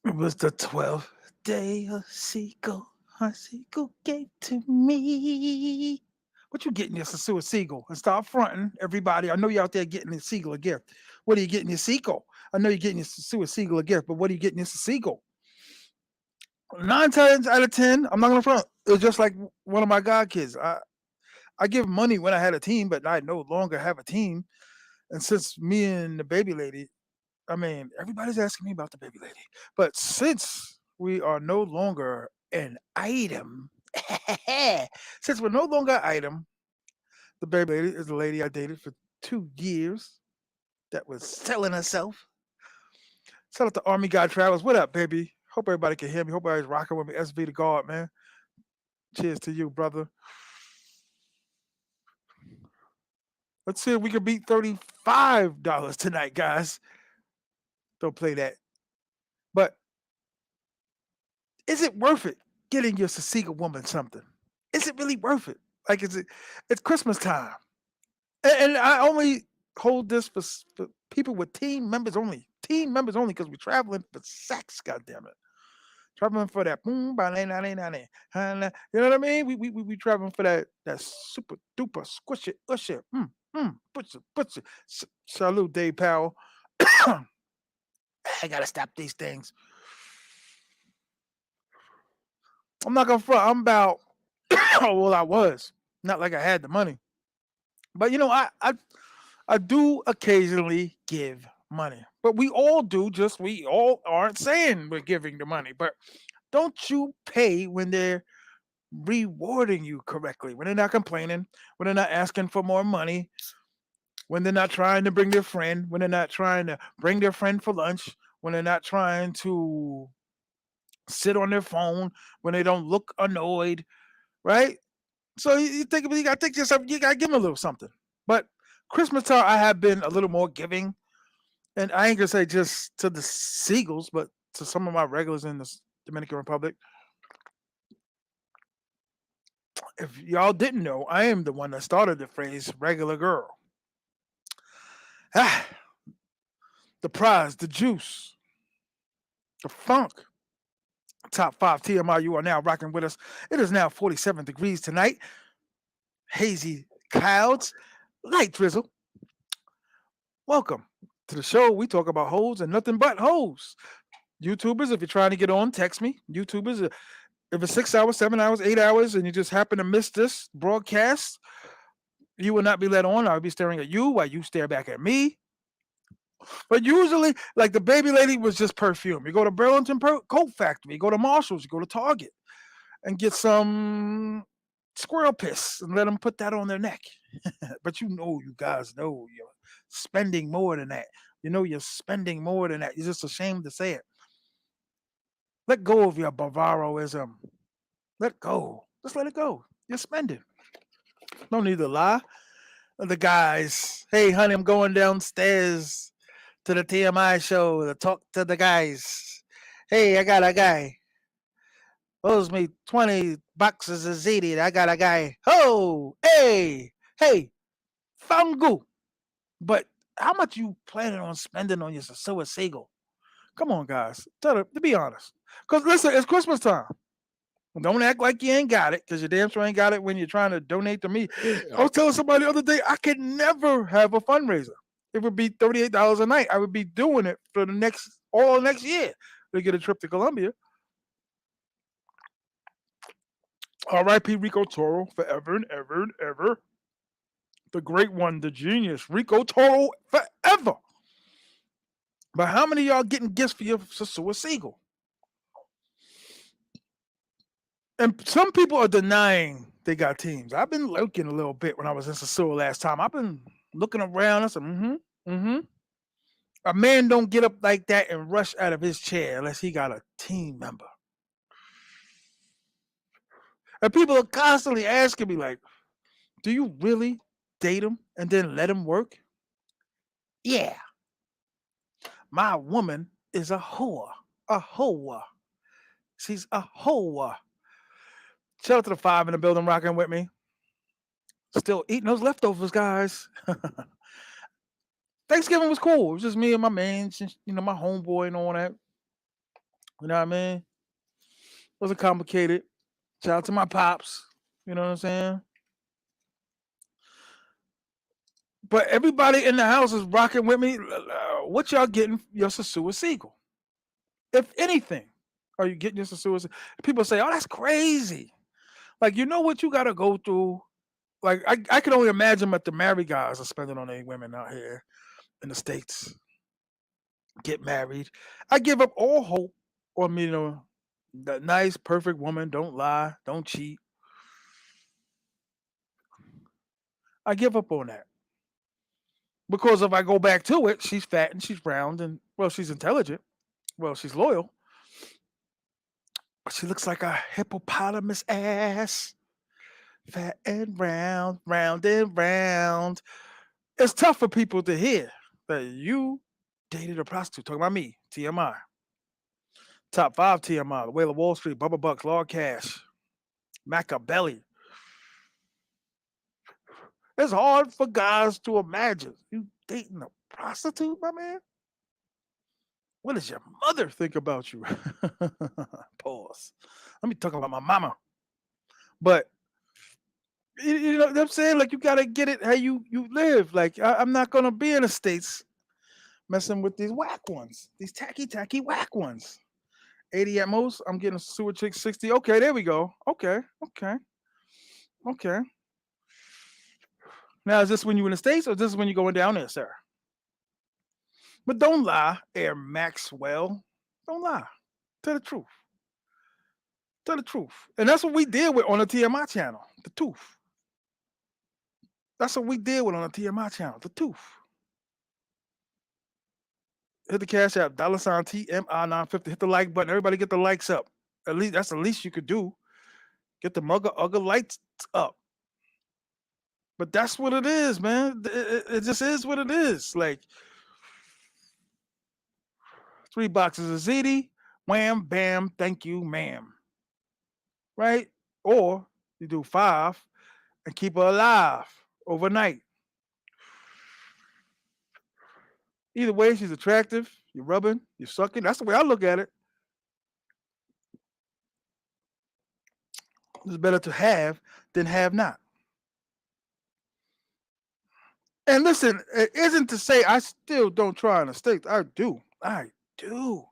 It was the 12th day a seagull, a seagull gave to me. What you getting your Sasua seagull? And start fronting, everybody. I know you're out there getting your seagull a gift. What are you getting your seagull? I know you're getting your Sasua seagull a gift, but what are you getting your seagull? 9 times out of 10, I'm not gonna front. It's just like one of my god kids. I give money when I had a team, but I no longer have a team. And since me and the baby lady, I mean, everybody's asking me about the baby lady. But since we are no longer an item, since we're no longer an item, the baby lady is the lady I dated for 2 years that was selling herself. Shout out to Army Guy Travels. What up, baby? Hope everybody can hear me. Hope everybody's rocking with me. SV the guard, man. Cheers to you, brother. Let's see if we can beat $35 tonight, guys. Don't play that. But is it worth it getting your Sasiga woman something? Is it really worth it? Like, is it? It's Christmas time, and I only hold this for people with team members only. Team members only, because we're traveling for sex. God damn it, traveling for that. Boom, ba, na, na, na, na, you know what I mean? We traveling for that super duper squishy ushy. Salute, Dave Powell. I gotta stop these things. I'm not gonna front. I'm about. Well, I was not like I had the money, but I do occasionally give money, but we all do. Just we all aren't saying we're giving the money, but don't you pay when they're rewarding you correctly, when they're not complaining, when they're not asking for more money, when they're not trying to bring their friend, when they're not trying to bring their friend for lunch, when they're not trying to sit on their phone, when they don't look annoyed, right? So you think you gotta think to yourself, you gotta give them a little something. But Christmas time, I have been a little more giving, and I ain't gonna say just to the Seagulls, but to some of my regulars in the Dominican Republic. If y'all didn't know, I am the one that started the phrase "regular girl." Ah, the prize, the juice, the funk. Top five TMI. You are now rocking with us. It is now 47 degrees tonight. Hazy clouds, light drizzle. Welcome to the show. We talk about hoes and nothing but hoes. YouTubers, if you're trying to get on, text me. YouTubers, if it's 6 hours, 7 hours, 8 hours, and you just happen to miss this broadcast, you will not be let on. I'll be staring at you while you stare back at me. But usually, like the baby lady was just perfume. You go to Burlington Coat Factory, you go to Marshalls, you go to Target, and get some squirrel piss and let them put that on their neck. But you guys know you're spending more than that. You know you're spending more than that. You're just ashamed to say it. Let go of your Bavaroism. Let go. Just let it go. You're spending. No need to lie. The guys, hey, honey, I'm going downstairs to the TMI show to talk to the guys. Hey, I got a guy. Owes me 20 boxes of ziti. I got a guy. Oh, hey, Fangu. But how much you planning on spending on your Sasua Seagull? Come on, guys. To be honest. Because listen, it's Christmas time. Don't act like you ain't got it, because you damn sure ain't got it when you're trying to donate to me. I was telling somebody the other day, I could never have a fundraiser. It would be $38 a night. I would be doing it for the next year to get a trip to Colombia. R.I.P. Rico Toro forever and ever and ever. The great one, the genius, Rico Toro forever. But how many of y'all getting gifts for your Sasua Seagull? And some people are denying they got teams. I've been looking a little bit when I was in Sasua last time. I've been looking around. I said, mm-hmm. A man don't get up like that and rush out of his chair unless he got a team member. And people are constantly asking me, like, do you really date him and then let him work? Yeah. My woman is a whore. A whore. She's a whore. Shout out to the five in the building rocking with me. Still eating those leftovers, guys. Thanksgiving was cool. It was just me and my man, my homeboy and all that. You know what I mean? Wasn't complicated. Shout out to my pops. You know what I'm saying? But everybody in the house is rocking with me. What y'all getting your Sosua Seagull? If anything, are you getting your Sosua? People say, "Oh, that's crazy." Like, you know what you got to go through. Like, I can only imagine what the married guys are spending on their women out here in the states. Get married. I give up all hope on me, that nice, perfect woman. Don't lie, don't cheat. I give up on that because if I go back to it, she's fat and she's round and well, she's intelligent. Well, she's loyal. But she looks like a hippopotamus ass, fat and round, round and round. It's tough for people to hear that you dated a prostitute. Talking about me, TMI. Top five TMI, The Whale of Wall Street, Bubba Bucks, Lord Cash, Machiavelli. It's hard for guys to imagine you dating a prostitute, my man. What does your mother think about you? Pause. Let me talk about my mama. But you know what I'm saying? Like you gotta get it how you live. Like I'm not gonna be in the States messing with these whack ones, these tacky whack ones. 80 at most. I'm getting a sewer chick 60. Okay, there we go. Okay, okay. Now is this when you in the States or this is when you going down there, sir? But don't lie, Air Maxwell. Don't lie. Tell the truth. Tell the truth. And that's what we deal with on the TMI channel. The truth. That's what we deal with on the TMI channel. The truth. Hit the cash app, $ TMI 950. Hit the like button. Everybody get the likes up. At least that's the least you could do. Get the mugger ugger lights up. But that's what it is, man. It just is what it is. Like 3 boxes of ziti, wham, bam, thank you, ma'am. Right? Or you do 5 and keep her alive overnight. Either way, she's attractive. You're rubbing, you're sucking. That's the way I look at it. It's better to have than have not. And listen, it isn't to say I still don't try in the States. I do. I do.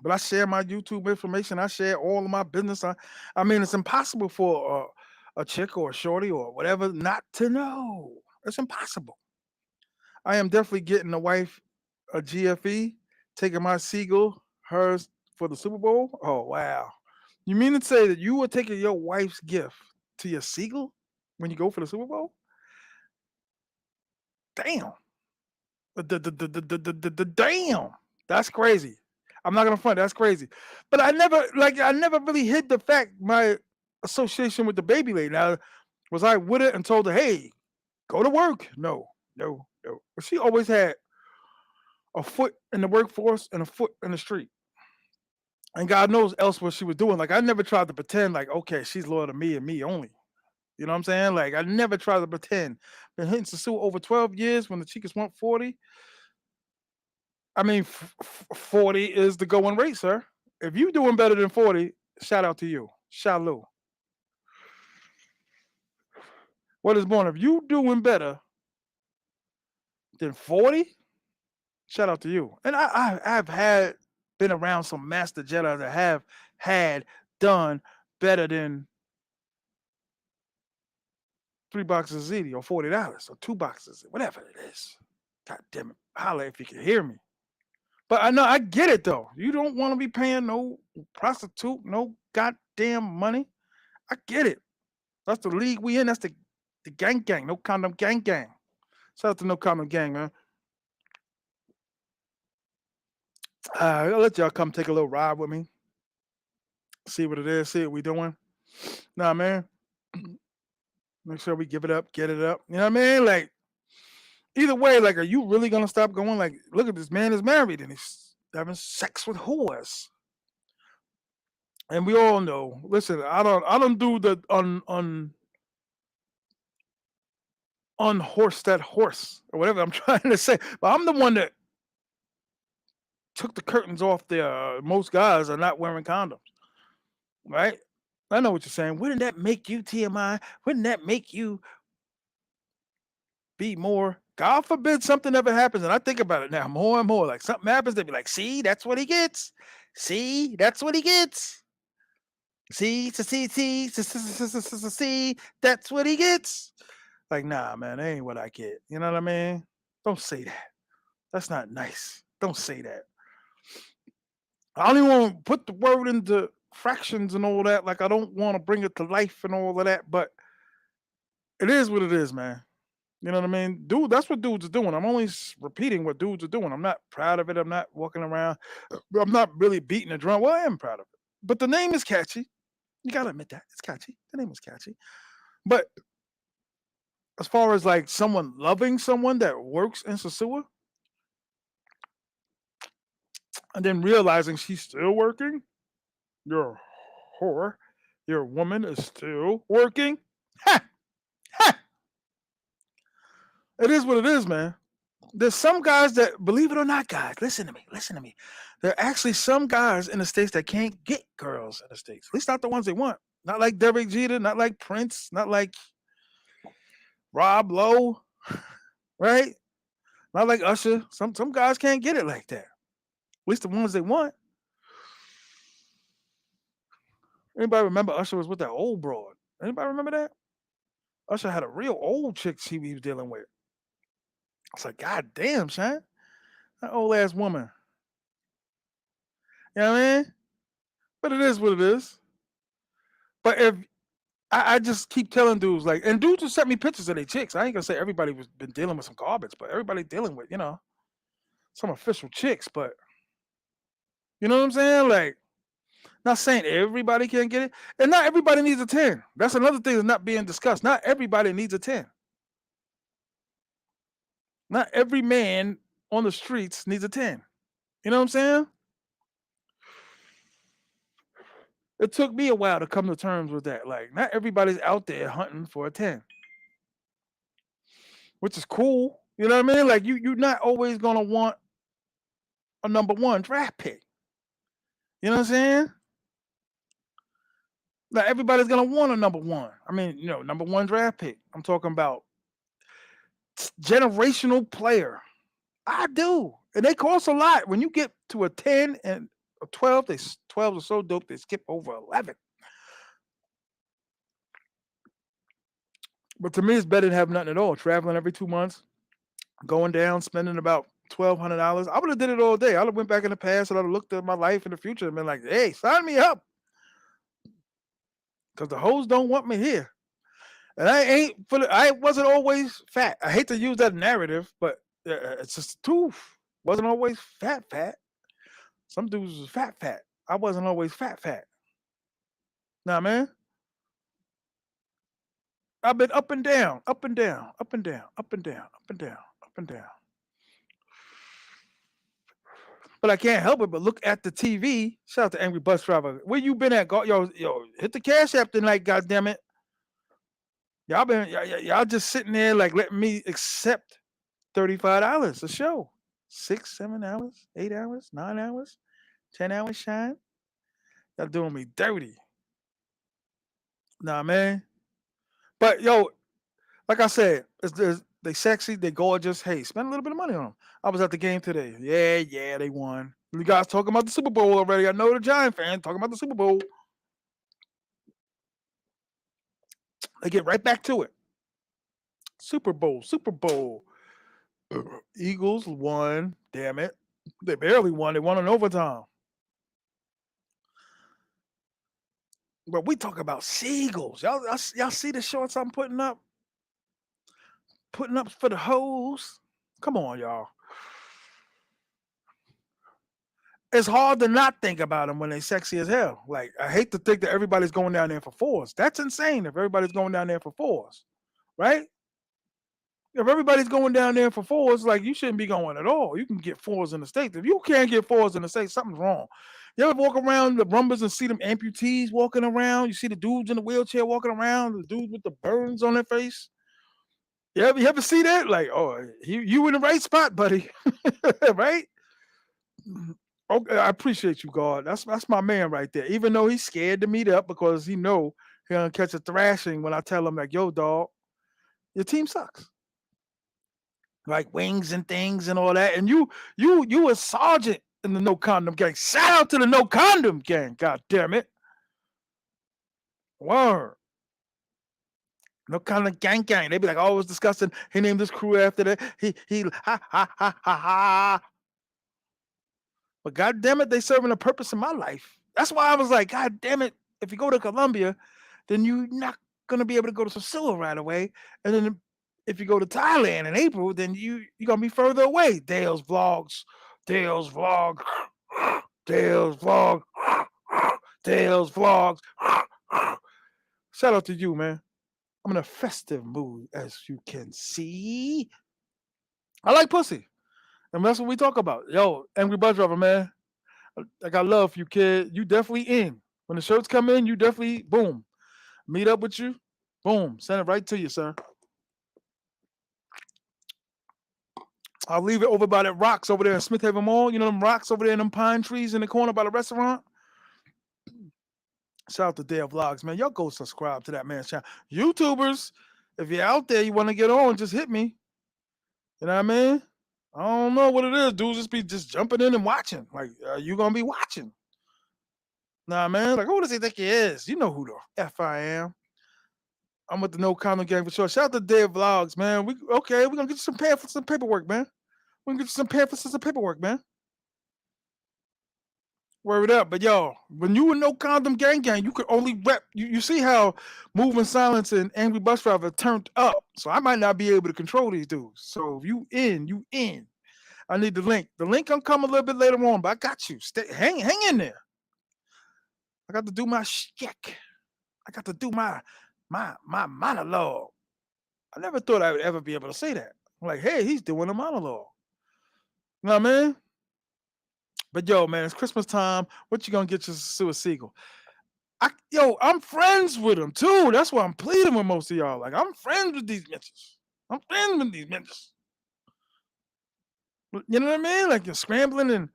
But I share my YouTube information. I share all of my business. I mean, it's impossible for a chick or a shorty or whatever not to know. It's impossible. I am definitely getting a wife a GFE, taking my Seagull, hers for the Super Bowl. Oh, wow. You mean to say that you were taking your wife's gift to your Seagull when you go for the Super Bowl? Damn. Damn. That's crazy. I'm not gonna front. That's crazy. But I never really hid the fact my association with the baby lady. Now, was I with it and told her, hey, go to work? No, no, no. But she always had a foot in the workforce and a foot in the street. And God knows else what she was doing. Like I never tried to pretend like, okay, she's loyal to me and me only. You know what I'm saying? Like I never tried to pretend. Been hitting Sasua over 12 years when the chicas want 40. I mean, 40 is the going rate, sir. If you doing better than 40, shout out to you. Shalom. What is born? If you doing better than 40, shout out to you. And I've had been around some master Jedi that have had done better than 3 boxes of ziti or $40 or 2 boxes, whatever it is. God damn it. Holla if you can hear me. But I know I get it though. You don't want to be paying no prostitute, no goddamn money. I get it. That's the league we in. That's the gang. No condom gang. Shout out to No Condom Gang, man. I'll let y'all come take a little ride with me. See what it is. See what we doing. Nah, man. Make sure we give it up, get it up. You know what I mean? Like either way, like, are you really gonna stop going? Like, look at this man is married and he's having sex with whores. And we all know. Listen, I don't do the unhorse that horse or whatever I'm trying to say. But I'm the one that took the curtains off there. Most guys are not wearing condoms, right? I know what you're saying. Wouldn't that make you TMI? Wouldn't that make you be more? God forbid something ever happens, and I think about it now more and more. Like something happens, they be like, "See, that's what he gets. See, that's what he gets. See, that's what he gets." Like, nah, man, that ain't what I get. You know what I mean? Don't say that. That's not nice. Don't say that. I don't even want to put the word into fractions and all that. Like, I don't want to bring it to life and all of that, but it is what it is, man. You know what I mean? Dude, that's what dudes are doing. I'm only repeating what dudes are doing. I'm not proud of it. I'm not walking around. I'm not really beating the drum. Well, I am proud of it. But the name is catchy. You got to admit that. It's catchy. The name is catchy. But as far as like someone loving someone that works in sosua and then realizing she's still working, you're a whore. Your woman is still working. Ha! Ha! It is what it is, man. There's some guys that, believe it or not, guys, listen to me, listen to me. There are actually some guys in the States that can't get girls in the States. At least not the ones they want. Not like Derek Jeter, not like Prince, not like Rob Lowe, right? Not like Usher. Some guys can't get it like that. At least the ones they want. Anybody remember Usher was with that old broad? Anybody remember that? Usher had a real old chick he was dealing with. I was like, God damn, son. That old ass woman. You know what I mean? But it is what it is. But if I just keep telling dudes, like, and dudes will send me pictures of their chicks. I ain't gonna say everybody was been dealing with some garbage, but everybody dealing with, some official chicks. But you know what I'm saying? Like, not saying everybody can get it. And not everybody needs a 10. That's another thing that's not being discussed. Not everybody needs a 10. Not every man on the streets needs a 10. You know what I'm saying? It took me a while to come to terms with that. Like, not everybody's out there hunting for a 10, which is cool. You know what I mean? Like, you're not always gonna want a number one draft pick. You know what I'm saying? Not everybody's gonna want a number one. I mean, number one draft pick. I'm talking about generational player. I do. And they cost a lot. When you get to a 10 and a 12, 12 are so dope they skip over 11. But to me, it's better than having nothing at all. Traveling every 2 months, going down, spending about $1,200. I would have did it all day. I'd have went back in the past and I'd have looked at my life in the future and been like, hey, sign me up. Because the hoes don't want me here. And I wasn't always fat. I hate to use that narrative, but it's just the truth. Wasn't always fat. Some dudes was fat. I wasn't always fat. Nah, man. I've been up and down, up and down, up and down, up and down, up and down, up and down. But I can't help it but look at the TV. Shout out to Angry Bus Driver. Where you been at? Yo, hit the cash app tonight, goddammit. Y'all just sitting there like letting me accept $35 a show. 6, 7 hours, 8 hours, 9 hours, 10 hours shine. Y'all doing me dirty. Nah, man. But yo, like I said, they sexy, they gorgeous. Hey, spend a little bit of money on them. I was at the game today. Yeah, they won. You guys talking about the Super Bowl already. I know the Giant fan talking about the Super Bowl. They get right back to it. Super Bowl. Eagles won. Damn it. They barely won. They won in overtime. But we talk about seagulls. Y'all see the shorts I'm putting up? Putting up for the hoes. Come on, y'all. It's hard to not think about them when they sexy as hell. Like, I hate to think that everybody's going down there for fours. That's insane if everybody's going down there for fours, right? If everybody's going down there for fours, like, you shouldn't be going at all. You can get fours in the States. If you can't get fours in the States, something's wrong. You ever walk around the Rumbas and see them amputees walking around? You see the dudes in the wheelchair walking around, the dudes with the burns on their face? You ever see that? Like, oh, you in the right spot, buddy. Right? Okay, I appreciate you, God. That's my man right there. Even though he's scared to meet up because he know he'll gonna catch a thrashing when I tell him like, "Yo, dog, your team sucks." Like wings and things and all that. And you a sergeant in the no condom gang. Shout out to the no condom gang. God damn it. Word. No condom gang gang. They be like, oh, it was disgusting. He named his crew after that. He ha ha ha ha ha. But god damn it, they serving a purpose in my life. That's why I was like, god damn it, if you go to Colombia, then you're not gonna be able to go to Sosua right away. And then if you go to Thailand in April, then you're gonna be further away. Dale's vlog, Dale's vlog, Dale's vlogs. Shout out to you, man. I'm in a festive mood, as you can see. I like pussy. And that's what we talk about. Yo, Angry Bus Driver, man. I got love for you, kid. You definitely in. When the shirts come in, you definitely, boom, meet up with you. Boom, send it right to you, sir. I'll leave it over by the rocks over there in Smith Haven Mall. You know them rocks over there in them pine trees in the corner by the restaurant? Shout out to Dale Vlogs, man. Y'all go subscribe to that man's channel. YouTubers, if you're out there, you want to get on, just hit me. You know what I mean? I don't know what it is, dudes. Just be just jumping in and watching. Like, you gonna be watching. Nah, man. Like, who does he think he is? You know who the F I am. I'm with the No Comment Gang for sure. Shout out to Dave Vlogs, man. We're gonna get you some pamphlets and paperwork, man. We're gonna get you some pamphlets and some paperwork, man. Word up. But yo, when you were No Condom Gang Gang, you could only rep. You see how Moving Silence and Angry Bus Driver turned up. So I might not be able to control these dudes. So if you in, you in. I need the link. The link gonna come a little bit later on, but I got you. Hang in there. I got to do my shtick. I got to do my monologue. I never thought I would ever be able to say that. I'm like, hey, he's doing a monologue. You know what I mean? But yo, man, it's Christmas time. What you gonna get your Sue Seagull? I'm friends with him too. That's why I'm pleading with most of y'all. Like, I'm friends with these bitches. I'm friends with these bitches. You know what I mean? Like you're scrambling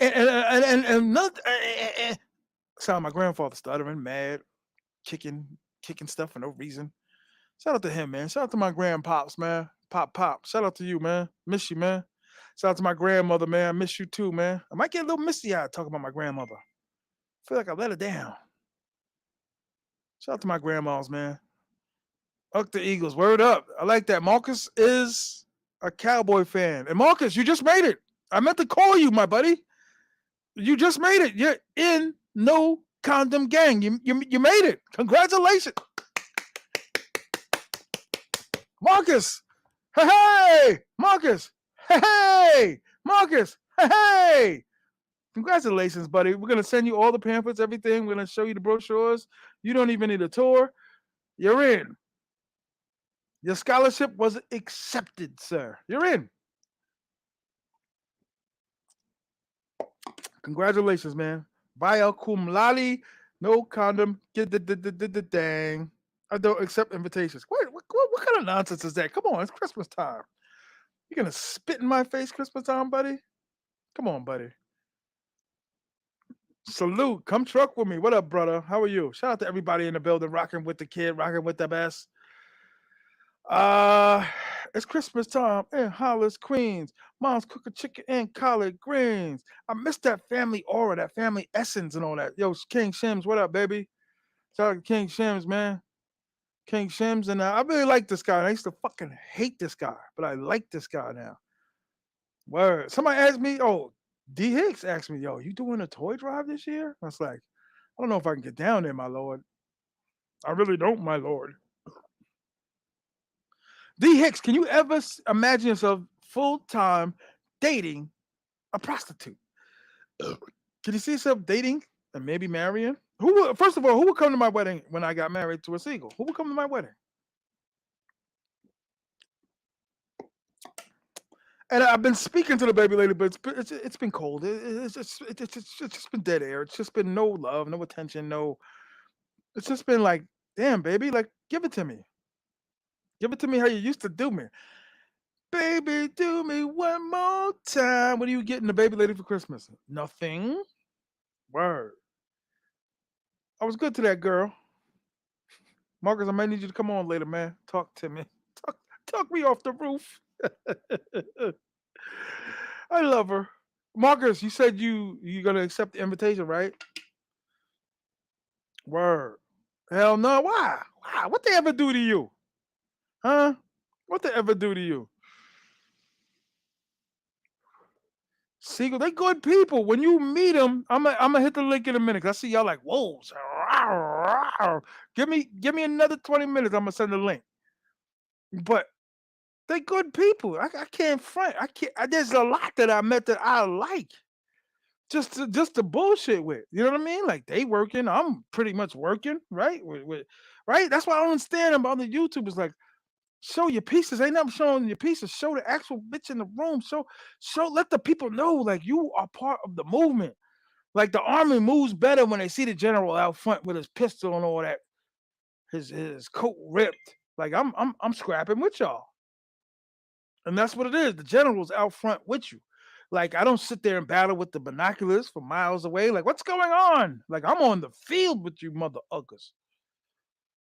and not. Sound my grandfather stuttering, mad, kicking stuff for no reason. Shout out to him, man. Shout out to my grandpops, man. Pop. Shout out to you, man. Miss you, man. Shout out to my grandmother, man. I miss you too, man. I might get a little misty eyed talking about my grandmother. Feel like I let her down. Shout out to my grandmas, man. Up the Eagles. Word up. I like that. Marcus is a Cowboy fan. And Marcus, you just made it. I meant to call you, my buddy. You just made it. You're in No Condom Gang. You made it. Congratulations. Marcus. Hey, Marcus. Hey, Marcus. Hey. Congratulations, buddy. We're gonna send you all the pamphlets, everything. We're gonna show you the brochures. You don't even need a tour. You're in. Your scholarship was accepted, sir. You're in. Congratulations, man. Via cum laude, no condom. Get the dang. I don't accept invitations. What kind of nonsense is that? Come on, it's Christmas time. You gonna spit in my face Christmas time, buddy? Come on, buddy. Salute. Come truck with me. What up, brother? How are you? Shout out to everybody in the building, rocking with the kid, rocking with the best. Uh, it's Christmas time in Hollis, Queens. Mom's cooking chicken and collard greens. I miss that family aura, that family essence, and all that. Yo, King Shims, what up, baby? Shout out to King Shims, man. King Shims, and I really like this guy. I used to fucking hate this guy, but I like this guy now. Word. Somebody asked me, oh, D Hicks asked me, yo, you doing a toy drive this year? I was like, I don't know if I can get down there, my lord. I really don't, my lord. D Hicks, can you ever imagine yourself full time dating a prostitute? Can you see yourself dating and maybe marrying? First of all, who would come to my wedding when I got married to a seagull? Who would come to my wedding? And I've been speaking to the baby lady, but it's been cold. It's just been dead air. It's just been no love, no attention, no. It's just been like, damn, baby, like give it to me. Give it to me how you used to do me. Baby, do me one more time. What are you getting the baby lady for Christmas? Nothing. Word. I was good to that girl. Marcus, I might need you to come on later, man. Talk to me. Talk, talk me off the roof. I love her. Marcus, you said you gonna accept the invitation, right? Word. Hell no. Why? Why? What they ever do to you? Huh? What they ever do to you? Siegel, they good people. When you meet them, I'm gonna hit the link in a minute. 'Cause I see y'all like wolves. Give me another 20 minutes. I'm gonna send the link. But they good people. I can't front. I can't. There's a lot that I met that I like. Just to bullshit with. You know what I mean? Like they working. I'm pretty much working. Right? Right. That's why I don't understand about the YouTubers. Like show your pieces. Ain't nothing showing your pieces. Show the actual bitch in the room. Show. Let the people know like you are part of the movement. Like the army moves better when they see the general out front with his pistol and all that, his coat ripped. Like I'm scrapping with y'all, and that's what it is. The general's out front with you. Like I don't sit there and battle with the binoculars from miles away. Like what's going on? Like I'm on the field with you, mother uckers.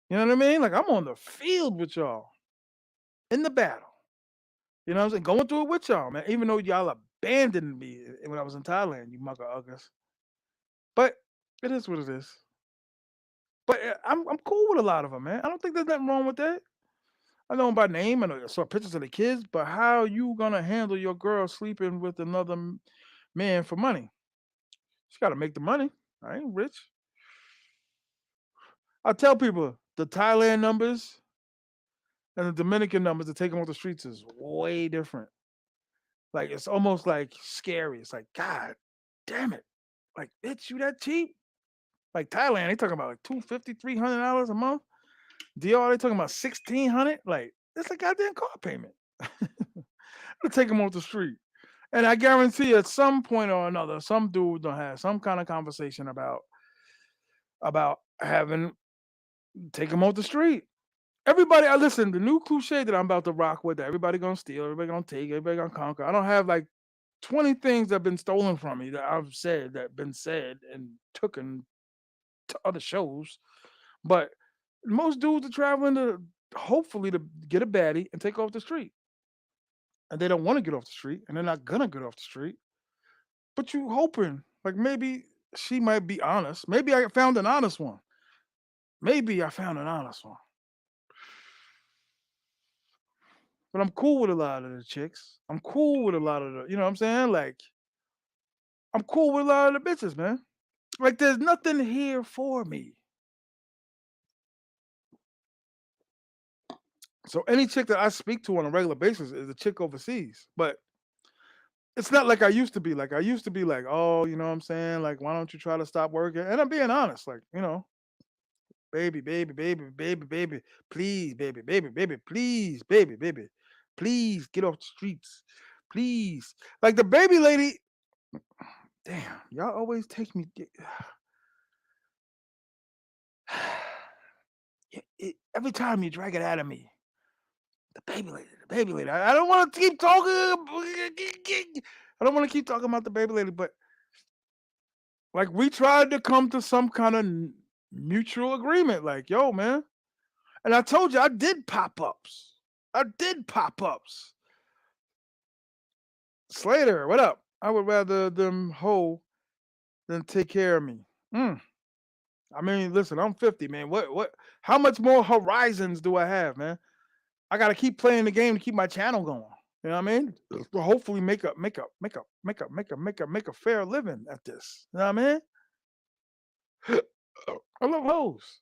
You know what I mean? Like I'm on the field with y'all in the battle. You know what I'm saying? Going through it with y'all, man. Even though y'all abandoned me when I was in Thailand, you mother uckers. But it is what it is. But I'm cool with a lot of them, man. I don't think there's nothing wrong with that. I know 'em by name and I saw pictures of the kids, but how you gonna handle your girl sleeping with another man for money? She got to make the money. I ain't rich. I tell people the Thailand numbers and the Dominican numbers to take them off the streets is way different. Like it's almost like scary. It's like God damn it, like bitch, you that cheap? Like Thailand, they talking about like 250, $300 a month. DR, they talking about 1,600. Like it's a goddamn car payment to take them off the street. And I guarantee at some point or another, some dude don't have some kind of conversation about having take them off the street. Everybody, I listen. The new cliche that I'm about to rock with, that everybody gonna steal, everybody gonna take, everybody gonna conquer. I don't have like 20 things that have been stolen from me that I've said that been said and taken to other shows. But most dudes are traveling to hopefully to get a baddie and take off the street. And they don't want to get off the street and they're not gonna get off the street. But you hoping like maybe she might be honest. Maybe I found an honest one. Maybe I found an honest one. But I'm cool with a lot of the chicks. I'm cool with a lot of the, you know what I'm saying? Like I'm cool with a lot of the bitches, man. Like there's nothing here for me. So any chick that I speak to on a regular basis is a chick overseas. But it's not like I used to be. Like I used to be like, oh, you know what I'm saying? Like, why don't you try to stop working? And I'm being honest, like, baby, baby, baby, baby, baby, please, baby, baby, baby, please, baby, baby, please get off the streets. Please. Like the baby lady, damn, y'all always take me. Every time you drag it out of me. The baby lady, the baby lady. I don't want to keep talking. I don't want to keep talking about the baby lady, but like we tried to come to some kind of mutual agreement. Like, yo, man. And I told you I did pop ups. I did pop ups. Slater, what up? I would rather them hoe than take care of me. Mm. I mean, listen, I'm 50, man. What how much more horizons do I have, man? I gotta keep playing the game to keep my channel going. You know what I mean? To hopefully make a fair living at this. You know what I mean? I love hoes.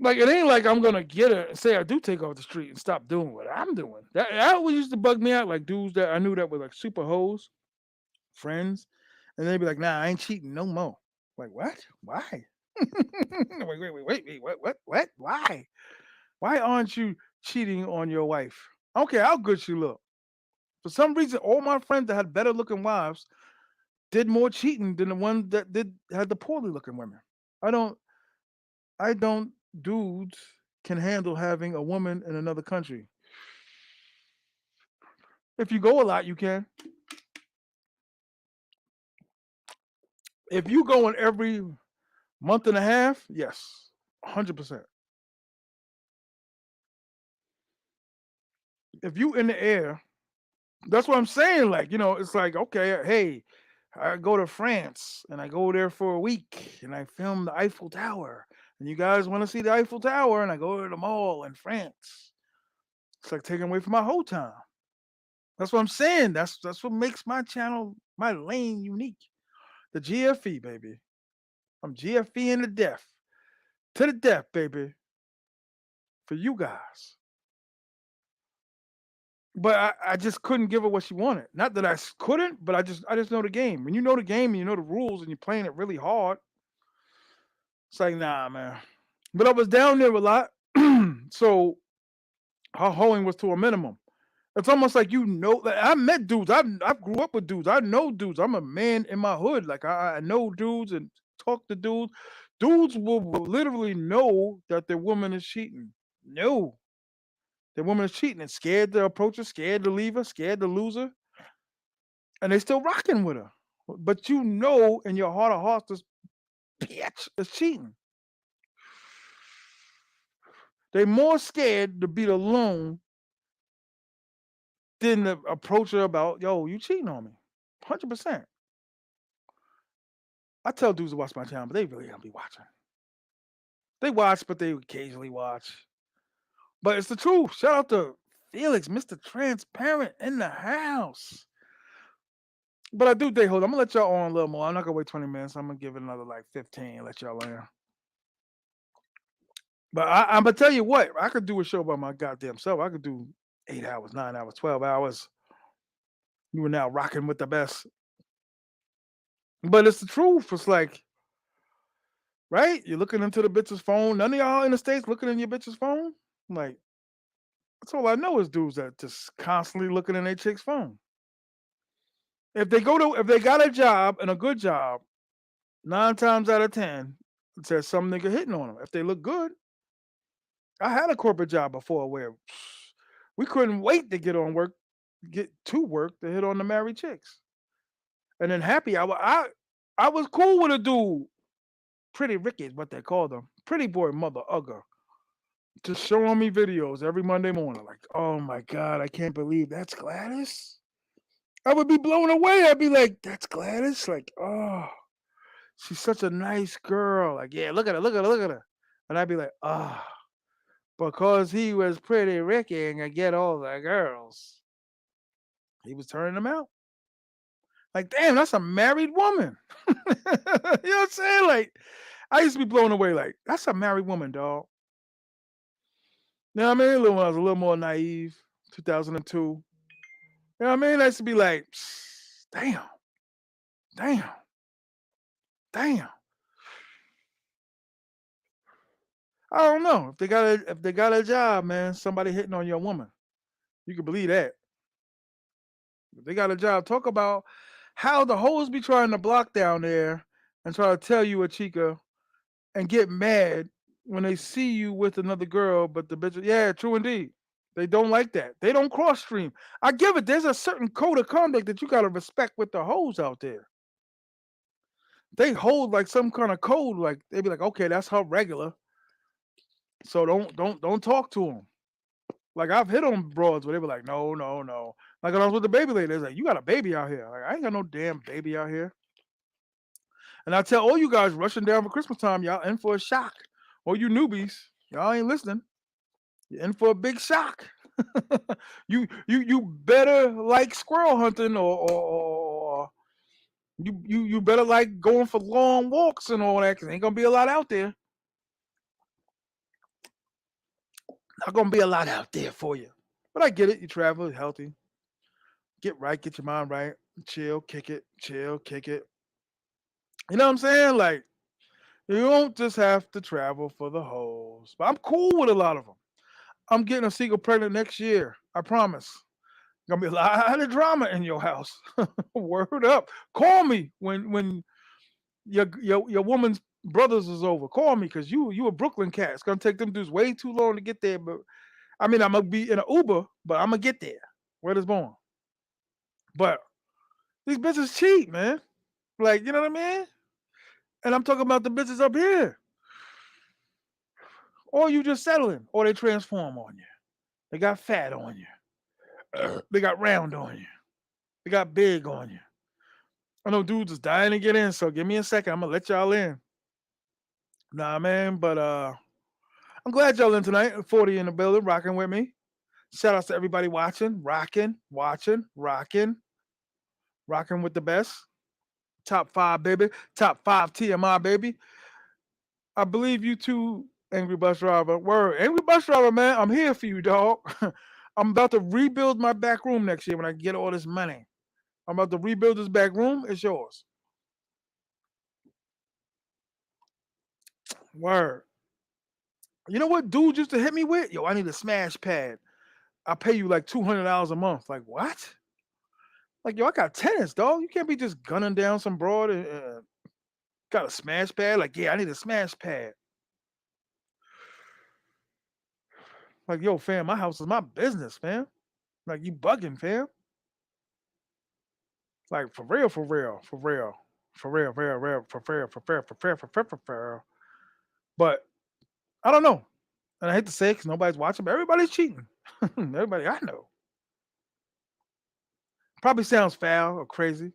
Like it ain't like I'm gonna get her and say I do take off the street and stop doing what I'm doing. That always used to bug me out. Like dudes that I knew that were like super hoes, friends, and they'd be like, "Nah, I ain't cheating no more." Like what? Why? Wait. What? Why? Why aren't you cheating on your wife? I don't care how good she look. For some reason, all my friends that had better looking wives did more cheating than the one that did had the poorly looking women. I don't I don't dudes can handle having a woman in another country. If you go a lot, you can. If you going every month and a half, yes, 100%. If you in the air, that's what I'm saying. Like, it's like, okay, hey, I go to France and I go there for a week and I film the Eiffel Tower. And you guys want to see the Eiffel Tower and I go to the mall in France. It's like taking away from my whole time. That's what I'm saying. That's what makes my channel, my lane unique. The GFE, baby. I'm GFE in the death. To the death, baby. For you guys. But I just couldn't give her what she wanted. Not that couldn't, but I just know the game. When you know the game and you know the rules and you're playing it really hard, it's like, nah, man. But I was down there a lot. So her hoeing was to a minimum. It's almost like like, I met dudes. I grew up with dudes. I know dudes. I'm a man in my hood. Like I know dudes and talk to dudes. Dudes will literally know that their woman is cheating. No, their woman is cheating and scared to approach her, scared to leave her, scared to lose her, and they still rocking with her. But in your heart of hearts, this bitch is cheating. They more scared to be alone than to approach her about, yo, you cheating on me. 100%. I tell dudes to watch my channel, but they really don't be watching. They watch, but they occasionally watch. But it's the truth. Shout out to Felix, Mr. Transparent in the house. But I do think, hold on, I'm gonna let y'all on a little more. I'm not gonna wait 20 minutes. I'm gonna give it another like 15, let y'all in. But I'm gonna tell you what, I could do a show by my goddamn self. I could do 8 hours, 9 hours, 12 hours. You were now rocking with the best. But it's the truth. It's like, right? You're looking into the bitch's phone. None of y'all in the States looking in your bitch's phone. Like, that's all I know is dudes that just constantly looking in their chick's phone. If they got a job and a good job, 9 times out of 10, it says some nigga hitting on them. If they look good, I had a corporate job before where we couldn't wait to get to work to hit on the married chicks. And then happy hour, I was cool with a dude. Pretty Ricky is what they call them. Pretty boy mother ugger. Just showing me videos every Monday morning. Like, oh my God, I can't believe that's Gladys. I would be blown away. I'd be like, that's Gladys? Like, oh, she's such a nice girl. Like, yeah, look at her, look at her, look at her. And I'd be like, ah, because he was pretty Ricky and could get all the girls. He was turning them out. Like, damn, that's a married woman. You know what I'm saying? Like, I used to be blown away. Like, that's a married woman, dog. You know what I mean? When I was a little more naive, 2002. You know what I mean? I used to be like, damn, damn, damn. I don't know if they got a job, man. Somebody hitting on your woman, you can believe that. If they got a job, talk about how the hoes be trying to block down there and try to tell you a chica and get mad when they see you with another girl, but the bitch, yeah, true indeed. They don't like that. They don't cross stream. I give it. There's a certain code of conduct that you gotta respect with the hoes out there. They hold like some kind of code. Like they be like, okay, that's her regular. So don't talk to them. Like I've hit on broads where they were like, no, no, no. Like when I was with the baby lady, they was like, you got a baby out here. Like I ain't got no damn baby out here. And I tell all you guys rushing down for Christmas time, y'all in for a shock. Or you newbies, y'all ain't listening. You're in for a big shock. You better like squirrel hunting or you better like going for long walks and all that because ain't gonna be a lot out there. Not gonna be a lot out there for you. But I get it. You travel healthy. Get right, get your mind right. Chill, kick it. You know what I'm saying? Like, you don't just have to travel for the hoes. But I'm cool with a lot of them. I'm getting a seagull pregnant next year. I promise. Gonna be a lot of drama in your house. Word up. Call me when your woman's brothers is over. Call me because you a Brooklyn cat. It's gonna take them dudes way too long to get there. But I mean, I'm gonna be in an Uber, but I'm gonna get there. Where it's born. But these bitches cheat, man. Like, you know what I mean? And I'm talking about the bitches up here. Or you just settling, or they transform on you. They got fat on you. They got round on you. They got big on you. I know dudes is dying to get in, so give me a second. I'm gonna let y'all in. Nah, man, but I'm glad y'all in tonight. 40 in the building, rocking with me. Shout outs to everybody watching, rocking, watching, rocking with the best. Top five, baby. Top five TMI, baby. I believe you too, Angry Bus Driver. Word. Angry Bus Driver, man, I'm here for you, dog. I'm about to rebuild my back room next year when I get all this money. I'm about to rebuild this back room. It's yours. Word. You know what dudes used to hit me with? Yo, I need a smash pad. I'll pay you like $200 a month. Like, what? Like, yo, I got tenants, dog. You can't be just gunning down some broad and got a smash pad. Like, yeah, I need a smash pad. Like, yo, fam, my house is my business, fam. Like, you bugging, fam. Like, for real, for real, for real, for real, for real, for real, for real, for real, for real, for real. But I don't know. And I hate to say it because nobody's watching, but everybody's cheating. Everybody I know. Probably sounds foul or crazy. You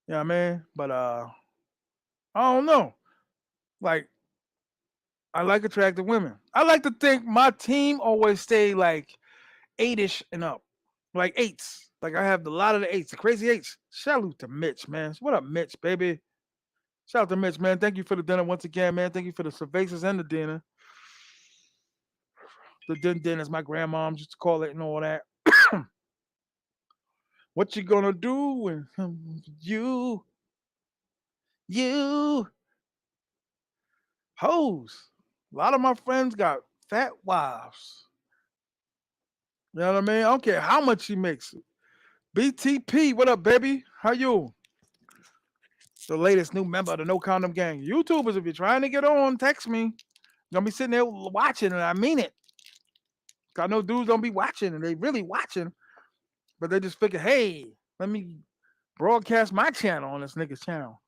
know what I mean? But I don't know. Like, I like attractive women. I like to think my team always stay like eight-ish and up. Like eights. Like I have a lot of the eights, the crazy eights. Shout out to Mitch, man. What up, Mitch, baby? Shout out to Mitch, man. Thank you for the dinner once again, man. Thank you for the cervezas and the dinner. The din as my grandma used to call it and all that. What you gonna do when you hoes? A lot of my friends got fat wives. You know what I mean? I don't care how much she makes. BTP, what up, baby? How you? The latest new member of the No Condom Gang. YouTubers, if you're trying to get on, text me. Gonna be sitting there watching, and I mean it. I know dudes don't be watching, and they really watching, but they just figure, hey, let me broadcast my channel on this nigga's channel.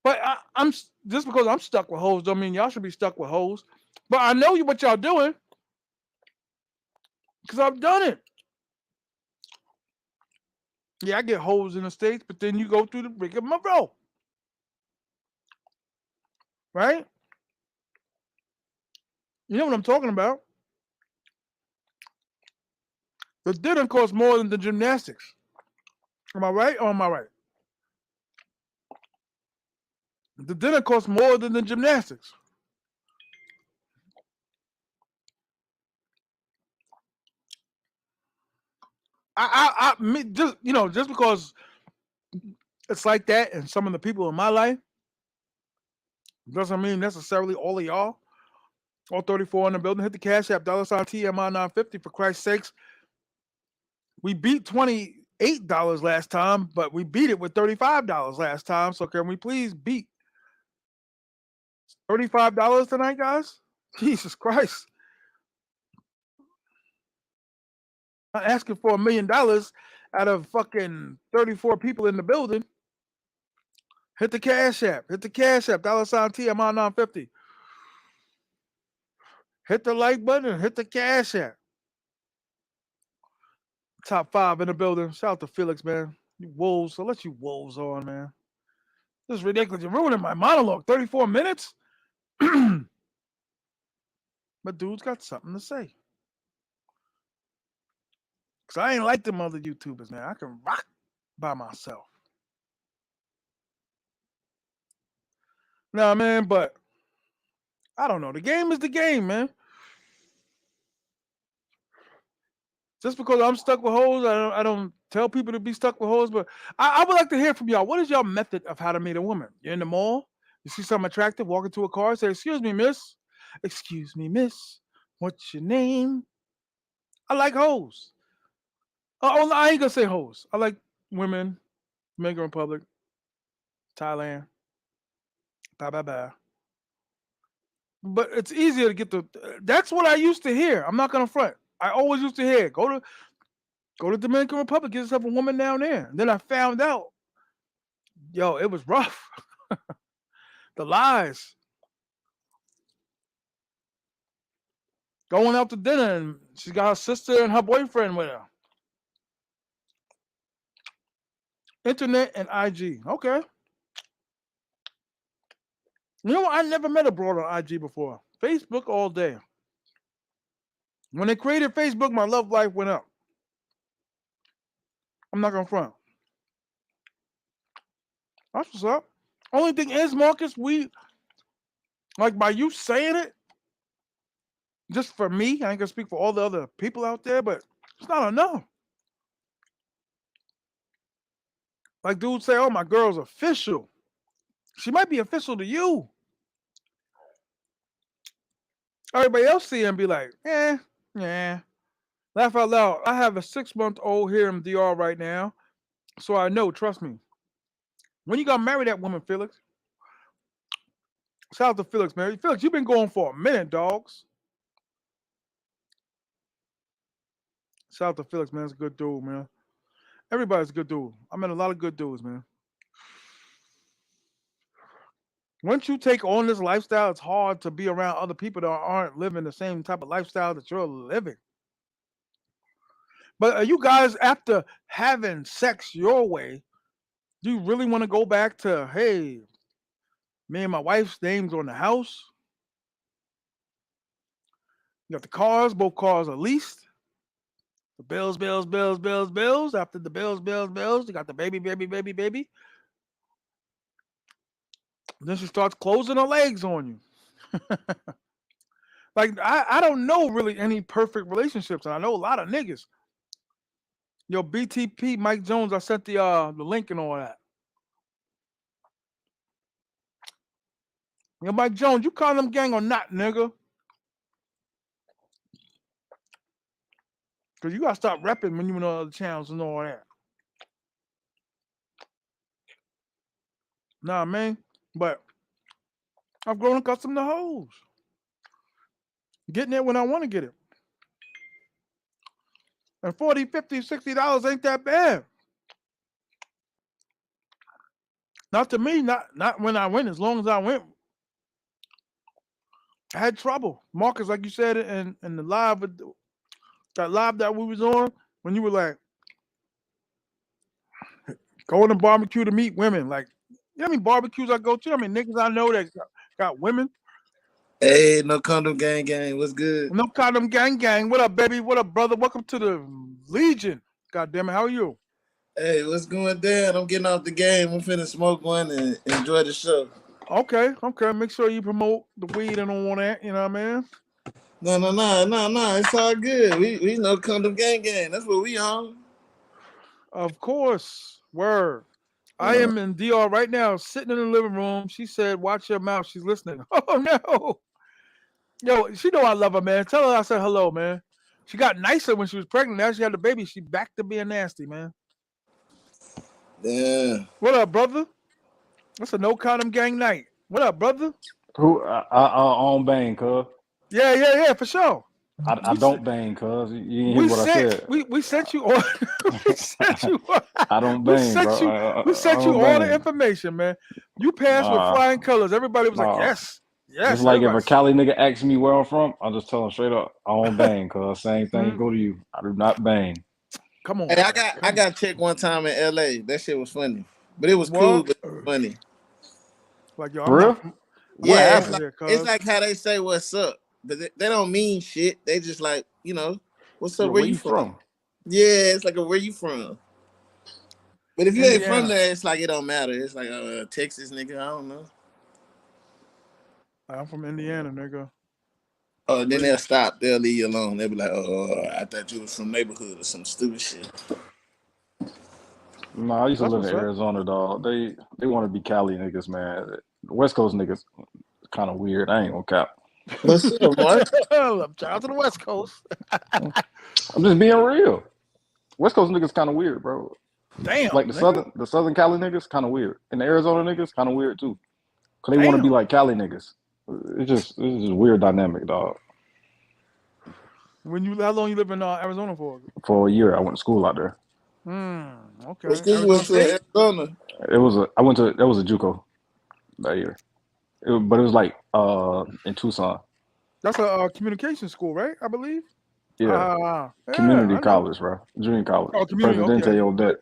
But I'm just because I'm stuck with hoes don't mean y'all should be stuck with hoes. But I know what y'all doing because I've done it. Yeah, I get hoes in the States, but then you go through the rigmarole, right? You know what I'm talking about. The dinner costs more than the gymnastics. Am I right or am I right? The dinner costs more than the gymnastics. Just just because it's like that, and some of the people in my life doesn't mean necessarily all of y'all. All 34 in the building. Hit the cash app, $ TMI 950 for Christ's sakes. We beat $28 last time, but we beat it with $35 last time. So can we please beat $35 tonight, guys? Jesus Christ. I'm not asking for $1 million out of fucking 34 people in the building. Hit the cash app. Hit the cash app, $ TMI 950. Hit the like button and hit the cash app. Top five in the building. Shout out to Felix, man. You wolves. So let you wolves on, man. This is ridiculous. You're ruining my monologue. 34 minutes? But dude's got something to say. Because I ain't like them other YouTubers, man. I can rock by myself. Nah, man, but I don't know. The game is the game, man. Just because I'm stuck with hoes, I don't tell people to be stuck with hoes, but I would like to hear from y'all. What is your method of how to meet a woman? You're in the mall, you see something attractive, walk into a car, say, "Excuse me, miss. Excuse me, miss. What's your name?" I like hoes. Oh, I ain't gonna say hoes. I like women, Dominican Republic, Thailand, blah blah blah. But it's easier to get the. That's what I used to hear. I'm not gonna front. I always used to hear, go to Dominican Republic, get yourself a woman down there. And then I found out, yo, it was rough. The lies. Going out to dinner and she got her sister and her boyfriend with her. Internet and IG. Okay. You know what? I never met a broad on IG before. Facebook all day. When they created Facebook, my love life went up. I'm not gonna front. That's what's up. Only thing is, Marcus, we like by you saying it, just for me, I ain't gonna speak for all the other people out there, but it's not enough. Like dudes say, oh, my girl's official. She might be official to you. Everybody else see her and be like, yeah. Laugh out loud. I have a 6-month-old here in DR right now, so I know, trust me. When you gonna marry that woman, Felix? Shout out to Felix, man. Felix, you've been going for a minute, dogs. Shout out to Felix, man. It's a good dude, man. Everybody's a good dude. I met a lot of good dudes, man. Once you take on this lifestyle, it's hard to be around other people that aren't living the same type of lifestyle that you're living. But are you guys, after having sex your way, do you really want to go back to, hey, me and my wife's names on the house? You got the cars, both cars are leased. The bills. After the bills, you got the baby. Then she starts closing her legs on you. Like, I don't know really any perfect relationships. And I know a lot of niggas. Yo, BTP, Mike Jones, I sent the link and all that. Yo, Mike Jones, you call them gang or not, nigga? Because you got to stop repping when you on other channels and all that. Nah, man. But I've grown accustomed to hoes. Getting it when I want to get it. And $40, $50, $60 ain't that bad. Not to me, not when I went. As long as I went, I had trouble. Marcus, like you said in the live, that live that we was on, when you were like, going to barbecue to meet women. Like, you know how many barbecues I go to? I mean, niggas I know that got women. Hey, no condom gang. What's good? No condom gang. What up, baby? What up, brother? Welcome to the Legion. God damn it, how are you? Hey, what's going down? I'm getting off the game. I'm finna smoke one and enjoy the show. Okay. Make sure you promote the weed and all that. You know what I mean? No. It's all good. We know condom gang. That's what we on. Of course. Word. I Uh, am in DR right now, sitting in the living room. She said, "Watch your mouth." She's listening. Oh no, yo, she know I love her, man. Tell her I said hello, man. She got nicer when she was pregnant. Now she had the baby. She back to being nasty, man. yeah. What up, brother? That's a no condom gang night. What up, brother? Who I own bang, cuz. Yeah, for sure. I We don't bang, cuz. You didn't hear we what I sent said. we sent you all we sent you I don't we bang, sent bro. you we I sent you don't all the bang. information, man. You passed with Nah, flying colors. Everybody was like, nah. yes, Just yes. like if a Everybody's Cali nigga asks me where I'm from, I'll just tell him straight up, I don't bang, cuz. Same thing Hmm? go to you. I do not bang. Come on, Hey, I man. got I Come on. got checked one time in LA. That shit was funny, but it was cool. What? But funny. Like, yo, For real? I'm not What Yeah, from it's out happened? like here, it's cuz. like how they say what's up, but they don't mean shit. They just like what's up? Yeah, Where where you you from? from? Yeah, it's like a where you from. But if you ain't from Indiana. there, it's like it don't matter. It's like Texas nigga. I don't know. I'm from Indiana, nigga. Oh, then they'll Raised. stop. They'll leave you alone. They'll be like, "Oh, I thought you was from neighborhood or some stupid shit." Nah, I used to That's live in what's up. Arizona, dog. They want to be Cali niggas, man. West Coast niggas kind of weird. I ain't gonna cap. What's up, Mark? I'm out to the West Coast. I'm just being real. West Coast niggas kind of weird, bro. Like Damn, nigga. the Southern Cali niggas, kind of weird, and the Arizona niggas, kind of weird too, cause they want to be Damn. like Cali niggas. It's just weird dynamic, dog. How long you live in Arizona for? For a year. I went to school out there. What Okay. school you Arizona went to in State. Arizona? I went to that was a JUCO that year. But it was like in Tucson. That's a communication school, right? I believe. Yeah, Yeah, community I know. college, bro. Junior college. Oh, community. Presidente Okay, Odette.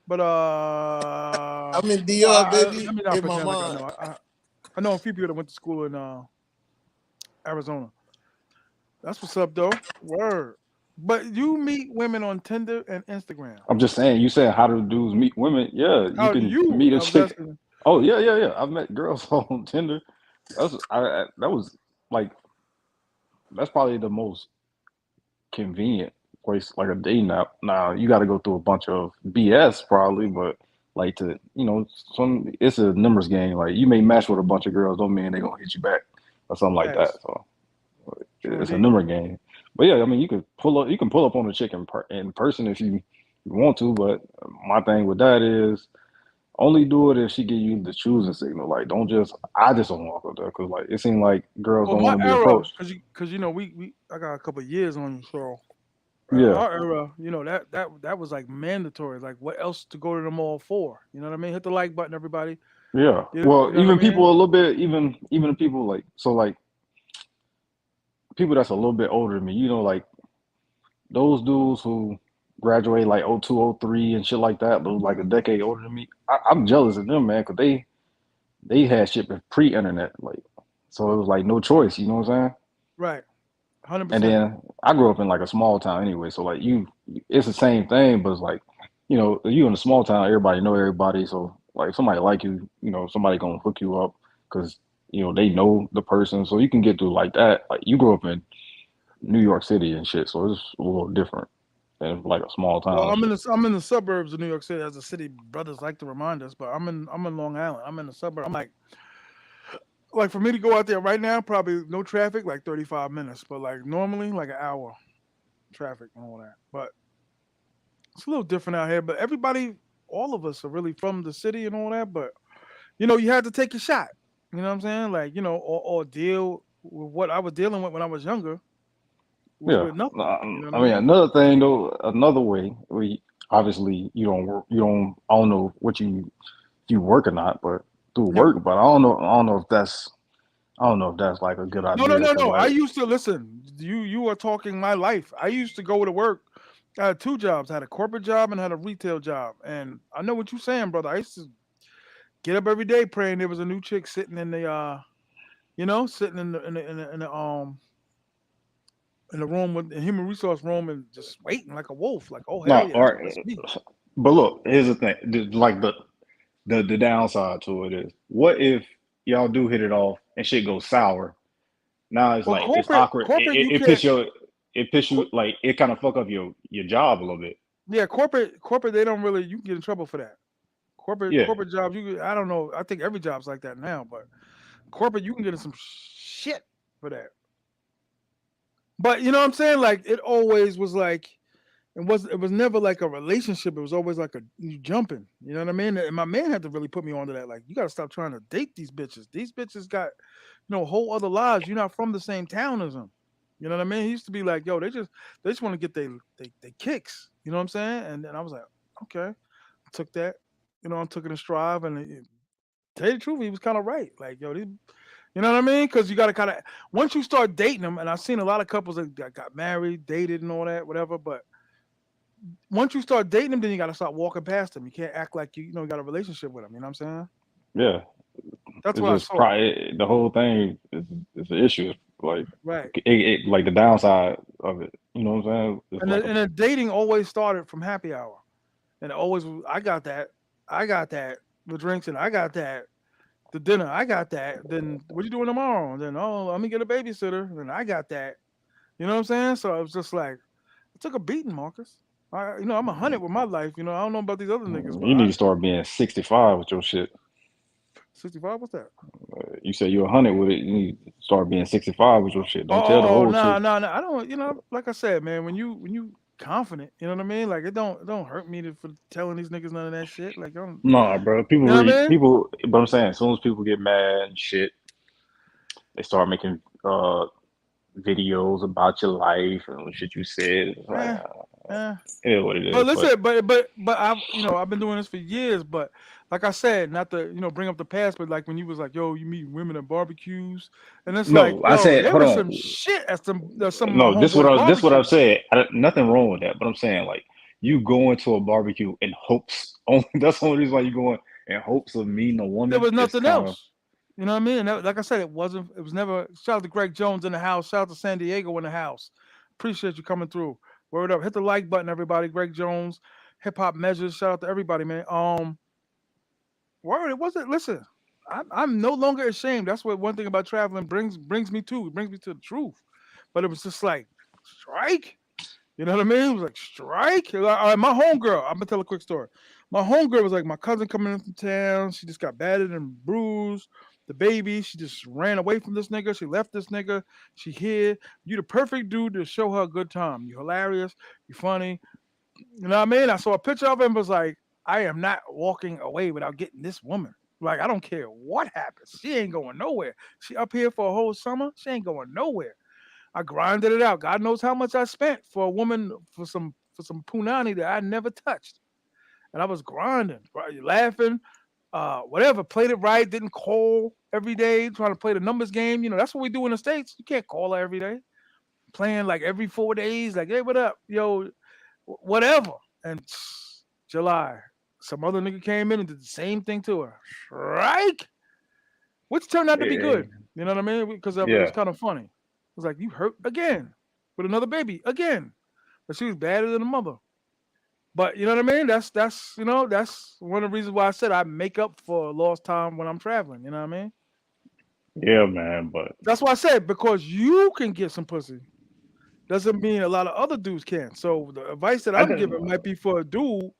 but I'm in DR, let baby. me not In my pretend like I mind. know. I know a few people that went to school in Arizona. That's what's up, though. Word. But you meet women on Tinder and Instagram. I'm just saying. You said how do dudes meet women? Yeah, you How do can you? meet a I was chick. asking. Oh yeah, yeah, yeah. I've met girls on Tinder. That was like that's probably the most convenient place like a dating app. Now you got to go through a bunch of BS probably, but like to some it's a numbers game. Like you may match with a bunch of girls, don't mean they gonna hit you back or something like that. Facts. So True it's a indeed. number game. But yeah, I mean you can pull up on a chick in person if you want to. But my thing with that is only do it if she give you the choosing signal. Like don't just I just don't walk up there because like it seems like girls Well, don't my want to be era, approached. cause you know we I got a couple of years on you, so Yeah. our era, that was like mandatory. Like, what else to go to the mall for? You know what I mean? Hit the like button, everybody. Yeah. You Well, know what I even mean? people a little bit, even people like so like people that's a little bit older than me, like those dudes who graduate like '02, '03 and shit like that, but like a decade older than me. I'm jealous of them, man, because they had shit pre-internet, like so it was like no choice, you know what I'm saying? Right, hundred And percent. then I grew up in like a small town anyway, so like it's the same thing, but it's like you in a small town, everybody know everybody, so like if somebody like you, somebody gonna hook you up because they know the person, so you can get through like that. Like you grew up in New York City and shit, so it's a little different than like a small Well, town and shit. I'm in the suburbs of New York City, as the city brothers like to remind us. But I'm in Long Island. I'm in the suburb. I'm like for me to go out there right now, probably no traffic, like 35 minutes. But like normally, like an hour traffic and all that. But it's a little different out here. But everybody, all of us are really from the city and all that. But you had to take your shot. You know what I'm saying? Like, or deal with what I was dealing with when I was younger was Yeah, with nothing. You know what I I mean mean? another thing though, another way we obviously you don't work, you don't. I don't know what you work or not, but through Yeah. work. But I don't know if that's like a good No, no, idea no, because no. I like used to listen. You are talking my life. I used to go to work. I had two jobs. I had a corporate job and had a retail job. And I know what you're saying, brother. I used to get up every day praying there was a new chick sitting in the sitting in the room with the human resource room and just waiting like a wolf. Like, oh hell no, yeah, all that's right. me. But look, here's the thing. Like the downside to it is, what if y'all do hit it off and shit goes sour? Now it's Well, like it's corporate, awkward. corporate, you It can't. piss you cor- like it kind of fuck up your job a little bit. Yeah, corporate. They don't really. You can get in trouble for that. Yeah, Corporate jobs. I don't know. I think every job's like that now, but corporate, you can get in some shit for that. But you know what I'm saying? Like it always was like it was never like a relationship. It was always like a you jumping. You know what I mean? And my man had to really put me onto that. Like you got to stop trying to date these bitches. These bitches got whole other lives. You're not from the same town as them. You know what I mean? He used to be like, yo, they just want to get they kicks. You know what I'm saying? And then I was like, okay, I took that. I took it in stride. And tell you the truth, he was kind of right. Like, yo, these you know what I mean? Because you got to kind of once you start dating them, and I've seen a lot of couples that got married, dated, and all that, whatever. But once you start dating them, then you got to start walking past them. You can't act like you got a relationship with them. You know what I'm saying? yeah. That's It's what I just saw. probably the whole thing is an issue. Like Right. like the downside of it. You know what I'm saying? It's And like then, a and then dating always started from happy hour, and it always I got that the drinks, and I got that the dinner, I got that. Then what you doing tomorrow? And then let me get a babysitter. Then I got that. You know what I'm saying? So it was just like I took a beating, Marcus. I'm 100 with my life. I don't know about these other niggas, but you need to start being 65 with your shit. 65. What's that? You say you're 100 with it. You need to start being 65 with your shit. Oh, Don't tell the whole nah, truth. nah, nah. I don't. Like I said, man. When you confident, you know what I mean. Like it don't hurt me for telling these niggas none of that shit. Like Nah, bro. you know what I mean. But I'm saying, as soon as people get mad and shit, they start making videos about your life and shit you said. It's like, Eh, eh. it is what it But is. But listen, but I've I've been doing this for years. But like I said, not to bring up the past, but like when you was like, yo, you meet women at barbecues, and it's like, no, I yo, said, there hold was on. some shit at some of my No, homeboys' this what I've barbecues. said. Nothing wrong with that, but I'm saying like you go into a barbecue in hopes. Only that's the only reason why you going in hopes of meeting a There woman. was It's nothing kind of else. You know what I mean? And like I said, it wasn't. It was never. Shout out to Greg Jones in the house. Shout out to San Diego in the house. Appreciate you coming through. Word up. Hit the like button, everybody. Greg Jones, Hip Hop Measures. Shout out to everybody, man. Word. It wasn't. Listen, I'm no longer ashamed. That's what one thing about traveling brings me to. It brings me to the truth. But it was just like strike. You know what I mean? It was like strike. My homegirl. I'm gonna tell a quick story. My homegirl was like my cousin coming in from town. She just got battered and bruised. The baby, she just ran away from this nigga. She left this nigga. She here. You the perfect dude to show her a good time. You hilarious. You funny. You know what I mean? I saw a picture of him. Was like, I am not walking away without getting this woman. Like I don't care what happens. She ain't going nowhere. She up here for a whole summer. She ain't going nowhere. I grinded it out. God knows how much I spent for a woman for some punani that I never touched. And I was grinding, right, laughing, whatever. Played it right. Didn't call every day. Trying to play the numbers game. That's what we do in the states. You can't call her every day. Playing like every 4 days. Like, hey, what up, yo, whatever. And July, some other nigga came in and did the same thing to her. Strike, which turned out to be yeah, good. You know what I mean? Because of it, it was yeah, kind of funny. It was like you hurt again with another baby again, but she was badder than a mother. But you know what I mean? That's one of the reasons why I said I make up for lost time when I'm traveling. You know what I mean? yeah, man. But That's why I said because you can get some pussy doesn't mean a lot of other dudes can. So the advice that I I'm didn't. giving might be for a dude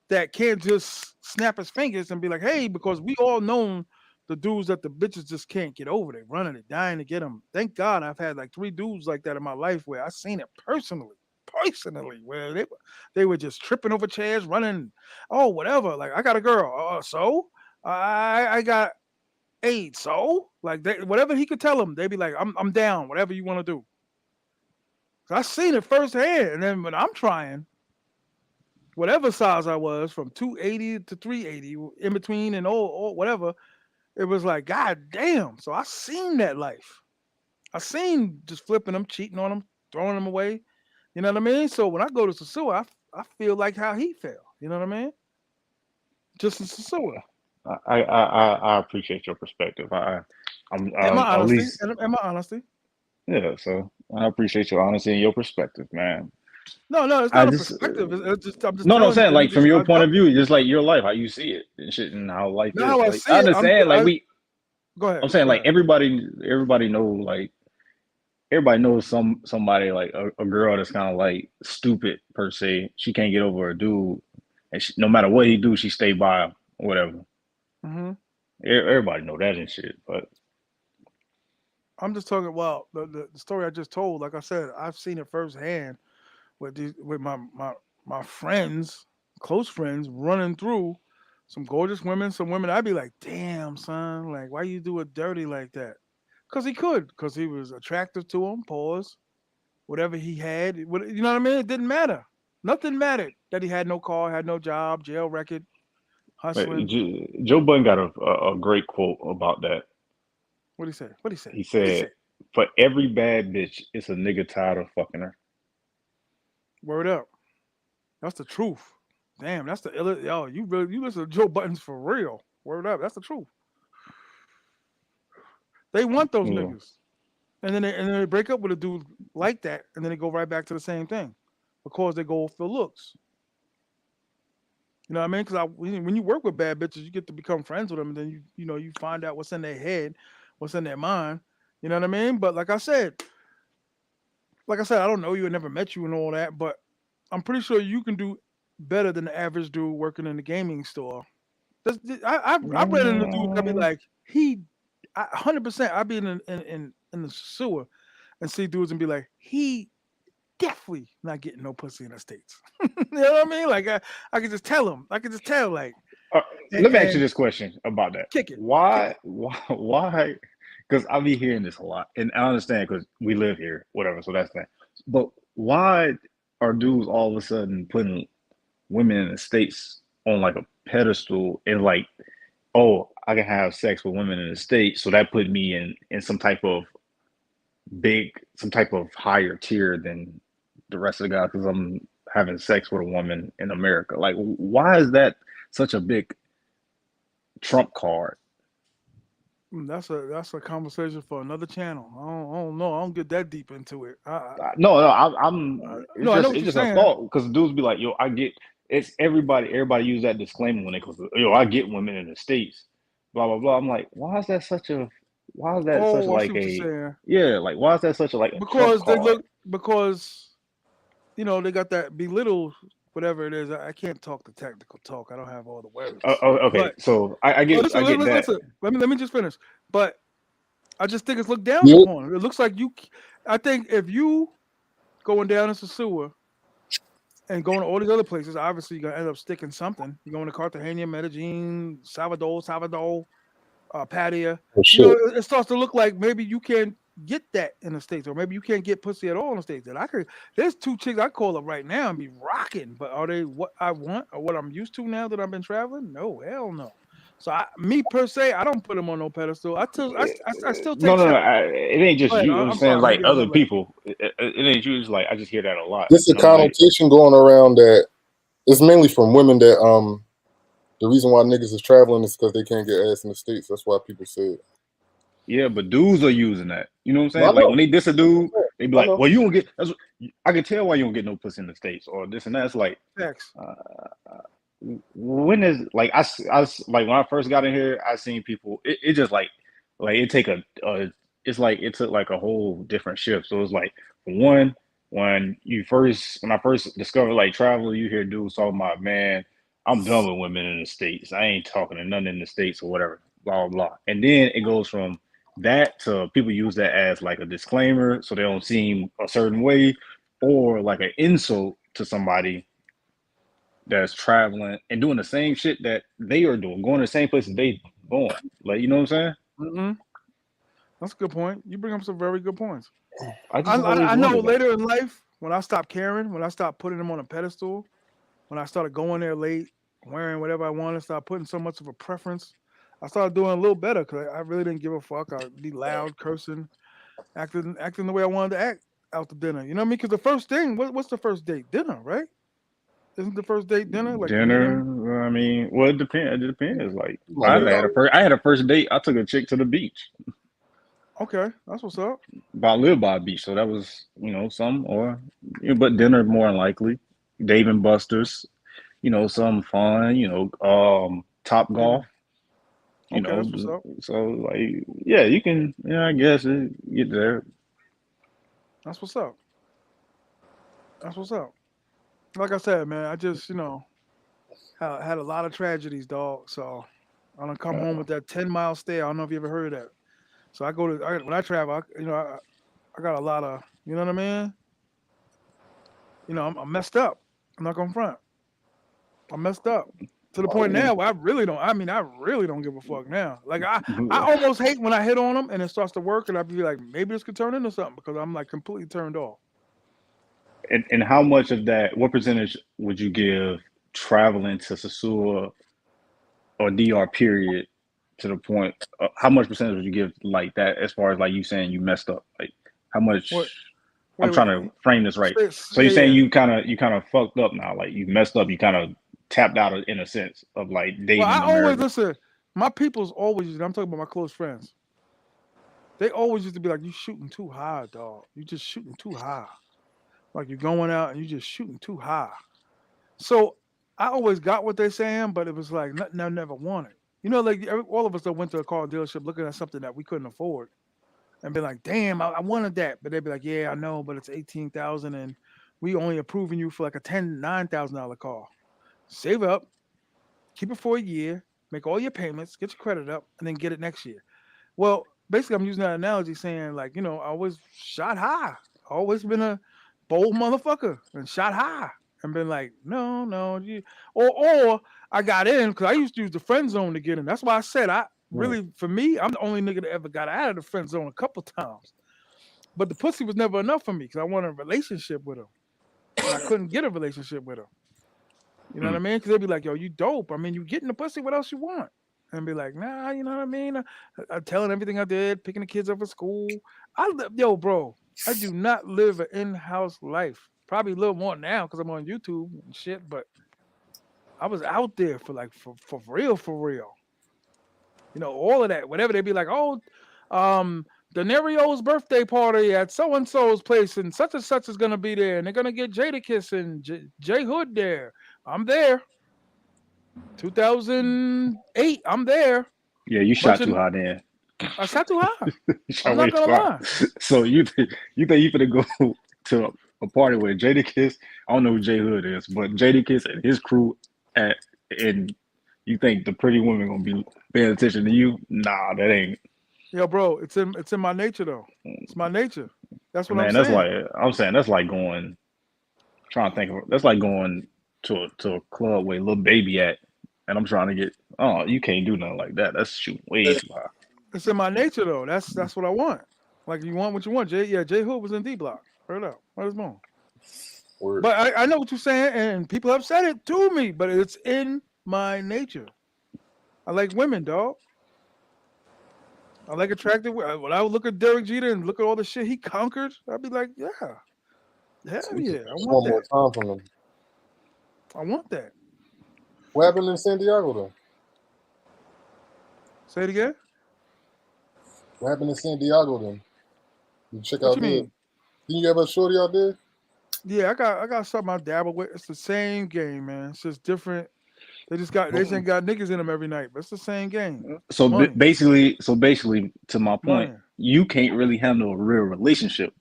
that can't just snap his fingers and be like, "Hey," because we all known the dudes that the bitches just can't get over. They running it, dying to get them. Thank God I've had like 3 dudes like that in my life where I seen it personally, where they were just tripping over chairs, running, oh whatever. Like I got a girl, so I got AIDS, so like whatever he could tell them, they'd be like, I'm down, whatever you want to do. So I seen it firsthand. And then when I'm trying, whatever size I was, from 280 to 380, in between and all whatever, it was like, God damn. So I seen that life. I seen just flipping them, cheating on them, throwing them away. You know what I mean? So when I go to Sosua, I feel like how he felt. You know what I mean? Just in Sosua. I appreciate your perspective. And my At honesty. least And my honesty. yeah. So I appreciate your honesty and your perspective, man. No, it's I not a just perspective. It's just I'm just no, no, I'm telling you saying what like from niggas. your point of view, just like your life, how you see it and shit, and how life Not is. how I Like I see it. understand, like Go I'm ahead. saying Go like ahead. everybody know like everybody knows somebody like a girl that's kind of like stupid per se. She can't get over a dude, and no matter what he do, she stay by him or whatever. Hmm. Everybody know that and shit. But I'm just talking. Well, the story I just told, like I said, I've seen it firsthand with my friends, close friends, running through some gorgeous women. Some women I'd be like, damn son, like why you do it dirty like that? Cause he could, cause he was attractive to him. Pause. Whatever he had, you know what I mean? It didn't matter. Nothing mattered that he had no car, had no job, jail record, hustling. Joe Budden got a great quote about that. What do he say? What do he say? He What do he say? said, "For every bad bitch, it's a nigga tired of fucking her." Word up. That's the truth. Damn, that's the yo. You listen to Joe Buttons for real. Word up. That's the truth. They want those Yeah. niggas, and then they break up with a dude like that, and then they go right back to the same thing because they go for looks. You know what I mean? Because when you work with bad bitches, you get to become friends with them, and then you find out what's in their head, what's in their mind. You know what I mean? But like I said, I don't know you. I never met you and all that, but I'm pretty sure you can do better than the average dude working in the gaming store. I've read into dudes. I'd be Mm, like, 100%. I'd be in the sewer and see dudes and be like, he definitely not getting no pussy in the states. You know what I mean? Like I could just tell him. I could just tell like uh, and, let me ask you and this question about that. kick it, kick Why, it. why, why? because I be hearing this a lot, and I understand because we live here, whatever. So that's that. But why are dudes all of a sudden putting women in the states on like a pedestal and like, oh, I can have sex with women in the states, so that put me in some type of some type of higher tier than the rest of the guys because I'm having sex with a woman in America. Like, why is that such a big trump card? That's a conversation for another channel. I don't know. I don't get that deep into it. No, no, I'm. No, I know what It's you're just a saying. thought because dudes be like, yo, I get. It's everybody. Everybody use that disclaimer when they go, yo, I get women in the states, blah blah blah. I'm like, why is that such a? Why is that such Oh, I see like what you're a? saying. Yeah, like why is that such a like a trump Because they card? look because they got that belittle whatever it is. I can't talk the technical talk. I don't have all the words. Okay, But so I listen, get that. listen. Let me just finish. But I just think it's looked down Yeah, upon. It looks like you. I think if you going down in Sosua and going to all these other places, obviously you're gonna end up sticking something. You're going to Cartagena, Medellin, Salvador, Patia. for sure. It starts to look like maybe you can't get that in the states, or maybe you can't get pussy at all in the states. And I could, there's two chicks I call up right now and be rocking, but are they what I want or what I'm used to now that I've been traveling? No, hell no. So me per se, I don't put them on no pedestal. I still No, take no, no. selfies. It ain't Go just ahead. you. I'm I'm saying sorry. like Maybe I other went left. people. It ain't you. It's like I just hear that a lot, There's a and I'm like, connotation going around that it's mainly from women that the reason why niggas is traveling is because they can't get ass in the states. That's why people say it. yeah, but dudes are using that. You know what I'm No, I saying? Like when know. they diss a dude, they be I like, know. "Well, you don't get." I can tell why you don't get no pussy in the states or this and that. It's like, Facts. uh, when is like like when I first got in here, I seen people. It just like it take a. It's like it took like a whole different shift. So it's like one when I first discovered like travel, you hear dudes talking about, man, I'm done with women in the states. I ain't talking to none in the states or whatever, blah blah blah. And then it goes from that to people use that as like a disclaimer so they don't seem a certain way or like an insult to somebody that's traveling and doing the same shit that they are doing, going to the same places they going. Like, you know what I'm saying? Hmm. That's a good point. You bring up some very good points. I I, just I always I know wondered that. later in life when I stopped caring, when I stopped putting them on a pedestal, when I started going there late, wearing whatever I wanted, start putting so much of a preference, I started doing a little better because I really didn't give a fuck. I'd be loud, cursing, acting the way I wanted to act out to dinner. You know what I mean? Because the first thing, what's the first date? Dinner, right? Isn't the first date dinner like the minimum? Dinner, I mean, well, it depends. It depends. Like, You might get out. I had a first date. I took a chick to the beach. Okay, that's what's up. But I live by a beach, so that was, some or, but dinner more than likely. Dave and Buster's, some fun. Top Yeah. Golf. You Okay, know, that's what's up. so like, yeah, you can, I guess get there. That's what's up. That's what's up. Like I said, man, I just had a lot of tragedies, dog. So I don't come home with that 10-mile stay. I don't know if you ever heard of that. So when I travel, I got a lot of, you know what I mean? I'm messed up. I'm not gonna front. I'm messed up to the point now where I really don't. I mean, I really don't give a fuck now. Like I almost hate when I hit on them and it starts to work, and I be like, maybe this could turn into something because I'm like completely turned off. And how much of that, what percentage would you give traveling to Sasua or DR period to the point? How much percentage would you give like that as far as like you saying you messed up? Like how What? much? I'm Wait, trying wait. to frame this right. So Yeah, you're saying yeah. you kind of fucked up now, like you messed up, you kind of tapped out in a sense of like Well, dating I in always America. listen. My people's always. I'm talking about my close friends. They always used to be like, "You shooting too high, dog. You just shooting too high. Like you're going out and you just shooting too high." So I always got what they're saying, but it was like nothing I never wanted. Like all of us that went to a car dealership looking at something that we couldn't afford and be like, "Damn, I wanted that," but they'd be like, "Yeah, I know, but it's 18,000, and we only approving you for like a $9,000 car. Save up, keep it for a year, make all your payments, get your credit up, and then get it next year." Well, basically, I'm using that analogy saying, like, I always shot high. Always been a bold motherfucker and shot high and been like, no, no, or I got in because I used to use the friend zone to get in. That's why I said really, for me, I'm the only nigga that ever got out of the friend zone a couple times. But the pussy was never enough for me because I wanted a relationship with her, and I couldn't get a relationship with her. You know what I Mm. mean? Because they'd be like, "Yo, you dope. I mean, you getting the pussy. What else you want?" And be like, "Nah, you know what I mean? I telling everything I did, picking the kids up for school. Yo, bro, I do not live an in-house life. Probably a little more now because I'm on YouTube and shit. But I was out there for like for real, for real. You know, all of that. Whatever they be like, oh, Denary's birthday party at so and so's place, and such is gonna be there, and they're gonna get Jadakiss and J Hood there. I'm there. 2008. I'm there. Yeah, you Bunch shot of too high then. I shot too high. You I'm shot not way too gonna high. lie. So you think you finna go to a party with Jadakiss? I don't know who J Hood is, but Jadakiss and his crew at and you think the pretty women gonna be paying attention to you? Nah, that ain't. Yo, bro, it's in my nature though. It's my nature. That's what I'm Man, that's saying. like I'm saying that's like going. Trying to think of that's like going to a club where little baby at, and I'm trying to get. Oh, you can't do nothing like that. That's shooting way too high. It's in my nature though. That's what I want. Like you want what you want. J Hood was in D Block. Heard up. What is more? Word. But I know what you're saying, and people have said it to me, but it's in my nature. I like women, dog. I like attractive. When I would look at Derek Jeter and look at all the shit he conquered, I'd be like, yeah, hell So we just yeah, need I want one more that. time from them. I want that. What happened in San Diego though? Say it again. What happened in San Diego then? You check What out you there. mean? Didn't you have a shorty out there? Yeah, I got something I dabble with. It's the same game, man. It's just different. They just ain't got niggas in them every night, but it's the same game. So Money, basically, to my point, money. you can't really handle a real relationship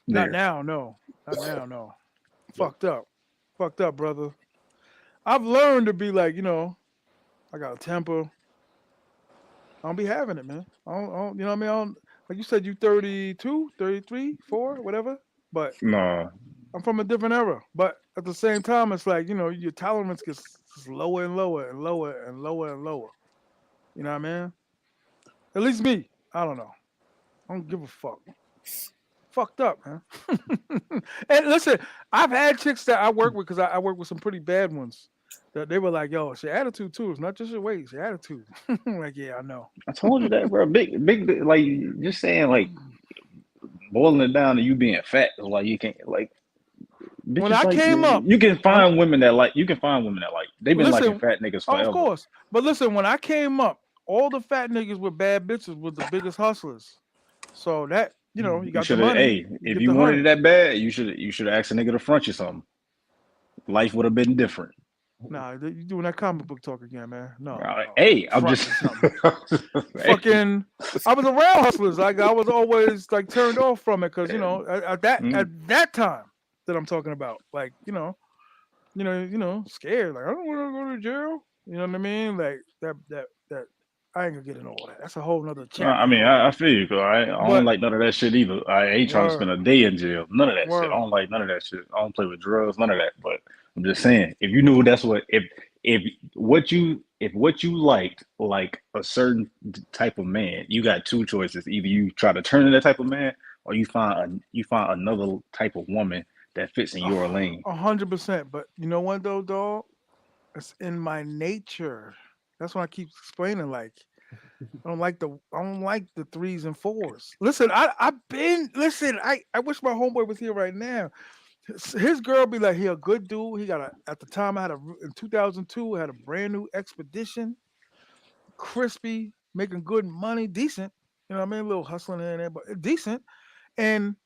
Not there. now, no. Not now, no. Fucked up. Fucked up, brother. I've learned to be like, I got a temper. I don't be having it, man. You know what I mean? Like you said, you 32, 33, 4, whatever. But No, I'm from a different era. But at the same time, it's like, your tolerance gets lower and lower and lower and lower and lower. You know what I mean? At least me. I don't know. I don't give a fuck. Fucked up, man. And listen, I've had chicks that I work with because I work with some pretty bad ones. That they were like, yo, it's your attitude too. It's not just your weight, it's your attitude. Like, yeah, I know. I told you that, bro. Big, like just saying, like boiling it down to you being fat is like you can't like When bitches I like came up, you can when find women that like you can find women that like they've been liking listen, fat niggas oh, of forever. course. But listen, when I came up, all the fat niggas with bad bitches was the biggest hustlers. So that, you You got the should have. money, Hey, you if get you the wanted it honey. that bad, you should have asked a nigga to front you something. Life would have been different. Nah, you doing that comic book talk again, man. No, no. Hey, I'm Front just. me something. Hey, Fucking I was around hustlers. Like I was always like turned off from it because at mm, that time that I'm talking about, like scared. Like I don't want to go to jail. You know what I mean? Like that. I ain't gonna get into all that. That's a whole nother I chapter mean, already. I feel you, cause I don't But like none of that shit either. I ain't trying to spend word, a day in jail. None of that shit. I word. don't like none of that shit. I don't play with drugs. None of that. But I'm just saying, if you knew that's what if what you like a certain type of man, you got two choices. Either you try to turn into that type of man, or you find another type of woman that fits in your lane. 100%. But you know what though, dog? It's in my nature. That's what I keep explaining. Like I don't like the threes and fours. Listen, I wish my homeboy was here right now. His girl be like, he a good dude. He got at the time I had in 2002, I had a brand new expedition, crispy, making good money, decent. You know what I mean? A little hustling here and there, but decent. And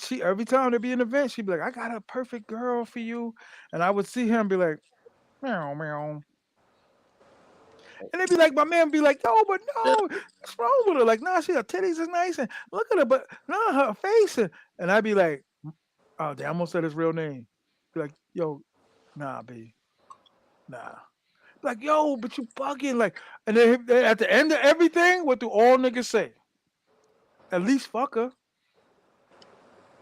she every time there be an event, she'd be like, I got a perfect girl for you. And I would see him be like, meow, meow. And they'd be like, my man be like, yo, but Yeah. no, what's wrong with her? Like, nah, she her titties is nice and look at her, but nah, her face. And I'd be like, oh, damn, I almost said his real name. Be like, yo, nah, B, nah. Like, yo, but you bugging. Like, and then at the end of everything, what do all niggas say? At least fuck her.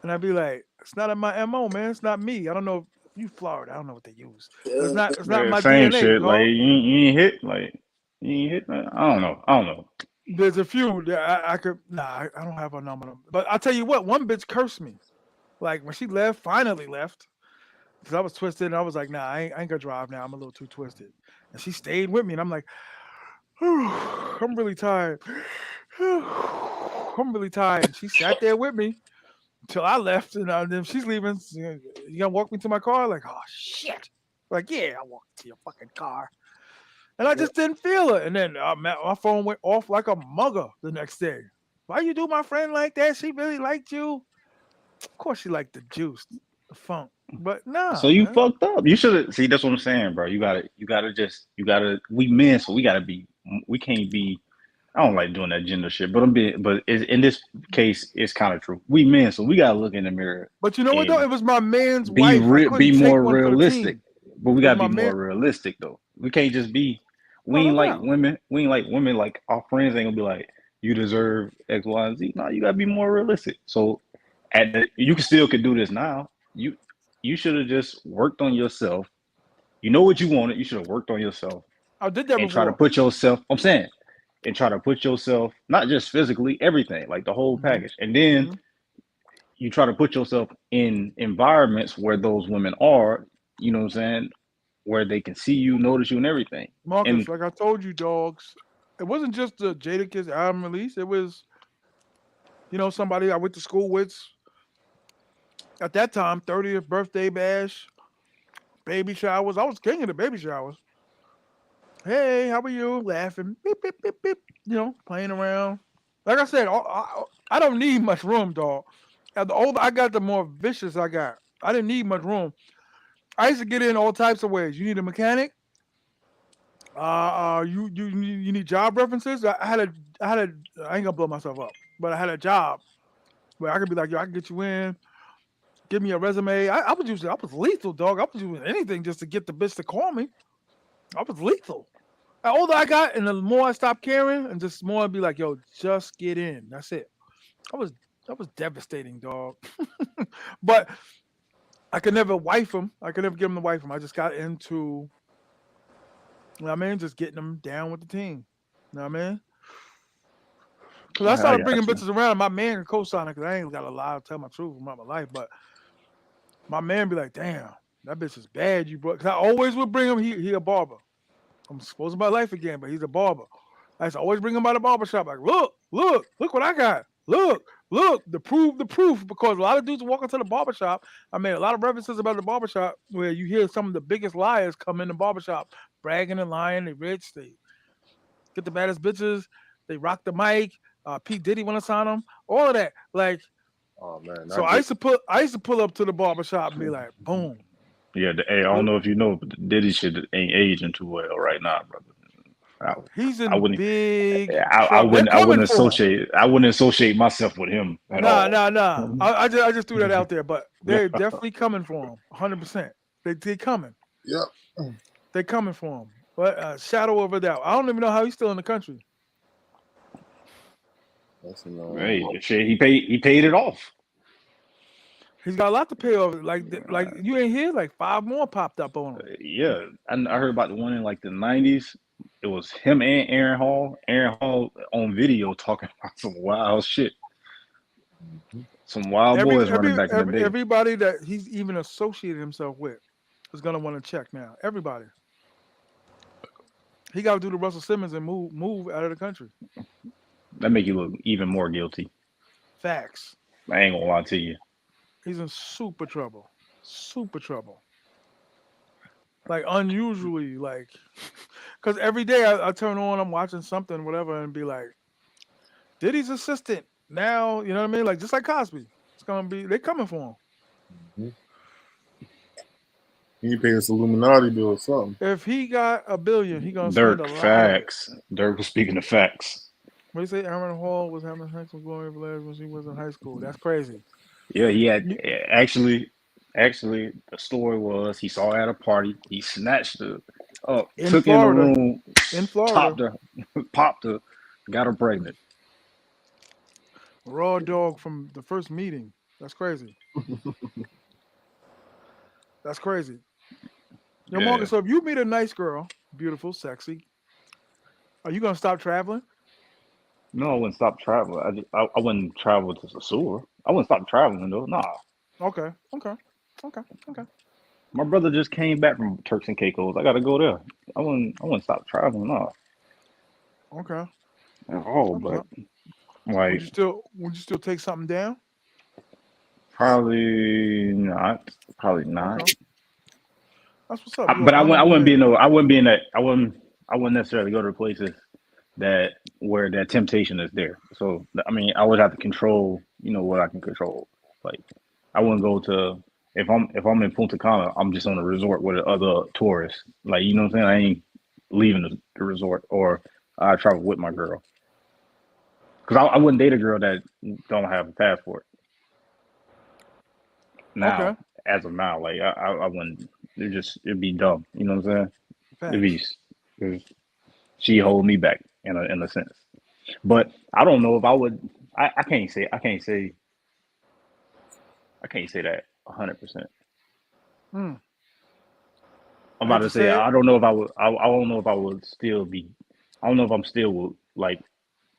And I'd be like, it's not in my MO, man. It's not me. I don't know if you Florida. I don't know what they use. But it's not Yeah. it's not Yeah, my same DNA, shit. Like dog. you ain't hit like. You ain't hit that? I don't know. I don't know. There's a few that I could. Nah, I don't have her number. But I'll tell you what. One bitch cursed me. Like when she left, finally left, because I was twisted, and I was like, nah, I ain't gonna drive now. I'm a little too twisted. And she stayed with me, and I'm like, I'm really tired. I'm really tired. And she sat there with me until I left, and then she's leaving. You gonna walk me to my car? Like, oh shit. Like, yeah, I walked to your fucking car. And I just didn't feel it. And then my phone went off like a mugger the next day. Why you do my friend like that? She really liked you. Of course she liked the juice, the funk. But So nah, you man. fucked up. You should have. See, that's what I'm saying, bro. You gotta. We men, so we gotta be. We can't be. I don't like doing that gender shit, but I'm being. But in this case, it's kind of true. We men, so we gotta look in the mirror But you know what though? and It was my man's wife. I be couldn't take more one for the realistic. team. But we It was gotta my be man. more realistic though. We can't just be. We No, ain't no like doubt. women. We ain't like women. Like our friends ain't gonna be like, you deserve X, Y, and Z. No, you gotta be more realistic. So you can still could do this now. You should have just worked on yourself. You know what you wanted. You should have worked on yourself I did that and try to before. put yourself. I'm saying, and try to put yourself not just physically, everything like the whole Hmm. package, and then Hmm. you try to put yourself in environments where those women are. You know what I'm saying? Where they can see you, notice you, and everything. Marcus, And like I told you, dogs. It wasn't just the Jadakiss album release. It was, somebody I went to school with at that time, 30th birthday bash, baby showers. I was king of the baby showers. Hey, how are you? Laughing, beep beep beep beep. Playing around. Like I said, I don't need much room, dog. And the older I got, the more vicious I got. I didn't need much room. I used to get in all types of ways. You need a mechanic. You need job references. I ain't gonna blow myself up, but I had a job where I could be like, yo, I can get you in. Give me a resume. I was lethal, dog. I was doing anything just to get the bitch to call me. I was lethal. The older I got, and the more I stopped caring, and just more I'd be like, yo, just get in. That's it. I was that was devastating, dog. But I could never wife him. I could never get him to wife him. I just got into, just getting them down with the team. You know what I mean? Because I I started bringing got you. bitches around. My man can co-sign it because I ain't got to lie, tell my truth about my life. But my man be like, damn, that bitch is bad. You brought. Because I always would bring him. He a barber. I'm exposing my life again, but he's a barber. I used to always bring him by the barber shop. Like, look what I got. Look, the proof. Because a lot of dudes walk into the barber shop. I made a lot of references about the barber shop where you hear some of the biggest liars come in the barber shop, bragging and lying. They rich. They get the baddest bitches. They rock the mic. Pete Diddy want to sign them. All of that. Like, Oh man, so not I used to pull up to the barber shop and be like, boom. Yeah, hey, I don't know if you know, but the Diddy shit ain't aging too well right now, brother. He's I in wouldn't. big I trouble. They're wouldn't. I coming wouldn't for him. associate. I wouldn't associate myself with him at Nah, all. nah, nah. I just threw that out there, but they're definitely coming for him, 100%. They coming. yep. They coming for him. But shadow of a doubt. I don't even know how he's still in the country. That's Hey, shit, he paid it off. He's got a lot to pay over. Like you ain't here. Like 5 more popped up on him. Yeah, I heard about the one in like the '90s. It was him and Aaron Hall. Aaron Hall on video talking about some wild shit. Some wild Every boys running every back in the every day. everybody that he's even associated himself with is gonna want to check now. Everybody. He got to do the Russell Simmons and move out of the country. That make you look even more guilty. Facts. I ain't gonna lie to you. He's in super trouble. Super trouble. Like unusually, like, because every day I turn on, I'm watching something, whatever, and be like, Diddy's assistant now. You know what I mean? Like just like Cosby, it's gonna be they coming for him. Mhm. He paid his Illuminati bill or something. If he got a billion, he gonna spend a Dirk, lot of it. facts. Dirk was speaking the facts. What do you say? Aaron Hall was having sex with Gloria Velez when she was in high school. That's crazy. Yeah, he had You- actually the story was he saw her at a party. He snatched her up, In took her in the Florida, room, in Florida, topped her, popped her, got her pregnant. raw dog from the first meeting. That's crazy. That's crazy. Yo, Yeah, Marcus, so if you meet a nice girl, beautiful, sexy, Are you gonna stop traveling? No, I wouldn't stop traveling. I wouldn't travel to Sosua. I wouldn't stop traveling though. Nah, Okay, okay, okay, okay, my brother just came back from Turks and Caicos. I gotta go there. I wouldn't stop traveling. Nah, okay. at all. That's But up. like Would you still take something down? probably not. Probably not. Okay, that's what's up. You an But I honorable wouldn't be in man. no. I wouldn't be in that. I wouldn't necessarily go to places that where that temptation is there. So I mean, I would have to control, what I can control. Like I wouldn't go to if I'm in Punta Cana, I'm just on a resort with other tourists. Like you know what I'm saying? I ain't leaving the resort or I travel with my girl because I wouldn't date a girl that don't have a passport. Okay, Now, as of now, like I wouldn't. It'd be dumb. You know what I'm saying? It'd facts. be 'cause she hold me back in a sense. But I don't know if I would. I can't say. I can't say that 100%. Hmm. I'm I about hate to to say say it. I don't know if I would. I don't know if I would still be. I don't know if I'm still would like.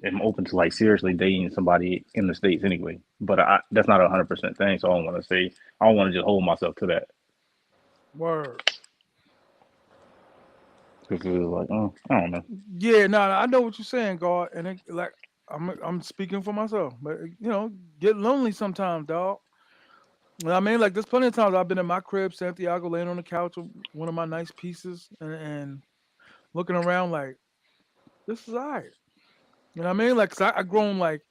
Am open to like seriously dating somebody in the states anyway. But that's not 100% thing. So I don't want to say. I don't want to just hold myself to that Word. because it's like, I don't know. Yeah, no, I know what you're saying, God, and like I'm speaking for myself, but get lonely sometimes, dog. You know what I mean, like there's plenty of times I've been in my crib, Santiago, laying on the couch with one of my nice pieces, and looking around like this is alright. You know what I mean? Like, 'cause I grown like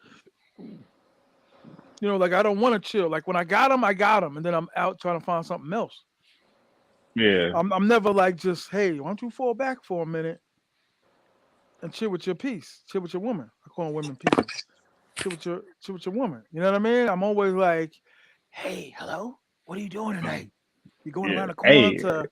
like I don't want to chill. Like when I got them, and then I'm out trying to find something else. Yeah, I'm never like just hey, why don't you fall back for a minute and chill with your piece, chill with your woman. I call them women pieces. Chill with your woman. You know what I mean? I'm always like, hey, hello, what are you doing tonight? You going yeah. around the corner Hey, to?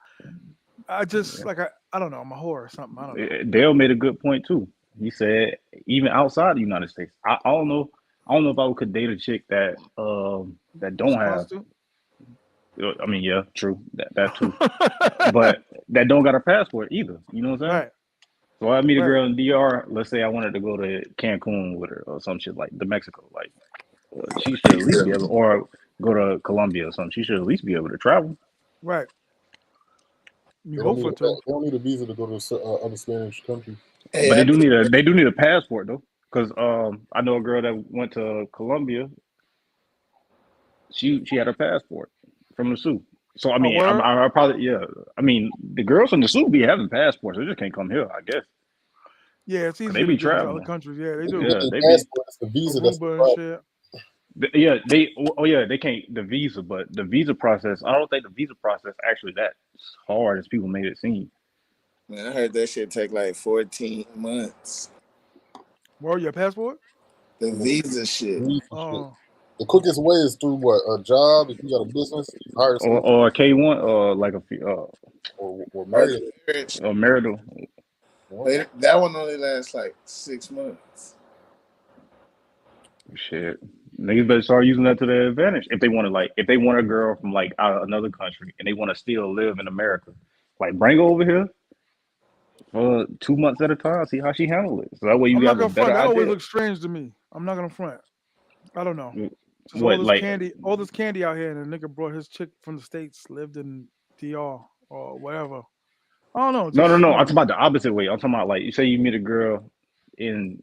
I just like I don't know. I'm a whore or something. I don't know. Dale made a good point too. He said even outside the United States, I don't know. I don't know if I could date a chick that It's don't a have. prostitute. I mean, yeah, true that too, but that don't got a passport either. You know what I'm saying? Right, So I meet a right. girl in DR. Let's say I wanted to go to Cancun with her or some shit like the Mexico. Like she should at least be able, or go to Colombia or something. She should at least be able to travel. Right. You They don't hope need for a two. they don't need a visa to go to other Spanish countries. Hey, But I think they do need a passport though, because I know a girl that went to Colombia. She had her passport from the zoo. So I A mean, word. I probably yeah. I mean, the girls from the zoo be having passports. They just can't come here, I guess, Yeah, it's because they easier to be get into other traveling. countries. Yeah, they They can do. get Yeah, their they be. passport. It's the visa that's the Aruba and problem. shit. Yeah, they. Oh yeah, they can't the visa, but the visa process. I don't think the visa process actually that hard as people made it seem. man, I heard that shit take like 14 months. Word, your passport? The And visa shit. visa shit. Oh, The quickest way is through what a job. If you got a business, hire Or somebody a K1 or like or Or marry the them. marriage. a marital. You That one only lasts like 6 months. Shit, niggas better start using that to their advantage if they want to if they want a girl from like out of another country and they want to still live in America, like bring her over here for 2 months at a time, see how she handle it. So that way I'm you not have a gonna front. better That always idea. looks strange to me. I'm not gonna front. I don't know. Just What like all this candy out here, and a nigga brought his chick from the states, lived in DR or whatever. I don't know. no, no, Just no. I'm talking about the opposite way. I'm talking about like you say you meet a girl in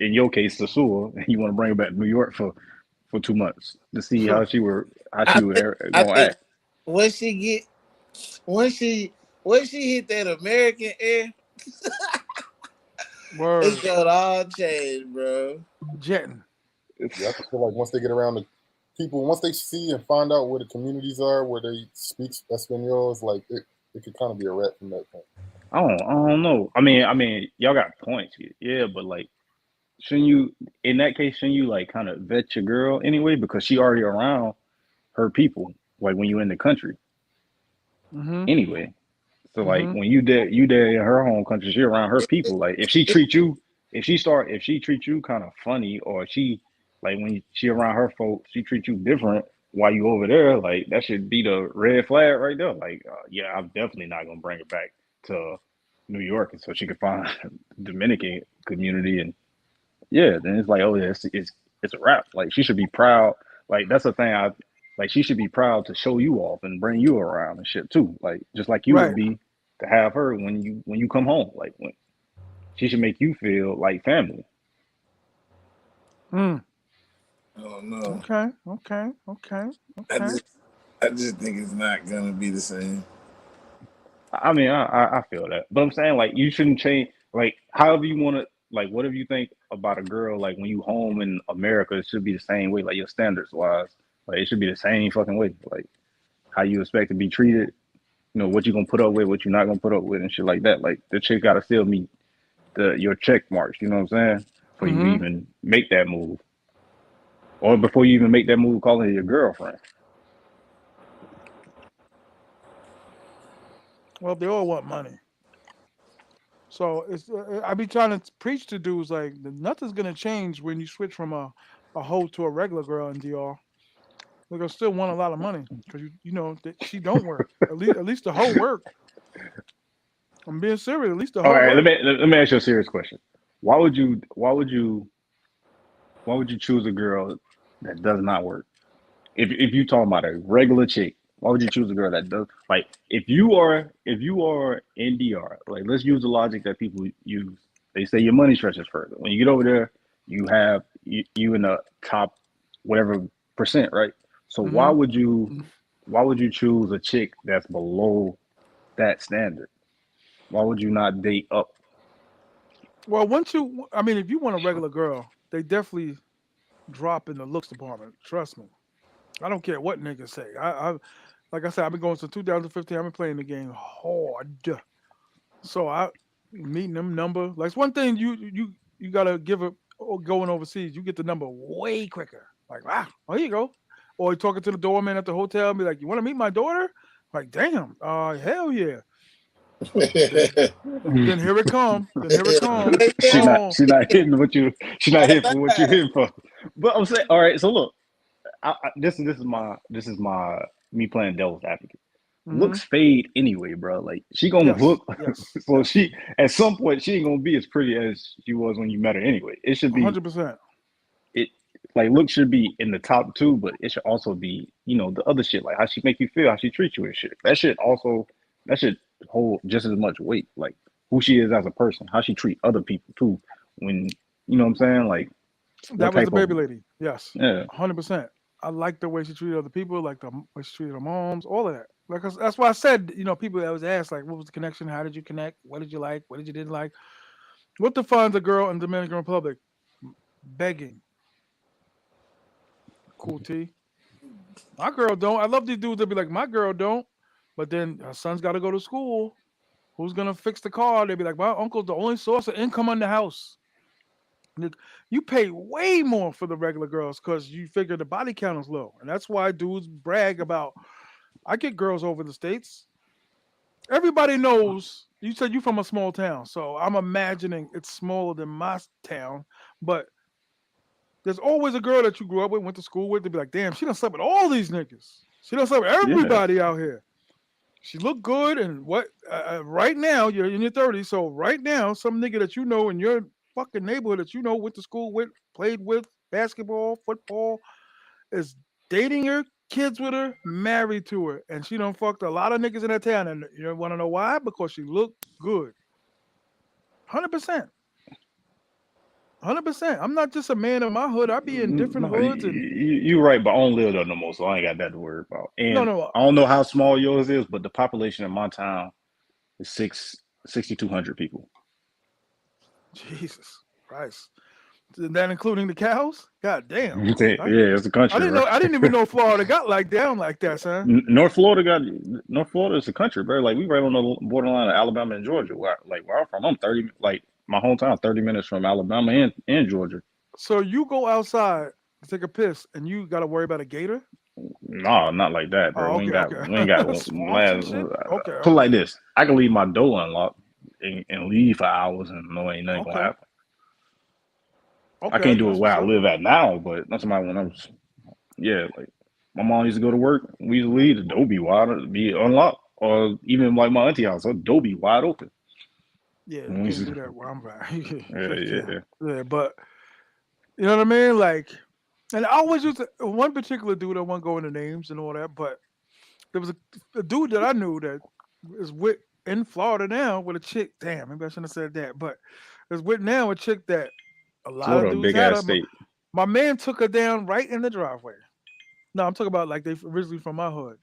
in your case, Sasua, and you want to bring her back to New York for 2 months to see how I she were think I gonna think act. once she get once she once she hit that American air, it's word gonna all change, bro. jetting. Yeah, I just feel like once they get around the people, once they see and find out where the communities are, where they speak Espanol, it's like it could kind of be a wrap from that point. I don't know. I mean, y'all got points, yeah, but like, shouldn't you, in that case, shouldn't you like kind of vet your girl anyway because she already around her people, like when you in the country Mhm. anyway. So like Mhm. when you there in her home country, she around her people. Like if she treats you kind of funny, or she like when she around her folks, she treats you different while you over there. Like that should be the red flag right there. Like yeah, I'm definitely not gonna bring it back to. New York, and so she could find Dominican community, and yeah, then it's like, oh yeah, it's a wrap. Like she should be proud. Like that's the thing. I like she should be proud to show you off and bring you around and shit too. Like just like you would Right. be to have her when you come home. Like when she should make you feel like family. Mm. I don't know. Okay. Okay. Okay. I Okay. just I just think it's not gonna be the same. I mean, I feel that, but I'm saying like you shouldn't change. Like however you want to. Like whatever you think about a girl, like when you home in America, it should be the same way. Like your standards wise, like it should be the same fucking way. Like how you expect to be treated, what you gonna put up with, what you're not gonna put up with, and shit like that. Like the chick gotta still meet your check marks. You know what I'm saying? Before you Mm-hmm. even make that move, or before you even make that move, calling her your girlfriend. Well, they all want money. So it's I be trying to preach to dudes like nothing's gonna change when you switch from a hoe to a regular girl in DR. They're gonna still want a lot of money because you know that she don't work. At least the hoe work. I'm being serious. At least the All hoe right, work. let me ask you a serious question. Why would you choose a girl that does not work? If you talking about a regular chick, why would you choose a girl that does like if you are NDR, like let's use the logic that people use. They say your money stretches further. When you get over there, you in the top whatever percent, right? So why Hmm. would you why would you choose a chick that's below that standard? Why would you not date up? Well, I mean, if you want a regular girl, they definitely drop in the looks department. Trust me. I don't care what niggas say. Like I said, I've been going since 2015. I've been playing the game hard. So I meeting them number. Like it's one thing you gotta give it going overseas. You get the number way quicker. Like wow, oh here you go. Or you talking to the doorman at the hotel and be like, "You want to meet my daughter?" Like damn, hell yeah. Then then here it come. Then here it come. She not Oh, she not hitting what you she not hitting for what you're hitting for. But I'm saying, all right. So look, this is my me playing devil's advocate. mm-hmm. Looks fade anyway, bro. Like she gonna Yes, look. yes, So yes. she at some point she ain't gonna be as pretty as she was when you met her anyway. It should be 100%. it like look should be in the top two, but it should also be the other shit like how she make you feel, how she treats you and shit. That should hold just as much weight. Like who she is as a person, how she treat other people too. When you know what I'm saying, like what That was the type of baby lady. Yes, yeah. 100%. I like the way she treated other people, like the way she treated her moms, all of that. Like that's why I said, people that was asked, like, what was the connection? How did you connect? What did you like? What did you didn't like? What defines a girl in Dominican Republic? Begging. Cool T. My girl don't. I love these dudes that be like, my girl don't. But then her son's got to go to school. Who's gonna fix the car? They be like, my uncle's the only source of income in the house. Look, you pay way more for the regular girls because you figure the body count is low, and that's why dudes brag about. I get girls over the states. Everybody knows. You said you from a small town, so I'm imagining it's smaller than my town. But there's always a girl that you grew up with, went to school with, to be like, damn, she done slept with all these niggas. She done slept with Yeah. everybody out here. She look good, and what? Right now, you're in your 30s, so right now, some nigga that you know in your fucking neighborhood that you know went to school with, played with, basketball, football, is dating her, kids with her, married to her, and she done fucked a lot of niggas in that town. And you want to know why? Because she looked good. 100%. 100%. I'm not just a man in my hood. I be in different No, you, hoods and you right, but I don't live there no more, so I ain't got that to worry about. no, And no. I don't know how small yours is, but the population in my town is 6,200 people. Jesus Christ. Is that including the cows? God damn. Yeah, I, it's a I country, didn't bro. know. I didn't even know Florida got like down like that, son. North Florida is a country, bro. Like we right on the borderline of Alabama and Georgia. Where I'm from, I'm 30. Like my hometown, 30 minutes from Alabama and Georgia. So you go outside to take a piss, and you got to worry about a gator. No, not like that, bro. Oh, We ain't okay, got okay. we ain't got Swamps and man. shit. Okay, Put it okay, like this: I can leave my door unlocked and leave for hours, and no ain't nothing gonna okay, happen. I okay. can't do it That's where what's I up. live at now, but not somebody when I'm yeah, like my mom used to go to work. We used to leave the door be wide, be unlocked, or even like my auntie house, her door be wide open. Yeah, you can't Mhm. do that where I'm at. Yeah, Yeah, yeah. yeah, but you know what I mean? Like, and I always used to, one particular dude. I won't go into names and all that, but there was a dude that I knew that is with in Florida now with a chick. Damn, maybe I shouldn't have said that, but is with now a chick that a lot of Florida, a dudes big had ass her. state. My man took her down right in the driveway. No, I'm talking about like they originally from my hood,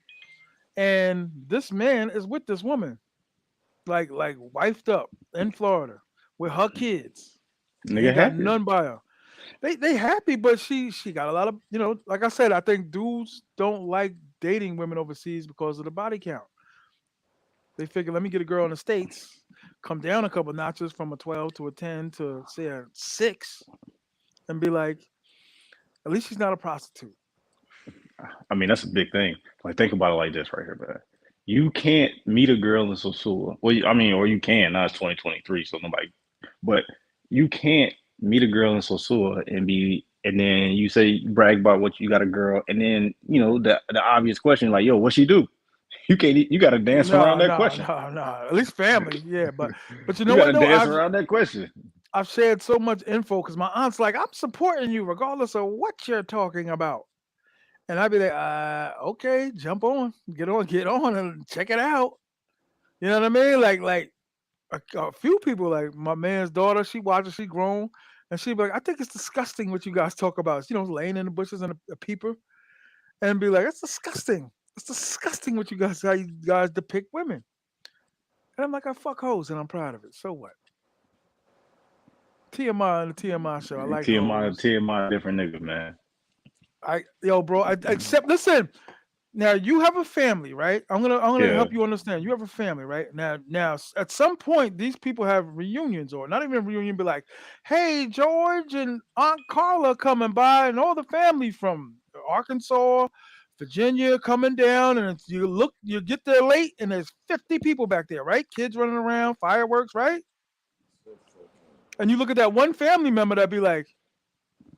and this man is with this woman, like wifed up in Florida with her kids. He Nigga ain't got happy. none by her. They happy, but she got a lot of like I said, I think dudes don't like dating women overseas because of the body count. They figure let me get a girl in the States, come down a couple notches from a 12 to a 10 to say a 6, and be like, at least she's not a prostitute. I mean, that's a big thing. Like, think about it like this right here, man. You can't meet a girl in Sosua. Well, I mean, or you can. Now it's 2023, so nobody. But you can't meet a girl in Sosua and then you say brag about what you got a girl, and then the obvious question like, yo, what she do? You can't. You got to dance around No, that no, question. no, no. At least family, yeah. But you You know got what to though? dance around that question. I've shared so much info because my aunt's like, I'm supporting you regardless of what you're talking about. And I'd be like, okay, jump get on and check it out. You know what I mean? Like a few people, like my man's daughter, she watches, she grown, and she be like, I think it's disgusting what you guys talk about. Laying in the bushes and a peeper, and be like, it's disgusting. It's disgusting what how you guys depict women. And I'm like, I fuck hoes, and I'm proud of it. So what? TMI on the TMI show. I like TMI, hoes. TMI, different nigga, man. Bro. I except listen. Now you have a family, right? I'm gonna Yeah, help you understand. You have a family, right? Now at some point these people have reunions or not even a reunion, be like, hey, George and Aunt Carla coming by and all the family from Arkansas, Virginia coming down, and you get there late and there's 50 people back there, right? Kids running around, fireworks, right? And you look at that one family member that be like,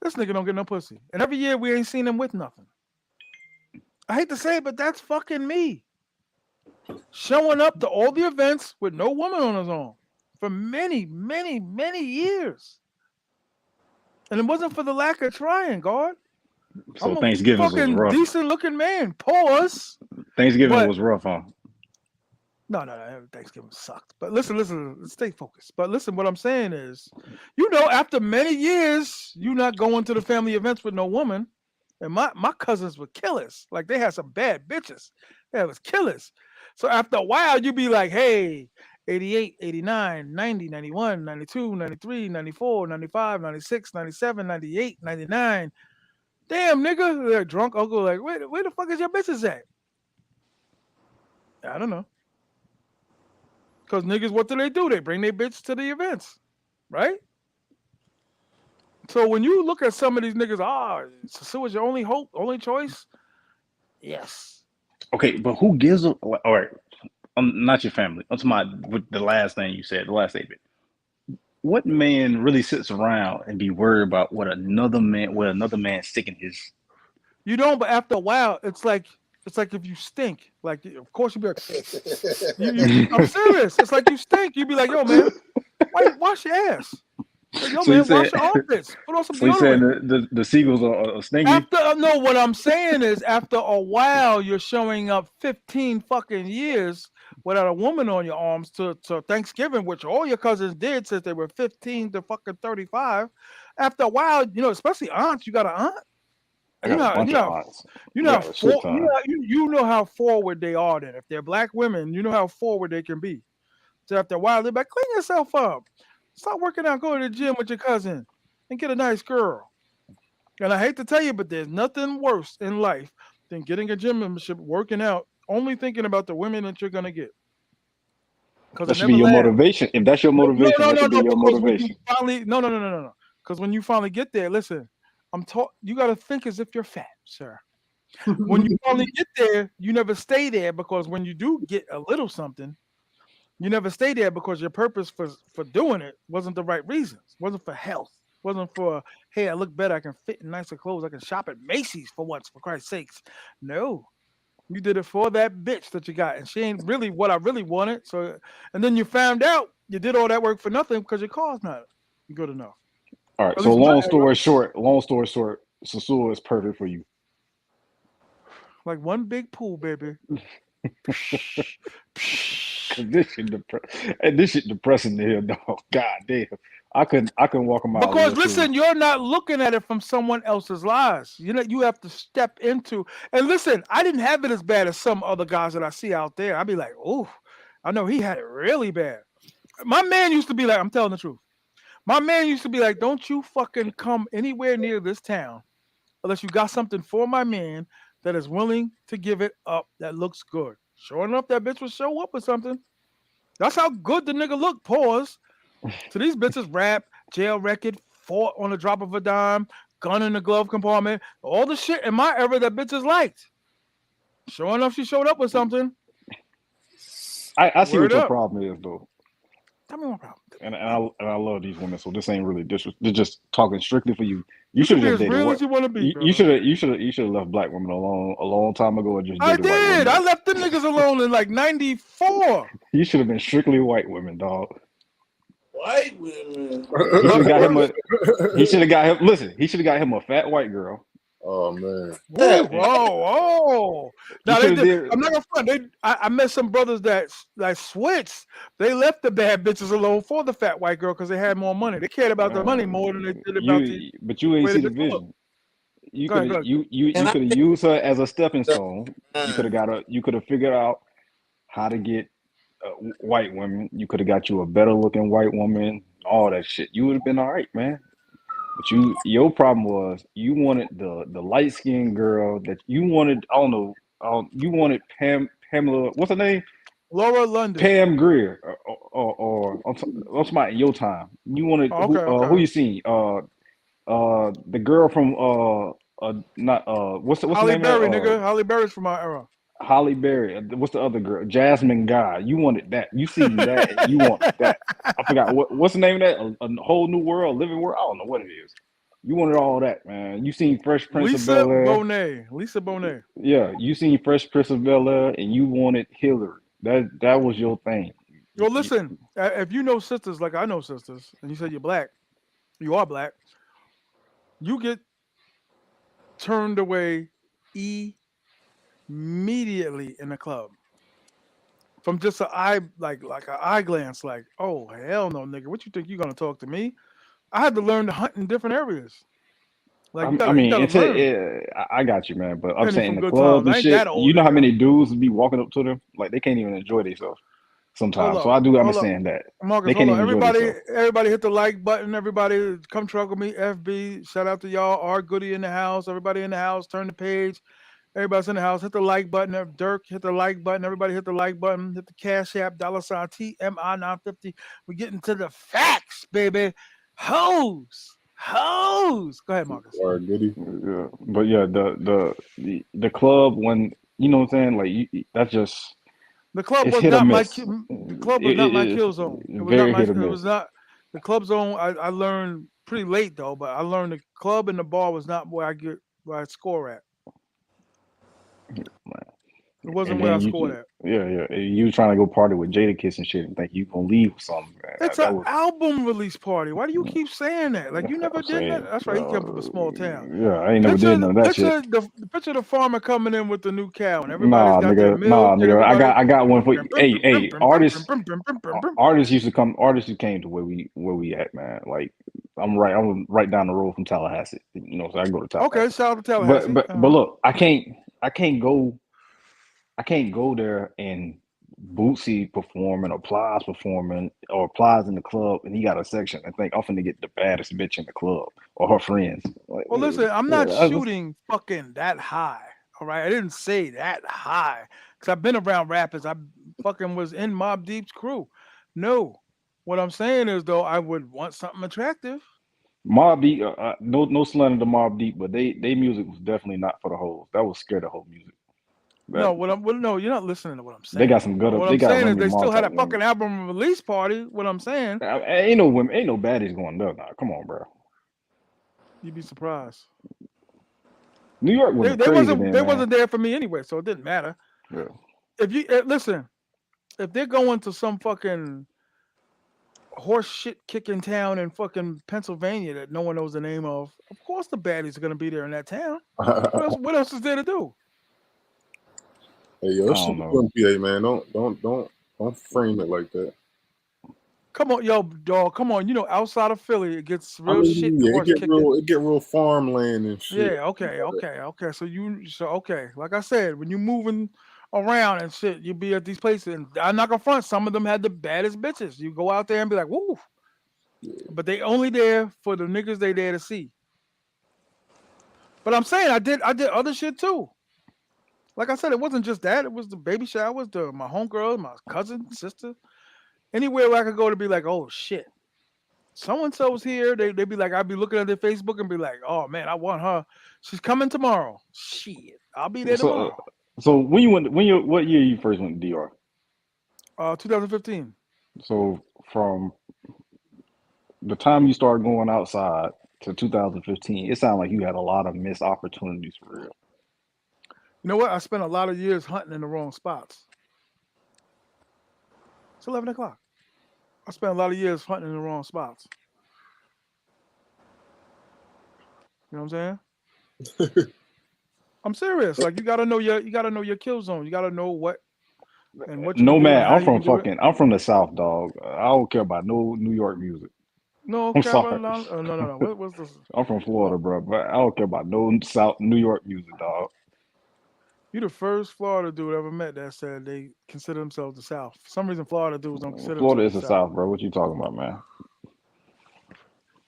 this nigga don't get no pussy. And every year we ain't seen him with nothing. I hate to say it, but that's fucking me. Showing up to all the events with no woman on his own for many, many, many years. And it wasn't for the lack of trying, God. so I'm a Thanksgiving was fucking rough. decent looking man. Pause. Thanksgiving But was rough, huh? no, Thanksgiving sucked. But listen, stay focused. But listen, what I'm saying is, after many years, you not going to the family events with no woman. And my cousins were killers. Like they had some bad bitches. They was killers. So after a while, you be like, hey, 88, 89, 90, 91, 92, 93, 94, 95, 96, 97, 98, 99. Damn, nigga. They're drunk uncle like, where the fuck is your bitches at? I don't know. Because niggas, what do? They bring their bitch to the events, right? So when you look at some of these niggas, so was your only hope, only choice? Yes. Okay, but who gives a? All right, not your family. I'm talking about with the last thing you said, the last statement. What man really sits around and be worried about what another man sticking his? You don't, but after a while, it's like if you stink. Like, of course you be like, I'm serious. It's like you stink. You be like, yo, man, wash your ass. Like, yo, So you man, wash said, your armpits. Put on some so you saying deodorant. the seagulls are stingy? After no, what I'm saying is, after a while, you're showing up 15 fucking years without a woman on your arms to Thanksgiving, which all your cousins did since they were 15 to fucking 35. After a while, especially aunts, you got an aunt. I You got know, a how- bunch you of know, aunts. You I know how got a shit ton. you know how forward they are. Then, if they're black women, you know how forward they can be. So after a while, they're like, clean yourself up, stop working out, go to the gym with your cousin, and get a nice girl. And I hate to tell you, but there's nothing worse in life than getting a gym membership, working out, only thinking about the women that you're gonna get, because That it should be never your lasts. motivation. If that's your No, motivation, no, that no, should be no. your Because when you motivation. finally, no. Because when you finally get there, listen, I'm taught you got to think as if you're fat, sir. When you finally get there, you never stay there because when you do get a little something, you never stay there because your purpose for doing it wasn't the right reasons. Wasn't for health. Wasn't for hey, I look better, I can fit in nicer clothes, I can shop at Macy's for once, for Christ's sakes. No. You did it for that bitch that you got, and she ain't really what I really wanted. So, and then you found out. you did all that work for nothing because your car's not good enough. All right. At So least mine. long story short, sosua is perfect for you. Like one big pool, baby. Cause this shit depressing to hear, dog. God damn. I couldn't walk a mile in Because your shoes. listen, you're not looking at it from someone else's lives. You know, you have to step into. And listen, I didn't have it as bad as some other guys that I see out there. I'd be like, oh, I know he had it really bad. My man used to be like, I'm telling the truth. My man used to be like, don't you fucking come anywhere near this town unless you got something for my man that is willing to give it up that looks good. Sure enough, that bitch would show up with something. That's how good the nigga looked. Pause. So these bitches rap, jail record, fought on the drop of a dime, gun in the glove compartment, all the shit in my era that bitches liked. Sure enough, she showed up with something. I see Word what your up. problem is though. Tell me what problem. And I love these women, so this ain't really they're just talking strictly for you. You You should can have be just as dated real what as you want to be, you brother. should have left black women alone a long time ago and just I dated white did. I women. left them niggas alone in like 94. You should have been strictly white women, dog. White women. He should Word, have got him word. a he should have got him listen, he should have got him a fat white girl. Oh man. Woo, That And whoa, whoa. he Now should they have did. did I'm not gonna front. I met some brothers that switched. They left the bad bitches alone for the fat white girl because they had more money. They cared about the money more than they did about the you ain't way the see the bitch looked. vision. You Go could ahead, have go ahead. and you I could have think used her as a stepping that stone. uh, You could have figured out how to get white women. You could have got you a better looking white woman. All that shit. You would have been all right, man. But your problem was you wanted the light skinned girl that you wanted. I don't know. You wanted Pamela. What's her name? Laura London. Pam Grier. Or I'm talking about in your time. You wanted Oh, okay, who okay. you seen? The girl from not what's the Holly name of Berry, that? nigga. Holly Berry's from our era. Holly Berry. What's the other girl? Jasmine Guy. You wanted that. You seen that and you wanted that. I forgot what's the name of that? A whole new world, living world. I don't know what it is. You wanted all that, man. You seen Fresh Prince of Lisa Bel Air. Bonet. Lisa Bonet. Yeah, you seen Fresh Prince of Bel Air, and you wanted Hillary. That was your thing. Well, listen. If you know sisters like I know sisters, and you said you're black, you are black. You get turned away immediately in the club from just an eye, like an eye glance. Like, oh hell no, nigga. What you think you gonna talk to me? I had to learn to hunt in different areas. Like I you mean, gotta learn. I got you, man. But I'm Penny saying from the Good clubs Times. and I ain't shit. that You old, know how nigga. many dudes be walking up to them like they can't even enjoy themselves Hold sometimes. So up, I do hold up, understand that Marcus. they Hold can't up. even enjoy themselves. Everybody hit the like button. Everybody come truck with me. FB. Shout out to y'all. R Goody in the house. Everybody in the house. Turn the page. Everybody's in the house. Hit the like button. Dirk, hit the like button. Everybody hit the like button. Hit the Cash App, $ TMI 950. We're getting to the facts, baby. Hoes. Hoes. Go ahead, Marcus. Or Goody. Yeah. But yeah, the club when you know what I'm saying, like that's just The club it's was hit or not my miss. the club was not my It's kill zone. It was not very my hit or it miss. was not the club zone. I learned pretty late though, but I learned the club and the bar was not where I score at. It wasn't And where I then scored at. you trying to go party with Jada Kiss and shit and think you gonna leave with something, man. It's an That was album release party. Why do you keep saying that? Like you never I'm did that. saying, That's right. He came from a small town. yeah, I ain't never did none of that shit. Picture the farmer coming in with the new cow, and everybody's Nah, got their nigga, milk, and everybody. I got one for you. Hey, artists used to come. Artists who came to where we at, man. Like I'm right down the road from Tallahassee. You know, so I can go to Okay, Tallahassee. shout out to But Tallahassee. but but look, I can't go there and Bootsy performing or Plies performing or Plies in the club and he got a section and think I'm finna get the baddest bitch in the club or her friends. Like, Well, listen, I'm not I was, shooting fucking that high. All right, I didn't say that high because I've been around rappers. I fucking was in Mob Deep's crew. No, what I'm saying is though, I would want something attractive. Mob Deep, no slander to Mob Deep, but they music was definitely not for the hoes. That was scared of whole music. That No, no, you're not listening to what I'm they got saying. some What they I'm got saying is Remy they Ma still had type a women. fucking album release party. What I'm saying, Ain't no baddie going there now. Come on, bro. you'd be surprised. New York They, wasn't they crazy wasn't then, they man. wasn't there for me anyway, so it didn't matter. Yeah. If you listen, if they're going to some fucking horse shit kicking town in fucking Pennsylvania that no one knows the name of. Of course, the baddies are gonna be there in that town. What else is there to do? Hey, yo, I shit don't know. from PA, man. Don't frame it like that. Come on, yo, dog. Come on. You know, outside of Philly, it gets I real mean, shit yeah, horse kicking. it get real farmland and shit. Yeah. Okay. So okay. Like I said, when you moving around and shit, you be at these places, and I'm not gonna front. Some of them had the baddest bitches. You go out there and be like, woo. But they only there for the niggas they there to see. But I'm saying I did other shit too. Like I said, it wasn't just that. It was the baby showers, my homegirl, my cousin, sister. Anywhere where I could go to be like, oh shit. So and so's here. They be like, I'd be looking at their Facebook and be like, oh man, I want her. She's coming tomorrow. Shit. I'll be there So, tomorrow. so when you went, what year you first went to DR? 2015. So from the time you started going outside to 2015, it sounded like you had a lot of missed opportunities for real. You know what? I spent a lot of years hunting in the wrong spots. It's 11 o'clock. I spent a lot of years hunting in the wrong spots. You know what I'm saying? I'm serious. Like you gotta know your kill zone. You gotta know what and what you can No do and man, how you can do it. I'm from the South, dog. I don't care about no New York music. No, I'm sorry. Carolina. Oh, no. What's this? I'm from What? Florida, bro, but I don't care about no South New York music, dog. You the first Florida dude I ever met that said they consider themselves the South. For some reason, Florida dudes don't consider Florida themselves is the the South. South, bro. What you talking about, man?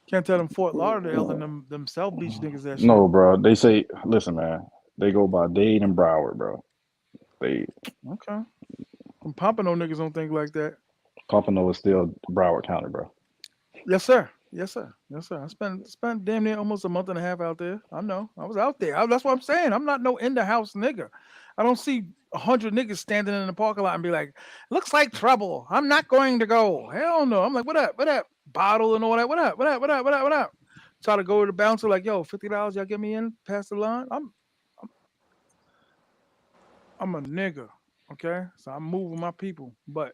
Can't tell them Fort Lauderdale and them South Beach niggas that shit. No, bro. They say, listen, man. They go by Dade and Broward, bro. They Okay. Them Pompano niggas don't think like that. Pompano is still Broward County, bro. Yes, sir. Yes, sir. Yes, sir. I spent damn near almost a month and a half out there. I know. I was out there. That's what I'm saying. I'm not no in the house nigga. I don't see 100 niggas standing in the parking lot and be like, looks like trouble. I'm not going to go. Hell no. I'm like, what up? What up? Bottle and all that. What up? What up? What up? What up? What up? Try to go to the bouncer like, yo, $50, y'all get me in past the line. I'm a nigga. Okay. So I'm moving my people. But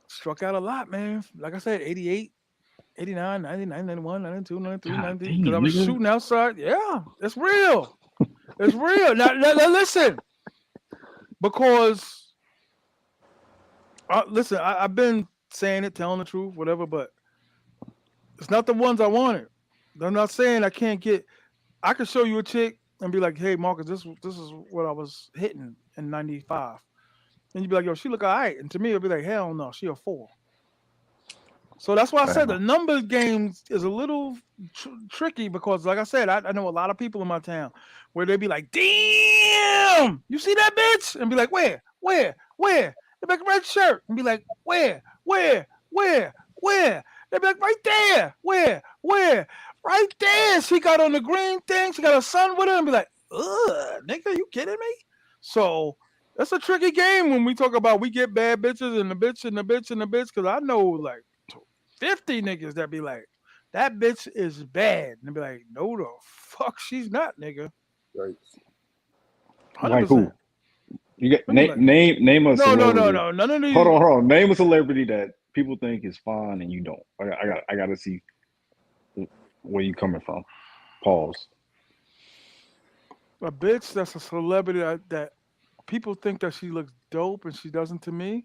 struck out a lot, man. Like I said, 88. 89, 90, 91, 92, 93, God 93. Because I damn, was nigga. shooting outside. Yeah, it's real. It's real. Now listen. Because, listen, I've been saying it, telling the truth, whatever, but it's not the ones I wanted. I'm not saying I can't get. I could show you a chick and be like, hey, Marcus, this is what I was hitting in 95. And you'd be like, yo, she look all right. And to me, it'd be like, hell no, she a 4. So that's why I said the Damn. numbers games is a little tricky because, like I said, I know a lot of people in my town where they be like, "Damn, you see that bitch?" and be like, "Where? They be like, red shirt, and be like, "Where?" They be like, "Right there." Where? Right there. She got on the green thing. She got a son with her, and be like, "Ugh, nigga, you kidding me?" So that's a tricky game when we talk about we get bad bitches and the bitch and the bitch and the bitch because I know like 50 niggas that be like, that bitch is bad. And they be like, no, the fuck she's not, nigga. Right. Like 100%. who? You get What you like? name a No. celebrity. None of Hold these. on. Name a celebrity that people think is fine and you don't. I got to see where you coming from. Pause. A bitch that's a celebrity that people think that she looks dope and she doesn't to me.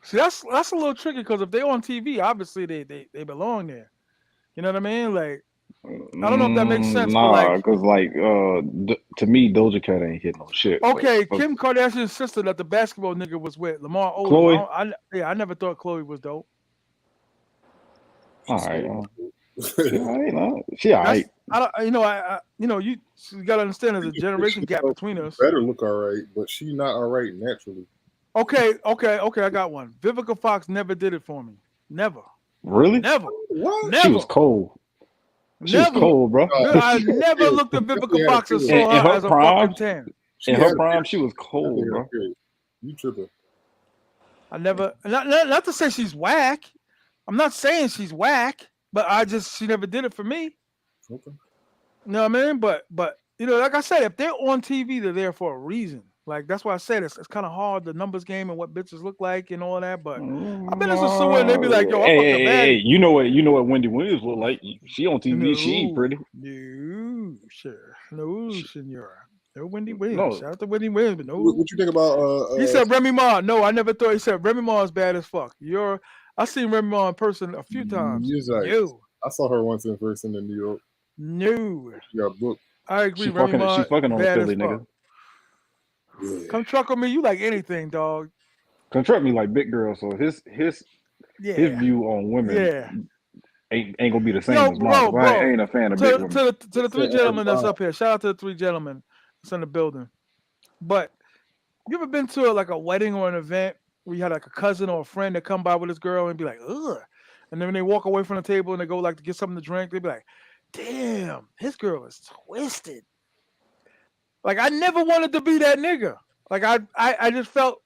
See, that's a little tricky because if they're on TV, obviously they belong there. You know what I mean? Like, I don't know if that makes sense, but Nah, like, cause like to me Doja Cat ain't hit no shit. okay, But Kim Kardashian's sister that the basketball nigga was with, Lamar Odom. Chloe, I never thought Chloe was dope. She all right, still. she all right, no, she all That's right. I don't you got to understand there's a generation gap between us. Better look all right, but she not all right naturally. Okay, I got one. Vivica Fox never did it for me. Never, Really? never, What? She never, was cold. She was never. cold, bro. I She never had looked at definitely Vivica had a Fox and period. saw In her her as a prime, fucking 10. She in her had a prime, period. she was cold, Definitely had a bro. period. You tripping? I never, not to say she's whack. I'm not saying she's whack, but she never did it for me. Okay. You know what I mean? But like I said, if they're on TV, they're there for a reason. Like that's why I said it's kind of hard the numbers game and what bitches look like and all that. But I've been in Sosua and they be like, "Yo, I Hey, fucked a hey, hey, baddie." you know what Wendy Williams look like? She on TV, she ain't No, pretty. no, sir, no, She, senor. No Wendy Williams. no, Shout out to Wendy Williams, but What, no. what you think about He said Remy Ma. No, I never thought he said Remy Ma is bad as fuck. I seen Remy Ma in person a few times. Yes, No, I saw her once in person in New York. no. She got booked. I agree. Remy she Ma fucking on the bad as Philly fuck. nigga. Yeah. Come truck with me. You like anything, dog? Contract me like big girl, so his Yeah, view on women yeah. ain't gonna be the same Yo, as mine. bro, 'Cause I bro. ain't a fan of big To women. to the, to the three Said gentlemen that's everybody. up here. Shout out to the three gentlemen that's in the building. But you ever been to like a wedding or an event where you had like a cousin or a friend that come by with his girl and be like, ugh, and then when they walk away from the table and they go like to get something to drink, they be like, damn, his girl is twisted. Like I never wanted to be that nigga. Like I just felt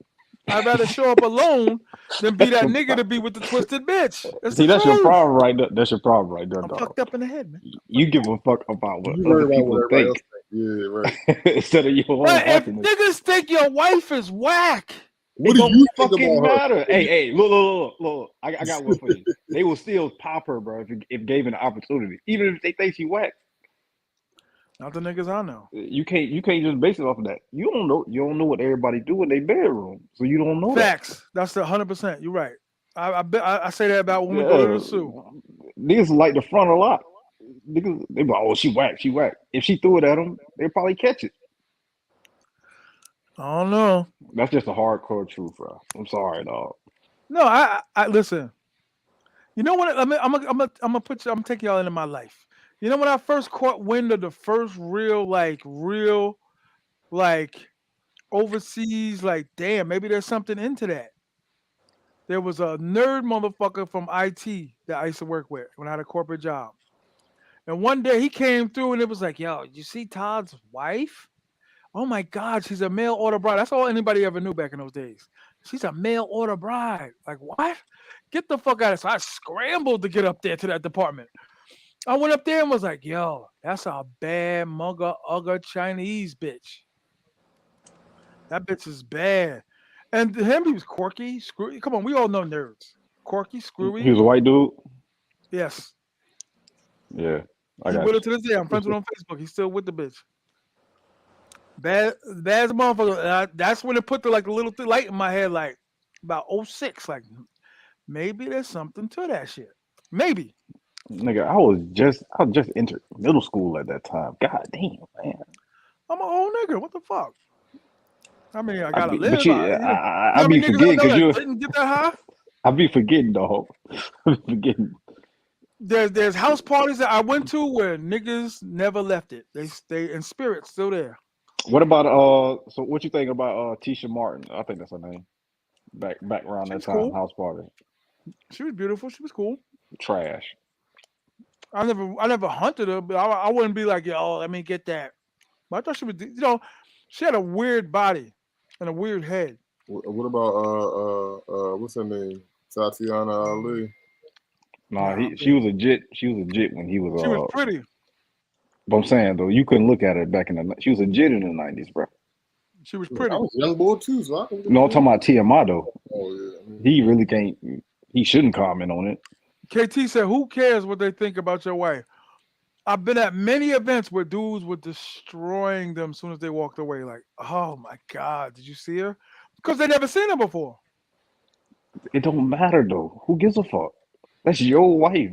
I'd rather show up alone than be That's that your nigga to be with the twisted bitch. It's the see, that's your truth. problem right there. That's your problem right there, I'm dog. fucked up in the head, man. You give a fuck about what You other worry about what people everybody else think thinks. Yeah, right. instead of your own But if happiness. niggas think your wife is whack, What It do don't you think fucking about her? matter. Hey, look. I got one for you. They will still pop her, bro, if given the opportunity, even if they think she whack. not the niggas I know. You can't just base it off of that. You don't know what everybody do in their bedroom, so you don't know that. Facts. That's the 100%. You're right. I say that about when we go to Yeah, the zoo. niggas like the front a lot. Niggas they be like, oh, she whack, she whack. If she threw it at them, they probably catch it. I don't know. That's just a hardcore truth, bro. I'm sorry, dog. No, I listen. You know what? I'm gonna put you. I'm taking y'all into my life. You know when I first caught wind of the first real like overseas, like damn, maybe there's something into that. There was a nerd motherfucker from IT that I used to work with when I had a corporate job. And one day he came through and it was like, yo, you see Todd's wife? Oh my God, she's a mail order bride. That's all anybody ever knew back in those days. She's a mail order bride. Like, what? Get the fuck out of here. So I scrambled to get up there to that department. I went up there and was like, yo, that's a bad mugger ugger Chinese bitch. That bitch is bad. And to him, he was quirky, screwy. Come on, we all know nerds. Quirky, He was screwy. a white dude. Yes. Yeah, I He got with her to this day. I'm friends with him on Facebook. He's still with the bitch. Bad as a motherfucker. That's when it put the like a little light in my head, like about '06. Like maybe there's something to that shit. Maybe. you. Nigga, I was just entered middle school at that time. God damn, man. I'm an old nigga. What the fuck? I mean, I I gotta be, but live. I You know how be many niggas I forgetting know because that you. didn't get that high? I be forgetting, dog. I be forgetting. There's house parties that I went to where niggas never left it. They stay in spirit still there. What about So what you think about Tisha Martin? I think that's her name. Back around She that was time, cool. house party. She was beautiful. She was cool. Trash. I never hunted her, but I wouldn't be like, yo, let me get that. But I thought she was, she had a weird body and a weird head. What about what's her name? Tatiana Um, Ali. Nah, nah, she was a jit. She was a jit when he was she was pretty. But I'm saying though, you couldn't look at her back in she was a jit in the '90s, bro. She was I pretty. was a young boy too, so I can get No, I'm between. talking about T.M.I. though. Oh yeah, I mean, He really can't. He shouldn't comment on it. KT said, "Who cares what they think about your wife?" I've been at many events where dudes were destroying them as soon as they walked away. Like, oh my god, did you see her? Because they never seen her before. It don't matter though. Who gives a fuck? That's your wife.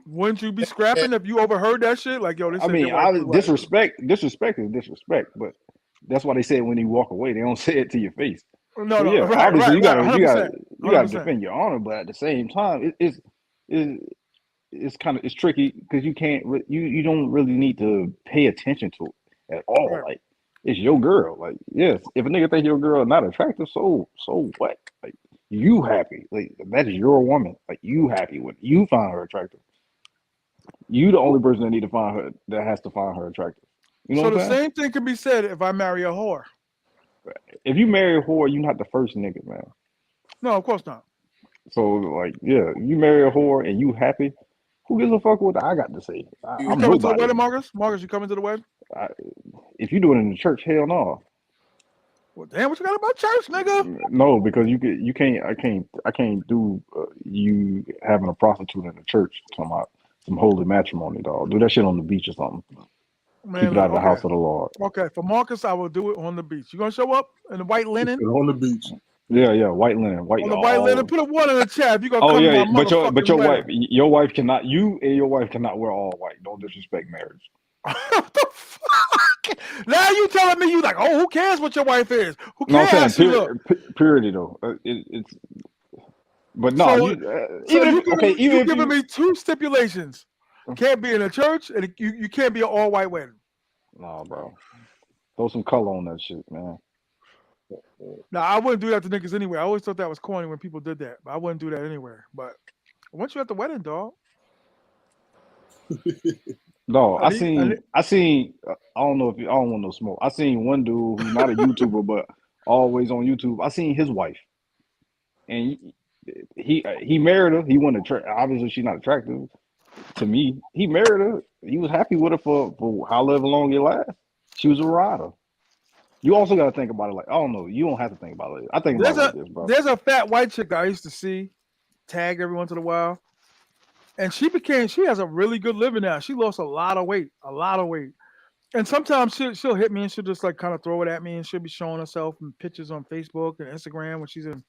Wouldn't you be scrapping if you overheard that shit? Like, yo, they I said your mean, wife I was like, disrespect is disrespect, but that's why they said when you walk away, they don't say it to your face. no, So no, yeah, right, obviously right, right, 100%, you gotta 100%. defend your honor, but at the same time, it, it's kind of it's tricky because you can't you don't really need to pay attention to it at all. Right. Like it's your girl. Like yes, if a nigga think your girl not attractive, so what? Like you happy? Like that is your woman. Like you happy with it. You find her attractive. You the only person that need to find her that has to find her attractive. You know So what the I'm saying? same thing can be said if I marry a whore. If you marry a whore, you're not the first nigga, man. No, of course not. So like, yeah, you marry a whore and you happy. Who gives a fuck what I got to say? You I'm coming to the nobody. wedding, Marcus? Marcus, you coming to the wedding? I, if you do it in the church, hell no. Well, damn, what you got about church, nigga? No, because you can't. I can't do you having a prostitute in the church. Talking about some holy matrimony, dog. Do that shit on the beach or something. Keep Man, it out look, of the okay. house of the Lord. Okay, for Marcus, I will do it on the beach. You gonna show up in the white He linen? said on the beach. Yeah, yeah. White linen, white On the white linen, all. put a one in the chat if you gonna Oh come to yeah, my but motherfucking wedding. your wife cannot. You and your wife cannot wear all white. Don't disrespect marriage. What the fuck? Now you telling me you like, oh, who cares what your wife is? Who No, I'm cares how saying she look? purity though. It's but no, So, you so even you if okay, giving even you if giving you me two stipulations. Can't be in a church, and you can't be an all white wedding. no, bro, throw some color on that shit, man. Now I wouldn't do that to niggas anyway. I always thought that was corny when people did that, but I wouldn't do that anywhere. But once you're at the wedding, dog, No, I need, I need, I seen. I don't know if I don't want no smoke. I seen one dude who's not a YouTuber, but always on YouTube. I seen his wife, and he married her. He wasn't obviously she's not attractive to me. He married her. He was happy with her for however long it lasts. She was a rider. You also got to think about it like I don't know. You don't have to think about it. I think about there's it like a this, bro. there's a fat white chick I used to see tag every once in a while, and she has a really good living now. She lost a lot of weight. And sometimes she'll hit me and she'll just like kind of throw it at me and she'll be showing herself in pictures on Facebook and Instagram when she's in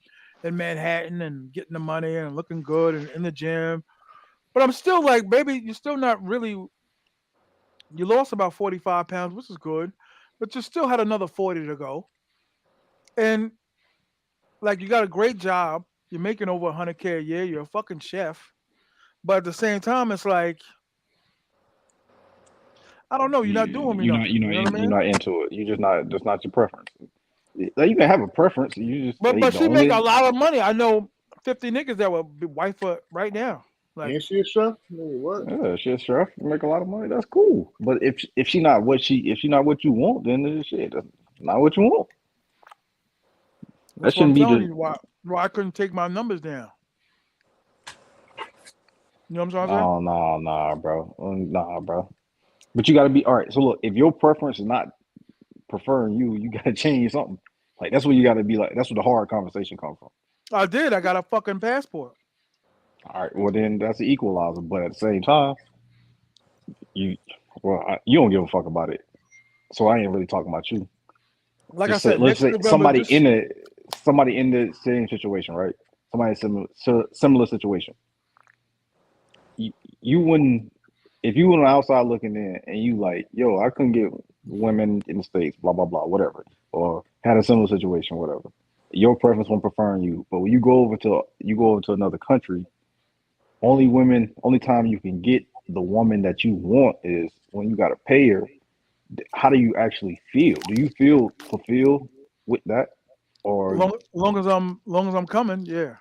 Manhattan and getting the money and looking good and in the gym. But I'm still like, baby, you're still not really. You lost about 45 pounds, which is good, but you still had another 40 to go. And like, you got a great job. You're making over 100K a year. You're a fucking chef. But at the same time, it's like, I don't know. You're not doing me nothing. You know what I You're mean? not into it. You just not that's not your preference. Like, you can have a preference. You just But the she make a only lot of money. I know 50 niggas that would be wife her right now. Like, Ain't she a chef? Nigga, what? yeah, shit, chef make a lot of money. That's cool. But if she not what you want, then it's shit. That's not what you want. That that's what I'm shouldn't be telling the you. Why I couldn't take my numbers down. You know what I'm saying? nah, bro. Nah, bro. But you got to be all right. So look, if your preference is not preferring you, you got to change something. Like that's what you got to be like. That's where the hard conversation comes from. I did. I got a fucking passport. All right. Well, then that's the equalizer. But at the same time, you you don't give a fuck about it. So I ain't really talking about you. Like I Just say said, let's next say November, just somebody in the same situation, right? Somebody similar situation. You, you wouldn't if you were outside looking in and you like, yo, I couldn't get women in the states, blah blah blah, whatever, or had a similar situation, whatever. Your preference when preferring you, but when you go over to another country, only time you can get the woman that you want is when you got to pay her. How do you actually feel? Do you feel fulfilled with that, or long as I'm coming, yeah.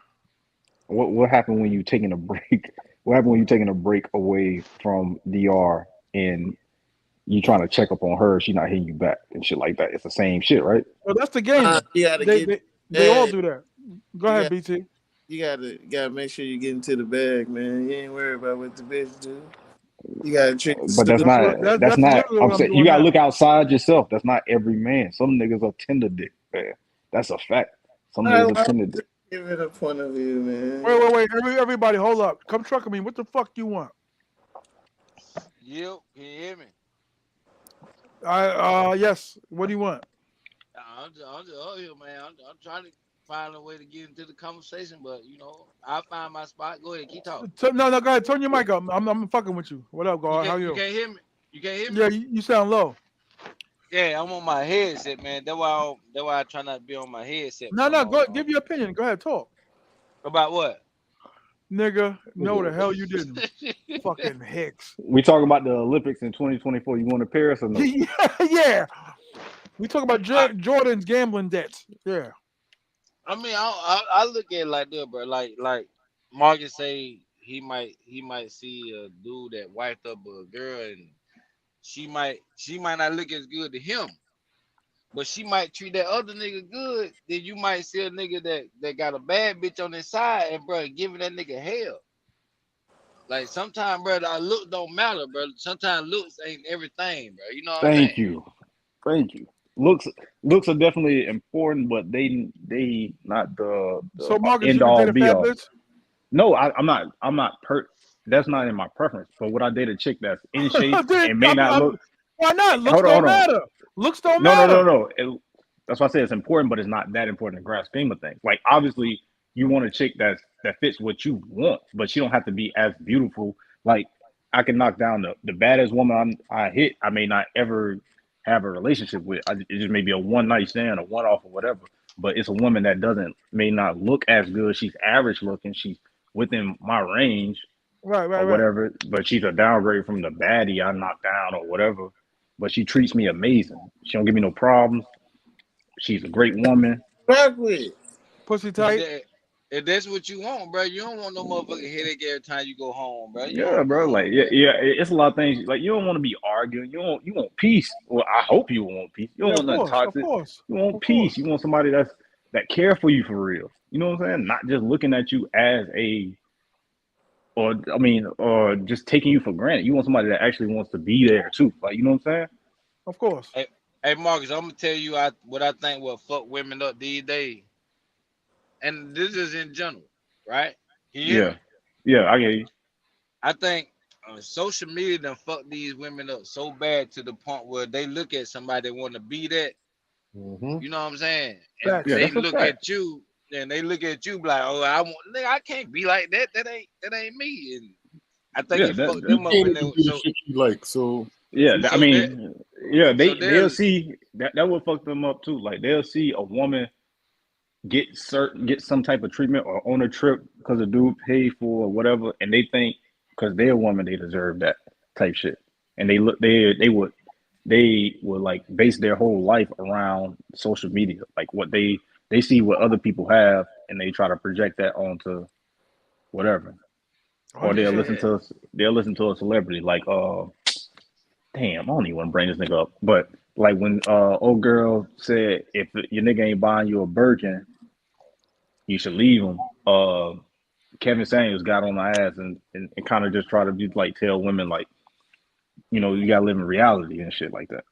what happened when you taking a break? What happened when you taking a break away from DR and you trying to check up on her? She not hitting you back and shit like that. It's the same shit, right? Well, that's the game. You gotta They get they they all bag. do that. Go You ahead, got BT. you gotta make sure you get into the bag, man. You ain't worried about what the bitch do. You gotta treat the But that's student. not that's That's not. literally I'm what I'm saying you doing gotta now. look outside yourself. That's not every man. Some niggas are tender dick, man. That's a fact. Some I niggas are like tender dick. give it a point of view, Wait, man. wait, wait. Everybody, hold up. Come truck me. What the fuck you want? Yep, can you hear me? Yes. What do you want? I'm just up here, man. I'm trying to find a way to get into the conversation, but I'll find my spot. Go ahead, keep talking. No, no. Go ahead. Turn your mic up. I'm fucking with you. What up, You guard? How can't you you? can't hear me. You can't hear me. Yeah, you sound low. Yeah, I'm on my headset, man. That's why I try not to be on my headset for No, so no. long. Go give your opinion. Go ahead, talk, About what? nigga. No, the hell you didn't. Fucking Hicks. We talking about the Olympics in 2024. You going to Paris or no? Yeah. We talk about I, Jordan's gambling debts. Yeah. I mean, I look at it like this, bro. Like Marcus say he might see a dude that wiped up a girl and she might not look as good to him. But she might treat that other nigga good, then you might see a nigga that got a bad bitch on his side and bro giving that nigga hell. Like sometimes, bro, our look don't matter, bro. Sometimes looks ain't everything, bro. You know what I'm saying? Thank you. Thank you. looks looks are definitely important, but they not the So Marcus, end you can all date a be fat all. bitch. No, I'm not that's not in my preference. But would I date a chick that's in shape and may not look? Why not? Looks Hold on, don't hold on. matter. Looks don't No, no, matter. no, no. That's why I say it's important, but it's not that important in the grand scheme of things. Like obviously, you want a chick that fits what you want, but she don't have to be as beautiful. Like I can knock down the baddest woman I hit. I may not ever have a relationship with. It just may be a one night stand, a one off, or whatever. But it's a woman that doesn't may not look as good. She's average looking. She's within my range Right, right, or right. whatever. But she's a downgrade from the baddie I knocked down or whatever. But she treats me amazing. She don't give me no problems. She's a great woman. Rock with. Pussy And tight. that, if that's what you want, bro, you don't want no motherfucking headache every time you go home, bro. You Yeah, don't bro. want Like, all yeah, that. yeah. It's a lot of things. Like, you don't want to be arguing. You want peace. Well, I hope you want peace. You don't Yeah, want nothing of toxic. course, You want of peace. course. You want somebody that care for you for real. You know what I'm saying? Not just looking at you as a, or I mean, or just taking you for granted. You want somebody that actually wants to be there too. Like, you know what I'm saying? Of course. Hey, hey Marcus, I'm gonna tell you what I think will fuck women up these days, and this is in general, right? Can you hear Yeah, me? yeah. I get you. I think social media done fuck these women up so bad to the point where they look at somebody that want to be that. Mm-hmm. You know what I'm saying? And Yeah, Facts. they that's a look fact. at you, and they look at you like, oh, I want, nigga, I can't be like that. That ain't me. And I think Yeah, it fucked You them up can't in even there. do the shit you like. So yeah. I So that, mean, yeah. so They'll there's, see that will fuck them up too. Like they'll see a woman get some type of treatment or on a trip because a dude paid for or whatever, and they think because they're a woman they deserve that type shit, and they would like base their whole life around social media, like what they see what other people have, and they try to project that onto whatever, or they'll 100%. listen yeah, to they'll listen to a celebrity like damn, I don't even want to bring this nigga up, but like when old girl said if your nigga ain't buying you a Birkin, you should leave him. Kevin Samuels got on my ass and kind of just try to be like tell women like you gotta live in reality and shit like that.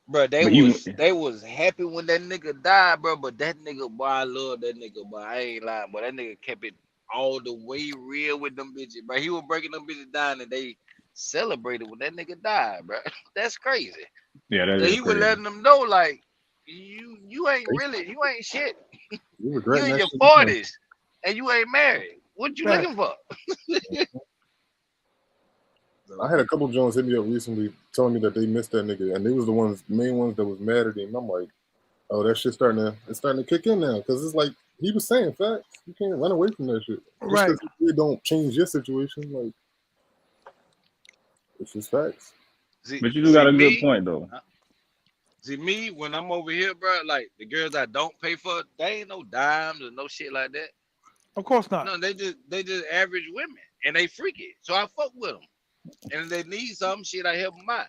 bro. They But you, was they was happy when that nigga died, bro. But that nigga, boy, I love that nigga, boy. I ain't lying, but that nigga kept it all the way real with them bitches, bro. He was breaking them bitches down, and they celebrated when that nigga died, bro. That's crazy. yeah, that So is he was crazy. letting them know, like, you ain't really, you ain't shit. you You regretting in that your shit now. forties, and you ain't married. What you Facts. looking for? I So, had a couple Jones hit me up recently telling me that they missed that nigga, and they was the main ones that was mad at him. I'm like, oh, that shit's starting to kick in now because it's like he was saying facts. You can't run away from that shit just Right. because it don't change your situation. Like it's just facts. see, But you do see got a good me, point though. uh, see me when I'm over here, bro. Like the girls I don't pay for, they ain't no dimes or no shit like that. Of course not. No, they just average women, and they freaky. So I fuck with them, and if they need some shit, I help them out.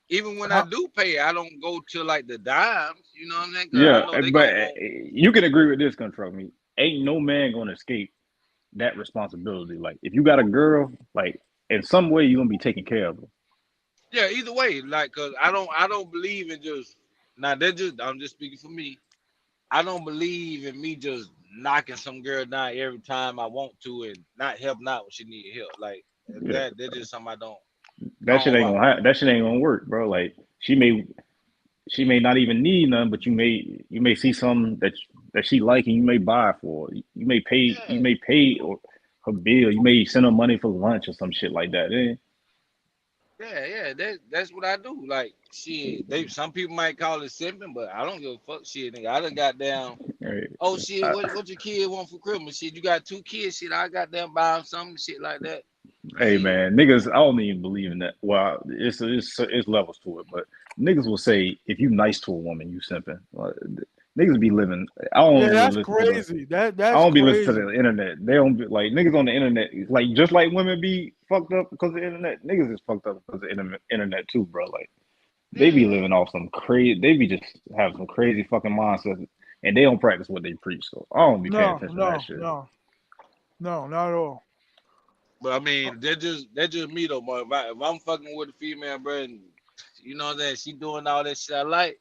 Even when I How, do pay, I don't go to like the dimes. You know what I'm saying? Because I Yeah, know they but gonna want. you can agree with this, control me. Ain't no man gonna escape that responsibility. Like if you got a girl, like in some way you're gonna be taking care of her. Yeah, either way, like, cause I don't believe in just now. That just I'm just speaking for me. I don't believe in me just knocking some girl down every time I want to and not helping out when she need help. Like Yeah, that's just something I don't rock with. that shit ain't gonna work, bro. Like she may not even need none, but you may see something that she like and you may buy it for her. You Yeah, may pay or her bill. You may send her money for lunch or some shit like that. yeah. That's what I do. Like shit, they some people might call it simping, but I don't give a fuck. Shit, nigga, I done got down. Hey, Oh shit, I, what your kid want for Christmas? Shit, you got two kids. Shit, I got them buy them something. Shit like that. hey, Shit. man, niggas, I don't even believe in that. Well, it's levels to it, but niggas will say if you nice to a woman, you simping. Niggas be living. I yeah, don't really that's listen to the. crazy. I That's don't be listening crazy. to the internet. They don't be like niggas on the internet. Like just like women be fucked up because of the internet. Niggas is fucked up because of the internet too, bro. Like they be Yeah. living off some crazy. They be just have some crazy fucking mindsets, and they don't practice what they preach. So I don't be paying No, attention to that no, shit. no, no, not at all. But I mean, that's just me though, man. If I'm fucking with a female, bro, and you know that she doing all that shit I like,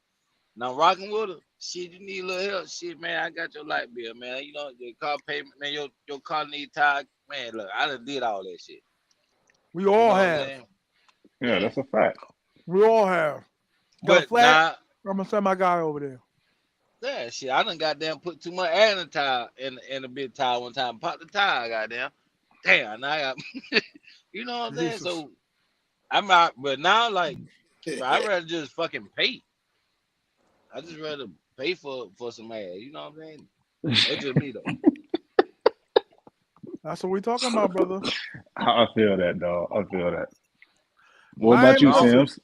Now rocking with her. Shit, you need a little help. Shit, man, I got your light bill, man. You know, your car payment, man, your car need tire. Man, look, I done did all that shit. We You all know what I'm have. saying? Yeah, Yeah. that's a fact. We all have. Got a But flat? nah, I'm gonna send my guy over there. yeah, shit, I done goddamn put too much air in the tire in a big tire one time. Pop the tire, goddamn. Damn, now I got you know what I'm saying? Jesus. So I'm out, but now like bro, I'd rather just fucking pay. I just rather pay for some ass. You know what I'm saying? That's just me though. That's what we talking about, brother. I feel that, dog. I feel that. What I about ain't you, No, pussy. Sims?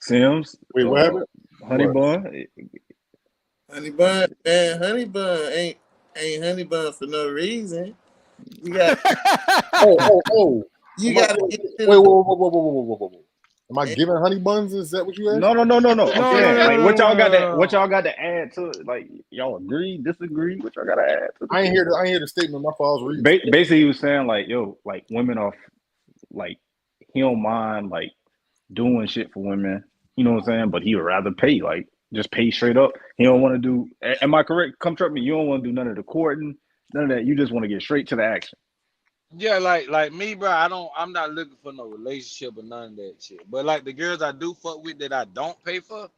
Sims, Wait, what happened? Honey What? Bun. Honey bun, man. Honey bun ain't honey bun for no reason. You got Oh. you Am I, got to get to wait, the point. whoa. Am I giving honey buns? Is that what you asked? No. I'm No, no, saying, no, like, no, what no, y'all no, got no, to, no, what no. y'all got to add to it? Like, y'all agree, disagree? What y'all got to add to the I ain't hear shit? the statement. My fault. I was reading. Basically, he was saying like, yo, like women are like he don't mind like doing shit for women. You know what I'm saying? But he would rather pay, like just pay straight up. He don't want to do. Am I correct? Come trust me. You don't want to do none of the courting, none of that. You just want to get straight to the action. yeah, like me, bro. I'm not looking for no relationship or none of that shit. But like the girls I do fuck with that I don't pay for,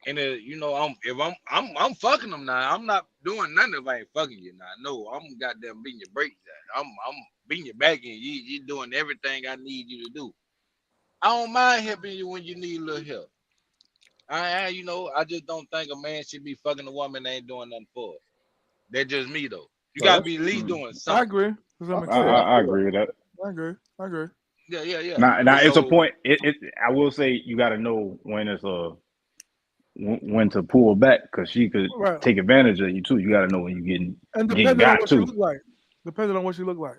and you know, I'm fucking them now. I'm not doing nothing if I ain't fucking you now. No, I'm goddamn beating your brakes. I'm beating your back in. You doing everything I need you to do. I don't mind helping you when you need a little help. You know, I just don't think a man should be fucking a woman that ain't doing nothing for it. That's just me though. You No, gotta that's be at least Mm. doing I something. agree to I some I, feel extent. I, that. I I feel that. agree with that. I agree. I agree. Yeah. Now, And now it's a so point. I will say you got to know when it's a when to pull back because she could Right. take advantage of you too. You got to know when you And getting depending on got what she to. look like. Depending on what she look like.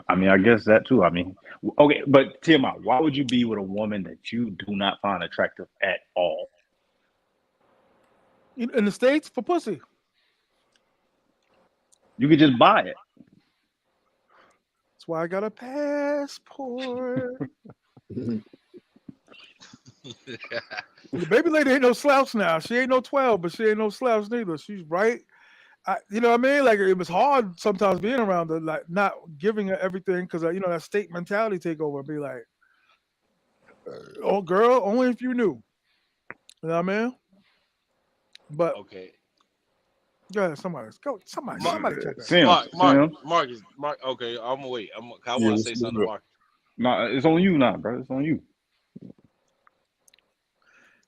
I mean, I guess that too. I mean, okay, but T.M.I, why would you be with a woman that you do not find attractive at all? In the States, for pussy. You could just buy it. That's why I got a passport. The baby lady ain't no slouch now. She ain't no 12, but she ain't no slouch neither. She's right. You know what I mean? Like it was hard sometimes being around her, like not giving her everything because you know that state mentality take over and be like, "Oh, girl, only if you knew." You know what I mean? But okay. go ahead, somebody, go, somebody jump in. Sims, Sims. Marcus. Okay, I'm gonna wait. I Yeah, want to say something to good. Marcus. No, it's on you now, bro. It's on you.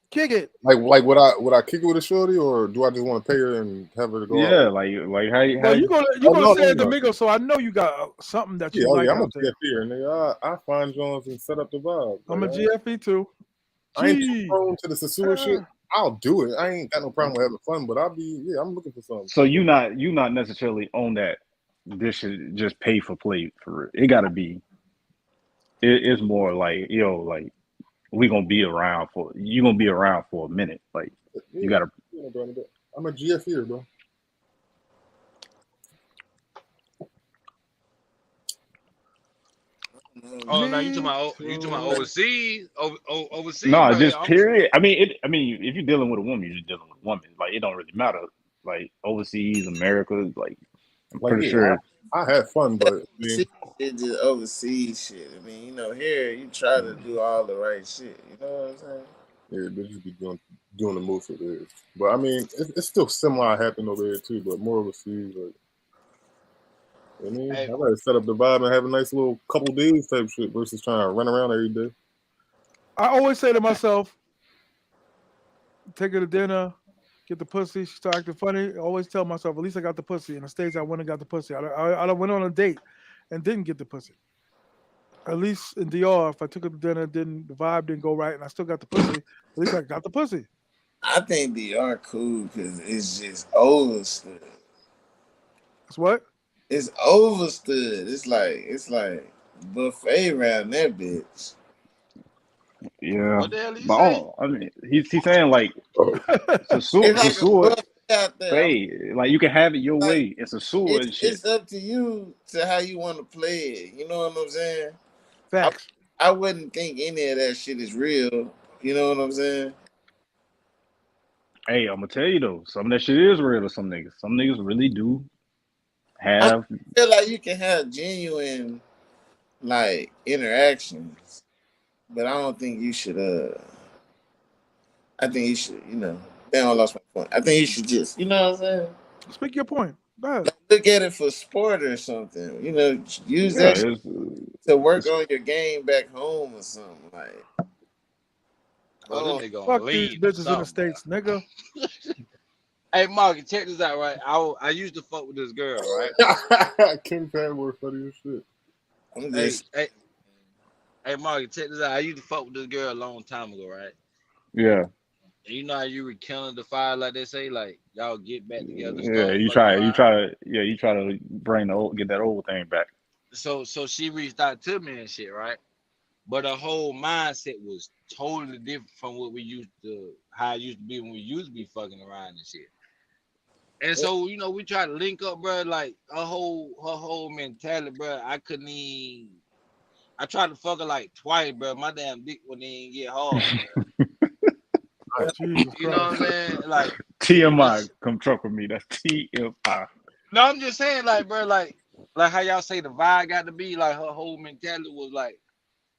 Kick it. Like would I kick it with a shorty, or do I just want to pay her and have her to go out? Yeah, like how Well, you, you Oh gonna say it, no. Domingo? So I know you got something that you Yeah, oh like yeah, I'm a out there. GFE, nigga. I find Jones and set up the vibe. I'm Like a GFE too. I ain't too Gee, prone to the sosua shit. I'll do it. I ain't got no problem with having fun, but I'm looking for something. so you not necessarily on that. This should just pay for play for it. It got to be. It's more like like we gonna be around for you gonna be around for a minute. Like you Yeah, gotta. bro. I'm a GFE, bro. Oh, now me you talking about too. overseas? Overseas, No, bro. just period. I mean, I mean, if you're dealing with a woman, you're just dealing with a woman. Like it don't really matter. Like overseas, America, like I'm Like pretty yeah, sure. I had fun, but I mean, See, it's just overseas shit. I mean, you know, here you try to do all the right shit. You know what I'm saying? yeah, they just be doing the most of it. But I mean, it's still similar happening over there too, but more overseas. Like I mean, Hey, I gotta set up the vibe and have a nice little couple days type shit versus trying to run around every day. I always say to myself, take her to dinner, get the pussy. She start acting funny. I always tell myself, at least I got the pussy. In the States, I went and got the pussy. I went on a date and didn't get the pussy. At least in DR, if I took her to dinner, the vibe didn't go right, and I still got the pussy. At least I got the pussy. I think they are cool because it's just overstood. That's what. It's overstood. It's like buffet around that bitch. Yeah, what the hell you but say? I mean, he's saying like It's like a Sasua buffet out there. I'm pay. Like you can have it your like, way. It's Sasua it's and shit. it's up to you to how you want to play it. You know what I'm saying? I Facts. I wouldn't think any of that shit is real. You know what I'm saying? Hey, I'm gonna tell you though, some of that shit is real to some niggas. Some niggas really do I have. feel like you can have genuine like interactions, but I don't think you should. I think you should. Damn, I lost my point. I think you should just. You know what I'm saying? Speak your point. Go ahead. Like, look at it for sport or something. Use Yeah, that shit to work it's on your game back home or something. Like, Well, this oh, nigga Fuck on these lean or bitches in the something, bro. states, nigga. Hey, Mark, check this out, right? I used to fuck with this girl, right? King Fanboy funny as shit. I'm Hey, just. hey, hey, Mark, check this out. I used to fuck with this girl a long time ago, right? yeah, And you know how you rekindle the fire, like they say, like y'all get back together, yeah. start fucking around. You try to bring the old, get that old thing back. So she reached out to me and shit, right? But her whole mindset was totally different from what we used to, how it used to be when we used to be fucking around and shit. And so, we try to link up, bro. Like her whole mentality, bro. I couldn't even. I tried to fuck her like twice, bro. My damn dick wouldn't even get hard, bro. Jesus You know what I'm Christ. saying? Like, and TMI, come truck with me. That's TMI. no, I'm just saying, like, bro, like how y'all say the vibe got to be. Like her whole mentality was like,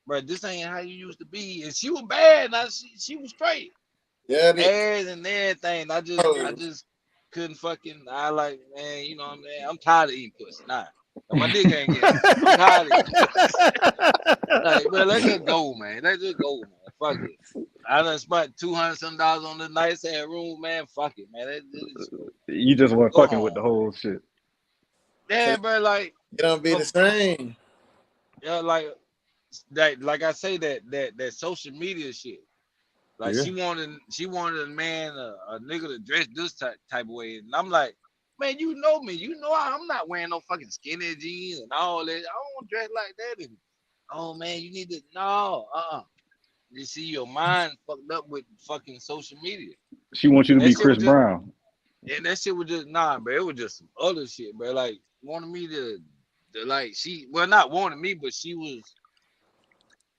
bro, this ain't how you used to be. And she was bad. Now she was straight, Yeah, ass and everything. I just couldn't fucking. I like, man. You know what I'm saying? I'm tired of eating pussy. Nah, my dick ain't getting hard. I'm tired of eating pussy. Like, bro, let's just go, man. Let's just go, man. Fuck it. I done spent $200 on the nice ass room, man. Fuck it, man. Let's just go, man. You just weren't Go fucking with the home. whole shit. so Yeah, bro. Like, it don't be the her, same. yeah, like I say that social media shit. Like Yeah. she wanted a man, a nigga to dress this type of way, and I'm like, man, you know me, I'm not wearing no fucking skinny jeans and all that. I don't dress like that. And oh man, you need to no, You see your mind fucked up with fucking social media, She wants you to and be Chris Brown. that shit was just nah, bro. It was just some other shit, bro. Like wanted me to like not wanted me, but she was.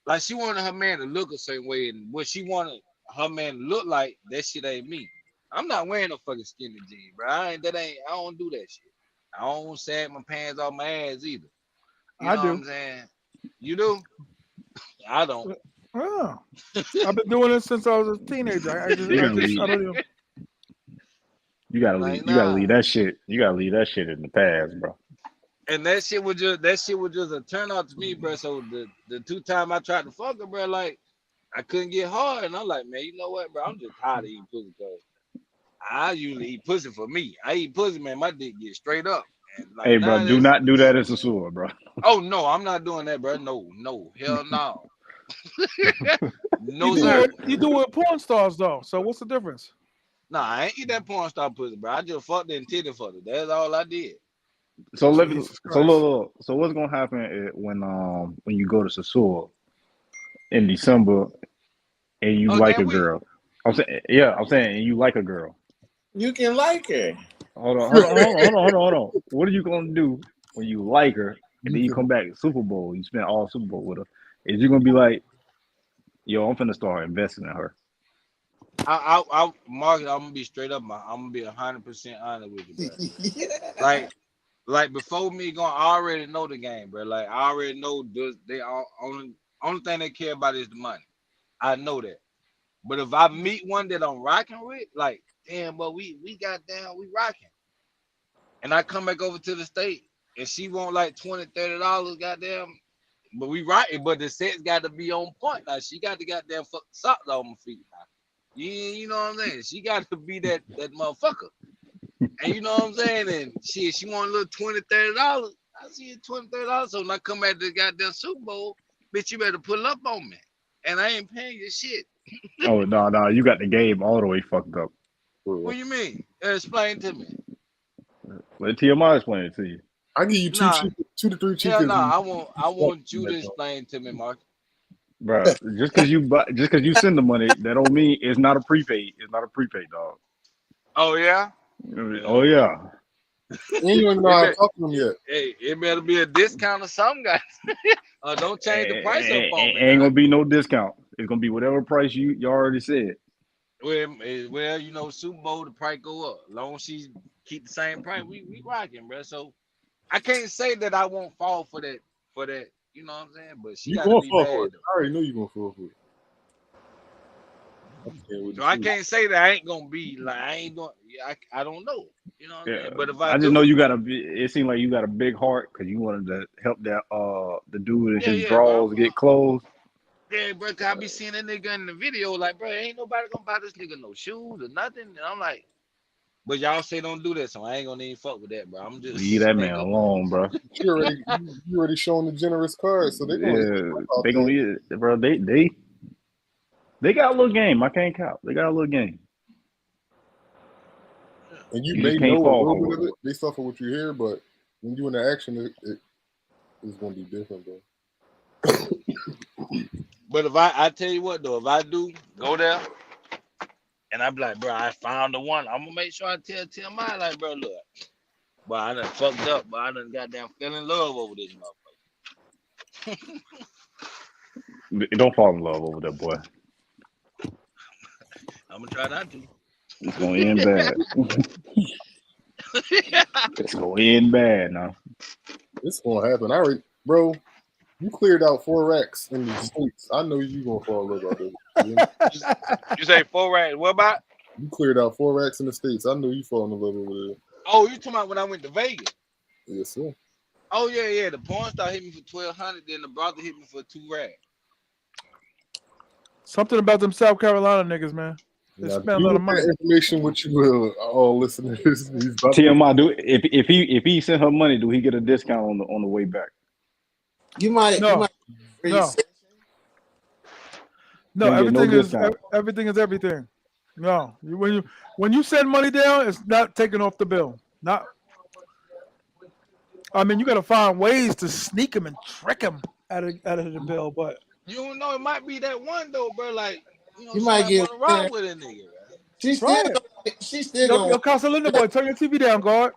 Like she wanted her man to look a certain way, and what she wanted her man to look like, that shit ain't me. I'm not wearing no fucking skinny jeans, bro. I don't do that shit. I don't sag my pants off my ass either. You I know what do. I'm saying? You do? I don't. Oh, I've been doing it since I was a teenager. You gotta I leave. don't even. Like You gotta nah. leave that shit. You gotta leave that shit in the past, bro. And that shit was just a turn out to me, bro. So the two time I tried to fuck her, bro, like I couldn't get hard, and I'm like, man, you know what, bro? I'm just tired of eating pussy, cause I usually eat pussy for me. I eat pussy, man. My dick get straight up, and like Hey, bro, now do that's not do that as a sewer, bro. oh no, I'm not doing that, bro. No, no, hell no, You no do it. sir. You do it with porn stars though. So what's the difference? Nah, I ain't eat that porn star pussy, bro. I just fucked it and titty fucked it. That's all I did. Jesus So Christ. so what's gonna happen when you go to Sasua in December and you Oh like a damn, we. girl? I'm saying and you like a girl. You can like her. Hold on. What are you gonna do when you like her and You then you can come back to Super Bowl? You spend all Super Bowl with her. Is you gonna be like, yo, I'm finna start investing in her? Mark, I'm gonna be straight up. I'm gonna be 100% honest with you, bro. Yeah. Like, like before me going, I already know the game, bro. Like I already know this. They all only thing they care about is the money. I know that. But if I meet one that I'm rocking with, like, damn, but we got down, we rocking. And I come back over to the state and she want like $20, $30, goddamn. But we rocking, but the set's got to be on point. Now she got the goddamn fucking socks on my feet now. You know what I'm saying? She got to be that motherfucker. And you know what I'm saying? And she want a little $20, $30. I see it $20, $30. So when I come back to the goddamn Super Bowl, bitch, you better pull up on me. And I ain't paying your shit. Oh no, you got the game all the way fucked up. What you mean? Explain to me. Let TMI explain it to you. I give you Nah, two to three hell chickens. no. And I want you to explain to me, Mark. Bro, just cause you send the money, that don't mean it's not a prepaid. It's not a prepaid, dog. Oh yeah? Oh yeah. you don't even know It how to better, talk to them yet. it better be a discount or something, guys. Don't change the price up on me Ain't now. gonna be no discount. It's gonna be whatever price you already said. Well, you know, Super Bowl the price go up. As long as she keep the same price, we rocking, bro. So I can't say that I won't fall for that. You know what I'm saying? But she You got to gonna be fall for bad it. though. I already know you gonna fall for it. I'm scared with So the I shit. can't say that I ain't gonna be like I ain't gonna. Yeah, I don't know. You know what I'm Yeah, saying? But if I I just know do, you got a. It seemed like you got a big heart because you wanted to help that the dude and his bro. draws get closed. Yeah, bro. 'Cause I be seeing that nigga in the video, like, bro, ain't nobody gonna buy this nigga no shoes or nothing. And I'm like, but y'all say don't do that, so I ain't gonna even fuck with that, bro. I'm Leave just that stay man go. alone, bro. You already showing the generous card, so they're gonna eat Yeah, out they gonna there. eat it, bro. They got a little game. I can't count. They got a little game. And you You may just know can't a fall little bit for of it based off of what you hear, but when you in the action, it's gonna be different, bro. But if I tell you what though, if I do go there and I be like, bro, I found the one, I'm gonna make sure I tell T.M.I like, bro, look, but I done fucked up, but I done goddamn fell in love over this motherfucker. it. Don't fall in love over that boy. I'm gonna try not to. It's gonna end bad. It's gonna end bad now. It's gonna happen. I already, bro. You cleared out 4 racks in the states. I know you gonna fall in love about this. You say 4 racks. What about? You cleared out 4 racks in the states. I know you falling in love over there. Oh, you talking about when I went to Vegas? Yes, sir. Oh yeah. The porn star hit me for 1,200, then the brother hit me for 2 racks. Something about them South Carolina niggas, man. They Now, spend a do lot with of money. that information what you will, all listeners. He's about to. TMI, do if he sent her money, do he get a discount on the way back? You might No, really no, say He no. don't get no Everything is discount. everything is everything. No, when you send money down, it's not taken off the bill. Not. I mean, you got to find ways to sneak them and trick them out of the bill. But You don't know, it might be that one though, bro. Like, you know, you she might might get want to ride with a nigga, bro. try it. she's still Yo, gonna Casa Linda boy, turn your TV down, guard.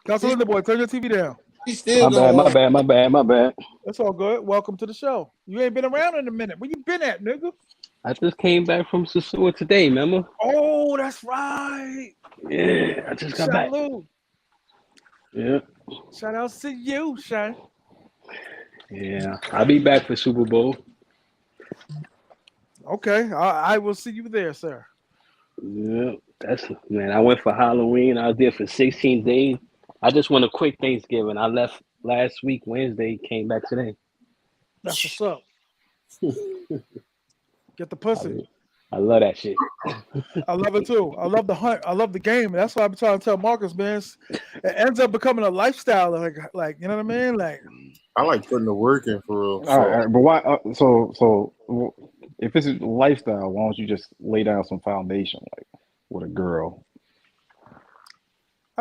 Casa she, Linda boy, turn your TV down. she's still gonna My want bad, my bad, my bad. That's all good. Welcome to the show. You ain't been around in a minute. Where you been at, nigga? I just came back from sosua today, remember? Oh, that's right. Yeah, I just got back. Salute. Yeah, Shout out to you, Shane. yeah. I'll be back for Super Bowl. Okay, I will see you there, sir. Yeah, that's man. I went for Halloween. I was there for 16 days. I just went a quick Thanksgiving. I left last week Wednesday. Came back today. That's what's up. Get the pussy. I love that shit. I love it too. I love the hunt. I love the game. That's why I'm trying to tell Marcus, man. It ends up becoming a lifestyle. Like you know what I mean? Like I like putting the work in for real. All So right, but why? So if it's a lifestyle, why don't you just lay down some foundation, like with a girl?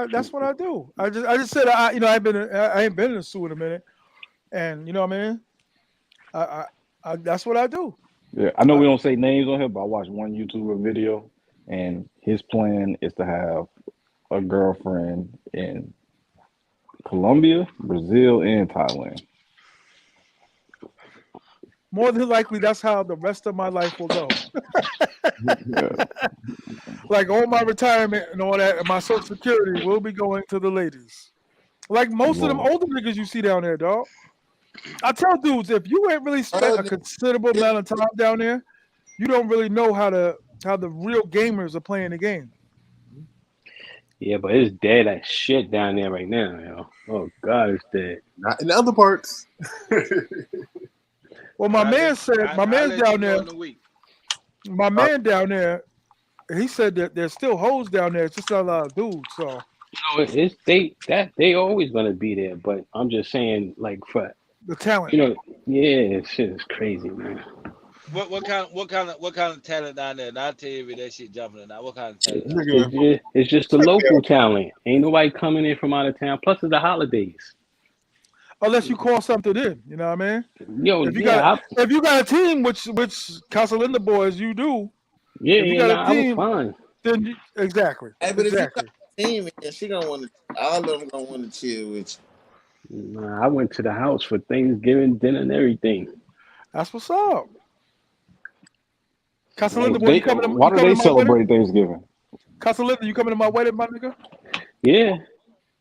that's what I do. I just said I ain't been in the suit in a minute, and you know what I mean. That's what I do. Yeah, I know I, we don't say names on here, but I watched one YouTuber video, and his plan is to have a girlfriend in Colombia, Brazil, and Thailand. more than likely, that's how the rest of my life will go. Yeah, Like all my retirement and all that, and my social security will be going to the ladies. Like most of them well, older niggas you see down there, dog. I tell dudes, if you ain't really spent a other considerable amount of time down there, you don't really know how the real gamers are playing the game. Yeah, but it's dead as shit down there right now, yo. Oh God, it's dead. not in the other parts. Well, But my man said, my I'll man let you down know there, in a week. my man down there, he said that there's still hoes down there. It's just not a lot of dudes. So No, it's they always gonna be there. But I'm just saying, like for the talent. you know, yeah, shit is crazy, man. What kind of talent down there? And I'll tell you if that shit jumping or not. What kind of talent down there? Nigga, It's just the check local that. talent. Ain't nobody coming in from out of town. Plus, it's the holidays. Unless you call something in, you know what I mean? Yo, If you got yeah, if you got a team, which Casa Linda boys you do, if you got a nah, I was team, fine. then exactly, hey, but if you got exactly. a team and she gonna want to all of them gonna want to chill with Nah, I went to the house for Thanksgiving dinner and everything. That's what's up. Casalinda, boy, They you coming why you do coming they to my wedding? celebrate Thanksgiving? Casalinda, you coming to my wedding, my nigga? Yeah.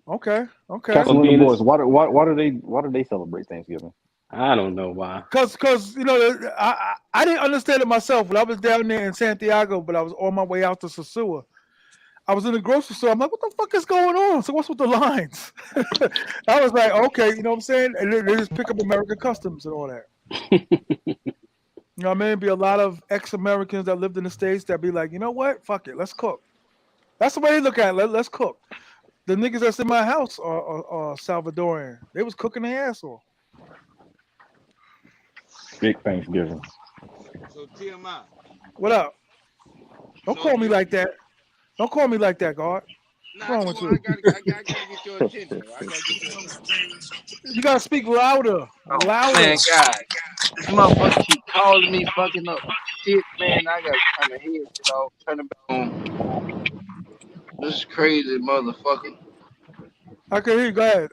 Okay, okay. But Casalinda being boys, this, why do they celebrate Thanksgiving? I don't know why. Cause you know I didn't understand it myself when I was down there in Santiago, but I was on my way out to Sosua. I was in the grocery store. I'm like, what the fuck is going on? So what's with the lines? I was like, okay, you know what I'm saying? And they just pick up American customs and all that. You know what I mean? Be a lot of ex-Americans that lived in the States that be like, you know what? Fuck it, let's cook. That's the way they look at it. Let's cook. The niggas that's in my house are Salvadorian. They was cooking their ass off. Big Thanksgiving. So TMI. What up? Don't So call me you like that. Don't call me like that, God. nah, What's wrong with you? I gotta get your attention. I gotta get your attention. You gotta speak louder. Oh Louder. man, God, this motherfucker keep calling me, fucking up shit, man. I gotta turn the head shit off, turn it back on. This is crazy, motherfucker. I can hear you. Go ahead.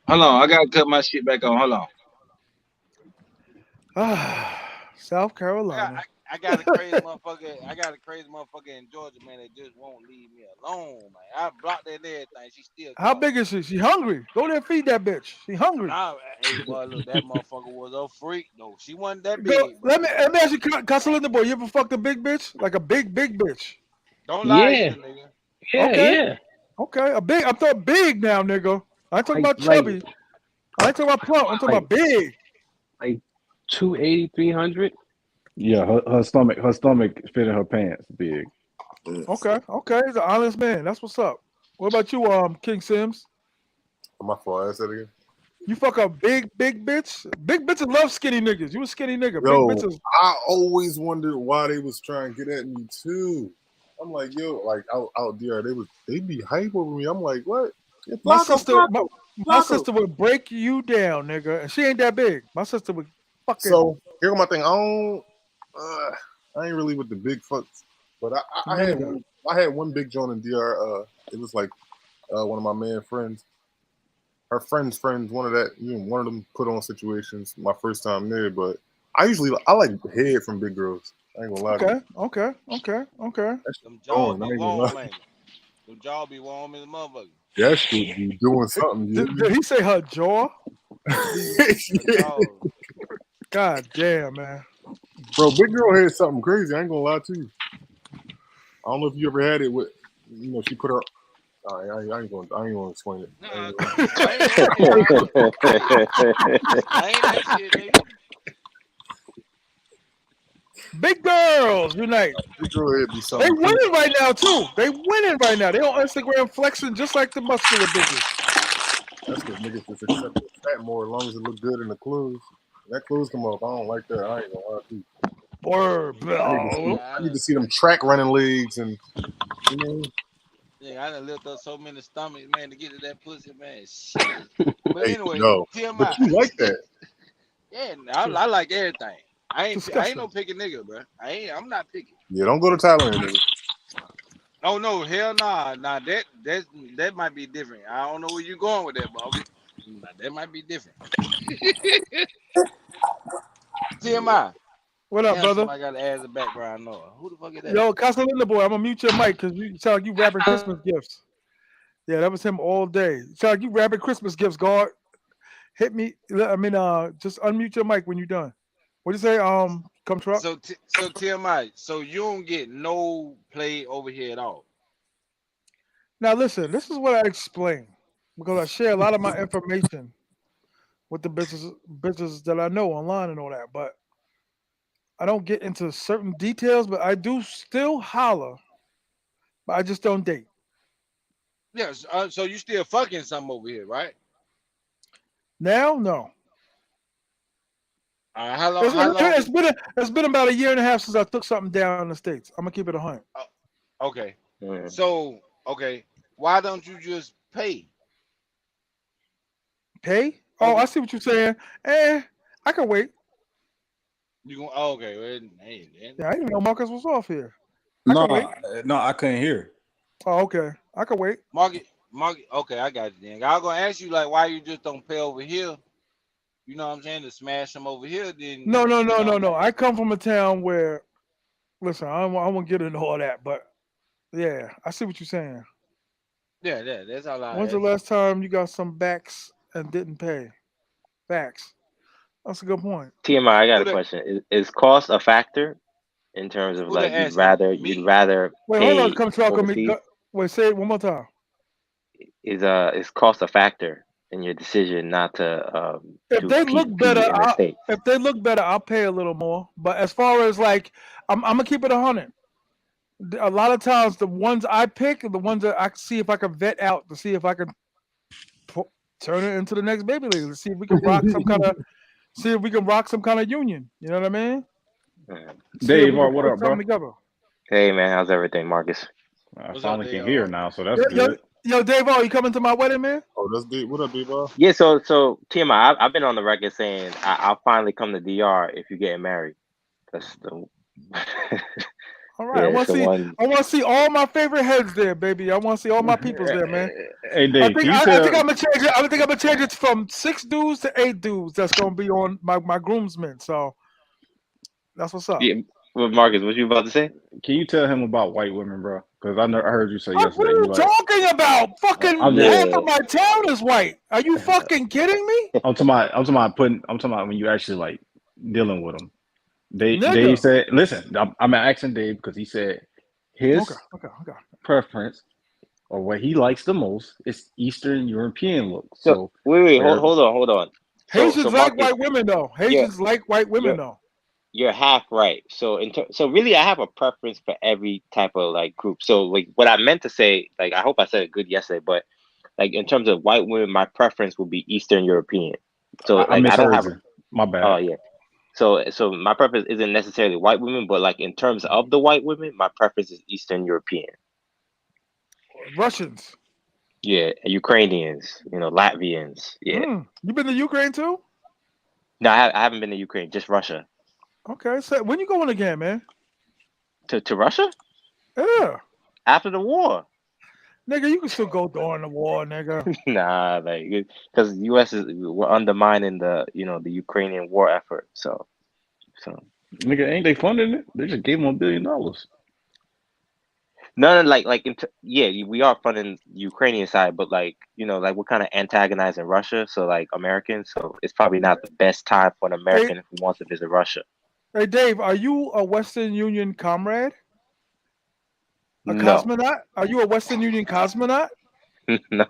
Hold on, I gotta cut my shit back on. Hold on. South I got Carolina. I, I got a crazy motherfucker. I got a crazy motherfucker in Georgia, man, that just won't leave me alone, man. I blocked that and everything. She still How calling. big is she? She hungry. Go there and feed that bitch. She hungry. Nah, hey boy, look, that motherfucker was a freak though. She wasn't that Go. big, but Let me ask you, Casalinda boy. You ever fucked a big bitch? Like a big bitch? don't lie Yeah. either, nigga. Yeah. Okay. Yeah. Okay. A big. I'm talking big now, nigga. I ain't talking Like about like chubby. I ain't talking about plump. I'm talking like about big. like 280, 300. Yeah, her stomach fit in her pants big. Okay. Okay. He's an honest man. That's what's up. What about you, King Sims? My fault. I said it again. You fuck a big bitch. Big bitches love skinny niggas. You a skinny nigga. Big Yo, bitches. I always wondered why they was trying to get at me too. I'm like, yo, like out there, they be hype over me. I'm like, what? Yeah, My Flacco, sister, my, Flacco, my Flacco. sister would break you down, nigga, and she ain't that big. My sister would fucking. So here's my thing. I ain't really with the big fucks, but Me neither. I had one big joint in DR. It was like one of my man friends. Her friends, one of that, one of them put on situations. My first time there, but I like head from big girls. I ain't gonna lie to you. Okay. That shit Them jaws going. I be ain't gonna lie. warm, man. Them jaws be warm as a motherfucker. That shit be doing something. You Did he say her jaw? hear Her me? jaws. God damn, man. Bro, big girl had something crazy. I ain't gonna lie to you. I don't know if you ever had it with, she put her. I ain't gonna explain it. Nah, I ain't that shit. I ain't that shit, nigga. Big girls unite. Big girl had be They something crazy. winning right now too. They winning right now. They on Instagram flexing just like the muscular bitches. That's because niggas just accept the fat more as long as it look good in the clothes. When that clothes come up, I don't like that. I ain't gonna lie to you. Word, bro. Yeah, I need to see them track running legs and I done lift up so many stomachs, man, to get to that pussy, man. Shit. But hey, anyway, no. But TMI. you like that. Yeah, I like everything. I ain't no Disgusting. picky nigga, bro. I'm not picky. Yeah, don't go to Thailand, nigga. Oh no, hell nah, that might be different. I don't know where you going with that, Bobby. Nah, that might be different. TMI. What up, Damn, brother? somebody got to add the background noise. Who the fuck is that? Yo, Casalina boy, I'm gonna mute your mic because you sound like you wrapping Christmas gifts. Yeah, that was him all day. You sound like you wrapping Christmas gifts, guard. Hit me. Just unmute your mic when you're done. What you say? Come truck. So TMI. So you don't get no play over here at all. Now listen, this is what I explain because I share a lot of my information with the businesses that I know online and all that, but I don't get into certain details. But I do still holler, but I just don't date. Yes. So you still fucking something over here, right? Now, no. How long? It's, How long? it's been about a year and a half since I took something down in the States. I'm gonna keep it 100. Okay. So okay, why don't you just pay? Pay? Oh, Over I see what you're saying. I can wait. you going? Oh, okay. Well, hey, then. Yeah, I didn't even know Marcus was off here. I No, can wait. no, I couldn't hear. Oh, okay. I can wait. Market. Okay, I got you. Then I was gonna ask you like why you just don't pay over here. You know what I'm saying? To smash them over here, then No, no, you no, know. no, no. I come from a town where Listen, I won't get into all that, but yeah, I see what you're saying. Yeah, that's all I When's the ask. last time you got some backs and didn't pay? Backs. That's a good point. TMI, I got Who a that? question. Is cost a factor in terms of Who that like you'd asking? rather you'd Me? rather Wait, hold on. pay Come talk to me. overseas? Wait, say it one more time. Is cost a factor in your decision not to If do they look better, PT in the States? if they look better, I'll pay a little more. But as far as like, I'm gonna keep it 100. A lot of times, the ones I pick are the ones that I see if I can vet out to see if I can pu- turn it into the next baby league. Let's see if we can rock some kind of union. You know what I mean? Mhm. See if Dave, we can what put up, something bro? together. Hey man, how's everything, Marcus? I What's up, finally can there? hear now, so that's Yo, yo, good. yo, Dave, you coming to my wedding, man? Oh, that's deep. What up, D-Ball? Yeah, so TMI, I've been on the record saying I'll finally come to DR if you're getting married. That's the All right, yeah, it's the one. I want to see all my favorite heads there, baby. I want to see all my peoples there, man. Hey, Dave, can you I think tell? I'm gonna change it. I think I'm gonna change it from 6 dudes to 8 dudes. That's gonna be on my groomsmen. So that's what's up. Yeah, well, Marcus, what you about to say? Can you tell him about white women, bro? Because I heard you say What are yesterday. you You like, talking about? Fucking I'm just, half Yeah, of my town is white. Are you fucking kidding me, I'm talking about when you actually like dealing with them. Dave nigga? said, listen, I'm asking Dave because he said Okay, his okay, okay. preference or what he likes the most is Eastern European look. so So, wait, like, hold on. So Haitians like Marcus, white women though. you're Haitians like white women you're though. you're half right. So so really, I have a preference for every type of like group. So like what I meant to say, like I hope I said it good yesterday, but like in terms of white women, my preference would be Eastern European. So I like I don't misheard have. you. My bad. Oh yeah. So my preference isn't necessarily white women, but like in terms of the white women, my preference is Eastern European. Russians. Yeah, Ukrainians, Latvians. Yeah. You been to Ukraine too? No, I haven't been to Ukraine, just Russia. Okay, so when you going again, man? To Russia Yeah, after the war. nigga, you can still go during the war, nigga. Nah, like because U.S. we're undermining the Ukrainian war effort. So Nigga, ain't they funding it? They just gave him $1 billion. no, yeah, we are funding the Ukrainian side, but like we're kind of antagonizing Russia. So like Americans, so it's probably not the best time for an Hey, American who wants to visit Russia. hey, Dave, are you a Western Union comrade? A No, cosmonaut? Are you a Western Union cosmonaut? no,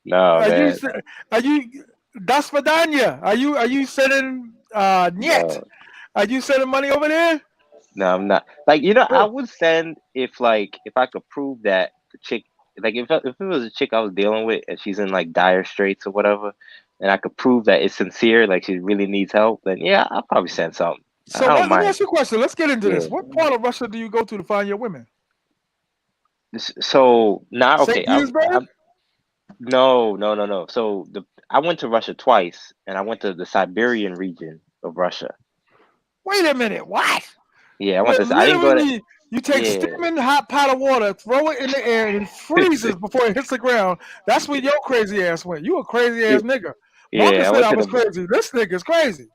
no, Are you? man, s- Are you? Das Vidanya. Are you sending net? no. Are you sending money over there? No, I'm not. Like, I Oh, would send if I could prove that the chick, like if it was a chick I was dealing with and she's in like dire straits or whatever, and I could prove that it's sincere, like she really needs help, then yeah, I'll probably send something. so I don't let me mind. ask you a question. Let's get into Yeah. this. What part of Russia do you go to find your women? So now, St. okay, Petersburg? I'm no, no, no, no. So I went to Russia twice, and I went to the Siberian region of Russia. Wait a minute. What? Yeah, I went Where to. I didn't go to. literally you take Yeah. steaming hot pot of water, throw it in the air, and it freezes before it hits the ground. That's where your crazy ass went. You a crazy Yeah, ass nigga. Marcus yeah, I said went I to was the. crazy. This nigga's crazy.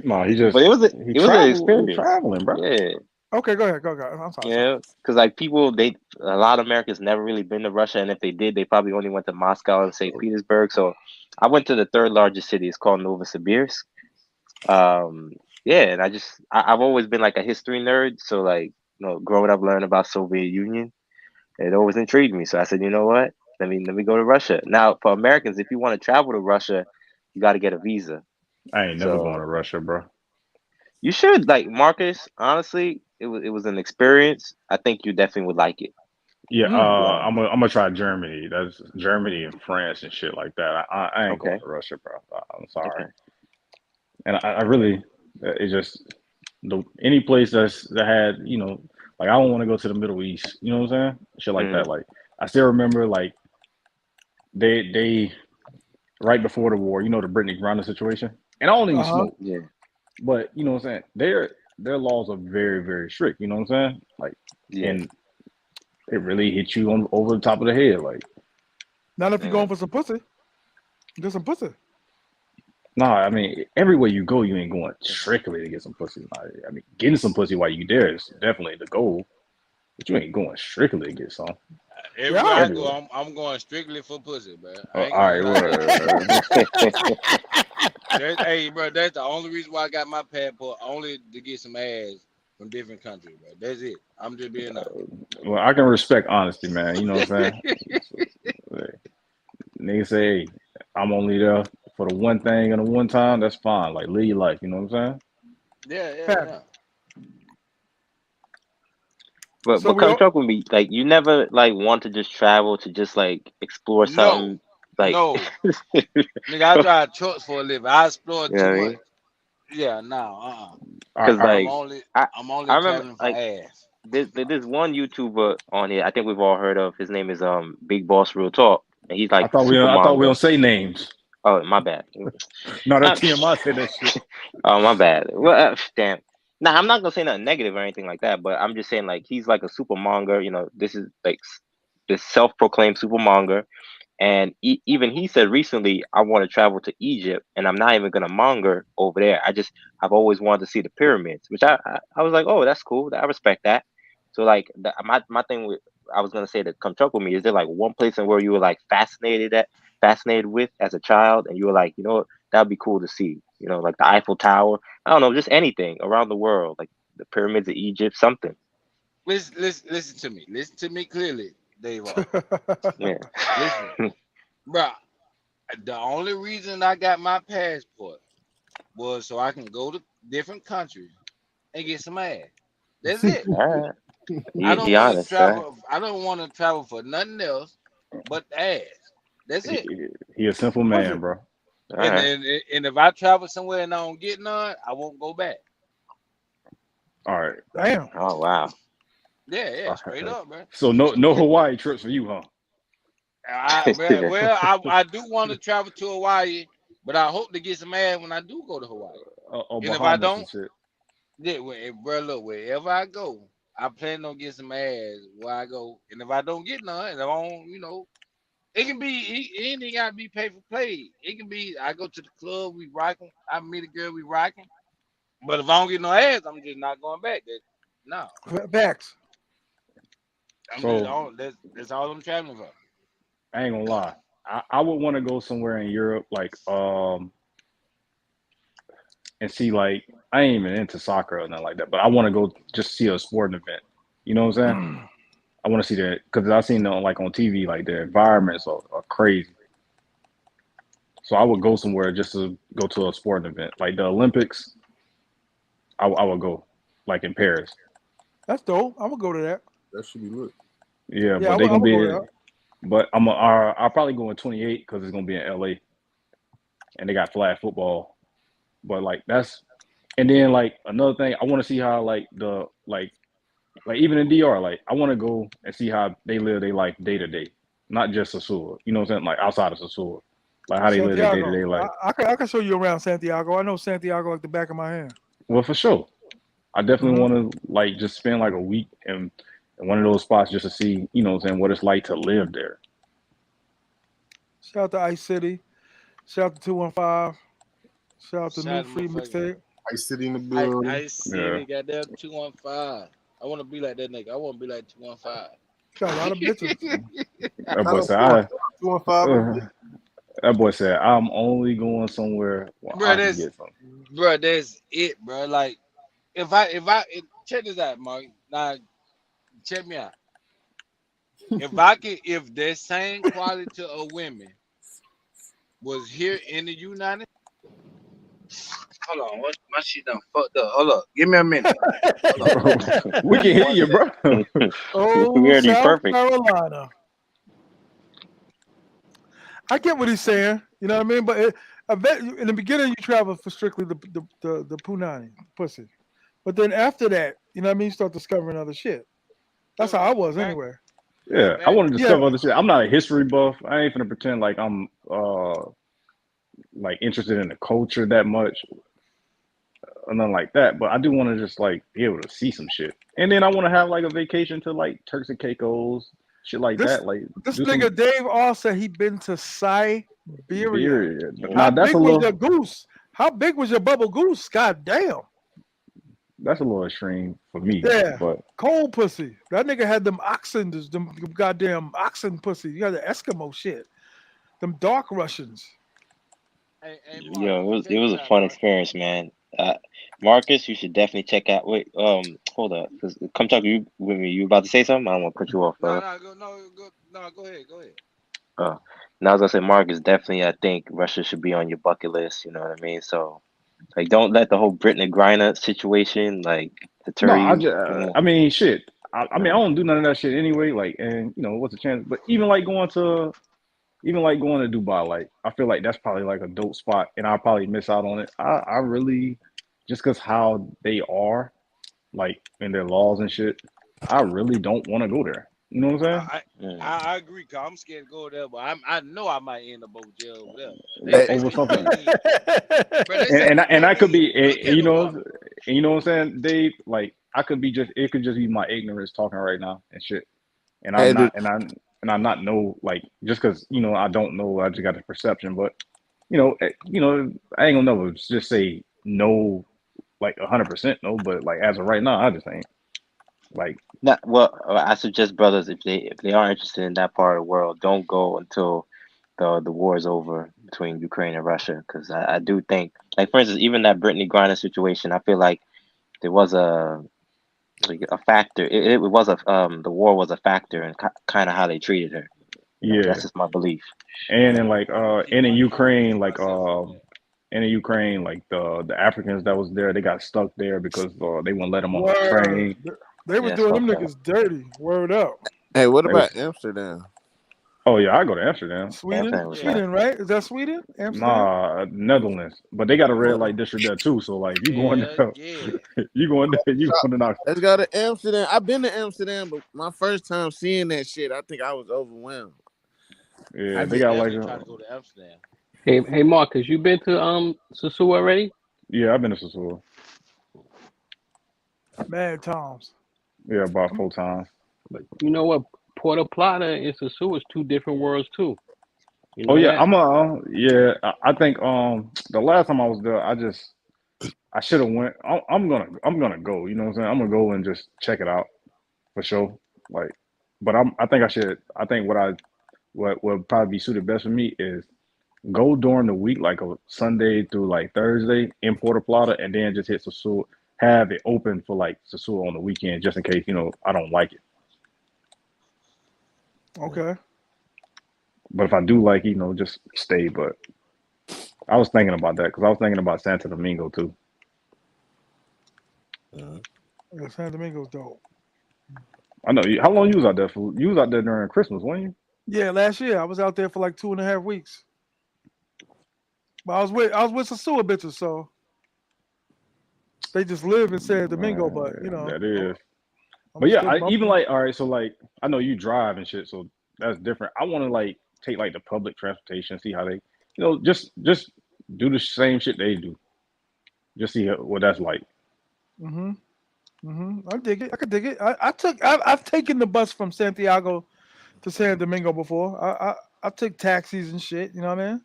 No, he But just it was an he experience. traveling, bro. Yeah, Okay, go ahead. Go. I'm sorry. Sorry. because like people, a lot of Americans never really been to Russia, and if they did, they probably only went to Moscow and St. Petersburg. So I went to the third largest city. It's called Novosibirsk. Um, yeah, and I've always been like a history nerd. So like growing up learning about Soviet Union, it always intrigued me. So I said, you know what? Let me go to Russia. Now for Americans, if you want to travel to Russia, you got to get a visa. I ain't never going So to Russia, bro. you should like Marcus. Honestly, it was an experience. I think you definitely would like it. Yeah, Yeah. I'm gonna try Germany. That's Germany and France and shit like that. I ain't going Okay. to Russia, bro. I'm sorry. Okay. And I really, it's just any place that had like I don't want to go to the Middle East. You know what I'm saying? Shit like that. Mm, Like I still remember like they right before the war. You know the Brittany Griner situation. And I don't even Uh huh. smoke, yeah. but you know what I'm saying. Their laws are very very strict. You know what I'm saying? Like Yeah. and it really hit you on over the top of the head. Like Not if you're going Mm. for some pussy. Get some pussy. Nah, I mean, everywhere you go, you ain't going strictly to get some pussy. I mean, getting some pussy while you there is definitely the goal, but you ain't going strictly to get some Everywhere Yeah. I go, everywhere. I'm going strictly for pussy, bro. I All ain't right, gonna lie to you. well, Hey, bro, that's the only reason why I got my passport, only to get some ass from different countries, bro. That's it. I'm just being honest. well, I can respect honesty, man. You know what I'm saying? So, like, nigga say, hey, I'm only there for the one thing and the one time. That's fine. Like, live your life. You know what I'm saying? Yeah, yeah, Fact. yeah. So but we come all talk with me. Like you never like want to just travel to just like explore No, something. Like no, you nigga, I drive trucks for a living. I explore know what too I much. mean? Yeah, no, Because I, I'm like only, I I'm only I remember traveling for like ass. there's one YouTuber on here. I think we've all heard of. His name is Big Boss Real Talk, and he's like super I thought we manga. don't say names. Oh, my bad. No, that Uh, TMI said that shit. oh, my bad. Well, damn. Nah, I'm not gonna say nothing negative or anything like that, but I'm just saying like he's like a super monger. You know, this is like this self-proclaimed super monger. And even he said recently, I want to travel to Egypt, and I'm not even gonna monger over there. I've always wanted to see the pyramids, which I was like, oh, that's cool. I respect that. So like my thing with I was gonna say to come truck with me, is there like one place in where you were like fascinated with as a child, and you were like, you know what, that'd be cool to see. You know, like the Eiffel Tower. I don't know, just anything around the world, like the pyramids of Egypt, something. Listen to me. Listen to me clearly, Dave. Yeah. Listen, bro. The only reason I got my passport was so I can go to different countries and get some ass. That's it. All right. I He don't want to honest, huh? travel. I don't want to travel for nothing else but the ass. That's He, it. he a simple was man, it? bro. All And right. then and if I travel somewhere and I don't get none, I won't go back. All right. Damn. Oh wow. Yeah, yeah, All straight right. up, bro. So no Hawaii trips for you, huh? Well, I do want to travel to Hawaii, but I hope to get some ass when I do go to Hawaii. Or And if I Bahamas and don't, shit. yeah, bro, look, wherever I go, I plan on getting some ass where I go. And if I don't get none, and if I don't, it can be, it ain't got to be pay for play. It can be, I go to the club, we rocking, I meet a girl, we rocking. But if I don't get no ass, I'm just not going back. No, Facts. I'm just So all, that's all I'm traveling for. I ain't gonna lie. I would want to go somewhere in Europe, like and see like I ain't even into soccer or nothing like that, but I want to go just see a sporting event. You know what I'm saying? I want to see that because I seen them like on TV, like the environments are crazy. So I would go somewhere just to go to a sporting event, like the Olympics. I would go, like in Paris. That's dope. I'm gonna go to that. That should be lit. Yeah, Yeah, but they I'm gonna gonna go to be. that. But I'll probably go in 28 because it's gonna be in LA and they got flag football. But like that's and then like another thing, I want to see how like the like even in DR, like I want to go and see how they live their life day to day, not just Sosua. You know what I'm saying? Like outside of Sosua, like how they live their day to Santiago. day life. I can show you around Santiago. I know Santiago like the back of my hand. Well, for sure, I definitely Hmm. want to like just spend like a week in one of those spots just to see, you know what I'm saying, what it's like to live there. Shout out to Ice City. Shout out to 215. Shout out to New Shout out to Free motherfucker. Mixtape. Ice City in the I building. see Yeah. they got that 215. I want to be like that nigga. I want to be like 215. Got a lot of bitches. That boy Shout out said, two and five. that boy said, I'm only going somewhere where bro, I can that's get something. that's it, bro. Like check this out, Mark. Now check me out. If that same quality of women was here in the United, hold on, my shit done fucked up. Hold up, give me a minute. Hold up, We can give me hear one you, second. bro. Oh, We heard you South perfect. Carolina. I get what he's saying. You know what I mean? But I bet in the beginning you travel for strictly the punani, pussy. But then after that, you know what I mean? You start discovering other shit. That's how I was Fact, anyway. Yeah, I fact. want to Yeah. discover other shit. I'm not a history buff. I ain't gonna pretend like I'm like interested in the culture that much or nothing like that. But I do want to just like be able to see some shit. And then I want to have like a vacation to like Turks and Caicos, shit like This that. Like this do some. nigga Dave all said he been to Siberian. Beria. Beer. Now How Mm. that's big a was your little goose? How big was your bubble goose? God damn. that's a little extreme for me, Yeah. but Cold pussy. That nigga had them oxen, them goddamn oxen pussy. You got the Eskimo shit. Them dark Russians. Hey, Mark, Yo, let me tell it you was a something, fun Mark. experience, man. Marcus, you should definitely check out. Wait, hold up, 'cause come talk you with me. You about to say something? I don't want to cut you off, No, brother. no, go, no, go, no, go ahead, go ahead. Oh, now I was gonna say, Marcus, definitely, I think Russia should be on your bucket list. You know what I mean? So, like, don't let the whole Brittany Griner situation like no, deter you. You know? I mean shit. I mean I No. don't do none of that shit anyway. Like, and what's the chance? But even like going to Dubai, like I feel like that's probably like a dope spot, and I'll probably miss out on it. I really just because how they are, like in their laws and shit, I really don't want to go there. You know what I'm saying? I, Mm. I agree, cause I'm scared to go there, but I know I might end up over jail over there. Hey, They Over say you something, can't leave, bro. They say you and can't I could leave be, nothing about. and you know what I'm saying? They like I could be just it could just be my ignorance talking right now and shit, and Hey, I'm the, not, and I'm not know like just because I don't know, I just got the perception, but I ain't gonna never just say no like 100% no, but like as of right now, I just ain't like not well. I suggest brothers if they are interested in that part of the world, don't go until the war is over between Ukraine and Russia, because I do think, like for instance, even that Brittany Griner situation, I feel like there was a factor. It was a the war was a factor in kind of how they treated her. That's yeah, just my belief. and Yeah, in like I'm gonna keep myself on that. and in Ukraine, like the Africans that was there, they got stuck there because they wouldn't let them on the Word. train. They was Yeah, it's doing them fucked up. niggas dirty. Word up. hey, what They was about Amsterdam? oh yeah, I go to Amsterdam. Sweden? Amsterdam was Yeah, nice. Sweden, right? Is that Sweden? Amsterdam? Nah, Netherlands, but they got a red What? light district there too. So like, if you going hell there, yeah. you going there, you going to knock. Let's go to Amsterdam. I've been to Amsterdam, but my first time seeing that shit, I think I was overwhelmed. I Yeah, they should got like definitely a try to go to Amsterdam. Hey, Marcus, you been to Sosua already? yeah. I've been to Sassuolo. Mad Toms. Yeah, about 4 times. But you know what? Puerto Plata and Sosua is two different worlds too. You Oh know yeah, that? yeah. I think the last time I was there, I should have went. I'm gonna go. You know what I'm saying? I'm gonna go and just check it out for sure. Like, but I think I should. I think what would probably be suited best for me is go during the week, like a Sunday through like Thursday in Puerto Plata, and then just hit Sasua. Have it open for like Sasua on the weekend, just in case I don't like it. Okay. But if I do like it, just stay. But I was thinking about that because I was thinking about Santo Domingo too. Uh, Yeah, San Domingo's dope. I know. How long you was out there for? You was out there during Christmas, weren't you? Yeah, last year I was out there for like 2.5 weeks. But I was with some sewer bitches, so they just live in San Domingo, but That I'm, is. I'm But yeah, still I even bumping. like all right. So like, I know you drive and shit, so that's different. I want to like take like the public transportation, see how they, just do the same shit they do. Just see what that's like. Hmm. I dig it. I could dig it. I've taken the bus from Santiago to San Domingo before. I took taxis and shit. You know what I mean?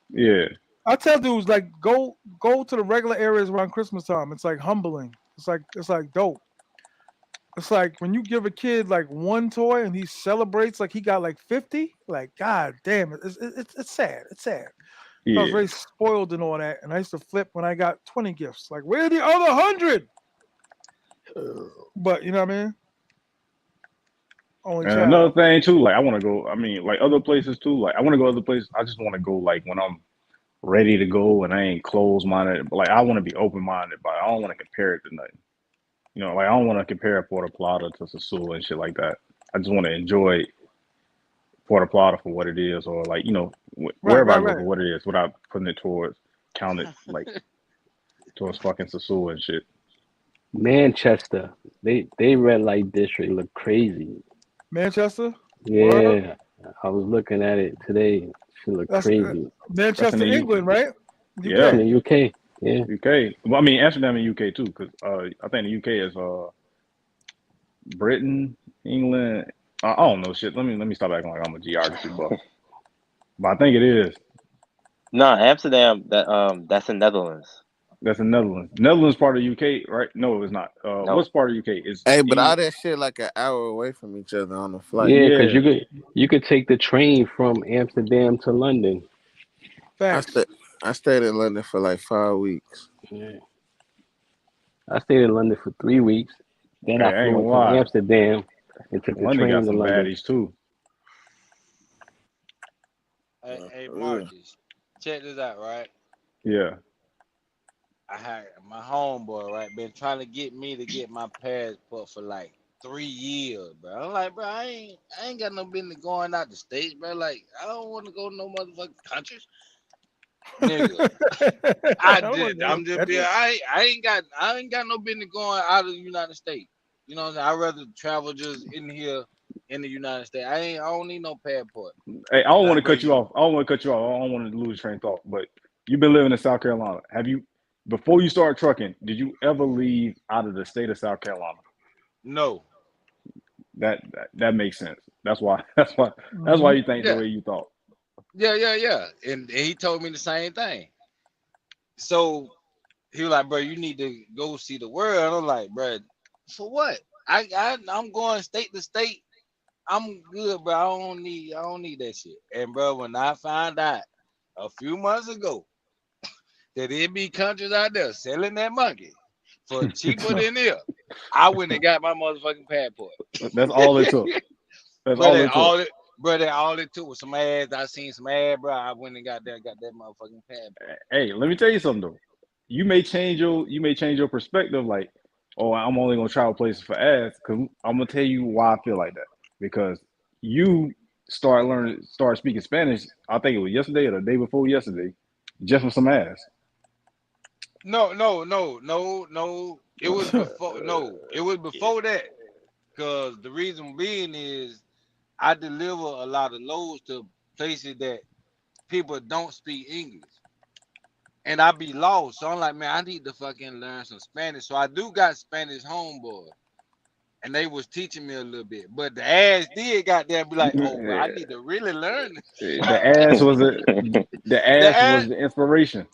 Yeah, I tell dudes like go to the regular areas around Christmas time. It's like humbling. It's like dope. It's like when you give a kid like one toy and he celebrates like he got like 50. Like God damn it, it's sad. It's sad. I was yeah. very spoiled and all that, and I used to flip when I got 20 gifts. Like where are the other 100? But you know what I mean? Only And another child. thing too, like I want to go. I mean, like other places too. Like I want to go other places. I just want to go like when I'm ready to go and I ain't closed minded. Like I want to be open minded, but I don't want to compare it to nothing. Like I don't want to compare Puerto Plata to Sassuolo and shit like that. I just want to enjoy Puerto Plata for what it is, or like Right, wherever right, I go right. for what it is, without putting it towards count it like towards fucking Sassuolo and shit. Manchester, they red light district look crazy. Manchester. Word. Yeah, I was looking at it today. She look That's crazy. That's in Manchester, the England, right? It's in yeah UK. the UK. Yeah, UK. Well, I mean Amsterdam and UK too, because I think the UK is Britain, England. I don't know shit. Let me stop acting like I'm a geography buff, but I think it is. No, Amsterdam. That's in Netherlands. That's in Netherlands. Netherlands part of the UK, right? No, it's not. No. What's part of UK? It's Hey, but all England. that shit like an hour away from each other on the flight. Yeah, because Yeah. you could take the train from Amsterdam to London. I Facts. stayed I stayed in London for like 5 weeks. Yeah. I stayed in London for 3 weeks. Then Hey, I I ain't flew gonna into lie. Amsterdam and took the London got train to some London. baddies too. Hey, For real. Marcus, check this out, right? Yeah. I had my homeboy, right, been trying to get me to get my passport for like 3 years, bro. I'm like, bro, I ain't got no business going out the states, bro. Like, I don't want to go to no motherfucking countries, nigga. I'm just being, I ain't got no business going out of the United States. You know what I'm saying? I'd rather travel just in here in the United States. I don't need no passport. Hey, I don't want Like, to bro, cut you off. I don't want to cut you off. I don't want to lose train of thought. But you've been living in South Carolina. Have you, before you started trucking, did you ever leave out of the state of South Carolina? no. That makes sense. That's why. That's why you think the Yeah, way you thought. yeah. And he told me the same thing. So he was like, bro, you need to go see the world. I'm like, bro, for what? I'm going state to state. I'm good, bro. I don't need that shit. And bro, when I found out a few months ago that it be countries out there selling that monkey for cheaper than here, I went and got my motherfucking passport. That's all it took. That's Bro, all it took. that all it took was some ads. I seen some ad, bro. I went and got that motherfucking passport. Hey, let me tell you something though. You may change your perspective. Like, oh, I'm only gonna travel places for ads. Cause I'm gonna tell you why I feel like that. Because you start speaking Spanish. I think it was yesterday or the day before yesterday, just for some ads. No. It was before. No, it was before that. Cause the reason being is I deliver a lot of loads to places that people don't speak English, and I be lost. So I'm like, man, I need to fucking learn some Spanish. So I do got Spanish homeboy, and they was teaching me a little bit. But the ass did got there be like, oh, bro, I need to really learn this. The ass was the The ass ass, was the inspiration.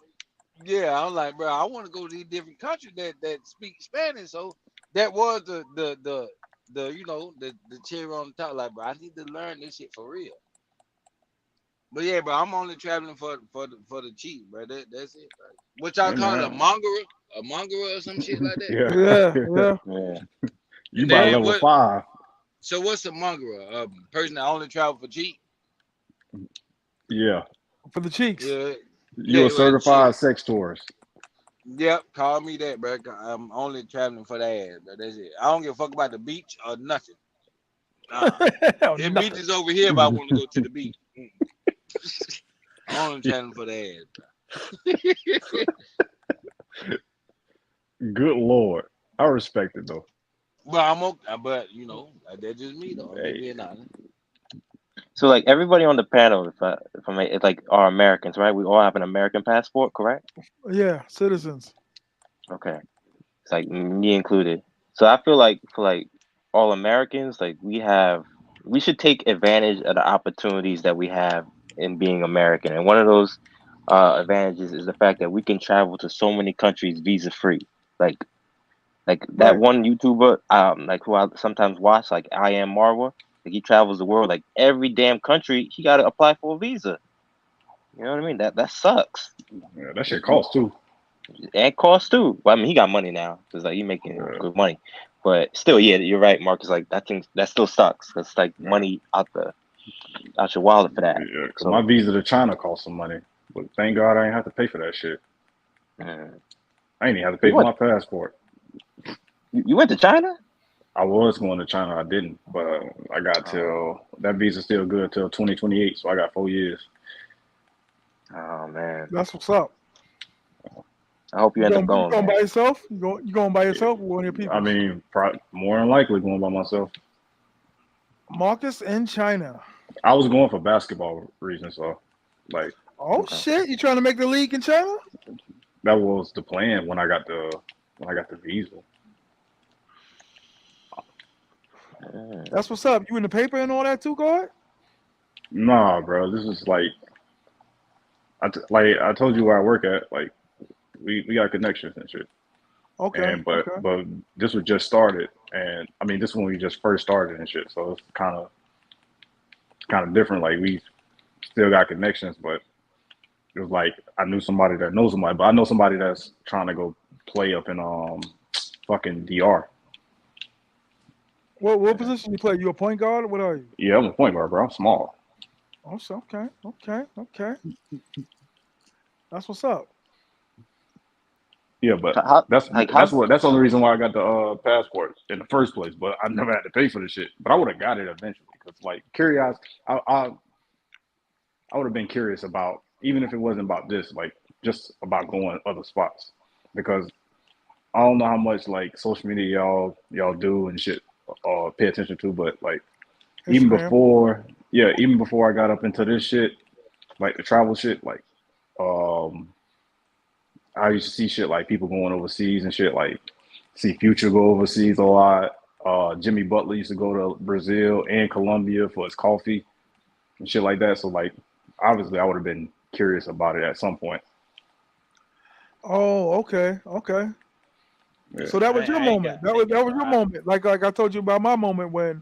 yeah, I'm like, bro, I want to go to these different countries that speak Spanish. So that was the the cherry on the top. Like, bro, I need to learn this shit for real. But yeah, bro, I'm only traveling for the cheap, bro. That's it, bro. What y'all Hey call it, man, a mongerer or some shit like that. yeah, Yeah, yeah. Yeah. you And by then level what? 5. So what's a mongerer? A person that only travel for cheap? Yeah, For the cheeks. Yeah, you a yeah. Well, shit. certified sex tourist. Yep, call me that, bro. I'm only traveling for the ass, bro. That's it. I don't give a fuck about the beach or nothing. Nah, Oh, it beach nothing. is over here, but I want to go to the beach. I'm only traveling for the ass, bro. Good lord, I respect it though. But I'm okay. But that's just me though. I'm just Hey, being honest. So like everybody on the panel, it's like are Americans, right? We all have an American passport, correct? Yeah, citizens. Okay. It's like me included. So I feel like for like all Americans, like we should take advantage of the opportunities that we have in being American. And one of those advantages is the fact that we can travel to so many countries visa free. Like like that Right. one YouTuber, like who I sometimes watch, like I am Marwa, like he travels the world, like every damn country he gotta apply for a visa. You know what I mean? That sucks. yeah, that shit costs too. And costs too. Well, I mean, he got money now because like he making Uh, good money, but still, yeah, you're right, Marcus. Like that thing that still sucks. It's like yeah, money out your wallet for that. yeah, 'cause my So visa to China cost some money, but thank God I ain't have to pay for that shit. mm. I ain't even have to pay you for went my passport. you went to China? I was going to China, I didn't, but I got Oh, till that visa still good till 2028, so I got 4 years. oh man, That's what's up. I hope you You end up going you going, going by man. yourself? You going by yourself or one of your I peoples? mean, more than likely going by myself. Marcus in China. I was going for basketball reasons, so like Oh Okay. shit! You trying to make the league in China? that was the plan when I got the visa. Mm. That's what's up. You in the paper and all that too, guard? Nah, bro, this is like like I told you where I work at. Like we got connections and shit. Okay, And okay. but this was just started, and I mean this one we just first started and shit. So it's kind of different. Like we still got connections, but it was like I knew somebody that knows somebody, but I know somebody that's trying to go play up in fucking DR. What position you play? You a point guard? What are you? Yeah, I'm a point guard, bro. I'm small. Oh, so okay. That's what's up. Yeah, but How like how that's the only reason why I got the passport in the first place. But I never had to pay for the shit. But I would have got it eventually because like curious, I would have been curious about even if it wasn't about this, like just about going other spots because I don't know how much like social media y'all do and shit pay attention to, but like even Instagram. before even before I got up into this shit, like the travel shit, like um I used to see shit like people going overseas and shit, like see Future go overseas a lot. Jimmy Butler used to go to Brazil and Colombia for his coffee and shit like that. So like obviously I would have been curious about it at some point. Oh, okay. Yeah. So that was your I ain't moment. got That was tickets, your bro. moment. Like I told you about my moment when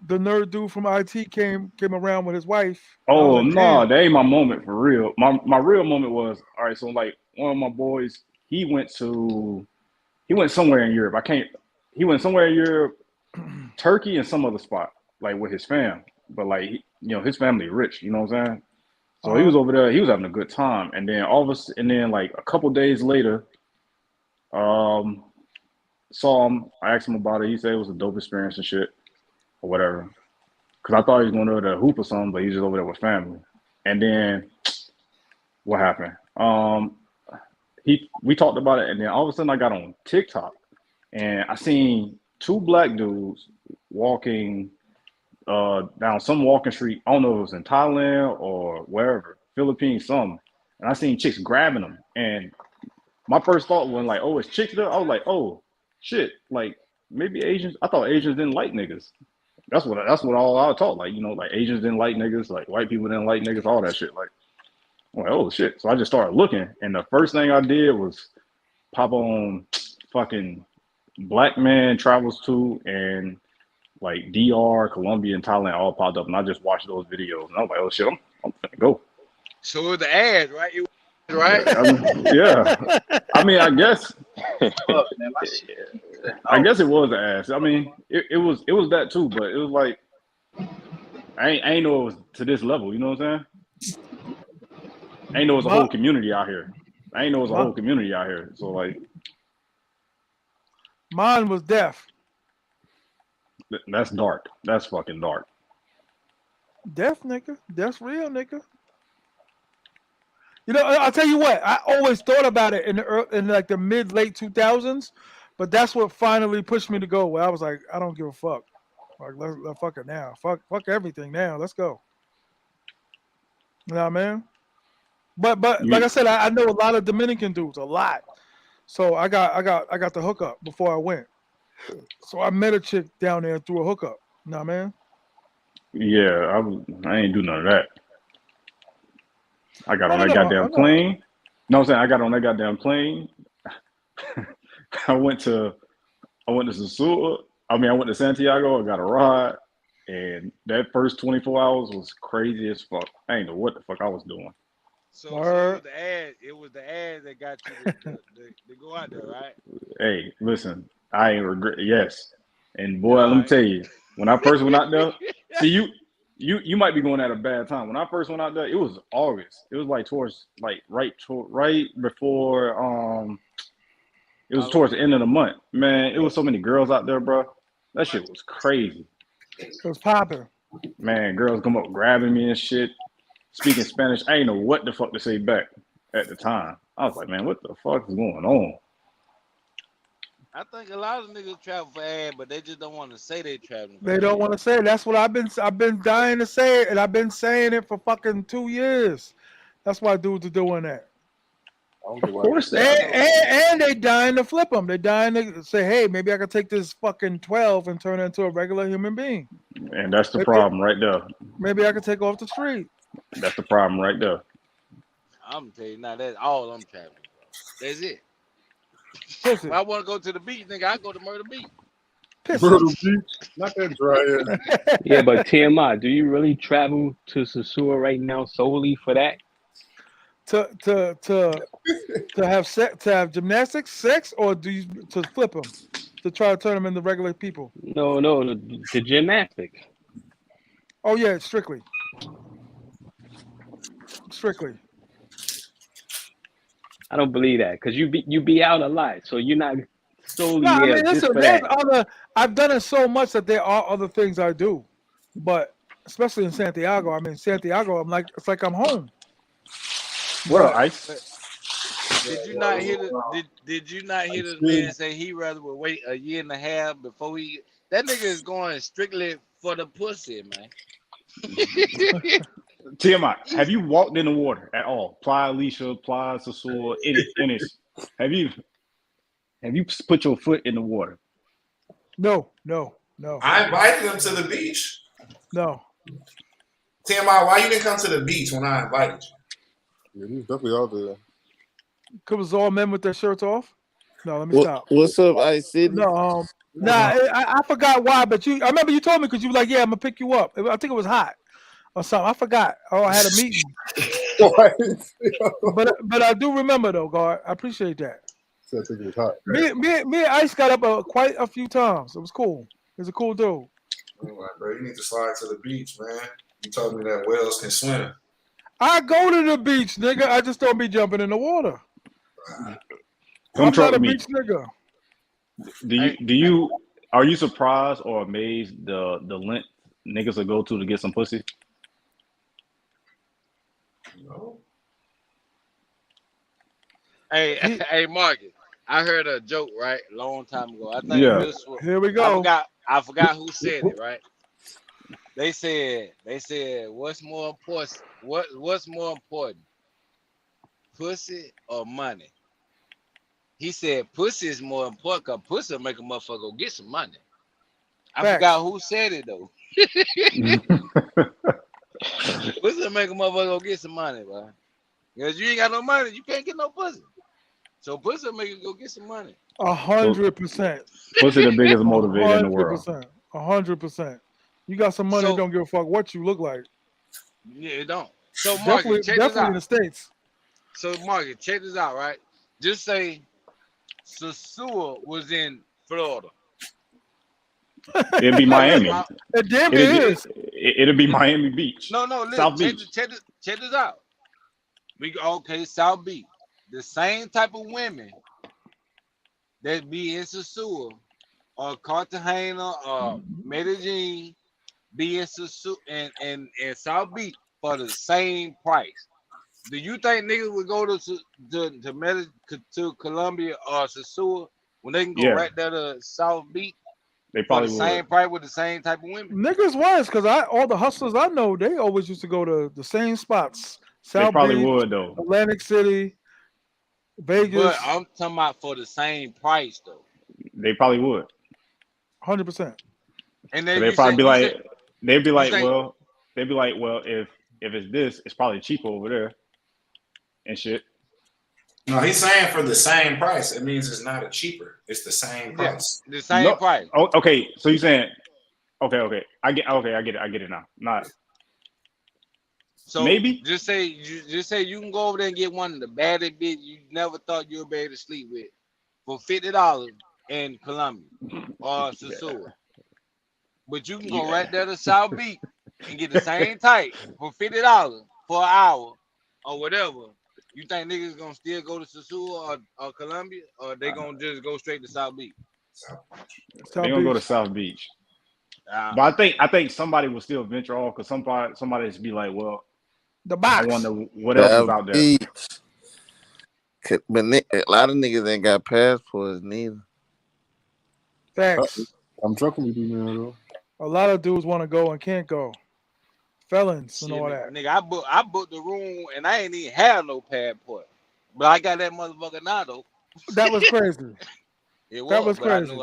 the nerd dude from IT came around with his wife, and I was Oh like, no, damn. that ain't my moment for real. My real moment was all right. So like one of my boys, he went somewhere in Europe. I can't. He went somewhere in Europe, Turkey, and some other spot like with his fam. But like his family rich. You know what I'm saying? So he Uh-huh. was over there. He was having a good time. And then and then like a couple days later, um, saw him. I asked him about it. He said it was a dope experience and shit or whatever. Because I thought he was going over there to hoop or something, but he's just over there with family. And then what happened? We talked about it, and then all of a sudden I got on TikTok, and I seen two black dudes walking down some walking street. I don't know if it was in Thailand or wherever, Philippines, something. And I seen chicks grabbing them, and my first thought was like, "Oh, it's chicks there." I was like, "Oh, shit!" Like maybe Asians. I thought Asians didn't like niggas. That's what all I taught. Like like Asians didn't like niggas, like white people didn't like niggas, all that shit. Like, I'm like, oh shit. So I just started looking, and the first thing I did was pop on fucking Black Man Travels To and like DR, Colombia, and Thailand all popped up, and I just watched those videos, and I was like, oh shit, I'm finna go. So it was the ads, right? It was right. I mean, yeah. I mean, Fuck, man, my shit. I Oh, guess it was the ass. I mean, it was that too, but it was like I ain't know it was to this level. You know what I'm saying? I ain't know it was a My, whole community out here. I ain't know it was a my whole community out here. So like, mine was deaf. that's dark. That's fucking dark. Deaf nigga. That's real nigga. You know, I'll tell you what. I always thought about it in like the mid late 2000s, but that's what finally pushed me to go. Where I was like, I don't give a fuck. Like let's fuck it now. Fuck everything now. Let's go. You know what I mean? But like I You, said, I know a lot of Dominican dudes, a lot. So I got the hookup before I went. So I met a chick down there through a hookup. You know what I mean? yeah, I ain't do none of that. I got on that I goddamn know. plane. No, I'm saying I got on that goddamn plane. I went to Sosua. I mean, I went to Santiago. I got a ride, and that first 24 hours was crazy as fuck. I ain't know what the fuck I was doing. So it was Word. the ad. It was the ad that got you to go out there, right? Hey, listen, I ain't regret. Yes, and boy, let All me right. tell you, when I first went out there, see you might be going at a bad time. When I first went out there, it was August. It was like towards like right before it was towards the Halloween. end of the month. Man, it was so many girls out there, bro. That shit was crazy. It was popping. Man, girls come up grabbing me and shit, speaking Spanish. I ain't know what the fuck to say back at the time. I was like, man, what the fuck is going on? I think a lot of niggas travel for ad, but they just don't want to say they traveling for They don't ad. want to say it. That's what I've been dying to say it, and I've been saying it for fucking 2 years. That's why dudes are doing that. I don't Of get why course, people. that, And they dying to flip them. They dying to say, hey, maybe I could take this fucking 12 and turn it into a regular human being. and that's the Maybe, problem right there. maybe I could take off the street. That's the problem right there. I'm tell you now, that's all I'm traveling, bro. That's it. Pussy. If I want to go to the beach, nigga, I go to Myrtle Beach. Pissy. Myrtle Beach, not that dry ass. Yeah, but T.M.I, do you really travel to Sosua right now solely for that? To have sex, to have gymnastics, sex, or do you to flip them, to try to turn them into regular people? No, the gymnastics. Oh yeah, strictly. I don't believe that because you be out a lot, so you're not No, solely I there mean, just listen, for there's that. other. I've done it so much that there are other things I do, but especially in Santiago. I mean, Santiago, I'm like it's like I'm home. What up, But Ice? But did you not hear the did you not hear I the see. man say he rather would wait a year and a half before he that nigga is going strictly for the pussy, man. TMI, have He's you walked in the water at all? Playa Alicia, Playa Sosua, any? Have you put your foot in the water? no. I invited them to the beach. T.M.I, why you didn't come to the beach when I invited you? Yeah, he's definitely out there. Cause all men with their shirts off. No, let me stop. What's up, Ice City? No, nah, I forgot why, but I remember you told me because you were like, yeah, I'm gonna pick you up. I think it was hot or something. I forgot. Oh, I had a meeting, but I do remember though, God. I appreciate that. So I think it was hot. Me and Ice got up quite a few times. It was cool. He was a cool dude. Anyway, bro, you need to slide to the beach, man. You told me that whales can swim. I go to the beach, nigga. I just don't be jumping in the water. Come I'm truck not a me. beach nigga. Are you surprised or amazed the length niggas will go to get some pussy? No. hey He, hey Marcus. I heard a joke right a long time ago. I think Yeah. this was here we go. I forgot who said it, right? They said what's more important what's more important? Pussy or money? He said pussy is more important because pussy will make a motherfucker go get some money. I Facts. forgot who said it though. Pussy will make a motherfucker go get some money, bro. Because you ain't got no money, you can't get no pussy. So pussy will make you go get some money. 100%. Pussy the biggest motivator in the world. 100%. You got some money, So don't give a fuck what you look like. yeah, it don't. So Marcus, check this Definitely in out. the States. So Marcus, check this out, right? Just say Sosua was in Florida. It'd be Like Miami. It damn near is. It'd be Miami Beach. No, listen, South Beach. check this out. We go okay, South Beach. The same type of women that be in Sosua or Cartagena or Medellin be in Sosua and South Beach for the same price. Do you think niggas would go to Medellin, to Colombia or Sosua when they can go Yeah, right there to South Beach they for the probably would. same price with the same type of women? Niggas was because all the hustlers I know, they always used to go to the same spots. They South probably Beach, would though. Atlantic City, But Vegas, I'm talking about for the same price though. They probably would. 100%. And Cause then they'd probably be like, you say well, if it's this, it's probably cheaper over there and shit. No, he's saying for the same price. It means it's not a cheaper. It's the same yeah, price. the same No, price. oh, okay. So you saying, okay, I get it now. Not So maybe. just say you can go over there and get one of the baddest bitch you never thought you would be able to sleep with for $50 in Colombia or Sosua. But you can go Yeah. right there to South Beach and get the same type for $50 for an hour or whatever. You think niggas gonna still go to Sosua or Colombia, or they gonna just go straight to South Beach? They South gonna go to Beach. South Beach. But I think somebody will still venture off because somebody just be like, well, The I box. wonder what else is out there. Beach. But a lot of niggas ain't got passports neither. Facts. I'm trucking with you, man. Though. A lot of dudes want to go and can't go. Felons and Shit, all that. nigga, I booked the room and I ain't even have no passport, but I got that motherfucker now though. That was crazy. It That was, was but I crazy. knew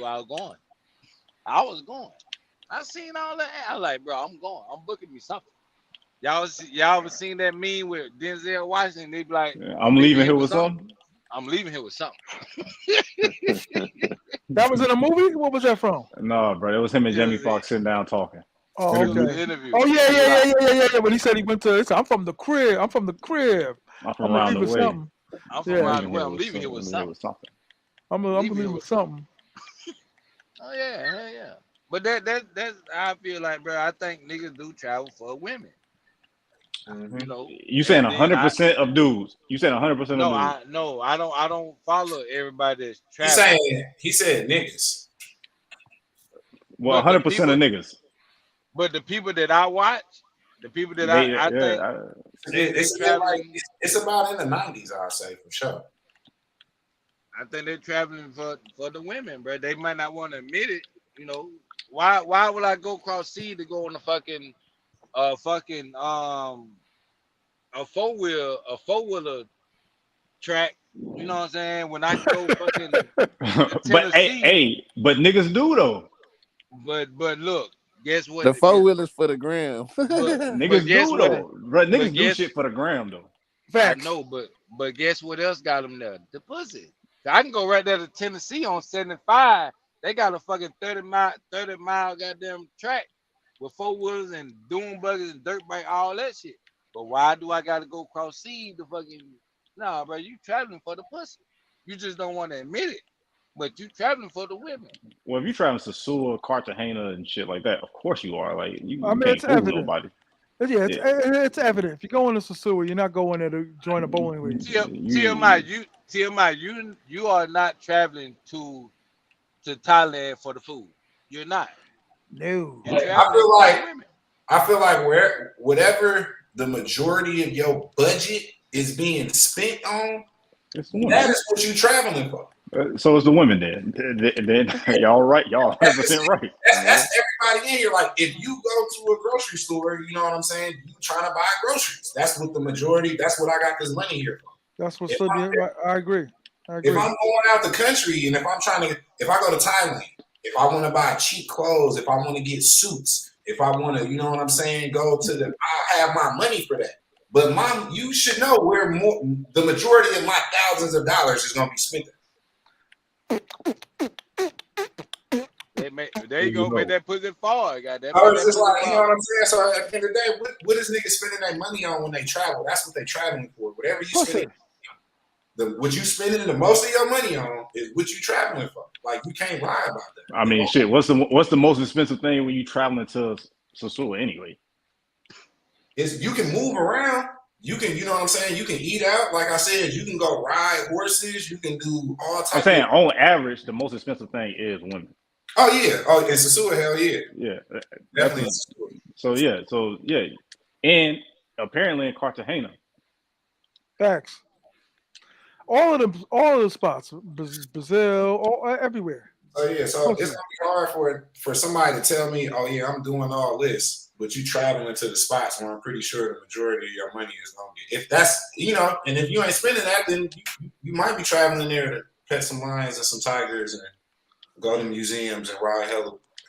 I was going. I was going. I seen all that. I like, bro, I'm going. I'm booking me something. Y'all ever seen that meme with Denzel Washington? They be like, I'm leaving leaving here here with with something. something. I'm leaving here with something. That was in a movie. What was that from? No, bro, it was him and It Jamie was, Foxx sitting down talking. Oh, it was Interview. an okay. interview. Oh yeah, He yeah, like, yeah, yeah, yeah, yeah. When he said he went to, he said, I'm from the crib. I'm from the crib. I'm from I'm gonna around leave the with way. something. I'm from I'm Yeah, around the leaving way. here I'm with leaving here something. with I'm leaving here something. with something. I'm gonna Leaving leave here with with something. something. Oh yeah, hell yeah. But that's I feel like, bro. I think niggas do travel for women. You know, You saying and then 100% of dudes? You saying 100% of dudes? I don't follow everybody that's He traveling. saying he said niggas. Well, But the 100% people, of niggas. but the people that I watch, the people that They I think they It's like traveling. it's about in the 90s, I'll say for sure. I think they're traveling for the women, bro. They might not want to admit it. You know, why would I go cross sea to go on a fucking a four wheeler track? You know what I'm saying? When I can go fucking to but Tennessee, but niggas do though. but look, guess what? The 4-wheelers for the gram. But Niggas guess do what? though. Bro, But niggas do guess shit for the gram though. I Facts. know, but guess what else got them there? The pussy. I can go right there to Tennessee on 75. They got a fucking 30 mile goddamn track with four wheelers and dune buggies and dirt bike, all that shit. But why do I gotta go cross sea to fucking nah, bro? You traveling for the pussy. You just don't want to admit it. But you traveling for the women. Well, if you traveling to Sosua, Cartagena, and shit like that, of course you are. Like I you mean, can't it's fool evident. nobody. Yeah, Yeah, it's evident. If you go into Sosua, you're not going there to join a bowling league. TMI, you you are not traveling to Thailand for the food. You're not. No. You're I traveling feel for the like women. whatever the majority of your budget is being spent on, it's the women. that is what you're traveling for. So it's the women then. Then y'all right. Y'all That's 100% right. that's everybody in here. Like if you go to a grocery store, you know what I'm saying? You trying to buy groceries. That's what the majority. That's what I got this money here for. That's what's If, still being. I agree. if I'm going out the country and if I go to Thailand, if I want to buy cheap clothes, if I want to get suits, if I want to, you know what I'm saying, I'll have my money for that. But you should know where the majority of my thousands of dollars is going to be spent. There you You go. Make know. that pussy fall. Goddamn. I Make was that just pussy like, you know what fall. I'm saying? So at the end of the day, what is niggas spending their money on when they travel? That's what they traveling for. Whatever you Pussy. spend, what you spending the most of your money on is what you traveling for. Like you can't lie about that. I mean, shit. What's the most expensive thing when you traveling to Sosua anyway? You can move around. You can, you know what I'm saying? You can eat out. Like I said, you can go ride horses. You can do all I'm types saying of. on average, the most expensive thing is women. Oh yeah. Oh, and Sosua, hell yeah. Yeah, that's Definitely. so yeah, and apparently in Cartagena. Facts. All of the spots, Brazil, everywhere. Oh yeah. So it's Pussy. gonna be hard for somebody to tell me, oh yeah, I'm doing all this, but you traveling to the spots where I'm pretty sure the majority of your money is gonna be. If that's and if you ain't spending that, then you might be traveling there to pet some lions and some tigers and go to museums and ride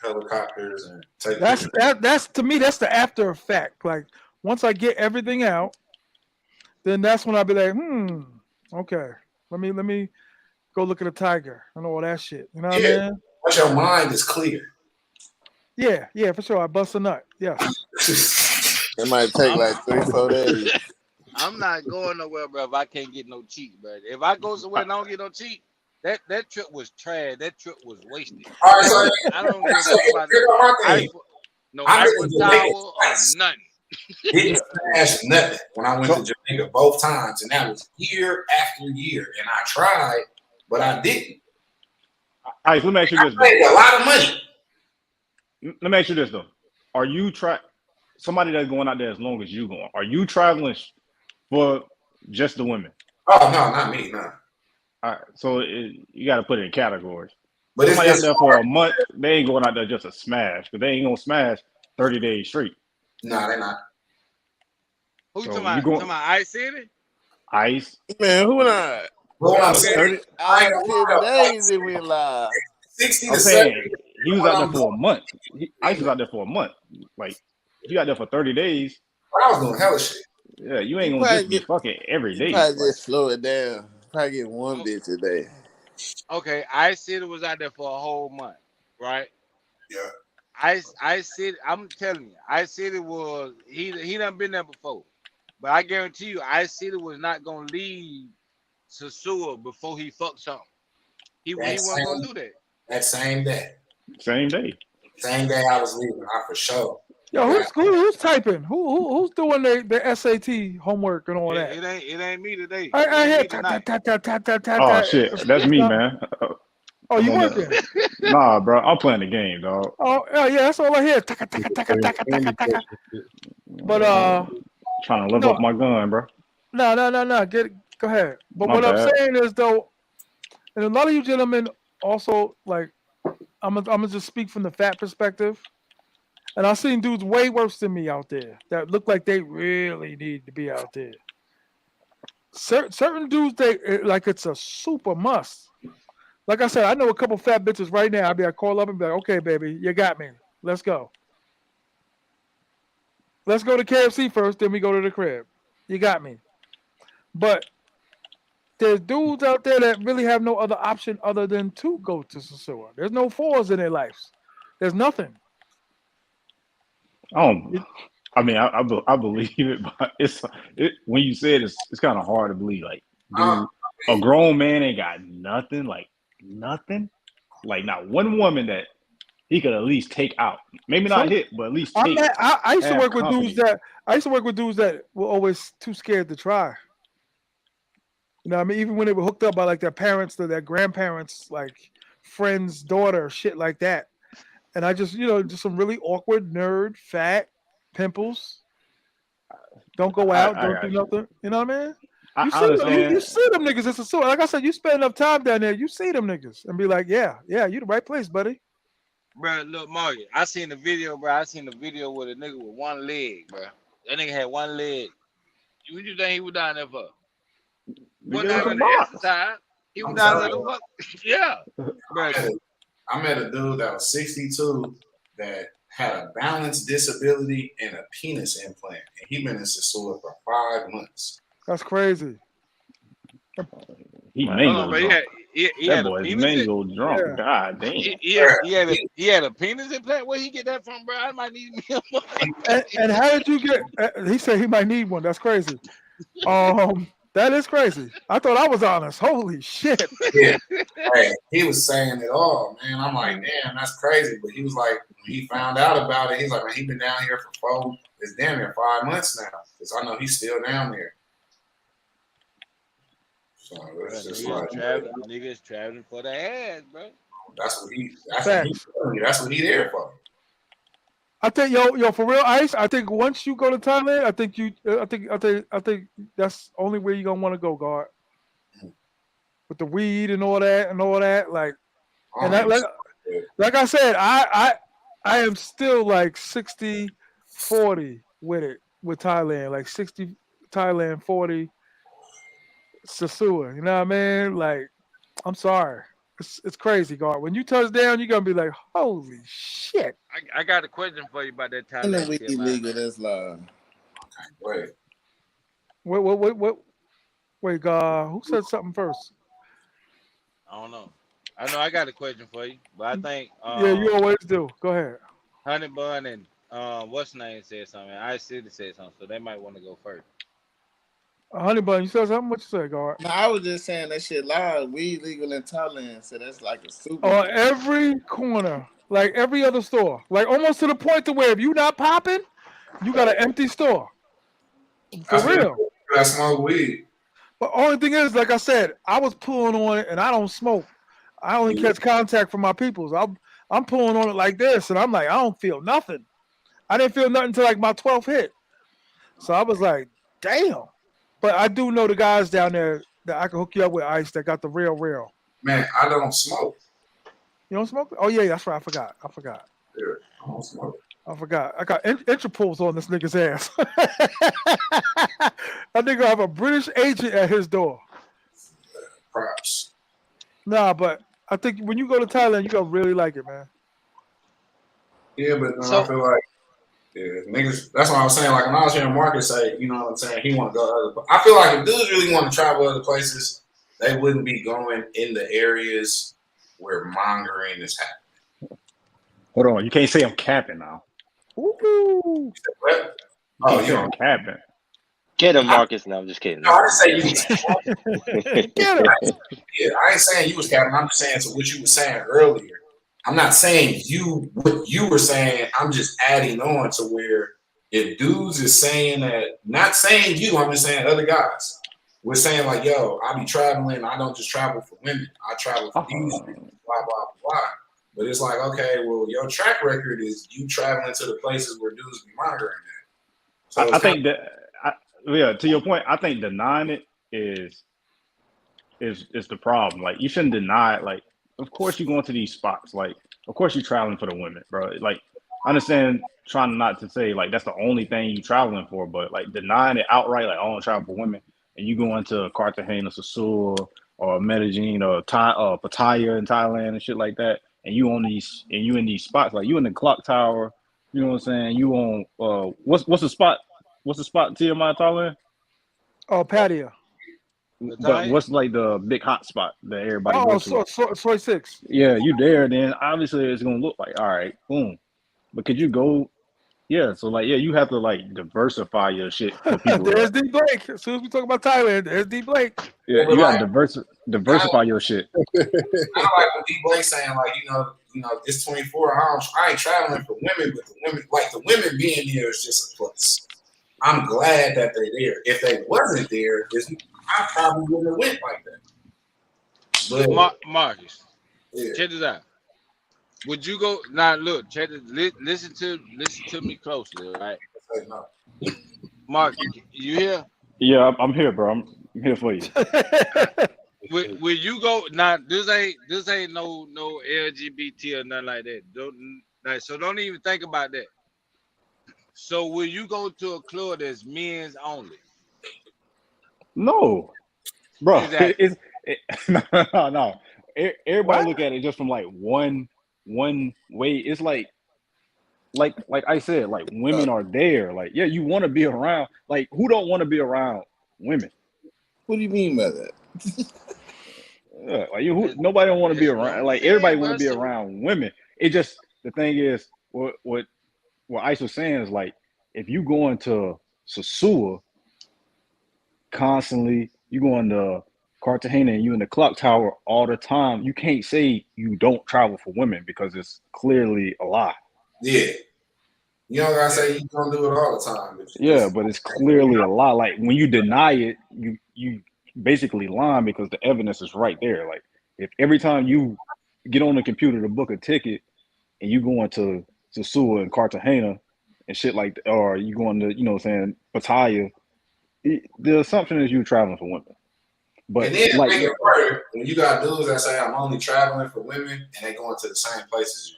helicopters and take pictures. That's to me. That's the after effect. Like once I get everything out, then that's when I'll be like, okay, let me go look at a tiger and all that shit. You know what Yeah, I mean? but your mind is clear. Yeah, for sure. I bust a nut. Yes. It might take I'm like 3-4 days. I'm not going nowhere, bro. If I can't get no cheat, bro. If I go somewhere and I don't get no cheat, that trip was trash. That trip was wasted. All right, so I don't give a fuck about here's my thing. no I've Eiffel been to Tower Jamaica or twice. nothing. Didn't smash nothing when I went So, to Jamaica both times, and that was year after year. And I tried, but I didn't. all right, so let me ask you this I though. paid a lot of money. Let me ask you this though. Are you somebody that's going out there as long as you going? Are you traveling for just the women? Oh no, not me, no. All right, so you got to put it in categories. But Somebody out it's there for a month, they ain't going out there just to smash, because they ain't gonna smash 30 days straight. no, they're not. Who you So talking you about? go Talking about Ice City? ice. Man, who not? But what I'm Okay. saying, 30 I ain't out of gonna lie 10 though, like days it went live. 60 I'm to saying 70. he was out there for a month. Ice was out there for a month. Like he out there for 30 days. I was doing hella shit. Yeah, you You ain't gonna probably just be get, fucking every you day. probably Like, just slow it down. Probably get one Oh, bitch a day. okay, Ice City was out there for a whole month, right? Yeah. Ice City, I'm telling you, Ice City was he done been there before, but I guarantee you, Ice City was not gonna leave Sosua before he fucked something. He That wasn't gonna same do that. that same day. same day. Same day I was leaving, I for sure. Yo, Got who's typing? Who's doing the SAT homework and all that? It ain't me today. It I ain't hear me ta ta tonight. ta ta ta ta ta Oh ta. shit, that's me, man. Oh, I'm you on the working? nah, bro. I'm playing the game, dog. Oh, yeah, that's all I hear. Taka taka taka taka taka Candy taka. Crush and shit. But Trying to live up no, my gun, bro. no. Go ahead. But My what I'm bad. saying is though, and a lot of you gentlemen also like, I'm gonna just speak from the fat perspective. And I've seen dudes way worse than me out there that look like they really need to be out there. Certain dudes, like it's a super must. Like I said, I know a couple fat bitches right now. I'd be like, call up and be like, okay, baby, you got me. Let's go. Let's go to KFC first, then we go to the crib. You got me. But there's dudes out there that really have no other option other than to go to Sosua. There's no fours in their lives. There's nothing. I don't. It, I mean, I believe it, but when you say it, it's kind of hard to believe. Like, dude, a grown man ain't got nothing, like nothing, like not one woman that he could at least take out. Maybe not some, hit, but at least take. I used to Have work with dudes company. that were always too scared to try. You know what I mean? Even when they were hooked up by like their parents or their grandparents, like friend's daughter, shit like that. And I just, just some really awkward nerd, fat, pimples. Don't go out, I don't do got you. nothing. You know what I mean? I You understand. see them niggas. It's a sword. Like I said, you spend enough time down there, you see them niggas and be like, yeah, you the right place, buddy. Bro, look, Mario, I seen the video, bro. I seen the video with a nigga with one leg, bro. That nigga had one leg. What you think he was down there for? To Wasn't get in down there some to box. exercise. He was I'm down there telling to you, fuck. Yeah, bro. I met a dude that was 62 that had a balance disability and a penis implant, and he been in Sosua for 5 months. That's crazy. He Man, Hold on, mango bro. drunk. He That had a boy's penis. mango drunk. yeah. God damn. He had a penis implant. Where he get that from, bro? I might need me a motherfucker. And how did you get? He said he might need one. That's crazy. That is crazy. I thought I was honest. Holy shit. Yeah, hey, he was saying it all, man. I'm like, damn, that's crazy. But he was like, when he found out about it, he's like, man, he been down here for it's damn near 5 months now. Because I know he's still down there. So Bro, it's just like, niggas traveling for the ass, bro. that's what he Facts. that's what he there for. I think yo for real, Ice. I think once you go to Thailand, I think that's only where you're gonna want to go, guard. With the weed and all that, like, I and don't that, even like I said, I am still like 60-40 with it with Thailand, like 60 Thailand, 40 Sasua. You know what I mean? Like, I'm sorry, it's crazy, guard. When you touch down, you're gonna be like, holy shit. I got a question for you about that And the Thailand weed TMI. nigga, that's like, wait. What? Wait, who said something first? I don't know. I know I got a question for you, but I think Yeah, you always do. Go ahead. Honey Bun and what's the name said something. I City said something, so they might want to go first. Honey bun, you said something? What you say, guard? no, I was just saying that shit live. Weed legal in Thailand, so that's like a super. On every corner, like every other store, like almost to the point to where if you not popping, you got an empty store. For That's real. I smoke weed. But only thing is, like I said, I was pulling on it and I don't smoke. I only catch contact from my peoples. I'm pulling on it like this, and I'm like, I don't feel nothing. I didn't feel nothing until like my 12th hit. So I was like, damn. But I do know the guys down there that I can hook you up with, Ice, that got the real. Man, I don't smoke. You don't smoke? Oh yeah, that's right. I forgot. Yeah, I don't smoke. I got Interpols on this nigga's ass. That nigga have a British agent at his door. Props. Nah, but I think when you go to Thailand, you gonna really like it, man. Yeah, but I So feel like niggas. That's what I was saying. Like when I was hearing Marcus say, you know what I'm saying, he want to go other. I feel like if dudes really want to travel other places, they wouldn't be going in the areas where mongering is happening. Hold on, you can't say I'm capping now. Ooh. What? You Oh, can't you say don't. I'm capping. Get him, I, Marcus. No, I'm just kidding. no, I No, didn't say you was. Get him. Yeah, I ain't saying you was capping. I'm just saying to what you were saying earlier. I'm not saying what you were saying. I'm just adding on to where if dudes is saying that, not saying you, I'm just saying other guys. We're saying like, yo, I be traveling. I don't just travel for women. I travel for these reasons, blah blah blah. But it's like, okay, well, your track record is you traveling to the places where dudes be monitoring that. So I it's kind think that, yeah, to your point, I think denying it is the problem. Like you shouldn't deny it. Like, of course you're going to these spots. Like, of course you're traveling for the women, bro. Like, I understand trying not to say like that's the only thing you traveling for, but like denying it outright, like I don't travel for women, and you go into Cartagena, Sosua, or Medellin, or Pattaya in Thailand and shit like that, and you in these spots, like you in the clock tower. You know what I'm saying? You on what's the spot? What's the spot? T.M.I. Thailand. Oh, patio. But Italian? what's like the big hot spot that everybody go Oh, to? soy 6. Yeah, you there, then obviously it's gonna look like all right, boom. But could you go? Yeah, so like yeah, you have to like diversify your shit for people to There's D Blake. As soon as we talk about Thailand, there's D Blake. yeah, of, you got to like kind of diversify your shit. like what D Blake saying, like, it's 24 hours. I ain't traveling for women, but the women being there is just a plus. I'm glad that they're there. If they wasn't there, I probably wouldn't have went like that. But Marcus, yeah, check this out. Would you go now? Look, check this. Listen to me closely, right? say no. Mark, you here? Yeah, I'm here, bro. I'm here for you. Will you go now? This ain't no LGBT or nothing like that. Don't even think about that. So will you go to a club that's men's only? No, bro, Exactly. no, no. Everybody What? look at it just from like one way. It's like I said, like women are there. Like yeah, you want to be around. Like who don't want to be around women? What do you mean by that? Yeah, like nobody don't want to be That's what around. I'm Like everybody saying, want to bro. be So around women. It just the thing is what Ice was saying is like if you go into Sosua constantly, you go into Cartagena and you in the clock tower all the time. You can't say you don't travel for women because it's clearly a lie. Yeah. You don't gotta say you don't do it all the time, but you Yeah, just but it's clearly a lie. Like when you deny it, you basically lying because the evidence is right there. Like if every time you get on the computer to book a ticket and you go into Sosua and Cartagena and shit like that, or you going to, what I'm saying, Pattaya, the assumption is you traveling for women. But and then like, make it harder when you got dudes that say I'm only traveling for women and they going to the same places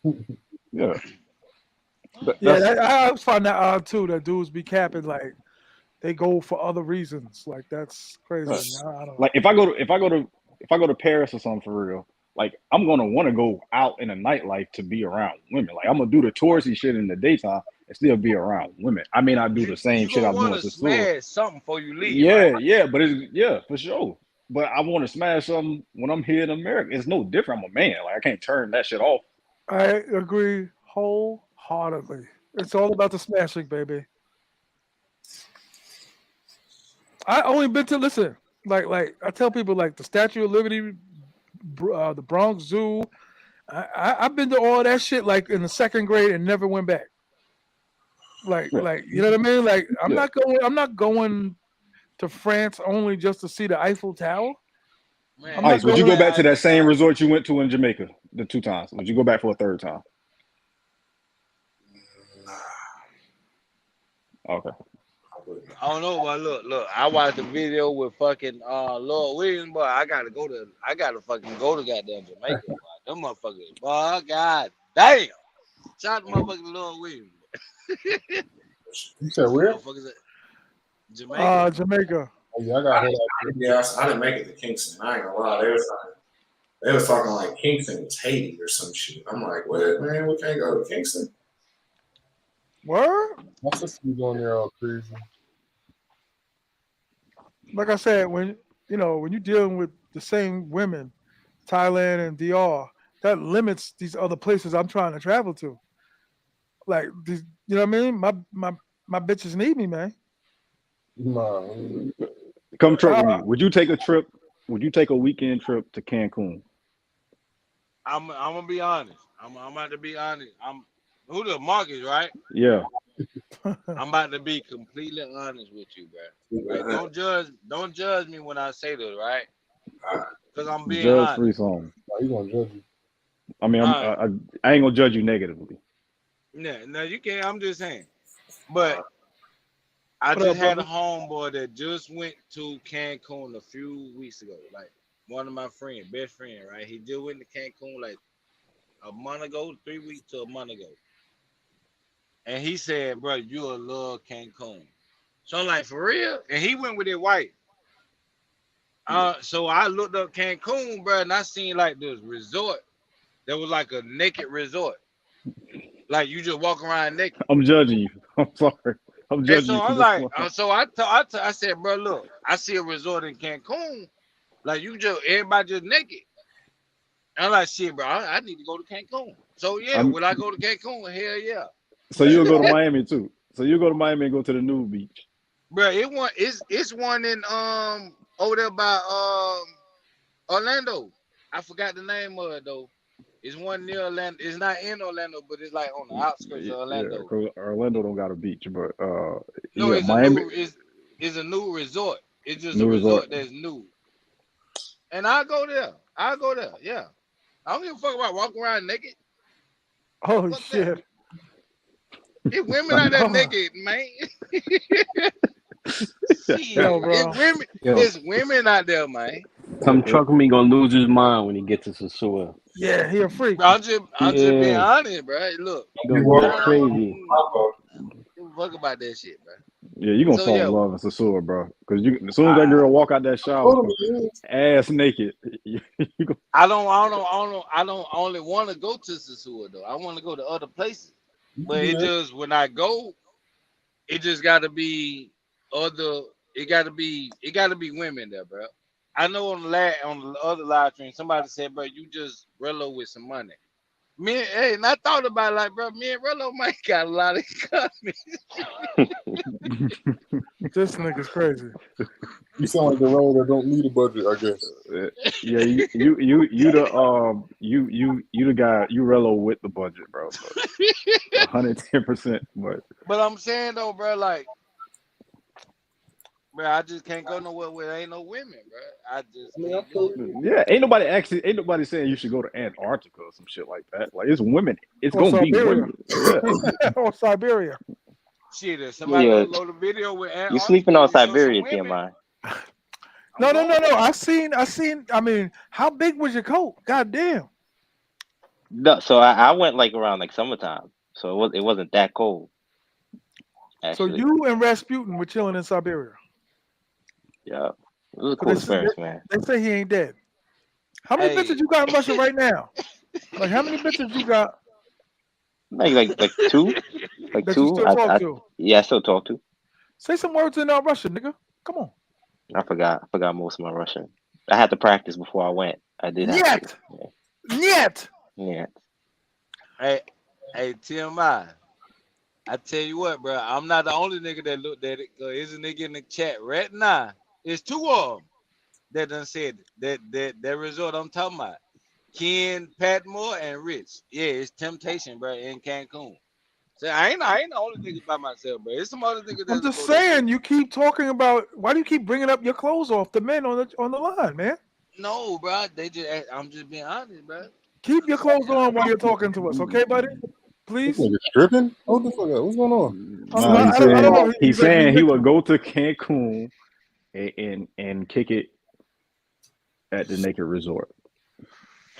as you. yeah, Yeah, that's I always find that odd too. That dudes be capping like they go for other reasons. Like that's crazy to me. I don't like know. if I go to Paris or something for real, like I'm gonna want to go out in the nightlife to be around women. Like I'm gonna do the touristy shit in the daytime and still be around women. I may not do the same you shit gonna I'm doing want to to Sasua. smash something before you leave, right? Yeah, but yeah, for sure. But I want to smash something when I'm here in America. It's no different. I'm a man. Like I can't turn that shit off. I agree wholeheartedly. It's all about the smashing, baby. I only been to listen. Like I tell people, like the Statue of Liberty, the Bronx Zoo. I've been to all that shit like in the second grade and never went back. Yeah, Like you know what I mean? Like I'm yeah. not going. I'm not going to France only just to see the Eiffel Tower. I'm Man, not Ice, would you fuck go going. that back to that Eiffel same Tower. resort you went to in Jamaica the 2 times? Would you go back for a third time? Nah, Okay. I wouldn't. I don't know, but look. I watched a video with fucking Lord Williams, but I gotta fucking go to goddamn Jamaica, boy. Them motherfuckers, boy, god damn. Shout out to motherfucking Lord Williams. You said Them where? motherfuckers at Jamaica. Jamaica. Oh, yeah, I got hit out. Yeah, I didn't make it to Kingston. I ain't gonna lie. They was talking like Kingston was Haiti or some shit. I'm like, what, man? We can't go to Kingston? Word? My sister was on there all crazy. Like I said, when you're dealing with the same women, Thailand and DR, that limits these other places I'm trying to travel to. Like these, you know what I mean? My bitches need me, man. Nah, Come truck with me. Uh, Would you take a trip? Would you take a weekend trip to Cancun? I'm gonna be honest. I'm about to be honest. I'm who the Marcus, right? Yeah. I'm about to be completely honest with you, bro. Right? Don't judge me when I say this, right? Because I'm being Judge honest. free song. nah, he gonna judge you. I mean, All right. I ain't gonna judge you negatively. Yeah, no, you can't. I'm just saying. But I what just up, had a brother? homeboy that just went to Cancun a few weeks ago. Like one of my friends, best friend, right? He just went to Cancun like a month ago, 3 weeks to a month ago. And he said, bro, you'll love Cancun. So I'm like, for real? And he went with his wife. So I looked up Cancun, bro, and I seen like this resort that was like a naked resort. Like you just walk around naked. I'm judging you. I'm sorry. I'm And judging so you from I'm this like, point. I said, bro, look, I see a resort in Cancun. Like you just everybody just naked. And I'm like, shit, bro, I need to go to Cancun. So yeah, I'm will I go to Cancun? Hell yeah. so you'll go to Miami too. So you'll go to Miami and go to the nude beach. Bro, it's one in over there by Orlando. I forgot the name of it though. It's one near Orlando. It's not in Orlando, but it's like on the outskirts of Yeah, Orlando. because Orlando don't got a beach, but No, yeah, Miami it's a new resort. It's just a new resort. resort that's new. And I go there. I go there. Yeah. I don't give a fuck about walking around naked. Oh Fuck that. shit! It's women out there Oh, naked, man. yo, Shit. bro. Yo, It's women out there, man. come truck with me gonna lose his mind when he gets to Sosua. Yeah, he a freak. Bro, I'm just being Yeah, honest, bro. Look, he You gonna walk go I around crazy. with don't give a fuck about that shit, bro. Yeah, you gonna So fall yeah, in love in Sasua, bro. Because you as soon as that I girl walk out that shower, Hold on, ass naked, you go, I don't only want to go to Sasua though. I want to go to other places. you can But do it that. just when I go, it just gotta be other. It gotta be women there, bro. I know on the other live stream, somebody said, bro, you just Rello with some money. And I thought about it, like, bro, me and Rello might got a lot of comments. This nigga's crazy. You sound like the road that don't need a budget, I guess. yeah, you the guy, you Rello with the budget, bro. 110%. But But I'm saying though, bro, like, bro, I just can't go nowhere where there ain't no women, bro. I just I mean, I can't feel do it. yeah, ain't nobody saying you should go to Antarctica or some shit like that. Like it's women, it's Or gonna be Siberia. women. Yeah, Or Siberia. Shit, if somebody Yeah, upload a video with you sleeping Antarctica on to show some Siberia, women, TMI. I'm going. No. I seen. I mean, how big was your coat? God damn. No, so I went like around like summertime, so it wasn't that cold So actually. you and Rasputin were chilling in Siberia. Yeah, it was a But they cool say, experience, man. they say he ain't dead. How many bitches Hey, you got in Russia right now? Like how many bitches you got Like two, like that you two. still talk to? Yeah, I still talk to. Say some words in Russian, nigga. Come on. I forgot most of my Russian. I had to practice before I went. I did have to. Niet. Niet. Yeah. hey, hey, T.M.I. I tell you what, bro, I'm not the only nigga that looked at it. Cause there's a nigga in the chat right now. There's two of them that done said that resort I'm talking about. Ken, Patmore, and Rich. Yeah, it's Temptation, bro, in Cancun. So I ain't the only nigga by myself, bro. It's some other niggas I'm that'll just go there too. saying. You keep talking about. Why do you keep bringing up your clothes off the men on the line, man? No, bro, I'm just being honest, bro. Keep I'm your just being clothes on while honest. you're talking to us, okay, buddy? this Please. nigga stripping. Hold the fuck up. What's going on? nah, I don't know. he's He said you saying he would mixing. go to Cancun and kick it at the naked resort.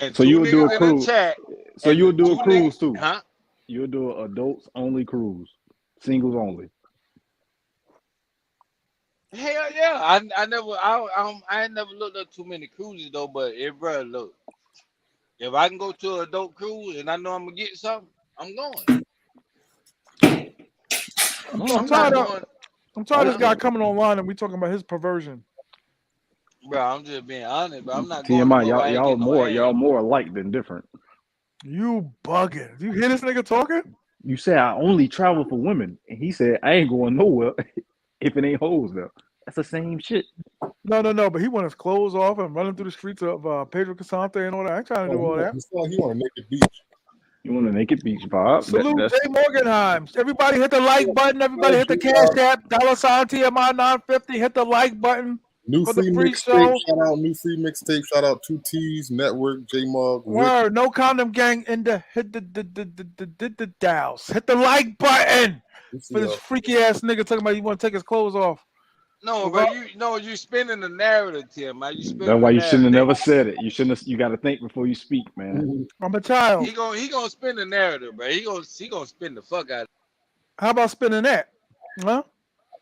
And So two you would do a niggas in the cruise. chat, So and you the would do a two niggas, cruise too. huh? You'll do an adults only cruise, singles only. Hell yeah. I never looked up too many cruises though, but bro, look. If I can go to an adult cruise and I know I'm gonna get something, I'm going. I'm I'm not tired of going, I'm tired of this huh? guy coming online and we talking about his perversion. Bro, I'm just being honest, but I'm not going TMI, nowhere. I ain't getting no y'all ass. more alike than different. You bugging. You hear this nigga talking? You say I only travel for women, and he said I ain't going nowhere if it ain't hoes though. That's the same shit. No. But he want his clothes off and running through the streets of Pedro Casante and all that. I ain't trying to do all that. He want a naked beach. You want a naked beach vibe? Salute That's Jay Morgenheim. Everybody hit the like button. Everybody hit the cash app. $sign TMI 950. Hit the like button New for the C free mixtape. show. Shout out New C mixtape. Shout out 2T's Network. J Mog. Word. No condom gang in the hit the dials. Hit the like button for this freaky ass nigga talking about you want to take his clothes off. No, bro, you spinning the narrative, Tim. Man, you spinning that's why the you shouldn't have narrative. never said it. You shouldn't. You got to think before you speak, man. I'm a child. He gonna spin the narrative, bro. He gonna spin the fuck out. How about spinning that? Huh?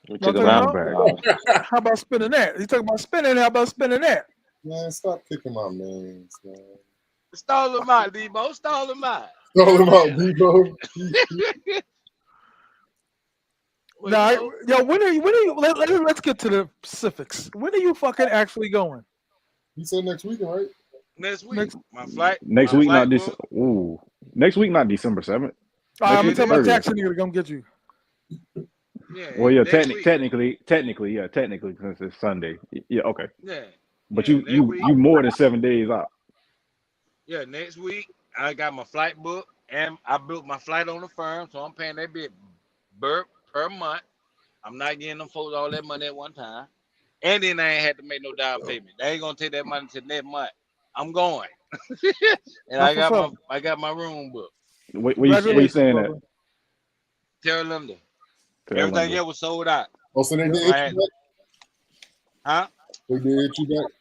We Y'all took a talking long about? How about spinning that? He talking about spinning. How about spinning that? Man, stop kicking my names, man. Stall him out, Debo. Stall him out. Stall him out, Debo. Nah, yo, when are you? Let's get to the specifics. When are you fucking actually going? You said next weekend, right? Next week. My flight. Next my week, flight not December. Ooh, next week, not December 7th. I'm gonna tell my 30th. taxi nigga to come get you. Yeah. Well, yeah, next week. technically, since it's Sunday. Yeah, okay. Yeah. But yeah, you more than 7 days out. Yeah, next week I got my flight booked and I booked my flight on the firm, so I'm paying that bit per month. I'm not getting them folks all that money at one time. And then I ain't had to make no down payment. They ain't gonna take that money till next month. I'm going. And I got my room booked. Where you saying brother. at? Terra Linda. Terra Everything Linda. else was sold out. Oh, so they did So I hit had, you back? huh? They did hit you back?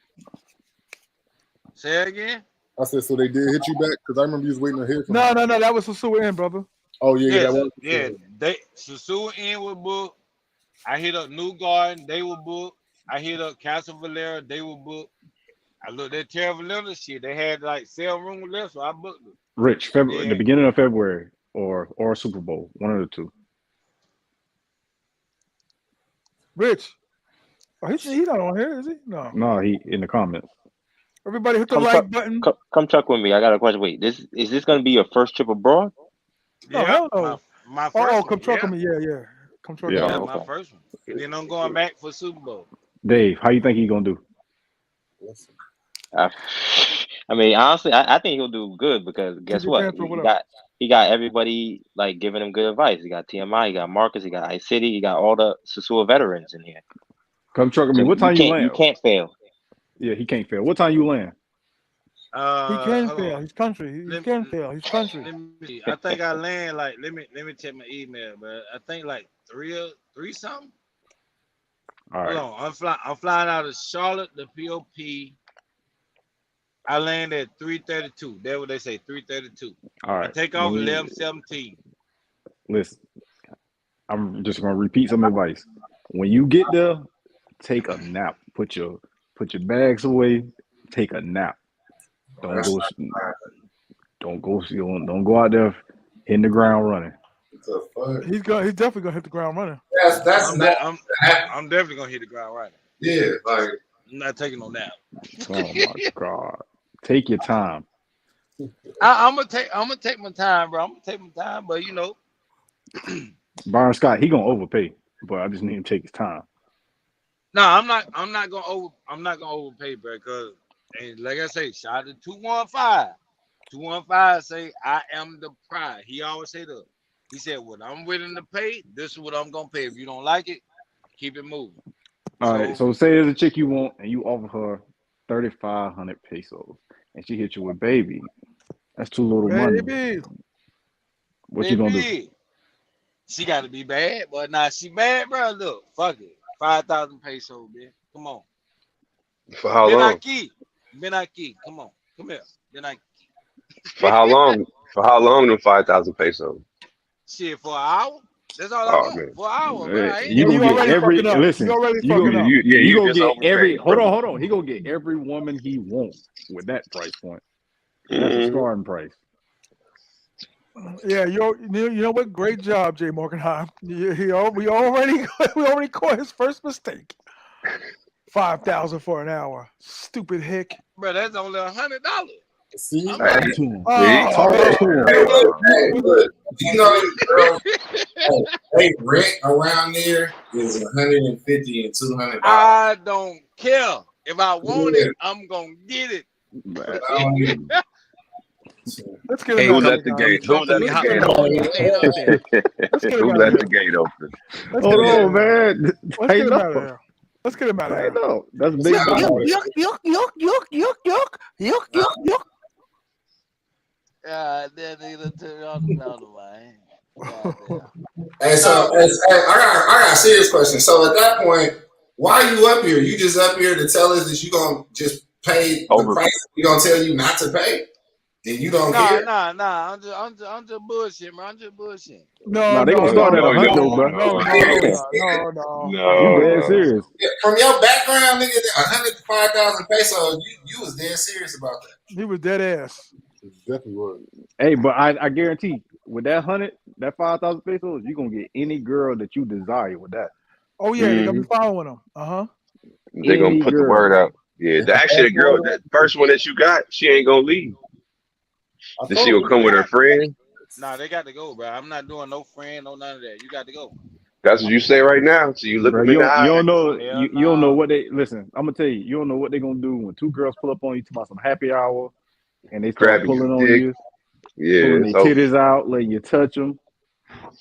Say it again? I said, so they did hit you back? Because I remember you was waiting to hear from No, them. that was Sosua in, brother. Oh, yeah, that was. Yeah, they Sosua Inn was booked. I hit up New Garden, they were booked. I hit up Castle Valera, they were booked. I looked at Terra Valera shit. They had like sale room left, so I booked it. Rich, February, Yeah. the beginning of February, or Super Bowl, one of the two. Rich. Oh, he's not on here, is he? No, he in the comments. Everybody hit the like button. Come truck with me. I got a question. Wait, is this gonna be your first trip abroad? No, hell no. My first one. Come truck with me. Yeah. Come truck with me. My first one. And then I'm going back for Super Bowl. Dave, how you think he gonna do? I mean, honestly, I think he'll do good because guess what? He got everybody like giving him good advice. He got TMI, he got Marcus, he got Ice City, he got all the Sosua veterans in here. Come truck with me. What time you land? You can't fail. Yeah, he can't fail. What time you land? He can fail. He's country. He can fail. He's country. Let me see. I think I land like let me check my email, but I think like three something. All right. Hold on. I'm flying out of Charlotte, the POP. I land at 3:32. That's what they say, 3:32. All right. I take off 11:17. Listen, I'm just gonna repeat some advice. When you get there, take a nap. Put your bags away. Take a nap. Don't go out there hitting the ground running. He's definitely gonna hit the ground running. I'm definitely gonna hit the ground running. Yeah, like I'm not taking no nap. Oh my God. Take your time. I'm gonna take my time, bro. I'm gonna take my time, but you know. Byron Scott, he gonna overpay, but I just need him to take his time. No, I'm not gonna overpay, bro, because like I say, shout out to 215. 215 say I am the prize. He always say that. He said, what I'm willing to pay, this is what I'm gonna pay. If you don't like it, keep it moving. All right, so say there's a chick you want and you offer her 3,500 pesos and she hit you with baby. That's too little money. What you gonna do? She gotta be bad, but now she bad, bro. Look, fuck it. 5,000 pesos, man. Come on. For how long? Ben Aki, come on. Come here. Ben Aki. For how long? For how long them 5,000 pesos? Shit, for an hour? That's all I want. Man. For an hour, bro. You gonna get every listen. You gonna get every hold on. He gonna get every woman he wants with that price point. That's a starting price. Yeah, you know what? Great job, Jay Morganheim. We already caught his first mistake. 5,000 for an hour. Stupid hick. Bro, that's only $100. See, I'm Talk not. to him. See? Talk to him. Hey, look, What- you know, girl, hey, rent around there is $150 and $200. I don't care. If I want it, I'm gonna get it. But I don't even- Let's get him Hey, Who out of come here, left the guys. gate? talk Who to left me. the Let's How, get him gate out how of long here. you staying out there? Let's get him Who out of left here. the gate open? Let's hold get him out on, of here. man. Let's get Tighten him up. out of here. Let's get him out of here. Tighten up. That's It's big not boy. like- God damn, nigga took me on the mountain, man. God damn. Hey, so I got a serious question. So at that point, why are you up here? You just up here to tell us that you gonna just pay the Over. price we gonna tell you not to pay, and you don't Nah, care? nah, nah. I'm just bullshit, man. I'm just bullshit. No, Nah, they no, gonna no, start at no, 100 no, though, bro. no, no. You No, dead no. serious. From your background, nigga, 105,000 pesos, you was dead serious about that. He was dead ass. it definitely was. Hey, but I guarantee with that 100, that 5,000 pesos, you gonna get any girl that you desire with that. Oh yeah, they're gonna Mhm. be following him. They're gonna Any put the word girl. out. Yeah, actually, the girl, that first one that you got, she ain't gonna leave. I Then told she him, will come with her friend. Nah, they got to go, bro. I'm not doing no friend, no none of that. You got to go. That's what you say right now. So you look Bro, them in the you eye. don't know Hell you don't know nah. what they listen. I'm gonna tell you don't know what they're gonna do when two girls pull up on you talking about some happy hour and they start Grabbing pulling your on dick. you, Yeah, pulling it's their over. titties out, letting you touch them.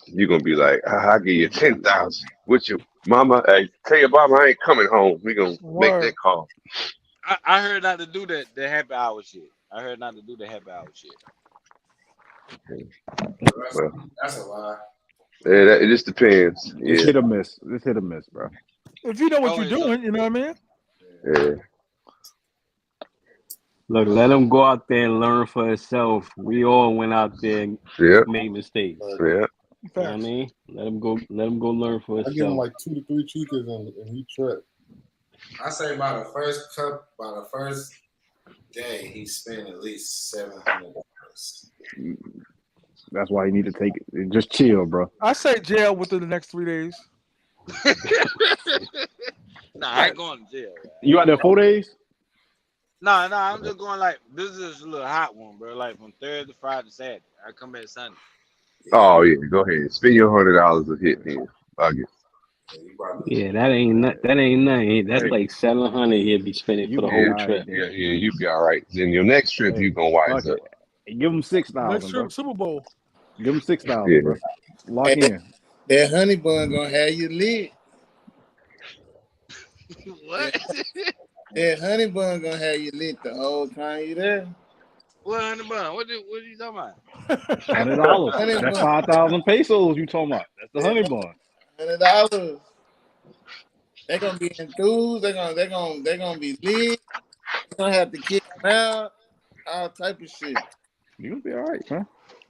You're gonna be like, I'll give you 10,000. With your mama, hey, tell your mama I ain't coming home. We gonna make Word. that call. I heard not to do that the happy hour shit. I heard not to do the happy hour shit. Well, That's a lie. yeah, it just depends. It's Yeah, hit or miss. It's hit or miss, bro. If you know what Oh, you're it's doing, you know what I mean. yeah. Look, let him go out there and learn for himself. We all went out there and Yep, made mistakes. like, yep. You know what I Facts. mean? Let him go learn for I give him himself. like 2 to 3 chicas and he trapped. I say by the first day, he spent at least $700. That's why you need to take it. Just chill, bro. I say jail within the next 3 days. Nah, I ain't going to jail. Right? You out there 4 days? Nah, I'm just going like this is a little hot one, bro. Like from Thursday, Friday, Saturday. I come back Sunday. Oh yeah, go ahead. Spend your $100 a hit then. Fuck it. Yeah, that ain't nothing. That's Hey, like 700 he'll be spending you for the gonna be whole Yeah, all right trip. then. you be all right. Then your next trip, Hey, you gonna wise fuck up. it. Give them Next 6,000, bro. trip, Super Bowl. Give them 6,000, Yeah. bro. Lock Hey, in. that honey bun gonna have you lit. What? That honey bun gonna have you lit the whole time you there. What honey bun? What are you talking about? $100. Honey That's bun, 5,000 pesos you talking about. That's the honey bun. $100. They gonna be enthused. They gonna be lit. You gonna have to kick them out. All type of shit. You gonna be all right, man.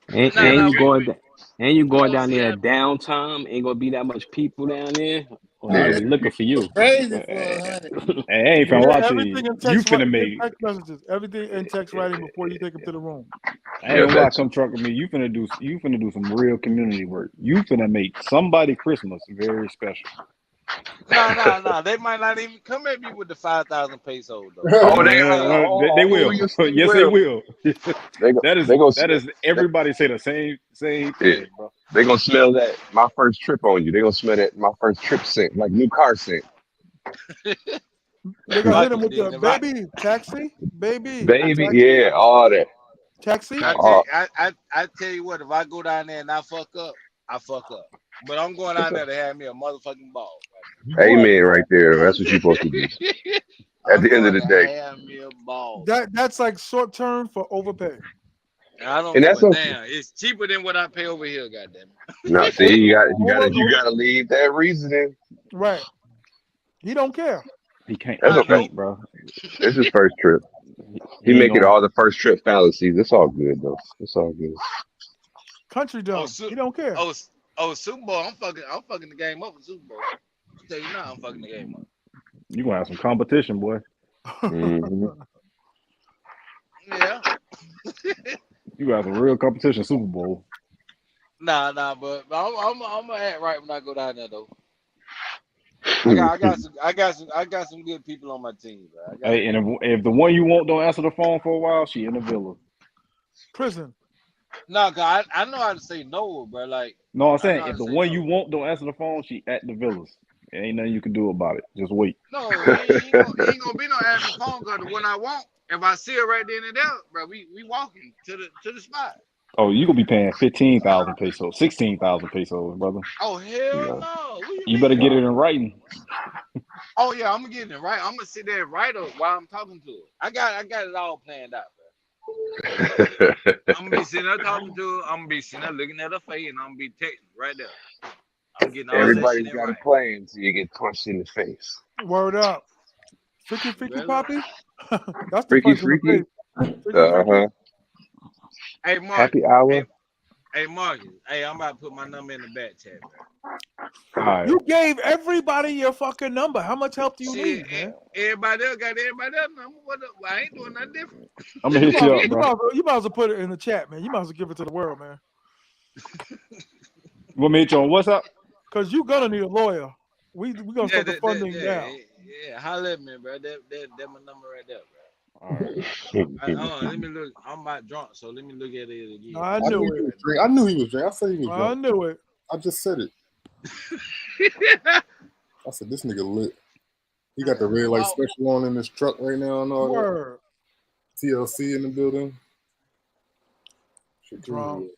And, Nah, and nah, you going and you we going gonna down see there how. at downtime. Ain't gonna be that much people down there. Or they Oh, gonna Yeah. be looking for you. crazy for Hey, 100. I ain't finna lie to Everything you. in You text, finna in make. text messages. Everything in text writing before you take them to the room. I Yeah, ain't gonna lie. that's Come truck with me. You finna do some real community work. You finna make somebody Christmas very special. Nah. They might not even come at me with the 5,000 pesos though. oh They will. yes they Yes, they will. will. They go they gonna That is everybody say the same yeah, thing, bro. they gonna smell that my first trip on you. They gonna smell that my first trip scent, like new car scent. They're gonna hit Fuck him it, with then. the If baby taxi, baby Baby, taxi, yeah, all that. taxi. All I tell you what, if I go down there and I fuck up, I fuck up. But I'm going down there to have me a motherfucking ball. What? amen right there. That's what you're supposed to do. At I'm the end of going the to day. have me a ball. That's like short term for overpay. And I don't And give that's a okay. damn. It's cheaper than what I pay over here, goddamn Now see, Over, you gotta leave that reasoning. right. He don't care. He can't. That's He okay. can't, bro. It's his first trip. He He ain't make it gonna. all the first trip fallacies. It's all good though. It's all good. Country Oh, dumb. He don't care. Super Bowl. I'm fucking the game up for Super Bowl. I tell you now, I'm fucking the game up. You gonna have some competition, boy. Mm-hmm. Yeah. You got some real competition Super Bowl. Nah, but I'm gonna act right when I go down there though. I got some good people on my team, bro. Hey, and if the one you want don't answer the phone for a while, she in the villa. Prison. No, cause I know how to say no, bro. Like No, I'm I know saying how if to the say one you no. want don't answer the phone, she at the villas. There ain't nothing you can do about it. Just wait. No, he ain't gonna be no answer phone call. The one I want, if I see her right then and there, bro, we walking to the spot. Oh, you gonna be paying 15,000 pesos, 16,000 pesos, brother. Oh hell No, no! What you You better mean? get it no. in writing. Oh yeah, I'm gonna get it right. I'm gonna sit there and write it while I'm talking to her. I got it all planned out, bro. I'm gonna be sitting there talking to her. I'm gonna be sitting there looking at her face, and I'm gonna be texting right there. I'm getting all that shit Everybody's in got a right. plan until you get punched in the face. Word up. Freaky, You freaky, better learn. poppy. That's the Freaky, punch in the freaky. face. Freaky, Uh freaky. huh. Hey Mark, Happy hey hour. hey Marcus, hey, I'm about to put my number in the back chat, bro. All right. You gave everybody your fucking number. How much help do you Shit, need, man? everybody else got everybody else number. What up? Well, I ain't doing nothing different. I'm gonna hit you up, bro. You might as well put it in the chat, man. You might as well give it to the world, man. You want me to hit you on WhatsApp? Because you're gonna need a lawyer. We gonna Yeah, start the funding now. yeah. Holler at me, bro. That my number right there, bro. All right. Let me look. I'm about drunk, so let me look at it again. I Let I me knew knew see he it. was right drink. I knew he was drink. I said he was I drunk. knew it. I just said it. now. I said this nigga lit. He got the red light Wow. special on in his truck right now and all that. Word. TLC in the building. Shit Drunk. crazy.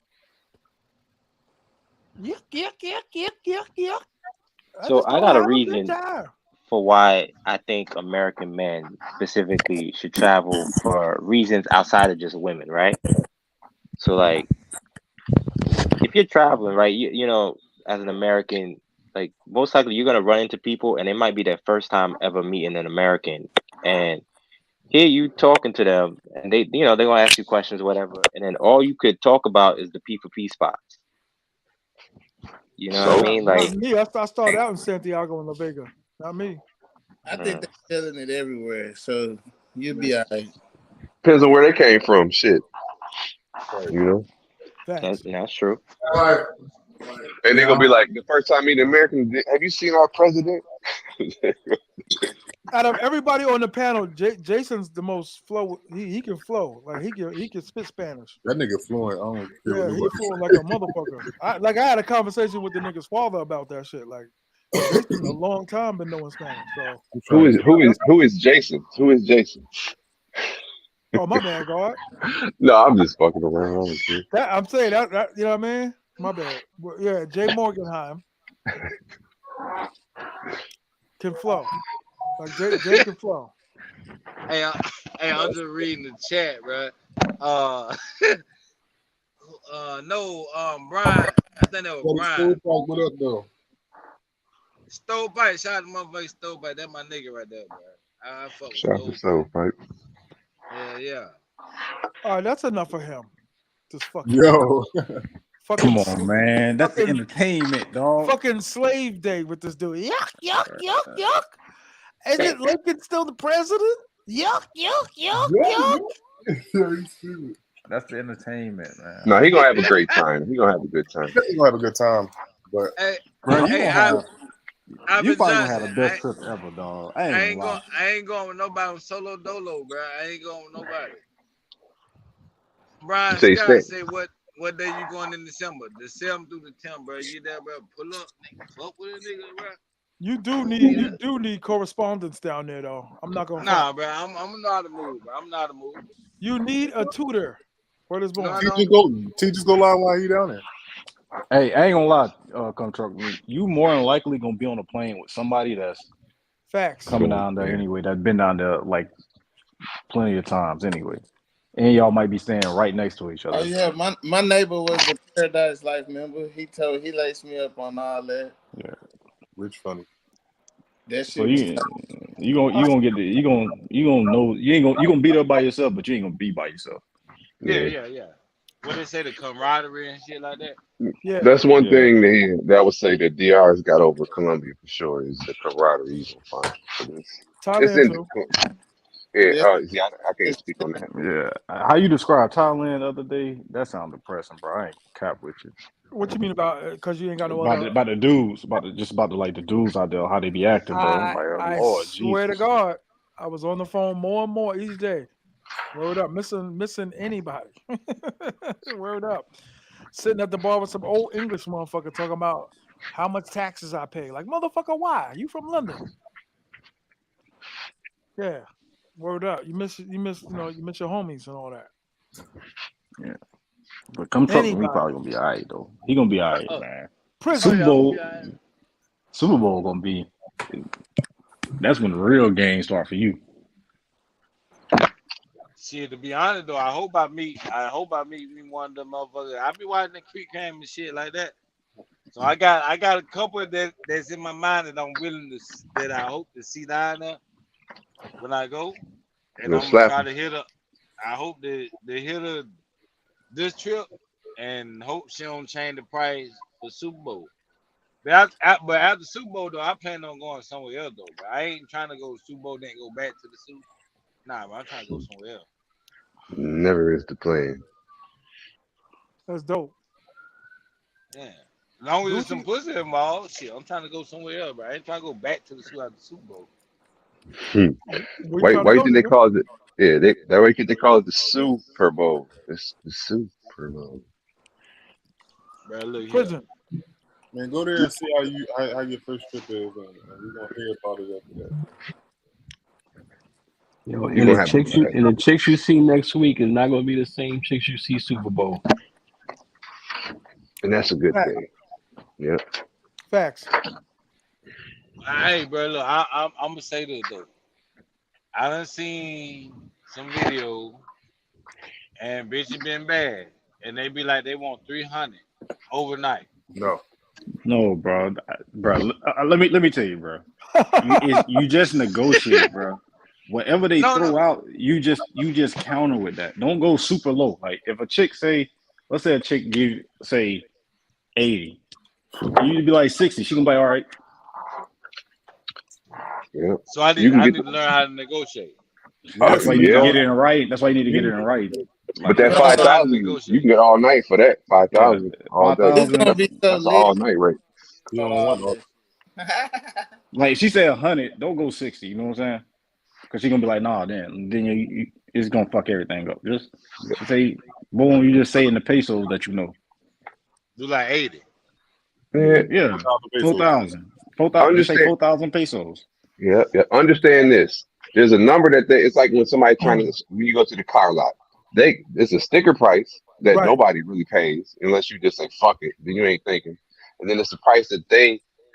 Yuck. I So just I told got her a have a good reason time. for why I think American men specifically should travel for reasons outside of just women, right? So like if you're traveling, right, as an American, like most likely you're gonna run into people and it might be their first time ever meeting an American. And here you talking to them and they're gonna ask you questions or whatever, and then all you could talk about is the P for P spots. You know what I So mean? Not Like, me. I started out in Santiago and La Vega. Not me. I think mm, they're selling it everywhere, so you'll be all right. depends on where they came from. Shit, Right. you know. Facts. that's true. Like, And they're Yeah, gonna be like, the first time meeting Americans, have you seen our president? Out of everybody on the panel, Jason's the most flow. He can flow. Like he can spit Spanish. that nigga fluent. I don't care what Yeah, he nobody fluent like say. a motherfucker. I had a conversation with the nigga's father about that shit. Like Jason, a long time been knowing Spanish. So I'm Who trying to is get who that's is who is Jason? Who is Jason? oh my bad, God. No, I'm just fucking around. Dude. That I'm saying that you know what I mean. My bad. Yeah, Jay Morganheim can flow. Like Jay can flow. Hey, I'm just reading the chat, bro. Uh, no, Brian. I think that was What Brian. what up though? Stovepipe. Shout out to motherfucking Stovepipe. That's my nigga right there, bro. I fuck with Shout out to Soul Stovepipe. Fight. Yeah. All right, that's enough for him. This Yo, fucking Come on, man. That's the fucking entertainment, dog. fucking slave day with this dude. Yuck. Isn't Lincoln still the president? Yuck. yeah, you stupid. That's the entertainment, man. No, he gonna have a great time. He gonna have a good time. He's gonna have a good time, but Hey, Bro, you hey, gonna have you Ivan probably gonna have Johnson. the best trip ever, dog. I ain't gonna lie. I ain't going with nobody with solo dolo, bro. I ain't going with nobody. You Brian say Scott stay. say what day you going in December? The 7th through the 10th, bro. You there, bro? Pull up, fuck with a nigga, bro. You Be do there. need correspondence down there though. I'm not gonna front. Nah, bro. I'm not a move, bro. I'm not a move. You need a tutor for this No, I boy. don't. teachers go lie while he down there. Hey, I ain't gonna lie, come truck me. You more than likely gonna be on a plane with somebody that's Facts. coming down there anyway, that's been down there like plenty of times anyway. And y'all might be staying right next to each Oh other. yeah, my neighbor was a Paradise Life member. He laced me up on all that. Yeah. Rich funny. That So shit was you gonna get the you gonna know you gonna beat up by yourself, but you ain't gonna be by yourself. Yeah. What they say, the camaraderie and shit like that. Yeah. That's one Yeah. thing that I would say that DR's got over Colombia for sure is the camaraderie you gonna find. But it's Thailand in too. Yeah. Yeah. See, I can't speak on that. Yeah. How you described Thailand the other day? That sounds depressing, bro. I ain't cap with you. What you mean about because you ain't got no other? About the dudes, about the like the dudes out there, how they be acting, bro. I'm like, oh, I Lord swear to Jesus. God, I was on the phone more and more each day. Word up, missing anybody. Word up. Sitting at the bar with some old English motherfucker talking about how much taxes I pay. Like, motherfucker, why? You from London? Yeah. Word up. You miss your homies and all that. Yeah. But come Trump, he Anybody. probably gonna be all right though. He gonna be all right, Oh, man. oh Prison. Super yeah, I'm gonna Bowl, be all right. Super Bowl gonna be. That's when the real games start for you. Shit, to be honest though, I hope I meet me one of them motherfuckers. I be watching the creek cam and shit like that. So I got a couple that's in my mind that I'm willing to that I hope to see down there when I go, You and know, I'm gonna slap try him. to hit her. I hope they hit her this trip, and hope she don't change the price for Super Bowl. But after Super Bowl though, I plan on going somewhere else though. But I ain't trying to go Super Bowl then go back to the Super. Nah, but I'm trying to go somewhere else. Never is the plan. That's dope. Yeah. As long as there's some Gucci. pussy involved, shit, I'm trying to go somewhere else, bro. I ain't trying to go back to the Super after the Super Bowl. Hmm. Where you Why? trying to Why do you go, think they nigga? call it? Yeah, that way they call it the Super Bowl. It's the Super Bowl. Bro, look here. Prison. Man, go there and see how your first trip is, and we're gonna hear about it after that. Yo, You're gonna have a blast. and the chicks you see next week is not gonna be the same chicks you see Super Bowl. And that's a good Facts. thing. Yeah. Facts. Hey, bro, look, I'm gonna say this though. I done seen some video and bitches been bad, and they be like they want 300 overnight. No. No, bro, bro. Let me tell you, bro. You just negotiate, bro. Whatever they No, no, throw out, you just counter with that. Don't go super low. Like if a chick say, let's say a chick give say 80, you'd be like 60. She gonna be like, all right. Yeah. so I You need can I get need to learn how to negotiate. That's Yes, why you you need to yeah. get know. it in writing. That's why you need to get it in You, writing. But Like that I gotta five learn how to thousand, you negotiate. can get all night for that. Five yeah, thousand all day. 5,000. Gonna be so That's an all lit. night rate. you don't want no. Like she said 100, don't go 60. You know what I'm saying? Because she gonna be like, nah, then it's gonna fuck everything up. Just she say, boom, you just say in the pesos that you know. Do like 80. Yeah. Yeah, 4,000 pesos. 4,000, 4,000. Just say Understand. 4,000 pesos. Yeah. Yeah. Understand this. There's a number that it's like when somebody trying to when you go to the car lot. It's a sticker price that Right. nobody really pays unless you just say fuck it. Then you ain't thinking. And then it's the price that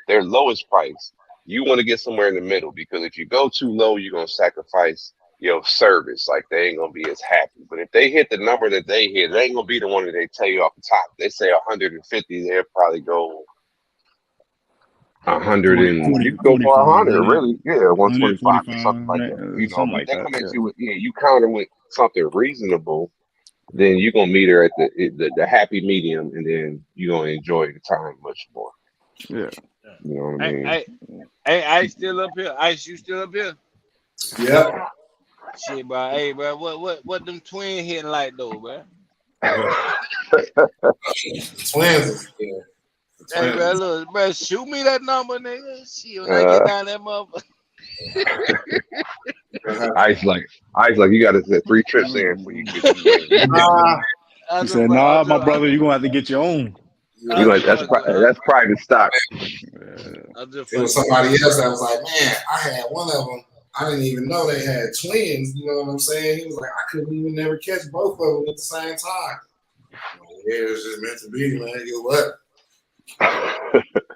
their lowest price. You want to get somewhere in the middle because if you go too low, you're gonna sacrifice your service. Like they ain't gonna be as happy. But if they hit the number that they hit, it ain't gonna be the one that they tell you off the top. They say 150, they'll probably go 100 40, and 40, you can go for 45, 100 100, really, yeah, 125 or 145, something like that, something but if like they that. come at Yeah. you with you counter with something reasonable, then you're gonna meet her at the happy medium, and then you're gonna enjoy the time much more. Yeah. You know what I Hey, mean? hey, hey, Ice still up here. Ice, you still up here? Yep. Shit, bro. Hey, bro, what them twin hitting like though, bro? Twins is yeah. The Hey, bro, twins. look, bro, shoot me that number, nigga. Shit, when I get uh down that motherfucker. ice like you gotta set 3 trips in before you get the twins. Nah, I He just, said, I "Nah, my just, brother, you gonna have to get your own." you I You right. like just, I just, that's private stock. Yeah. I just It was fucking with somebody you, bro. else that was like, man, I had one of them. I didn't even know they had twins. You know what I'm saying? He was like, I couldn't even never catch both of them at the same time. Yeah, it was just meant to be, man. You what?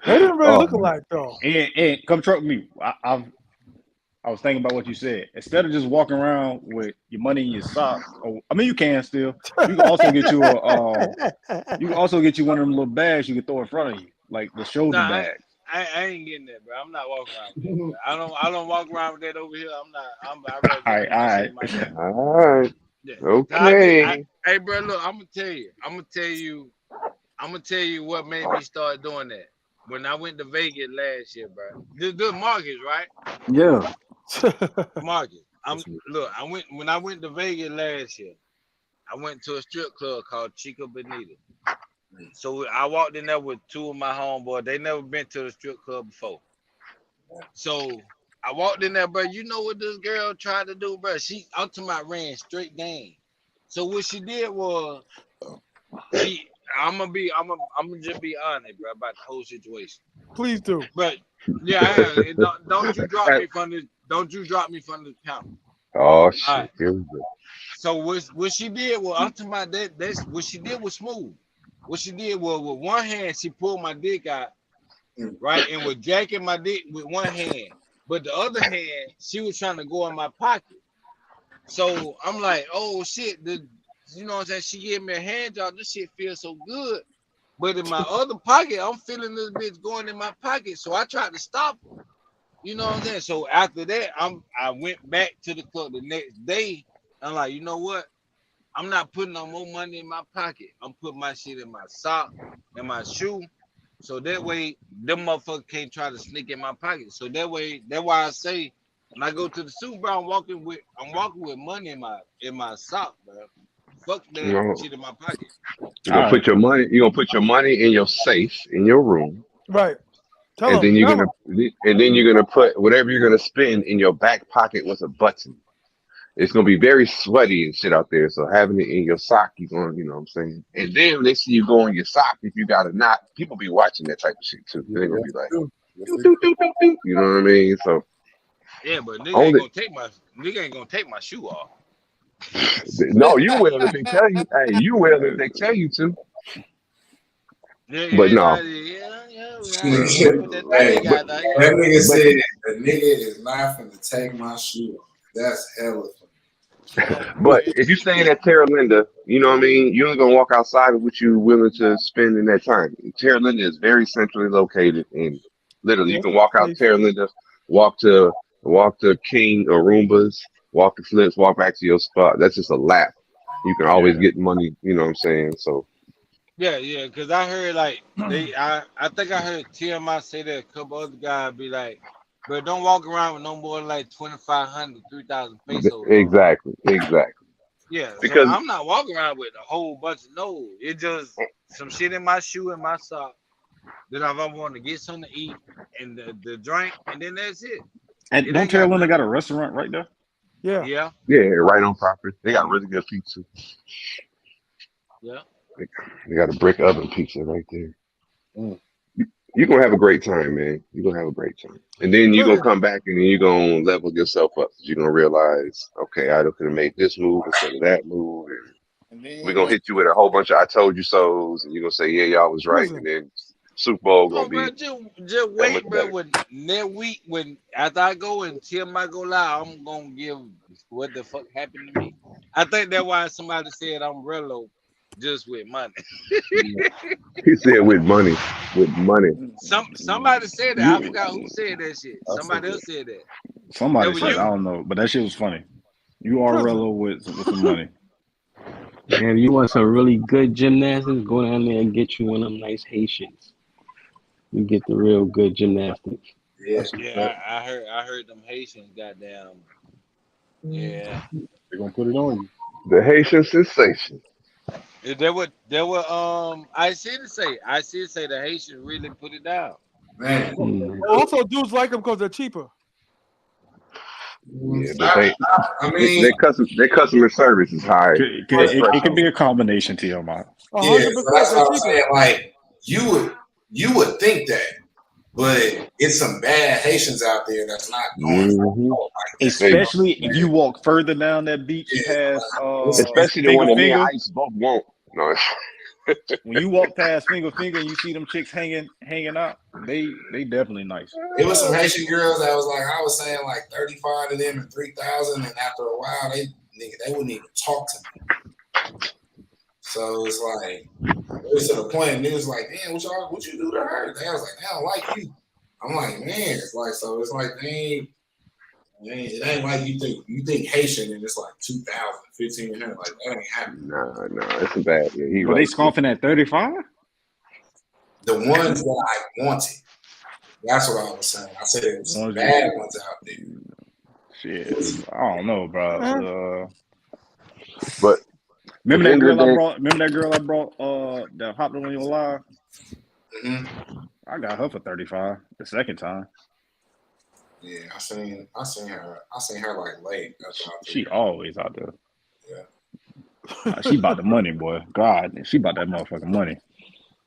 They didn't really Oh look man. alike though. And come truck me. I was thinking about what you said. Instead of just walking around with your money in your socks, or I mean, you can still. You can also get you you can also get you one of them little bags you can throw in front of you, like the Nah, shoulder bags. I ain't getting that, bro. I'm not walking around with that, bro. I don't walk around with that over here. I'd rather All just right, keep all that shit right. in my car. All right. Yeah. Okay. Hey, bro, look, I'm gonna tell you what made me start doing that. When I went to Vegas last year, bro. The Marcus, right? Yeah, Marcus. Look. I went when I went to Vegas last year. I went to a strip club called Chica Bonita. So I walked in there with two of my homeboys. They never been to the strip club before. So I walked in there, bro. You know what this girl tried to do, bro? She out to my ran straight game. So what she did was I'm gonna just be honest, bro, about the whole situation. Please do. But yeah, I am. Don't you drop me from the panel. Oh All shit! right. Here we go. So what she did was I'm talking about that's what she did was smooth. What she did was with one hand she pulled my dick out, right, and was jacking my dick with one hand, but the other hand she was trying to go in my pocket. So I'm like, oh shit, you know what I'm saying? She gave me a hand job. This shit feels so good. But in my other pocket, I'm feeling this bitch going in my pocket. So I tried to stop her. You know what I'm saying? So after that, I went back to the club the next day. I'm like, you know what? I'm not putting no more money in my pocket. I'm putting my shit in my sock and my shoe. So that way, them motherfuckers can't try to sneak in my pocket. So that's why I say when I go to the Super Bowl, I'm walking with money in my sock, bro. Fuck You that know, shit in my pocket. you're gonna All right. put your money. You're gonna put your money in your safe in your room, Right. Tell and him. then Tell him. you're gonna put whatever you're gonna spend in your back pocket with a button. It's gonna be very sweaty and shit out there. So having it in your sock, you're going, you know what I'm saying? And then when they see you go in your sock, if you got a knot, people be watching that type of shit too. Yeah, They're gonna yes, be like, they do. Yes, doo, they doo, doo, doo, doo. You know what I mean? So Yeah, but only nigga ain't gonna take my shoe off. no, you will if they tell you. Hey, you will if they tell you to. Yeah, But no, I but put that Hey, thing but out there. that nigga but said the nigga is not finna take my shoe off. That's hella but if you stay in that Terra Linda, you know what I mean. You only gonna walk outside of what you willing to spend in that time. Terra Linda is very centrally located, and literally you Yes, can walk out please. Terra Linda, walk to King Arumbas, walk to Flips, walk back to your spot. That's just a lap. You can always Yeah. get money. You know what I'm saying? So Yeah, because I heard like I think I heard T.M.I say that a couple other guys be like, but don't walk around with no more than like 2,500, 3,000 pesos on. exactly. Yeah, so Because I'm not walking around with a whole bunch of no. It just some shit in my shoe and my sock that if I want to get something to eat and the drink, and then that's it. And It don't ain't got Carolina nothing. got a restaurant right there? Yeah. Yeah, yeah, right on property. They got really good pizza. yeah. They, they got a brick oven pizza right there. Mm. You're gonna have a great time, man. You're gonna have a great time. And then you're gonna Clearly. come back and then you're gonna level yourself up. You're gonna realize, okay, I could have made this move instead of that move. And And we're then gonna hit you with a whole bunch of I told you so's, and you're gonna say, yeah, y'all was right. And Listen. then Super Bowl gonna Oh, bro, be just that much wait, bro. better. When next week, when after I go and Tim might go live, I'm gonna give what the fuck happened to me. I think that's why somebody said I'm Rello just with money. He said with money. With money. Somebody said that. I You forgot who said that shit. I said Somebody that. else said that. That somebody was said I Prison. you. don't know, but that shit was funny. You are Prison. Rello with some money. And if you want some really good gymnastics, go down there and get you one of them nice Haitians. You get the real good gymnastics. yeah. That's a fact. Yeah, I heard them Haitians goddamn. Yeah. They're gonna put it on you. The Haitian sensation. There were I see it say the Haitians really put it down. Man. Mm. Also, dudes like them because they're cheaper. Yeah, but I mean, their customer service is high. Their It could be threshold. a combination, TMI. yeah, 100%. so that's They're what I'm cheaper. saying. Like, you would think that, but it's some bad Haitians out there that's not going for Hmm like that. They, You know Especially what if I'm saying? you walk further down that beach Yeah, past especially the one Finger that me and Finger. Ice both want. No, When you walk past Finger Finger and you see them chicks hanging out, they definitely nice. it was some Haitian girls that was like I was saying like 35 to them and 3,000, and after a while they wouldn't even talk to me. So it's like it was to the point and niggas like, damn, what you do to her? They was like, they don't like you. I'm like, man, it's like so it's like it ain't like you think. You think Haitian and it's like 2,000, 1,500. Like that ain't happening. no, it's a bad. Yeah, he But they right. scoffing at 35? The ones that I wanted. That's what I was saying. I said there was some Ones you bad ones out there. Shit, I don't know, bro. But at Remember the that end of girl the I day, brought? Remember that girl I brought? That hopped on your live. Mhm. I got her for 35 the second time. Yeah, I seen her. I seen her like late. That's what I She figured. always out there. Yeah. She bought the money, boy. God, she bought that motherfucking money.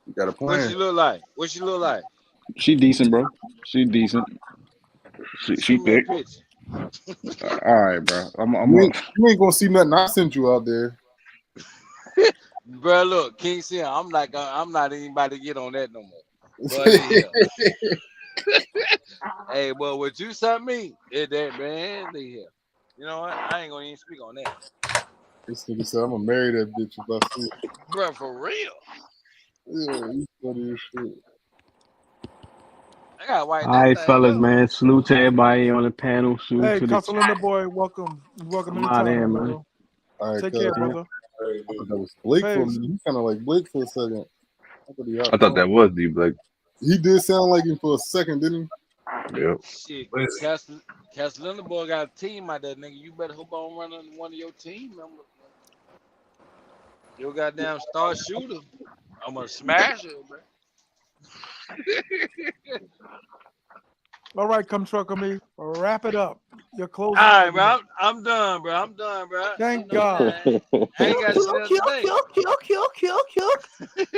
You got a What plan. she look like? What she look like? She decent, bro. She decent. She Shoot me a thick. picture. All right, bro. I'm You ain't gonna see nothing I sent you out there. Bro, look, King Sim, I'm not anybody to get on that no more. But yeah. Hey, but what you sent me, is that man, they here. You know what? I ain't gonna even speak on that. This nigga said I'm gonna marry that bitch if I see it. Bro, for real. Yeah, you funny as shit. I gotta wipe All that right, thing fellas, up. man. Salute to everybody on the panel. Salute Hey, to the Council Linda chat. boy, welcome. Welcome I'm out of anytime, here, my man. brother. All right, Take cuz. care, Yeah. brother. I thought that was Blake for a Faves. minute. He sounded like Blake for a second. I thought he I hopped thought on. that was D Black. He did sound like him for a second, didn't Yep. Shit, Listen, Castellano boy got a team out there, nigga. You better hope I don't run on one of your team members. Your goddamn star shooter. I'm gonna smash it, bro. All right, come truck on me. Wrap it up. Your closing All right, bro. argument. I'm done, bro. I'm done, bro. You Thank know what I'm God. saying? I ain't got to sit today.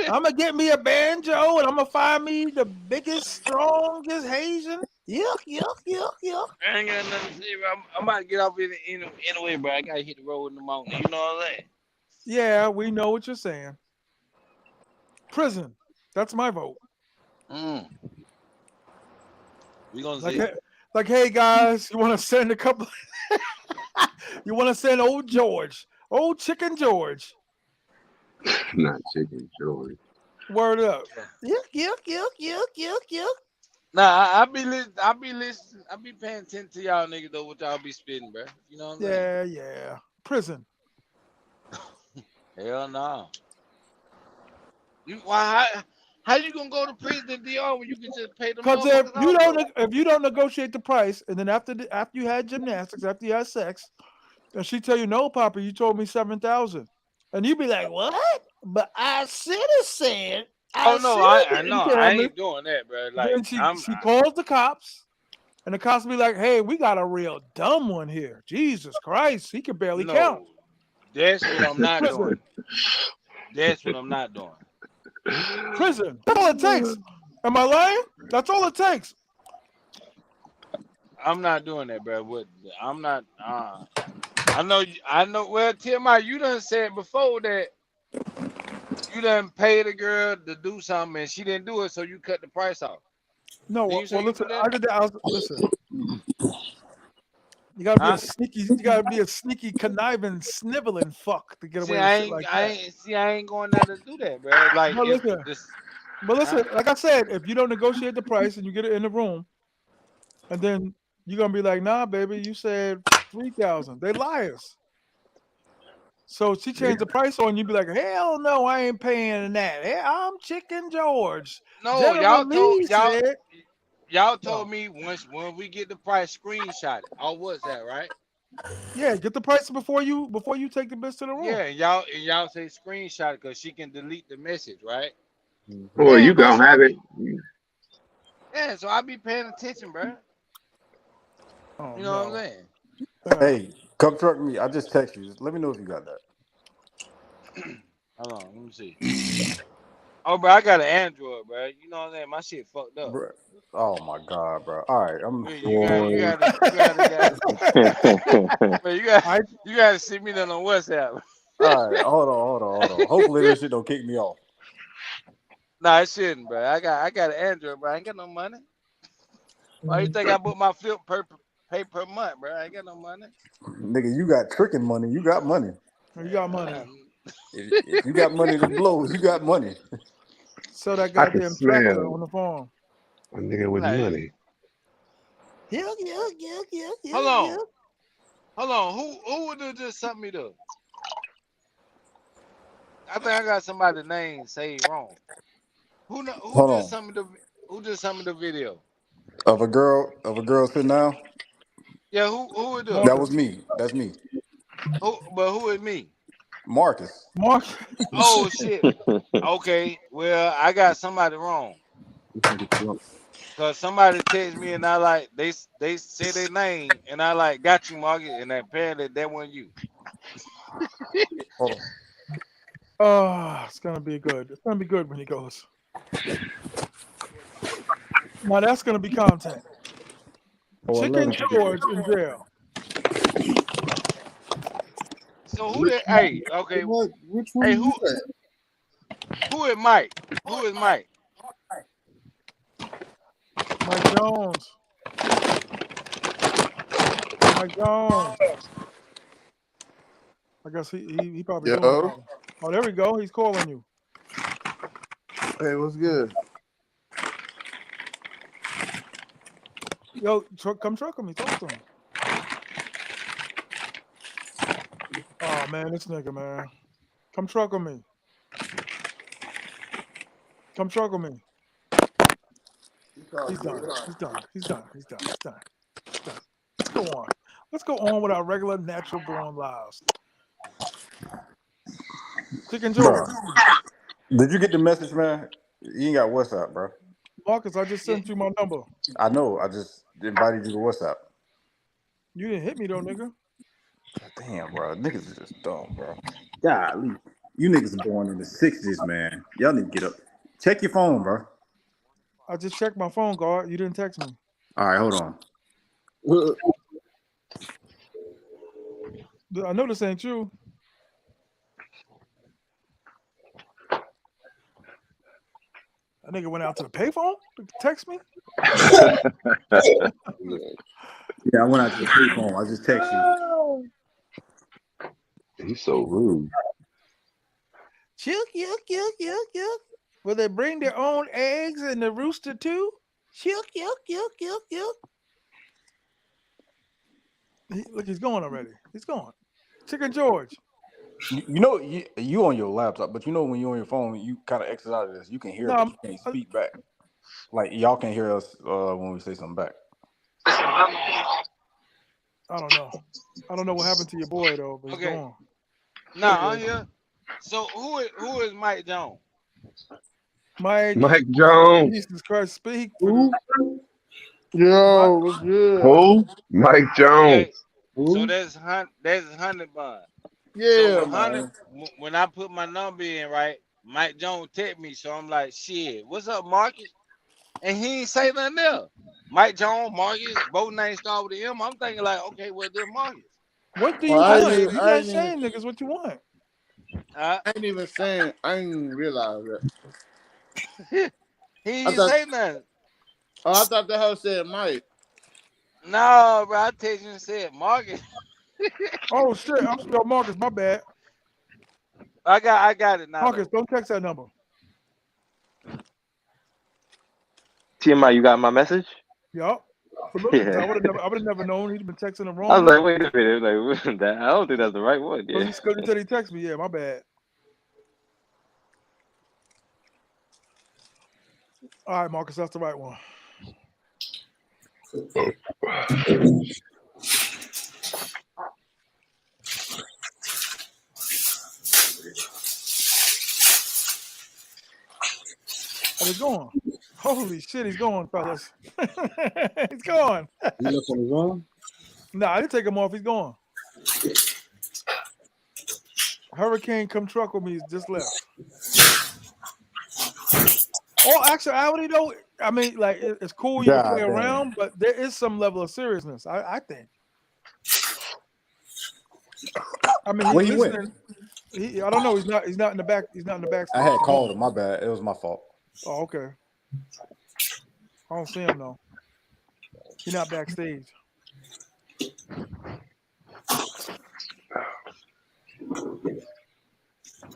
I'm gonna get me a banjo and I'm gonna find me the biggest, strongest Haitian. Yuck. I ain't got nothing to say, bro. I'm about to get off anyway, bro. I gotta hit the road in the morning. You know what I'm saying? Yeah, we know what you're saying. Prison. That's my vote. We gonna Like, see. hey guys, you want to send a couple? You want to send old George, old Chicken George? Not Chicken Joy. Word up. Yeah. Yuck. Nah, I be listening. I be paying attention to y'all niggas though. What y'all be spitting, bro? You know what I'm saying? Yeah. Prison. Hell no. How you gonna go to prison, DR, when you can just pay the Because motherfuckers off though? if you don't negotiate the price, and then after you had gymnastics, after you had sex, and she tell you no, Papa, you told me 7,000, and you be like, what? But I should have said. Oh I no, should have I know didn't I tell me. ain't doing that, bro. Like Then she calls the cops, and the cops be like, hey, we got a real dumb one here. Jesus Christ, he can barely count. no, that's what I'm not Prison. doing. That's what I'm not doing. Prison. That's all it takes. Am I lying? That's all it takes. I'm not doing that, bro. What I'm not. I know. Well, T.M.I, you done said before that you done pay the girl to do something and she didn't do it, so you cut the price off. No, Did you say well, you listen. do that? Listen. You gotta be Huh? a sneaky. You gotta be a sneaky, conniving, sniveling fuck to get See, away with shit like that. I ain't going out to do that, bro. Like But if listen. this, But listen. huh? Like I said, if you don't negotiate the price and you get it in the room, and then you're gonna be like, nah, baby, you said 3,000. They liars. So she changed the price on you. Be like, hell no, I ain't paying that. Hey, I'm Chicken George. No, General Lee said, y'all told no. me when we get the price, screenshot it. Oh, what's that, right? Yeah, get the price before you take the bitch to the room. Yeah, and y'all say screenshot it because she can delete the message, right? Well, Yeah, you but gonna she have it. be yeah. So I be paying attention, bro. Oh You know what I'm no. saying? Hey, come truck me. I just text you. Just let me know if you got that. Hold on, let me see. Oh, bro, I got an Android, bro. You know what I'm saying? My shit fucked up. Bro. Oh my god, bro. All right, I'm. Boy, But I you got to see me then on WhatsApp. All right, hold on. Hopefully this shit don't kick me off. Nah, it shouldn't, bro. I got an Android, bro. I ain't got no money. Why you think I book my flip pay per month, bro? I ain't got no money. Nigga, you got tricking money. You got money. you got money. If you got money to blow, you got money. Sell that I can goddamn tractor smell on the farm. a nigga with Like, money. Yeah. hold on. Who would do just something me to? I think I got somebody's name say wrong. Who Hold just on. something the video? Of a girl sitting down. Yeah, who it do? That Marcus. was me. That's me. Who is me? Marcus. Mark. Oh shit. Okay, well I got somebody wrong. Cause somebody text me and I like they say their name and I like got you, Marcus, and apparently that wasn't you. Hold on. Oh, it's gonna be good. It's gonna be good when he goes. Now that's gonna be content. Oh, Chicken 11. George in jail. So who did? Hey, okay. What? Which one Hey, is that? who is Mike? Who is Mike? Mike Jones. Mike Jones. I guess he probably doing Yo, something. Oh, there we go. He's calling you. hey, what's good? Yo, come truck with me. Talk to him. Oh man, this nigga, man. Come truck with me. Come truck with me. He's done. He's done. He's done. He's done. He's done. He's done. Let's go on. Let's go on with our regular natural born lives. Chicken Bro, George. did you get the message, man? You ain't got WhatsApp, bro. Marcus, I just Yeah, sent you my number. I know. I just invited you to WhatsApp. You didn't hit me though, nigga. Damn, bro. Niggas is just dumb, bro. Golly. You niggas are born in the 60s, man. Y'all need to get up. Check your phone, bro. I just checked my phone, guard. You didn't text me. All right, hold on. I know this ain't you. That nigga went out to the payphone to text me. Yeah, I went out to the payphone. I just text you. He's so rude. Chuk, yuk, yuk, yuk, yuk. Will they bring their own eggs and the rooster too? Chuk, yuk, yuk, yuk, yuk. Look, he's going already. He's going. Chicken George. You know, you on your laptop, but you know when you're on your phone, you kind of exit out of this. You can hear, No, but you can't speak back. Like y'all can hear us when we say something back. I don't know. I don't know what happened to your boy though, but he's okay. gone. Now I'm here. So who is Mike Jones? Mike, Mike Jones. Jesus Christ, speak for Who? the Yo, what's good? Who? Mike Jones. Okay. So Who? that's Hundred Bun. So Yeah, when man. when I put my number in, right, Mike Jones text me, so I'm like, shit, what's up, Marcus? And he ain't say nothing else. Mike Jones, Marcus, both names start with an M. I'm thinking like, okay, well, then Marcus. what do Well, you I want? text You I not ain't even, saying niggas what you want. uh, I ain't even saying. I ain't even realize that. he I ain't thought. say nothing. Oh, I thought the hell said Mike. No, bro, I text you and said, Marcus. Oh shit, yo, Marcus, my bad. I got it now Marcus, though. don't text that number. TMI, you got my message? Yup. Absolutely, because Yeah. I would have never known he'd been texting the I wrong was like, number. wait a minute. Like, I don't think that's the right one. Because Yeah. he said he texted me. Yeah, my bad. All right, Marcus, that's the right one. Oh, he's gone. Holy shit, he's gone, fellas. He's gone. He left on his own. Nah, I didn't take him off. He's gone. Hurricane come truck with me. He's just left. All actuality, though, I mean, like it's cool you can play God damn. around, but there is some level of seriousness. I think. I mean, he's Where he went? listening. I don't know. He's not. He's not in the back. He's not in the I backstage. had called him. My bad. It was my fault. Oh, okay. I don't see him though. He's not backstage.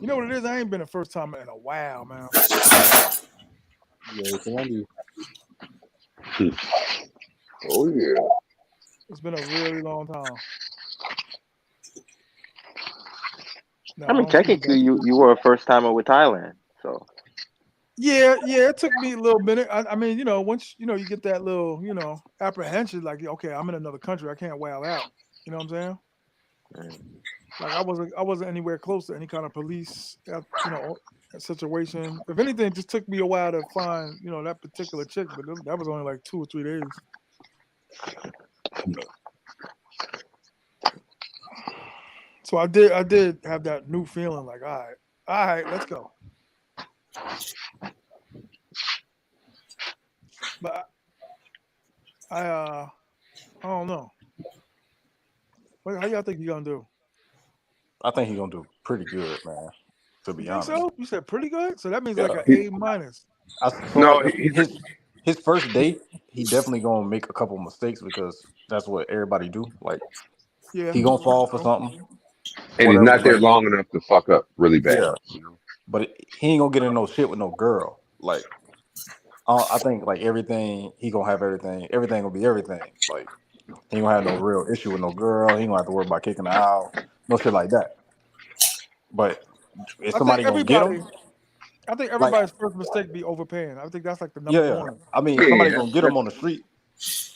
You know what it is? I ain't been the first time in a while, man. Yeah, Columbia. Oh yeah. It's been a really long time. No, I I mean, don't see you technically, back. you were a first timer with Thailand, so Yeah, it took me a little minute. I mean, once you get that little, apprehension, like, okay, I'm in another country, I can't wild out. You know what I'm saying? Like I wasn't anywhere close to any kind of police, situation. If anything, it just took me a while to find, that particular chick, but that was only like 2 or 3 days. So I did have that new feeling, like, all right, let's go. But I don't know. How y'all think you gonna do? I think he's gonna do pretty good, man. To You be think honest, so? You said pretty good, so that means like yeah. an A minus. So No, like his first day, he definitely gonna make a couple mistakes because that's what everybody do. Like Yeah, he gonna fall for true. something, and he's whatever. not But there long enough to fuck up really bad. yeah, but he ain't gonna get in no shit with no girl. Like I think like everything he gonna have everything. Everything gonna be everything. Like he ain't gonna have no real issue with no girl. He ain't gonna have to worry about kicking her out. No shit like that. But if I think somebody gonna get him, everybody. I think like everybody's first mistake be overpaying. I think that's like the number yeah. one. I mean, if Yeah, somebody gonna get him on the street,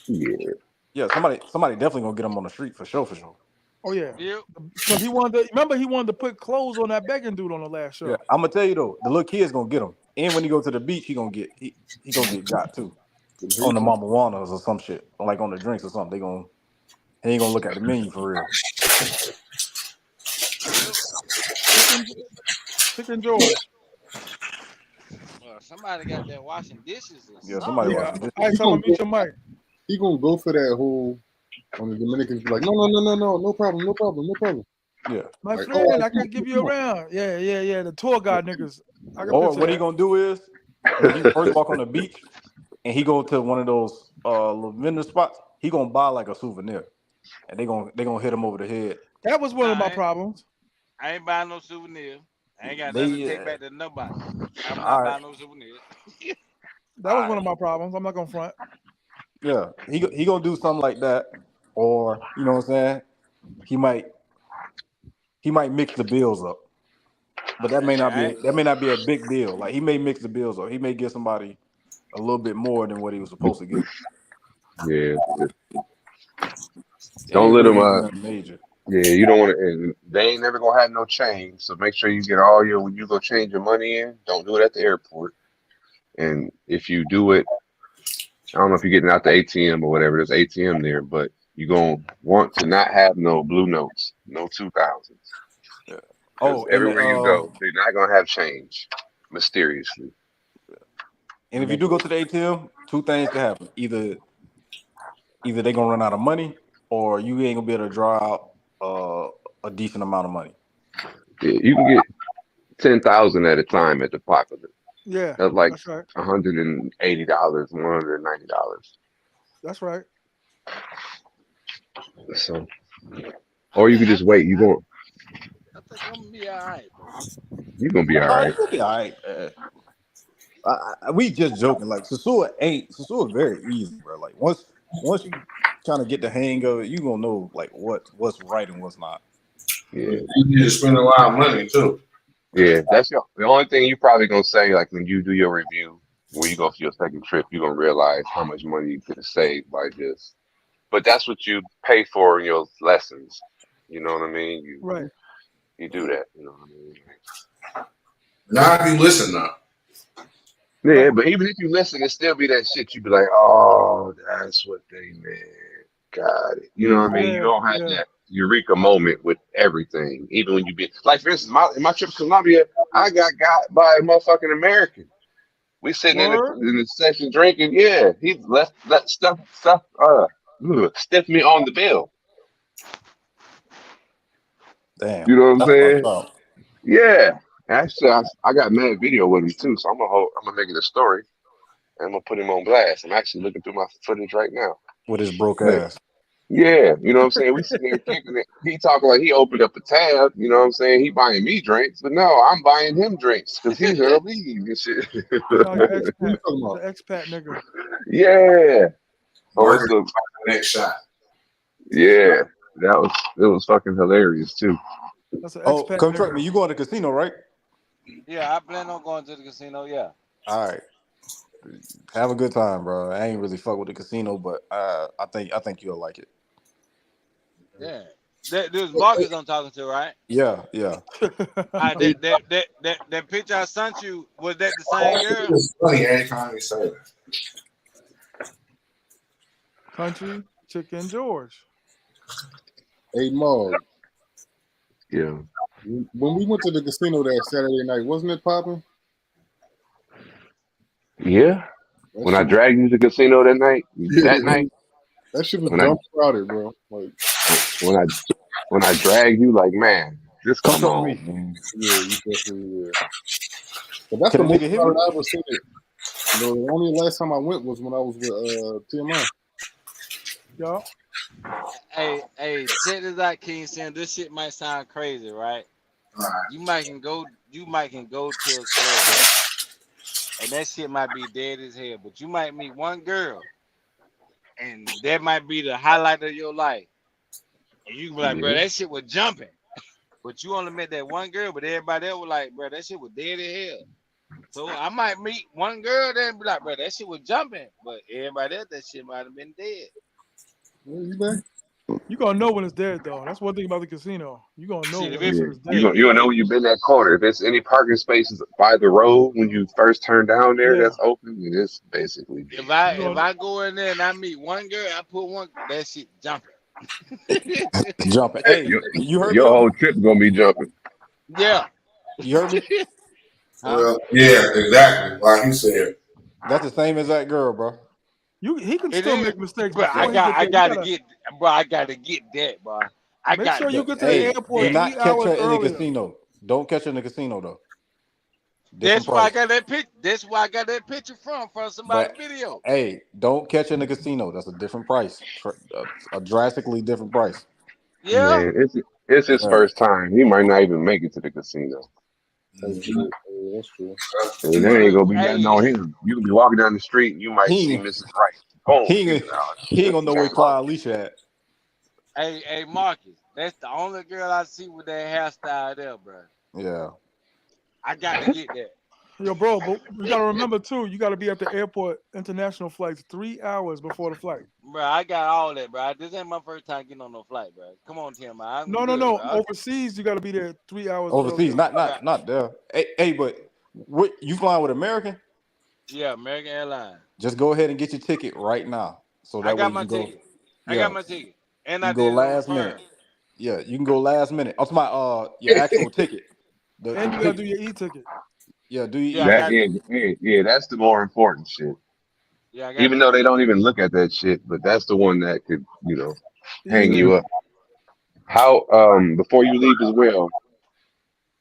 yeah. yeah, somebody definitely gonna get him on the street for sure, for sure. Oh yeah, Yep. because he wanted to. Remember, he wanted to put clothes on that begging dude on the last Yeah, show. I'm gonna tell you though, the little kid's gonna get him. And when he go to the beach, he gonna get got too Them on the Haitians. mama Juanas or some shit, or like on the drinks or something. He ain't gonna look at the menu for real. Yep. Chicken, chicken George. Somebody got that washing dishes or Yeah, somebody something. Yeah. watching this. All right, He so I'm gonna gonna mute go. your mic. He gonna go for that whole. On the Dominicans, be like, no problem, no problem, no problem. Yeah. My Like, oh, friend, I could give you come on. around. Yeah. The tour guide niggas. I can Or picture what he that. gonna do is when he first walk on the beach and he go to one of those little vendor spots, he gonna buy like a souvenir, and they gonna hit him over the head. That was one Nah, of my problems. I ain't buying no souvenir. I ain't got nothing to They take back to nobody. I'm not all right, buying no souvenir. That was all one right, of my problems. I'm not gonna front. yeah. He gonna do something like that, or you know what I'm saying. He might he might mix the bills up, but that may Hey, not be a big deal. Like he may mix the bills up. He may give somebody a little bit more than what he was supposed to give. Yeah, It don't ain't let them. really nothing major. Yeah, you don't want to. They ain't never gonna have no change. So make sure you get all your when you go change your money in. Don't do it at the airport. And if you do it, I don't know if you're getting out the ATM or whatever. There's ATM there, but you're gonna want to not have no blue notes, no 2000s, Yeah. because Oh, everywhere you go, they're not gonna have change mysteriously. and if you do go to the ATM, two things can happen. Either they gonna run out of money, or you ain't gonna be able to draw out a decent amount of money. Yeah, you can get 10,000 at a time at the popular. Yeah, That's like that's right. $180, $190. That's right. So, or you could just wait. I think I'm gonna be all right, bro. You're gonna be all Oh, right. you'll be all right. We just joking. Like Sosua very easy, bro. Like once you kind of get the hang of it, you gonna know like what's right and what's not. Yeah, You need to spend a lot of money too. yeah. That's the only thing you probably gonna say. Like when you do your review, when you go for your second trip, you're gonna realize how much money you could have saved by just. But that's what you pay for in your lessons. You know what I mean? Right. You do that. You know what I mean? Now if you listen now. Yeah, but even if you listen, it still be that shit. You be like, oh, that's what they meant. Got it. You know what I mean? You Yeah, don't have yeah. that eureka moment with everything. Even when you be like, for instance, in my trip to Colombia, I got by a motherfucking American. We sitting in Word. the section drinking. Yeah, he left that stiffed me on the bill. Damn, You know what I'm that's fucked saying? up. Yeah. Actually, I got mad video with him too, so I'm gonna make it a story and I'm gonna put him on blast. I'm actually looking through my footage right now. With his broke But ass. yeah, you know what I'm saying? We sitting there kicking it. He talking like he opened up a tab, you know what I'm saying? He buying me drinks, but no, I'm buying him drinks because he's gonna leave and shit. Sound like an Who you expat. talking He's about? an expat nigga. Yeah. So Marcus it's a next shot. yeah, it was fucking hilarious too. That's an Oh, expat come track nigga. me. You going to the casino, right? Yeah, I plan on going to the casino. Yeah. All right. Have a good time, bro. I ain't really fuck with the casino, but I think you'll like it. Yeah. There's Marcus I'm talking to, right? Yeah. That picture I sent you, was that the same girl? It's funny every time you say that. Country Chicken George. Hey, Mog, Yeah. when we went to the casino that Saturday night, wasn't it popping? Yeah. That When I shit was, dragged you to the casino that night, that shit was when I dumb crowded, bro. Like, when I when I dragged you, like, man, just Come come talk to on, me. man. yeah, you definitely, yeah. But that's Can the a most nigga hear me? crowded I ever seen it. The only last time I went was when I was with T.M.I. Yo. Hey, check this out, King Sam. This shit might sound crazy, right? All right. You might can go to a club and that shit might be dead as hell, but you might meet one girl and that might be the highlight of your life. And you can be like, bro, Yeah. that shit was jumping. But you only met that one girl, but everybody else was like, bro, that shit was dead as hell. So I might meet one girl there and be like, bro, that shit was jumping. But everybody else, that shit might have been dead. You gonna know when it's dead though. That's one thing about the casino. You gonna know Shit, when if it, Yeah. it's You dead. gonna know when you've been that corner. If it's any parking spaces by the road when you first turn down there Yeah. that's open, it's basically dead. if I go in there and I meet one girl, I put one, that shit jumping. Jumping. Hey, Your, you heard me your though? whole trip gonna be jumping. Yeah. You heard me? Huh? Well, yeah, exactly. Like you said. That's the same as that girl, bro. He can It still is, make mistakes but before he get I there. You gotta gotta get, bro. I gotta get that, bro. I make got sure to you get get to the Hey, do airport that. not 3 catch hours her in the earlier. casino. Don't catch her in the casino though. Different That's why I price. got that picture. That's why I got that picture from somebody's But video. hey, don't catch her in the casino. That's a different price. A drastically different price. Yeah. Man, it's his Yeah. first time. He might not even make it to the casino. That's Mhm. true. Yeah, that's true. And there ain't Look, gonna be nothing hey, on him. You can be walking down the street and you might see He Mrs. Right. Boom, he she's ain't, oh he ain't shit. gonna know where Game over. Clyde Alicia at. hey, Marcus. That's the only girl I see with that hairstyle there, bro. Yeah. I got to get that. Yo, bro, but you gotta remember too, you gotta be at the airport international flights 3 hours before the flight. Bro, I got all that, bro. This ain't my first time getting on no flight, bro. Come on, T.M.I. I'm good, No. bro. Overseas, you gotta be there 3 hours Overseas, earlier. not there. Hey, but what you flying with American? Yeah, American Airlines. Just go ahead and get your ticket right now. So I that way got you my can go. ticket. I got Yeah, my ticket. And you I can go did it on the last minute. firm. Yeah, you can go last minute. I'm talking about your actual ticket. The And you gotta do ticket. your e-ticket. Yeah, do your Yeah, I That got e-ticket. yeah, that's the more important shit. I got Even the though they don't e-ticket. even look at that shit, but that's the one that could, hang E-ticket. you up. How before you leave as well,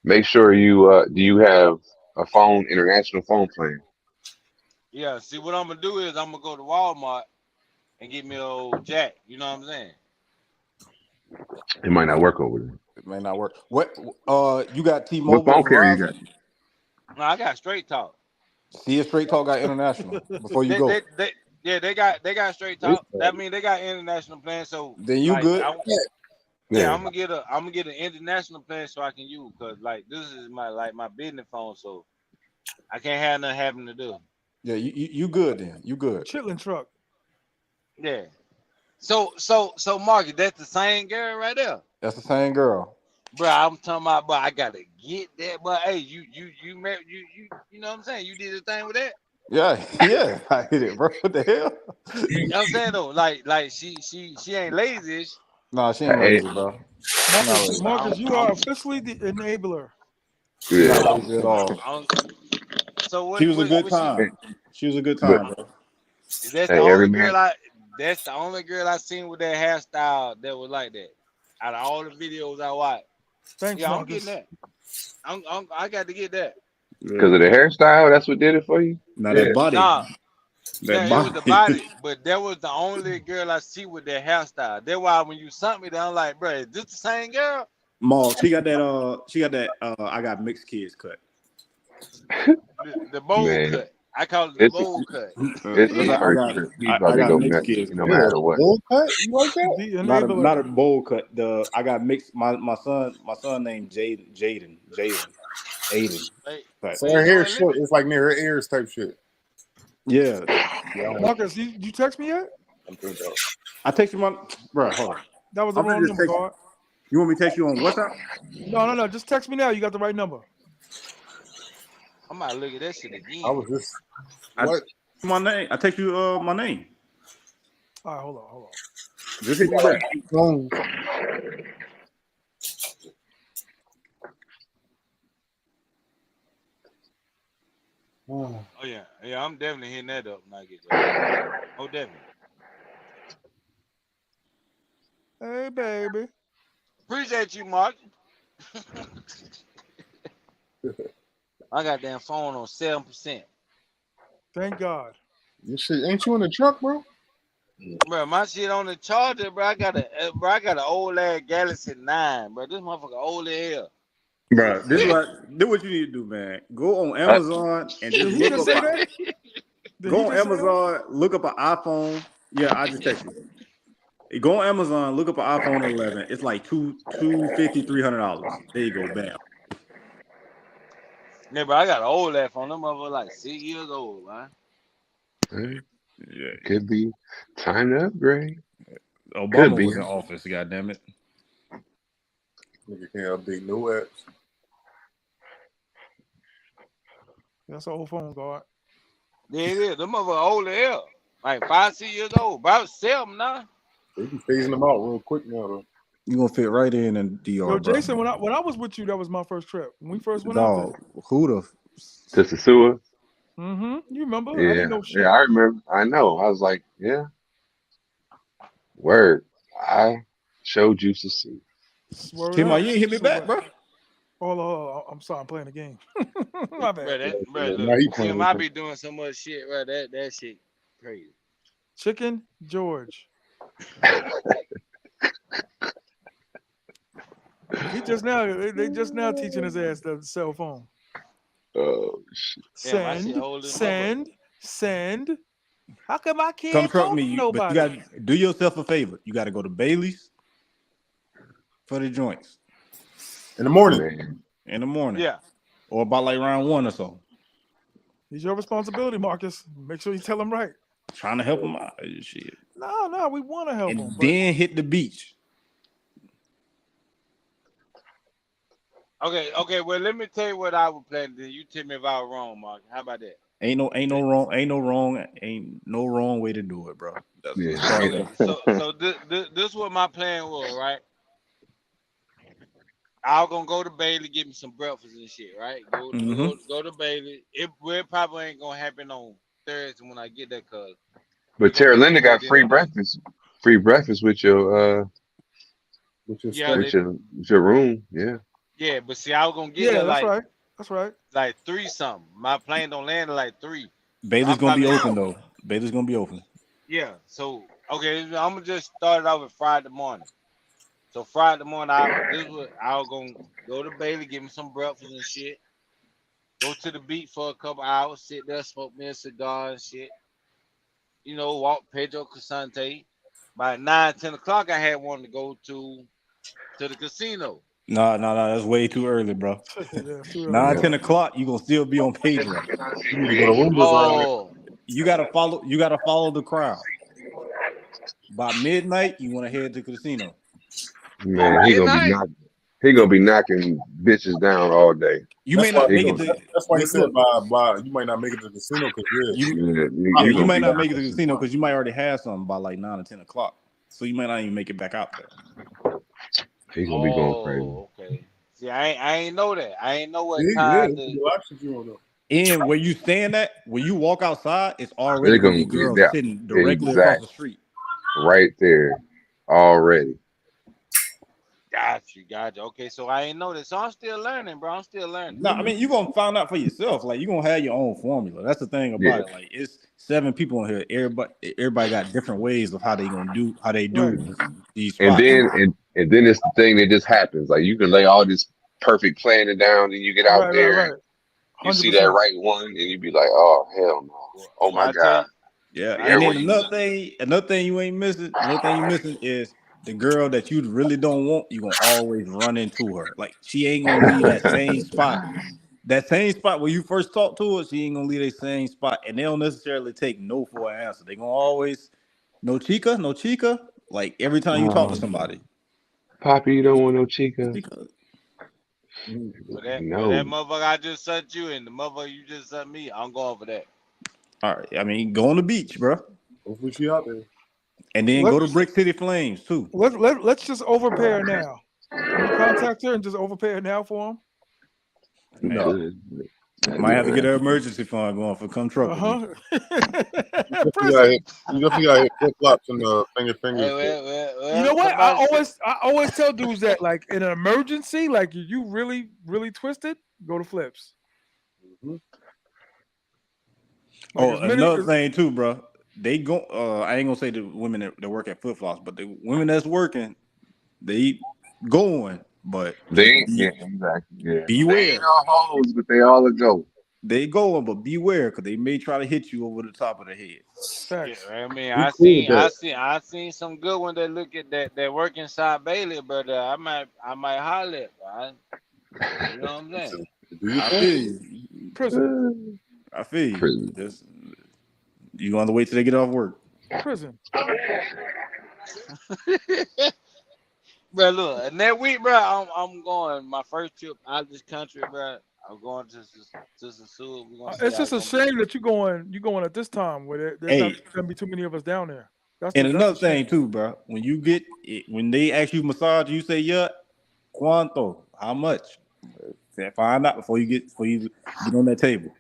make sure you do you have a international phone plan? Yeah, see what I'm gonna do is I'm gonna go to Walmart and get me an old jack. You know what I'm saying? It might not work over there. It may not work. What? You got What T-Mobile phone or carrier you Verizon? got? No, I got straight talk. See if Straight Talk got international before you They, go. they, they, yeah, they got straight They talk. That mean they got international plans. So Then you like, good. yeah, Yeah. I'm gonna get an international plan so I can use because like this is my business phone, so I can't have nothing happen to do. Yeah, you good then. You good. Chitlin truck. Yeah. So Marcus, that's the same girl right there. That's the same girl. Bro, I'm talking about, bro, I gotta get that. But hey, you know what I'm saying? You did the thing with that. Yeah, yeah. I hit it, bro. What the hell? You know what I'm saying though? Like she ain't lazy. Nah, she ain't Hey, lazy, bro. She not lazy. Bro, Marcus, you are officially the enabler. She yeah. not lazy at all. so She was a good what she? Hey, time. She was a good but time, bro. That's the hey, every only man. girl I. That's the only girl I seen with that hairstyle that was like that. Out of all the videos I watched, Thanks, yeah, I'm getting Marcus. that. I got to get that. Because of the hairstyle, that's what did it for you. Now Yeah. that body, Nah, yeah, that it was the body. body, but that was the only girl I see with that hairstyle. That's why when you sent me, that I'm like, bro, is this the same girl? Maul, she got that. She got that. I got mixed kids cut. The bowl Man, cut. I call it the it's bowl cut. it's his I first got. trip. He's about I to got go mixed nuts, kids no cut. Yeah, matter what. bowl cut. You like that? The Not enabler. a bowl cut. I got mixed. My son named Jaden. 80. Like, Facts. So ain't her no hair short. limit. It's like near her ears type shit. Yeah. Yeah, I don't know. Marcus, you text me yet? I'm thinking about. I text you my bro. Hold on. That was the I'm gonna wrong just number, text. guard. You want me to text you on WhatsApp? No. Just text me now. You got the right number. I might look at that shit I again. was just I what? my name. I text you my name. All right, hold on. Just hit me back. Phones. Oh, Oh yeah, I'm definitely hitting that up when I get there. Oh, definitely. Hey, baby. Appreciate you, Mark. I got that phone on 7%. Thank God. you shit, ain't you in the truck, bro? Bro, my shit on the charger, bro. I got an old ass Galaxy 9, bro. This motherfucker old as hell. Bro, do what you need to do, man. Go on Uh, Amazon and just Did he look just up say that? Did he go on just say that? Amazon, look up an iPhone. Yeah, I just text you. Go on Amazon, look up an iPhone 11. It's like $250, $300. There you go, bam. Yeah, bro, I got an old ass phone. That motherfucker like 6 years old, man. Yeah. could be time to upgrade. Could Obama be. was in office, goddamn it. Nigga can't update no apps. That's an old phone, guard. Yeah, it is. Them motherfucker old as hell. Like 5, 6 years old. About 7 now. They be phasing them out real quick now, though. You gonna fit right in DR, Yo, bro. Jason, when I was with you, that was my first trip. When we first went out there. Dog, who the To Sosua. Mm-hmm. You remember? I Yeah, didn't know shit. yeah, I remember. I know. I was like, yeah, word. I showed you to see. Swear it T.M.I, up. you ain't hit me So back, what? bro. Oh, I'm sorry. I'm playing the game. My Bro, bad. bro, Now look, he playing Tim, with I them. be doing so much shit, bro. That shit crazy. Chicken George. He just now. They just now teaching his ass the cell phone. Oh shit. Yeah, my shit old as motherfucker. Send. How come I Come can't truck talk to me, but you nobody? gotta do yourself a favor. You gotta go to Bailey's for the joints In the morning. Man. in the morning. Yeah. Or about like round 1 or so. It's your responsibility, Marcus. Make sure you tell him right. Trying to help him out. Shit. No, we want to help And him, but then hit the beach. Okay. Well, let me tell you what I was planning. Then you tell me if I was wrong, Mark. How about that? Ain't no wrong way to do it, bro. Let's Yeah. start Okay. there. So this what my plan was, right? I was gonna go to Bailey, get me some breakfast and shit, right? Go to Bailey. It probably ain't gonna happen on Thursday when I get there, cause we But gonna Terra get Linda got towards the end free of the month. breakfast. Free breakfast with your With your Yeah, steak. with your room. Yeah. yeah, but see, I was gonna get yeah, there that's right. That's right. like 3 something. My plane don't land at like 3. So Bailey's I'm gonna be probably open though. Bailey's gonna be open. yeah. So okay, I'm gonna just start it out with Friday morning. So Friday morning, I was gonna go to Bailey, give me some breakfast and shit. Go to the beach for a couple hours, sit there, smoke me a cigar and shit. You know, walk Pedro Casante. By 9, 10 o'clock, I had wanted to go to the casino. No, that's way too early, bro. Yeah, it's too early. 9, Yeah. 10 o'clock, you gonna still be on Pedro. You need to go to Roomba's around there. Oh, You gotta follow the crowd. By midnight, you wanna head to the casino. Man, midnight? he gonna be knocking bitches down all day. You That's may why. not He make it gonna to That's why he said look. by you might not make it to the casino because You you you gonna might be not make it knocking to the some casino because you might already have something by like 9 or 10 o'clock. So you might not even make it back out there. he gonna be going crazy. Oh, okay. See, I ain't know that. I ain't know what yeah, time it's to. the options you want to. And where you stand at, when you walk outside, it's already They're gonna gonna be be girls there. sitting directly across Exact. the street. Right there. Already. Got you. Okay, so I ain't know that. So I'm still learning, bro. I'm still learning. No, I mean you're gonna find out for yourself. Like you're gonna have your own formula. That's the thing Yeah. about it. Like it's 7 people in here. Everybody got different ways of how they Right. do these And spots. then and then it's the thing that just happens. Like you can lay all this perfect planning down, and you get out there and Right. you see that 100%. right one, and you be like, oh hell no. Oh Well, my I tell God. you, Yeah, I and Here tell where then you. you another thing you ain't missing. Another thing you missing is the girl that you really don't want, you gonna always run into her. Like she ain't gonna leave that same spot. That same spot where you first talked to her, she ain't gonna leave that same spot, and they don't necessarily take no for an answer. They gonna always no chica, no chica. Like every time you talk to somebody, Poppy, you don't want no chica? chica. For that No. motherfucker I just sent you and the motherfucker you just sent me, I'm going for that. All right, I mean, go on the beach, bro, Hopefully she out there. and then Let, go to Brick City Flames too. let's just overpay her now. Can we contact her and just overpay her now for him? You Man, No. could. might have to get an emergency fund going for come truck with me. Prison. You definitely got to hit flip flops and finger Hey, fingers. You know what? somebody said, I always tell dudes that like in an emergency, like you really twisted, go to flips. Mhm. Like Oh, as many another as, thing too, bro. They go. I ain't gonna say the women that work at flip flops, but the women that's working, they going, but They just ain't, yeah, exactly. Yeah. They ain't beware. all hoes, but they all a go. They going, but beware, because they may try to hit you over the top of the head. yeah, facts. I mean, We cool with that. I seen some good ones that look at that work inside Bailey, but I might holler at, bro. You know what I'm saying? Do you I think? feel you. Prison. I feel you. Prison. Just you gonna have to wait till they get off work. Prison. Bro, look, and that week, bro, I'm going my first trip out of this country, bro. I'm going to Sosua. We're gonna see It's how it's just a gonna be. shame that you going at this time where there's not Hey, gonna be too many of us down there. and That's a another thing shame. too, bro. When you get it, when they ask you massage, you say yeah, quanto, how much? Find out before you get on that table.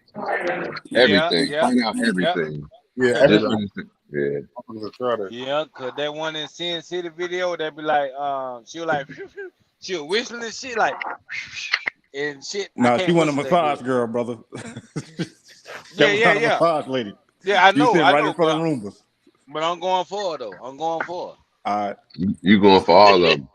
Yeah, Everything. yeah, Find out yeah. everything. Yeah, Cause Just that, for everybody. this. Yeah. I'm gonna try that. yeah, cause that one in Sin City video, they be like, she was like, she was whistling and shit, like, and shit. I No, she can't wasn't a whistle that massage good. girl, brother. Yeah, That was yeah, not a yeah, massage lady. yeah. I She was know, sitting I right in know, front of Roombas. but I'm going for it though. I'm going for it. All right, You going for all of them.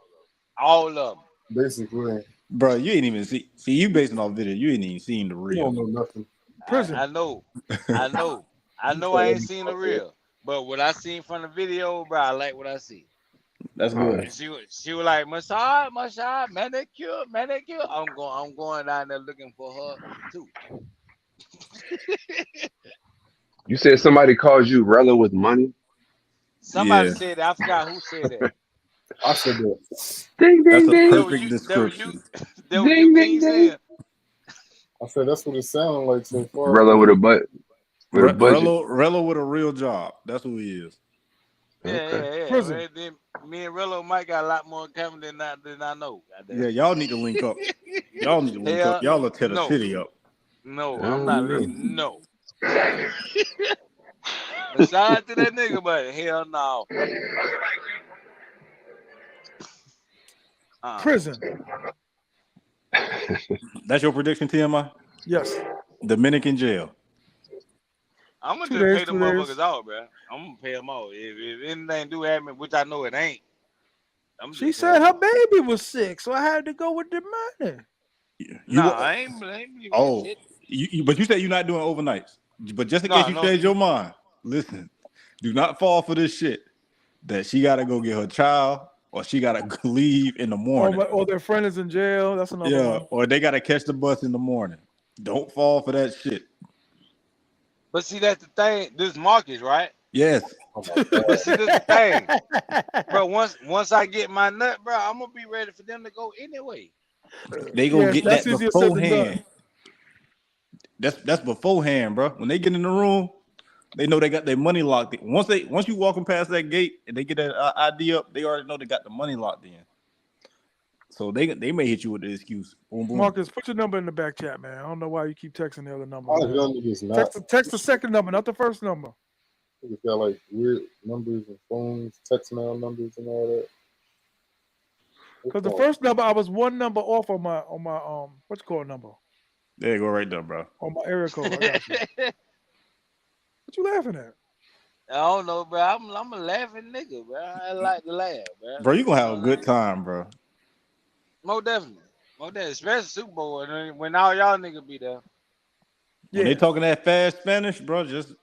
All of them. Basically, bro, you ain't even see you basing off video. You ain't even seen the you don't real. know nothing. Prison. I know, I know, I You know. say I ain't everything seen the out there. real, but what I seen from the video, bro, I like what I see. That's All good. right. And she was like massage, manicure. I'm going down there looking for her too. You said somebody calls you Rella with money? Somebody Yeah, said that. I forgot who said that. I said that. Ding, that's ding, a ding. That was perfect you. That was you. description. That was you, Ding, ding, King, ding. saying. I said that's what it sounded like so far. Rella with a butt. With a budget. Rello with a real job. That's who he is. Yeah, Okay. yeah, yeah. Prison. Man, then me and Rello Mike got a lot more in common than I know. Yeah, Goddamn. y'all need to link up. Y'all need to link up. Hell, Y'all will tear the no, city up. no. I I'm don't not know. letting. No. But shout out to that nigga, but hell no. Prison. That's your prediction, TMI? Yes. Dominican jail. I'm gonna 2 just days. pay them 2 days. motherfuckers out, bro. I'm gonna pay them out. If anything do happen, which I know it ain't, I'm She just pay said them her out. baby was sick, so I had to go with the money. You Nah, uh, I ain't believing that oh, shit. but you said you're not doing overnights. But just in case No, you no, change your mind, listen. Do not fall for this shit that she got to go get her child or she got to leave in the morning. Or their friend is in jail. That's another Yeah, one. or they got to catch the bus in the morning. Don't fall for that shit. but see that's the thing. This Marcus, right? Yes, Oh my god. But see, this the thing, bro. Once I get my nut, bro, I'm gonna be ready for them to go anyway. they gonna Yes, get that's that easier said than done. beforehand. That's beforehand, bro. When they get in the room, they know they got their money locked in. Once you walking past that gate and they get that ID up, they already know they got the money locked in. So they may hit you with the excuse. Boom, boom. Marcus, put your number in the back chat, man. I don't know why you keep texting the other number, How the man. hell niggas not? Text the second number, not the first number. Niggas got like weird numbers and phones, text mail numbers and all that. What's Because the going first number, I was one number off on my what you call number There you go, right there, bro. on my area code. I got you. I What you laughing at? don't know, bro. I'm a laughing nigga, bro. I like to laugh, bro. Bro, you gonna You have know a what I good mean? time, bro. Most definitely, especially Super Bowl when all y'all niggas be there. When they Yeah, talking that fast Spanish, bro, just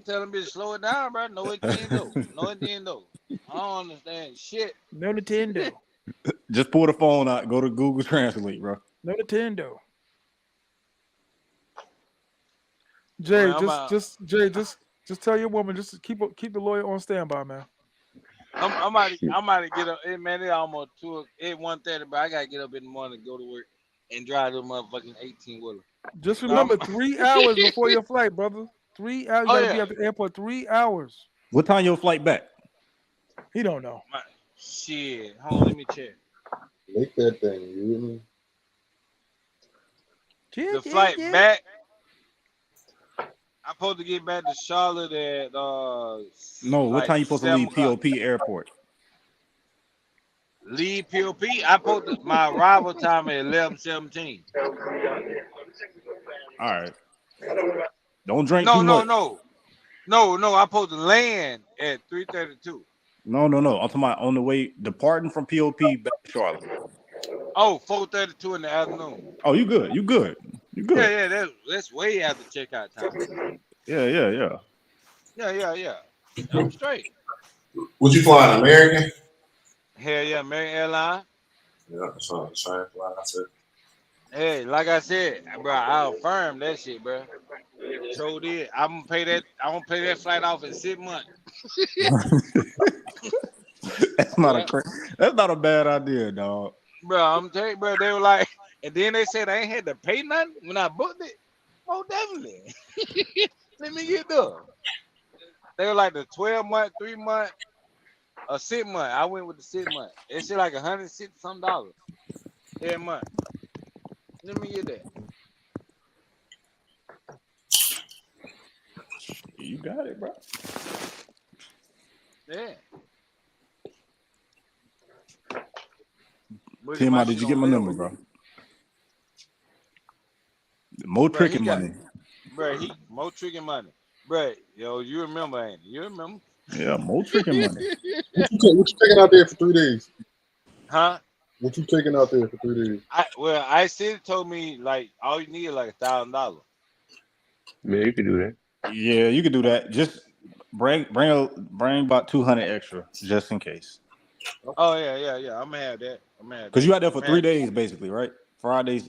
telling bitch slow it down, bro. No Nintendo. No Nintendo. I don't understand shit. No Nintendo. Just pull the phone out, go to Google Translate, bro. No Nintendo. Jay, Man, I'm out. just tell your woman, just keep the lawyer on standby, man. I'm about to get up. Hey, man, it's almost 1:30, but I gotta get up in the morning to go to work and drive the motherfucking 18 wheeler. Just remember, 3 hours before your flight, brother. 3 hours. You Oh gotta be yeah. at the airport 3 hours. What time your flight back? He don't know. Shit. Hold on, let me check. Make that thing. You hear me? The flight back. I'm supposed to get back to Charlotte at No, what like time you supposed to 7 leave o'clock. POP airport? Leave POP. I supposed to, my arrival time at 11:17. All right. Don't drink No, too no, much. no. No, I'm supposed to land at 3:32. No. I'm talking about on the way departing from POP back to Charlotte. Oh, 4:32 in the afternoon. Oh, you good. Yeah, that's way after checkout time. Yeah. Yeah. I'm straight. Would you fly an American? Hell yeah, American Airlines. Yeah, that's what I'm saying. Like I said. Hey, like I said, bro, I affirm that shit, bro. So did. I'm gonna pay that flight off in 6 months. That's not a bad idea, dog. Bro, I'm telling you, bro, they were like, and then they said I ain't had to pay nothing when I booked it. Oh, definitely. Let me get there. They were like the 12-month, 3-month, or 6 month. I went with the 6 month. It's shit like $160 some every month. Let me get that. You got it, bro. Yeah. But T.M.I, did you get my number, bro? More Bro, tricking money. Bro, he more tricking money. Bro, yo, you remember, ain't you? You remember? Yeah, more tricking money. What you taking out there for 3 days? Huh? What you taking out there for 3 days? I said told me like all you need is like $1,000. Man, you can do that. Yeah, you could do that. Just bring about 200 extra just in case. Oh yeah. I'm gonna have that. Because you out there for 3 days basically, right? Friday,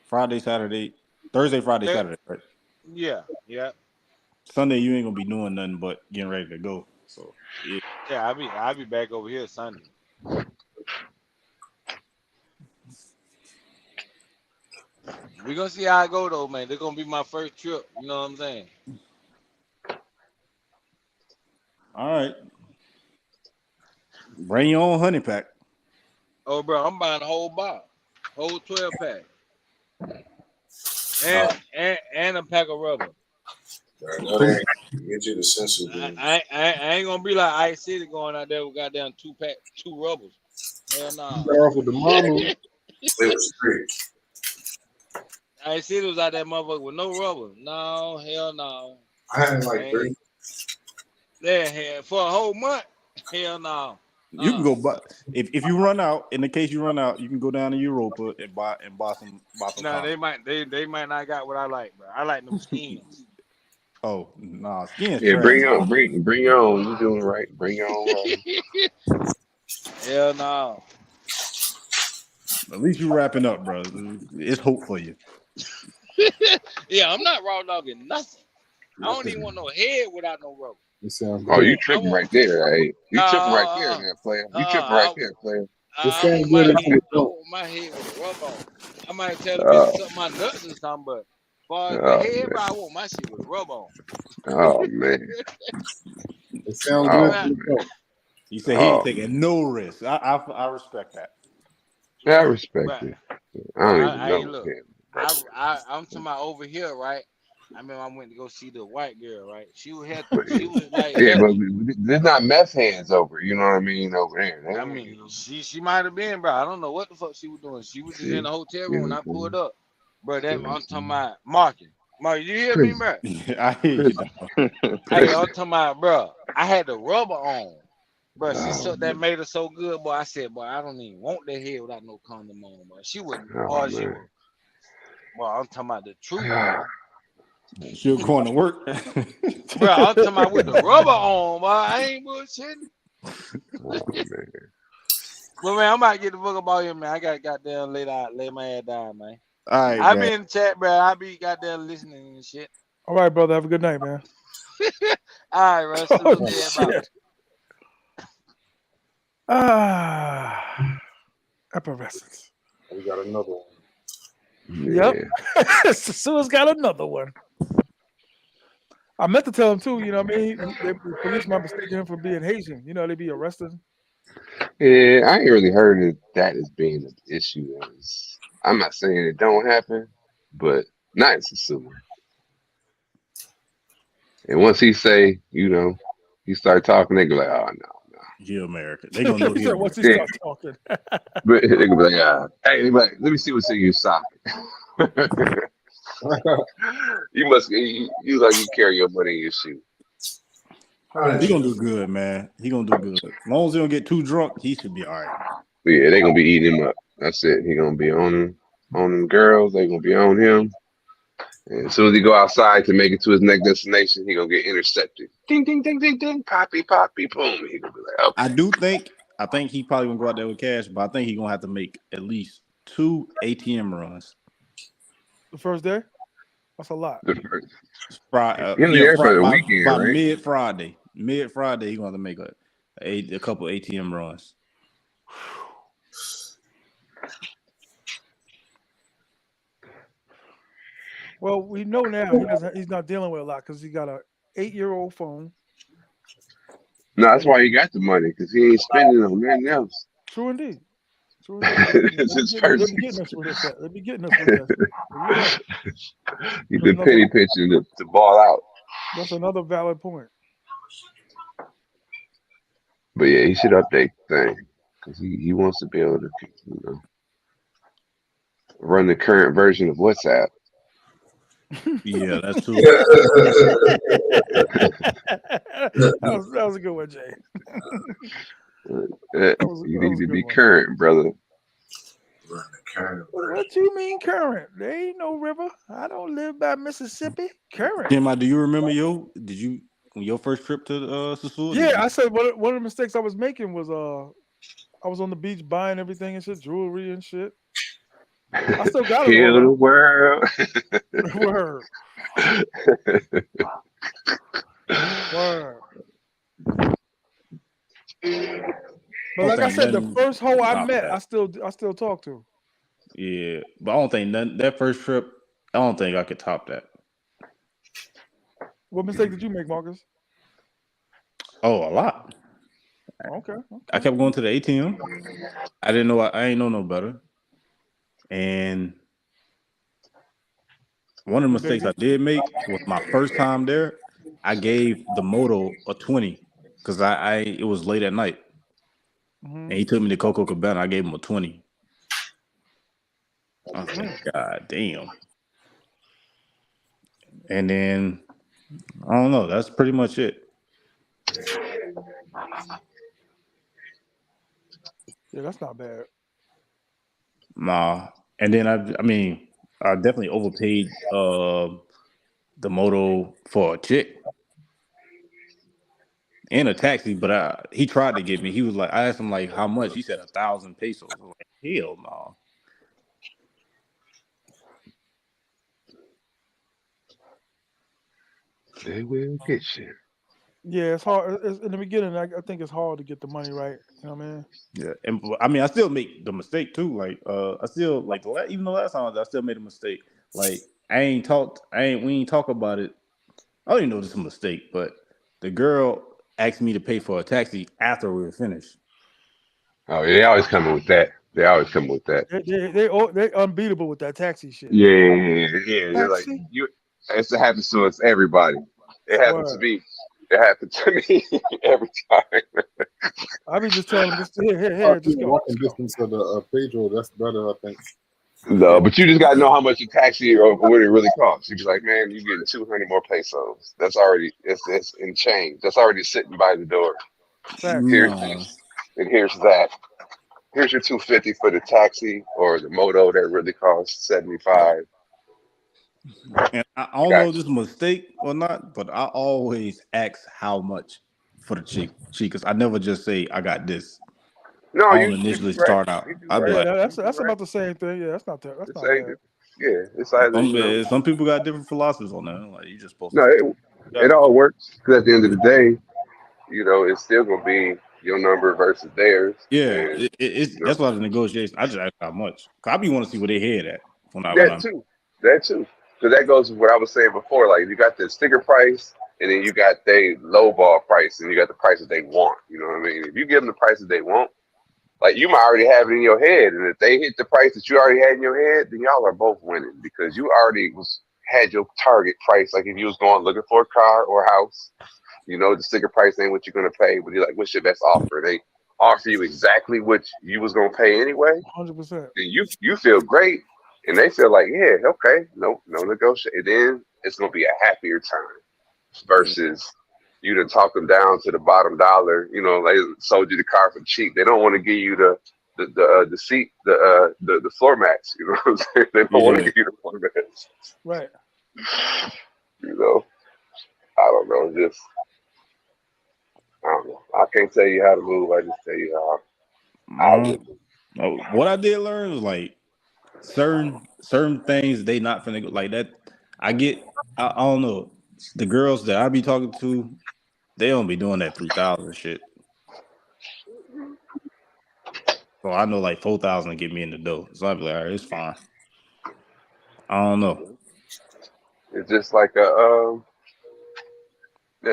Saturday, Thursday, Friday, Saturday, right? Yeah. Sunday you ain't gonna be doing nothing but getting ready to go. So yeah. Yeah, I'll be back over here Sunday. We gonna see how I go though, man. They're gonna be my first trip. You know what I'm saying? All right. Bring your own honey pack. Oh, bro, I'm buying a whole box, whole 12-pack, and a pack of rubber. No, they ain't get you the sensu. I ain't gonna be like Ice City going out there with goddamn 2 rubbers. Hell no. You got off with the mama. It was free. Ice City was out that motherfucker with no rubber. No, hell no. I had like 3. Yeah, for a whole month. Hell no. You can go buy if you run out. In the case you run out, you can go down to Europa and buy some. No, they might not got what I like, bro. I like them skins. Oh nah, skins. Yeah, trash. bring your own. You doing right. Bring your own. Hell no. At least you wrapping up, bro. It's hope for you. Yeah, I'm not raw dogging nothing. I don't even want no head without no rubber. Oh, you tripping right there, right? You tripping right there, man, player. You tripping right there, player. I want my head with a rubber on. I might tell the bitch to suck my nuts or something, but as far as the head, bro, I want my shit with a rubber on. Oh man. It sounds good. He said he ain't taking no risk. I respect that. Yeah, I respect it. I don't even know. Look, I'm talking about over here, right? I remember I went to go see the white girl, right? She was like, yeah, but there's not meth hands over. You know what I mean? Over there. I mean, she might have been, bro. I don't know what the fuck she was doing. She was just in the hotel room when I pulled up, bro. That I'm talking about marking. Mark, you hear me, bro? I hear you, dog. Hey, I'm talking about, bro. I had the rubber on, bro. She sucked that made her so good, boy. I said, boy, I don't even want that head without no condom on, boy. She wasn't hard. She was, boy. I'm talking about the truth, boy. She'll going to work. Bro, I'm talking about with the rubber on, boy. I ain't bullshitting. Oh man. But man, I'm about to get the fuck up out here, man. I got goddamn lay my ass down, man. All right, I man. be in the chat, bro. I be goddamn listening and shit. All right, brother. Have a good night, man. All right, bro. Oh, Salute to everybody. shit. Ah, effervescence. We got another one. Yep. Yeah. Sue's got another one. I meant to tell him too. You know what I mean? The police might mistake him for being Haitian. You know, they be arrested. Yeah, I ain't really heard of that as being an issue. I'm not saying it don't happen, but not in Sasua. And once he say, he start talking, they go like, oh no. He American. They gonna know He he said once he American. Yeah. start talking. But they go like, hey, they be like, let me see what's in your sock. You like you carry your money in your shoe. He gonna do good, man. He gonna do good. As long as he don't get too drunk, he should be all right. But yeah, they gonna be eating him up. That's it. He gonna be on them girls. They gonna be on him. And as soon as he go outside to make it to his next destination, he gonna get intercepted. Ding, ding, ding, ding, ding, poppy, poppy, boom. He gonna be like, okay. I think he probably gonna go out there with cash, but I think he gonna have to make at least 2 ATM runs. The first day? That's a lot. The first. Friday, He only there for the weekend, by right? mid Friday, he gonna have to make a couple ATM runs. Well, we know now he's not dealing with a lot because he got a 8-year-old phone. No, that's why he got the money, because he ain't spending it on nothing else. True indeed. It's his They first. be getting us with this. They be getting us with this. He's been penny pitching to ball out. That's another valid point. But yeah, he should update the thing, because he wants to be able to, run the current version of WhatsApp. Yeah, that's true. That was a good one, Jay. You need to be current, brother. What you mean current? There ain't no river. I don't live by Mississippi. Current. T.M.I, do you remember your first trip to Sasua? Yeah, I said one of the mistakes I was making was I was on the beach buying everything and shit, jewelry and shit. I still got it Heal all. the world. Word. Word. But like I said, the first hoe I met, I still talk to. Yeah, but I don't think that first trip. I don't think I could top that. What mistake did you make, Marcus? Oh, a lot. Okay. I kept going to the ATM. I didn't know. I ain't know no better. And one of the mistakes I did make was my first time there. I gave the moto a 20 because it was late at night, and he took me to Coco Cabana. I gave him a 20. I was like, God damn. And then I don't know. That's pretty much it. Yeah, that's not bad. Nah. And then I definitely overpaid the moto for a chick and a taxi, but he tried to get me. He was like, I asked him like how much. He said 1,000 pesos. I was like, hell no. They will get you. Yeah, it's hard. In the beginning, I think it's hard to get the money right. You know what I mean? Yeah, and I mean, I still make the mistake too. Like, I still like even the last time I still made a mistake. Like, we ain't talk about it. I don't even know if it's a mistake, but the girl asked me to pay for a taxi after we were finished. Oh, yeah, they always coming with that. They unbeatable with that taxi shit. Yeah. They're like, it happens to us, everybody. It happens to me. It happened to me every time. I be just telling them, just here, just go. Walking distance of the Pedro, that's better, I think. No, but you just gotta know how much a taxi or what it really costs. You be like, man, you getting 200 more pesos. That's already it's in change. That's already sitting by the door. Here's this, and here's that. Here's your 250 for the taxi or the moto that really costs 75. And I don't know Got if this is a mistake or not, but I always ask how much for the cheekers. I never just say I got this. you. No, I don't you initially do right. start out. You do I'd be right. Yeah, like, You do that's right. about the same thing. Yeah, that's It's not either bad. yeah, it's either some people got different philosophies on that. Like you just supposed to no, say, it got all works because at the end of the day, it's still gonna be your number versus theirs, yeah, and it's you know that's why the negotiation. I just ask how much. Cause I be want to see where they head at when that I'm too, that too, because that goes with what I was saying before. Like you got the sticker price, and then you got they lowball price, and you got the prices they want. You know what I mean? If you give them the prices they want, like you might already have it in your head, and if they hit the price that you already had in your head, then y'all are both winning because you already had your target price. Like if you was going looking for a car or a house. The sticker price ain't what you're gonna pay, but you're like, what's your best offer? They offer you exactly what you was gonna pay anyway. 100%. Then you feel great, and they feel like, yeah, okay, no negotiate. Then it's gonna be a happier time yeah, versus you to talk them down to the bottom dollar. They sold you the car for cheap. They don't want to give you the seat, the floor mats. You know what I'm saying? They don't want to yeah. give you the floor mats. Right. You know, I don't know, just. I don't know. I can't tell you how to move. I just tell you how I Um, would move. what I did learn was like certain things they not finna go like that. I get. I don't know. The girls that I be talking to, they don't be doing that 3,000 shit. So I know like 4,000 to get me in the door. So I be like, all right, it's fine. I don't know. It's just like yeah,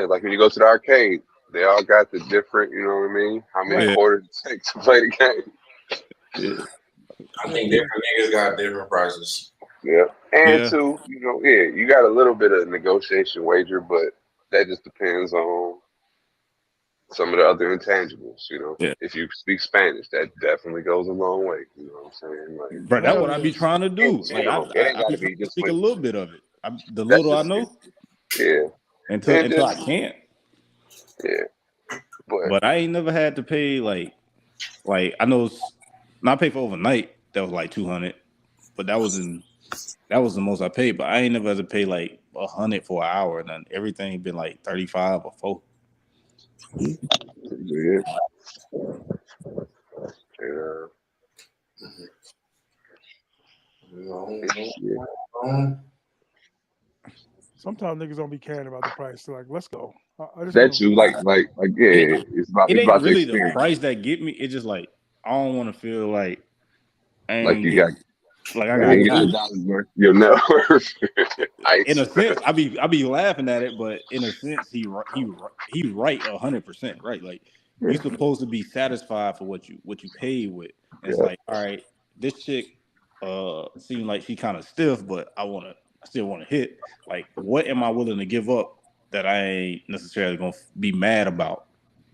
like when you go to the arcade, they all got the different, you know what I mean? How many Right. Yeah, quarters it takes to play the game. yeah, I think different niggas got different prices. Yeah. And yeah, two, yeah, you got a little bit of negotiation wager, but that just depends on some of the other intangibles. yeah. If you speak Spanish, that definitely goes a long way. You know what I'm saying? Like But that's Hell what I be yeah. trying to in do. Like I, general, it I, ain't I got be to trying be to just speak a with little bit of it. The that's little I just know yeah, and until I just can't. yeah, but But I ain't never had to pay like I know. Not pay for overnight. That was like 200. But that was the most I paid. But I ain't never had to pay like 100 for an hour. And then everything been like 35 or 4. yeah, and, yeah. Um, Sometimes niggas don't be caring about the price. They're like, let's go. I just want That to you ride. like It yeah. it It's ain't about the really the experience. price that get me. It's just like I don't want to feel like I Like ain't you get got like I you got ain't getting got. the dollars worth your net worth. In Ice. a sense, I be laughing at it, but in a sense, he's right 100% right. Like you Yeah, supposed to be satisfied for what you paid with. And it's yeah, like, all right, this chick seemed like she kind of stiff, but I still wanna hit. Like, what am I willing to give up that I ain't necessarily gonna be mad about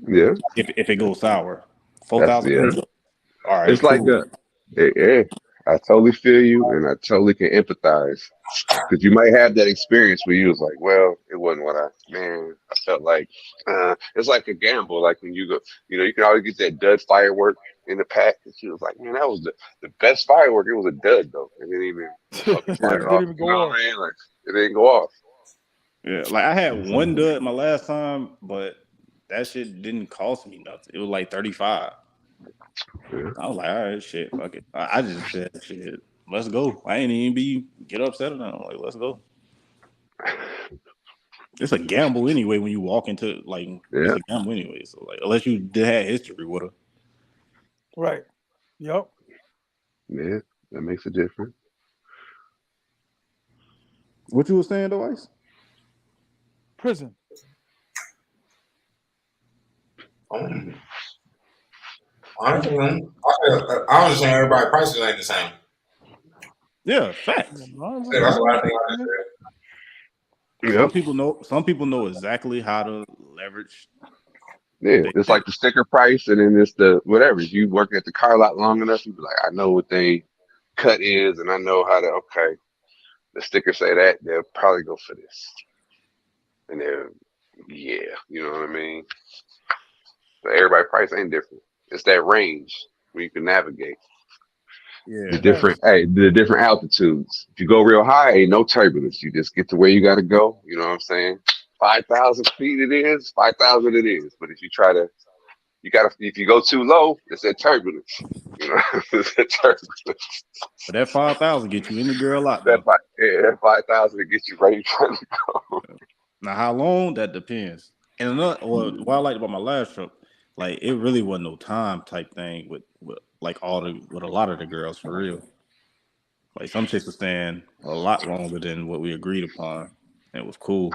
yeah. if it goes sour? That's 4,000. yeah. All right, It's like cool. yeah. I totally feel you, and I totally can empathize. Because you might have that experience where you was like, well, it wasn't what I felt like. It's like a gamble. Like when you go, you can always get that dud firework in the pack. And she was like, man, that was the best firework. It was a dud, though. It didn't even fucking Yeah. fire Didn't off. even You go know what off. I mean? Like, it didn't go off. Yeah, like I had one dud my last time, but that shit didn't cost me nothing. It was like 35. Yeah. I was like, all right, shit, fuck it. I just said, shit, let's go. I ain't even get upset or nothing. Like, let's go. It's a gamble anyway when you walk into like it's Yeah. a gamble anyway. So like, unless you did have history with her. Right. Yep. Yeah. That makes a difference. What you was saying, though, Ice? Prison. Honestly, I understand everybody's prices ain't the same. Yeah, Yeah, facts. mine's the That's same. what I think I just said. Yep. Some people know exactly how to leverage. Yeah. They It's bet. like the sticker price, and then it's the whatever. If you work at the car lot long enough, you be like, I know what they cut is, and I know how to. Okay, the sticker say that they'll probably go for this, and then yeah, you know what I mean. So everybody price ain't different. It's that range where you can navigate. Yeah. The different altitudes. If you go real high, ain't no turbulence. You just get to where you got to go. You know what I'm saying? 5,000 feet it is. 5,000 it is. But if you try to, you gotta. If you go too low, it's that turbulence. You know, it's that turbulence. But that 5,000 get you any girl out That though. that 5,000 to get you ready to go. Now how long that depends. And another what I liked about my last trip, like it really wasn't no time type thing with like with a lot of the girls for real. Like some chicks were staying a lot longer than what we agreed upon. And it was cool.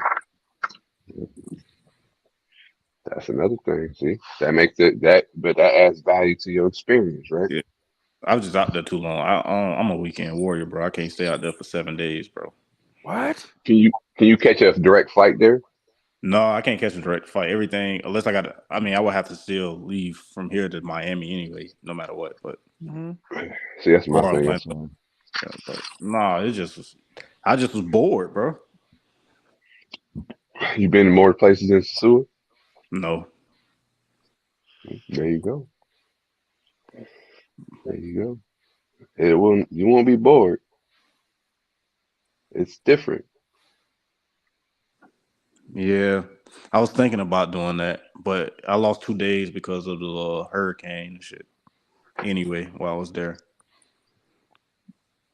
That's another thing. See, that makes but that adds value to your experience, right? Yeah. I was just out there too long. I'm a weekend warrior, bro. I can't stay out there for 7 days, bro. What? Can you catch a direct flight there? No, I can't catch a direct flight. Everything, unless I got to, I mean, I would have to still leave from here to Miami anyway, no matter what. But, Mm-hmm. See, that's my or I was thing. planning, That's all. yeah, but nah, it just was, I just was bored, bro. You been to more places than Sosua? No, There you go. There you go. It won't. You won't be bored. It's different. yeah, I was thinking about doing that, but I lost 2 days because of the hurricane and shit. Anyway, while I was there,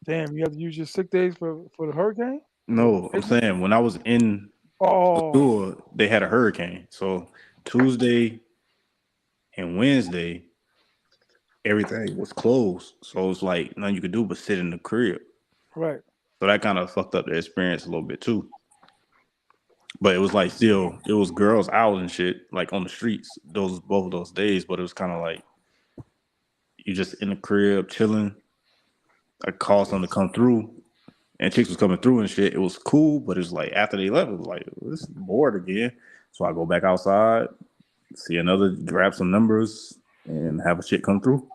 Damn, you have to use your sick days for the hurricane or no, I'm vacation? saying when I was in the Oh, tour, they had a hurricane. So Tuesday and Wednesday, everything was closed. So it's like nothing you could do but sit in the crib. right. So that kind of fucked up the experience a little bit too. But it was like still, it was girls out and shit, like on the streets. Those both of those days, but it was kind of like you just in the crib chilling. I called someone to come through, and chicks was coming through and shit. It was cool, but it was like after they left, it was like this is bored again. So I go back outside, see another, grab some numbers, and have a chick come through.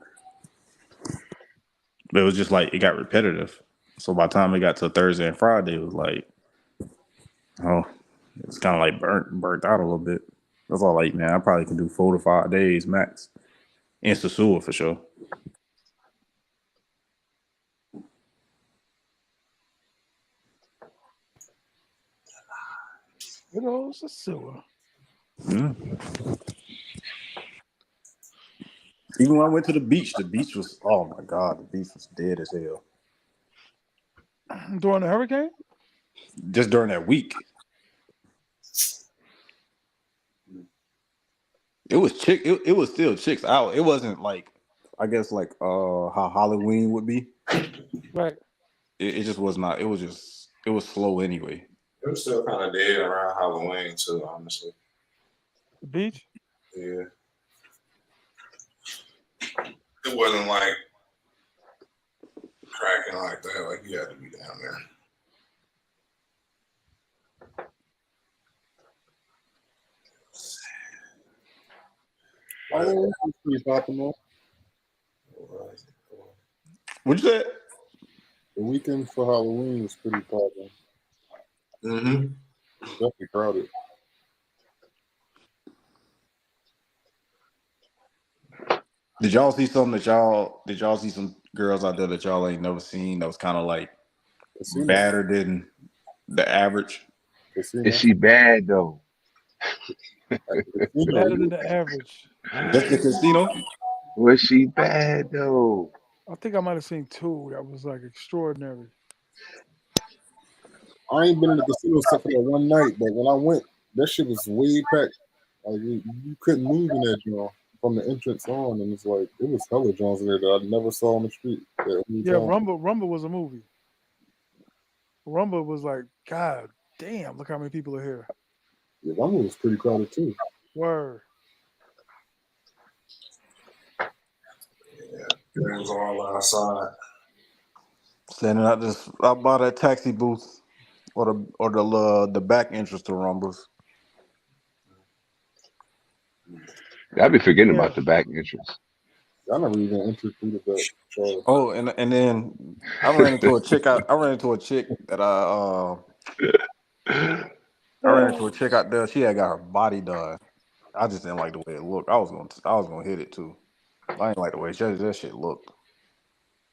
But it was just like it got repetitive. So by the time it got to Thursday and Friday, it was like, oh, it's kind of like burnt out a little bit. That's all. Like, man, I probably could do 4 to 5 days max in Sosua for sure. It was a sewer. Yeah. Even when I went to the beach was, oh my god, the beach was dead as hell. During the hurricane? Just during that week, it was chick. It was still chicks out. It wasn't like, I guess like how Halloween would be. Right. It just was not. It was just, it was slow anyway. It was still kind of dead around Halloween too, honestly. The beach? Yeah. It wasn't like cracking like that. Like you had to be down there. Halloween was pretty popular. What'd you say? The weekend for Halloween was pretty popular. Mm-hmm. Definitely crowded. Did y'all see something did y'all see some girls out there that y'all ain't never seen that was kind of like Casino. badder than the average? Casino. Is she bad though? Casino. Better than the average. Just the casino? Was she bad though? I think I might have seen two that was like extraordinary. I ain't been in the casino except for that one night, but when I went, that shit was way packed. Like you couldn't move in that joint from the entrance on, and it's like it was hella Jones in there that I never saw on the street. Yeah, Rumble was a movie. Rumble was like, God damn, look how many people are here. Yeah, Rumble was pretty crowded too. Word. Yeah, it was all outside. Standing out by that taxi booth or the back entrance to Rumbles. I be forgetting Yeah. about the back entrance. I never even entered through the back. Charlie. Oh, and then I ran into a chick that I ran into a chick out there. She had got her body done. I just didn't like the way it looked. I was gonna hit it too. I didn't like the way that shit looked.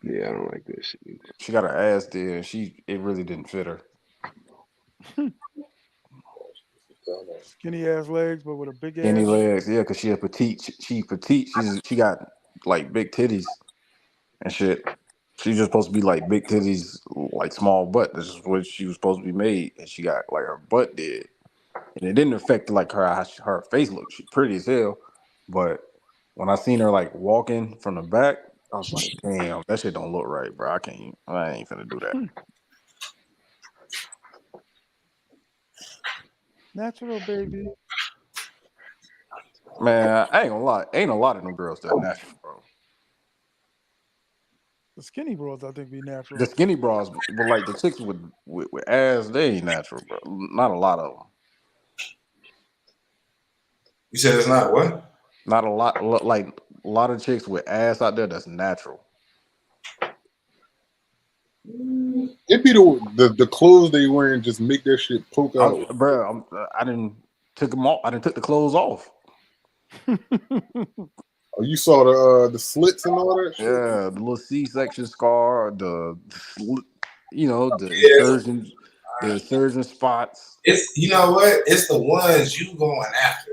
Yeah, I don't like that shit either. She got her ass there, and it really didn't fit her. Skinny ass legs, but with a big Skinny ass. legs, yeah, because she a petite. She petite. She got like big titties and shit. She's just supposed to be like big titties, like small butt. This is what she was supposed to be made, and she got like her butt did, and it didn't affect like her face look. She pretty as hell, but when I seen her like walking from the back, I was like, damn, that shit don't look right, bro. I ain't finna do that. Natural, baby. Man, I ain't gonna lie. Ain't a lot of them girls that natural, bro. The skinny bros, I think, be The natural. skinny bras, but like the chicks with ass, they ain't natural, bro. Not a lot of them. You said it's not what? Not a lot. Like a lot of chicks with ass out there that's natural. It be the clothes they wearing just make that shit poke out. I didn't took them off. I didn't took the clothes off. Oh, you saw the slits and all that shit. Yeah, the little C-section scar, the Yeah. the insurgent spots. It's you know what? It's the ones you going after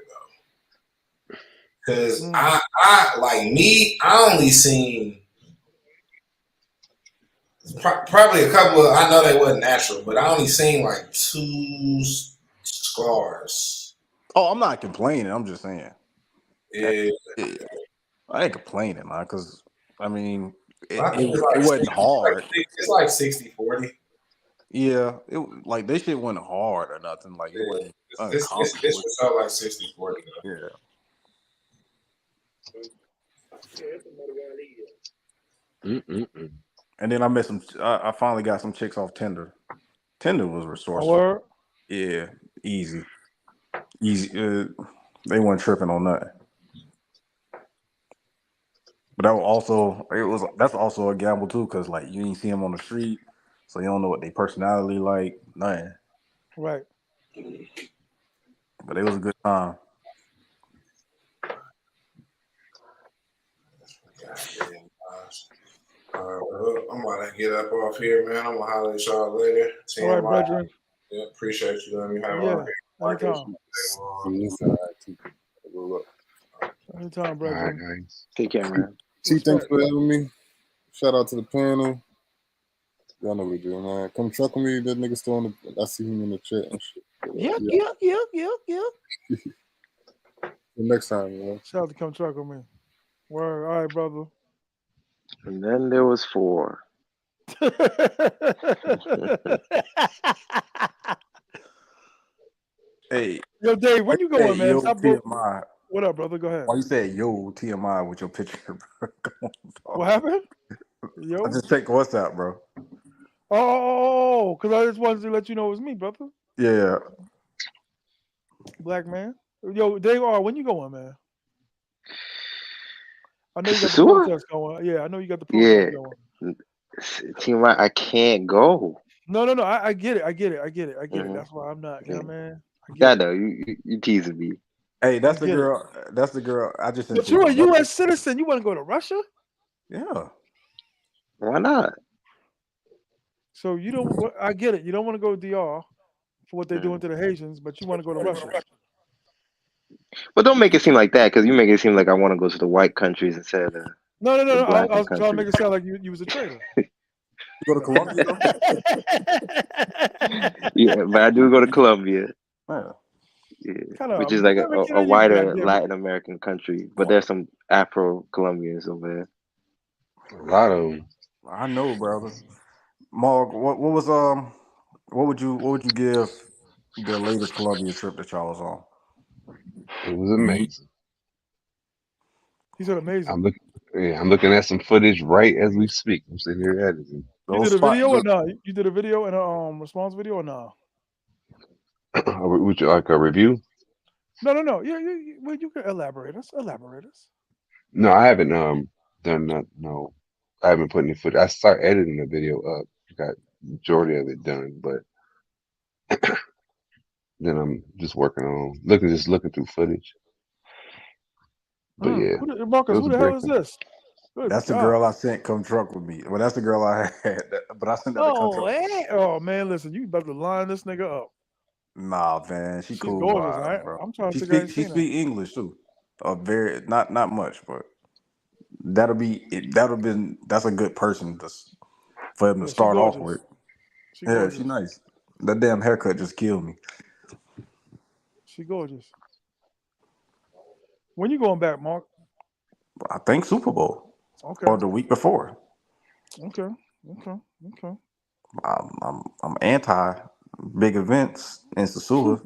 though. Cause I like me, I only seen probably a couple of I know they wasn't natural, but I only seen like 2 scars. Oh, I'm not complaining. I'm just saying. Yeah. I ain't complaining, man, because I mean, I think it wasn't hard. it's like 60-40. Yeah, it like this shit wasn't hard or nothing. Like it wasn't This uncomfortable. was all like 60-40 though. Yeah. And then I met some. I finally got some chicks off Tinder. Tinder was resourceful. Word? Yeah, easy. They weren't tripping on nothing. But that's also a gamble too, because like you ain't see them on the street, so you don't know what their personality like. Nothing. Right. But it was a good time. I'm about to get up off here, man. I'm gonna holler at y'all later. All right, T.M.I. brethren. Yeah, appreciate you letting me have Yeah, on here. anytime. Anytime, All right, brethren. guys. Take care, man. T, thanks for having me. Shout out to the panel. Y'all know what we do, man. Come truck with me. That nigga still on the. I see him in the chat and shit. Yep. Next time, man. Shout out to come truck with me. Word. All right, brother. And then there was 4. Hey, Yo, Dave, when you going, man? yo, Stop TMI. What up, brother? Go ahead. Why you said yo TMI with your picture, bro? Come on, What happened? Yo. I just checked WhatsApp, bro. Oh, because I just wanted to let you know it was me, brother. Yeah. Black man. Yo, Dave, when you going, man? I know you got the Sosua? protest going. Yeah, I know you got the protest Yeah. going. T.M.I, I can't go. No. I get it. I get it. That's why I'm not, you know, man. I know you teasing me. Hey, that's the girl. That's the girl. I just sent But you're a you. U.S. citizen. You want to go to Russia? Yeah. Why not? So you don't. I get it. You don't want to go to DR for what they're doing to the Haitians, but you want to go to Russia. But don't make it seem like that, because you make it seem like I want to go to the white countries instead of the No. black I was trying to countries. make it sound like you was a traitor. You go to Colombia though? Yeah, but I do go to Colombia. Yeah. Yeah, which is like a wider Latin American country, but there's some Afro-Colombians over there. A lot of them. I know, brother. Mark, what would you give the latest Colombia trip that y'all was on? It was amazing. He said amazing. I'm looking at some footage right as we speak. I'm sitting here editing. You did a video or not? You did a video and a response video or not? Would you like a review? No. Well, you can elaborate us. No, I haven't done that. No, I haven't put any footage. I started editing the video up. Got majority of it done, but then I'm just working on looking through footage. But yeah, Marcus, who the hell is this? Good That's the God. girl I sent come truck with me. Well, that's the girl I had, but I sent her to come Oh, truck. oh man, listen, you about to line this nigga up. Nah, man, she She's cool gorgeous. vibes, bro. I'm trying to think. I ain't She seen her. speak English too. Very not much, but that'll be it. That'll been that's a good person for him to Yeah, she start off gorgeous. with. She Yeah, she gorgeous. nice. That damn haircut just killed me. She gorgeous. When you going back, Mark? I think Super Bowl Okay. or the week before. Okay. Okay. Okay. I'm anti big events in Sosua,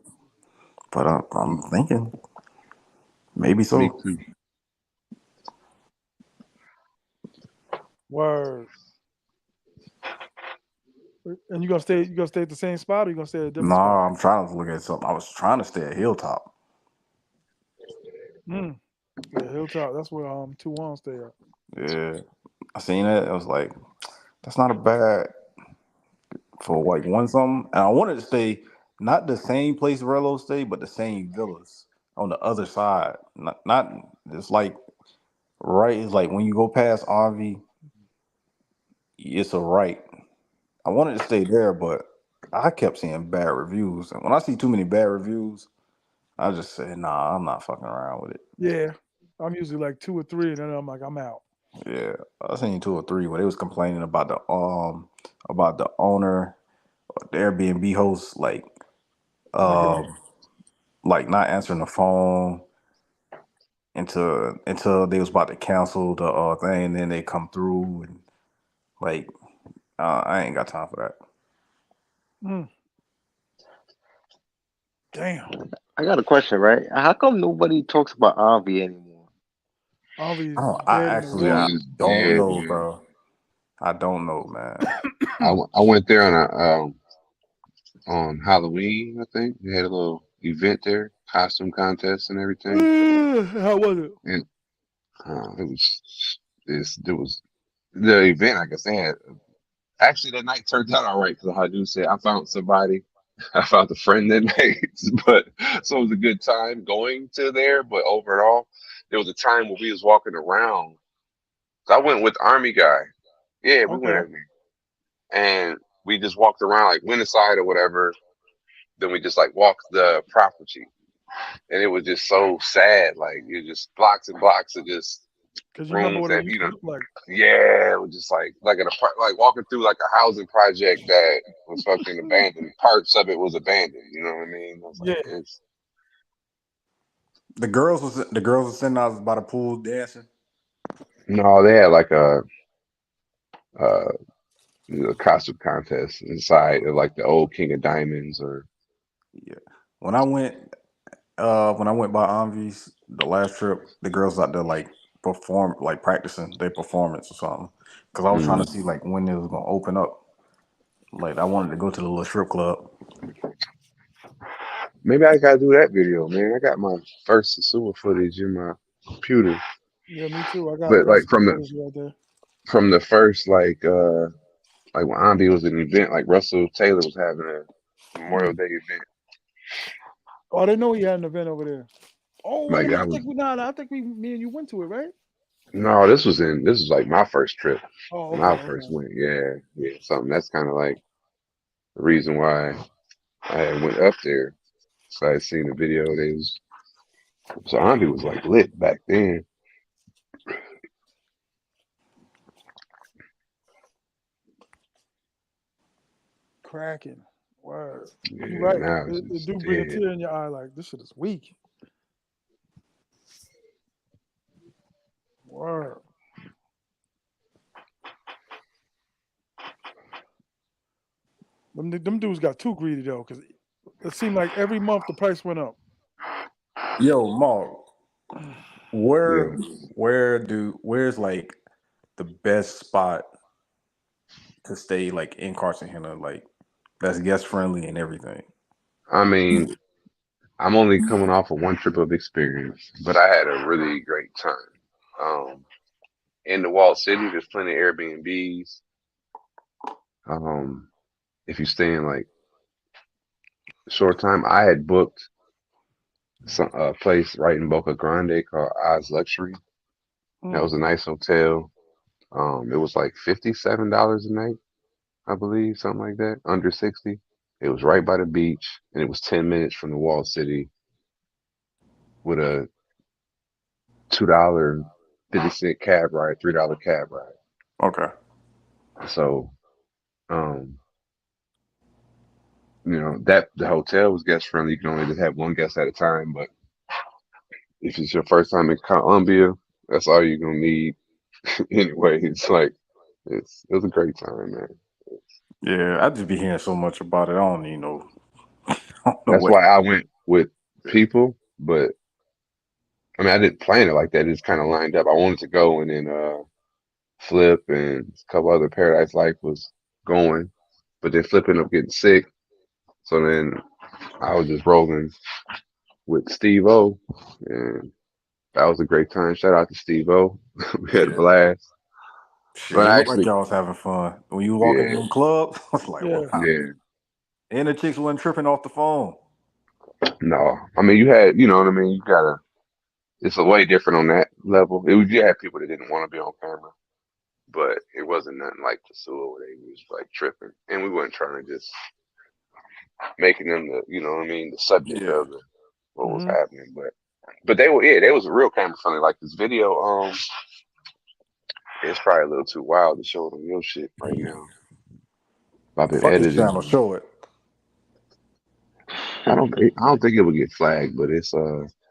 but I'm thinking maybe Me so. too. Word. And you gonna stay? You gonna stay at the same spot, or you gonna stay at a different spot? Nah, I'm trying to look at something. I was trying to stay at Hilltop. Mm. Yeah, Hilltop. That's where 2-1 stay at. Yeah, I seen that. I was like, that's not a bad for like one something. And I wanted to stay not the same place Rello stay, but the same villas on the other side. Not it's like right. It's like when you go past RV, it's a right. I wanted to stay there, but I kept seeing bad reviews. And when I see too many bad reviews, I just say, nah, I'm not fucking around with it. Yeah, I'm usually like 2 or 3, and then I'm like, I'm out. Yeah, I seen 2 or 3 where they was complaining about the owner, the Airbnb host, Making it. um like not answering the phone until they was about to cancel the thing, and then they come through and like I ain't got time for that. Mm. Damn. I got a question, right? How come nobody talks about Avi anymore? Avi's I dead in the actually Yeah, water. I it's don't dead, know, man. bro. I don't know, man. I went there on a on Halloween. I think they had a little event there, costume contest and everything, How was it? and it was there was the event. I guess they had actually that night turned out all right because I do say I found somebody. I found a friend that night, but so it was a good time going to there. But overall, there was a time where we was walking around. So I went with the army guy. Yeah, we went Okay. every and we just walked around, like went inside or whatever. Then we just like walked the property, and it was just so sad. Like it just blocks and blocks of just Because you remember rooms what it that used to look like. yeah, it was just like an apart, like walking through like a housing project that was fucking abandoned. Parts of it was abandoned. You know what I mean? I was like, Yeah. it's The girls were sitting out by the pool dancing. no, they had like uh costume contest inside of like the old King of Diamonds or Yeah. When I went when I went by Envy's the last trip, the girls out there like practicing their performance or something. Cause I was trying mm, to see like when it was gonna open up. Like I wanted to go to the little strip club. maybe I gotta do that video, man. I got my first sosua footage in my computer, Yeah, me too. I but got like some footage right there. from the first like when Ambi was an event, like Russell Taylor was having a Memorial Mm. Day event. Oh, I didn't know he had an event over there. Oh, wait a Like minute. I was I think me and you went to it, right? no, this was like my first trip. Oh, When okay, I okay. first went, yeah, something that's kind of like the reason why I had went up there. So I had seen the video. They was so Ambi was like lit back then. Cracking. Word. You Yeah, right. now it's It just do bring a dead. tear in your eye. Like this shit is weak. Word. Them dudes got too greedy though, because it seemed like every month the price went up. Yo, Mark, Yeah, where's like the best spot to stay like in Cartagena, like that's guest friendly and everything? I mean, I'm only coming off of one trip of experience, but I had a really great time. In the walled city, there's plenty of Airbnbs. Um, if you stay in like short time, I had booked a place right in Boca Grande called Oz Luxury. That Mm. was a nice hotel. It was like $57 a night, I believe, something like that, under 60. It was right by the beach, and it was 10 minutes from the walled city with a $2.50 cab ride, $3 cab ride. Okay. So, that the hotel was guest friendly. You can only just have one guest at a time, but if it's your first time in Colombia, that's all you're gonna need. Anyway, it was a great time, man. Yeah, I just be hearing so much about it. I don't even know. I don't know That's what. why I went with people, but I mean, I didn't plan it like that. It just kind of lined up. I wanted to go, and then Flip and a couple other Paradise Life was going, but then Flip ended up getting sick. So then I was just rolling with Steve O, and that was a great time. Shout out to Steve O. We had a Yeah. blast. Shit, But it I looked like actually, y'all was having fun when you walking in yeah, the club. I was like, Yeah. wow. yeah, And the chicks wasn't tripping off the phone. no. I mean, you had, you know what I mean. You gotta. It's a way different on that level. You had people that didn't want to be on camera, but it wasn't nothing like the sewer where they was like tripping, and we weren't trying to just making them the, you know what I mean, the subject Yeah. of what was Mhm. happening. But they were, yeah, they was real camera friendly. Like this video, it's probably a little too wild to show them real shit right now. I've been Fuck his editing. channel. Show it. I don't think it would get flagged, but it's what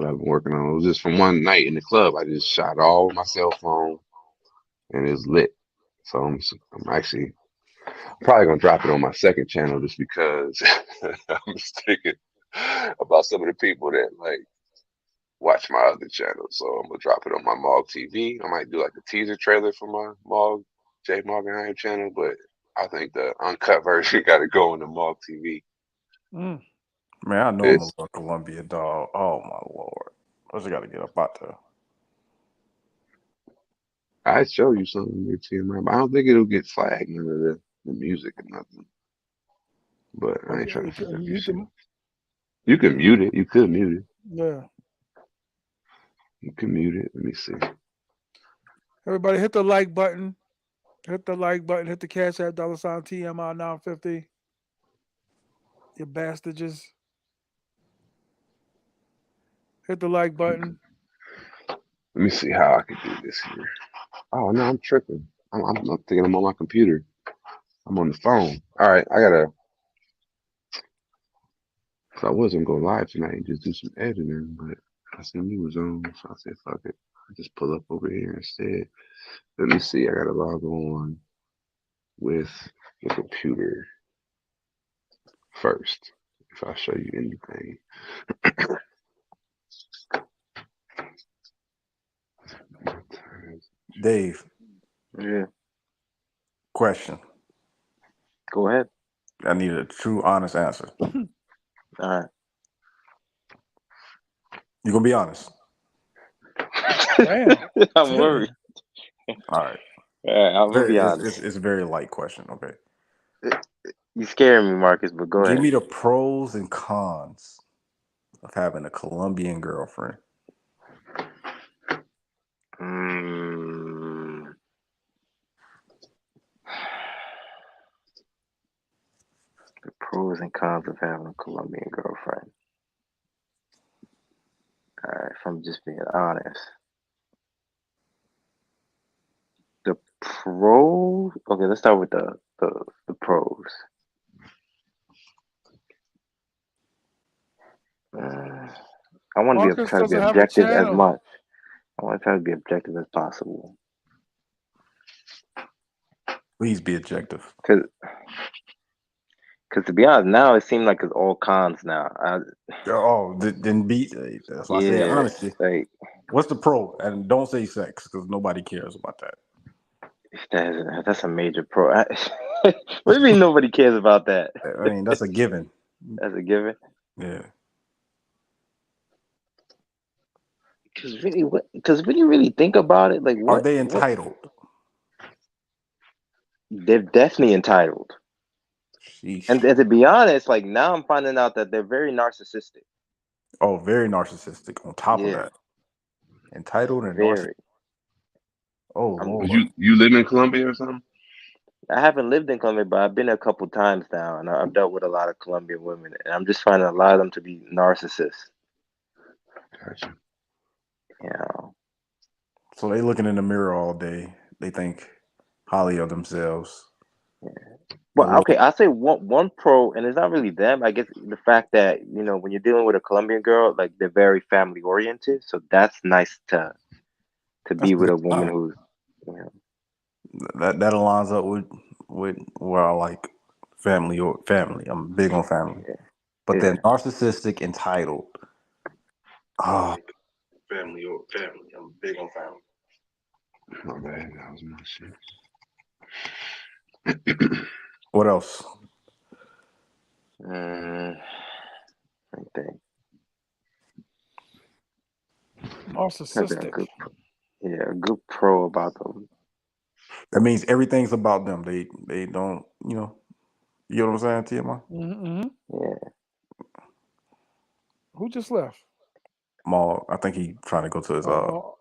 I've been working on. It was just from one night in the club. I just shot all with my cell phone, and it's lit. So I'm actually probably gonna drop it on my second channel just because I'm just thinking about some of the people that like watch my other channel. So I'm gonna drop it on my Mog TV. I might do like a teaser trailer for my Mog J Morgenheim channel, but I think the uncut version got to go on the Mog TV. Mm. Man, I know I'm a It's little Columbia dog. Oh my lord. I just gotta get up out there. I'd show you something with T.M.I, but I don't think it'll get flagged none of the music or nothing. But I ain't trying to fuck up your You shit. can, You can mute it. You could mute it. yeah. You can mute it. Let me see. Everybody hit the like button. Hit the like button. Hit the Cash App $ TMI 950. You bastards. Hit the like button. Let me see how I can do this here. Oh no, I'm tripping. I'm thinking I'm on my computer. I'm on the phone. All right, I gotta. Cause I wasn't gonna go live tonight and just do some editing, but I seen you was on, so I said fuck it. I just pull up over here instead. Let me see. I gotta log on with the computer first. If I show you anything. Dave, Yeah, question. go ahead. I need a true, honest answer. All right. You gonna be honest? Damn. I'm worried. All right. All right, I'm gonna Very, be it's, honest. it's, it's a very light question. Okay. You scaring me, Marcus, but go Give ahead. me the pros and cons of having a Colombian girlfriend. Mm, the pros and cons of having a Colombian girlfriend. All right, if I'm just being honest. The pros. Okay, let's start with the pros. I want to Marcus try to be doesn't have a objective as channel. much. I want to try to be objective as possible. Please be objective. Cause to be honest, now it seems like it's all cons now. Oh, then be. That's why I say Yeah, honesty. like What's the pro? And don't say sex because nobody cares about that. that's a major pro. What do you mean nobody cares about that? I mean, that's a given. That's a given. Yeah. Because when you really think about it, like Are they what entitled? they're definitely entitled. Sheesh. And to be honest, like now I'm finding out that they're very narcissistic. Oh, very narcissistic. On top of Yeah, that, entitled and narcissistic. very. Oh I'm But Lord. you live in Colombia or something? I haven't lived in Colombia, but I've been a couple times now, and I've dealt with a lot of Colombian women, and I'm just finding a lot of them to be narcissists. Gotcha. You know, So they looking in the mirror all day. They think highly of themselves. well, Or okay, I'll say one pro, and it's not really them. I guess the fact that when you're dealing with a Colombian girl, like they're very family oriented, so that's nice to that's be a with good a woman sign. who's, you know, That aligns up with where I like family or family. I'm big on family. But yeah. then narcissistic, entitled. Oh, Family. I'm big on family. My bad. That was my shit. what else? I think that's a Narcissistic. good, a good pro about them. That means everything's about them. They don't, you know what I'm saying, TMI? Mm-hmm. Yeah, Who just left? Maul, I think he trying to go to his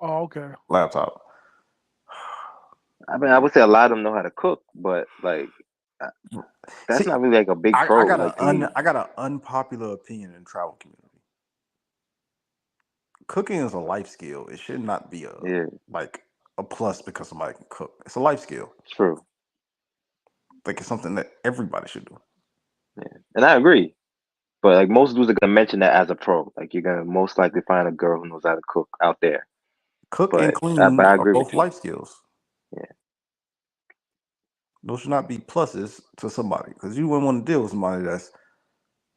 Okay. laptop. I mean, I would say a lot of them know how to cook, but like uh, that's See, not really like a big I pro. got Like to me, I got an unpopular opinion in the travel community. Cooking is a life skill. It should not be yeah, like a plus because somebody can cook. It's a life skill. true. Like it's something that everybody should do. Yeah, and I agree. But like most dudes are gonna mention that as a pro. Like you're gonna most likely find a girl who knows how to cook out there. Cook and But clean I are agree with both you. life skills. Yeah, Those should not be pluses to somebody because you wouldn't want to deal with somebody that's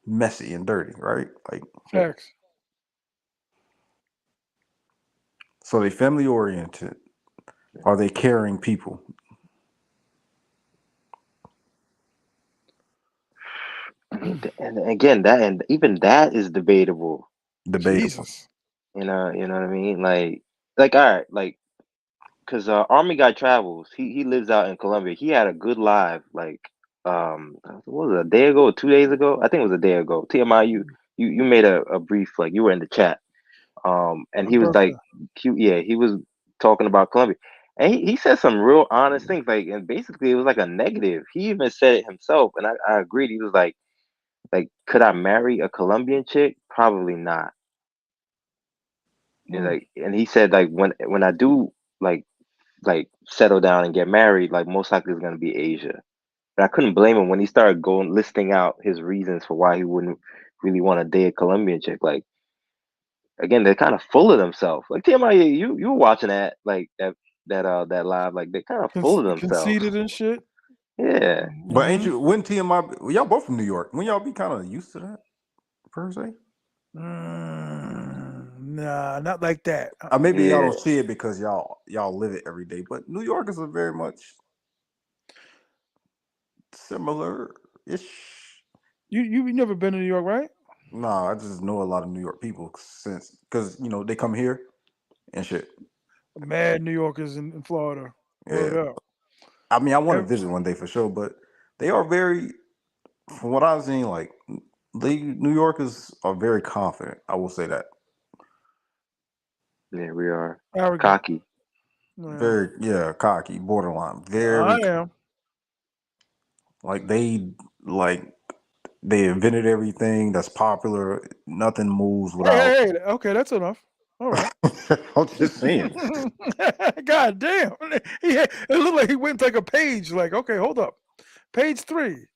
messy and dirty, right? Like, yeah. Facts. so they family oriented. Are they caring people? I mean, and again, and even that is debatable. Debatable. Jesus. You know what I mean? Like all right, like because Army Guy Travels, he lives out in Colombia. He had a good live, like what was it, a day ago or 2 days ago? I think it was a day ago. TMI, you made a brief, like you were in the chat. And My he was birthday. like, he was talking about Colombia, and he said some real honest things, like, and basically it was like a negative. He even said it himself, and I agreed. He was like, could I marry a Colombian chick? Probably not. And Mm. and he said like when I do like settle down and get married, like most likely it's gonna be Asia. But I couldn't blame him when he started going listing out his reasons for why he wouldn't really want to date a Colombian chick. Like again, they're kind of full of themselves. Like TMI, you were watching that like that live, like they're kind of full of themselves. Conceited and shit. Yeah. But ain't Mm-hmm. you when TMI? Y'all both from New York. When y'all be kind of used to that per se? Nah, not like that. Maybe y'all Yeah. don't see it because y'all live it every day. But New York is a very much similar ish. You never been to New York, right? No, I just know a lot of New York people since because they come here and shit. Mad New Yorkers in Florida. Yeah, Word up. I mean, I want to Ev- visit one day for sure, but they are very, from what I've seen, like they New Yorkers are very confident. I will say that. Yeah, we are Arrogant. cocky. Yeah. Very, yeah, cocky, borderline, I very am. like like they invented everything that's popular. Nothing moves without. Hey, okay, that's enough. All right. I'm just saying. God damn. It looked like he went like a page, like, okay, hold up. Page 3.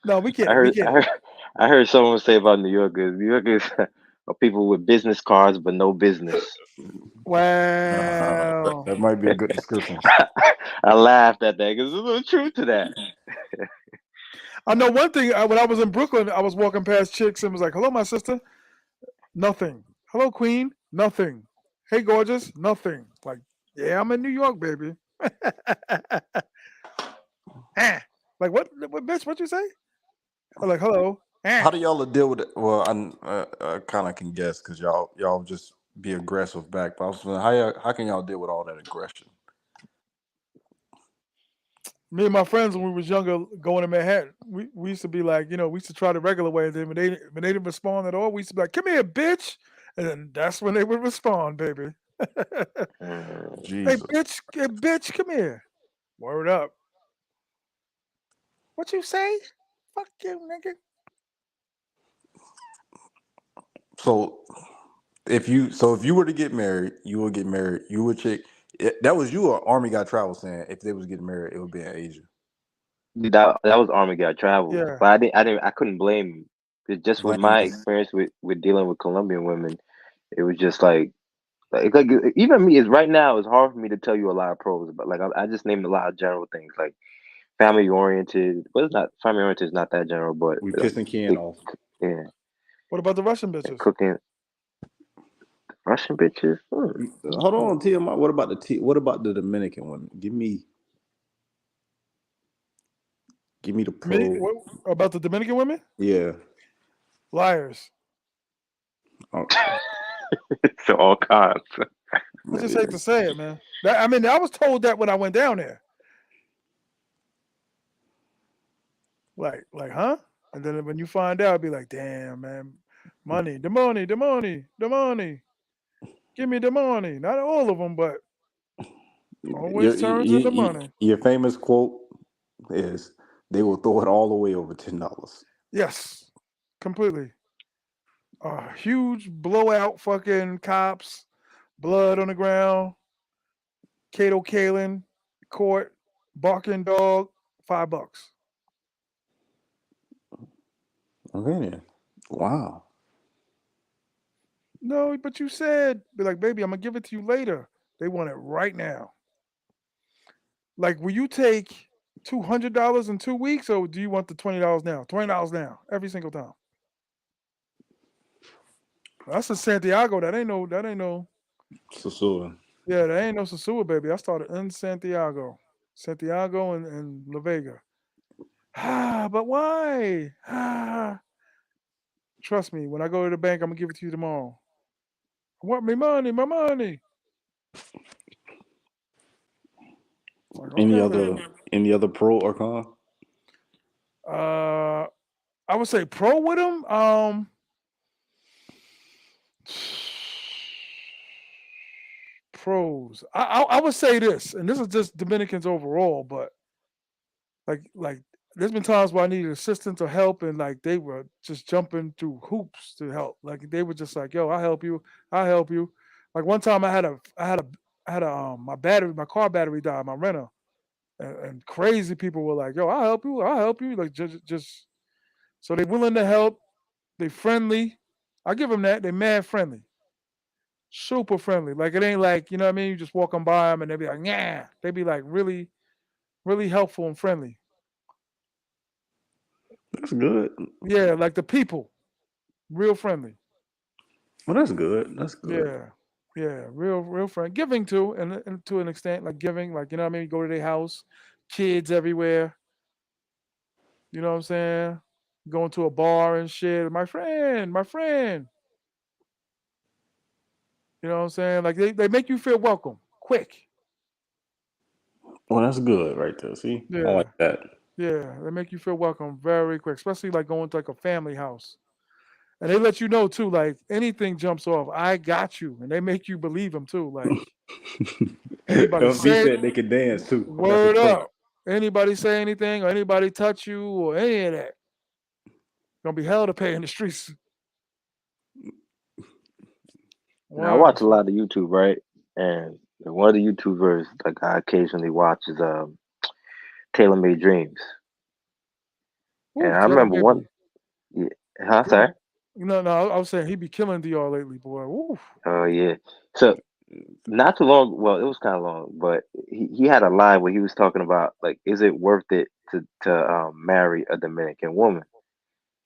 No, we get I it. We heard get I it. heard I heard someone say about New Yorkers. New Yorkers are people with business cards but no business. Wow. That might be a good description. I laughed at that because there's a little truth to that. I know one thing. When I was in Brooklyn, I was walking past chicks and was like, hello, my sister. Nothing. Hello, queen. Nothing. Hey, gorgeous. Nothing. Like, yeah, I'm in New York, baby. Ah. Like, what, bitch, what you say? I'm like, hello. How Ah. do y'all deal with it? Well, I kind of can guess because y'all just be aggressive back. But I was wondering, how can y'all deal with all that aggression? Me and my friends, when we was younger, going to Manhattan, we used to be like, we used to try the regular way. Then when they didn't respond at all, we used to be like, come here, bitch. And then that's when they would respond, baby. Mm. Hey, Jesus. bitch, come here. Word up. What you say? Fuck you, nigga. So if you were to get married, you would get married. You would check. That was you or Army Got Travel saying if they was getting married, it would be in Asia. That was Army Got Travel, Yeah. but I couldn't blame him. 'Cause just with Blame my me. experience with dealing with Colombian women, it was just like even me is right now. It's hard for me to tell you a lot of pros, but like I just named a lot of general things like family oriented. But it's not family oriented. Is not that general, but We like pissing Ken they, off. yeah, What about the Russian they bitches? cooking Russian bitches. Hold on, T.M.I. What about What about the Dominican women? Give me the Me? pro. What about the Dominican women? Yeah. Liars. Oh, So all kinds. I man, just hate to say it, man. I mean, I was told that when I went down there. Like, huh? And then when you find out, be like, damn, man, money, the money, the money, the money. Give me the money. Not all of them, but your, always turns into your, money. your famous quote is, "They will throw it all away over $10." Yes, completely. Huge blowout, fucking cops, blood on the ground, Kato Kalin, court, barking dog, $5. Okay then. Wow. No, but you said, be like, baby, I'm gonna give it to you later. They want it right now. Like, will you take $200 in 2 weeks, or do you want the $20 now? $20 now, every single time. That's in Santiago. That ain't no. That ain't no. Sosua. Yeah, that ain't no Sosua, baby. I started in Santiago and La Vega. But why? Trust me, when I go to the bank, I'm gonna give it to you tomorrow. I want me money, my money. Like, Any okay, other baby. any other pro or con? Uh, I would say pro with him. Pros. I would say this, and this is just Dominicans overall, but like there's been times where I needed assistance or help, and like they were just jumping through hoops to help. Like they were just like, "Yo, I'll help you. I'll help you." Like one time, I had a my car battery died, my rental, and crazy people were like, "Yo, I'll help you. I'll help you." Like just so they willing to help. They friendly. I give them that. They mad friendly, super friendly. Like it ain't like you know what I mean. You just walking by them and they be like, "Yeah." They be like really, really helpful and friendly. That's good. Yeah, like the people, real friendly. Well, that's good. That's good. Yeah, yeah, real friend. Giving too, and to an extent, like giving, like you know what I mean. Go to their house, kids everywhere. You know what I'm saying? Going to a bar and shit. My friend, my friend. You know what I'm saying? Like they make you feel welcome, quick. Well, that's good right there. See, I like Yeah, that. yeah. They make you feel welcome very quick, especially like going to like a family house. And they let you know too, like anything jumps off, I got you, and they make you believe them too. Like anybody Don't be say said they can dance too. That's a word pro. up, anybody say anything or anybody touch you or any of that, gonna be hell to pay in the streets. Now I watch Word. a lot of YouTube, right? And one of the YouTubers like I occasionally watch is Taylor Made Dreams. And Ooh, I Taylor remember May be one, yeah, huh? Sorry. killing. No, I was saying he be killing DR lately, boy. Ooh. Oh yeah. So not too long. Well, it was kind of long, but he had a line where he was talking about like, is it worth it to marry a Dominican woman?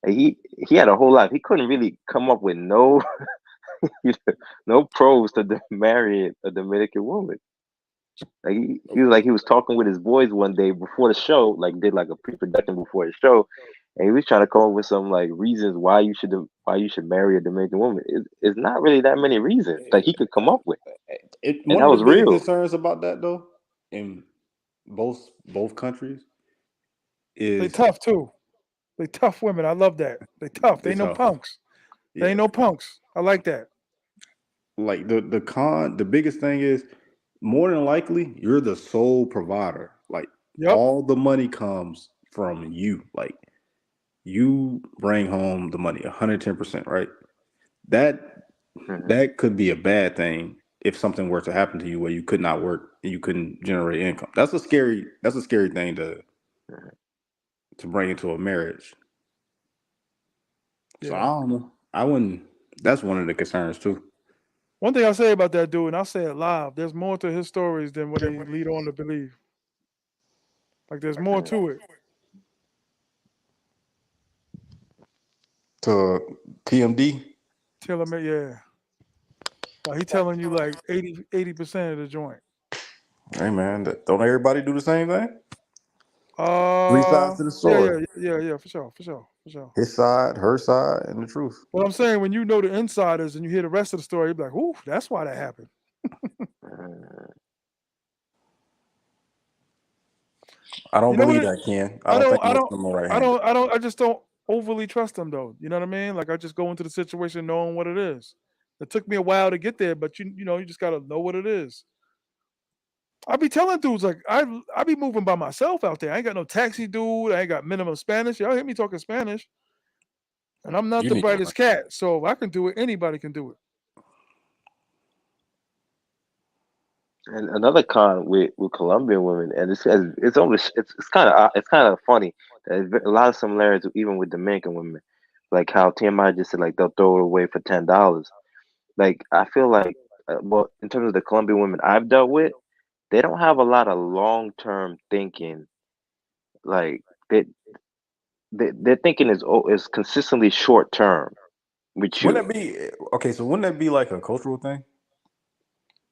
And he had a whole life. He couldn't really come up with no no pros to marry a Dominican woman. Like he was talking with his boys one day before the show, like did like a pre-production before the show, and he was trying to come up with some like reasons why you should marry a Dominican woman. It's not really that many reasons that he could come up with, and One that of the was biggest real. concerns about that though, in both countries, They is tough too. They tough women. I love that. They tough. They they ain't no tough. punks. They Yeah. ain't no punks. I like that. like the biggest thing is more than likely you're the sole provider. Like Yep. all the money comes from you. Like you bring home the money 110%, right? That Mhm. that could be a bad thing if something were to happen to you where you could not work and you couldn't generate income. That's a scary thing Mhm. to bring into a marriage. So I Yeah. don't know. I wouldn't. That's one of the concerns too. One thing I'll say about that dude, and I'll say it live, there's more to his stories than what they lead on to believe. Like there's more Mhm. to it. To TMD, Tell him, yeah. Like he telling you like 80% of the joint. hey man, don't everybody do the same thing? Three Uh, sides to the yeah, story: yeah, yeah, for sure, for sure, for sure. his side, her side, and the truth. But I'm saying when you know the insiders and you hear the rest of the story, you be like, "Ooh, that's why that happened." Mhm. I don't You know what? believe that, Ken. I I don't don't, think I most don't, of them are I right-handed. don't, I don't. I just don't overly trust them though. You know what I mean? Like I just go into the situation knowing what it is. It took me a while to get there, but you just gotta know what it is. I be telling dudes like I be moving by myself out there. I ain't got no taxi dude. I ain't got minimum Spanish. Y'all hear me talking Spanish, and I'm not You the need to learn. brightest cat, so if I can do it, anybody can do it. And another con with Colombian women, and it's almost it's kind of funny. There's a lot of similarities even with Dominican women, like how T.M.I just said like they'll throw it away for $10. Like I feel like, well, in terms of the Colombian women I've dealt with, they don't have a lot of long term thinking. Like they, their thinking is consistently short term with you. Wouldn't that be okay? So wouldn't that be like a cultural thing?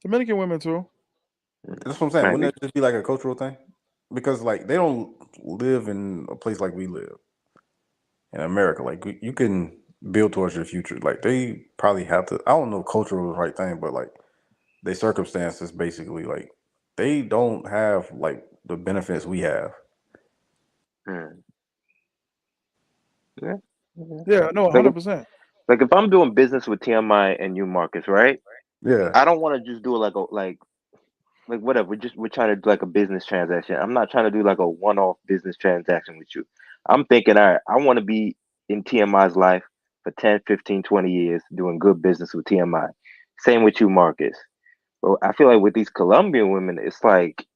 Dominican women too. That's what I'm saying. Maybe. Wouldn't that just be like a cultural thing? Because like they don't live in a place like we live in America. Like you can build towards your future. Like they probably have to. I don't know if cultural is the right thing, but like their circumstances basically like they don't have like the benefits we have. Hmm. Yeah. Yeah. Yeah, no, Like if 100%. like if I'm doing business with TMI and you, Marcus, right? Yeah. I don't want to just do it like whatever. We're trying to do like a business transaction. I'm not trying to do like a one-off business transaction with you. I'm thinking, all right, I want to be in TMI's life for 10, 15, 20 years doing good business with TMI. Same with you, Marcus. But I feel like with these Colombian women, it's like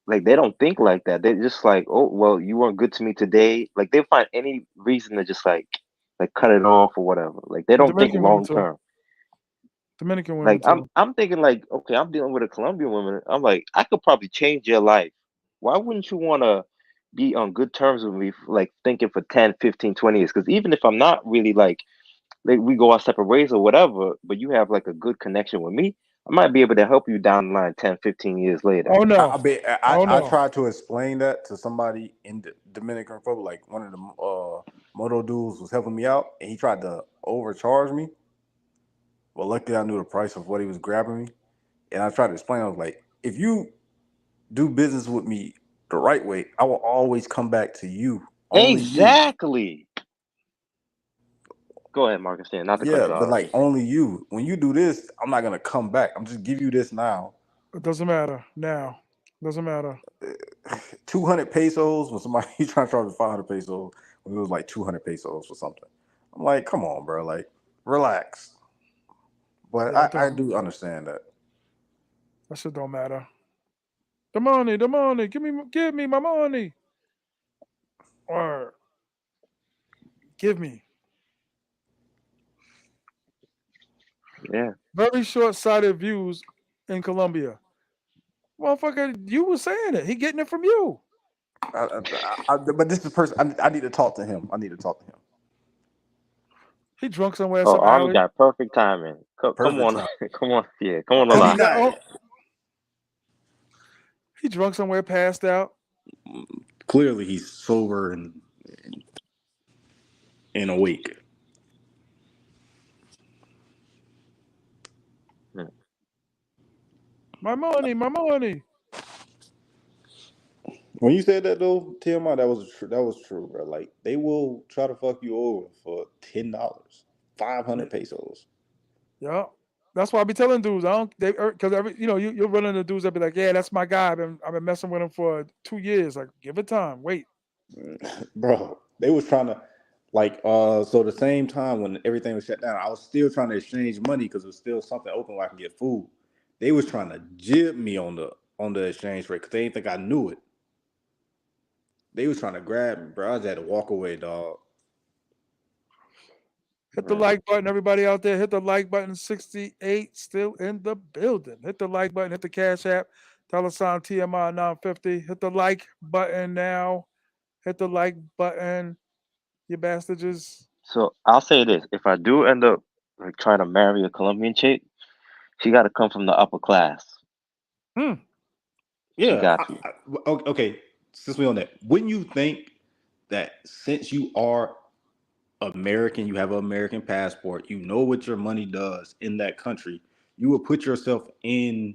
they don't think like that. They're just like, oh well, you weren't good to me today. Like they find any reason to just like cut it off or whatever. Like they And don't think Dominican women long too. term. Dominican women Like too. I'm thinking like, okay, I'm dealing with a Colombian woman. I'm like, I could probably change your life. Why wouldn't you want to be on good terms with me, like thinking for 10, 15, 20 years? Because even if I'm not really like we go our separate ways or whatever, but you have like a good connection with me, I might be able to help you down the line 10, 15 years later. Oh I no. be Oh I no. tried to explain that to somebody in the Dominican Republic. Like one of the moto dudes was helping me out, and he tried to overcharge me. But luckily, I knew the price of what he was grabbing me, and I tried to explain. I was like, if you do business with me the right way, I will always come back to you, only you. Exactly. Go ahead, Marcus. Dan, not to cut Yeah, you but off. like only you. When you do this, I'm not gonna come back. I'm just give you this now. It doesn't matter now. Doesn't matter. 200 pesos when somebody trying to charge me 500 pesos when it was like 200 pesos or something. I'm like, come on, bro. Like, relax. But Yeah, it I don't. do understand that. That shit don't matter. The money, the money. Give me my money. Or give me. Yeah. Very short-sighted views in Colombia. Motherfucker, you was saying it. He getting it from you. But this is a person. I need to talk to him. I need to talk to him. He drunk somewhere, Oh, some Army alley. got perfect timing. Come Perfect on, time. come on, yeah, come on the And he Oh, line. that, not oh, he drunk somewhere, passed out. clearly he's sober and awake. Hmm. My money, my money. When you said that though, TMI, that was true, bro. Like they will try to fuck you over for $10, 500 pesos. Yeah. That's why I be telling dudes, I don't, they, because you're running the dudes that be like, yeah, that's my guy. I've been messing with him for 2 years. Like, give it time, wait. Bro, they was trying to so the same time when everything was shut down, I was still trying to exchange money because it was still something open where I can get food. They was trying to jib me on the exchange rate because they didn't think I knew it. They was trying to grab me, bro. I just had to walk away, dog. Hit the like button, everybody out there. Hit the like button. 68 still in the building. Hit the like button. Hit the Cash App. $ TMI 950. Hit the like button now. Hit the like button. You bastards. So I'll say this: if I do end up like trying to marry a Colombian chick, she got to come from the upper class. Hmm. She Yeah. got to. Okay. Since we on that, wouldn't you think that since you are American, you have an American passport, you know what your money does in that country, you would put yourself in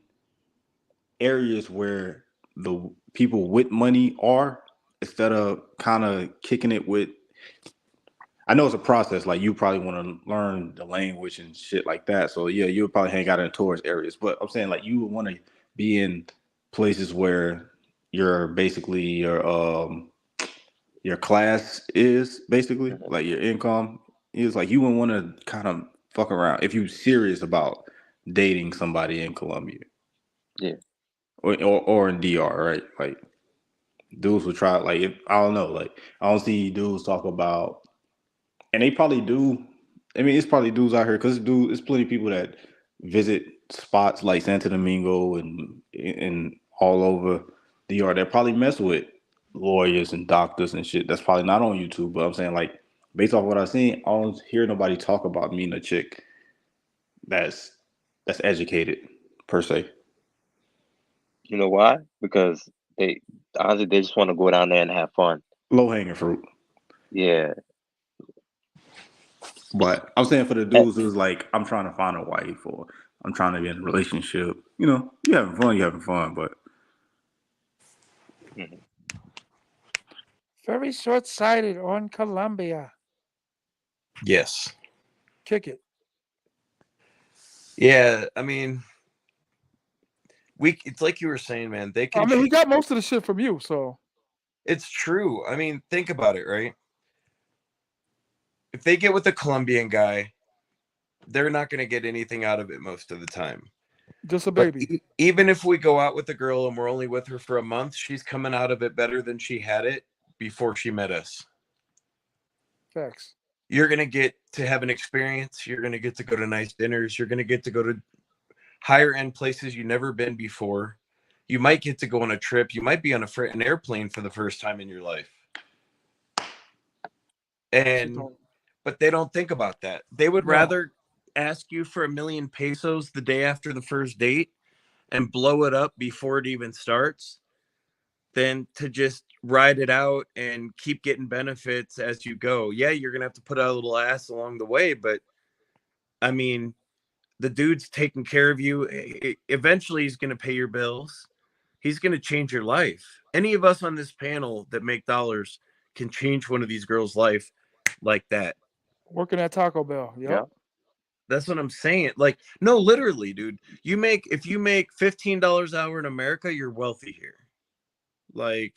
areas where the people with money are instead of kind of kicking it with. I know it's a process. Like you probably want to learn the language and shit like that. So yeah, you would probably hang out in tourist areas. But I'm saying like you would want to be in places where you're basically your class is basically Mhm. like your income is like you wouldn't want to kind of fuck around if you're serious about dating somebody in Colombia Yeah. or in DR, right? Like dudes would try like if I don't know, like I don't see dudes talk about, and they probably do. I mean, it's probably dudes out here because it's plenty of people that visit spots like Santo Domingo and all over DR that probably mess with lawyers and doctors and shit. That's probably not on YouTube, but I'm saying like based off what I've seen, I don't hear nobody talk about meeting a chick that's that's educated per se. You know why? Because they honestly they just want to go down there and have fun. Low hanging fruit. Yeah. But I'm saying for the And, dudes who's like, I'm trying to find a wife or I'm trying to be in a relationship, you having fun, but mhm. Very short sighted on Colombia. Yes. Kick it. Yeah, I mean, it's like you were saying, man. They I can mean, he change. got most of the shit from you, so It's true. I mean, think about it, right? If they get with a Colombian guy, they're not going to get anything out of it most of the time. just a But baby. even if we go out with a girl and we're only with her for a month, she's coming out of it better than she had it before she met us. Facts. You're going to get to have an experience. You're going to get to go to nice dinners. You're going to get to go to higher end places you've never been before. You might get to go on a trip. You might be on an airplane for the first time in your life. And but they don't think about that. They would No. rather ask you for 1,000,000 pesos the day after the first date and blow it up before it even starts than to just ride it out and keep getting benefits as you go. Yeah, you're gonna have to put out a little ass along the way, but I mean, the dude's taking care of you. Eventually, he's gonna pay your bills. He's gonna change your life. Any of us on this panel that make dollars can change one of these girls' life like that. Working at Taco Bell. Yep. Yeah. That's what I'm saying. Like, no, literally, dude. If you make $15 an hour in America, you're wealthy here. Like,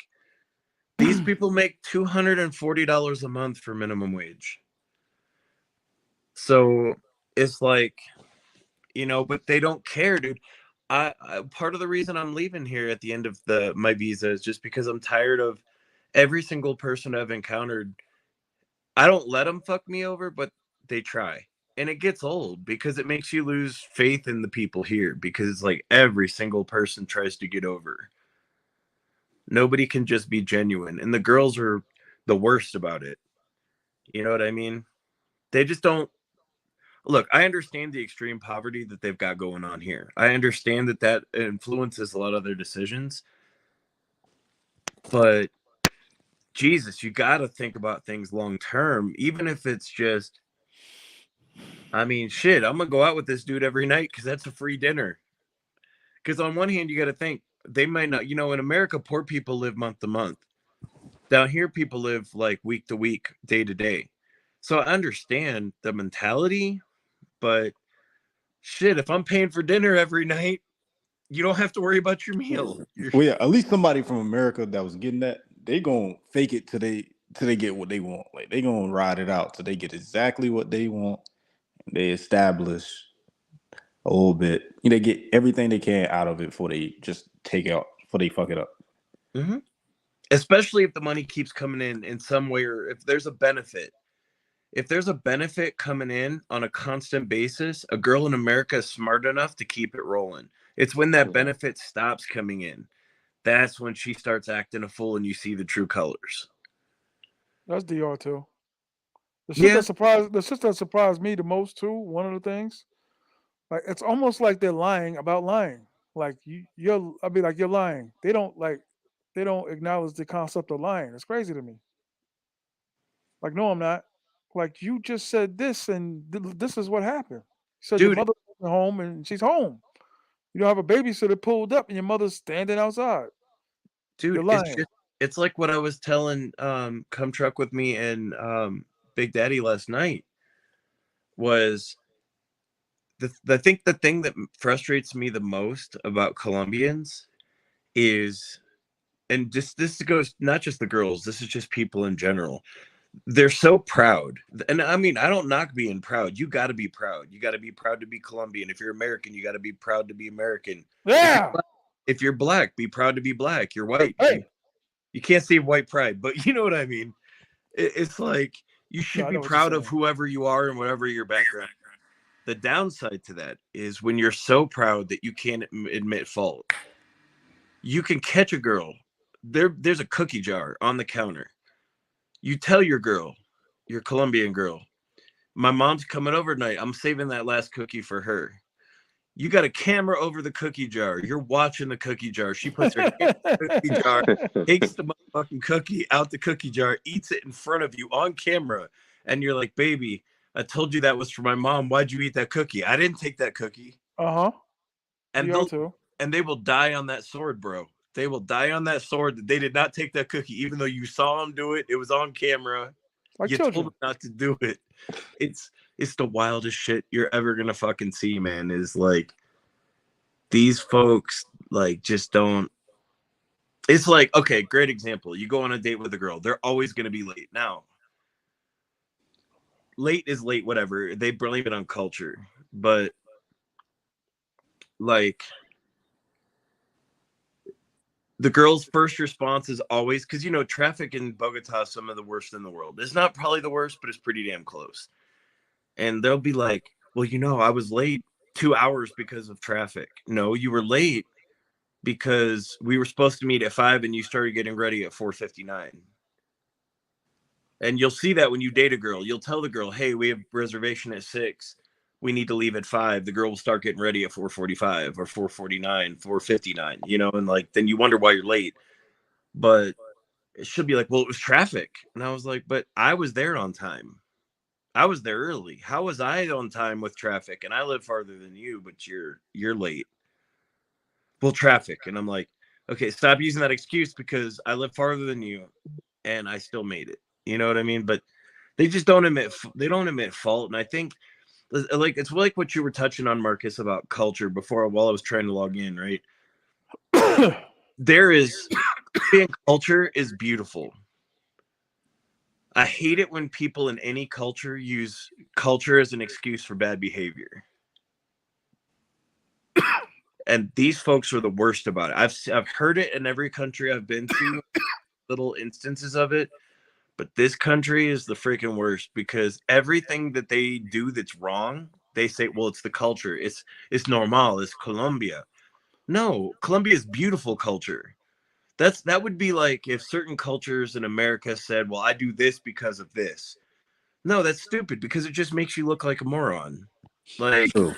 these people make $240 a month for minimum wage. So it's like, but they don't care, dude. I part of the reason I'm leaving here at the end of my visa is just because I'm tired of every single person I've encountered. I don't let them fuck me over, but they try. And it gets old because it makes you lose faith in the people here because like every single person tries to get over. Nobody can just be genuine. And the girls are the worst about it. You know what I mean? They just don't look. I understand the extreme poverty that they've got going on here. I understand that influences a lot of their decisions. But Jesus, you got to think about things long term, even if it's just, I mean, shit, I'm going to go out with this dude every night because that's a free dinner. Because on one hand, you got to think they might not, in America, poor people live month to month. Down here, people live like week to week, day to day. So I understand the mentality, but Shit, if I'm paying for dinner every night, you don't have to worry about your meal. Well, yeah, at least somebody from America that was getting that, they gonna fake it till they get what they want. Like they gonna ride it out till they get exactly what they want. They establish a little bit. You know, they get everything they can out of it before they just take out before they fuck it up. Mm-hmm. Especially if the money keeps coming in some way, or if there's a benefit. If there's a benefit coming in on a constant basis, a girl in America is smart enough to keep it rolling. It's when that benefit stops coming in. That's when she starts acting a fool and you see the true colors. That's DR too. Yeah. The shit that surprised me the most too. One of the things, like it's almost like they're lying about lying. Like I'd be like, you're lying. They don't acknowledge the concept of lying. It's crazy to me. Like, no, I'm not. Like, you just said this, and this is what happened. You said your Dude, mother's home, and she's home. You don't have a babysitter pulled up, and your mother's standing outside. You're lying. it's like what I was telling Come Truck With Me and Big Daddy last night was I think the thing that frustrates me the most about Colombians is, and just this goes not just the girls, this is just people in general. They're so proud. And I mean, I don't knock being proud. You got to be proud. You got to be proud to be Colombian. If you're American, you got to be proud to be American. Yeah. If you're black, be proud to be black. You're white. Hey. You can't say white pride, but you know what I mean. It's like you should be proud of whoever you are and whatever your background. The downside to that is when you're so proud that you can't admit fault. You can catch a girl. There's a cookie jar on the counter. You tell your girl, your Colombian girl, my mom's coming over tonight. I'm saving that last cookie for her. You got a camera over the cookie jar. You're watching the cookie jar. She puts her hand in the cookie jar, takes the motherfucking cookie out the cookie jar, eats it in front of you on camera. And you're like, baby, I told you that was for my mom. Why'd you eat that cookie? I didn't take that cookie. Uh-huh. And they will die on that sword, bro. They will die on that sword that they did not take that cookie, even though you saw them do it. It was on camera. Like you children. told them not to do it. It's the wildest shit you're ever gonna fucking see, man. Is like these folks like just don't. It's like, okay, great example. You go on a date with a girl, they're always gonna be late. Now, late is late, whatever. They blame it on culture, but like the girl's first response is always, because you know traffic in Bogota is some of the worst in the world. It's not probably the worst, but it's pretty damn close. And they'll be like, well, you know, I was late 2 hours because of traffic. No, you were late because we were supposed to meet at 5 and you started getting ready at 4:59. And you'll see that when you date a girl. You'll tell the girl, hey, we have reservation at 6. We need to leave at 5. The girl will start getting ready at 4:45 or 4:49, 4:59, you know, and like then you wonder why you're late. But she'll be like, well, it was traffic. And I was like, but I was there on time. I was there early. How was I on time with traffic? And I live farther than you, but you're late. Well, traffic. And I'm like, okay, stop using that excuse because I live farther than you and I still made it. You know what I mean? But they just don't admit fault. And I think like it's like what you were touching on, Marcus, about culture before while I was trying to log in, right? Being culture is beautiful. I hate it when people in any culture use culture as an excuse for bad behavior. And these folks are the worst about it. I've heard it in every country I've been to, little instances of it, but this country is the freaking worst because everything that they do that's wrong, they say, well, it's the culture. It's normal. It's Colombia. No, Colombia is beautiful culture. That would be like if certain cultures in America said, well, I do this because of this. No, that's stupid because it just makes you look like a moron. Like, True.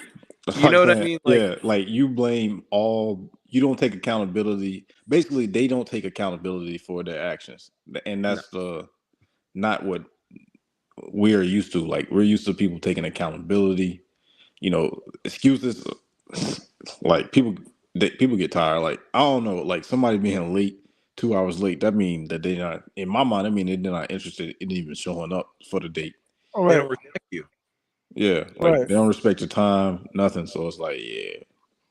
you know what I mean? Like, yeah, like you blame you don't take accountability. Basically, they don't take accountability for their actions. And that's not what we're used to. Like we're used to people taking accountability. You know, excuses like people get tired. Like I don't know, like somebody being late 2 hours late, that means that they're not in my mind, I mean they're not interested in even showing up for the date. All they right. don't respect you. Yeah, like Right. they don't respect your time, nothing. So it's like, yeah,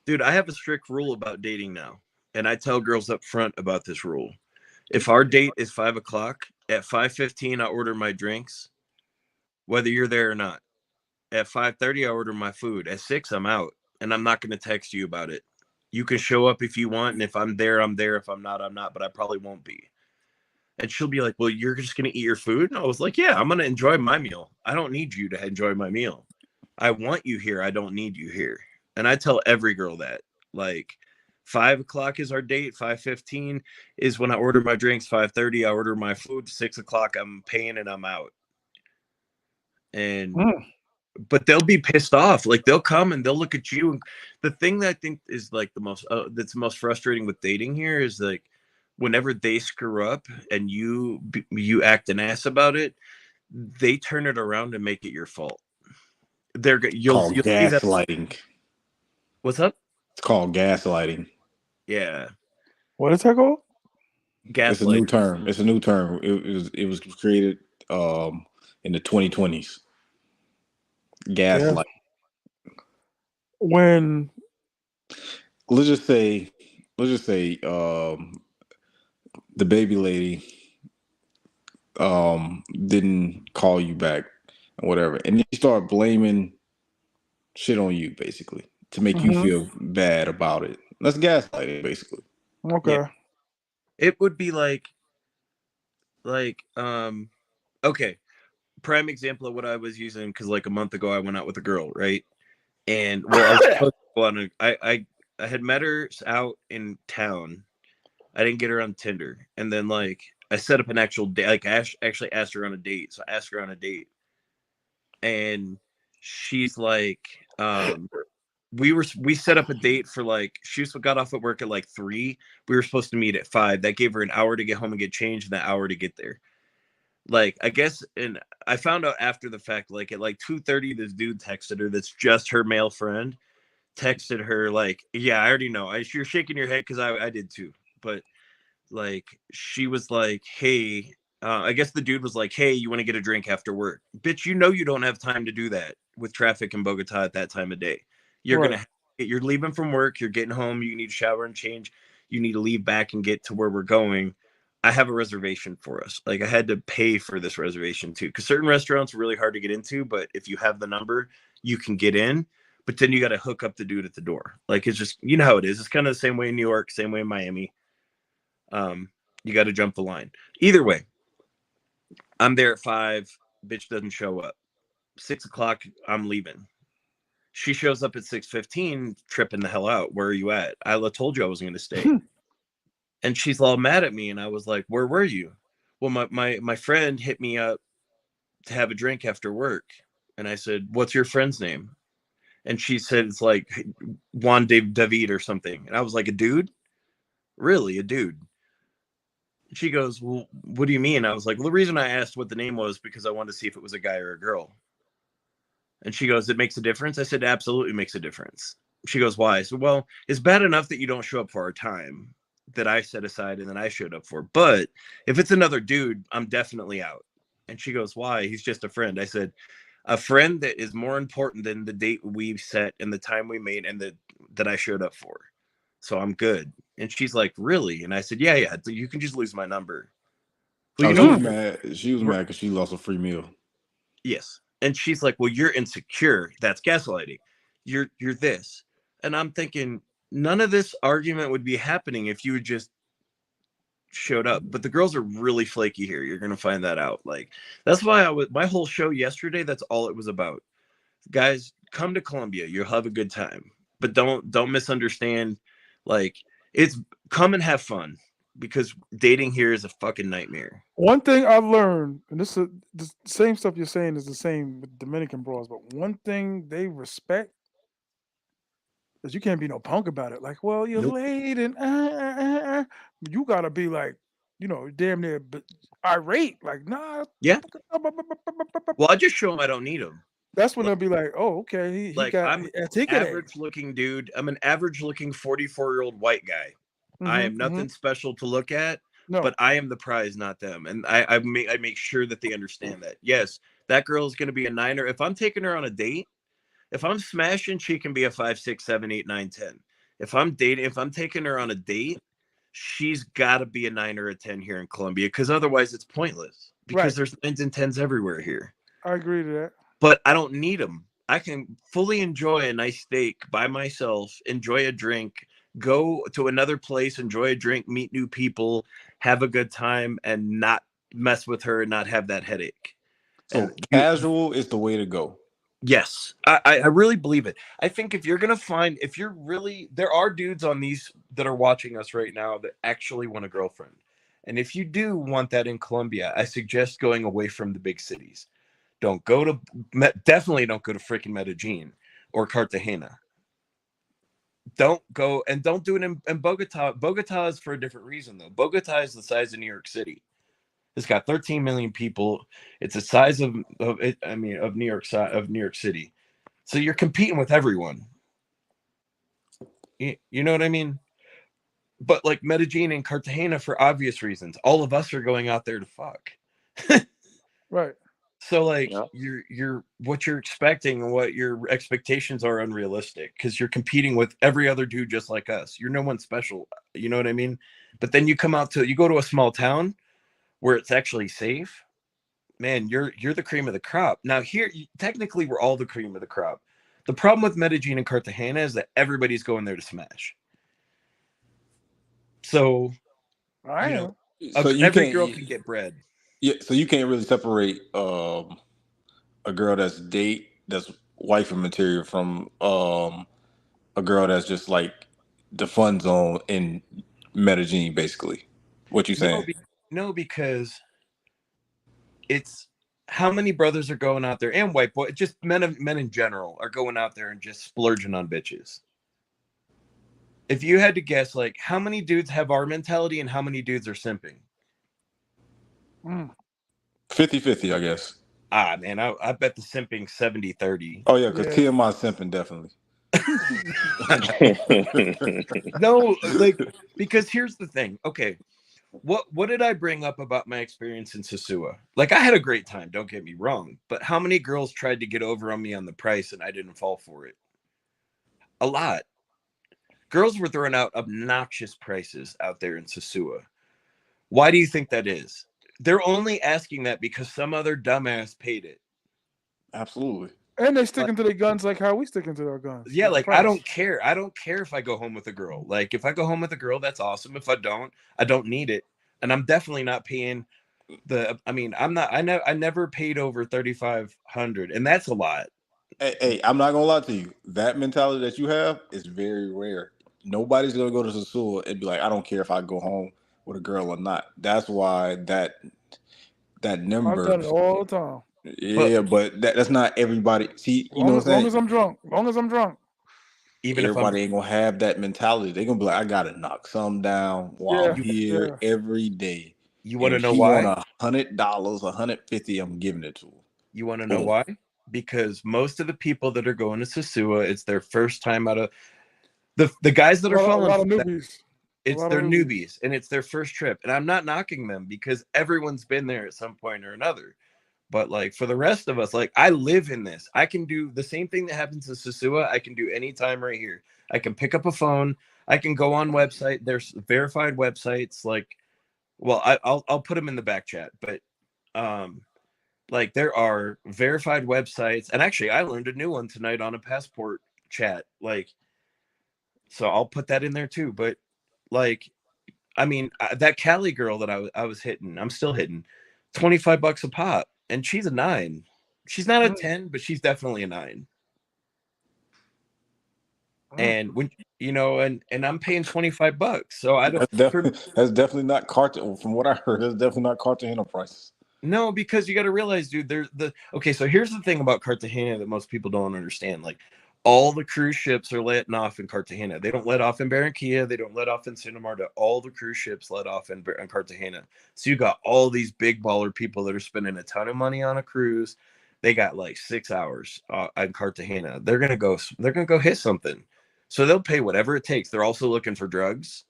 Dude, I have a strict rule about dating now, and I tell girls up front about this rule. If our date is 5 o'clock, at 5:15 I order my drinks, whether you're there or not. At 5:30 I order my food. At 6 I'm out, and I'm not going to text you about it. You can show up if you want, and if I'm there, I'm there. If I'm not, I'm not. But I probably won't be. And she'll be like, "Well, you're just going to eat your food?" And I was like, "Yeah, I'm going to enjoy my meal. I don't need you to enjoy my meal. I want you here. I don't need you here." And I tell every girl that. Like, 5 o'clock is our date. 5:15 is when I order my drinks. 5:30 I order my food. 6 o'clock I'm paying and I'm out. And Mm. but they'll be pissed off. Like, they'll come and they'll look at you. And the thing that I think is like the most that's most frustrating with dating here is like whenever they screw up and you act an ass about it, they turn it around and make it your fault. You'll called see that. gaslighting. What's up? It's called gaslighting. Yeah, What is that called? It's a new gaslight. term. It's a new term. It was created in the 2020s. Yeah. Gaslight. When Let's just say, let's just say, the baby lady didn't call you back and whatever, and then you start blaming shit on you basically to make you hmm feel bad about it. That's gaslighting basically. Yeah, Okay. it would be okay. Prime example of what I was using because like a month ago I went out with a girl, right? And well, I was supposed to go on I had met her out in town. I didn't get her on Tinder, and then like I set up an actual date. Like I actually asked her on a date, so I asked her on a date, and she's like, we set up a date for like she got off at work at like 3. We were supposed to meet at 5. That gave her an hour to get home and get changed, and an hour to get there. Like I guess, and I found out after the fact, like at like 2:30, this dude texted her. That's just her male friend. Texted her like, "Yeah, I already know." You're shaking your head because I did too, but like she was like, "Hey," I guess the dude was like, "Hey, you want to get a drink after work?" Bitch, you know you don't have time to do that with traffic in Bogota at that time of day. You're Right. gonna you're leaving from work, you're getting home, you need to shower and change, you need to leave back and get to where we're going. I have a reservation for us. Like I had to pay for this reservation too, because certain restaurants are really hard to get into, but if you have the number, you can get in. But then you got to hook up the dude at the door. Like it's just you know how it is. It's kind of the same way in New York, same way in Miami. um, you got to jump the line. Either way, I'm there at 5. Bitch doesn't show up. 6 o'clock, I'm leaving. She shows up at 6:15, tripping the hell out. Where are you at? I told you I wasn't going to stay. And she's all mad at me. And I was like, where were you? Well, my friend hit me up to have a drink after work. And I said, what's your friend's name? And she said, it's like Juan David or something. And I was like, a dude? Really, a dude? She goes, well, what do you mean? I was like, well, the reason I asked what the name was because I wanted to see if it was a guy or a girl. And she goes, it makes a difference. I said, absolutely makes a difference. She goes, why? I said, well, it's bad enough that you don't show up for our time that I set aside and then I showed up for. But if it's another dude, I'm definitely out. And she goes, why? He's just a friend. I said, a friend that is more important than the date we set and the time we made and that I showed up for. So I'm good. And she's like, really? And I said, yeah. You can just lose my number. Well, Oh, you know she was what? mad. She was mad because she lost a free meal. Yes. And she's like, well, you're insecure. That's gaslighting. You're this. And I'm thinking, none of this argument would be happening if you had just showed up. But the girls are really flaky here. You're gonna find that out. Like that's why my whole show yesterday, that's all it was about. Guys, come to Columbia. You'll have a good time. But don't misunderstand. Like it's come and have fun because dating here is a fucking nightmare. One thing I learned, and this is the same stuff you're saying is the same with Dominican bros, but one thing they respect is you can't be no punk about it. Like, well, you're Nope. late and you gotta be like, damn near irate. Like, nah. Yeah. Well, I just show them I don't need them. That's when they'll be like, oh, okay, he Like got I'm a ticket. average looking dude. I'm an average looking 44-year-old white guy. I am nothing special to look at, No. but I am the prize, not them. And I make sure that they understand that. Yes, That girl is going to be a 9. If I'm taking her on a date, if I'm smashing, she can be a 5, 6, 7, 8, 9, 10. If I'm taking her on a date, she's got to be a 9 or a 10 here in Columbia, because otherwise it's pointless, because Right. there's 9s and 10s everywhere here. I agree to that. But I don't need them. I can fully enjoy a nice steak by myself, enjoy a drink, go to another place, enjoy a drink, meet new people, have a good time, and not mess with her and not have that headache. So And casual is the way to go. yes, I really believe it. I think if you're gonna find, if you're really, there are dudes on these that are watching us right now that actually want a girlfriend. And if you do want that in Colombia, I suggest going away from the big cities. Don't go to, definitely don't go to freaking Medellin or Cartagena. Don't go, and don't do it in Bogota. Bogota is for a different reason, though. Bogota is the size of New York City. It's got 13 million people. It's the size of New York City. So you're competing with everyone. You know what I mean? But like Medellin and Cartagena, for obvious reasons, all of us are going out there to fuck. Right. So like Yeah. you're what you're expecting and what your expectations are unrealistic, because you're competing with every other dude just like us. You're no one special. You know what I mean? But then you go to a small town where it's actually safe. Man, you're the cream of the crop. Now here, technically, we're all the cream of the crop. The problem with Medellin and Cartagena is that everybody's going there to smash. So, I you am. know, So you every can't. girl can get bread. Yeah. So you can't really separate a girl that's wifey material from a girl that's just like the fun zone in Medellin, basically. What you No, saying? no, because it's how many brothers are going out there, and white boy, just men in general are going out there and just splurging on bitches. If you had to guess, like, how many dudes have our mentality and how many dudes are simping? 50-50, I guess. Ah, man, I bet the simping 70-30. Oh yeah, because Yeah. T.M.I. simping definitely. No, like, because here's the thing. Okay, what did I bring up about my experience in Sosua? Like, I had a great time, don't get me wrong, but how many girls tried to get over on me on the price and I didn't fall for it? A lot. Girls were throwing out obnoxious prices out there in Sosua. Why do you think that is? They're only asking that because some other dumbass paid it. Absolutely. And they Like, sticking to their guns like how we sticking to our guns. yeah, With the like, I price. don't care. I don't care if I go home with a girl. Like, if I go home with a girl, that's awesome. If I don't need it. And I'm definitely not paying I never paid over 3,500, and that's a lot. Hey, I'm not gonna lie to you. That mentality that you have is very rare. Nobody's gonna go to Sasua and be like, I don't care if I go home with a girl or not. That's why that I've number. done it all the time. But Yeah, but that's not everybody. See, you know Long what as, I'm long saying? as I'm drunk. Long as I'm drunk. even if I'm Everybody ain't gonna have that mentality. They're gonna be like, I gotta knock some down while I'm Yeah. you here Yeah. every day. you And want to if know she want why? $100, 150, I'm giving it to her. You want to know Boom. why? Because most of the people that are going to Sosua, it's their first time out of the guys that A are lot, a falling lot for of that. newbies. A It's lot of their newbies. newbies and it's their first trip. And I'm not knocking them because everyone's been there at some point or another. But like for the rest of us, like I live in this. I can do the same thing that happens in Sosua. I can do anytime right here. I can pick up a phone. I can go on website. There's verified websites. Like, well, I'll put them in the back chat. But like there are verified websites. And actually, I learned a new one tonight on a passport chat. Like, so I'll put that in there too. But like, I mean, that Cali girl that I was hitting, I'm still hitting, $25 a pop, and she's a 9. She's not a 10, but she's definitely a 9. And when and I'm paying $25, so I don't. That's definitely not Carter. From what I heard, that's definitely not Cartagena prices. No, because you got to realize, dude, okay, so here's the thing about Cartagena that most people don't understand. Like, all the cruise ships are letting off in Cartagena. They don't let off in Barranquilla. They don't let off in Santa Marta. All the cruise ships let off in Cartagena. So you got all these big baller people that are spending a ton of money on a cruise. They got like 6 hours in Cartagena. They're gonna go hit something. So they'll pay whatever it takes. They're also looking for drugs.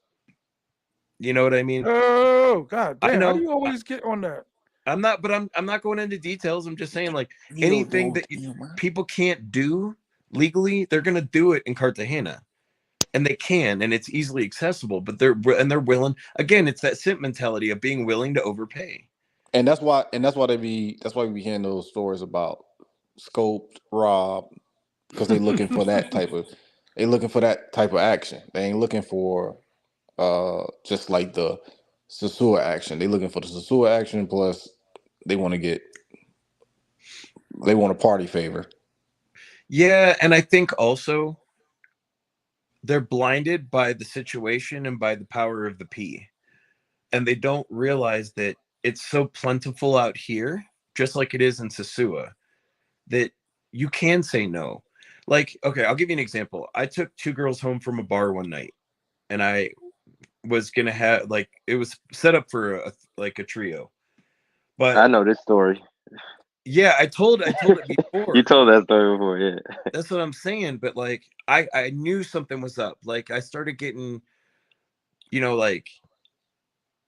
You know what I mean? Oh, God I damn. How do know. you always get on that? I'm not, but I'm not going into details. I'm just saying, like, Yo, anything dog, that damn, people can't do legally, they're gonna do it in Cartagena, and they can, and it's easily accessible. But they're willing. Again, it's that simp mentality of being willing to overpay. and that's why we be hearing those stories about scoped rob, because they looking for that type of action. They ain't looking for just like the sosua action. They looking for the sosua action, plus they want to get they want a party favor. Yeah, and I think also they're blinded by the situation and by the power of the P, and they don't realize that it's so plentiful out here, just like it is in Sosua, that you can say no. Like, okay, I'll give you an example. I took two girls home from a bar one night, and I was gonna have, like, it was set up for a trio, but I know this story. yeah, I told it You before. told that story before, yeah. That's what I'm saying. But like, I knew something was up. Like, I started getting, like,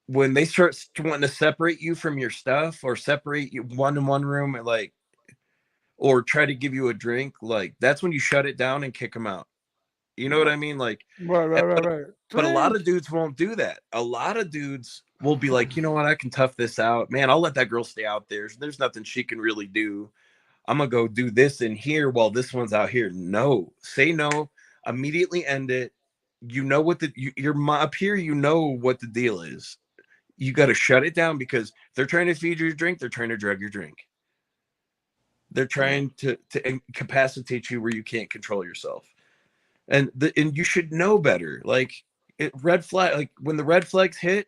when they start wanting to separate you from your stuff, or separate you one in one room, and like, or try to give you a drink, like, that's when you shut it down and kick them out. You know what I mean? Like, Right, right, right, right. but a lot Dang. of dudes won't do that. A lot of dudes will be like, you know what, I can tough this out, man. I'll let that girl stay out there. There's nothing she can really do. I'm gonna go do this in here while this one's out here. No, say no. Immediately end it. You know what you're up here. You know what the deal is. You got to shut it down, because if they're trying to feed you your drink, they're trying to drug your drink. They're trying to incapacitate you where you can't control yourself, and you should know better. Like, red flag. Like, when the red flags hit,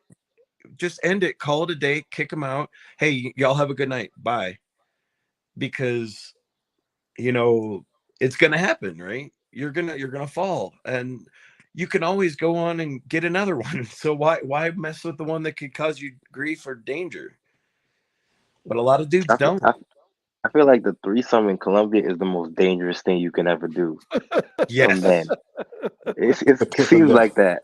just end it. Call it a day. Kick them out. Hey, y'all have a good night. Bye. Because it's gonna happen, right? You're gonna fall, and you can always go on and get another one. So why mess with the one that could cause you grief or danger? But a lot of dudes I feel, don't. I, I feel like the threesome in Colombia is the most dangerous thing you can ever do for Yes. men. It seems like that.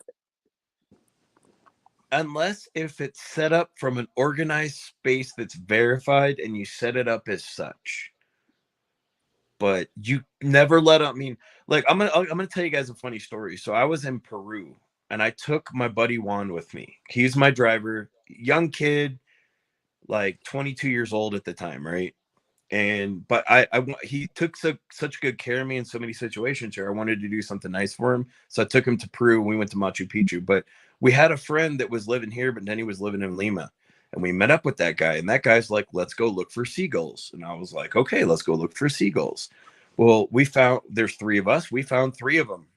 Unless if it's set up from an organized space that's verified and you set it up as such. But you never let up. I mean, like, I'm gonna tell you guys a funny story. So I was in Peru, and I took my buddy Juan with me. He's my driver, young kid, like 22 years old at the time, right? And but he took such good care of me in so many situations here. I wanted to do something nice for him, so I took him to Peru, and we went to Machu Picchu. But we had a friend that was living here, but then he was living in Lima, and we met up with that guy. And that guy's like, "Let's go look for seagulls." And I was like, "Okay, let's go look for seagulls." Well, there's three of us. We found three of them.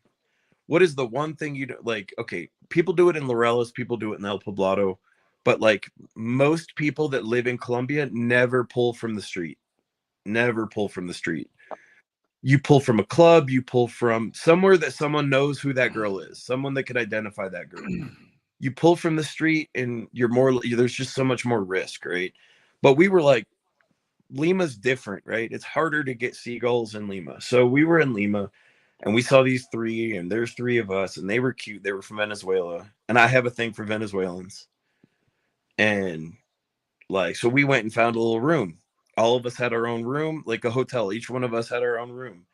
What is the one thing you do, like? Okay, people do it in Laureles, people do it in El Poblado, but like, most people that live in Colombia never pull from the street. Never pull from the street. You pull from a club, you pull from somewhere that someone knows who that girl is, someone that could identify that girl. You pull from the street, and there's just so much more risk, right? But we were like, Lima's different, right? It's harder to get seagulls in Lima. So we were in Lima, and we saw these three, and there's three of us, and they were cute. They were from Venezuela, and I have a thing for Venezuelans. And like, so we went and found a little room. All of us had our own room, like a hotel. Each one of us had our own room.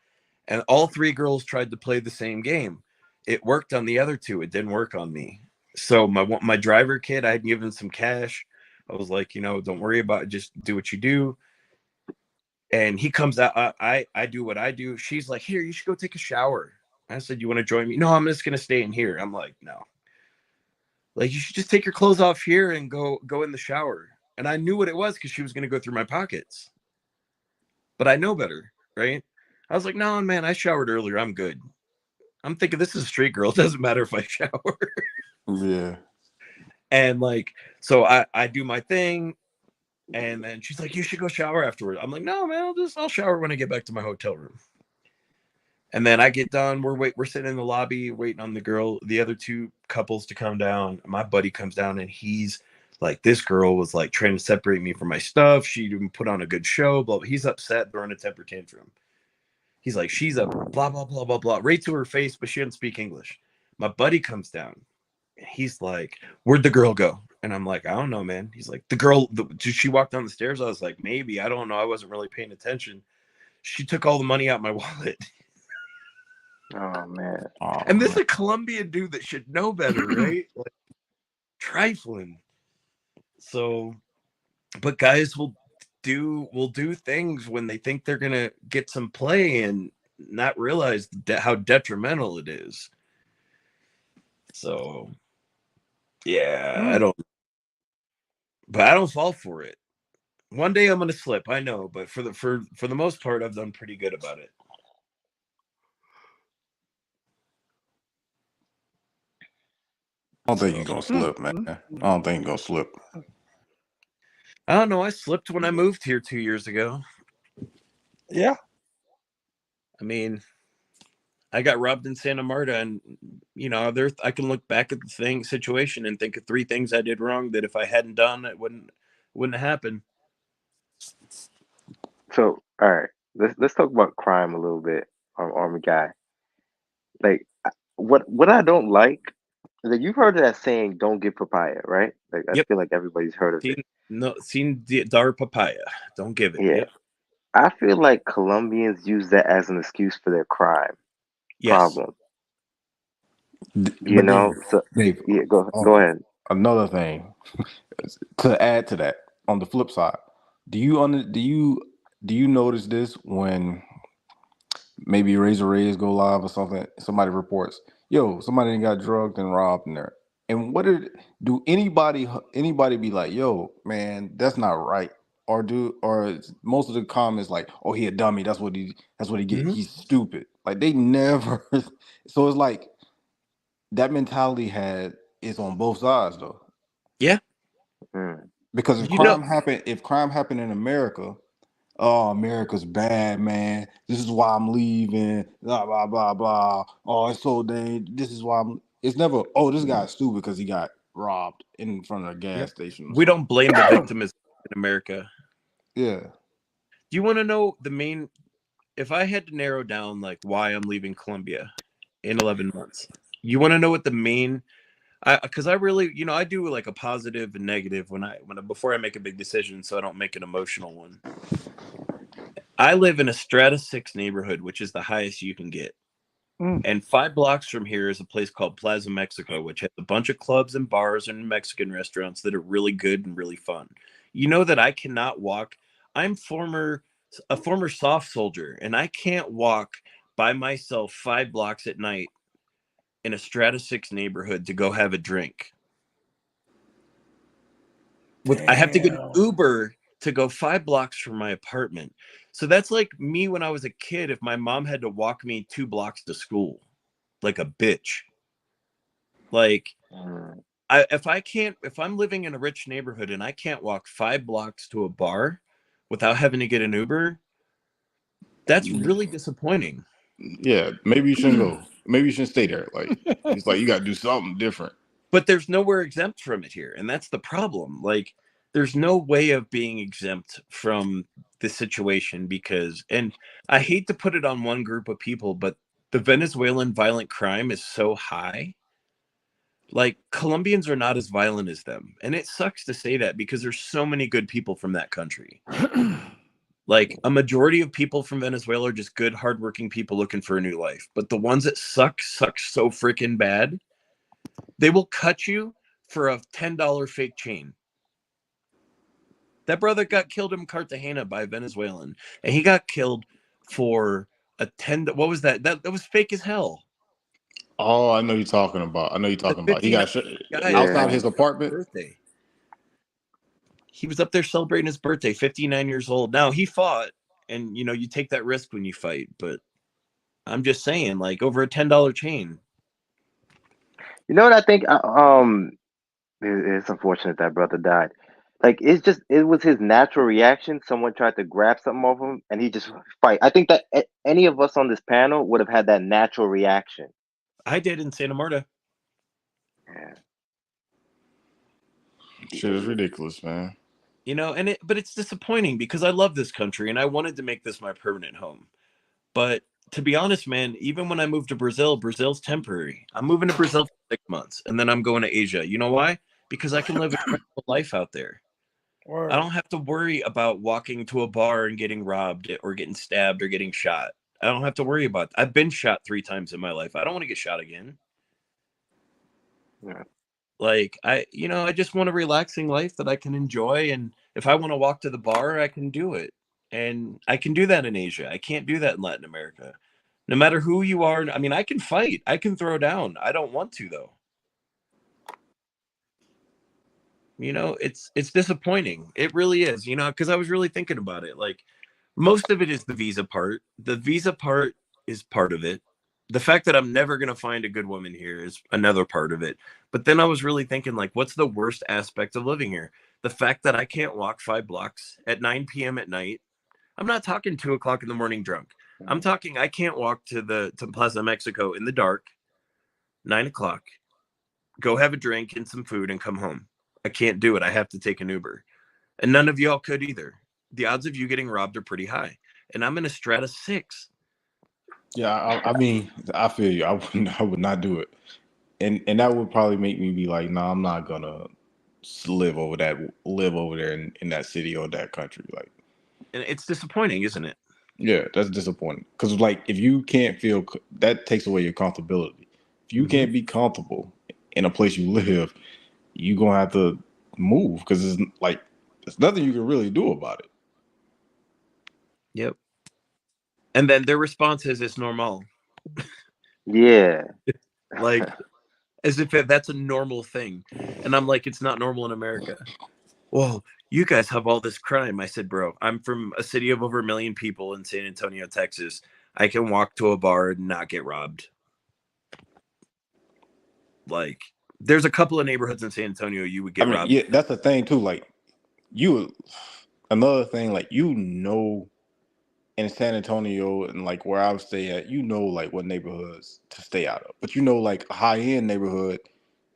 And all three girls tried to play the same game. It worked on the other two. It didn't work on me. So my driver kid, I had given some cash. I was like, don't worry about it. Just do what you do. And he comes out. I do what I do. She's like, here, you should go take a shower. I said, you want to join me? No, I'm just gonna stay in here. I'm like, no. Like, you should just take your clothes off here and go in the shower. And I knew what it was, because she was gonna go through my pockets. But I know better, right? I was like, no, man, I showered earlier. I'm good. I'm thinking, this is a street girl. It doesn't matter if I shower. Yeah. And like, so I do my thing. And then she's like, you should go shower afterward. I'm like, no, man, I'll shower when I get back to my hotel room. And then I get done. We're sitting in the lobby waiting on the other two couples to come down. My buddy comes down, and he's like, this girl was like trying to separate me from my stuff. She didn't put on a good show. Blah. He's upset, throwing a temper tantrum. He's like, she's a blah, blah, blah, blah, blah, right to her face, but she didn't speak English. My buddy comes down, and he's like, where'd the girl go? And I'm like, I don't know, man. He's like, the girl, she walked down the stairs. I was like, maybe. I don't know. I wasn't really paying attention. She took all the money out my wallet. Oh man. Oh, And this is man. a Colombian dude that should know better, right? Like, trifling. So, but guys will do things when they think they're gonna get some play and not realize how detrimental it is. So, yeah, I don't fall for it. One day I'm gonna slip, I know, but for the most part, I've done pretty good about it. I don't think you're So gonna slip, man. I don't think you're gonna slip. I don't know. I slipped when I moved here 2 years ago. Yeah. I mean, I got robbed in Santa Marta, and I can look back at the situation and think of 3 things I did wrong that if I hadn't done, it wouldn't happen. So all right, let's talk about crime a little bit. Army guy, like what I don't like is that you've heard of that saying, "Don't get papaya," right? Like I Yep. feel like everybody's heard of it. Seen dar papaya. Don't give it. Yeah, Yep. I feel like Colombians use that as an excuse for their crime Yes. problem. But Dave, So yeah, go ahead. another thing to add to that, on the flip side, do you notice this when maybe Razor Rays go live or something? Somebody reports, "Yo, somebody got drugged and robbed in there." And do anybody be like, "Yo, man, that's not right," or most of the comments like, "Oh, he a dummy. That's what he get. Mhm. He's stupid." Like they never. So it's like that mentality is on both sides though. Yeah. Because if You know, crime happened in America, oh, America's bad, man. This is why I'm leaving. Blah blah blah blah. Oh, it's so dang. This is why I'm. It's never. Oh, this guy's stupid because he got robbed in front of a gas yep. station. Or We something. don't blame the victim in America. Yeah. Do you want to know the main? If I had to narrow down like why I'm leaving Colombia in 11 months, you want to know what the main? Because I really, I do like a positive and negative before I make a big decision, so I don't make an emotional one. I live in a Strata 6 neighborhood, which is the highest you can get. And 5 blocks from here is a place called Plaza Mexico, which has a bunch of clubs and bars and Mexican restaurants that are really good and really fun. You know that I cannot walk. I'm a former soft soldier, and I can't walk by myself 5 blocks at night in a Strata 6 neighborhood to go have a drink. I have to get an Uber to go 5 blocks from my apartment. So that's like me when I was a kid, if my mom had to walk me 2 blocks to school, like a bitch. Like if I'm living in a rich neighborhood and I can't walk 5 blocks to a bar without having to get an Uber, that's really disappointing. Yeah, maybe you shouldn't go. Maybe you shouldn't stay there. Like it's like you got to do something different. But there's nowhere exempt from it here, and that's the problem. Like there's no way of being exempt from the situation and I hate to put it on one group of people, but the Venezuelan violent crime is so high. Like Colombians are not as violent as them. And it sucks to say that because there's so many good people from that country. Like a majority of people from Venezuela are just good, hardworking people looking for a new life. But the ones that suck so freaking bad, they will cut you for a $10 fake chain. That brother got killed in Cartagena by a Venezuelan, and he got killed for a 10. What was that? That was fake as hell. Oh, I know you're talking about. He got shot guy outside his apartment. Birthday. He was up there celebrating his birthday, 59 years old. Now he fought, and you take that risk when you fight, but I'm just saying, like over a $10 chain. You know what I think? It's unfortunate that brother died. Like it was his natural reaction. Someone tried to grab something off him, and he just fight. I think that any of us on this panel would have had that natural reaction. I did in Santa Marta. Yeah. Shit is ridiculous, man. But it's disappointing because I love this country and I wanted to make this my permanent home. But to be honest, man, even when I moved to Brazil's temporary. I'm moving to Brazil for 6 months and then I'm going to Asia. You know why? because I can live a comfortable life out there. I Word. don't have to worry about walking to a bar and getting robbed or getting stabbed or getting shot. I don't have to worry about I've been shot 3 times in my life. I don't want to get shot again. Yeah. Like I just want a relaxing life that I can enjoy, and if I want to walk to the bar, I can do it. And I can do that in Asia. I can't do that in Latin America. No matter who you are, I mean, I can fight. I can throw down. I don't want to though. It's disappointing. It really is, because I was really thinking about it. Like, most of it is the visa part. The visa part is part of it. The fact that I'm never going to find a good woman here is another part of it. But then I was really thinking, like, what's the worst aspect of living here? The fact that I can't walk 5 blocks at 9 p.m. at night. I'm not talking 2 o'clock in the morning drunk. I'm talking I can't walk to Plaza Mexico in the dark, 9 o'clock, go have a drink and some food and come home. I can't do it. I have to take an Uber. And none of y'all could either. The odds of you getting robbed are pretty high. And I'm in a strata 6. Yeah, I mean, I feel you. I would not do it, and that would probably make me be like, no, I'm not gonna live over there in that city or that country. Like, And it's disappointing, isn't it? yeah, that's disappointing. Because like, if you can't feel, that takes away your comfortability. If you can't be comfortable in a place you live, you gonna have to move because it's like there's nothing you can really do about it. Yep. And then their response is, it's normal. Yeah. Like, as if that's a normal thing. And I'm like, it's not normal in America. Well, you guys have all this crime. I said, bro, I'm from a city of over 1 million people in San Antonio, Texas. I can walk to a bar and not get robbed. Like, there's a couple of neighborhoods in San Antonio you would get robbed. Yeah, that's the thing too. Like, another thing, like, in San Antonio and like where I would stay at, like what neighborhoods to stay out of. But like a high end neighborhood,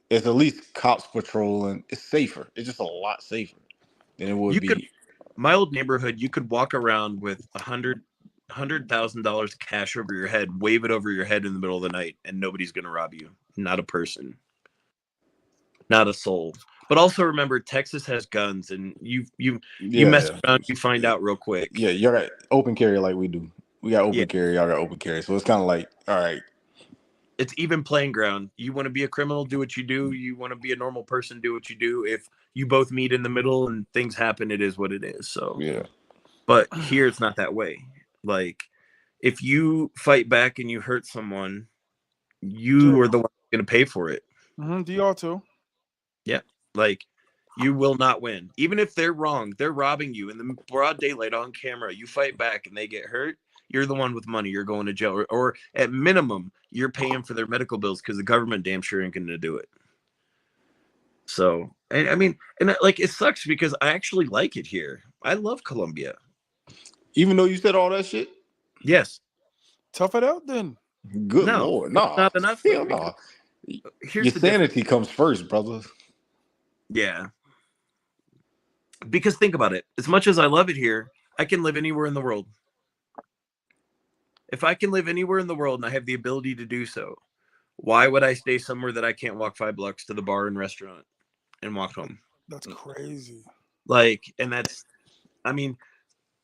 it's at least cops patrolling. It's safer. It's just a lot safer than it would be. My old neighborhood, you could walk around with $100,000 cash over your head, wave it over your head in the middle of the night, and nobody's gonna rob you. Not a person. Not a soul. But also remember, Texas has guns, and you mess around, you find out real quick. Yeah, you're right. Open carry like we do. We got open carry. Y'all got open carry. So it's kind of like, all right. It's even playing ground. You want to be a criminal, do what you do. You want to be a normal person, do what you do. If you both meet in the middle and things happen, it is what it is. So yeah. But here it's not that way. Like, if you fight back and you hurt someone, you are the one going to pay for it. DR too. Yeah. Like, you will not win. Even if they're wrong, they're robbing you in the broad daylight on camera. You fight back and they get hurt. You're the one with money. You're going to jail. Or at minimum, you're paying for their medical bills because the government damn sure ain't going to do it. So, I mean, and like, it sucks because I actually like it here. I love Colombia. Even though you said all that shit? Yes. Tough it out then. Good Lord. No. Not enough. Hell no. Your sanity comes first, brother. Yeah. Because think about it. As much as I love it here, I can live anywhere in the world. If I can live anywhere in the world and I have the ability to do so, why would I stay somewhere that I can't walk 5 blocks to the bar and restaurant and walk home? That's crazy. Like, and that's, I mean,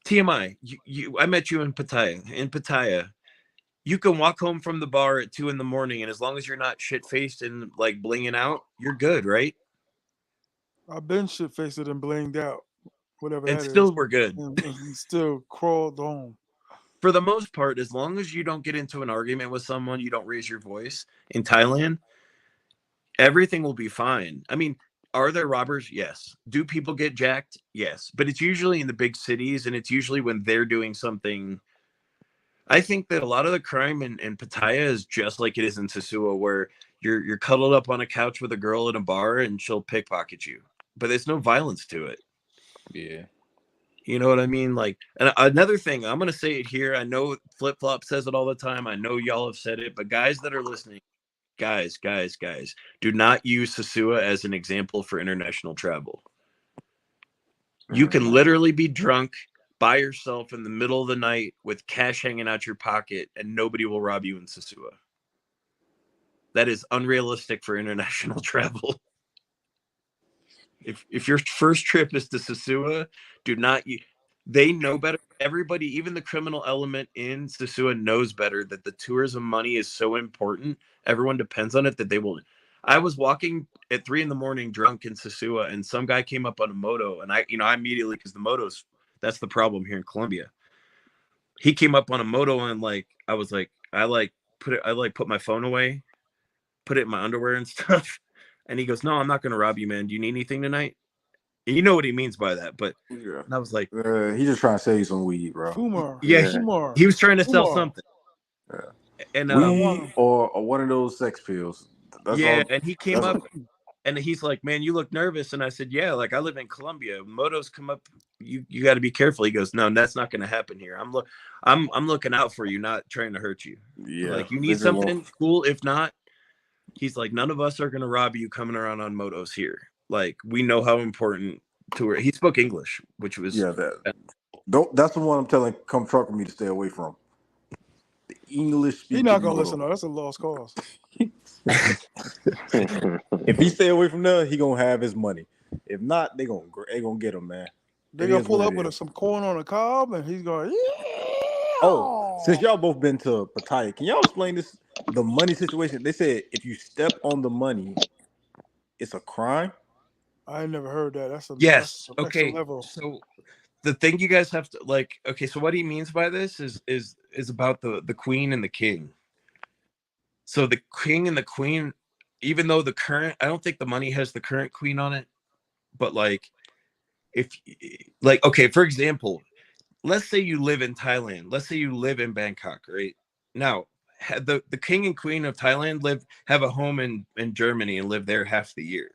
T.M.I, I met you in Pattaya. In Pattaya, you can walk home from the bar at 2 a.m, and as long as you're not shit-faced and like blinging out, you're good, right? I've been shit-faced and blinged out, whatever and that still is. We're good. And still crawled home. For the most part, as long as you don't get into an argument with someone, you don't raise your voice in Thailand, everything will be fine. I mean, are there robbers? Yes. Do people get jacked? Yes. But it's usually in the big cities, and it's usually when they're doing something. I think that a lot of the crime in Pattaya is just like it is in Sosua, where you're cuddled up on a couch with a girl in a bar and she'll pickpocket you. But there's no violence to it. Yeah. You know what I mean? Like, and another thing, I'm going to say it here. I know Flip Flop says it all the time. I know y'all have said it, but guys that are listening, guys, do not use Sosua as an example for international travel. You can literally be drunk by yourself in the middle of the night with cash hanging out your pocket and nobody will rob you in Sosua. That is unrealistic for international travel. If your first trip is to Sosua, do not. They know better. Everybody, even the criminal element in Sosua, knows better that the tourism money is so important. Everyone depends on it that they will. I was walking at 3 a.m. drunk in Sosua, and some guy came up on a moto, and I immediately, because the motos, that's the problem here in Colombia. He came up on a moto, and I was like, put my phone away, put it in my underwear and stuff. And he goes, "No, I'm not going to rob you, man. Do you need anything tonight?" And you know what he means by that, but Yeah. and I was like, He just trying to sell you some weed, bro. Fumar. yeah, Fumar. he was trying to sell Fumar. something. Yeah. And Weed or one of those sex pills. That's yeah, all. and he came up and he's like, "Man, you look nervous." And I said, "Yeah, like I live in Colombia. Motos come up. You got to be careful." He goes, "No, that's not going to happen here. I'm looking out for you, not trying to hurt you. Yeah. Like you They need just want- something cool. If not, he's like, none of us are going to rob you coming around on motos here. Like we know how important tour." He spoke English, which was Yeah, that's the one I'm telling come truck with me to stay away from. The English He's speaking. not gonna listen though. That's a lost cause. If he stay away from there, he gonna have his money. If not, they gonna get him, man. They're It gonna is pull what up it with is. some corn on a cob, and he's going, Oh, since y'all both been to Pattaya, can y'all explain this? The money situation. They said if you step on the money, it's a crime. I ain't never heard that. That's yes. some extra Okay. level. So the thing you guys have to okay, so what he means by this is about the queen and the king. So the king and the queen, even though I don't think the money has the current queen on it, but if okay, for example, let's say you live in Thailand, let's say you live in Bangkok, right? Now, the king and queen of Thailand have a home in Germany and live there half the year.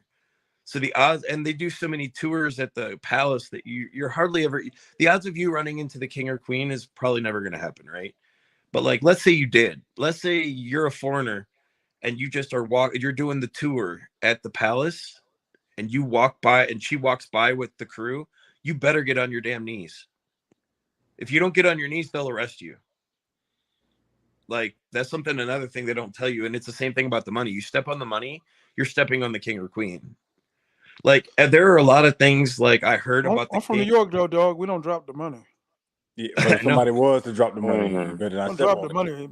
So the odds, and they do so many tours at the palace that you're hardly ever, the odds of you running into the king or queen is probably never going to happen, right? But let's say you did. Let's say you're a foreigner and you just you're doing the tour at the palace and you walk by and she walks by with the crew. You better get on your damn knees. If you don't get on your knees, they'll arrest you. That's another thing they don't tell you. And it's the same thing about the money. You step on the money, you're stepping on the king or queen. There are a lot of things I heard about the I'm from king. New York though, dog. We don't drop the money. Yeah, but if somebody was to drop the money, you better not Don't step drop on the it. money.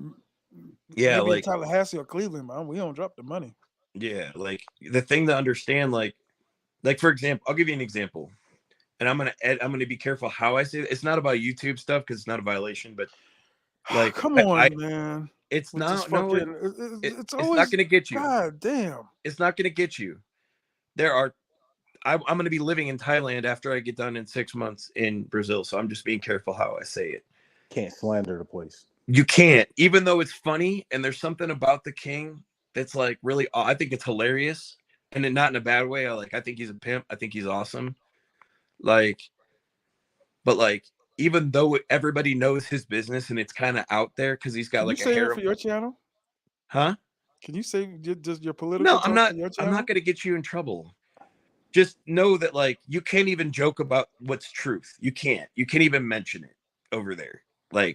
Yeah, maybe in Tallahassee or Cleveland, man. We don't drop the money. Yeah, the thing to understand, for example, I'll give you an example, and I'm gonna be careful how I say it. It's not about YouTube stuff because it's not a violation, but come on, man. It's With not. this No, it's it's always not gonna get you. God damn. It's not gonna get you. I'm gonna be living in Thailand after I get done in 6 months in Brazil, so I'm just being careful how I say it. Can't slander the place. You can't, even though it's funny and there's something about the king that's really. I think it's hilarious, and not in a bad way. I think he's a pimp. I think he's awesome. But even though everybody knows his business and it's kind of out there because he's got Can you a say hair. it for your channel? Huh? Can you say just your political No, talk for your channel? I'm not going to get you in trouble. Just know that you can't even joke about what's truth. You can't even mention it over there.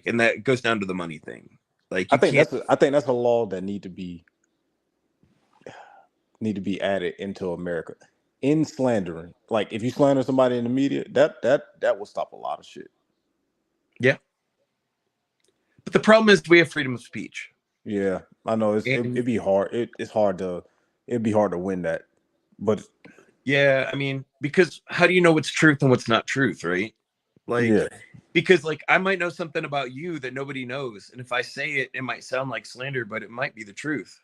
And that goes down to the money thing. I think that's a law that need to be added into America. In slandering, if you slander somebody in the media, that will stop a lot of shit. Yeah. But the problem is we have freedom of speech. Yeah, I know it'd be hard. It'd be hard to win that. But yeah, I mean, because how do you know what's truth and what's not truth, right? Yeah. Because I might know something about you that nobody knows, and if I say it, it might sound like slander, but it might be the truth.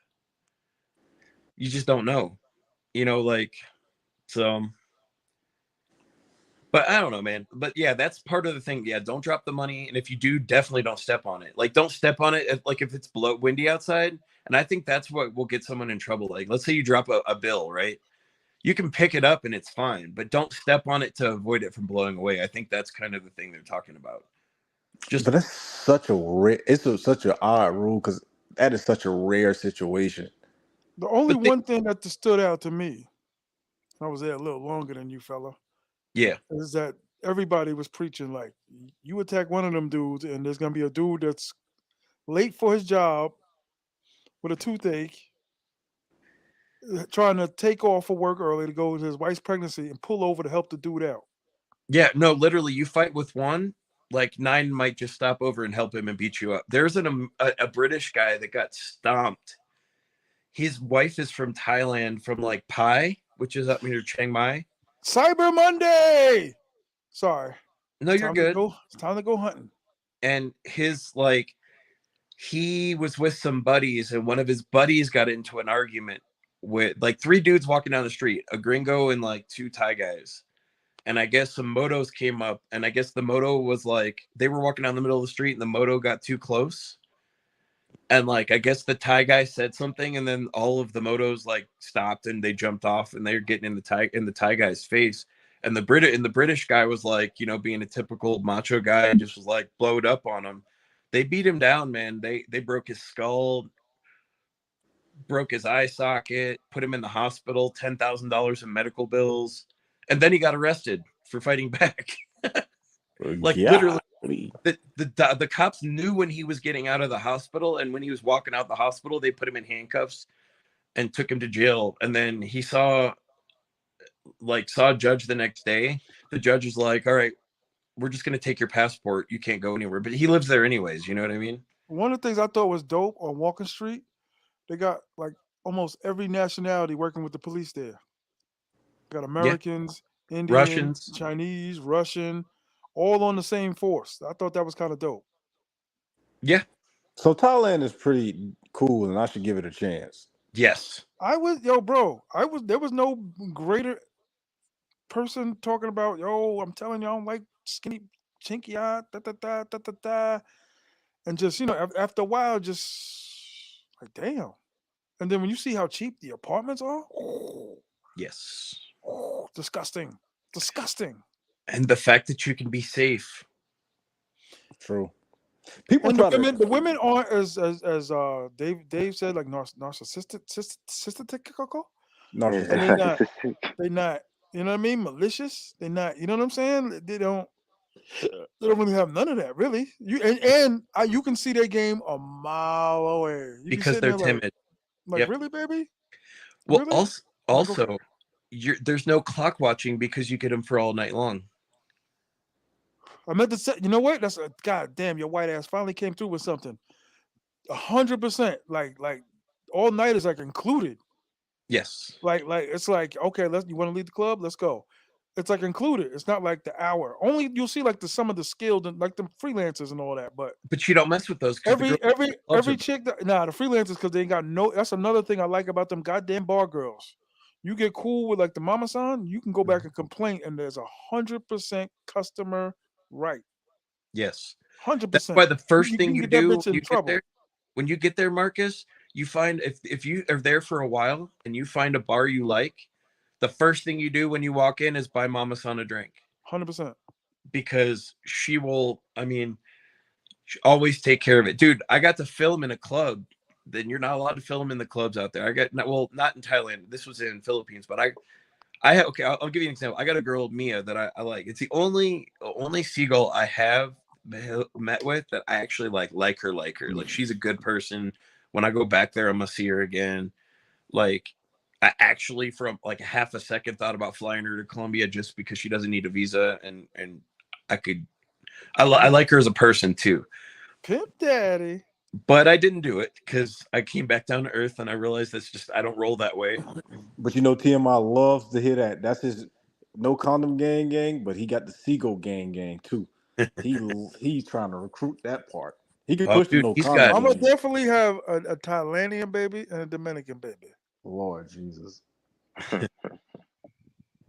You just don't know, so. But I don't know, man. But yeah, that's part of the thing. Yeah, don't drop the money, and if you do, definitely don't step on it. Don't step on it if it's windy outside. And I think that's what will get someone in trouble. Let's say you drop a bill, right? You can pick it up and it's fine, but don't step on it to avoid it from blowing away. I think that's kind of the thing they're talking about. But that's such such an odd rule because that is such a rare situation. The only one thing that stood out to me, I was there a little longer than you, fella. Yeah. Is that everybody was preaching you attack one of them dudes, and there's gonna be a dude that's late for his job with a toothache. trying to take off for work early to go to his wife's pregnancy and pull over to help the dude out. Yeah, no, literally, you fight with one, like 9 might just stop over and help him and beat you up. There's a British guy that got stomped. His wife is from Thailand, from like Pai, which is up near Chiang Mai. Cyber Monday. Sorry. No, It's you're time to good. go. It's time to go hunting. And he was with some buddies, and one of his buddies got into an argument with like 3 dudes walking down the street, a gringo and like 2 Thai guys. And I guess some motos came up, and I guess the moto was like, they were walking down the middle of the street and the moto got too close. And like, I guess the Thai guy said something, and then all of the motos like stopped and they jumped off, and they're getting in the Thai guy's face. And the British guy was like, being a typical macho guy, and just was like blowed up on him. They beat him down, man. They broke his skull, broke his eye socket, put him in the hospital, $10,000 in medical bills, and then he got arrested for fighting back. Like literally, the cops knew when he was getting out of the hospital, and when he was walking out the hospital, they put him in handcuffs and took him to jail. And then he saw a judge the next day. The judge was like, "All right, we're just gonna take your passport. You can't go anywhere." But he lives there anyways. You know what I mean? One of the things I thought was dope on Walking Street, they got like almost every nationality working with the police there. Got Americans, Indian, Russians. Chinese, Russian, all on the same force. I thought that was kind of dope. Yeah. So Thailand is pretty cool, and I should give it a chance. Yes. There was no greater person talking about, I'm telling you, I don't like skinny, chinky eye, da da da da da da. And just, after a while, just like, damn. And then when you see how cheap the apartments are, Yes. Disgusting. Disgusting. And the fact that you can be safe. True. People And try the women aren't as Dave said, like narcissistic. And they not, you know what I mean, malicious. They not, you know what I'm saying? They don't really have none of that, really. You can see their game a mile away. You Because they're timid. Like really, baby? Well, really? also, there's no clock watching because you get them for all night long. I meant to say, you know what? That's god damn. Your white ass finally came through with something. 100%. Like all night is like included. Yes. Like it's like, okay, you want to leave the club? Let's go. It's like included. It's not like the hour. Only you'll see like some of the skilled and like the freelancers and all that. But you don't mess with those. Every chick the freelancers, because they ain't got no. That's another thing I like about them goddamn bar girls. You get cool with like the mama san, you can go back and complain, and there's 100% customer right. Yes. 100%. That's why the first thing you do when you get there, Marcus, you find if you are there for a while and you find a bar you like, the first thing you do when you walk in is buy Mama San a drink. 100%. Because she will, always take care of it. Dude, I got to film in a club. Then you're not allowed to film in the clubs out there. Not in Thailand. This was in Philippines, but I'll give you an example. I got a girl, Mia, that I like. It's the only seagull I have met with that I actually like her. Like she's a good person. When I go back there, I'm gonna see her again. Like I actually, from like half a second, thought about flying her to Colombia just because she doesn't need a visa, and I like her as a person too. Pimp daddy. But I didn't do it because I came back down to earth and I realized I don't roll that way. But T.M.I loves to hear that. That's his no condom gang, but he got the seagull gang too. He's trying to recruit that part. He could push the no condom. I'm gonna definitely have a Thailandian baby and a Dominican baby. Lord Jesus.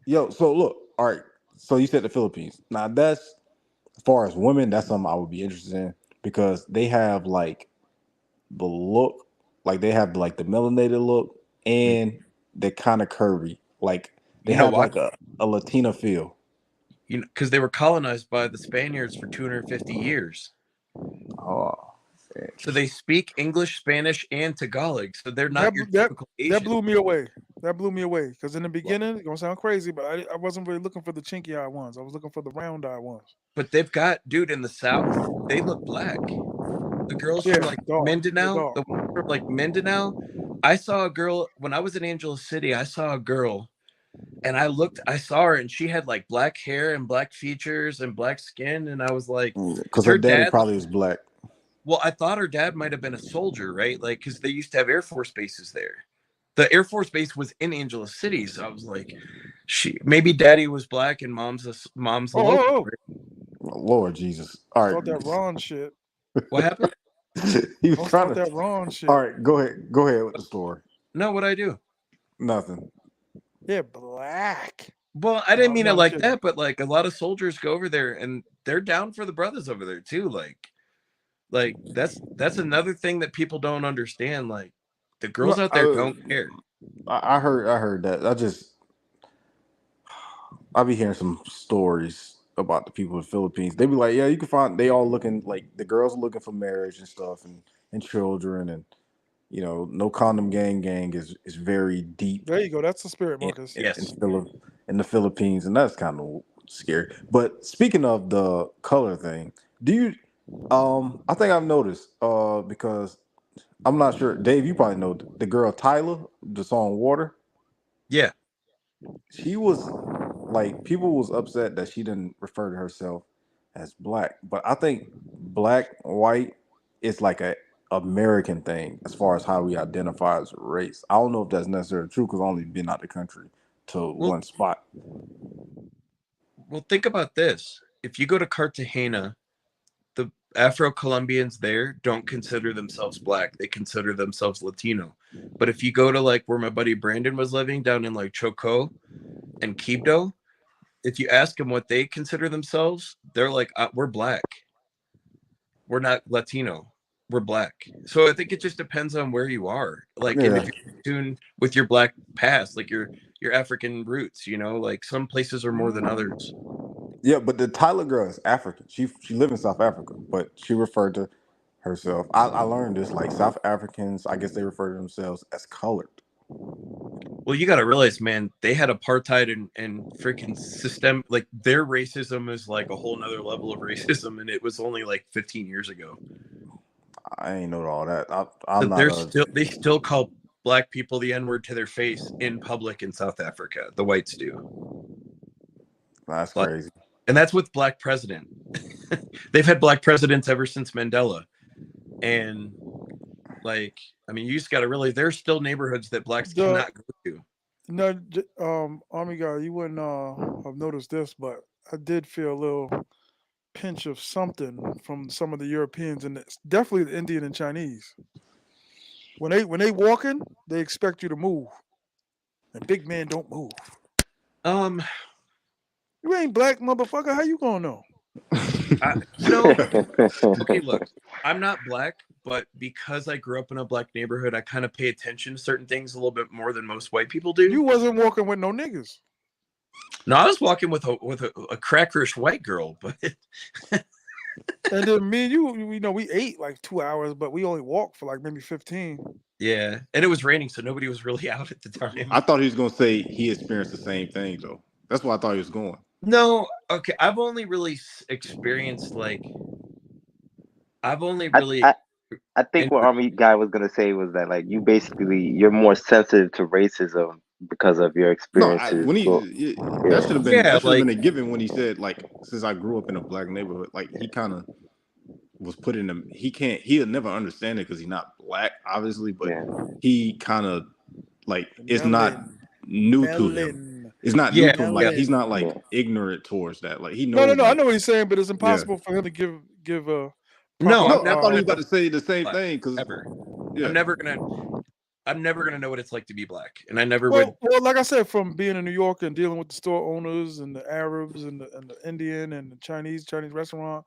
Yo, so look, all right. So you said the Philippines. Now that's, as far as women, that's something I would be interested in because they have like the look, like they have like the melanated look, and they're kind of curvy. Like they have like a Latina feel. Because they were colonized by the Spaniards for 250 years. Oh. So they speak English, Spanish, and Tagalog. So they're not your typical Asian. That blew me away. Because in the beginning, it's gonna sound crazy, but I wasn't really looking for the chinky eye ones. I was looking for the round eye ones. But they've got, dude, in the South, they look black. The girls from like Mindanao, the ones from like Mindanao, I saw a girl when I was in Angeles City. I saw a girl, and I saw her, and she had like black hair and black features and black skin, and I was like, Because "Is her her daddy dad?" probably was black. Well, I thought her dad might have been a soldier, right? Like, because they used to have Air Force bases there. The Air Force base was in Angeles City, so I was like, maybe daddy was black and mom's a local. Oh, Right? Lord Jesus. All right. start that Ron shit. What happened? He was Don't trying start to. that Ron shit. All right, go ahead. Go ahead with the story. No, what I do? Nothing. Yeah, black. Well, I didn't mean it I'm like kidding. that, but like a lot of soldiers go over there and they're down for the brothers over there too. Like that's another thing that people don't understand. Like the girls out there don't care. I heard that. I be hearing some stories about the people in the Philippines. They be like, yeah, you can find they all looking like the girls are looking for marriage and stuff and children and no condom gang is very deep There you go. That's the spirit, in Marcus. Yes. in the Philippines, and that's kind of scary. But speaking of the color thing, do you I think I've noticed because I'm not sure, Dave, you probably know the girl Tyler, the song Water. Yeah. She was like people was upset that she didn't refer to herself as black, but I think black white is like a American thing as far as how we identify as a race. I don't know if that's necessarily true because I've only been out the country to Well, one spot. well, think about this. If you go to Cartagena, the Afro-Colombians there don't consider themselves black. They consider themselves Latino. But if you go to like where my buddy Brandon was living down in like Choco and Quibdó, if you ask them what they consider themselves, they're like, we're black. We're not Latino. We're black. So I think it just depends on where you are. Like, and if Yeah. you're in tune with your black past, like your African roots, like some places are more than others. Yeah, but the Tyler girl is African. She live in South Africa, but she referred to herself. I learned this like South Africans, I guess they refer to themselves as colored. Well, you got to realize, man, they had apartheid and freaking system. Like their racism is like a whole nother level of racism, and it was only like 15 years ago. I ain't know all that. So I'm not they still call black people the N-word to their face in public in South Africa. The whites do. That's Like, crazy. and that's with black president. They've had black presidents ever since Mandela, and like, I mean, you just got to realize there's still neighborhoods that blacks The cannot go to. no, Army guy, you wouldn't have noticed this, but I did feel a little pinch of something from some of the Europeans and definitely the Indian and Chinese. When they walking, they expect you to move, and big men don't move. Um, You ain't black, motherfucker. How you gonna know? Okay, look, I'm not black, but because I grew up in a black neighborhood, I kind of pay attention to certain things a little bit more than most white people do. You wasn't walking with no niggas. No, I was walking with a crackerish white girl, but And then me and you, we ate like 2 hours, but we only walked for like maybe 15. yeah, and it was raining, so nobody was really out at the time. I thought he was gonna say he experienced the same thing though. That's why I thought he was going. No, okay, I've only really experienced like I've only I, really I I think what Army guy was gonna say was that like you're more sensitive to racism because of your No, experiences. when that should have been a given when he said like since I grew up in a black neighborhood, like he kind of was put in a he'll never understand it because he's not black, obviously, but he kind of like it's not new to him. It's not new to him. Like he's not like ignorant towards that. Like he knows. No. I know what he's saying, but it's impossible for him to give a. No, I thought he was about to say the same thing because I'm never gonna know what it's like to be black, and I never well, would. Well, like I said, from being in New York and dealing with the store owners and the Arabs and the Indian and the Chinese restaurant,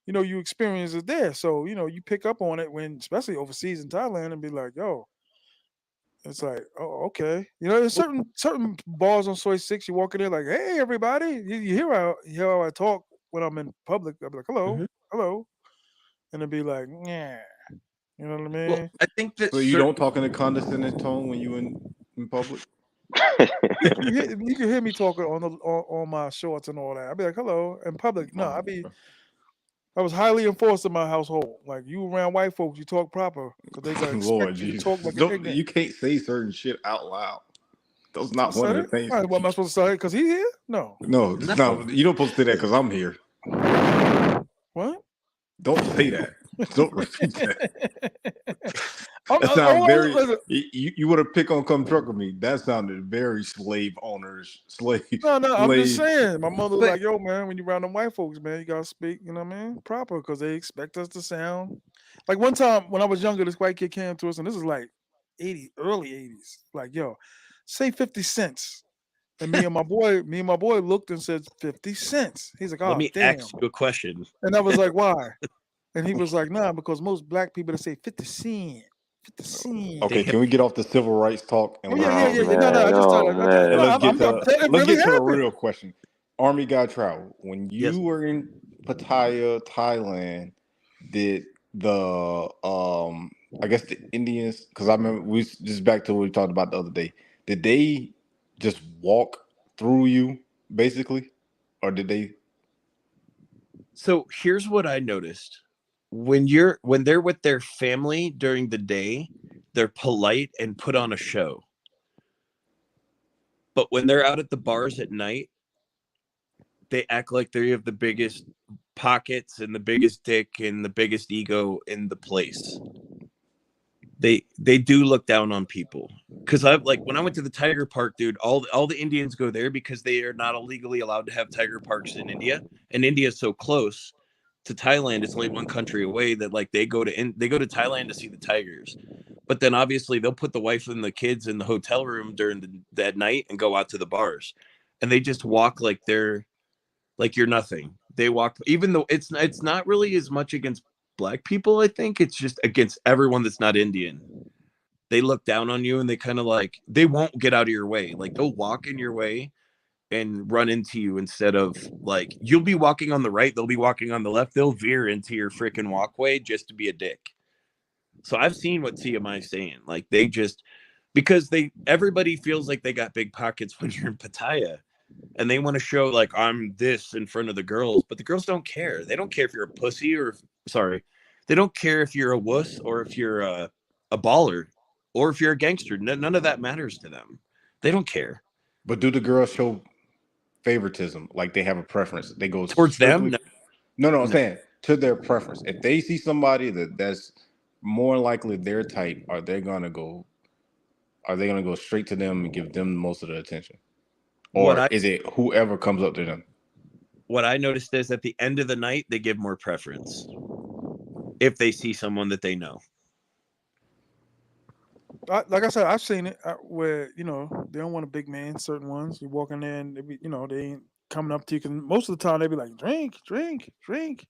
you experience it there. So you pick up on it when, especially overseas in Thailand, and be like, yo. It's like, oh, okay. There's certain bars on Soy 6, you walk in there like, hey, everybody. You hear how I talk when I'm in public. I'll be like, hello. And it'd be like, yeah. You know what I mean? Well, I think that so you don't talk in a condescending tone when you in public. You can hear me talking on my shorts and all that. I'd be like, hello. In public, no. I was highly enforced in my household. Like you around white folks, you talk proper because they gonna Lord expect you to talk Jesus, like an don't ignorant. you can't say certain shit out loud. That's I not one said of the it. things. All right, what am I supposed to say? Because he's here? No. No, no, you don't supposed to say that because I'm here. What? Don't say that. Don't repeat that. That sounds Oh, very. listen. You want to pick on come truck with me? That sounded very slave owners, No. I'm just slave. saying. My mother was But like, "Yo, man, when you around them white folks, man, you gotta speak. You know what I mean? Proper, because they expect us to sound like." One time when I was younger, this white kid came to us, and this is like early '80s. Like, yo, say 50 cents. And me and my boy looked and said 50 cents. He's like, let "Oh, me damn." ask you a question. And I was like, "Why?" And he was like, "Nah, because most black people they say 50 cent, 50 cent." They Okay, hit can we get off the civil rights talk Oh and yeah, let's yeah, get Oh yeah, to yeah. No, man, oh and man. let's get I'm to it let's really get to the happened. real question. Army guy travel. When yes. you were in Pattaya, Thailand, did the I guess the Indians, because I remember we just back to what we talked about the other day. Did they just walk through you basically, or did they? So here's what I noticed. When they're with their family during the day, they're polite and put on a show. But when they're out at the bars at night, they act like they have the biggest pockets and the biggest dick and the biggest ego in the place. They do look down on people. Because I've like when I went to the tiger park, dude, all the Indians go there because they are not illegally allowed to have tiger parks in India, and India is so close to Thailand. It's only one country away that like they go to Thailand to see the tigers. But then obviously they'll put the wife and the kids in the hotel room during that night and go out to the bars, and they just walk like you're nothing. They walk, even though it's not really as much against black people. I think it's just against everyone that's not Indian. They look down on you and they kind of like they won't get out of your way. Like they'll walk in your way and run into you instead of like you'll be walking on the right, they'll be walking on the left. They'll veer into your freaking walkway just to be a dick. So I've seen what T.M.I is saying. Like they just because everybody feels like they got big pockets when you're in Pattaya and they want to show like I'm this in front of the girls, but the girls don't care. They don't care if you're a pussy or sorry, they don't care if you're a wuss or if you're a baller or if you're a gangster. None of that matters to them. They don't care But do the girls show favoritism? Like they have a preference? They go towards them. strictly. No, I'm No. saying to their preference. If they see somebody that's more likely their type, are they gonna go straight to them and give them most of the attention? What Or I is it whoever comes up to them? what I noticed is at the end of the night they give more preference if they see someone that they know. Like I said, I've seen it where they don't want a big man. Certain ones, you walk in there and they be, they ain't coming up to you because most of the time they be like, drink, drink, drink.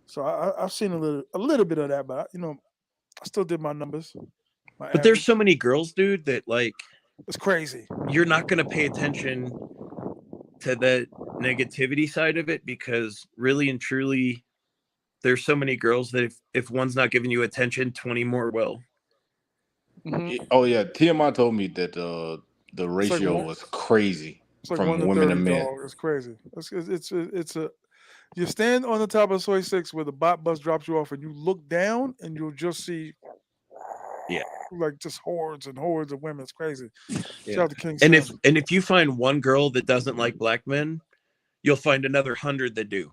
So I've seen a little bit of that, but I still did my numbers, my But there's so average. many girls, dude, that like It's crazy. you're not going to pay attention to the negativity side of it because really and truly there's so many girls that if one's not giving you attention 20 more will. Oh yeah, TMI told me that the It's like ratio was crazy it's like from one to women to 30, men. dog. It's crazy. It's a you stand on the top of Soy 6 where the bus drops you off, and you look down, and you'll just see Yeah. like just hordes and hordes of women. It's crazy. Shout Yeah. out to King And Sam. if you find one girl that doesn't like black men, you'll find another 100 that do.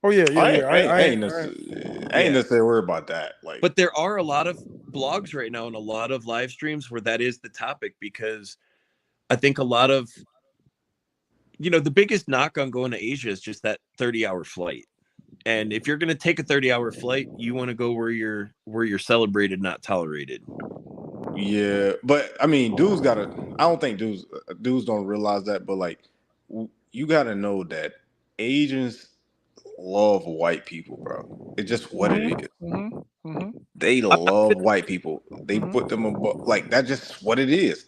Oh yeah, yeah, I yeah. ain't, I ain't, I ain't, necessarily, I ain't Yeah. necessarily worried about that. Like, But there are a lot of blogs right now and a lot of live streams where that is the topic because I think a lot of the biggest knock on going to Asia is just that 30-hour flight. And if you're going to take a 30-hour flight, you want to go where you're celebrated, not tolerated. yeah, but I mean, dudes gotta. I don't think dudes don't realize that, but like, you gotta know that Asians love white people, bro. It's just what it is. They love white people. They put them above. Like that's just what it is.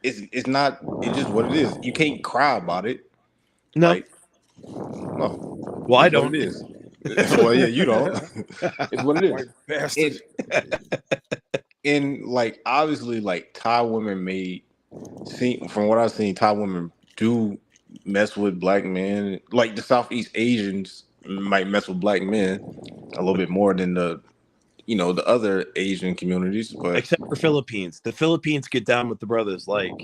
It's not. It's just what it is. You can't cry about it. No. Like no. Well, I It's what don't. it is. Well, yeah, you don't. It's what it is. White bastard. And like obviously, like Thai women from what I've seen, Thai women do mess with black men. Like the Southeast Asians might mess with black men a little bit more than the the other Asian communities, but Except for Philippines. The Philippines get down with the brothers like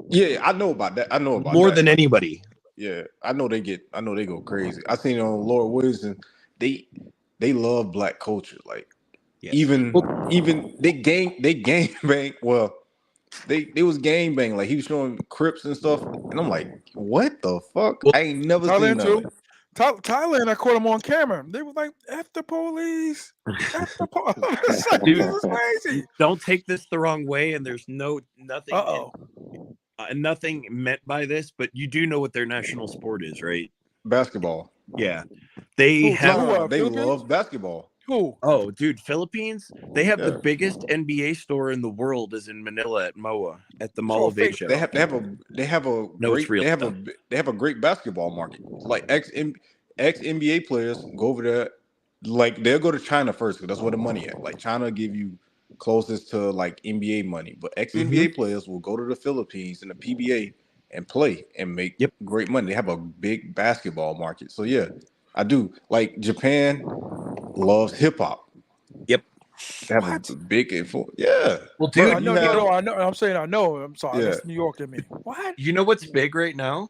yeah, I know about that. I know about more that. than anybody. Yeah, I know they go crazy. I seen it on Lord Wilson. They they love black culture. Like Yeah. even Well, even they gang bang. Well, they was gang bang. Like he was showing Crips and stuff, and I'm like, what the fuck? well, I ain't never seen Thailand none of too. that. Thailand, I caught them on camera. They was like, "F the police, F the police." It's like, dude, this is crazy. don't take this the wrong way, and there's nothing Uh-oh. nothing meant by this, but you do know what their national sport is, right? Basketball. Yeah. They Who? have No. They Philippines? love basketball. Who? Oh, dude, Philippines, they have the Yeah. biggest NBA store in the world is in Manila at MOA at the It's Mall all of fake Asia. They have a No, it's real. they have a great basketball market. Like ex NBA players go over there. Like they'll go to China first because that's where the money at. Like China give you closest to like NBA money, but ex NBA players will go to the Philippines and the PBA and play and make Yep. great money. They have a big basketball market. So yeah, I do. Like Japan loves hip hop. Yep. They have a What? big influence. Yeah, Well, bro. I dude, You know, have I know. I'm saying I know. I'm sorry. yeah. That's New York in me. What? you know what's big right now?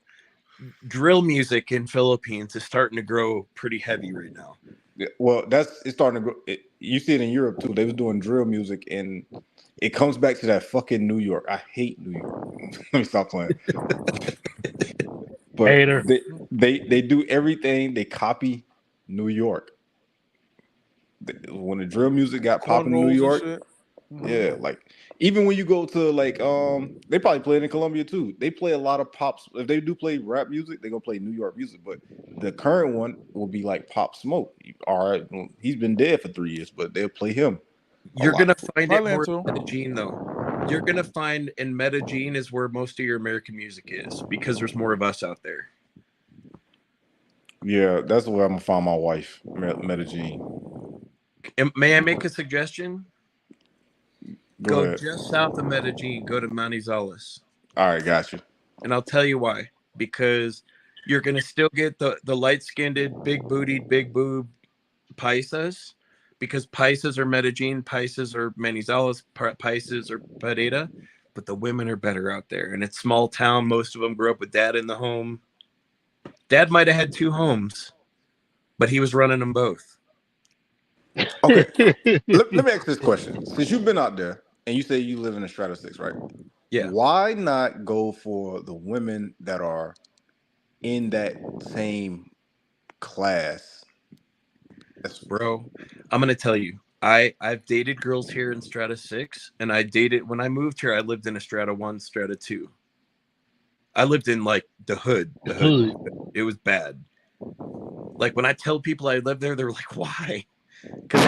Drill music in Philippines is starting to grow pretty heavy right now. Yeah, well, it's starting to grow. You see it in Europe too. They was doing drill music, and it comes back to that fucking New York. I hate New York. Let me stop playing. But Hater. they do everything. They copy New York. When the drill music got popping in New Cornrows and York, shit. Mhm. yeah, like even when you go to like they probably play it in Colombia too. They play a lot of pops. If they do play rap music, they're gonna play New York music. But the current one will be like Pop Smoke. All right, well, he's been dead for 3 years, but they'll play him a You're lot. gonna find it Thailand more too. in Medellin, though. You're gonna find in Medellin is where most of your American music is because there's more of us out there. Yeah, that's where I'm gonna find my wife, Medellin. May I make a suggestion? Go Go ahead. just south of Medellin. Go to Manizales, All right, got you. and I'll tell you why. Because you're gonna still get the light skinned, big bootied, big boob paisas. Because paisas are Medellin, paisas are Manizales, paisas are Pereira. But the women are better out there, and it's small town. Most of them grew up with dad in the home. Dad might have had 2 homes, but he was running them both. Okay, let me ask this question. Since you've been out there and you say you live in a strata 6, right? Yeah. Why not go for the women that are in that same class? Bro, I'm gonna tell you. I've dated girls here in Strata 6, and I dated when I moved here. I lived in a Strata 1, Strata 2. I lived in like the hood. It was bad. Like when I tell people I lived there, they're like, "Why?" Because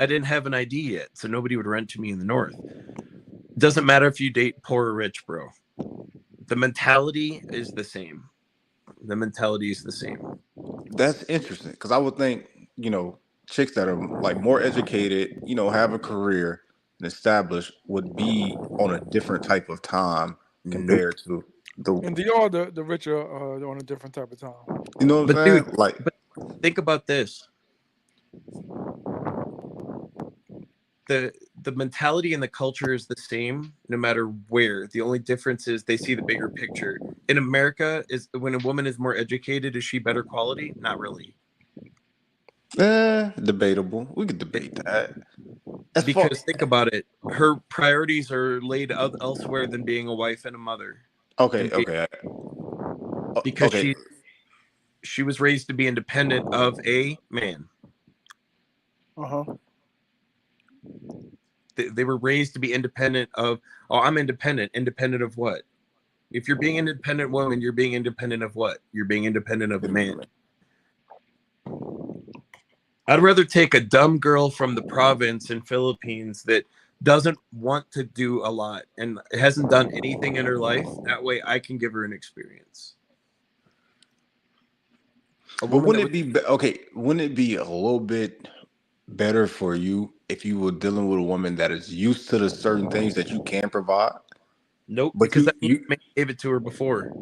I didn't have an ID yet, so nobody would rent to me in the north. Doesn't matter if you date poor or rich, bro. The mentality is the same. The mentality is the same. That's interesting because I would think, chicks that are like more educated, have a career and established would be on a different type of time Nope. compared to the, And they are the richer on a different type of time. you know what I'm But saying? dude, Like, but think about this. The mentality and the culture is the same no matter where. The only difference is they see the bigger picture. In America, is when a woman is more educated, is she better quality? Not really. debatable. We could debate that. As far Because think about it, her priorities are laid elsewhere than being a wife and a mother. okay, And be, okay, because okay. she was raised to be independent of a man. Uh-huh. They were raised to be independent of, oh, I'm independent. Independent of what? If you're being an independent woman, you're being independent of what? You're being independent of a man. I'd rather take a dumb girl from the province in Philippines that doesn't want to do a lot and hasn't done anything in her life. That way I can give her an experience. But wouldn't it be okay? Wouldn't it be a little bit better for you if you were dealing with a woman that is used to the certain things that you can provide? Nope, But because that means you gave it to her before.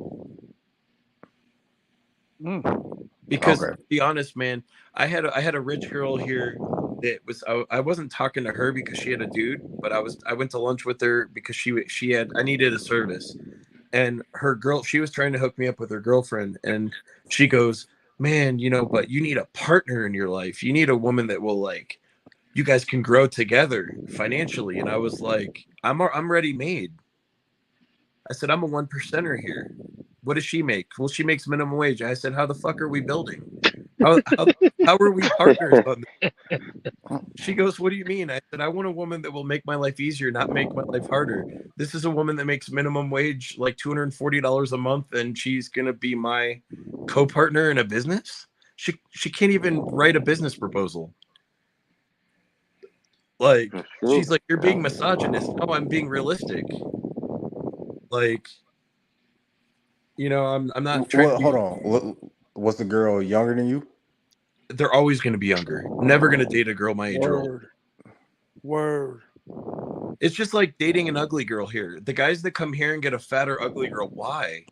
Because Okay. to be honest, man, I had a rich girl here that was I wasn't talking to her because she had a dude, but I went to lunch with her because she had I needed a service, and she was trying to hook me up with her girlfriend, and she goes, man, but you need a partner in your life. You need a woman that will like you guys can grow together financially. And I was like, I'm ready made. I said, I'm a 1%er here. What does she make? Well, she makes minimum wage. I said, how the fuck are we building? How are we partners on this? She goes, what do you mean? I said, I want a woman that will make my life easier, not make my life harder. This is a woman that makes minimum wage like $240 a month, and she's gonna be my co-partner in a business. She can't even write a business proposal. Like, That's true. she's like, you're being misogynist. No, I'm being realistic. Like, I'm not trying to Well, be. hold on. Was the girl younger than you? They're always going to be younger. Never going to date a girl my age or older. Word. It's just like dating an ugly girl here. The guys that come here and get a fat or ugly girl, why?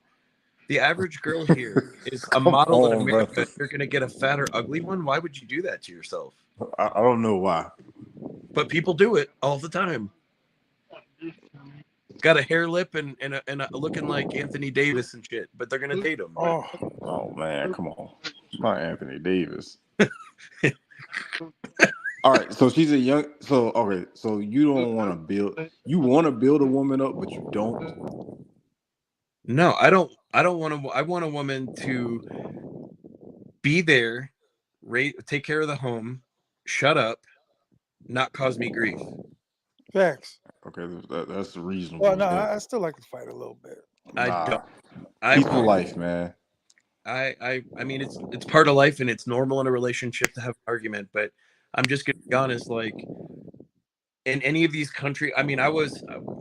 The average girl here is a Come model in on, America. brother. You're going to get a fat or ugly one. Why would you do that to yourself? I don't know why. But people do it all the time. Got a hair lip and a looking like Anthony Davis and shit, but they're gonna date him. Oh man, come on. It's not Anthony Davis. All right, so she's a young. So okay, so you don't want to build. You want to build a woman up, but you don't. No, I don't want to. I want a woman to be there, take care of the home, shut up, not cause me grief. Facts. Okay, that's reasonable. Well, no, I still like to fight a little bit. I Nah, don't. I peaceful won't. life, man. I mean, it's part of life, and it's normal in a relationship to have an argument. But I'm just gonna be honest, like in any of these countries, I mean,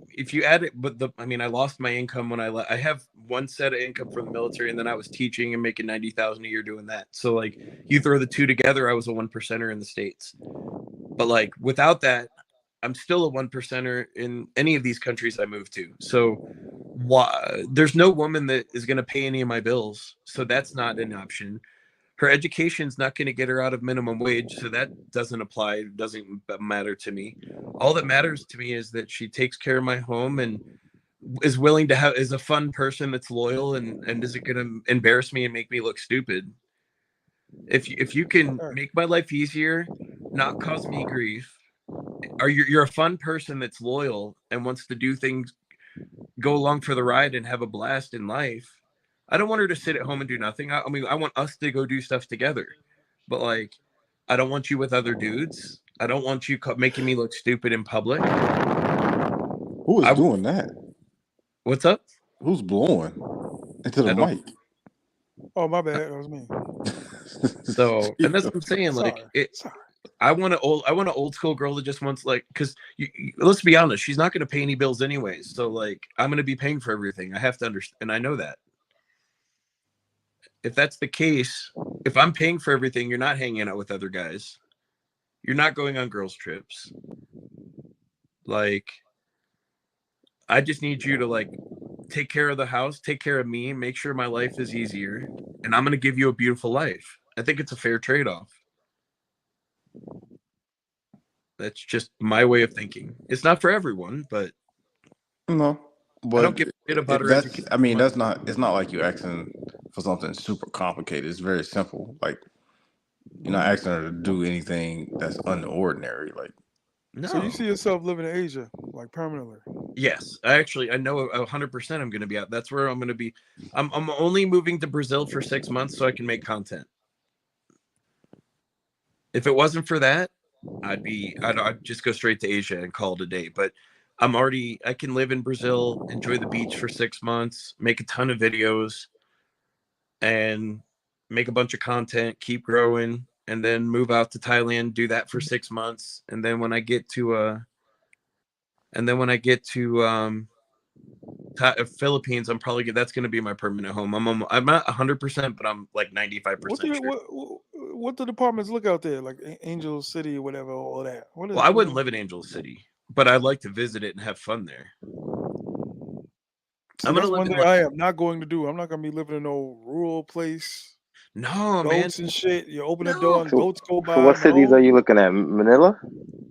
if you add it, but I lost my income when I have one set of income from the military, and then I was teaching and making 90,000 a year doing that. So like, you throw the two together, I was a 1%er in the States. But like, without that, I'm still a 1%er in any of these countries I move to. So why there's no woman that is going to pay any of my bills, so that's not an option. Her education's not going to get her out of minimum wage, so that doesn't apply. It doesn't matter to me. All that matters to me is that she takes care of my home and is willing to is a fun person that's loyal and isn't going to embarrass me and make me look stupid. If you can make my life easier, not cause me grief, or you're a fun person that's loyal and wants to do things, go along for the ride and have a blast in life. I don't want her to sit at home and do nothing. I mean, I want us to go do stuff together. But like, I don't want you with other dudes. I don't want you making me look stupid in public. Who is doing that? What's up? Who's blowing into the mic? Oh, my bad. That was me. So, and that's what I'm saying. Like, I want an old school girl that just wants, like, because let's be honest, she's not going to pay any bills anyways. So like, I'm going to be paying for everything. I have to understand, and I know that. If that's the case, if I'm paying for everything, you're not hanging out with other guys. You're not going on girls' trips. Like, I just need you to like take care of the house, take care of me, make sure my life is easier, and I'm going to give you a beautiful life. I think it's a fair trade-off. That's just my way of thinking. It's not for everyone, but no. But I don't give a shit about her education. I mean, it's not like you're asking for something super complicated. It's very simple. Like, you're not asking her to do anything that's unordinary. Like, no. So you see yourself living in Asia, like permanently? Yes, I know 100% I'm going to be out. That's where I'm going to be. I'm only moving to Brazil for 6 months so I can make content. If it wasn't for that, I'd just go straight to Asia and call it a day. But I can live in Brazil, enjoy the beach for 6 months, make a ton of videos, and make a bunch of content, keep growing, and then move out to Thailand, do that for 6 months. And then when I get to Philippines, that's going to be my permanent home. I'm not 100%, but I'm like 95% sure. What the departments look out there, like Angel City or whatever, all that? Well, I wouldn't live in Angel City, but I'd like to visit it and have fun there. See, that's one thing I am not going to do. I'm not going to be living in no rural place. No, man. Goats and shit. You open the No. door and So, goats go so by. what cities No. are you looking at? Manila?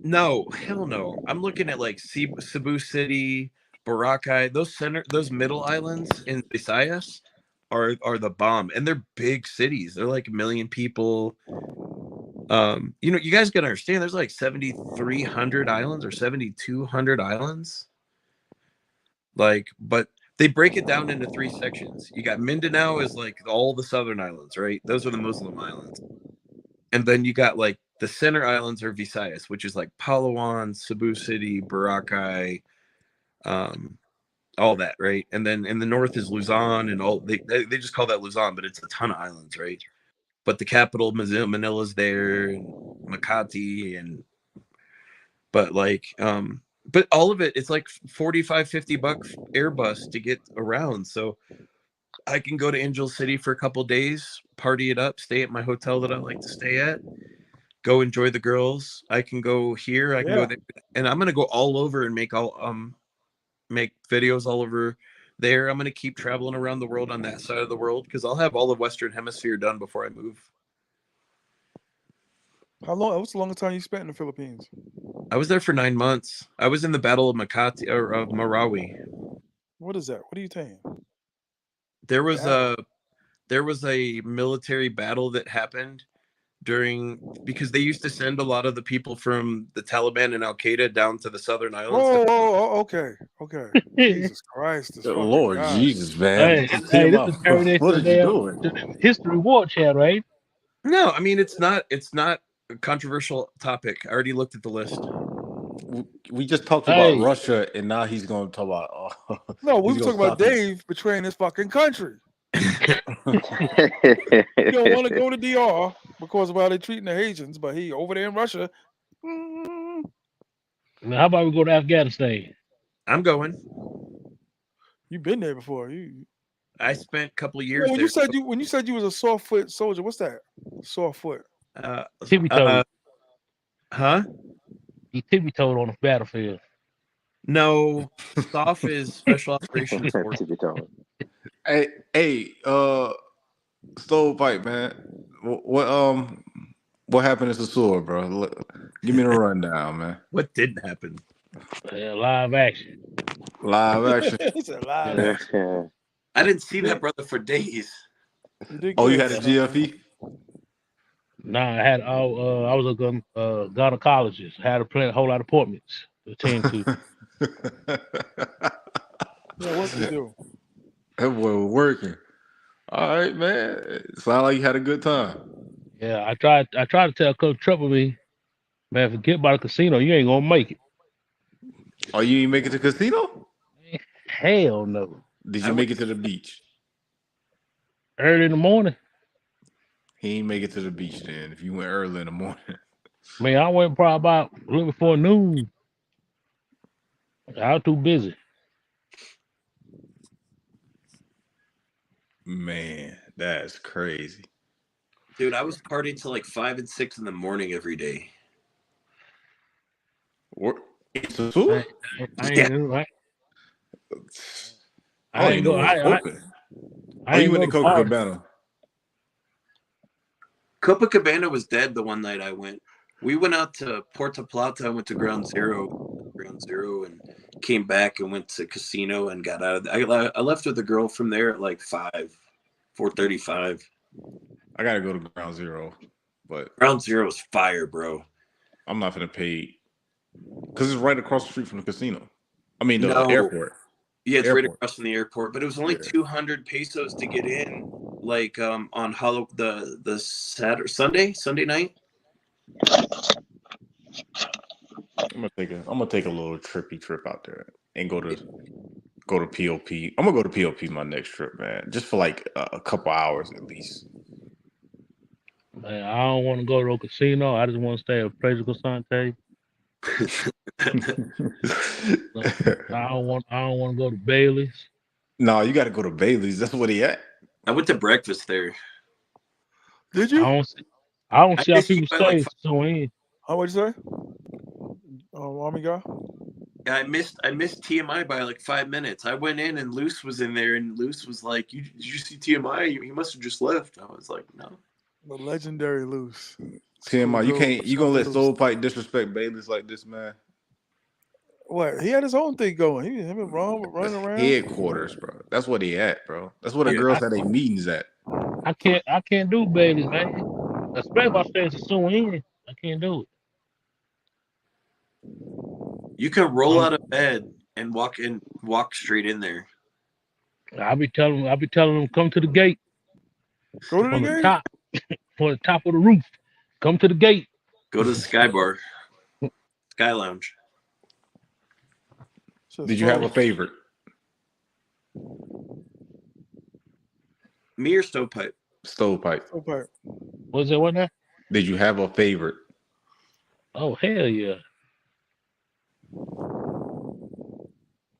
No, hell no. I'm looking at like Cebu City, Boracay, those middle islands in Visayas are the bomb, and they're big cities. They're like 1 million people. You guys gotta understand. There's like 7,300 islands or 7,200 islands. Like, but they break it down into 3 sections. You got Mindanao is like all the southern islands, right? Those are the Muslim islands. And then you got like the center islands are Visayas, which is like Palawan, Cebu City, Boracay, all that, right? And then in the north is Luzon, and all they just call that Luzon, but it's a ton of islands, right? But the capital Manila's there, and Makati, and but like but all of it's like 45-50 bucks Airbus to get around. So I can go to Angel City for a couple days, party it up, stay at my hotel that I like to stay at, go enjoy the girls. I can go here, I can go there, and I'm gonna go all over and make videos all over there. I'm gonna keep traveling around the world on that side of the world because I'll have all of Western Hemisphere done before I move. How long? What's the longest time you spent in the Philippines? I was there for 9 months. I was in the Battle of Makati or of Marawi. What is that? What are you saying? There was a military battle that happened because they used to send a lot of the people from the Taliban and Al Qaeda down to the southern islands. Oh, okay. Jesus Christ, this fucking Lord guy. Jesus, man. Hey, this is turning What into are you damn doing? history war chat, right? No, I mean it's not a controversial topic. I already looked at the list. We just talked about Russia, and now he's going to talk about. No, we he's were gonna talking about stop you. Dave betraying his fucking country. You don't want to go to DR because of how they're treating the Haitians, but he over there in Russia. Now, how about we go to Afghanistan? I'm going. You've been there before. I spent a couple of years when there. You said you was a soft foot soldier, what's that? Soft foot. Tippy-toed. Huh? He tippy-toed on the battlefield. No, SOF is Special Operations Force. Hey, Stovepipe, man. What happened in Sosua, bro? Give me the rundown, man. What didn't happen? Live action. Live action. It's a live action. I didn't see that brother for days. Oh, you had a GFE? Nah, I was a gynecologist. I had a whole lot of appointments to attend to. Yeah, what to do? That boy was working. All right, man. Sound like you had a good time. Yeah, I tried to tell Coach Trouble me, man, forget about the casino. You ain't gonna make it. Oh, you didn't make it to the casino? Hell no. Did you make it to the beach? Early in the morning. He ain't make it to the beach then. If you went early in the morning. Man, I went probably about a little before noon. I was too busy. Man, that's crazy. Dude, I was partying till like 5 and 6 in the morning every day. What? I ain't go. You went to Copacabana. Copacabana was dead the one night I went. We went out to Puerto Plata. I went to Ground Zero, and came back and went to casino and got out of there. I left with a girl from there at like 4:35. I gotta go to Ground Zero, but Ground Zero is fire, bro. I'm not gonna pay because it's right across the street from the casino. I mean the airport. Yeah, it's right across from the airport, but it was only 200 pesos to get in. Like on the Sunday night. I'm gonna take a little trippy trip out there and go to POP. I'm gonna go to POP my next trip, man, just for like a couple hours at least. Man, I don't want to go to a casino. I just want to stay at Plaza Cosante. I don't want to go to Bailey's. No, you got to go to Bailey's. That's where he at. I went to breakfast there. Did you? I don't see how people stay. So in. How much you say? Army guy. I missed TMI by like 5 minutes. I went in and Luce was in there, and Luce was like, did you see TMI? He must have just left. I was like, no. The legendary Luce. TMI, you can't. You Shout gonna to let Luce. Soul Pipe disrespect Bayless like this, man? What? He had his own thing going. Him and Ron were running around. Headquarters, bro. That's what he at, bro. That's where the Yeah. girls had their meetings at. I can't do Bailey's, man. Especially if I stay so in. I can't do it. You can roll out of bed and walk straight in there. I'll be telling them come to the gate Go to the from the game. top, from the top of the roof. Come to the gate. Go to the Sky Bar, Sky Lounge. Did you have a favorite? Me or Stovepipe? Stovepipe. Stovepipe. What's that one now? Did you have a favorite? Oh hell yeah.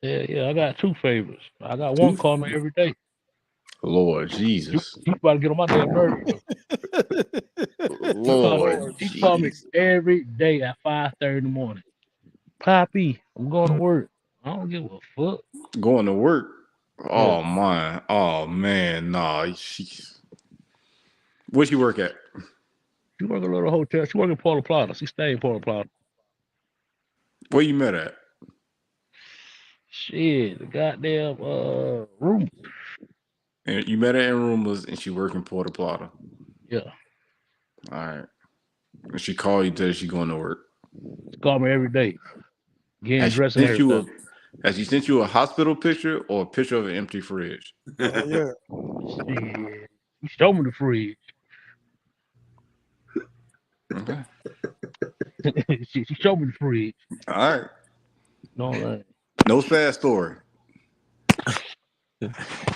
Yeah, I got two favorites. I got one call me every day. Lord Jesus. You about to get on my damn nerves. Lord He called me Jesus. every day at 5:30 in the morning. Poppy, I'm going to work. I don't give a fuck. Going to work? Oh my. Oh man. Nah. Where she work at? She work at a little hotel. She work in Puerto Plata. She stay in Puerto Plata. Where you met at? Shit, the goddamn room. And you met her in Rumors and she work in Puerto Plata. Yeah. All right. And she called you till she going to work. She call me every day. Getting Has dressed and everything. Has she sent you a hospital picture or a picture of an empty fridge? Yeah. Shit. She showed me the fridge. Okay. she showed me the fridge. All right. No sad story.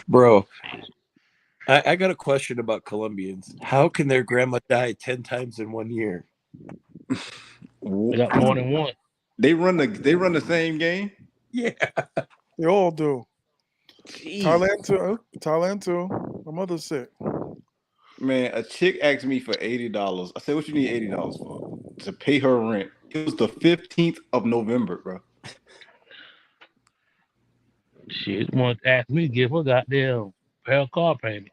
Bro, I got a question about Colombians. How can their grandma die 10 times in 1 year? They got more than one. They run the same game? Yeah. They all do. Jeez. Thailand too. My mother's sick. Man, a chick asked me for $80. I said, what you need $80 for? To pay her rent. It was the 15th of November, bro. Shit, wanted to ask me to give her goddamn pair car payment.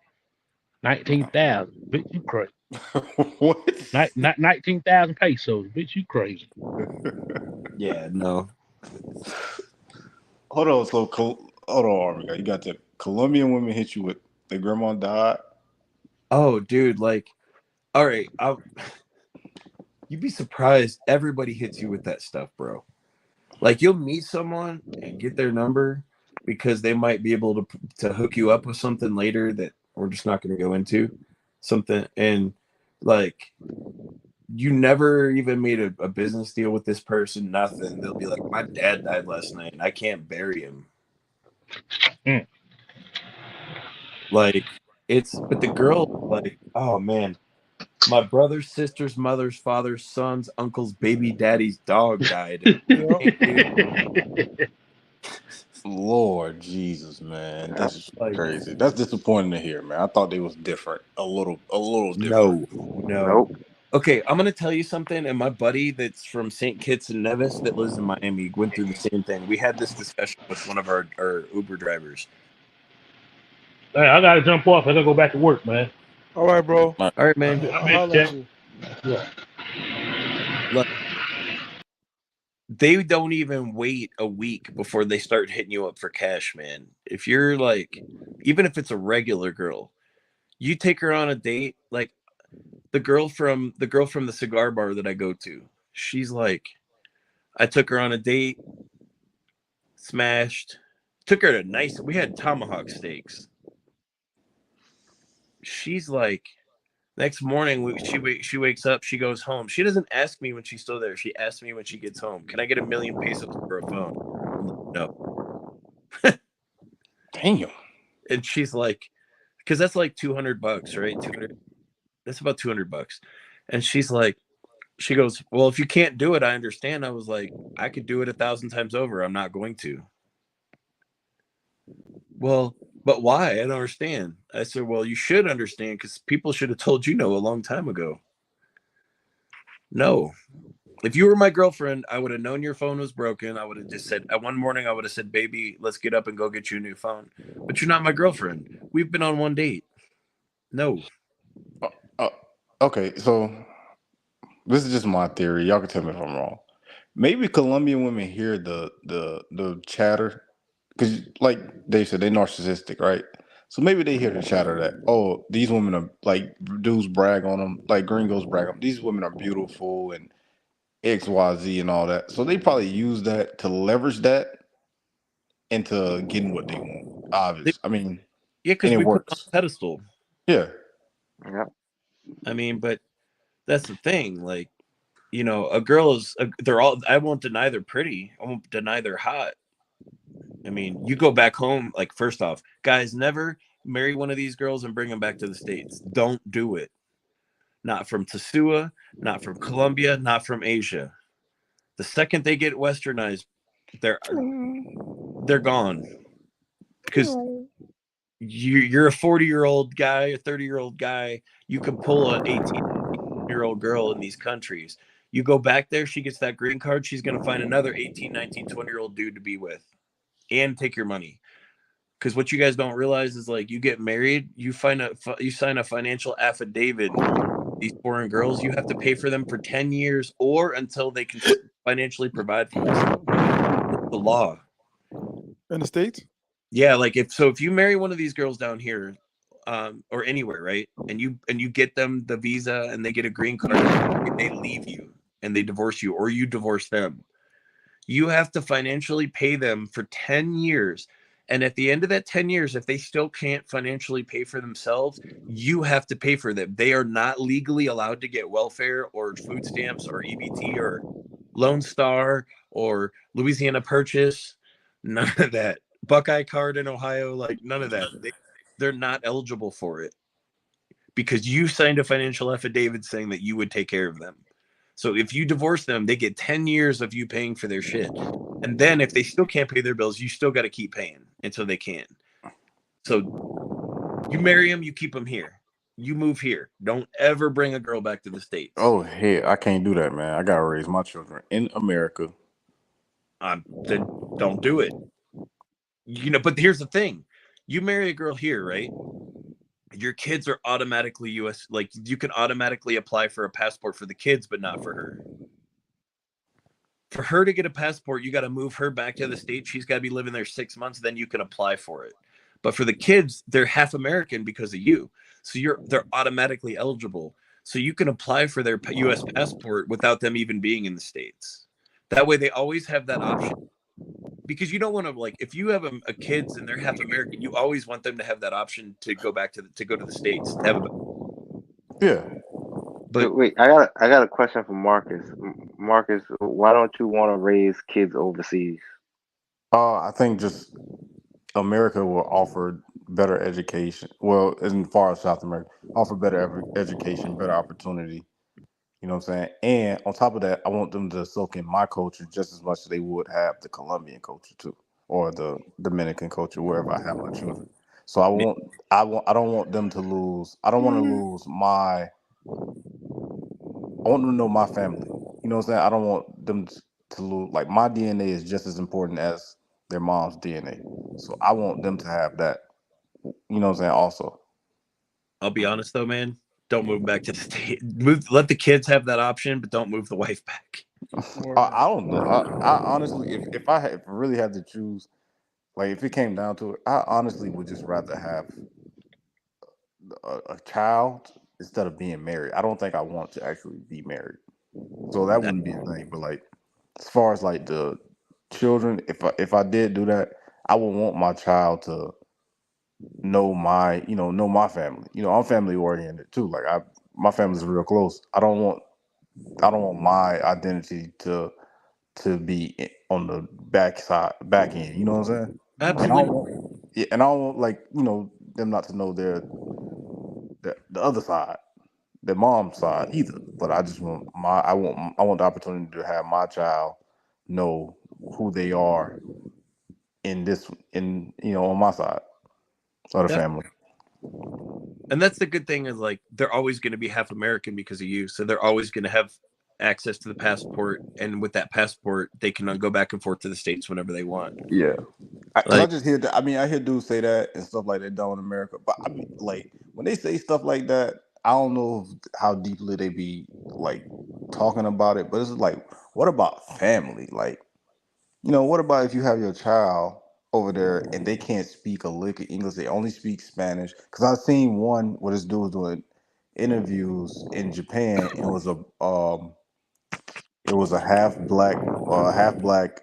19,000. Bitch, you crazy. What? 19,000 pesos. Bitch, you crazy. Yeah, no. Hold on, hold on, Armin. You got the Colombian women hit you with their grandma died. Oh, dude, like, all right, you'd be surprised. Everybody hits you with that stuff, bro. Like, you'll meet someone and get their number because they might be able to hook you up with something later that we're just not going to go into. Something, and like, you never even made a business deal with this person, nothing. They'll be like, my dad died last night and I can't bury him. Like, but the girl, like, oh man, my brother's sister's mother's father's son's uncle's baby daddy's dog died. Lord Jesus, man, this is like, crazy. That's disappointing to hear, man. I thought they was different, a little different. No. Okay, I'm gonna tell you something. And my buddy that's from St. Kitts and Nevis that lives in Miami went through the same thing. We had this discussion with one of our Uber drivers. Hey, I gotta jump off. I gotta go back to work, man. All right, bro. All right, man. I'll holler at you. Yeah. Look, they don't even wait a week before they start hitting you up for cash, man. If you're like, even if it's a regular girl, you take her on a date, like the girl from the cigar bar that I go to, she's like, I took her on a date, smashed, took her to we had tomahawk steaks. She's like, next morning she wakes up, she goes home. She doesn't ask me when she's still there. She asks me when she gets home, can I get 1,000,000 pesos for a phone? I'm like, no. Damn. And she's like, because that's like $200, right? 200. That's about $200. And she's like, she goes, well, if you can't do it, I understand. I was like, I could do it 1,000 times over. I'm not going to. Well, but why? I don't understand. I said, well, you should understand because people should have told you no a long time ago. No. If you were my girlfriend, I would have known your phone was broken. I would have just said, one morning, I would have said, baby, let's get up and go get you a new phone. But you're not my girlfriend. We've been on one date. No. Uh, okay, so this is just my theory. Y'all can tell me if I'm wrong. Maybe Colombian women hear the chatter because, like Dave said, they narcissistic, right? So maybe they hear the chatter that, oh, these women are like dudes brag on them, like gringos brag on 'em. These women are beautiful and XYZ and all that. So they probably use that to leverage that into getting what they want. Obvious. I mean, Yeah, and because it we put them on works. a pedestal. Yeah. Yeah. I mean, but that's the thing. Like, a girl is, they're all, I won't deny they're pretty. I won't deny they're hot. I mean, you go back home, like, first off, guys, never marry one of these girls and bring them back to the States. Don't do it. Not from Sosua, not from Colombia, not from Asia. The second they get westernized, they're they're gone. Because you're a 40-year-old guy, a 30-year-old guy, you can pull a 18-year-old girl in these countries. You go back there, she gets that green card, she's going to find another 18, 19, 20-year-old dude to be with and take your money. Because what you guys don't realize is, like, you get married, you sign a financial affidavit. These foreign girls, you have to pay for them for 10 years or until they can financially provide for themselves. It's the law. In the States? Yeah, like if you marry one of these girls down here, or anywhere, right, and you get them the visa and they get a green card, and they leave you and they divorce you, or you divorce them, you have to financially pay them for 10 years. And at the end of that 10 years, if they still can't financially pay for themselves, you have to pay for them. They are not legally allowed to get welfare or food stamps or EBT or Lone Star or Louisiana Purchase. None of that. Buckeye card in Ohio, like, none of that. They're not eligible for it because you signed a financial affidavit saying that you would take care of them. So if you divorce them, they get 10 years of you paying for their shit. And then if they still can't pay their bills, you still got to keep paying until they can. So you marry them, you keep them here. You move here. Don't ever bring a girl back to the States. Oh, hey, I can't do that, man. I gotta raise my children in America. Then don't do it. But here's the thing. You marry a girl here, right? Your kids are automatically US, like, you can automatically apply for a passport for the kids, but not for her. For her to get a passport, you got to move her back to the States. She's got to be living there 6 months, then you can apply for it. But for the kids, they're half American because of you. So they're automatically eligible. So you can apply for their US passport without them even being in the States. That way they always have that option. Because you don't want to, like, if you have a kids and they're half American, you always want them to have that option to go back to go to the States to have a. Yeah. But So wait, I got a question for Marcus. Marcus, why don't you want to raise kids overseas? I think just America will offer better education. Well, as far as South America, offer better education, better opportunity. You know what I'm saying? And on top of that, I want them to soak in my culture just as much as they would have the Colombian culture too, or the Dominican culture wherever I have my children. So I don't want them to lose. I don't want to lose my. I want them to know my family. You know what I'm saying? I don't want them to lose. Like, my DNA is just as important as their mom's DNA. So I want them to have that. You know what I'm saying? Also, I'll be honest though, man. Don't move back to the state. Let the kids have that option, but don't move the wife back. I don't know. I honestly, if I really had to choose, like, if it came down to it, I honestly would just rather have a child instead of being married. I don't think I want to actually be married, so that That, wouldn't be a thing. But, like, as far as like the children, if I did do that, I would want my child to know my family. I'm family oriented too. Like, my family's real close. I don't want my identity to be on the back end. You know what I'm saying? And I don't absolutely. want, yeah, and I don't want, like, them not to know the other side, their mom's side either. But I just want I want the opportunity to have my child know who they are on my side of the Yep. family. And that's the good thing is, like, they're always going to be half American because of you. So they're always going to have access to the passport, and with that passport, they can go back and forth to the States whenever they want. Yeah, because I Like, just hear that. I mean, I hear dudes say that and stuff like that down in America. But I mean, like when they say stuff like that, I don't know how deeply they be like talking about it. But it's like, what about family? Like, what about if you have your child over there and they can't speak a lick of English? They only speak Spanish. Because I've seen one where this dude was doing interviews in Japan, and it was a half black,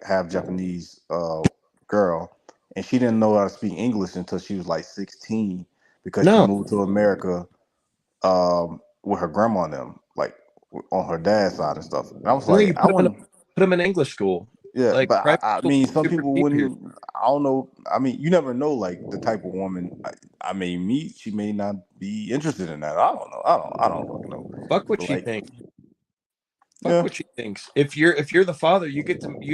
half Japanese girl, and she didn't know how to speak English until she was like 16 because she no, moved to America with her grandma and them, like on her dad's side and stuff. And I was no, like, you put them in English school. yeah, Like, but private I school mean, is some super people cheap here. wouldn't. I don't know. I mean, you never know. Like the type of woman I may meet, she may not be interested in that. I don't know. I don't fucking know. Fuck what But she like, thinks. Fuck yeah, what she thinks. If you're the father, you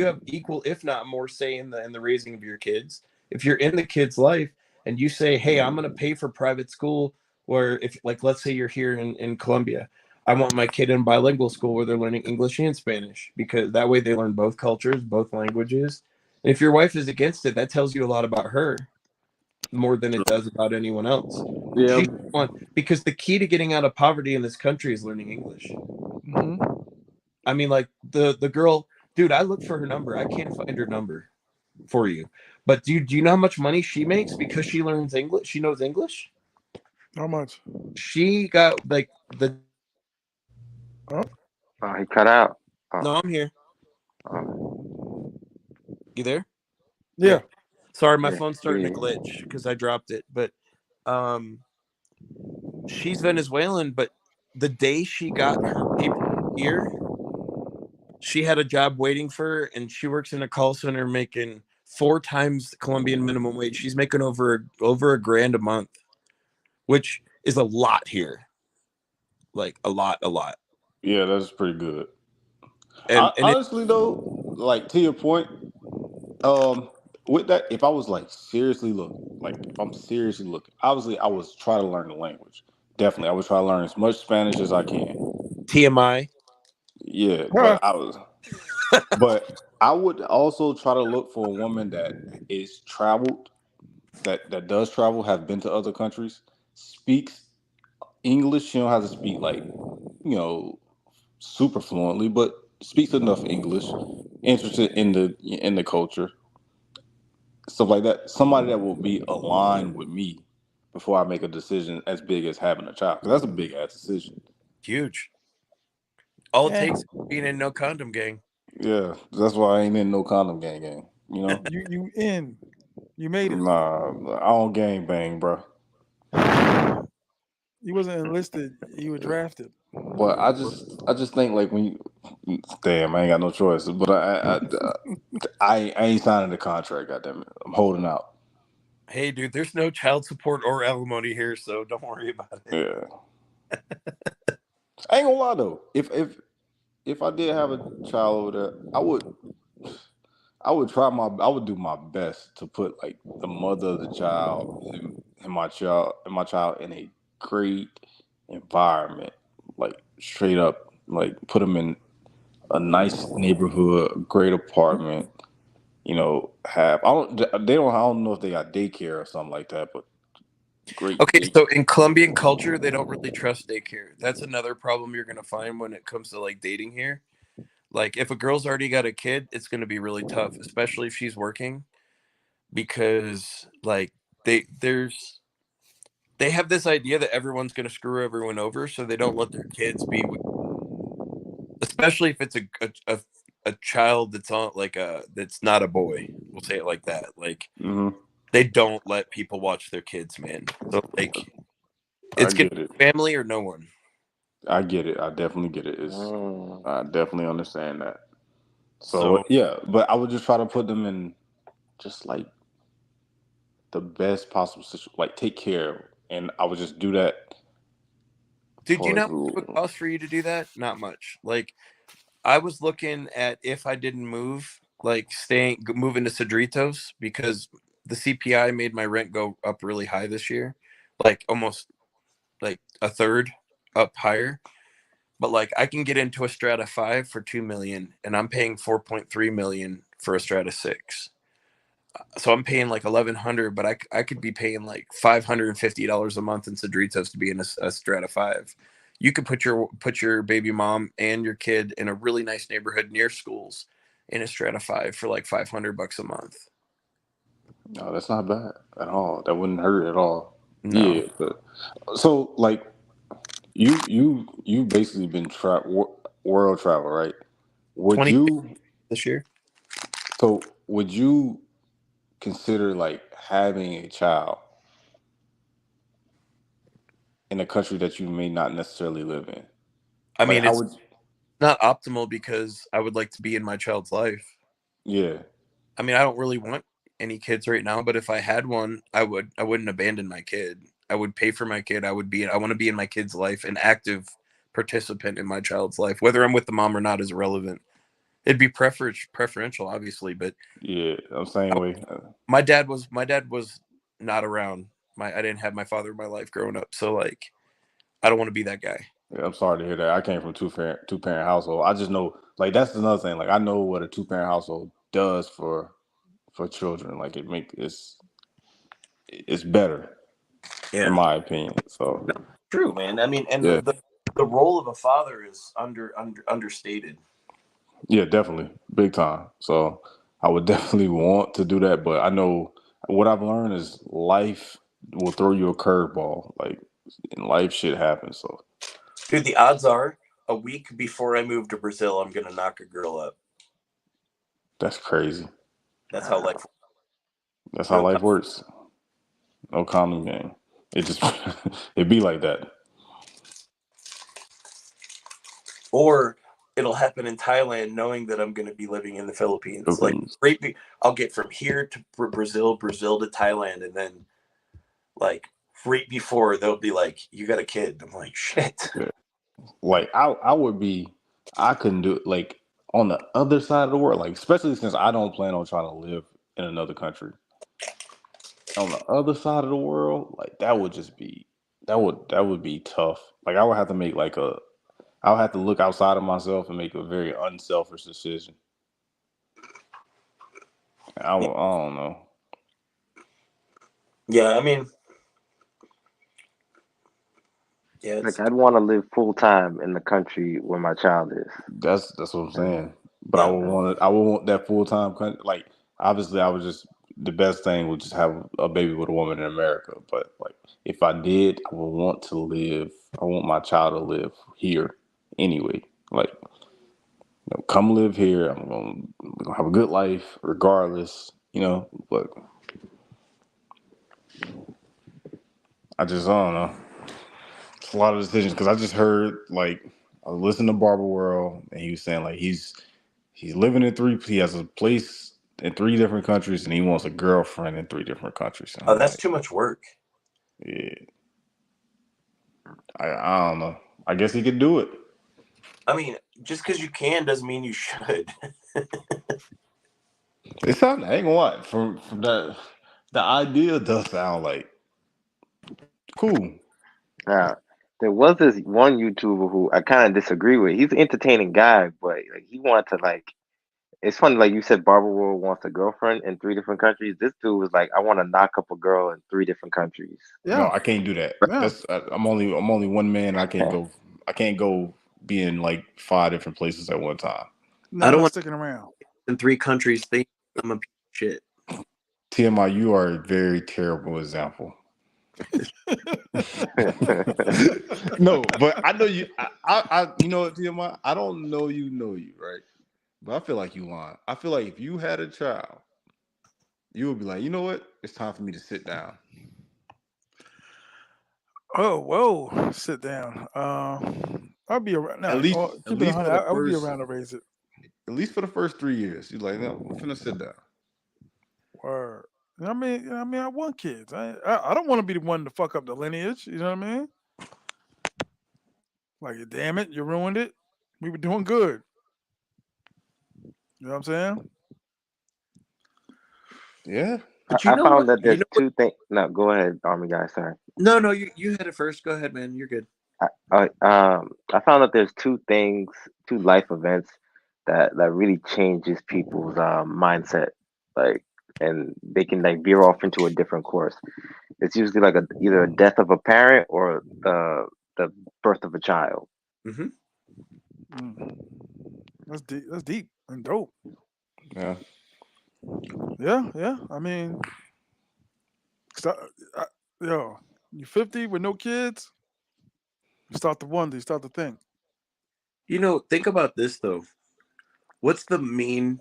have equal, if not more, say in the raising of your kids. If you're in the kid's life and you say, "Hey, I'm going to pay for private school," or if, like, let's say you're here in Colombia, I want my kid in bilingual school where they're learning English and Spanish, because that way they learn both cultures, both languages. And if your wife is against it, that tells you a lot about her more than it does about anyone else. yeah, She's the one, because the key to getting out of poverty in this country is learning English. Hmm. I mean, like the girl, dude, I looked for her number. I can't find her number for you. But do you know how much money she makes because she learns English? She knows English. How much? She got like the Huh? Oh, he cut out. Oh, no, I'm here. oh, You there? Yeah. Yeah. Sorry, my yeah, phone's starting to yeah. glitch because I dropped it. But um she's Venezuelan, but the day she got her paper here, she had a job waiting for her, and she works in a call center making 4 times the Colombian minimum wage. She's making over a grand a month, which is a lot here, like a lot. yeah, that's pretty good. And it, Honestly, though, like to your point, um, with that, if I was like seriously looking, like if I'm seriously looking, obviously I was try to learn the language. Definitely, I would try to learn as much Spanish as I can. TMI. Yeah, Huh. but I would also try to look for a woman that is traveled, that does travel, have been to other countries, speaks English. She don't have to speak like you know super fluently, but speaks enough English. Interested in the culture, stuff like that. Somebody that will be aligned with me before I make a decision as big as having a child, because that's a big ass decision. Huge. All it Yeah. takes is being in no condom gang. Yeah, that's why I ain't in no condom gang gang. You know, You in. You made it. nah, I don't gang bang, bro. You wasn't enlisted. You were drafted. But I just think like when damn, I ain't got no choice. But I ain't signing the contract. Goddamn it, I'm holding out. Hey, dude, there's no child support or alimony here, so don't worry about it. Yeah, I ain't gonna lie though. If I did have a child over there, I would do my best to put like the mother of the child and my child in a great environment, like straight up, like put them in a nice neighborhood, a great apartment. Have I don't know if they got daycare or something like that, but great Okay, day. so in Colombian culture, they don't really trust daycare. That's another problem you're gonna find when it comes to like dating here. Like, if a girl's already got a kid, it's gonna be really tough, especially if she's working, because like they have this idea that everyone's gonna screw everyone over, so they don't let their kids be with, especially if it's a child that's on like a that's not a boy. We'll say it like that. Like, Hmm. they don't let people watch their kids, man. So like, I it's gonna get it. be family or no one. I get it. I definitely get it. Mm. I definitely understand that. So So, yeah, but I would just try to put them in just like the best possible situation, like take care, and I would just do that dude, you for know as how much it would cost for you to do that? Not much. Like, I was looking at, if I didn't move, like moving to Cedritos, because the CPI made my rent go up really high this year, like almost like a third up higher. But like I can get into a Strata 5 for 2 million and I'm paying 4.3 million for a Strata 6. So I'm paying like 1,100, but I could be paying like $550 a month in Cedritos to be in a Strata 5. You could put your baby mom and your kid in a really nice neighborhood near schools in a Strata 5 for like $500 a month. No, that's not bad at all. That wouldn't hurt at all. No. Yeah, but so like you basically been world travel, right? Would 20 you this year. would you consider like having a child in a country that you may not necessarily live in? I Like mean, how it's would not optimal because I would like to be in my child's life. yeah. I mean, I don't really want any kids right now, but if I had one, I wouldn't abandon my kid. I would pay for my kid. I want to be in my kid's life, an active participant in my child's life. Whether I'm with the mom or not is irrelevant. It'd be preferential, obviously, but Yeah, I'm same I, way. my dad was not around. I didn't have my father in my life growing up, so like I don't want to be that guy. Yeah, I'm sorry to hear that. I came from two parent household. I just know like that's another thing. Like I know what a two-parent household does for children. Like it's better in Yeah, my opinion. no, So true, man. I mean, and yeah, the role of a father is understated. yeah, definitely big time. So I would definitely want to do that, but I know what I've learned is life will throw you a curveball. Like and life shit happens. So Dude, the odds are a week before I move to Brazil, I'm gonna knock a girl up. that's crazy. That's how life. That's how No, life works. No common game. It just it be like that. or it'll happen in Thailand, knowing that I'm gonna be living in the Philippines. Like, Philippines. I'll get from here to Brazil, Brazil to Thailand, and then like right before they'll be like, "You got a kid." I'm like, "Shit." Yeah. Like I would be I couldn't do it like on the other side of the world, like especially since I don't plan on trying to live in another country. On the other side of the world, like that would just be that would be tough. Like I would have to make like I would have to look outside of myself and make a very unselfish decision. I don't know. Yeah, I mean, yeah, Like it's I'd want to live full time in the country where my child is. That's what I'm And, saying. But yeah. I would want that full time. Like obviously, I would just the best thing would just have a baby with a woman in America. But like if I did, I would want to live. I want my child to live here anyway. Like come live here. I'm gonna have a good life regardless. But I don't know. It's a lot of decisions because I just heard like I was listening to Barber World and he was saying like he's living in three. He has a place in three different countries, and he wants a girlfriend in three different countries. And Oh, I'm that's like, too much work. yeah, I don't know. I guess he could do it. I mean, just because you can doesn't mean you should. It sounds. I ain't gonna lie. From the idea does sound like cool. now, there was this one YouTuber who I kind of disagree with. He's an entertaining guy, but like he wanted to like. It's funny, like you said, Barbara World wants a girlfriend in three different countries. This dude was like, I want to knock up a girl in three different countries. No, Yeah, I can't do that. yeah. I'm only one man. I can't go be in like five different places at one time. I No, don't no want sticking around. in 3 countries think I'm a piece of shit. TMI, you are a very terrible example. No, but I know you. You know what, TMI? I don't know you, right? But I feel like you lying. I feel like if you had a child, you would be like, you know what? It's time for me to sit down. Oh, whoa. Sit down. I'll be around. At No, least, well, at keep it least 100. for the I would be first, around to raise it. at least for the first 3 years. You're like, no, I'm finna sit down. Or I want kids. I don't want to be the one to fuck up the lineage. You know what I mean? Like, damn it, you ruined it. We were doing good. You know what I'm saying? Yeah. But I found that there's two things. No, go ahead, Army guy. Sorry. No, you had it first. Go ahead, man. You're good. I found that there's two life events that really changes people's mindset, like, and they can like veer off into a different course. It's usually like either a death of a parent or the birth of a child. Hmm. Mm. That's deep. That's deep and dope. Yeah. Yeah, yeah. I mean, start, I, yo, you 50 with no kids. You start to wonder. You start to think. Think about this though. What's the main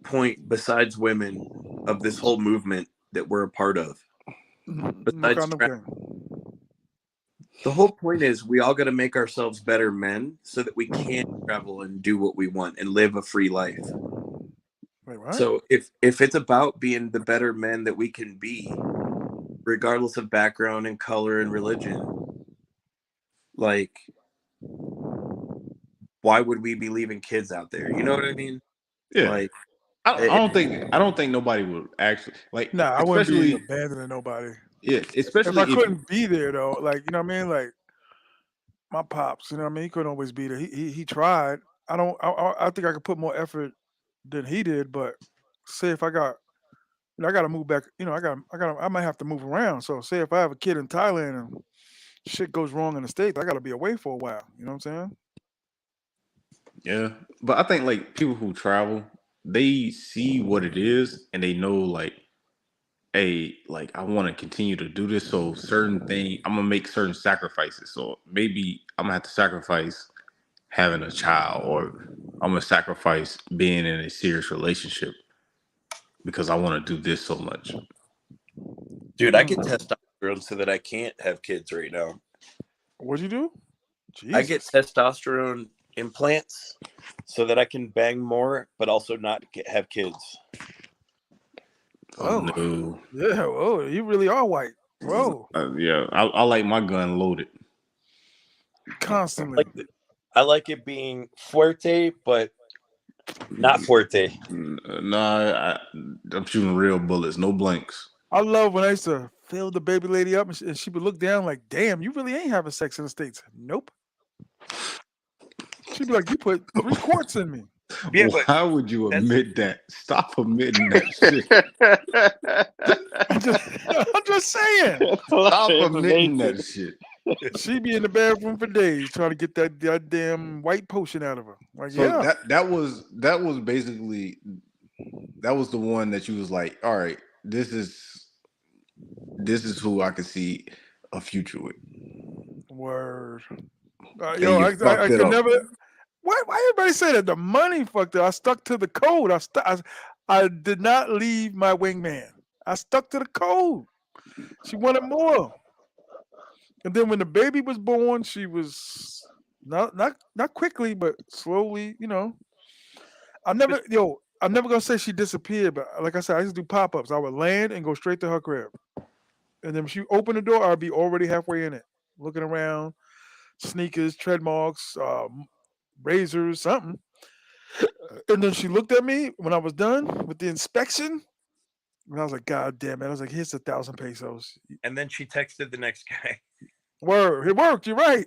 point besides women of this whole movement that we're a part of? What Besides kind of travel, game? the whole point is we all got to make ourselves better men so that we can travel and do what we want and live a free life. Wait, what? So if it's about being the better men that we can be, regardless of background and color and religion, like why would we be leaving kids out there? You know what I mean? Yeah. Like I it, don't think nobody would actually like, Nah, I wouldn't be especially abandoning nobody. yeah, If I especially if couldn't be there though, like you know what I mean, like my pops, you know what I mean, he couldn't always be there. He tried. I don't. I think I could put more effort than he did, but say if I got, I got to move back. I might have to move around. So say if I have a kid in Thailand and shit goes wrong in the states, I got to be away for a while. You know what I'm saying? yeah, but I think like people who travel, they see what it is and they know like, hey, like I want to continue to do this. So certain thing, I'm gonna make certain sacrifices. So maybe I'm gonna have to sacrifice having a child, or I'm gonna sacrifice being in a serious relationship because I want to do this so much. dude, I get Mm. testosterone so that I can't have kids right now. What'd you do? I get Jesus. testosterone implants so that I can bang more, but also not have kids. Oh Oh, no. yeah. Oh, you really are white. Whoa, Yeah, I like my gun loaded. constantly. Like I like it being fuerte, but not fuerte. Nah, I'm shooting real bullets, no blanks. I love when I used to fill the baby lady up and she would look down like, damn, you really ain't having sex in the States. Nope. She'd be like, you put 3 quarts in me. Yeah, but Why would you that's admit that? Stop admitting that shit. I'm just, I'm just saying. That's a lot Stop of admitting information. that shit. She'd be in the bathroom for days trying to get that goddamn white potion out of her. Like, So yeah. that was basically that was the one that you was like, all right, this is who I could see a future with, Word. and Yo, you I fucked it could up. never. Why everybody say that? The money fucked it. I stuck to the code. I did not leave my wingman. I stuck to the code. She wanted more. And then when the baby was born, she was not quickly, but slowly. I'm never gonna say she disappeared, but like I said, I used to do pop ups. I would land and go straight to her crib, and then when she opened the door, I'd be already halfway in it, looking around, sneakers, tread marks, razors, something. And then she looked at me when I was done with the inspection, and I was like, God damn it! I was like, here's 1,000 pesos. and then she texted the next guy. Word, it worked. You're right.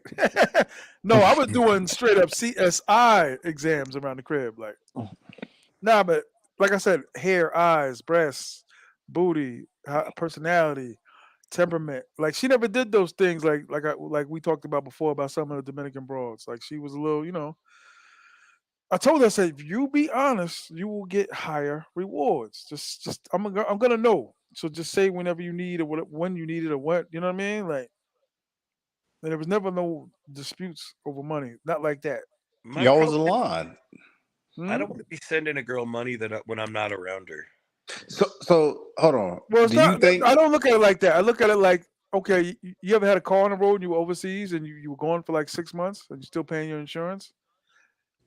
No, I was doing straight up CSI exams around the crib. Like, nah, but like I said, hair, eyes, breasts, booty, personality, temperament. Like, she never did those things. Like we talked about before about some of the Dominican broads. Like, she was a little. I told her, I said, if you be honest, you will get higher rewards. Just I'm gonna know. So just say whenever you need or when you need it or what. You know what I mean? Like, and there was never no disputes over money. Not like that. My Y'all was problem is aligned. I Hmm? don't want to be sending a girl money when I'm not around her. So hold on. Well, it's Do you not. think? I don't look at it like that. I look at it like, okay, you ever had a car on the road and you were overseas and you were gone for like 6 months and you're still paying your insurance?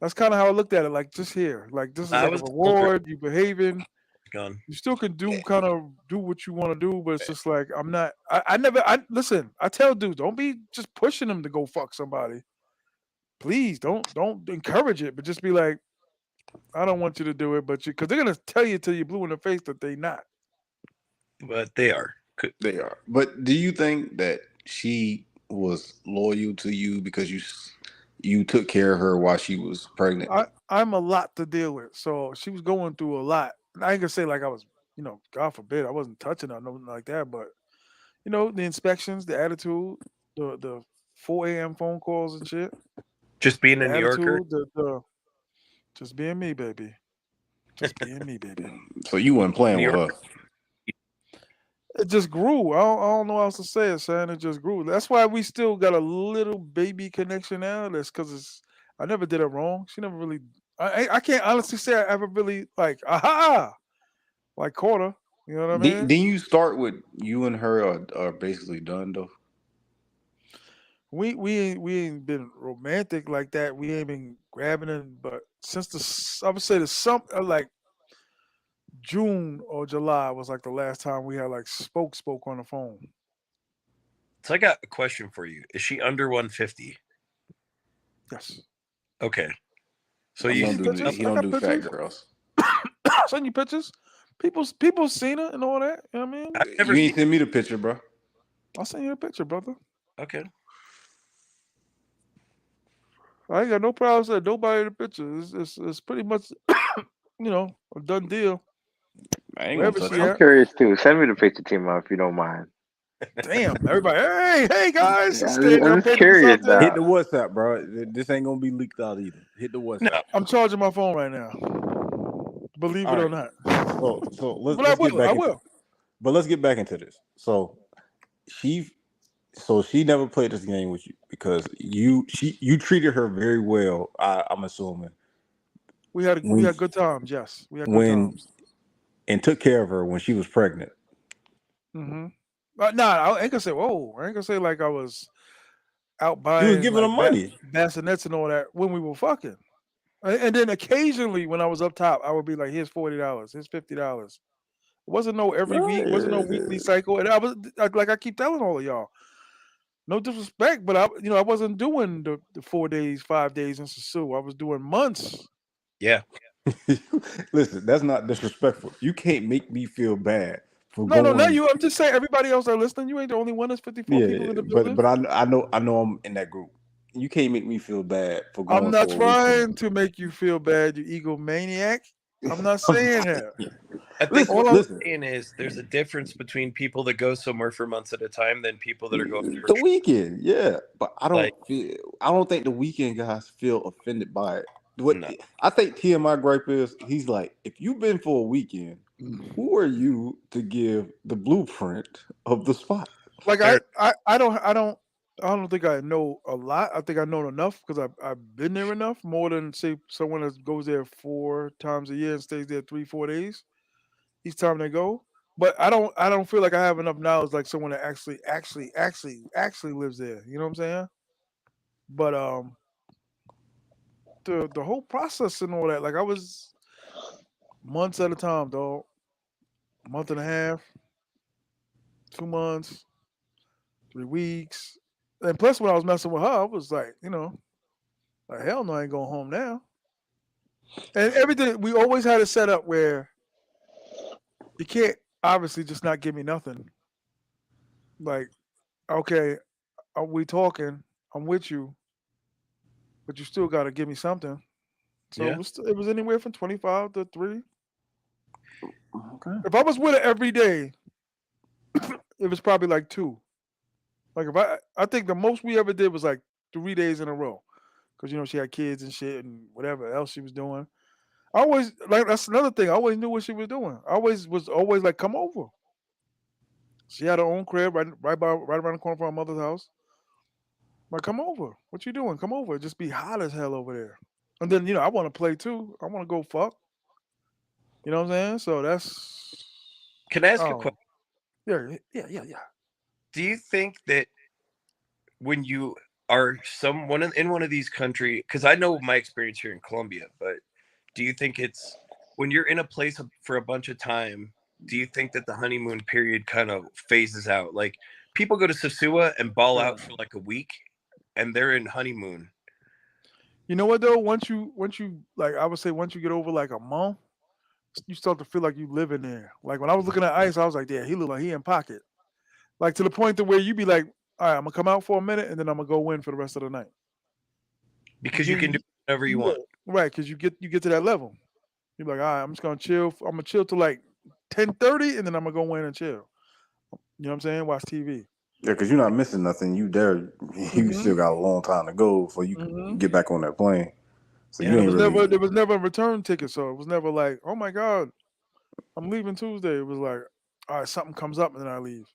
That's kind of how I looked at it. Like, just here, like this is I like a was the whole girl reward. You behaving. gone. You still can do what you want to do, but it's just like I'm not. I never. I listen. I tell dudes, don't be just pushing them to go fuck somebody. Please don't encourage it, but just be like, I don't want you to do it, but because they're gonna tell you till you blue in the face that they not. But they are. They are. But do you think that she was loyal to you because you took care of her while she was pregnant? I'm a lot to deal with, so she was going through a lot. And I ain't gonna say like I was, God forbid, I wasn't touching her, nothing like that. But the inspections, the attitude, the 4 a.m. phone calls and shit, Just being the a New Yorker. attitude, the just being me, baby, just being me, baby. So you weren't playing New with York. her. It just grew. I don't know how else to say it, son. It just grew. That's why we still got a little baby connection now. That's because I never did her wrong. She never really. I can't honestly say I ever really like caught her. You know what I mean? Didn't you start with you and her are basically done though? We ain't been romantic like that. We ain't been grabbing it, but since I would say the like June or July was like the last time we had like spoke on the phone. So I got a question for you. Is she under 150? Yes. Okay. So I He you send don't you do pictures. he I don't got do fat pictures. girls. Send you pictures. People seen her and all that. You know what I mean? I've never You seen. ain't send me the picture, bro. I'll send you a picture, brother. Okay. I ain't got no problems with nobody in the picture. It's pretty much a done deal. I ain't gonna Wherever touch she I'm her. at. curious too. Send me the picture, T.M.I, if you don't mind. Damn, everybody. Hey guys, Yeah, it's Stanley. I'm I'm just putting this curious out there. Hit now. the WhatsApp, bro. This ain't gonna be leaked out either. Hit the No. WhatsApp. I'm charging my phone right now. Believe All it or right. not. So But I let's get will. back I into will. but let's get back into this. She she never played this game with you because you treated her very well. I'm assuming We when had good times. Yes, we had good when times. and took care of her when she was pregnant. Mm-hmm. But nah, I ain't gonna say whoa. I ain't gonna say like I was out You was buying giving her like money. bassinets and all that when we were fucking. And then occasionally when I was up top, I would be like, "Here's $40. Here's $50." It wasn't no every week. It wasn't no weekly cycle. And I was like I keep telling all of y'all, no disrespect, but I wasn't doing the 4 days, 5 days in Sosua. I was doing months. Yeah. Listen, that's not disrespectful. You can't make me feel bad for No, no, not going. you. I'm just saying everybody else that listening, you ain't the only one. There's 54 Yeah, people in the but building. I know I'm in that group. You can't make me feel bad for I'm going not for a weekend. trying to make you feel bad, you egomaniac. I'm not saying that. I think Listen, what All I'm listen. I'm saying is there's a difference between people that go somewhere for months at a time than people that are going for The weekend, yeah, but like I don't think the weekend guys feel offended by it. What no. I think TMI gripe is, he's like, if you've been for a weekend, who are you to give the blueprint of the spot? like Fair. I don't think I know a lot. I think I know enough because I've been there enough more than say someone that goes there 4 times a year and stays there 3 4 days each time they go. But I don't feel like I have enough knowledge like someone that actually lives there. You know what I'm saying? But the whole process and all that, like I was months at a time, dog. Month and a half, 2 months, 3 weeks. And plus when I was messing with her, I was like hell no, I ain't going home now. And everything we always had it set up where you can't obviously just not give me nothing. Like, okay, we talking, I'm with you, but you still gotta give me something. So Yeah. it was anywhere from 25 to 3. Okay. If I was with her every day, it was probably like 2. Like if I think the most we ever did was like 3 days in a row. Because she had kids and shit and whatever else she was doing. I always like that's another thing. I always knew what she was doing. I always like come over. She had her own crib right around the corner from her mother's house. Like come over. What you doing? Come over. Just be hot as hell over there. And then I want to play too. I want to go fuck. You know what I'm saying? So that's Can I ask a question? oh yeah. Do you think that when you are someone in one of these countries, because I know my experience here in Colombia, but do you think it's when you're in a place for a bunch of time, do you think that the honeymoon period kind of phases out? Like people go to Sosua and ball Yeah. out for like a week and they're in honeymoon. You know what though? Once you like I would say once you get over like a month, you start to feel like you live in there. Like when I was looking at Ice, I was like, yeah, he look like he in pocket. Like to the point to where you be like, all right, I'm gonna come out for a minute and then I'm gonna go in for the rest of the night. because you can do whatever you Yeah, want. right, because you get to that level. You're like, all right, I'm just gonna chill. I'm gonna chill till like 10:30, and then I'm gonna go in and chill. You know what I'm saying? Watch TV. Yeah, because you're not missing nothing. You there. You Hmm. still got a long time to go before you Hmm. get back on that plane. So And you it ain't was really. never there was never a return ticket, so it was never like, oh my god, I'm leaving Tuesday. It was like, all right, something comes up and then I leave.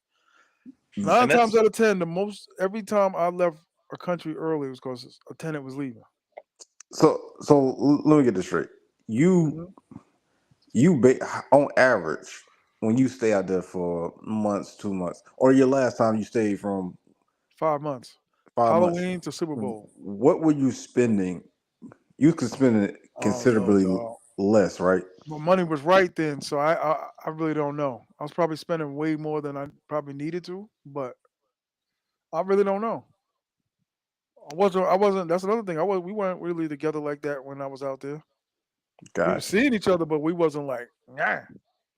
Nine And times that's out of ten, every time I left a country early was because a tenant was leaving. So let me get this straight. You Hmm. you on average when you stay out there for months, 2 months, or your last time you stayed from 5 months, 5 months, Halloween to Super Bowl. what were you spending? You could spend it I don't know, considerably dog. less, right? My money was right then, so I really don't know. I was probably spending way more than I probably needed to, but I really don't know. I wasn't. That's another thing. We weren't really together like that when I was out there. We were Gotcha. seeing each other, but we wasn't like, nah.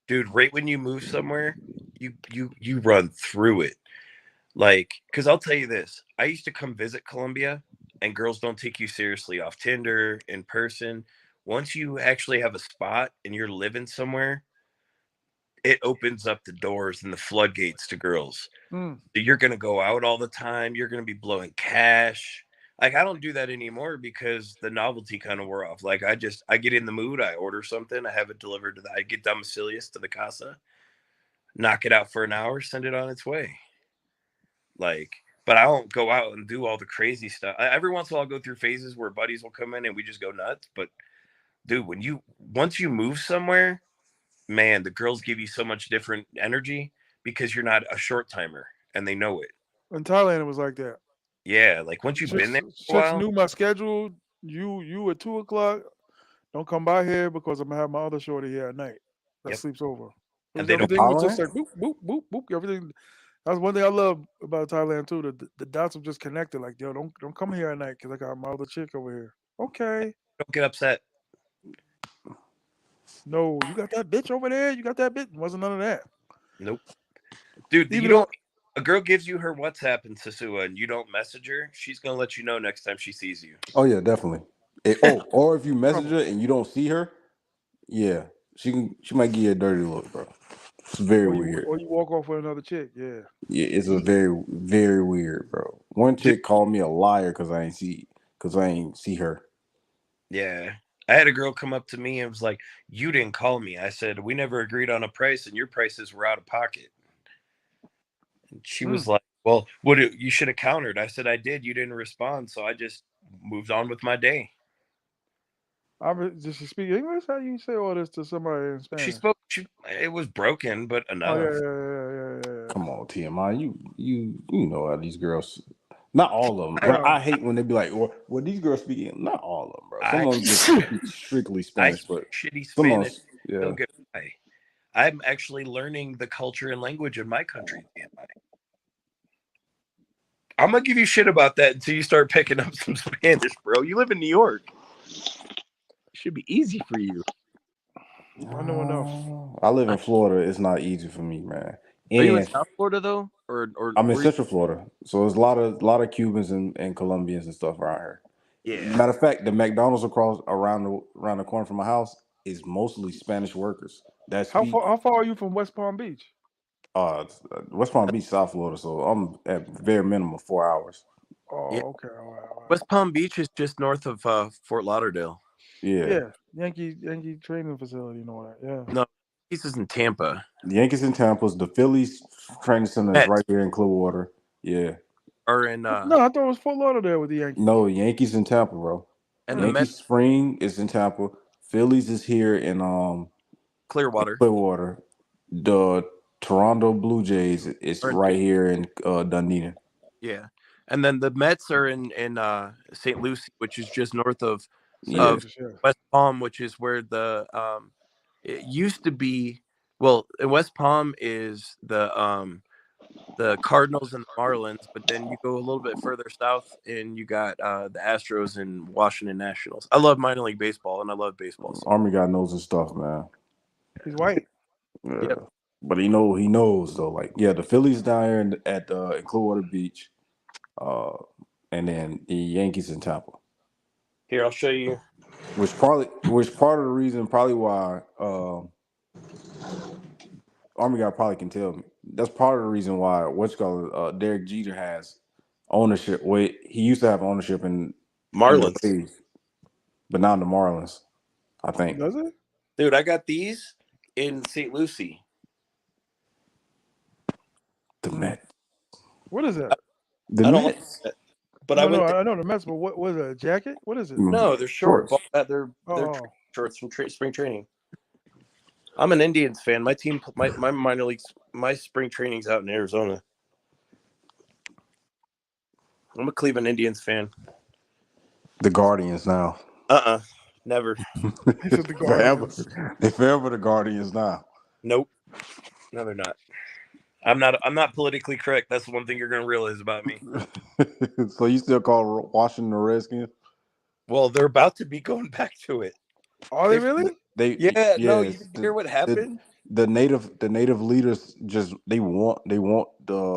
dude, right when you move somewhere, you run through it. Like, because I'll tell you this, I used to come visit Colombia, and girls don't take you seriously off Tinder in person. Once you actually have a spot and you're living somewhere, it opens up the doors and the floodgates to girls. Mm. So you're gonna go out all the time. You're gonna be blowing cash. Like I don't do that anymore because the novelty kind of wore off. Like I get in the mood. I order something. I have it delivered to I get domicilious to the casa, knock it out for an hour, send it on its way. Like, but I don't go out and do all the crazy stuff. Every once in a while, I'll go through phases where buddies will come in and we just go nuts. But dude, once you move somewhere, man, the girls give you so much different energy because you're not a short timer and they know it. In Thailand, it was like that. Yeah, like once you've been Chicks, there for a chicks while, knew my schedule. You at 2 o'clock. Don't come by here because I'm gonna have my other shorty here at night that yep, sleeps over. It and was they don't. everything was just Thailand? like boop boop boop boop. Everything. That's one thing I love about Thailand too. The dots are just connected. Like yo, don't come here at night because I got my other chick over here. Okay. Don't get upset. No, you got that bitch over there. You got that bitch. Wasn't none of that. Nope, dude. You Even though don't. A girl gives you her WhatsApp in Sosua and you don't message her, she's gonna let you know next time she sees you. Oh yeah, definitely. Or if you message her and you don't see her, yeah, she might give you a dirty look, bro. It's very weird. or you walk off with another chick. Yeah. Yeah, it's a very weird, bro. One Dude, chick called me a liar because I ain't see her. yeah. I had a girl come up to me and was like, "You didn't call me." I said, "We never agreed on a price, and your prices were out of pocket." And she Hmm. was like, "Well, you should have countered." I said, "I did. You didn't respond, so I just moved on with my day." Does she speak English? How you say all this to somebody in She Spanish? spoke. It was broken, but Oh yeah, enough. yeah. Come on, TMI, you know how these girls. Not all of them, I bro. Yeah. I hate when they be like, "Well, these girls speak." Not all of them, bro. Some I of them just Yeah. speak strictly I Spanish, but speak shitty some of Spanish. them, yeah. Don't get why. I'm actually learning the culture and language of my country. T.M.I. I'm gonna give you shit about that until you start picking up some Spanish, bro. You live in New York. It should be easy for you. I know enough. I live in Florida. It's not easy for me, man. Are you in And South Florida though, or I'm in where? Central Florida, so there's a lot of Cubans and Colombians and stuff around here. Yeah, Matter of fact, the McDonald's around the corner from my house is mostly Spanish workers that How speak. far are you from West Palm Beach? West Palm Beach, South Florida, so I'm at very minimum 4 hours. yeah. Oh, okay, all right, all right. West Palm Beach is just north of Fort Lauderdale. Yeah, Yeah, Yankee training facility and all that. Yeah. No, this is in Tampa. the Yankees in Tampa, the Phillies training center is Mets right here in Clearwater. Yeah, are in No, I thought it was Fort Lauderdale with the Yankees. no, Yankees in Tampa, bro. and the Hmm. Mets Yankees Spring is in Tampa. Phillies is here in Clearwater Clearwater. The Toronto Blue Jays is are in right here in Dunedin. yeah, and then the Mets are in St. Lucie, which is just north St. Yeah, of Lucia. Yeah. West Palm, which is where the it used to be. Well, in West Palm is the Cardinals and the Marlins, but then you go a little bit further south and you got the Astros and Washington Nationals. I love minor league baseball and I love baseball. So Army guy knows his stuff, man. He's white. Yeah, yep, but he knows though. Like, yeah, the Phillies down here in Clearwater Beach. and then the Yankees in Tampa. Here, I'll show you. Which part of the reason probably why Army guy probably can tell me. That's part of the reason why Derek Jeter has ownership. Wait, he used to have ownership in the Marlins. Rays, but now the Marlins, I think. Does it? Dude, I got these in St. Lucie. The Mets. What is that? The I don't like Mets. it, but I No, went there. I know the Mets, but what is it? A jacket? What is it? No, they're short. Shorts. They're Oh, shorts from spring training. I'm an Indians fan. My team, my minor leagues, my spring training's out in Arizona. I'm a Cleveland Indians fan. The Guardians now. Never. he said the Forever. Guardians. They forever the Guardians now. Nope. No, they're not. I'm not politically correct. That's one thing you're gonna realize about me. So you still call Washington the Redskins? Well, they're about to be going back to it. Are they really? No, you didn't hear what happened? The native leaders just they want the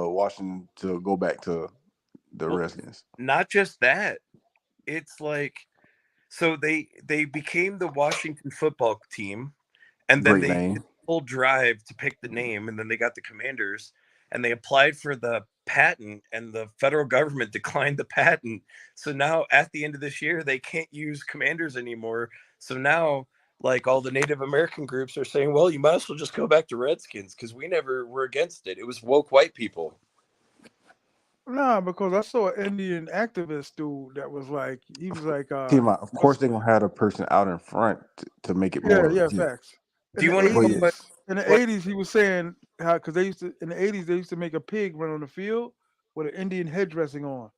Washington to go back to the Redskins. Not just that. It's like so they became the Washington football team, and then Great they name. did a whole drive to pick the name, and then they got the Commanders, and they applied for the patent, and the federal government declined the patent. So now at the end of this year, they can't use Commanders anymore. So now, like, all the Native American groups are saying, well, you might as well just go back to Redskins because we never were against it. It was woke white people. Nah, because I saw an Indian activist dude that was like, he was like, T.M.I, of course they're gonna have a person out in front to make it more. yeah, facts. Do you want to know what? In the 80s, he was saying how because they used to in the 80s they used to make a pig run on the field with an Indian head dressing on,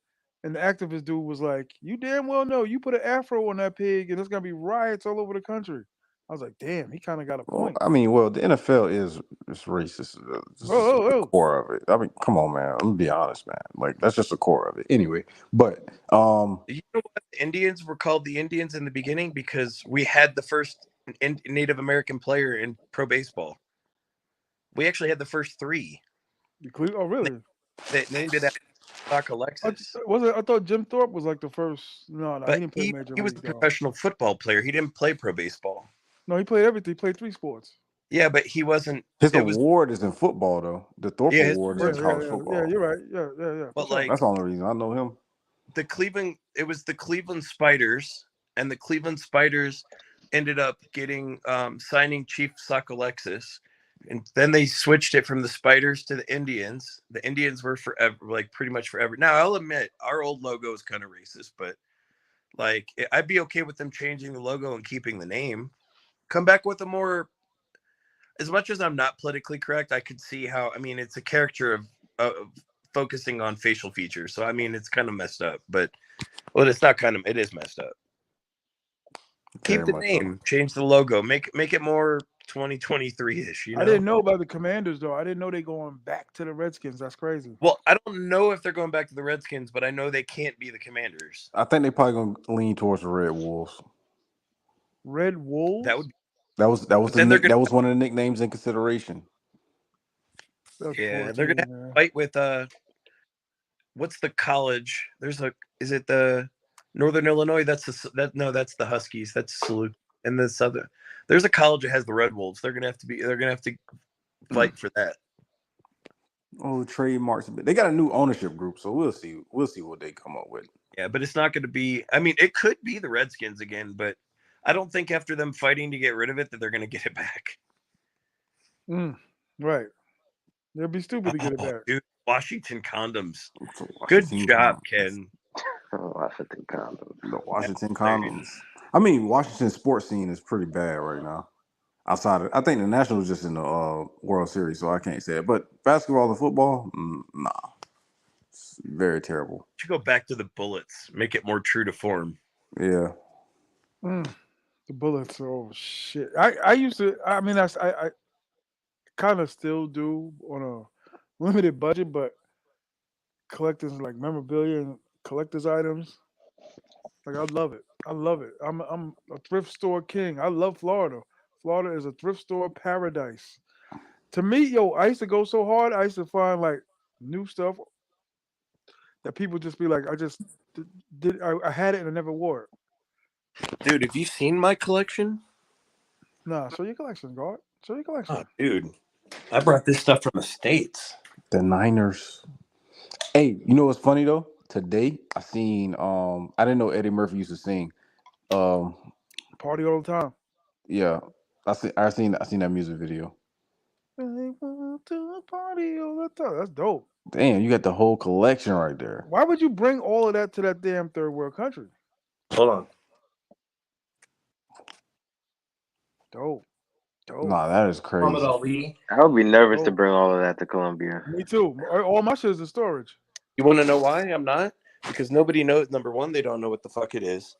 and the activist dude was like, "You damn well know you put an afro on that pig, and there's gonna be riots all over the country." I was like, "Damn, he kind of got a Well, point." I mean, the NFL is racist. This is the core of it. I mean, come on, man. Let me be honest, man. Like that's just the core of it. Anyway, but you know what? The Indians were called the Indians in the beginning because we had the first Native American player in pro baseball. We actually had the first three. Oh, really? They named it after Doc Alexis. I thought Jim Thorpe was like the first. No, he But didn't play major he was league. a professional football player. He didn't play pro baseball. No, he played everything. He played 3 sports. Yeah, but he wasn't. His award is in football, though. The Thorpe Award is in college football. Yeah, you're right. Yeah. But like, that's the only reason I know him. It was the Cleveland Spiders, and the Cleveland Spiders ended up getting signing Chief Alexis, and then they switched it from the Spiders to the Indians. The Indians were forever, like pretty much forever. Now I'll admit our old logo is kind of racist, but like I'd be okay with them changing the logo and keeping the name. Come back with a more. As much as I'm not politically correct, I could see how. I mean, it's a character of focusing on facial features, so I mean, it's kind of messed up. But it's not kind of. It is messed up. Keep the name, change the logo, make it more 2023-ish. You know? I didn't know about the Commanders though. I didn't know they're going back to the Redskins. That's crazy. Well, I don't know if they're going back to the Redskins, but I know they can't be the Commanders. I think they're probably gonna lean towards the Red Wolves. Red Wolves. That was one of the nicknames in consideration. Yeah, they're gonna have to fight with what's the college? Is it the Northern Illinois? That's the Huskies. That's Salute. And the Southern. There's a college that has the Red Wolves. They're gonna have to fight for that. Oh, trademarks. They got a new ownership group, so we'll see. We'll see what they come up with. Yeah, but it's not going to be. I mean, it could be the Redskins again, but I don't think after them fighting to get rid of it that they're going to get it back. Right. They'll be stupid to get it back. Dude, Washington condoms. Good job, Ken. Washington condoms. The Washington condoms. I mean, Washington sports scene is pretty bad right now. Outside of, I think the Nationals just in the World Series, so I can't say it. But basketball and football, nah, it's very terrible. You should go back to the Bullets, make it more true to form. Yeah. The Bullets. Oh shit! I used to. I mean, I kind of still do on a limited budget, but collecting like memorabilia and collector's items. Like I love it. I'm a thrift store king. I love Florida. Florida is a thrift store paradise. To me, I used to go so hard. I used to find like new stuff. that people just be like, I had it and I never wore it. Dude, have you seen my collection? Nah, show your collection, God. Show your collection. Oh, dude, I brought this stuff from the States. The Niners. Hey, you know what's funny though? Today I seen I didn't know Eddie Murphy used to sing. Um Party all the time. yeah. I seen that music video. They want to party all the time. That's dope. Damn, you got the whole collection right there. Why would you bring all of that to that damn third world country? Hold on. Dope. Dope. Nah, that is Muhammad crazy. Ali. I would be nervous to Dope. bring all of that to Colombia. Me too. All my shit is in storage. You want to know why I'm not? Because nobody knows. Number one, they don't know what the fuck it is.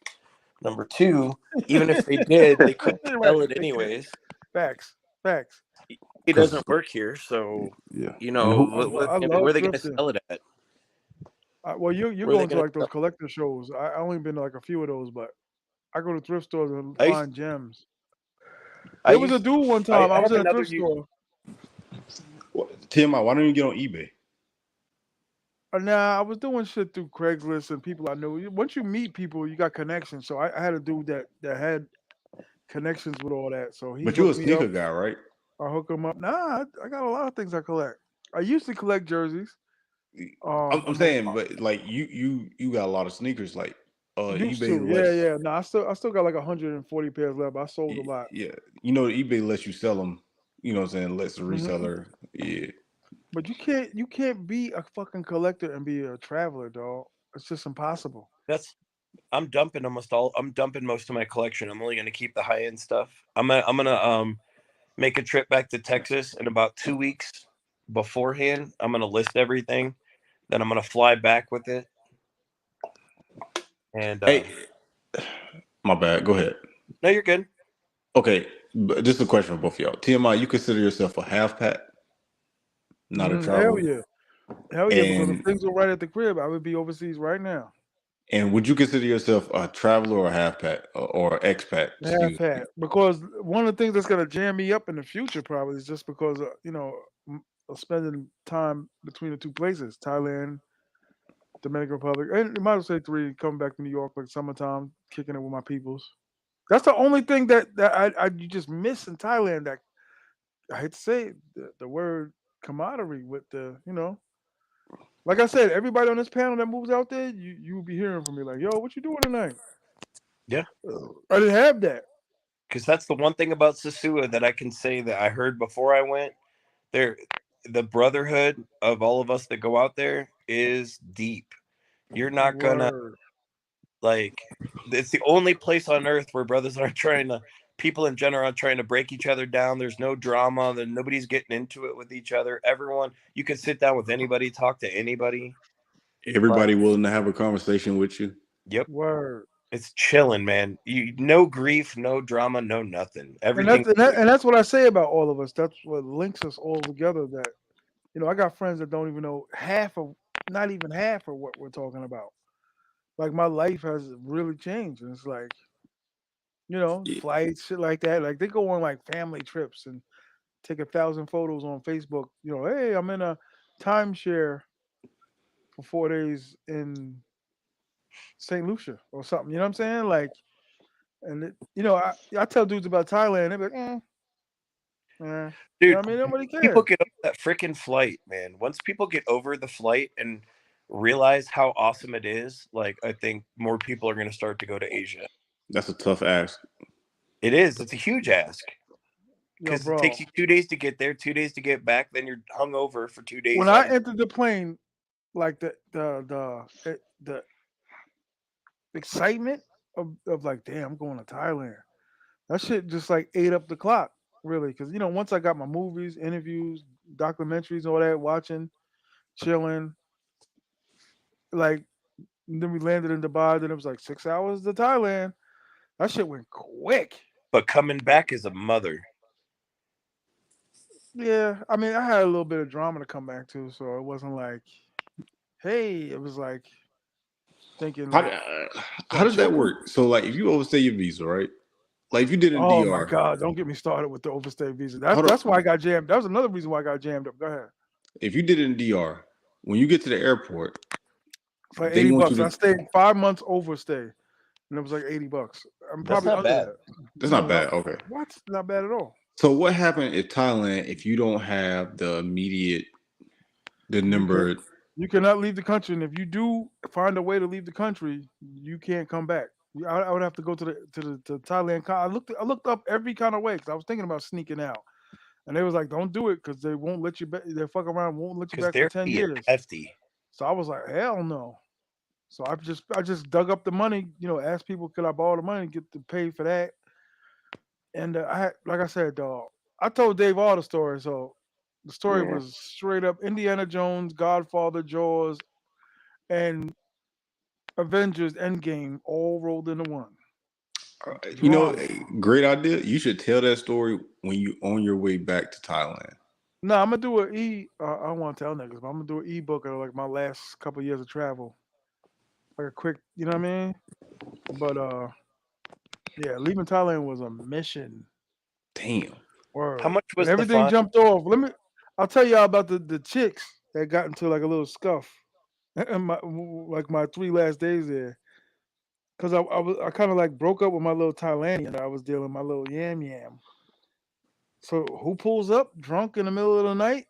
Number two, even if they did, they couldn't sell it anyways. Facts. Facts. It doesn't work here, so Yeah. you And know I where love are they going to thrifting. sell it at? Well, you're Where are they going to gonna like those sell? collector shows. I only been to like a few of those, but I go to thrift stores and I used, find gems. I There was a used, dude one time. I I was have in a another. thrift store. T.M.I, why don't you get on eBay? Nah, I was doing shit through Craigslist and people I knew. Once you meet people, you got connections. So I had a dude that had connections with all that. So he But you a hooked me up. sneaker guy, right? I hook him up. Nah, I got a lot of things I collect. I used to collect jerseys. I'm saying, but like you got a lot of sneakers. Like Used eBay to, yeah, lets yeah. No, I still got like 140 pairs left. I sold a lot. yeah, you know eBay lets you sell them. You know what I'm saying? Lets the Hmm. reseller. Yeah. But you can't be a fucking collector and be a traveler, dog. It's just impossible. That's. I'm dumping almost all. I'm dumping most of my collection. I'm only going to keep the high end stuff. I'm gonna make a trip back to Texas in about 2 weeks beforehand. I'm gonna list everything. Then I'm gonna fly back with it. And Hey, my bad. Go ahead. no, you're good. Okay, but just a question for both of y'all. TMI, you consider yourself a half pack, not a Hell traveler, yeah. Hell yeah, because if and things were right at the crib, I would be overseas right now. would you consider yourself a traveler or a half pack or expat? Half Excuse me. hat. Because one of the things that's gonna jam me up in the future probably is just because of spending time between the two places, Thailand, Dominican Republic, and you might as well say three, coming back to New York like summertime, kicking it with my peoples. That's the only thing that I you just miss in Thailand. That I hate to say it, the word camaraderie with like I said, everybody on this panel that moves out there, you will be hearing from me like, yo, what you doing tonight? Yeah, I didn't have that. because that's the one thing about Sosua that I can say that I heard before I went there. The brotherhood of all of us that go out there is deep. You're not gonna Word. like. It's the only place on earth where brothers aren't trying to. People in general aren't trying to break each other down. There's no drama. Then nobody's getting into it with each other. Everyone, you can sit down with anybody, talk to anybody. Everybody willing to have a conversation with you. Yep. Word. It's chilling, man. No grief, no drama, no nothing. And Everything. that's what I say about all of us. That's what links us all together. That I got friends that don't even know not even half of what we're talking about. Like my life has really changed, and it's like Yeah. flights, shit like that. Like they go on like family trips and take 1,000 photos on Facebook. Hey, I'm in a timeshare for 4 days in St. Lucia or something. You know what I'm saying? Like, and I tell dudes about Thailand, they're like, you know Dude, what I mean? Nobody people cares. get over that freaking flight, man. Once people get over the flight and realize how awesome it is, like I think more people are going to start to go to Asia. That's a tough ask. It is. It's a huge ask Yo, because it takes bro, you 2 days to get there, 2 days to get back. Then you're hung over for 2 days. when I entered the plane, like the excitement of like, damn, I'm going to Thailand. That shit just like ate up the clock, really. Because once I got my movies, interviews, documentaries, all that, watching, chilling, like then we landed in Dubai. Then it was like 6 hours to Thailand. That shit went quick. But coming back is a mother. Yeah, I mean, I had a little bit of drama to come back to, so it wasn't like, hey, it was like thinking How, like, how gonna does that chill. work? So, like, if you overstay your visa, right? Like, if you did in Oh my DR, God, don't get me started with the overstay visa. That's hold that's why on. I got jammed. That was another reason why I got jammed up. Go ahead. If you did it in DR, when you get to the airport, It's like They 80 want you bucks. I to. stayed 5 months overstay, and it was like $80. I'm That's probably not under bad. that. That's not No, bad. Okay. what? Not bad at all. So what happened in Thailand if you don't have the immediate the You can number? you cannot leave the country, and if you do find a way to leave the country, you can't come back. I would have to go to Thailand. I looked up every kind of way because I was thinking about sneaking out, and they was like, "Don't do it because they won't let you back. They fuck around, won't let you Because back for they're 10 years." hefty. So I was like, "Hell no." So I just dug up the money, asked people could I borrow the money, get to pay for that, and like I said, dog, I told Dave all the stories. So the story Yeah. was straight up Indiana Jones, Godfather, Jaws, and Avengers Endgame all rolled into one. Drama. Great idea. You should tell that story when you on your way back to Thailand. No, I'm gonna do an I don't want to tell niggas, but I'm gonna do an ebook of like my last couple years of travel, like a quick, you know what I mean? But yeah, leaving Thailand was a mission. Damn. How Word. much And was the everything fine? jumped off. I'll tell y'all about the chicks that got into like a little scuff, and like my 3 last days there, cause I kind of like broke up with my little Thailandian that I was dealing, my little yam yam. So who pulls up drunk in the middle of the night?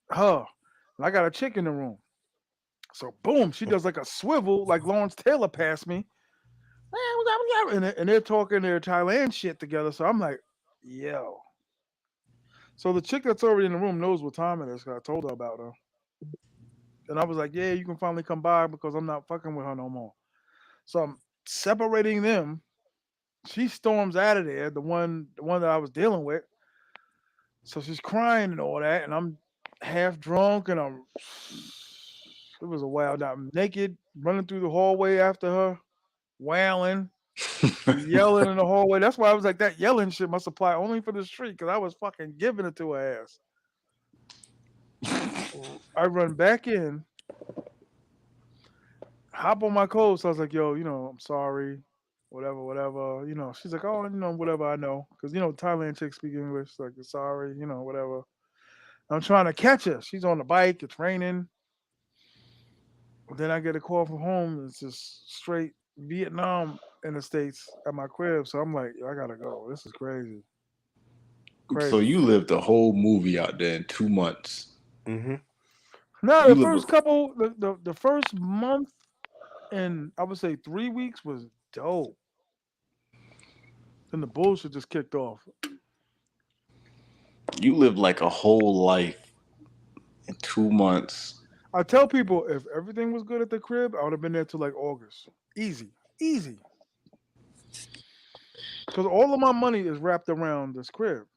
Her. And I got a chick in the room. So boom, she does like a swivel, like Lawrence Taylor passed me, and they're talking their Thailand shit together. So I'm like, yo. So the chick that's already in the room knows what time it is. 'Cause I told her about her, and I was like, yeah, you can finally come by because I'm not fucking with her no more. So I'm separating them. She storms out of there, the one that I was dealing with. So she's crying and all that, and I'm half drunk, and it was a wild night. I'm naked, running through the hallway after her, wailing, yelling in the hallway. That's why I was like, that yelling shit must apply only for the street because I was fucking giving it to her ass. I run back in, hop on my clothes. So I was like, yo, I'm sorry, whatever, whatever. She's like, oh, whatever, I know. Because, Thailand chicks speak English. Like, sorry, whatever. I'm trying to catch her. She's on the bike. It's raining. Then I get a call from home. It's just straight Vietnam in the States at my crib. So I'm like, I gotta go. This is crazy. So Crazy. you lived the whole movie out there in 2 months. Mm-hmm. No, You the live. first couple, the first month and I would say 3 weeks was dope. Then the bullshit just kicked off. You lived like a whole life in 2 months. I tell people if everything was good at the crib, I would have been there till like August. Easy. Easy. Because all of my money is wrapped around this crib.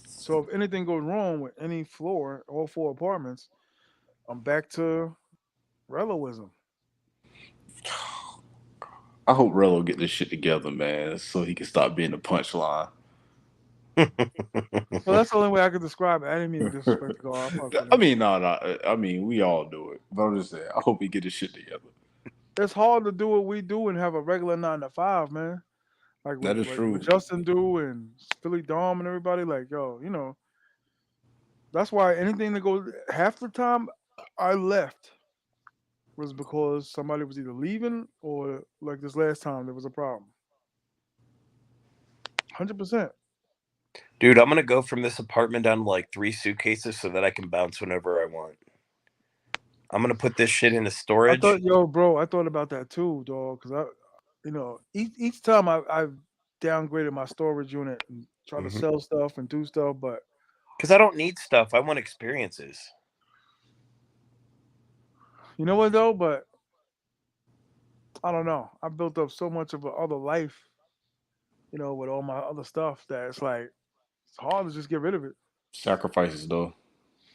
So if anything goes wrong with any floor, all 4 apartments, I'm back to Reloism. I hope Rello get this shit together, man, so he can stop being the punchline. Well, that's the only way I could describe it. I didn't mean to disrespect the guy. I fuck with I him. mean, no. I mean, we all do it, but I'm just saying. I hope he get his shit together. It's hard to do what we do and have a regular 9 to 5, man. Like That with is like with true. Justin do and Philly Dom and everybody. Like yo, that's why anything that goes half the time I left was because somebody was either leaving or like this last time there was a problem. 100%. Dude, I'm gonna go from this apartment down to like 3 suitcases so that I can bounce whenever I want. I'm gonna put this shit into I storage. thought, yo, bro, I thought about that too, dog. Because each time I've downgraded my storage unit and try to Mm-hmm. sell stuff and do stuff, but Because I don't need stuff. I want experiences. you know what though? But I don't know. I built up so much of a other life, with all my other stuff that it's like it's hard to just get rid of it. Sacrifices, though.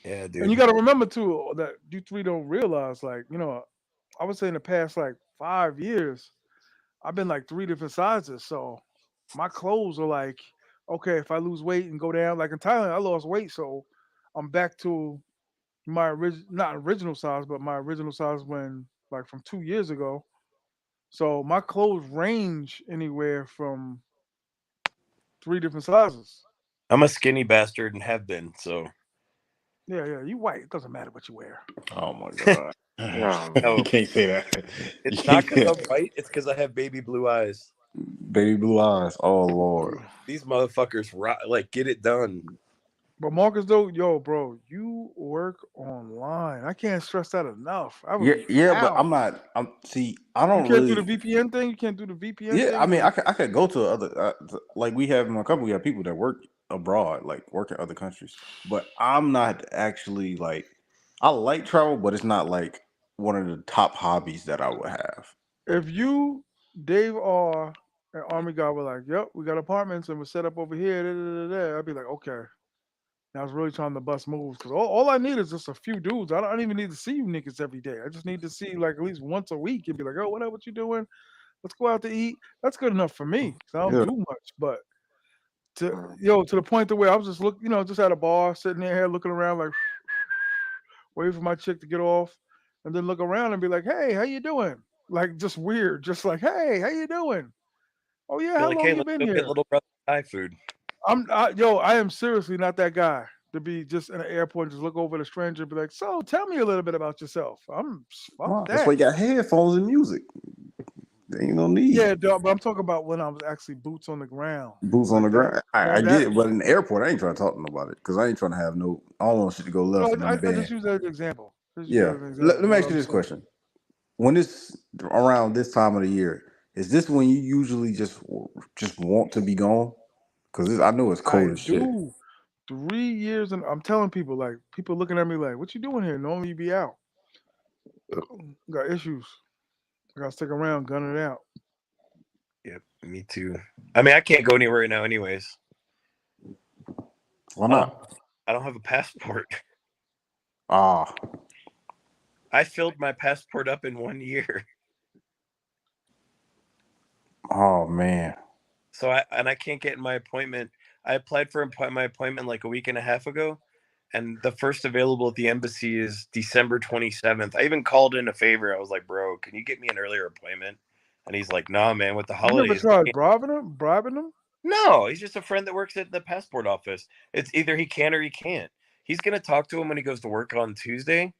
Yeah, And you dude. got to remember too that you three don't realize, like, I would say in the past like 5 years, I've been like three different sizes. So my clothes are like, okay, if I lose weight and go down, like in Thailand, I lost weight, so I'm back to my not original size, but my original size when like from 2 years ago. So my clothes range anywhere from three different sizes. I'm a skinny bastard and have been, so Yeah, yeah, you white. It doesn't matter what you wear. Oh my god. No. You No, can't say that. You it's can't not say because I'm that. white. It's because I have baby blue eyes. Baby blue eyes. Oh Lord. These motherfuckers like get it done. But Marcus, though, yo, bro, you work online. I can't stress that enough. I would Yeah, be yeah, but out. I'm not. See, I You don't can't do the really. VPN thing. You can't do the VPN Yeah, I thing. mean, Like, I could go to other like we have in my company. We have people that work abroad, like work in other countries. But I'm not actually like I like travel, but it's not like one of the top hobbies that I would have. if you, Dave R, and Army guy were like, "Yep, we got apartments and we're set up over here," da, da, da, da," I'd be like, "Okay." And I was really trying to bust moves because all I need is just a few dudes. I don't even need to see you niggas every day. I just need to see like at least once a week and be like, "Oh, what up? What you doing? Let's go out to eat." That's good enough for me 'cause I don't Yeah. do much. But to the point to where I was just just at a bar, sitting there looking around, like waiting for my chick to get off, and then look around and be like, "Hey, how you doing?" Like just weird, just like, "Hey, how you doing?" "Oh yeah, You're how like, long hey, you let's been go get here?" little brother Thai food. I am seriously not that guy to be just in an airport and just look over at a stranger and be like, "So, tell me a little bit about yourself." Fuck Wow, that's that. why you got headphones and music. There ain't no need. Yeah, dog, but I'm talking about when I was actually boots on the ground, Boots on like the that. ground. That I get that. it, but in the airport, I ain't trying to talk to nobody because I ain't trying to have no. I don't want shit to go left No, and I'm I just banned. use that as an example. Just use that Yeah. as an Let example. me What ask you I'm this saying. question: when it's around this time of the year, is this when you usually just want to be gone? Because I know it's I cold as shit. do 3 years, and I'm telling people like people looking at me like, "What you doing here? Normally you be out." Got issues. I gotta stick around, gun it out. Yep, me too. I mean, I can't go anywhere right now, anyways. Why I don't. not? I don't have a passport. Ah, I filled my passport up in 1 year, oh man. so I can't get my appointment. I applied for my appointment like a week and a half ago, and the first available at the embassy is December 27th. I even called in a favor. I was like, "Bro, can you get me an earlier appointment?" And he's like, "Nah, man. With the You never holidays, I tried can't." bribing them? Bribing them? No, he's just a friend that works at the passport office. It's either he can or he can't. He's gonna talk to him when he goes to work on Tuesday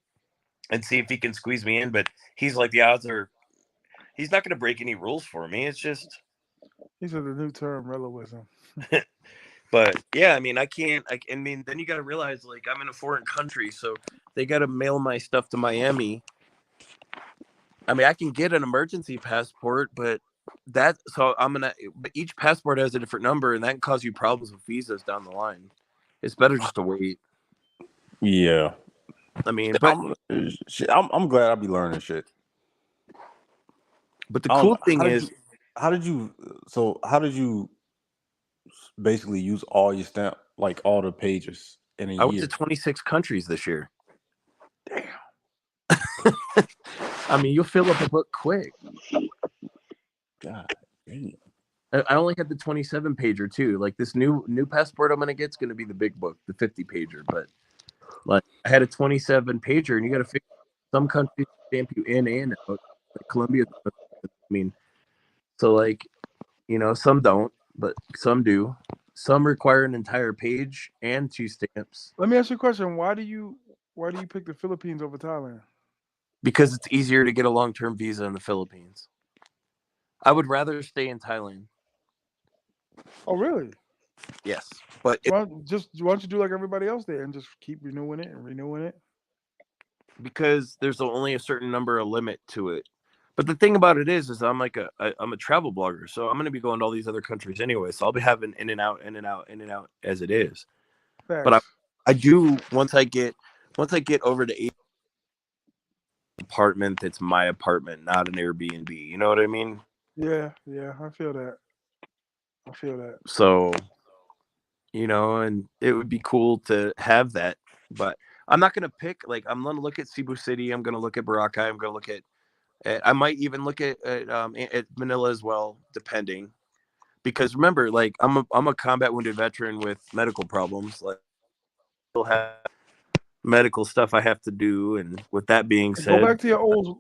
and see if he can squeeze me in. But he's like, the odds are he's not gonna break any rules for me. It's just, These are the new term, reloism. but yeah, I mean, I can't. I mean, then you got to realize, like, I'm in a foreign country, so they got to mail my stuff to Miami. I mean, I can get an emergency passport, but but each passport has a different number, and that can cause you problems with visas down the line. It's better just to wait. Yeah. I mean, but I'm glad I'll be learning shit. the I don't cool know. thing is, How did you basically use all your stamp, like all the pages in a I went to year? 26 countries this year. I mean, you'll fill up a book quick. God damn. I only had the 27 pager too. Like this new passport I'm gonna get is gonna be the big book, the 50 pager. But like I had a 27 pager, and you got to figure some countries stamp you in and out. Like Colombia, I mean, so like some don't, but some do. Some require an entire page and 2 stamps Let me ask you a question. Why do you pick the Philippines over Thailand? because it's easier to get a long-term visa in the Philippines. I would rather stay in Thailand. Oh, really? Yes, but Why don't you do like everybody else there and just keep renewing it and renewing it? because there's only a certain number of limit to it. But the thing about it is I'm like I'm a travel blogger, so I'm going to be going to all these other countries anyway. So I'll be having in and out, in and out, in and out as it is. But Facts. I do once I get over to apartment, that's my apartment, not an Airbnb. You know what I mean? Yeah, I feel that. I feel that. So and it would be cool to have that. But I'm not going to pick. Like I'm going to look at Cebu City. I'm going to look at Boracay. I'm going to look at. I might even look at Manila as well, depending. Because remember, like I'm a combat wounded veteran with medical problems. Like still have medical stuff I have to do, and with that being Go said, back to your old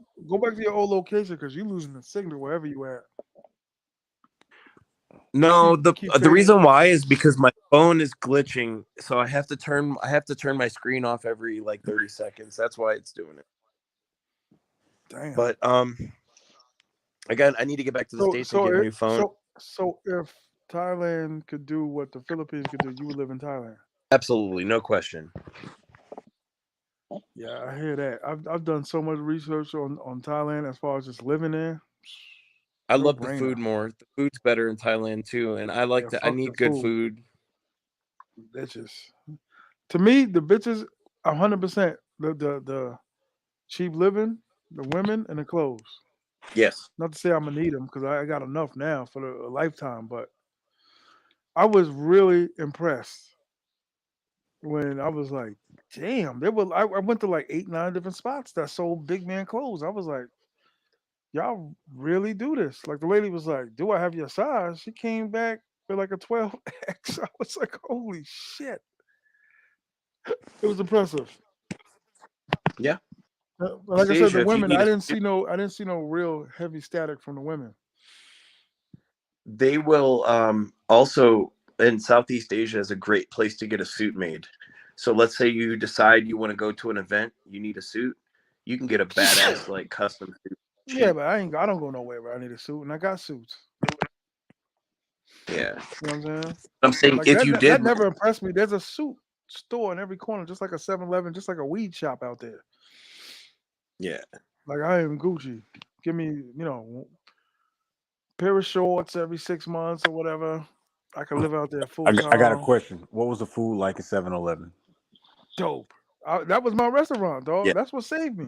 location because you're losing the signal wherever you at. no, Keep the fading. reason why is because my phone is glitching, so I have to turn my screen off every like 30 seconds. That's why it's doing it. Damn. But again, I need to get back to the States and get a new phone. So if Thailand could do what the Philippines could do, you would live in Thailand. Absolutely, no question. Yeah, I hear that. I've done so much research on Thailand as far as just living there. I No love the brainer. food more. The food's better in Thailand too, and I like Yeah, to. I fuck the need good food, food. bitches. To me, the bitches, 100%. The cheap living, the women, and the clothes. Yes. Not to say I'm gonna need them because I got enough now for a lifetime, but I was really impressed when I was like, damn, they were. I went to like 8, 9 different spots that sold big man clothes. I was like, y'all really do this? Like the lady was like, do I have your size? She came back with like a 12X. I was like, holy shit, it was impressive. Yeah. Like East I said, Asia, the if you women, need a, I didn't see no real heavy static from the women. they will also in Southeast Asia is a great place to get a suit made. So let's say you decide you want to go to an event, you need a suit, you can get a badass like custom suit Yeah, cheap. but I don't go nowhere where I need a suit, and I got suits. Yeah. You know what I'm saying? I'm saying Like if you that did, never impressed me. There's a suit store in every corner, just like a 7-Eleven, just like a weed shop out there. yeah. Like I am Gucci. Give me, pair of shorts every 6 months or whatever. I can live out there full I got a time. question. What was the food like at 7-Eleven? Dope. That was my restaurant, Yeah. dog. That's what saved me.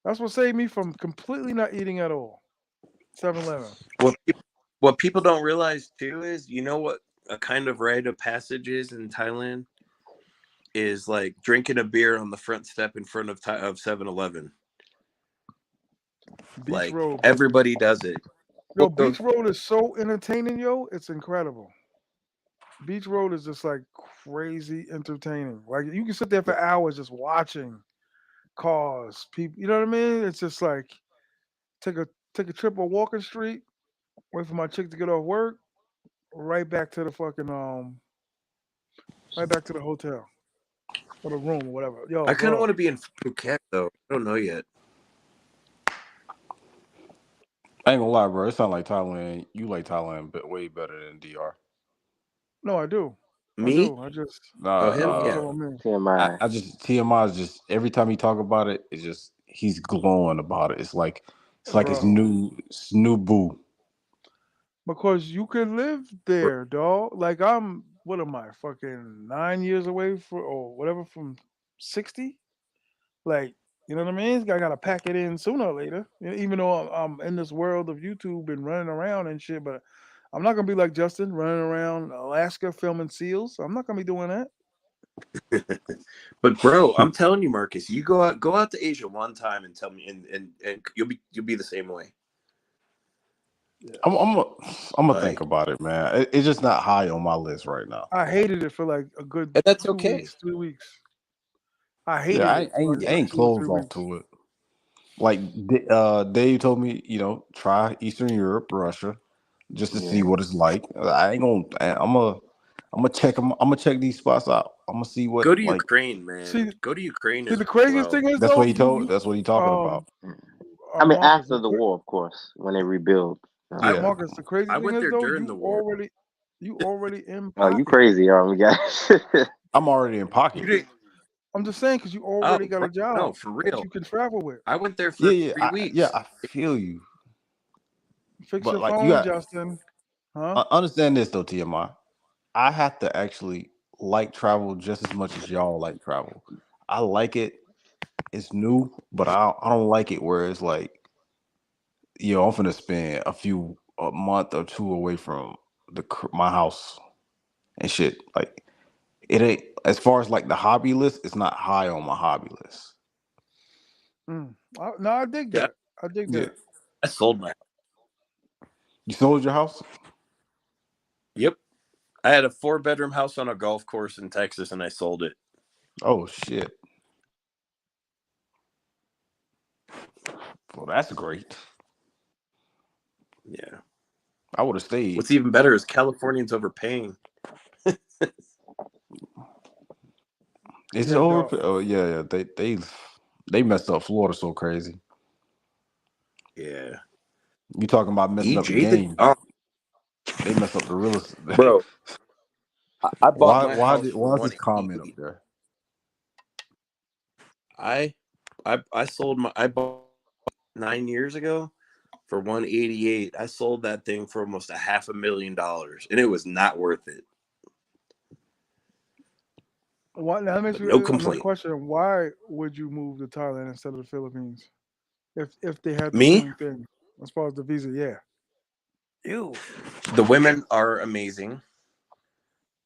That's what saved me from completely not eating at all. 7-Eleven. What people don't realize too is, you know what a kind of rite of passage is in Thailand is like drinking a beer on the front step in front of 7-Eleven. Beach Like Road. everybody does it. Yo, Beach Road is so entertaining, yo. It's incredible. Beach Road is just like crazy entertaining. Like you can sit there for hours just watching cars, people. You know what I mean? It's just like take a trip on Walking Street, wait for my chick to get off work, right back to the fucking right back to the hotel or the room or whatever. Yo, I kind of bro. want to be in Phuket though. I don't know yet. I ain't gonna lie, bro. It sounds like Thailand. You like Thailand, but way better than DR. No, I do. I Me? do. I just Oh, Nah, him? I'm Yeah. talking about me. TMI. I just TMI is just every time he talk about it, it's just he's glowing about it. It's like Bro. it's new boo. Because you can live there, dog. Like I'm what am I, fucking 9 years away or whatever from 60? Like, you know what I mean? I gotta pack it in sooner or later. Even though I'm in this world of YouTube and running around and shit, but I'm not gonna be like Justin running around Alaska filming seals. I'm not gonna be doing that. But bro, I'm telling you, Marcus, you go out to Asia one time and tell me, and you'll be the same way. Yes. I'm gonna think Like, about it, man. It's just not high on my list right now. I hated it for like a good and that's 2 okay. weeks, 3 weeks. I Yeah, hated it for like a I good ain't 2 or 3 closed off weeks. to it. Like Dave told me, try Eastern Europe, Russia, just to see Yeah. what it's like. I ain't gonna. I'm gonna check them. I'm gonna check these spots out. I'm gonna see what Go to like. Ukraine, man. See, Go to Ukraine see, as the craziest well. thing is That's though, what he told. That's what he talking about. I mean, Marcus, after the war, of course, when they rebuild. I Yeah, Marcus, the crazy I thing went is there though, during the war. you already in Oh, you pocket. crazy, we got. I'm already in You pocket. did? I'm just saying because you Oh, already got bro, a job no, for that real. you can travel with. I went there Yeah, for yeah, 3 weeks. I feel you. Fix But your like you phone, got Justin. Huh? understand this though, TMI. I have to actually like travel just as much as y'all like travel. I like it. It's new, but I don't like it where it's like, I'm finna spend a month or two away from my house and shit. Like it ain't as far as like the hobby list. It's not high on my hobby list. No, I dig Yeah, that. I dig Yeah, that. I sold my. you sold your house? Yep, I had a 4-bedroom house on a golf course in Texas, and I sold it. Oh shit. Well, that's great. Yeah. I would have stayed. What's even better is Californians overpaying. Is it Yeah, over? dog. Oh yeah, yeah. They messed up Florida so crazy. Yeah. You talking about messing up the EJ the game? Don. They mess up the real estate. Bro, I bought my why house for is this comment up 188. there? I bought 9 years ago for 188. I sold that thing for almost $500,000, and it was not worth it. What now? That makes But you no another complaint. question. Why would you move to Thailand instead of the Philippines? If they had the Me? same thing as far as the visa, yeah. Ew. The women are amazing.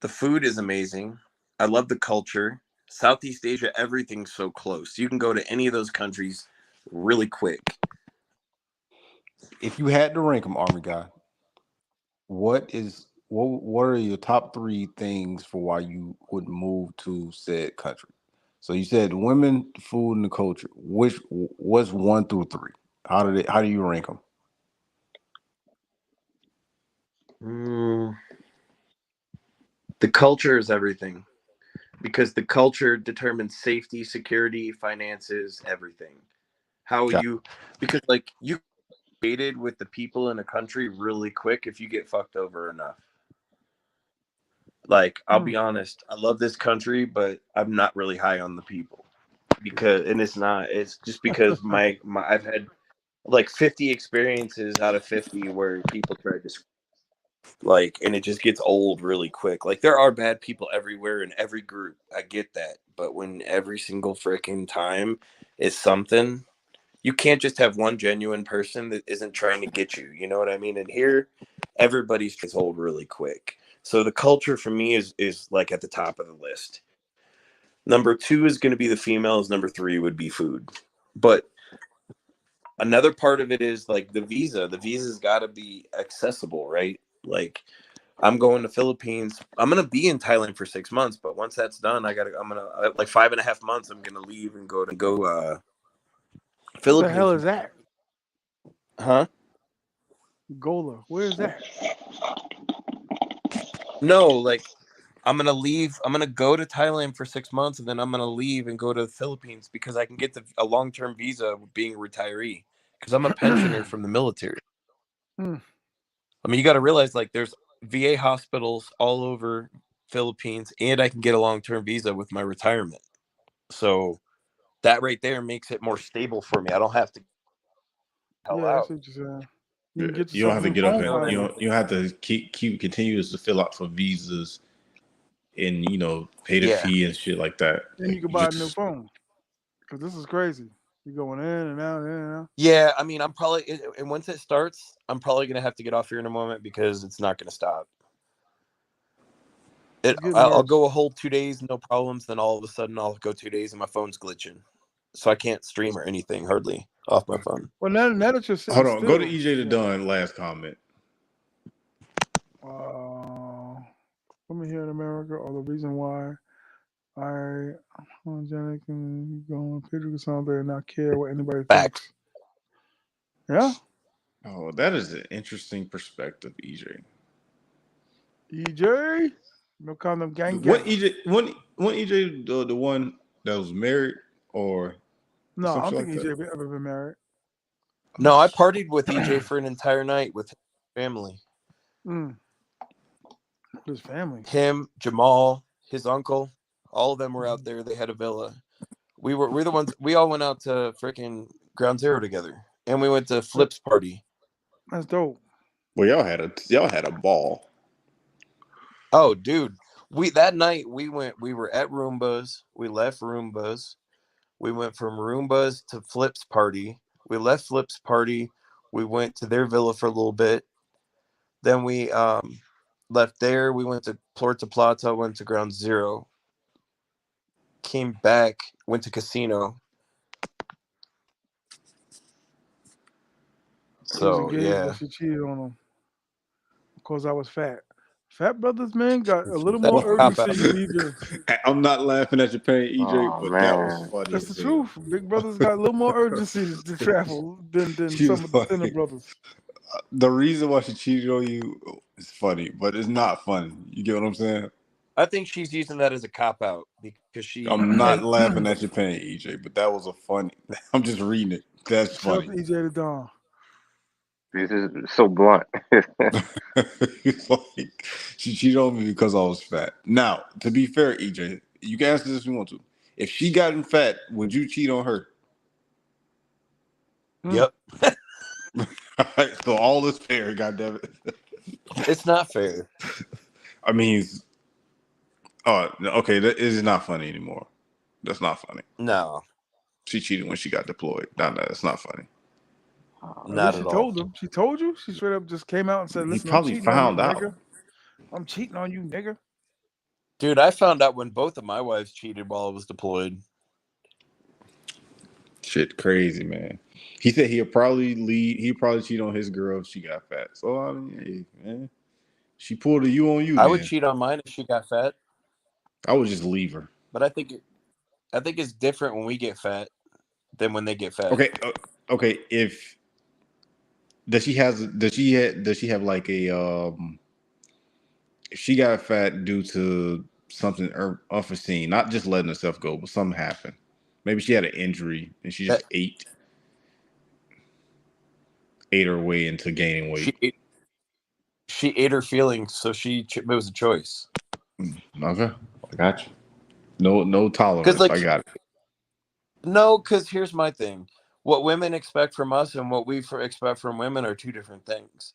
The food is amazing. I love the culture. Southeast Asia, everything's so close. You can go to any of those countries really quick. If you had to rank them, Army guy, what are your top 3 things for why you would move to said country? So you said women, food, and the culture. What's 1 through 3? How do you rank them? The culture is everything, because the culture determines safety, security, finances, everything. How Got you, because like you created with the people in a country really quick if you get fucked over enough. Like, I'll be honest, I love this country, but I'm not really high on the people, and it's just because I've had like 50 experiences out of 50 where people try to and it just gets old really quick. Like, there are bad people everywhere in every group. I get that. But when every single freaking time is something, you can't just have one genuine person that isn't trying to get you. You know what I mean? And here, everybody's gets old really quick. So the culture for me is like at the top of the list. Number 2 is going to be the females. Number 3 would be food. But another part of it is like the visa. The visa's got to be accessible, right? Like, I'm going to Philippines. I'm gonna be in Thailand for 6 months, but once that's done, I'm gonna like 5.5 months. I'm gonna leave and go What the Philippines. hell is that? Huh? Gola. Where is that? No, like I'm gonna leave. I'm gonna go to Thailand for 6 months, and then I'm gonna leave and go to the Philippines because I can get a long-term visa being a retiree because I'm a pensioner from the military. I mean, you got to realize like there's VA hospitals all over Philippines, and I can get a long-term visa with my retirement. So that right there makes it more stable for me. I don't have to hell Yeah, I out. see what you're saying. You can get You don't yourself have a to new get up phone and finally. you don't have to keep continuous to fill out for visas and pay the Yeah. fee and shit like that. Then you can You buy a new just phone. Because this is crazy. You're going in and out, in and out. Yeah, I mean, and once it starts, I'm probably gonna have to get off here in a moment because it's not gonna stop. It's getting I'll worse. go a whole 2 days, no problems. Then all of a sudden, I'll go 2 days and my phone's glitching, so I can't stream or anything hardly off my phone. Well, now that you're sitting hold on. Go to still. EJ the Don. Last comment. Women here in America are the reason why I hygienic and going picture something and not care what anybody Facts. thinks. Yeah. Oh, that is an interesting perspective, EJ. EJ, no condom gang When gang. EJ, when EJ the one that was married or No, I some don't shit think like that. EJ ever been married. No, I partied with EJ for an entire night with his family. His family. Him, Jamal, his uncle, all of them were out there. They had a villa. We're the ones. We all went out to freaking Ground Zero together, and we went to Flip's party. That's dope. Well, y'all had a ball. Oh, dude, that night we were at Roomba's. We left Roomba's. We went from Roomba's to Flip's party. We left Flip's party. We went to their villa for a little bit. Then we left there. We went to Puerto Plata. Went to Ground Zero. Came back. Went to casino. He was So engaged, but yeah, she cheated on him because I was fat. Fat brothers, man, got a little that's more a cop urgency out. than EJ. I'm not laughing at your pain, EJ, Oh but that was man. funny That's the as hell. truth. Big brothers got a little more urgency to travel than She some was of the thinner like, brothers. the reason why she cheated on you is funny, but it's not funny. You get what I'm saying? I think she's using that as a cop out because she I'm not like laughing at your pain, EJ, but that was a funny. I'm just reading it. That's Shout out funny. to EJ the Don. This is so blunt. Like, she cheated on me because I was fat. Now, to be fair, EJ, you can answer this if you want to. If she gotten fat, would you cheat on her? Yep. So all is fair, goddammit. It's not fair. I mean, okay, that is not funny anymore. That's not funny. No, She cheated when she got deployed. No, that's not funny. At least not she at all. told him. She told you. She straight up just came out and said, He "Listen, I'm probably cheating on you, found out. nigga. I'm cheating on you, nigga." Dude, I found out when both of my wives cheated while I was deployed. Shit, crazy, man. He said he'll probably lead. He'd probably cheat on his girl if she got fat. So I mean, hey, man, she pulled a you on you. I would Then cheat on mine if she got fat, I would just leave her. but I think it's different when we get fat than when they get fat. Okay, okay. If does she have like a if she got fat due to something unforeseen, not just letting herself go, but something happened. Maybe she had an injury and she just That ate her way into gaining weight. she ate her feelings, so it was a choice. Okay, I got you. No Because tolerance. I like got it. no, because here's my thing: what women expect from us and what we expect from women are two different things.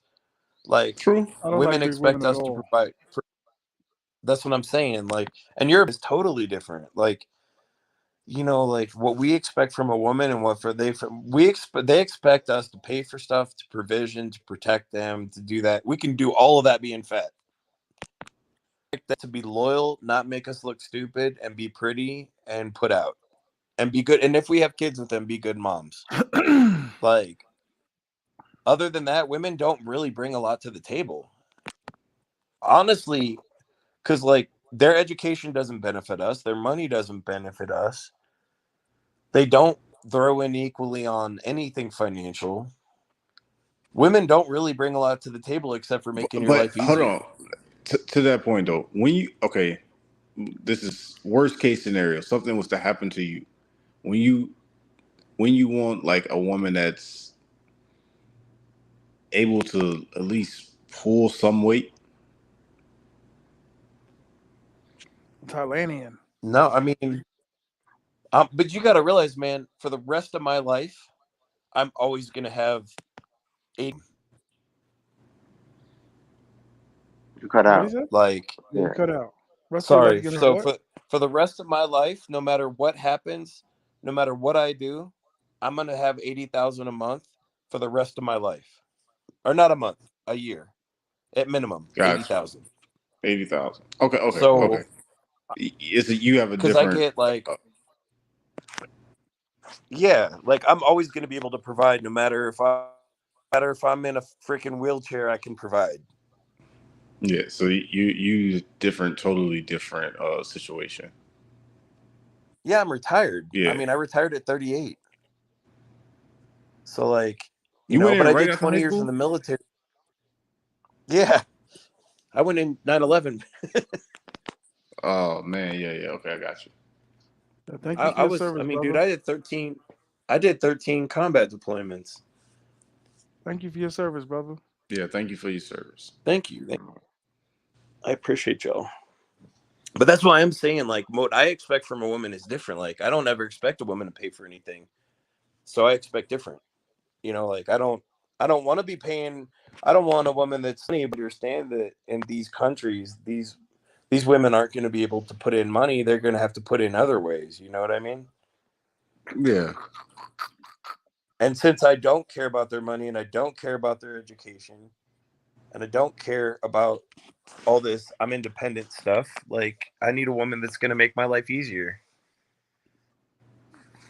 Like True. I don't like women big women expect at us to all. provide. That's what I'm saying. Like, and your is totally different. Like, like what we expect from a woman and what they expect us to pay for stuff, to provision, to protect them, to do that. We can do all of that being fat. To be loyal, not make us look stupid, and be pretty and put out and be good. And if we have kids with them, be good moms. Like, other than that, women don't really bring a lot to the table, honestly, because like their education doesn't benefit us, their money doesn't benefit us. They don't throw in equally on anything financial. Women don't really bring a lot to the table except for making your But life hold easier. on. To that point though, when you okay, this is worst case scenario. Something was to happen to you. When you want like a woman that's able to at least pull some weight. Thailandian. No, I mean, but you got to realize, man, for the rest of my life, I'm always going to have a You cut What he out. said? like. Yeah, you Yeah. cut out. Rest of your life, Sorry. you gonna have So what? for the rest of my life, no matter what happens, no matter what I do, I'm going to have 80,000 a month for the rest of my life. Or not a month, a year. At minimum, Gotcha. 80,000. 80,000. Okay. So You have a cuz I different. get like yeah, like I'm always going to be able to provide no matter if I'm in a freaking wheelchair, I can provide. Yeah. So you different, totally different situation. Yeah, I'm retired. I Yeah. mean, I retired at 38. So like, You went but in I right did after 20 high years in school. the military. Yeah, I went in 9/11. Oh man, yeah. Okay, I got you. Thank you for your I service, mean, dude, brother. I did 13 combat deployments. Thank you for your service, brother. Yeah, thank you for your service. Thank you. I appreciate y'all. But that's why I'm saying, like, what I expect from a woman is different. Like, I don't ever expect a woman to pay for anything. So I expect different. Like I don't want to be paying. I don't want a woman that's money, but understand that in these countries, these women aren't going to be able to put in money. They're going to have to put in other ways. You know what I mean? Yeah. And since I don't care about their money and I don't care about their education and I don't care about all this I'm independent stuff, like I need a woman that's going to make my life easier.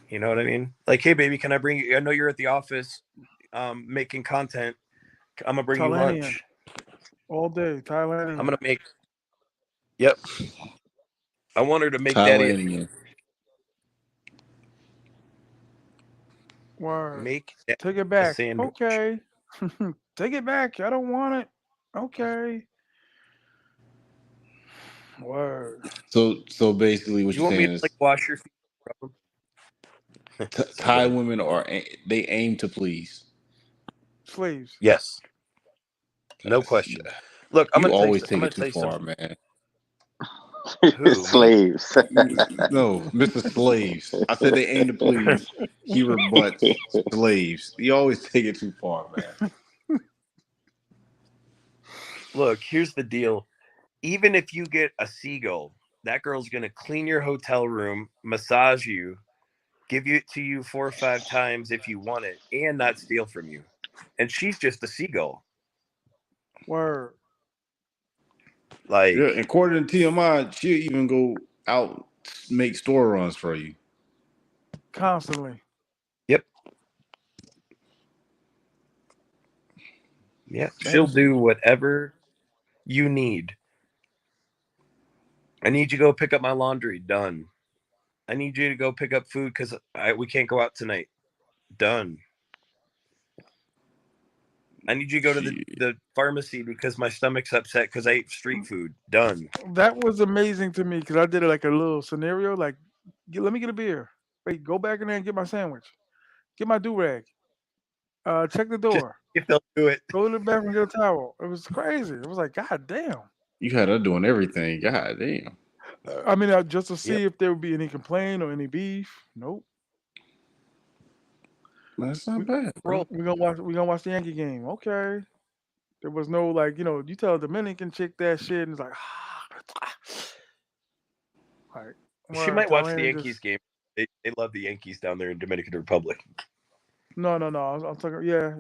You know what I mean? Like, hey baby, can I bring you, I know you're at the office making content. I'm going to bring you Thailandian. lunch. All day. I'm Thailandian. going to make Yep. I want her to make daddy Thailandian. Word. make Take it a back. sandwich. Okay. Take it back. I don't want it. Okay. Word. So basically, what You you're want me saying to like is wash your feet? Bro? So go Thai ahead. women they aim to please. slaves. Yes, no question. Look, I'm You gonna tell you. always I'm take gonna it too tell you far, something. man. Who, me? Slaves. No, Mr. Slaves. I said they aim to please. He rebuts slaves. You always take it too far, man. Look, here's the deal. Even if you get a seagull, that girl's gonna clean your hotel room, massage you, give it to you 4 or 5 times if you want it, and not steal from you. And she's just a seagull. Word. Like, Yeah, and according to TMI, she'll even go out make store runs for you. Constantly. yep, yeah, That she'll is do whatever you need. I need you to go pick up my laundry. Done. I need you to go pick up food because we can't go out tonight. Done. I need you to go to shit. the pharmacy because my stomach's upset because I ate street food. Done. That was amazing to me because I did it like a little scenario. Like, let me get a beer. Wait, go back in there and get my sandwich. Get my do rag. Check the Just door. if they'll do it. Go to the bathroom and get a towel. It was crazy. It was like, God damn. You had her doing everything. God damn. I mean, just to Yep. see if there would be any complaint or any beef. Nope. That's not We, bad, bro. we gonna watch. We gonna watch the Yankee game. Okay. There was no like, you tell a Dominican chick that shit and it's like, like, She well, might watch the Thailand Yankees just game. They love the Yankees down there in Dominican Republic. no. I'm talking, yeah.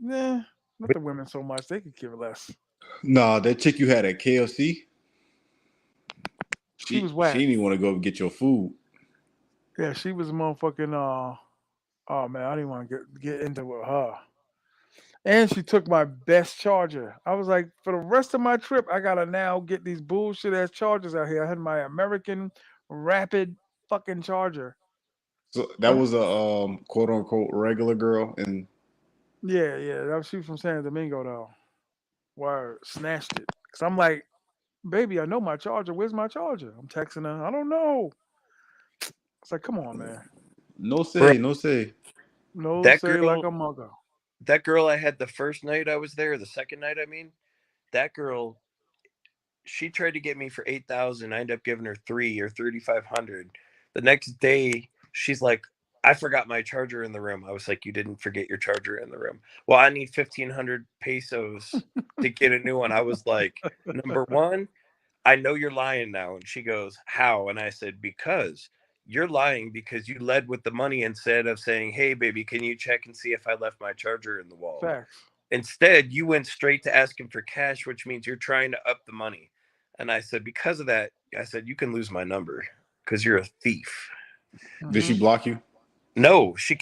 Nah, not the women so much. They could care less. Nah, that chick you had at KFC, She was she whack. didn't even want to go get your food. Yeah, she was motherfucking. Oh man, I didn't want to get into it with her. And she took my best charger. I was like, for the rest of my trip, I gotta now get these bullshit ass chargers out here. I had my American Rapid fucking charger. So that I'm, was a quote unquote regular girl, and yeah. That was, she was from San Domingo though. Word, snatched it. Cause I'm like, baby, I know my charger. Where's my charger? I'm texting her. I don't know. It's like, come on, man. no Bro, say, no say. No that say like girl, a mother. that girl I had the first night I was there, the second night I mean, that girl, she tried to get me for 8,000. I ended up giving her 3,500. The next day, she's like, I forgot my charger in the room. I was like, you didn't forget your charger in the room. Well, I need 1,500 pesos to get a new one. I was like, number one, I know you're lying now. And she goes, how? And I said, because you're lying because you led with the money instead of saying, hey, baby, can you check and see if I left my charger in the wall? Facts. Instead, you went straight to asking for cash, which means you're trying to up the money. And I said, because of that, I said, you can lose my number because you're a thief. Did she Hmm. block you? No, she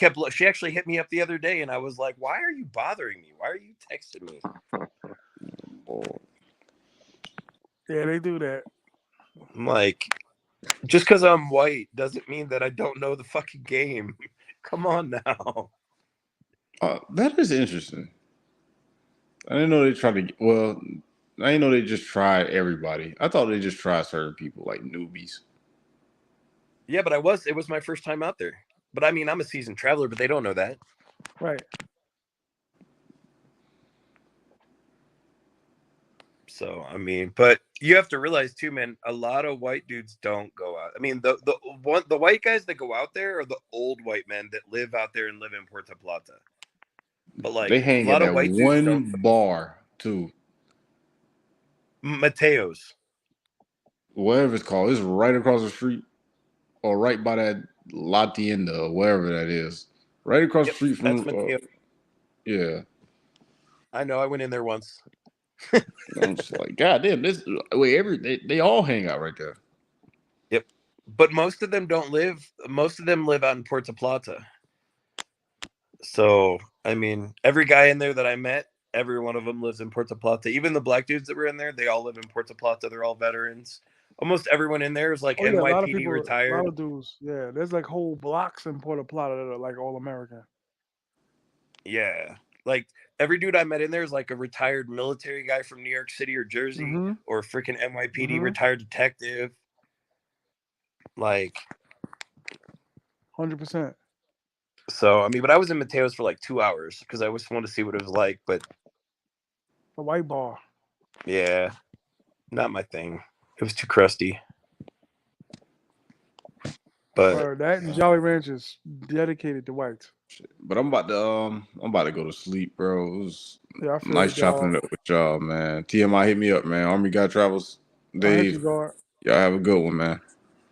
actually hit me up the other day and I was like, why are you bothering me? Why are you texting me? Yeah, they do that. I'm like, just because I'm white doesn't mean that I don't know the fucking game. Come on now. That is interesting. I didn't know they tried to. Well, I didn't know they just tried everybody. I thought they just tried certain people like newbies. Yeah, but it was my first time out there. But I mean, I'm a seasoned traveler, but they don't know that. Right. So I mean, but you have to realize too, man. A lot of white dudes don't go out. I mean, the white guys that go out there are the old white men that live out there and live in Puerto Plata. But like They a hang at lot of that white dudes don't. one bar too, Mateos. whatever it's called. It's right across the street, or right by that La Tienda, or wherever that is. Right across the Yep, street that's from. Mateo. Yeah, I know. I went in there once. I'm just like, God damn, this wait, they all hang out right there. Yep. But most of them don't live. Most of them live out in Puerto Plata. So I mean, every guy in there that I met, every one of them lives in Puerto Plata. Even the black dudes that were in there, they all live in Puerto Plata. They're all veterans. Almost everyone in there is like Oh yeah, a lot of NYPD people, a lot retired. of dudes. Yeah, there's like whole blocks in Puerto Plata that are like all American. Yeah. Like every dude I met in there is like a retired military guy from New York City or Jersey Mm-hmm. or a freaking NYPD Mm-hmm. retired detective. Like, 100%. So I mean, but I was in Mateo's for like 2 hours because I just wanted to see what it was like. But The white bar. yeah, not my thing. It was too crusty. But Word. That and Jolly Ranch is dedicated to whites. But I'm about to go to sleep, bro. It was Yeah, I feel you, nice chopping dog. it up with y'all, man. TMI hit me up, man. Army Guy Travels, I hit you, Dave. guard. Y'all have a good one, man.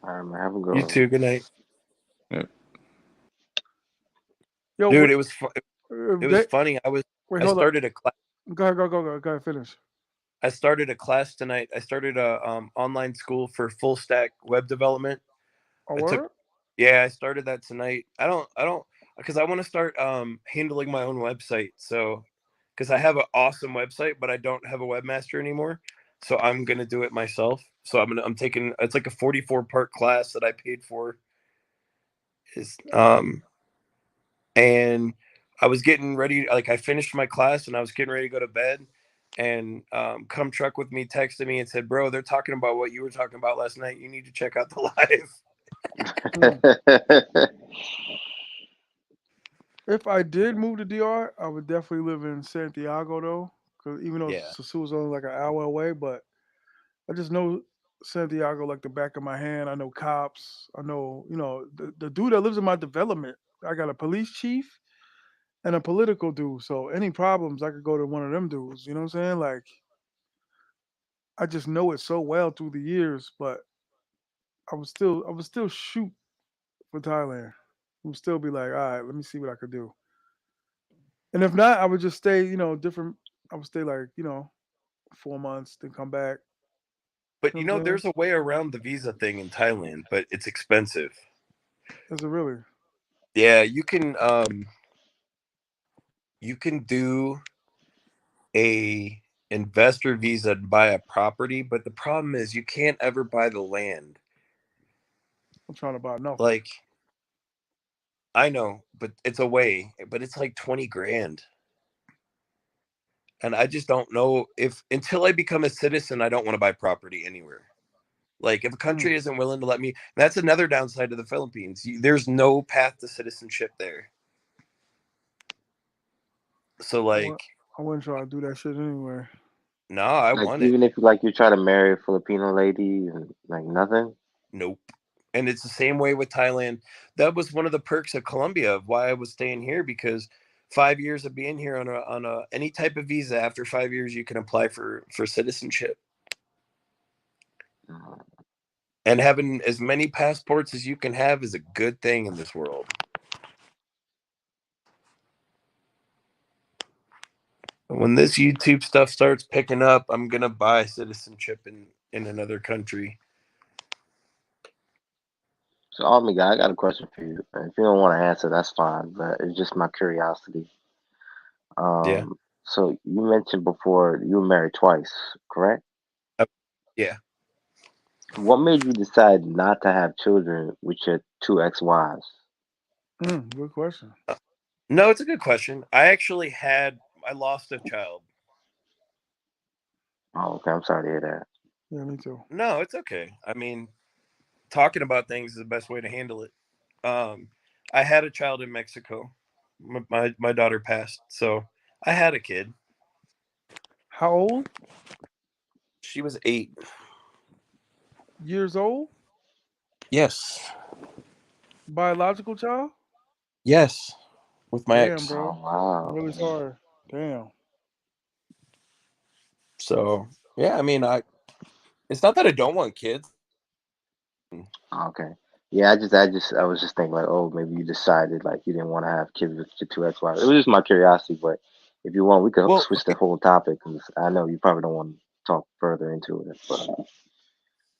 All right, man. Have a good you one. too. Good night, Yeah. Yo, dude. what, It was it was they, funny. wait, I hold up. started a class. Go ahead, go ahead, finish. I started a class tonight. I started a online school for full stack web development. A I took word? Yeah, I started that tonight. I don't because I want to start handling my own website. So because I have an awesome website, but I don't have a webmaster anymore. So I'm gonna do it myself. So I'm taking it's like a 44-part class that I paid for. Is and I was getting ready, like I finished my class and I was getting ready to go to bed. And Come Truck with me texted me and said, "Bro, they're talking about what you were talking about last night. You need to check out the live." Mm. If I did move to DR, I would definitely live in Santiago though, because even though Yeah. Sosua is only like an hour away, but I just know Santiago like the back of my hand. I know cops. I know, the dude that lives in my development. I got a police chief and a political dude. So any problems, I could go to one of them dudes. You know what I'm saying? Like I just know it so well through the years, but I would still shoot for Thailand. I would still be like, all right, let me see what I could do. And if not, I would just stay, different. I would stay like, 4 months, then come back. But You know what I'm saying? there's a way around the visa thing in Thailand, but it's expensive. Is it really? Yeah, you can do a investor visa to buy a property, but the problem is you can't ever buy the land. I'm trying to buy nothing. Like I know, but it's a way, but it's like 20 grand. And I just don't know if until I become a citizen, I don't want to buy property anywhere. Like if a Mm. country isn't willing to let me, that's another downside of the Philippines. There's no path to citizenship there. So I, wou- like, I wouldn't try to do that shit anyway. no, I Like want it. even if like you try to marry a Filipino lady and like nothing. Nope. And it's the same way with Thailand. That was one of the perks of Colombia of why I was staying here because 5 years of being here on a any type of visa after 5 years you can apply for citizenship. Mm. And having as many passports as you can have is a good thing in this world. When this YouTube stuff starts picking up, I'm gonna buy citizenship in another country. So, Army guy, I got a question for you. If you don't want to answer, that's fine. But it's just my curiosity. Yeah. So you mentioned before you were married twice, correct? Uh, yeah. What made you decide not to have children with your two ex-wives? Good question. No, it's a good question. I lost a child. Oh, okay. I'm sorry to hear that. Yeah, me too. No, it's okay. I mean, talking about things is the best way to handle it. Um, I had a child in Mexico. My daughter passed, so I had a kid. How old? She was 8. Years old? Yes, Biological child? yes, with my Damn, ex. bro. Oh I'm wow. really sorry. Damn. So yeah, I mean, it's not that I don't want kids. Okay. Yeah, I was just thinking like, oh, maybe you decided like you didn't want to have kids with your two ex-wives. It was just my curiosity, but if you want, we could Well, switch the whole topic because I know you probably don't want to talk further into it. But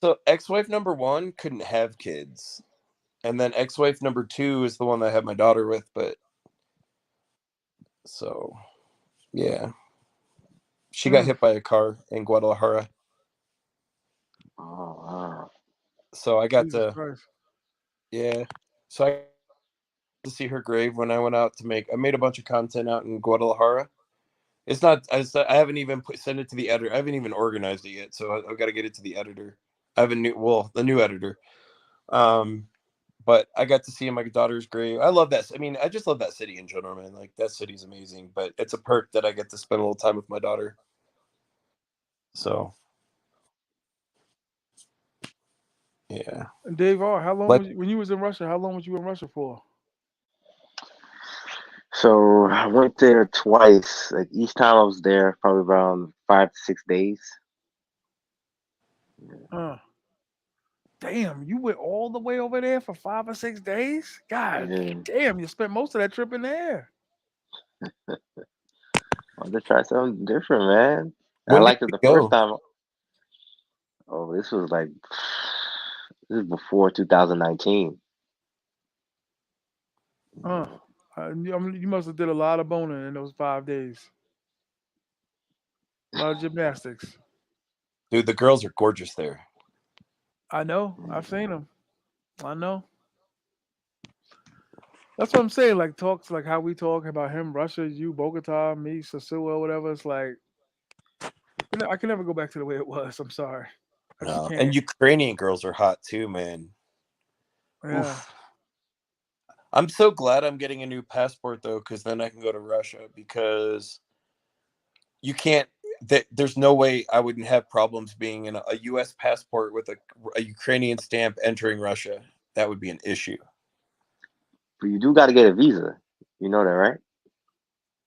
so ex-wife number 1 couldn't have kids, and then ex-wife number 2 is the one that I had my daughter with. But so yeah, she got Mm, hit by a car in Guadalajara. oh wow. So I got Jesus to Christ. yeah. So I got to see her grave when I went out to make. I made a bunch of content out in Guadalajara. It's not. I haven't even sent it to the editor. I haven't even organized it yet. So I've got to get it to the editor. I have the new editor. Um, But I got to see my daughter's grave. I love that. I mean, I just love that city in general, man. Like that city's amazing. But it's a perk that I get to spend a little time with my daughter. So yeah. And Dave R, how long Like was you, when you was in Russia? How long was you in Russia for? So I went there twice. Like each time I was there, probably around 5 to 6 days. Uh, damn, you went all the way over there for 5 or 6 days? God Yeah, damn, you spent most of that trip in there. I wanted to try something different, man. I when did liked it you the first go? time. Oh, this was like this is before 2019. Uh, you must have did a lot of boning in those 5 days. A lot of gymnastics. Dude, the girls are gorgeous there. I know. I've seen them. I know. That's what I'm saying. Like talks like how we talk about him, Russia, you, Bogota, me, Sosua, whatever. It's like I can never go back to the way it was. I'm sorry. I just No. And can't. Ukrainian girls are hot too, man. Yeah. Oof. I'm so glad I'm getting a new passport though, because then I can go to Russia because you can't there's no way I wouldn't have problems being in a US passport with a Ukrainian stamp entering Russia. That would be an issue. But you do got to get a visa. You know that, right?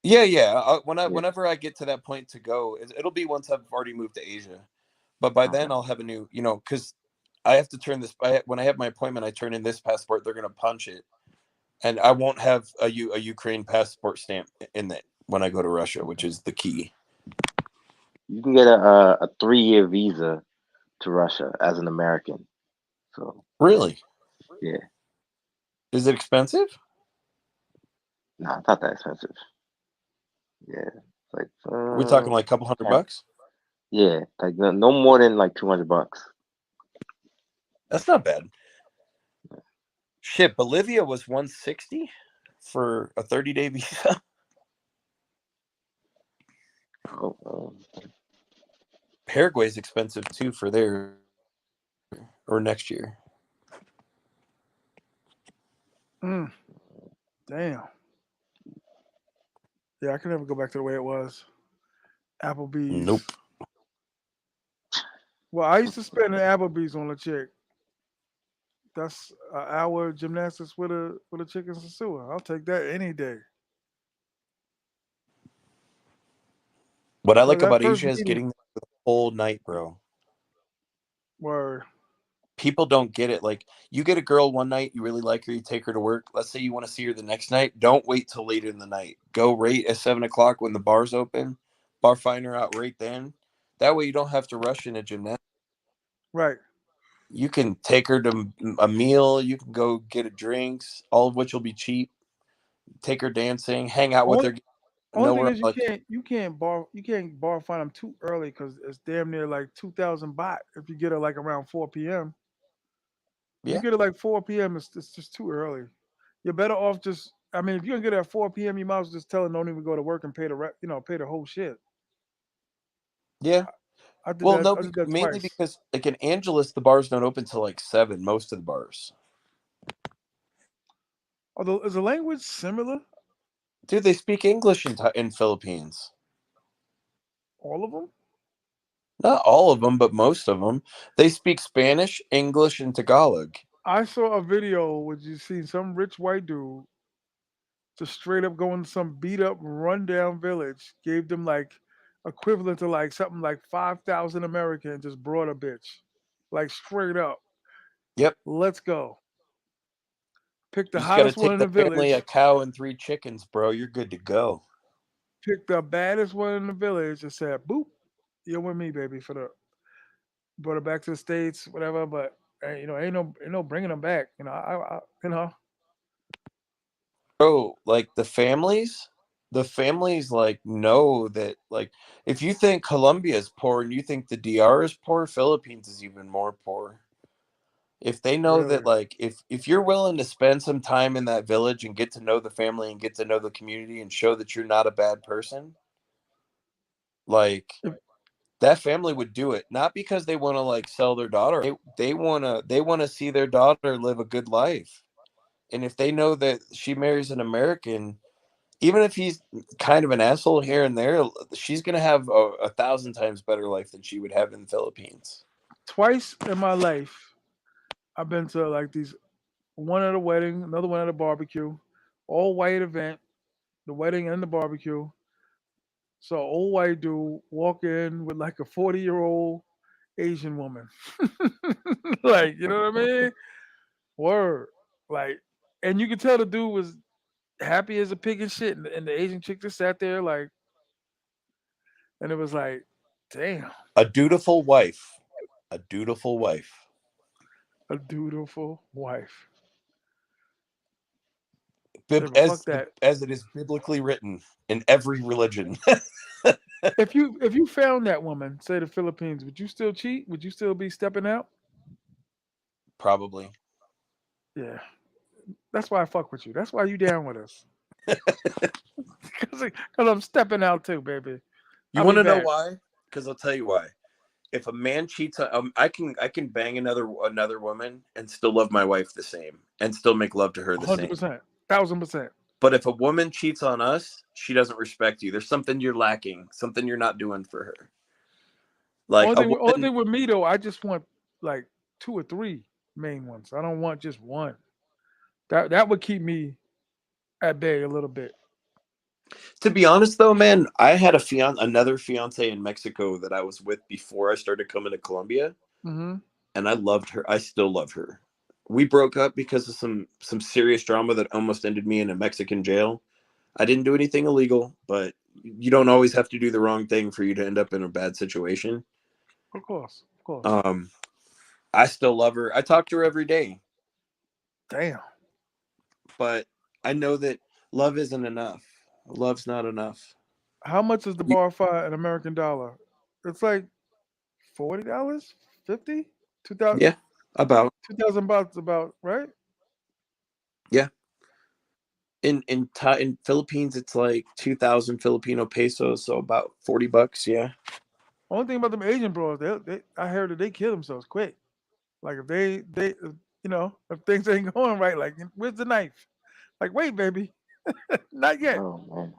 Yeah, yeah. Yeah. Whenever I get to that point to go, it'll be once I've already moved to Asia. But by then Okay. I'll have a new, because I have to turn this. When I have my appointment, I turn in this passport. They're gonna punch it, and I won't have a Ukraine passport stamp in it when I go to Russia, which is the key. You can get a 3 year visa to Russia as an American. So Really? yeah, Is it expensive? nah, it's not that expensive. Yeah, it's like Are we talking like a couple hundred 10. bucks? Yeah, like no more than like $200. That's not bad. Shit, Bolivia was 160 for a 30-day visa. Oh, Paraguay's expensive too for there or next year. Mm, damn. Yeah, I can never go back to the way it was. Applebee's. Nope. Well, I used to spend an Applebee's on a chick. That's an hour gymnastics with a chicken sasua. I'll take that any day. What I But like that about first Asia is meeting, getting there for the whole night, bro. were People don't get it. Like, you get a girl one night, you really like her, you take her to work. Let's say you want to see her the next night. Don't wait till later in the night. Go right at 7 o'clock when the bar's open. Bar find her out right then. That way you don't have to rush in a gymnast. right. You can take her to a meal. You can go get a drinks, all of which will be cheap. Take her dancing, hang out with Only her. only thing Nowhere is like, you can't bar find them too early because it's damn near like 2,000 baht if you get it like around 4 p.m. If you yeah, get it like 4 p.m., it's just too early. You're better off just. I mean, if you're gonna get it at 4 p.m., you might as well just tell them don't even go to work and pay the whole shit. yeah. I did Well, that. no, I did that mainly twice. because like in Angeles, the bars don't open till like 7. Most of the bars. Although is the language similar? Dude, they speak English in Philippines. All of them? Not all of them, but most of them. They speak Spanish, English, and Tagalog. I saw a video where you see some rich white dude just straight up going to some beat up, rundown village, gave them like equivalent to like something like 5,000 American, just brought a bitch. Like straight up. Yep. Let's go. Pick the You just got to hottest one take in the the family, a village, cow, and 3 chickens, bro. You're good to go. pick the baddest one in the village and said, boop, you're with me, baby, for the brought her back to the States, whatever, but ain't no bringing them back. Bro, like the families like know that like if you think Colombia is poor and you think the DR is poor, Philippines is even more poor. If they know that Really. like if you're willing to spend some time in that village and get to know the family and get to know the community and show that you're not a bad person, like If that family would do it not because they want to like sell their daughter. They want to see their daughter live a good life. And if they know that she marries an American, even if he's kind of an asshole here and there, she's gonna have a thousand times better life than she would have in the Philippines. Twice in my life, I've been to like these, one at a wedding, another one at a barbecue, all white event, the wedding and the barbecue. So old white dude walk in with like a 40-year-old Asian woman. Like, you know what I mean? Word. Like, and you could tell the dude was happy as a pig and shit. And the Asian chick just sat there like, and it was like, damn, A dutiful wife. A dutiful wife. a dutiful wife. Yeah, Bib- but fuck as that. as it is biblically written in every religion. If you found that woman, say the Philippines, would you still cheat? Would you still be stepping out? Probably. Yeah. That's why I fuck with you. That's why you down with us. Because I'm stepping out too, baby. You I'll want be to know back. why? Because I'll tell you why. If a man cheats on, I can bang another woman and still love my wife the same and still make love to her the same. 100%. 1000%. But if a woman cheats on us, she doesn't respect you. There's something you're lacking, something you're not doing for her. Like a Only woman, thing with me though, I just want like two or three main ones. I don't want just one. That would keep me at bay a little bit. to be honest though, man, I had another fiance in Mexico that I was with before I started coming to Colombia, Hmm. and I loved her. I still love her. We broke up because of some serious drama that almost ended me in a Mexican jail. I didn't do anything illegal, but you don't always have to do the wrong thing for you to end up in a bad situation. Of course. Of course. Um, I still love her. I talk to her every day, Damn. but I know that love isn't enough. Love's not enough. How much is the You- bar five an American dollar? It's like $40, 50, 2000, yeah, about 2000 bucks about, right? yeah. In Philippines, it's like 2,000 Filipino pesos, so about $40. Yeah, Only thing about them Asian bros, I heard that they kill themselves quick. Like if if things ain't going right, like where's the knife? Like wait, baby, not yet. Oh man.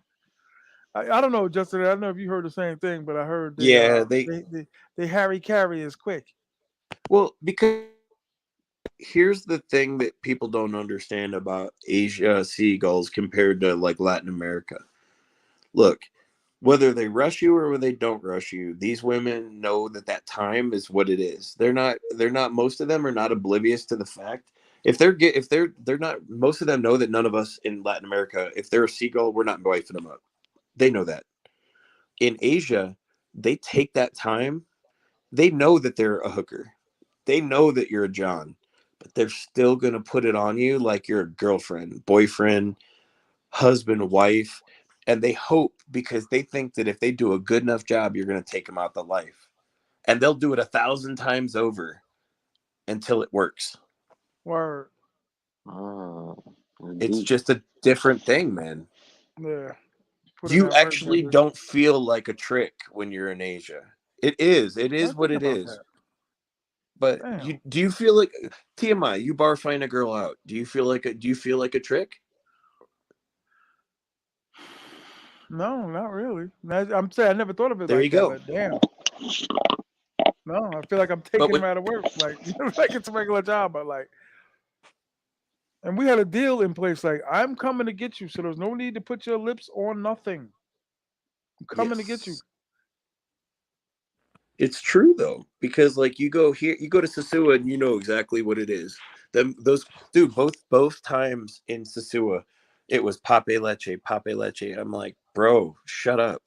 I don't know, Justin. I don't know if you heard the same thing, but I heard they yeah. They they Harry carry is quick. well because here's the thing that people don't understand about Asia seagulls compared to like Latin America. Look, whether they rush you or whether they don't rush you, these women know that that time is what it is. They're not most of them are not oblivious to the fact. If they're not, most of them know that none of us in Latin America, if they're a seagull, we're not wifing them up. They know that. In Asia, they take that time. They know that they're a hooker. They know that you're a John, but they're still gonna put it on you like you're a girlfriend, boyfriend, husband, wife, and they hope because they think that if they do a good enough job, you're going to take them out the life, and they'll do it 1,000 times over until it works. Word. Oh, It's indeed. just a different thing, man. Yeah. Put in You that work, actually baby. don't feel like a trick when you're in Asia. It is I what think it about is. that. But Damn. do you feel like TMI? You bar find a girl out. Do you feel like a trick? No, not really. I'm saying I never thought of it There like you that, go. but damn. No, I feel like I'm But taking when him out of work. Like like it's a regular job, but like, and we had a deal in place. Like I'm coming to get you, so there's no need to put your lips on nothing. I'm coming to get you. yes, it's true though, because like you go to Sosua, and you know exactly what it is. Them those dude, both times in Sosua, it was pape leche, pape leche. I'm like, bro, shut up.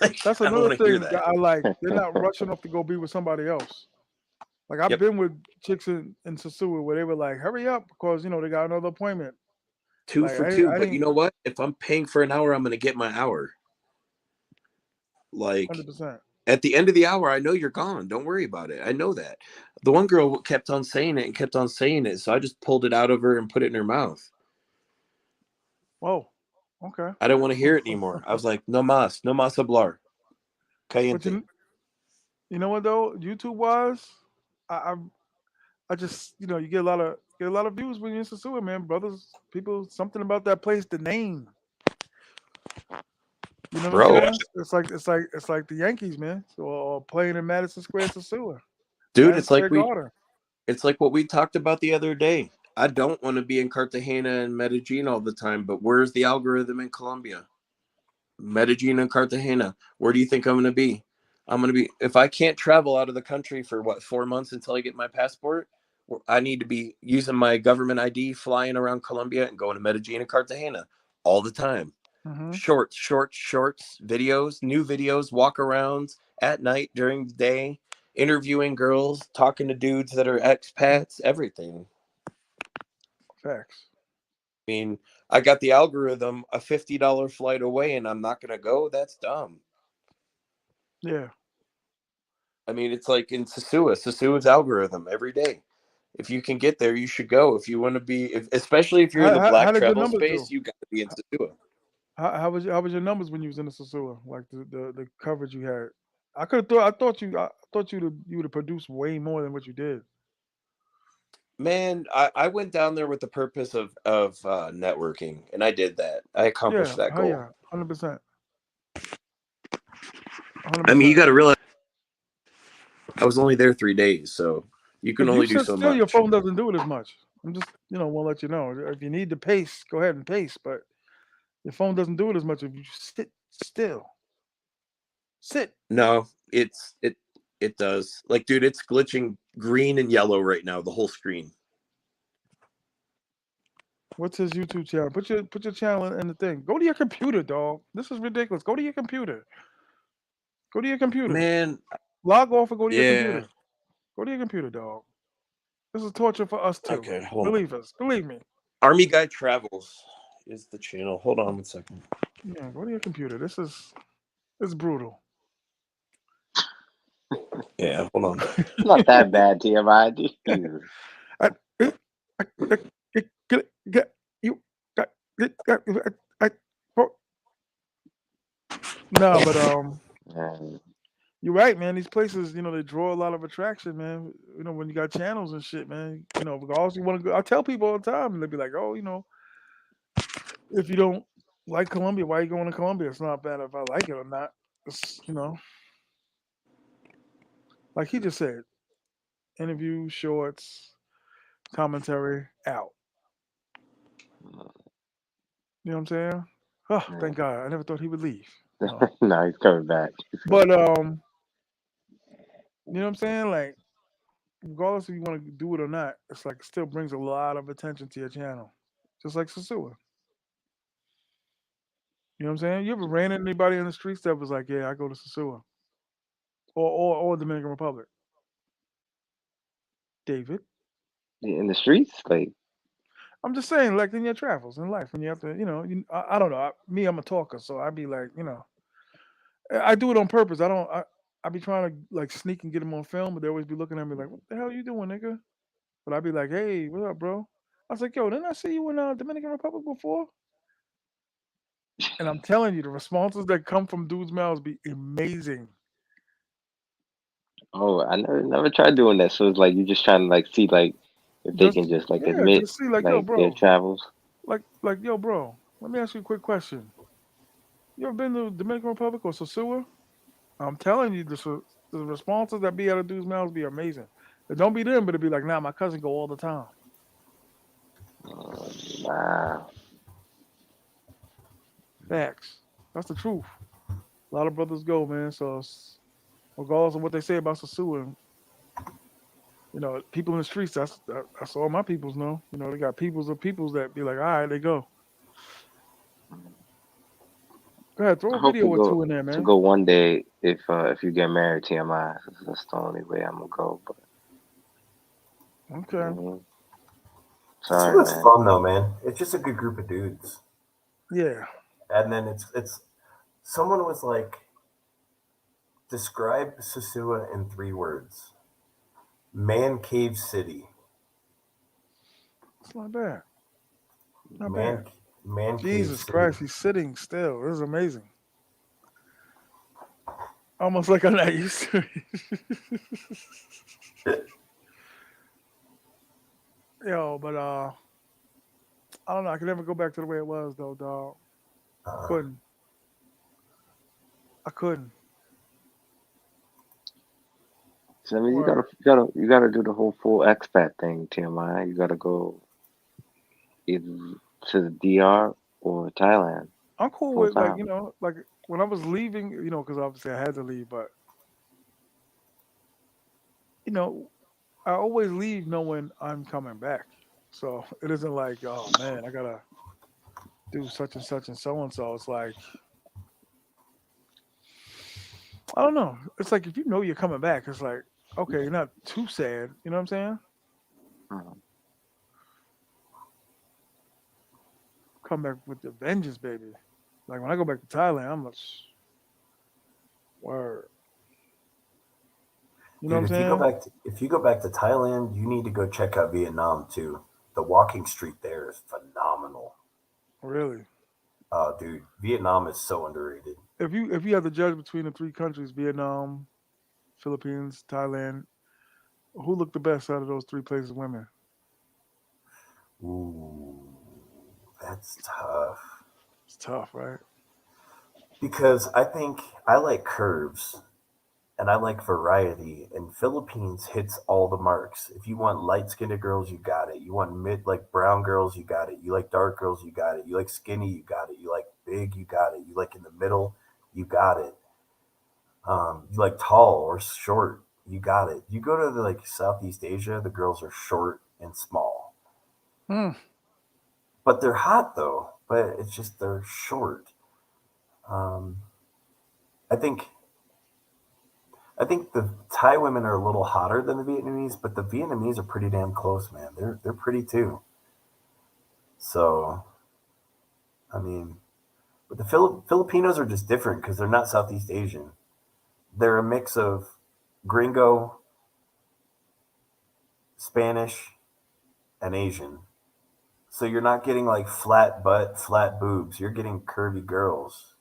Like, That's I don't another want to hear thing that that. I like. They're not rushing off to go be with somebody else. Like I've Yep, been with chicks in Sasua where they were like, "Hurry up," because they got another appointment. two Like for two. I But you didn't know what? If I'm paying for an hour, I'm gonna get my hour. Like 100%. at the end of the hour, I know you're gone. Don't worry about it. I know that. The one girl kept on saying it and kept on saying it, so I just pulled it out of her and put it in her mouth. Whoa. Okay. I didn't want to hear it anymore. I was like, no mas hablar, But caliente. You know what though? YouTube wise, I I just you get a lot of views when you're in Sasua, man. Brothers, people, something about that place, the name. You know what I'm Bro, saying? It's like the Yankees, man. So playing in Madison Square Sasua, dude, Madison Square Garden. it's like what we talked about the other day. I don't want to be in Cartagena and Medellin all the time, but where's the algorithm in Colombia? Medellin and Cartagena. Where do you think I'm going to be? I'm going to be, if I can't travel out of the country for 4 months until I get my passport, I need to be using my government ID, flying around Colombia and going to Medellin and Cartagena all the time. Hmm. Shorts, videos, new videos, walk arounds at night, during the day, interviewing girls, talking to dudes that are expats, everything. Facts. I mean, I got the algorithm a $50 flight away and I'm not going to go. That's dumb. Yeah. I mean, it's like in Sosua's algorithm every day. If you can get there, you should go. If you want to be, especially if you're in the How black did your travel numbers do? space, you got to be in Sosua. How was your numbers when you was in the Sasua? Like the coverage you had. I could have thought I thought you would have produced way more than what you did. Man, I went down there with the purpose of networking, and I did that. I Yeah. accomplished that Oh goal. yeah. 100%. 100%. I mean, you got to realize I was only there 3 days, so you can If you only do sit so still, your much. phone doesn't do it as much. I'm just want to let you know. If you need to pace, go ahead and pace. But your phone doesn't do it as much if you sit still. Sit. No, it does. Like, dude, it's glitching green and yellow right now, the whole screen. What's his YouTube channel? Put your channel in the thing. Go to your computer, dog. This is ridiculous. Go to your computer. Go to your computer. Man, Log off and go to your yeah. computer. Go to your computer, dog. This is torture for us too. Okay, hold on. Believe us. Believe me. Army Guy Travels is the channel. Hold on 1 second. Yeah, go to your computer. It's brutal. Yeah, hold on. It's not that bad, TMI. Jesus. I, I, get you got I, oh, no, but Man. you're right, man. These places, they draw a lot of attraction, man. When you got channels and shit, man. Regardless, you want to go. I tell people all the time, and they be like, "Oh, if you don't like Colombia, why are you going to Colombia? It's not bad if I like it or not. It's, like he just said, interview, shorts, commentary, out. You know what I'm saying? Oh, thank God. I never thought he would leave. No. No, he's coming back. But you know what I'm saying? Like, regardless if you want to do it or not, it's like it still brings a lot of attention to your channel. Just like Sasua. You know what I'm saying? You ever ran into anybody in the streets that was like, "Yeah, I go to Sasua," or Dominican Republic? David. In the streets? Like, I'm just saying, like in your travels in life, when you have to, I don't know. I'm a talker, so I'd be like, I do it on purpose. I don't. I be trying to like sneak and get them on film, but they always be looking at me like, "What the hell you doing, nigga?" But I'd be like, "Hey, what up, bro?" I was like, "Yo, didn't I see you in Dominican Republic before?" And I'm telling you, the responses that come from dudes' mouths be amazing. oh, I never tried doing that. So it's like you're just trying to like see like if they Just can just like yeah, admit just see like, yo, like their bro, travels. like yo, bro. Let me ask you a quick question. You ever been to Dominican Republic or Sosua? I'm telling you, the responses that be out of dudes' mouths be amazing. It don't be them, but it be like, nah, my cousin go all the time. Wow. Facts. That's the truth. A lot of brothers go, man. So regardless of what they say about Sasua, people in the streets, that's all my peoples know. They got peoples of peoples that be like, all right, they go. Go ahead, throw I a hope video or two in there, to man. go one day if you get married, TMI. That's the only way I'm gonna go. But Okay. sorry, Sasua's man. fun though, man. It's just a good group of dudes. Yeah. And then it's someone was like, describe Sasua in 3 words. Man cave city. It's not bad. Not bad. Man man cave Jesus city. Christ, he's sitting still. This is amazing. Almost like I'm not used to it. Yo, but I don't know. I can never go back to the way it was though, dog. Uh, Couldn't. I couldn't. So I mean, Or you gotta do the whole full expat thing, TMI. You gotta go either to the DR or Thailand I'm cool full with like time. like when I was leaving, because obviously I had to leave, but you know, I always leave knowing I'm coming back. So it isn't like, oh man, I gotta do such and such and so and so. It's like I don't know. It's like if you know you're coming back, it's like okay, you're not too sad. You know what I'm saying? Mhm. Come back with the vengeance, baby. Like when I go back to Thailand, I'm like, word. You know what dude, I'm saying? if you go back to Thailand, you need to go check out Vietnam too. The walking street there is phenomenal. Really? Oh, dude, Vietnam is so underrated. If you had to judge between the three countries, Vietnam, Philippines, Thailand, who looked the best out of those three places? Women. Ooh, that's tough. It's tough, right? Because I think I like curves and I like variety, and Philippines hits all the marks. If you want light skinned girls, you got it. You want mid like brown girls, you got it. You like dark girls, you got it. You like skinny, you got it. You like big, you got it. You like in the middle, you got it. You like tall or short, you got it. You go to like Southeast Asia, the girls are short and small, Hmm. but they're hot though. But it's just they're short. Um, I think I think the Thai women are a little hotter than the Vietnamese, but the Vietnamese are pretty damn close, man. They're pretty too. So I mean, but the Filipinos are just different because they're not Southeast Asian. They're a mix of Gringo, Spanish, and Asian. So you're not getting like flat butt, flat boobs. You're getting curvy girls.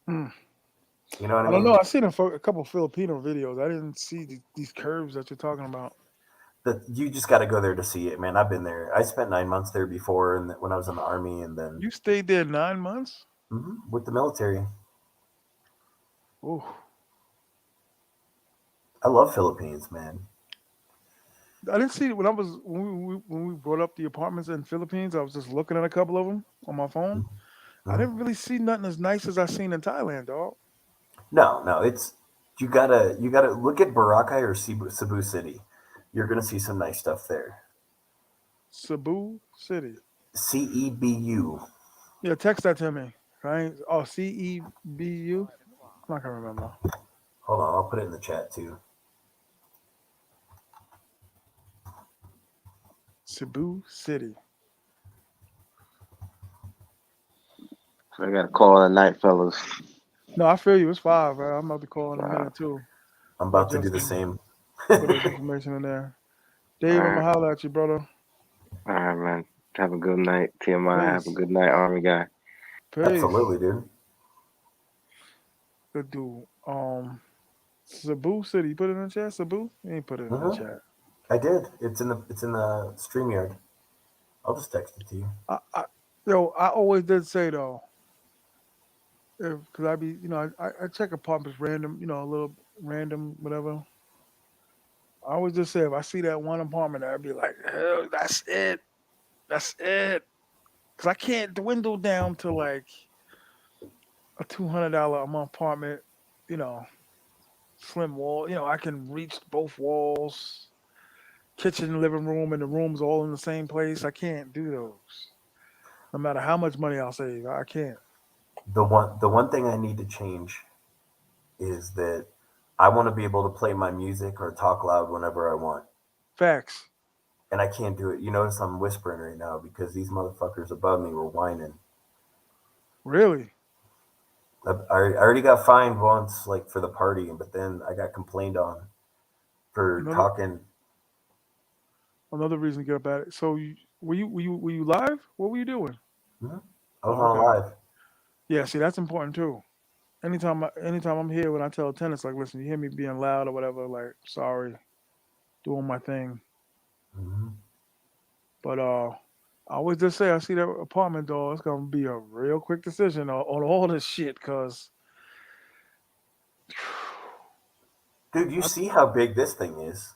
Hmm. You know what I I don't know. mean? I've seen a couple Filipino videos. I didn't see these curves that you're talking about. That you just got to go there to see it, man. I've been there. I spent 9 months there before, and when I was in the army, and then You stayed there 9 months? with the military. Ooh. I love Philippines, man. I didn't see it when I was when we brought up the apartments in Philippines. I was just looking at a couple of them on my phone. I Mhm. didn't really see nothing as nice as I seen in Thailand, dog. No, no, it's you gotta look at Boracay or Cebu City. You're gonna see some nice stuff there. Cebu City. CEBU. Yeah, text that to me. Right? Oh, CEBU. I'm not gonna remember. Hold on, I'll put it in the chat too. Cebu City. So I gotta call it a night, fellas. No, I feel you. It's five. Right? I'm about to call in a All minute too. I'm Let about to do the Justin same. put his information in there. Dave, I'm right, gonna holler at you, brother. all right, man. Have a good night, TMI. Have a Peace. good night, Army guy. Peace. Absolutely, dude. Good dude. Cebu City. You put it in the chat, Cebu? You ain't put it in the hmm chat. I did. It's in the StreamYard. I'll just text it to you. I always did say though, if because I be, I check apartments random, a little random, whatever. I always just say if I see that one apartment, I'd be like, hell, that's it, that's it, because I can't dwindle down to like a $200 a month apartment, you know, slim wall. I can reach both walls, kitchen, living room, and the rooms all in the same place. I can't do those. No matter how much money I'll save, I can't. The one thing I need to change is that I want to be able to play my music or talk loud whenever I want. Facts. And I can't do it. You notice I'm whispering right now because these motherfuckers above me were whining. Really. I already got fined once, like for the party, but then I got complained on for Another talking. another reason to get up at it. So were you live? What were you doing? Mhm. I was Oh, on a okay. live. Yeah, see that's important too. anytime I'm here, when I tell tenants like, listen, you hear me being loud or whatever, like, sorry, doing my thing. Mhm. But I always just say I see that apartment door. It's gonna be a real quick decision on all this shit, cause Dude, you I, see how big this thing is,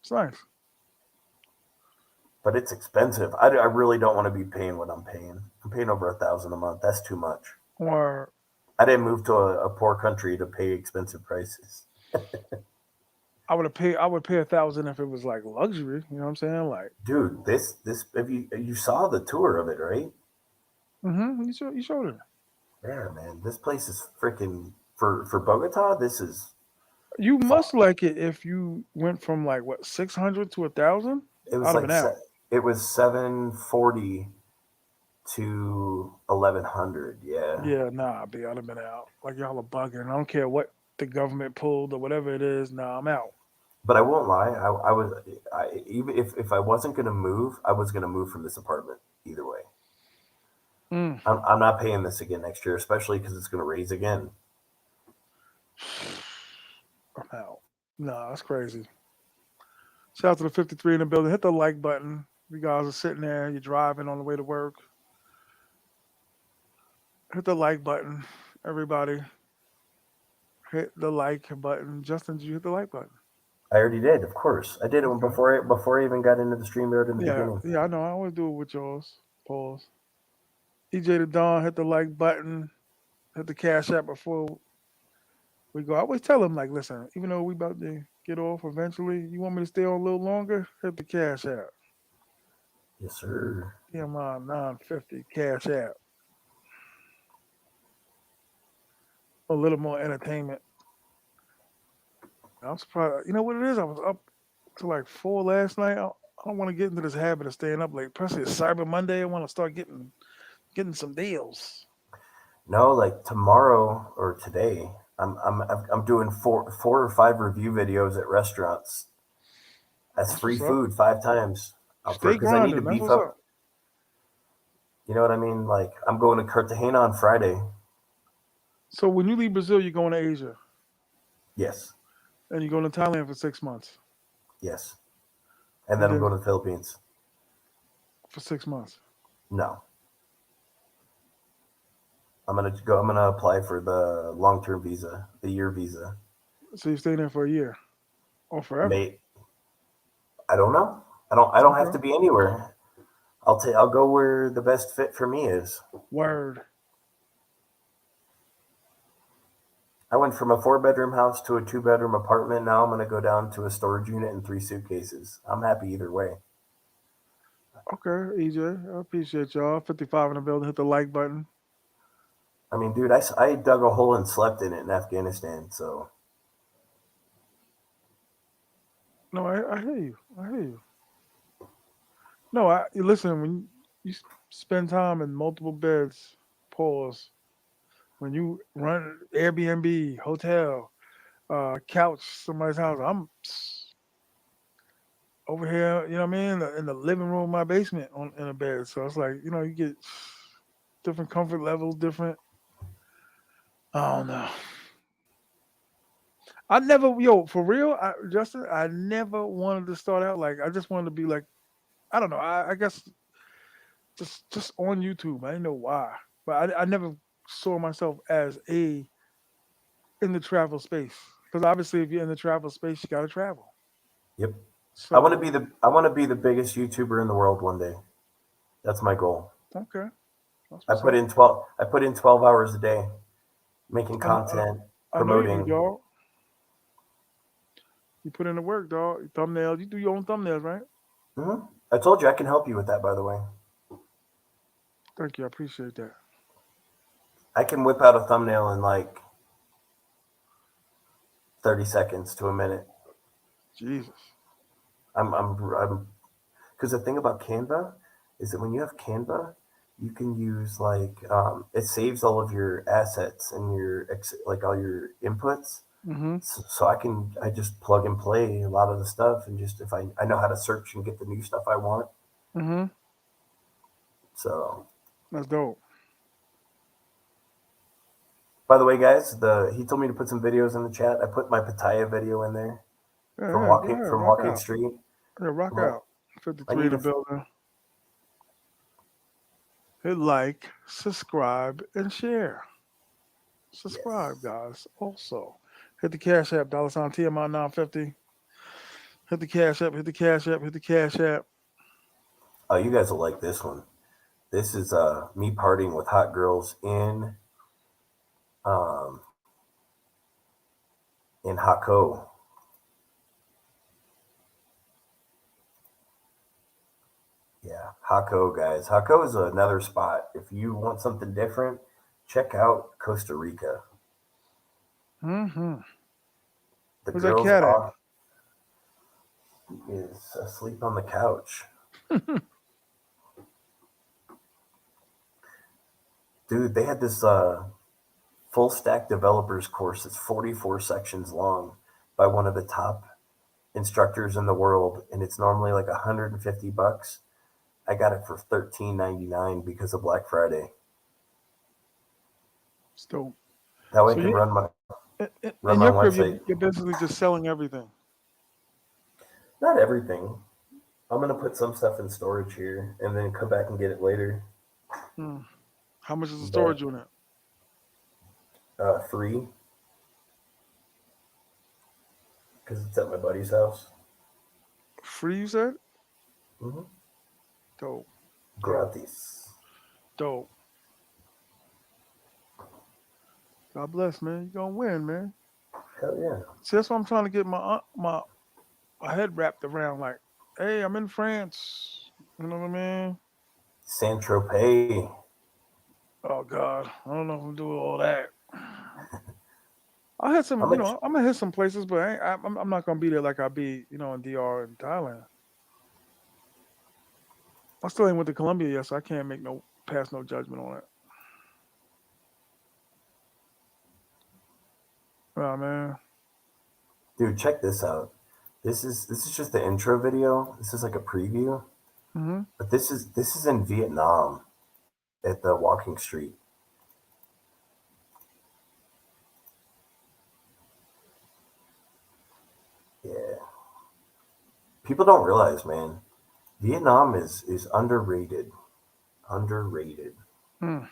it's nice. but it's expensive. I really don't want to be paying what I'm paying. I'm paying over 1,000 a month. That's too much. Or I didn't move to a poor country to pay expensive prices. I would pay 1,000 if it was like luxury. You know what I'm saying? Like, Dude, this if you saw the tour of it, right? you showed it. Yeah, man, this place is freaking for Bogota. This is You fun. must like it if you went from like what 600 to 1,000. It was I'd have been out. it was 740 to 1,100. Yeah, Yeah, nah, B, I'd have been out. Like y'all are bugging. I don't care what the government pulled or whatever it is. Nah, I'm out. but I won't lie. I was even if I wasn't gonna move, I was gonna move from this apartment either way. Mm, I'm not paying this again next year, especially because it's gonna raise again. I'm out. Nah, that's crazy. Shout out to the 53 in the building. Hit the like button. You guys are sitting there. You're driving on the way to work. Hit the like button. Everybody, hit the like button. Justin, did you hit the like button? I already did, of course. I did it Okay. before I even got into the stream yard in the Yeah, beginning. yeah, I know. I always do it with yours. Pause. EJ the Dawn, hit the like button. Hit the cash app before we go. I always tell him, like, listen, even though we about to get off eventually, you want me to stay on a little longer? Hit the cash app. Yes, sir. TMI 950 cash app. A little more entertainment. I'm surprised. You know what it is? I was up to like 4 last night. I don't want to get into this habit of staying up late. Especially it's Cyber Monday. I want to start getting some deals. No, like tomorrow or today, I'm doing four or five review videos at restaurants. That's That's free what's up. food 5 times for Stay because I need to grinding. That's beef what's up. up. You know what I mean? Like I'm going to Cartagena on Friday. So when you leave Brazil, you're going to Asia Yes, and you're going to Thailand for 6 months, yes, and and then I'm then going to the Philippines. for 6 months. No, I'm gonna go. I'm gonna apply for the long-term visa, the year visa. So you're staying there for a year or forever. Mate, I don't know. I don't have Okay. to be anywhere. I'll go where the best fit for me is. Word. I went from a four-bedroom house to a two-bedroom apartment. Now I'm going to go down to a storage unit and three suitcases. I'm happy either way. Okay, EJ. I appreciate y'all. 55 in the building. Hit the like button. I mean, dude, I dug a hole and slept in it in Afghanistan. So, No, I hear you. I hear you. No, listen. When you spend time in multiple beds, pause. When you run Airbnb, hotel, couch, somebody's house, I'm over here. You know what I mean? In the living room, my basement, in a bed. So it's like you get different comfort levels, different. I don't know. I never, for real, Justin. I never wanted to start out like I just wanted to be like I don't know. I guess just on YouTube. I didn't know why, but I never saw myself as in the travel space because obviously if you're in the travel space, you got to travel. yep. So I want to be the biggest YouTuber in the world one day. That's my goal. okay, that's what's up. I put in 12 hours a day making I know, content, I know you do, promoting. dog. You put in the work, dog. Thumbnails. You do your own thumbnails, right? I told you I can help you with that, by the way. Thank you. I appreciate that. I can whip out a thumbnail in like 30 seconds to a minute. Jesus. I'm because the thing about Canva is that when you have Canva, you can use it saves all of your assets and like all your inputs. Mm-hmm. So I just plug and play a lot of the stuff and just if I know how to search and get the new stuff I want. Mm-hmm. So, That's dope. By the way, guys, he told me to put some videos in the chat. I put my Pattaya video in there Yeah, from yeah, go ahead, rock Walking out. Street. Yeah, rock I out. 53 need in the to. building. Hit like, subscribe, and share. Subscribe, Yes. guys. Also, hit the Cash App, $ TMI 950. Hit the Cash App, hit the Cash App, hit the Cash App. Oh, you guys will like this one. This is me partying with hot girls um in Hako. Yeah, Hako, guys. Hako is another spot. If you want something different, check out Costa Rica. Mm-hmm. The Where's that girls cat at? is asleep on the couch. Dude, they had this full stack developers course that's 44 sections long by one of the top instructors in the world, and it's normally like $150. I got it for $13.99 because of Black Friday. Still. That way I So can you, run in my your crib, website. you're basically just selling everything. Not everything. I'm gonna put some stuff in storage here and then come back and get it later. Hmm. How much is the But storage unit? free because it's at my buddy's house. Free, you said? Mm-hmm. Dope. Dope. Gratis. Dope. God bless, man. You're gonna win, man. Hell yeah. See, that's what I'm trying to get my head wrapped around. Like, hey, I'm in France. You know what I mean? Saint Tropez. Oh God, I don't know if I'm doing all that. I had How some, much? I'm gonna hit some places, but I'm not gonna be there like I be, in DR and Thailand. I still ain't went to Colombia yet, so I can't pass no judgment on it. Oh man. Dude, check this out. This is just the intro video. This is like a preview. Hmm. But this is in Vietnam at the Walking Street. Yeah. People don't realize, man. Vietnam is underrated. Underrated. Mm.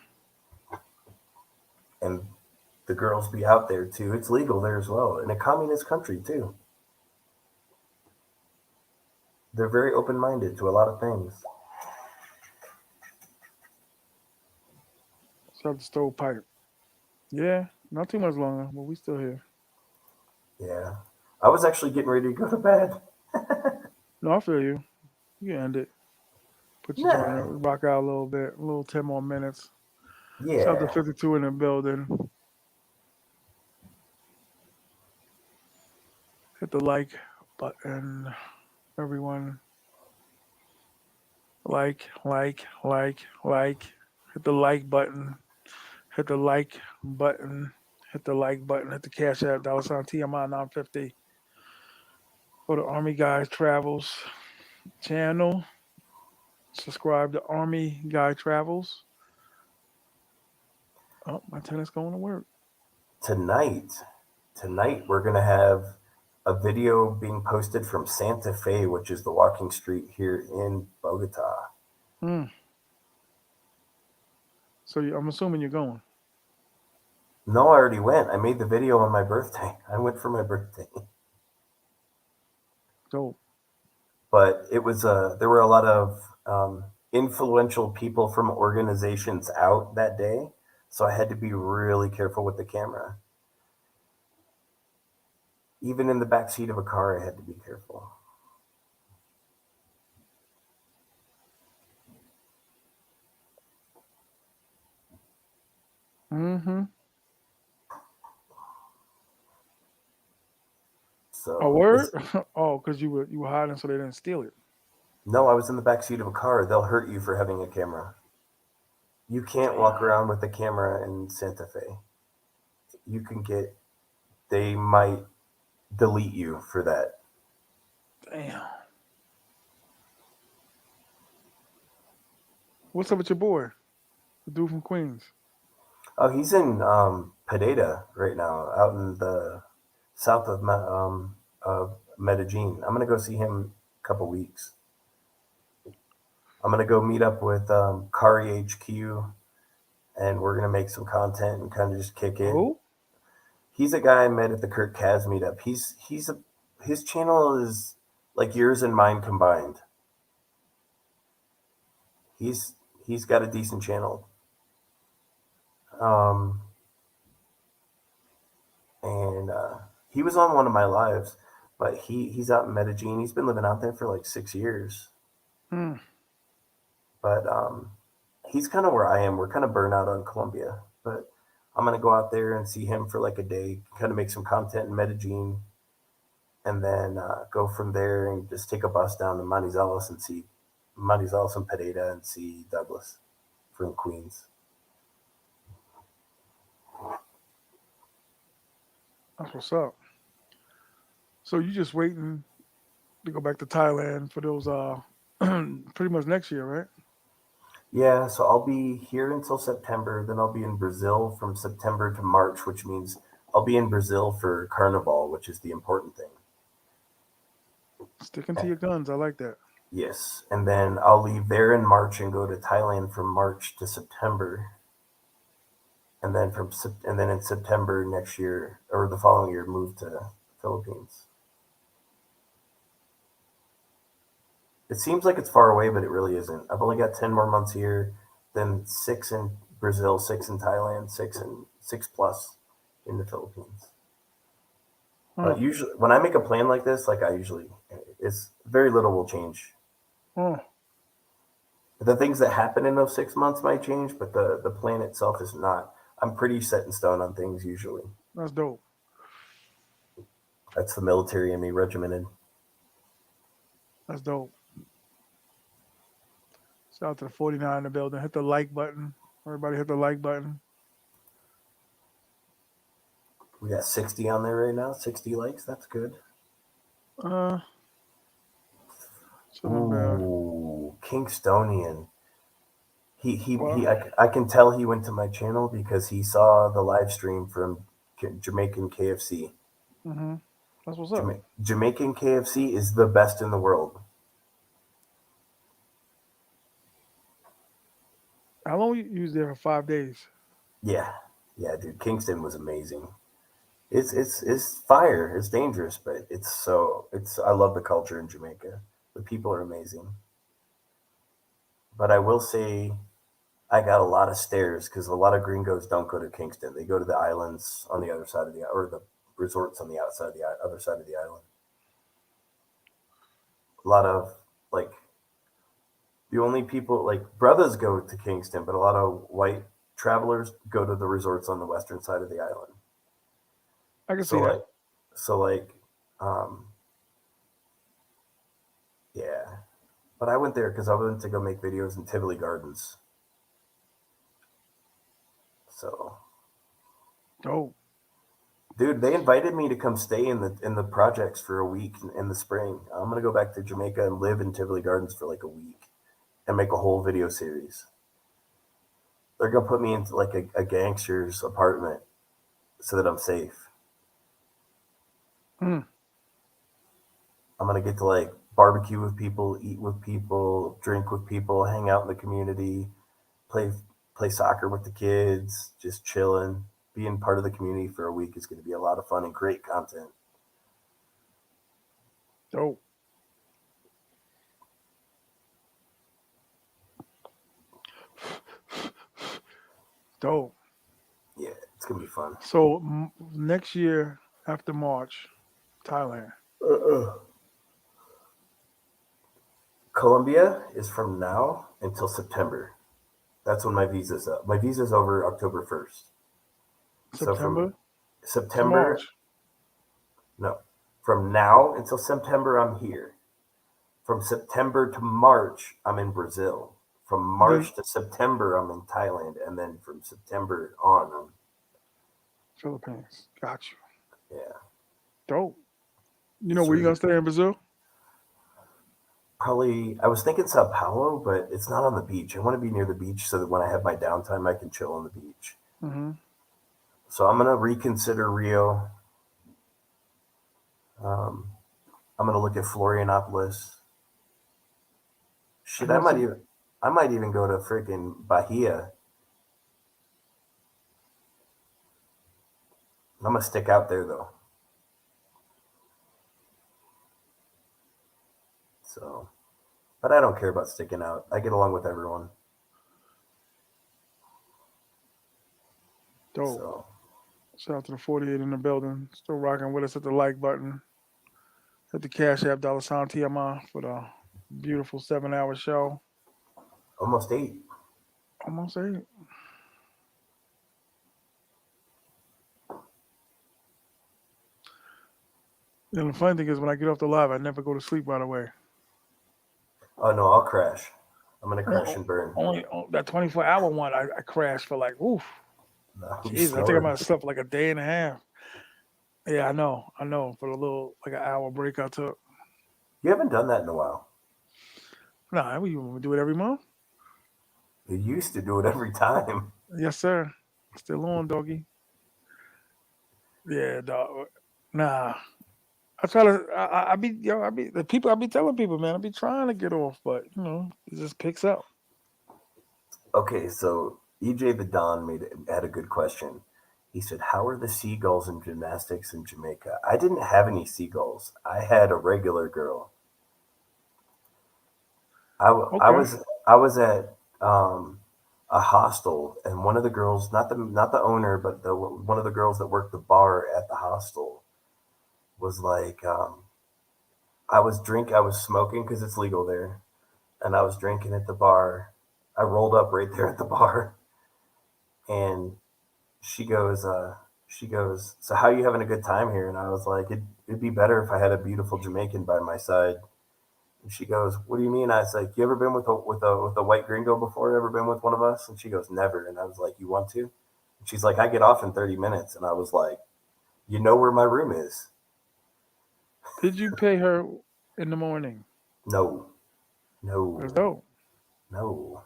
And the girls be out there too. It's legal there as well. In a communist country too. They're very open minded to a lot of things. Shut the stovepipe. Yeah, not too much longer, but we still here. Yeah. I was actually getting ready to go to bed. No, I feel you. You can end it. Put your joint Nah. in, rock out a little bit, a little 10 more minutes. Shout out to Yeah. 52 in the building. Hit the like button, everyone. Like. Hit the like button. Hit the like button. Hit the like button. Hit the Cash App, $TMI 950. Go to Army Guys Travels channel. Subscribe to Army Guy Travels. Oh, my tennis going to work. Tonight, tonight we're gonna have a video being posted from Santa Fe, which is the walking street here in Bogota. Hmm. So I'm assuming you're going. No, I already went. I made the video on my birthday. I went for my birthday. Dope. But it was there were a lot of influential people from organizations out that day, so I had to be really careful with the camera. Even in the back seat of a car, I had to be careful. Mm-hmm. A So word? it's Oh, because you were hiding so they didn't steal it. no, I was in the back seat of a car. They'll hurt you for having a camera. You can't walk Damn. around with a camera in Santa Fe. You can get, they might delete you for that. Damn. What's up with your boy? The dude from Queens. Oh, he's in Pereira right now, out in the south of Medellin. I'm gonna go see him a couple weeks. I'm gonna go meet up with Kari HQ, and we're gonna make some content and kind of just kick it. Who? He's a guy I met at the Kurt Kaz meetup. His channel is like yours and mine combined. He's he's got a decent channel. Um, and he was on one of my lives, but he's out in Medellin. He's been living out there for like 6 years. Hmm. But he's kind of where I am. We're kind of burnt out on Colombia, but I'm gonna go out there and see him for like a day, kind of make some content in Medellin, and then go from there and just take a bus down to Manizales and see Manizales and Pereira and see Douglas from Queens. That's what's up. So you just waiting to go back to Thailand for those pretty much next year, right? Yeah, so I'll be here until September. Then I'll be in Brazil from September to March, which means I'll be in Brazil for Carnival, which is the important thing. Sticking to your guns. I like that. Yes, and then I'll leave there in March and go to Thailand from March to September, and then in September next year or the following year move to Philippines. It seems like it's far away, but it really isn't. I've only got 10 more months here, then 6 in Brazil, 6 in Thailand, 6 plus in the Philippines. Huh. Usually, when I make a plan like this, it's very little will change. Huh. The things that happen in those 6 months might change, but the plan itself is not. I'm pretty set in stone on things usually. That's dope. That's the military in me, regimented. That's dope. Shout out to the 49 in the building. Hit the like button. Everybody hit the like button. We got 60 on there right now. 60 likes. That's good. Uh, Chilling bad. Ooh, Kingstonian. What? I can tell he went to my channel because he saw the live stream from Jamaican KFC. Mm-hmm. That's what's up. Jamaican KFC is the best in the world. How long you was there for 5 days? Yeah, yeah, dude. Kingston was amazing. It's fire. It's dangerous, but it's. I love the culture in Jamaica. The people are amazing. But I will say I got a lot of stares because a lot of gringos don't go to Kingston. They go to the islands on the other side of or the resorts on the other side of the island. A lot of like the only people like brothers go to Kingston, but a lot of white travelers go to the resorts on the western side of the island. I can So see that. so like, um, yeah. But I went there because I went to go make videos in Tivoli Gardens. So, Oh, dude, they invited me to come stay in the projects for a week in the spring. I'm gonna go back to Jamaica and live in Tivoli Gardens for like a week and make a whole video series. They're gonna put me into like a gangster's apartment so that I'm safe. hmm. I'm gonna get to like barbecue with people, eat with people, drink with people, hang out in the community, play play soccer with the kids, just chilling. Being part of the community for a week is going to be a lot of fun and great content. Dope. Dope. Yeah, it's gonna be fun. So next year after March, Thailand. Colombia is from now until September. That's when my visa's up. My visa's over October 1st. So from September to September, March. no, from now until September, I'm here. From September to March, I'm in Brazil. From Then March to September, I'm in Thailand, and then from September on, Philippines. Got you. yeah, Dope. You know it's where you really gonna stay in Brazil? probably. I was thinking Sao Paulo, but it's not on the beach. I want to be near the beach so that when I have my downtime, I can chill on the beach. Mm-hmm. So I'm gonna reconsider Rio. Um, I'm gonna look at Florianopolis. Shit, What's the, I might even go to freaking Bahia. I'm gonna stick out there though. So, but I don't care about sticking out. I get along with everyone. dope? So, Shout out to the 48 in the building. Still rocking with us at the like button. Hit the Cash App $ TMI for the beautiful 7 hour show. almost 8. Almost 8. And the funny thing is, when I get off the live, I never go to sleep right away. Oh no, I'll crash. I'm gonna crash O- and burn. Only that 24-hour one, I crashed for like, oof. No, you Jesus, I think I might snoring. have slept for like a day and a half. Yeah, I know. For a little, like an hour break I took. You haven't done that in a while. Nah, we do it every month. You used to do it every time. Yes, sir. Still on, doggy. Yeah, dog. Nah, I try to. I be I be the people. I be telling people, man. I be trying to get off, but it just picks up. Okay, so EJ the Don had a good question. He said, "How are the seagulls in gymnastics in Jamaica?" I didn't have any seagulls. I had a regular girl. I Okay. was at a hostel, and one of the girls, not the owner, but the one of the girls that worked the bar at the hostel, was like, I was smoking because it's legal there, and I was drinking at the bar. I rolled up right there at the bar, and she goes, so how are you having a good time here? And I was like, it'd be better if I had a beautiful Jamaican by my side. And she goes, what do you mean? I was like, you ever been with a white gringo before? Ever been with one of us? And she goes, never. And I was like, you want to? And she's like, I get off in 30 minutes. And I was like, you know where my room is? Did you pay her in the morning? No, That's no, dope. no.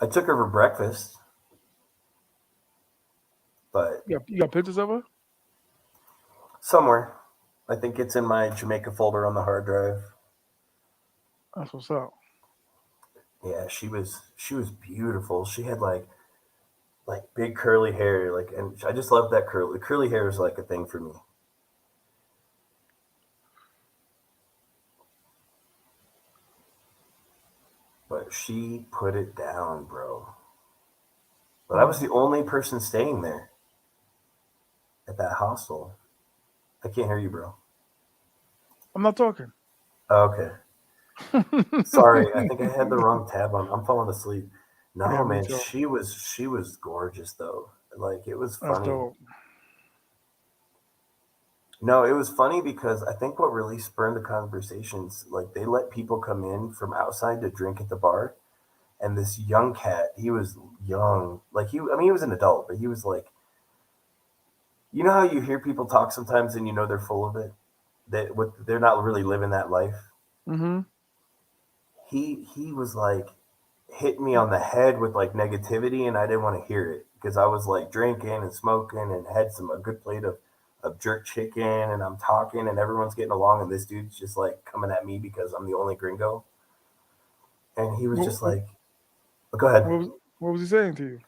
I took her for breakfast, but You got pictures of her? somewhere. I think it's in my Jamaica folder on the hard drive. That's what's up. Yeah, she was beautiful. She had like big curly hair, like, and I just love that curly hair is like a thing for me. But she put it down, bro. But I was Mm. the only person staying there at that hostel. I can't hear you, bro. I'm not talking. Okay, sorry. I think I had the wrong tab on. I'm falling asleep. Yeah, No, me man, too. she was gorgeous though. Like it was That's funny. dope. No, it was funny because I think what really spurred the conversations, like they let people come in from outside to drink at the bar, and this young cat, he was young, like I mean, he was an adult, but he was like, you know how you hear people talk sometimes and you know they're full of it, they're not really living that life. Mm-hmm. He was like hitting me on the head with like negativity, and I didn't want to hear it because I was like drinking and smoking and had a good plate of jerk chicken, and I'm talking and everyone's getting along, and this dude's just like coming at me because I'm the only gringo, and he was What, just like, go ahead. what was he saying to you?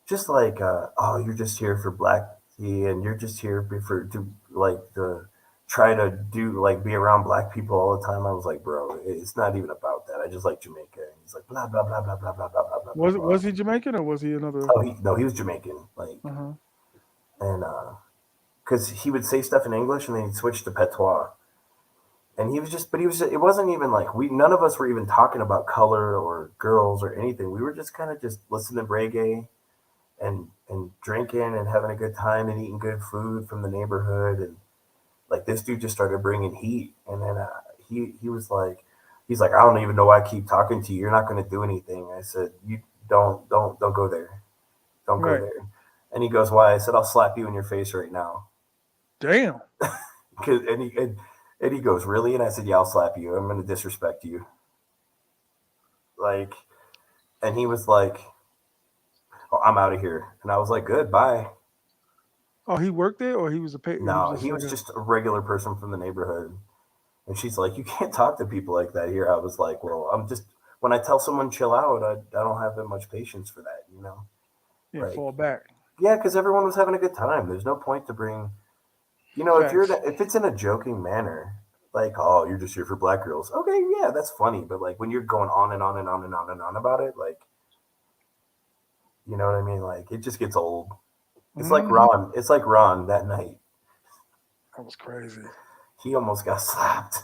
Just like, oh, you're just here for black tea, and you're just here for to like the try to do like be around black people all the time. I was like, bro, it's not even about that. I just like Jamaica. And he's like, blah blah blah blah blah blah blah blah blah blah blah. Was he Jamaican or was he another? Oh, no, he was Jamaican, like, Uh-huh. and because he would say stuff in English and then he'd switch to patois. And he was just, but he was, it wasn't even like none of us were even talking about color or girls or anything. We were just kind of just listening to reggae and drinking and having a good time and eating good food from the neighborhood. And like this dude just started bringing heat, and then he was like, he's like, I don't even know why I keep talking to you. You're not going to do anything. I said, you don't go there. Don't go Right. there. And he goes, why? I said, I'll slap you in your face right now. Damn. And he goes, really? And I said, yeah, I'll slap you. I'm going to disrespect you. Like, and he was like, oh, I'm out of here. And I was like, good, bye. Oh, he worked there, or he was he was No, just he like was just a regular person from the neighborhood. And she's like, you can't talk to people like that here. I was like, well, when I tell someone chill out, I don't have that much patience for that, you know? yeah, Like, fall back. yeah, because everyone was having a good time. There's no point to bring, Facts. if it's in a joking manner, like, oh, you're just here for black girls. Okay, yeah, that's funny. But like when you're going on and on and on and on and on about it, like, you know what I mean? Like it just gets old. It's like Hmm. Ron. It's like Ron that night. That was crazy. He almost got slapped.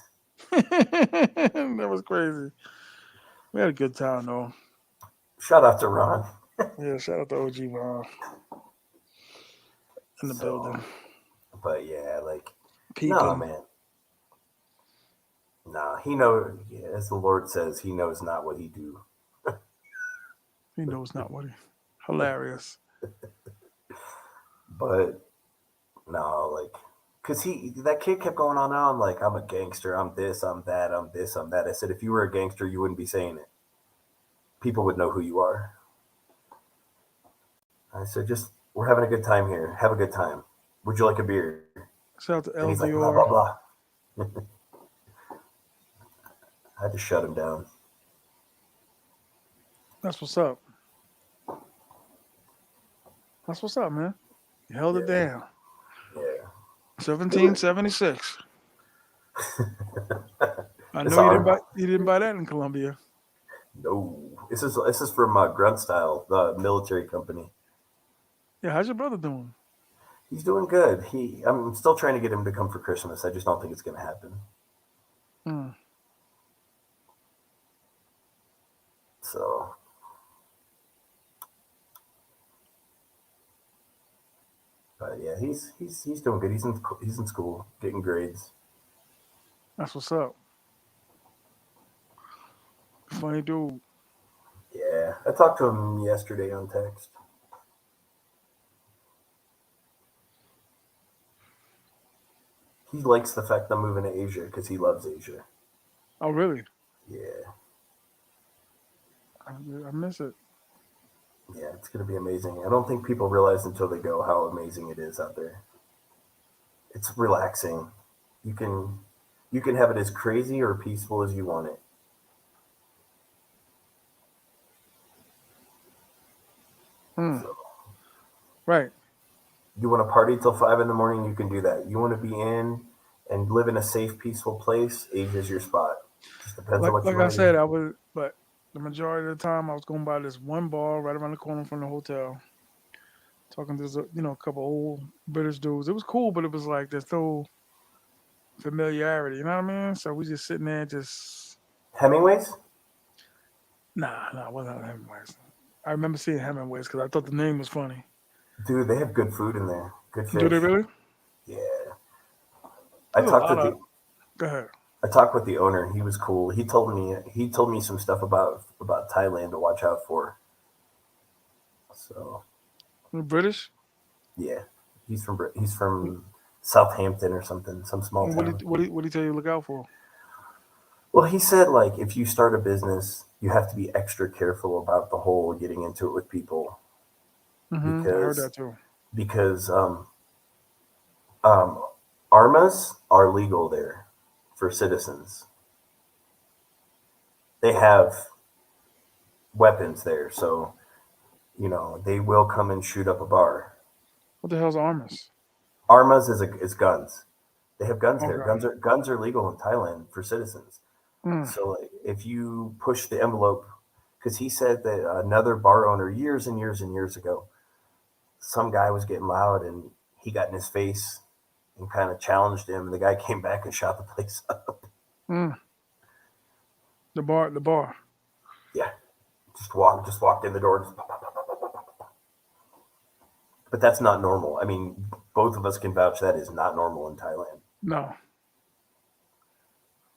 That was crazy. We had a good time though. Shout out to Ron. Yeah, shout out to OG Ron in the So, building, but yeah, like, no, peeping. man. Nah, he knows, as the Lord says, he knows not what he do. He knows not what he. Hilarious. But no, like, cause that kid kept going on and on, like, I'm a gangster, I'm this, I'm that, I'm this, I'm that. I said, if you were a gangster, you wouldn't be saying it. People would know who you are. I said, just, we're having a good time here. Have a good time. Would you like a beer? Shout out to And El he's like, blah, blah, Dior. blah. I had to shut him down. That's what's up. That's what's up, man. You held it Yeah, down. yeah. 1776. I It's know you didn't hard. buy that in Colombia. No, this is from Grunt Style, the military company. Yeah, how's your brother doing? He's doing good. I'm still trying to get him to come for Christmas. I just don't think it's going to happen. Hmm. So, but yeah, he's doing good. He's in school, getting grades. That's what's up. Funny dude. Yeah, I talked to him yesterday on text. He likes the fact I'm moving to Asia because he loves Asia. Oh, really? Yeah, I miss it. yeah, it's going to be amazing. I don't think people realize until they go how amazing it is out there. It's relaxing. You can you can have it as crazy or peaceful as you want it. Hmm. So Right. you want to party till 5 in the morning, you can do that. You want to be in and live in a safe, peaceful place, Asia's your spot. Just depends on Like what you like I want to do. said, I was, but the majority of the time I was going by this one bar right around the corner from the hotel, talking to this, a couple old British dudes. It was cool, but it was like there's no familiarity. You know what I mean? So we just sitting there, just Hemingway's? nah, it wasn't Hemingway's. I remember seeing Hemingway's because I thought the name was funny. Dude, they have good food in there. Good Do fish. they really? Yeah. I There's a talked lot with of. the Go ahead. I talked with the owner. He was cool. He told me some stuff about Thailand to watch out for. So British. yeah, he's from Southampton or something, some small And town. what did he tell you to look out for? Well, he said like if you start a business, you have to be extra careful about the whole getting into it with people I heard because that too. because um, armas are legal there for citizens. They have weapons there, so they will come and shoot up a bar. What the hell's Armas? Armas is guns. They have guns there. Okay. Guns are legal in Thailand for citizens. Mm. So like, if you push the envelope, because he said that another bar owner years and years and years ago, some guy was getting loud and he got in his face and kind of challenged him, and the guy came back and shot the place up. Mm. The bar. Yeah, just walked in the door. But that's not normal. I mean, both of us can vouch that is not normal in Thailand. No,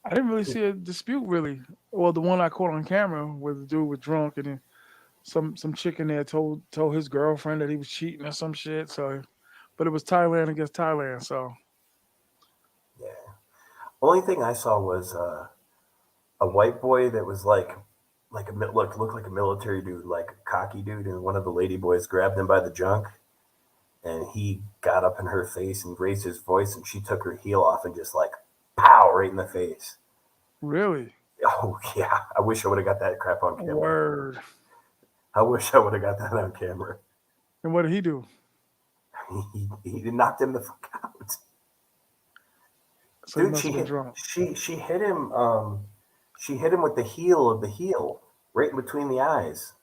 I didn't really see a dispute really. Well, the one I caught on camera where the dude was drunk and then some chick in there told his girlfriend that he was cheating or some shit. So, but it was Thailand against Thailand. So, Yeah. Only thing I saw was a white boy that was like like looked like a military dude, like a cocky dude, and one of the lady boys grabbed him by the junk, and he got up in her face and raised his voice, and she took her heel off and just like pow right in the face. Really? Oh yeah, I wish I would have got that crap on camera. Word. I wish I would have got that on camera. And what did he do? He knocked him the fuck out. So he Dude, must have been drunk. she hit him. She hit him with the heel of the heel right in between the eyes.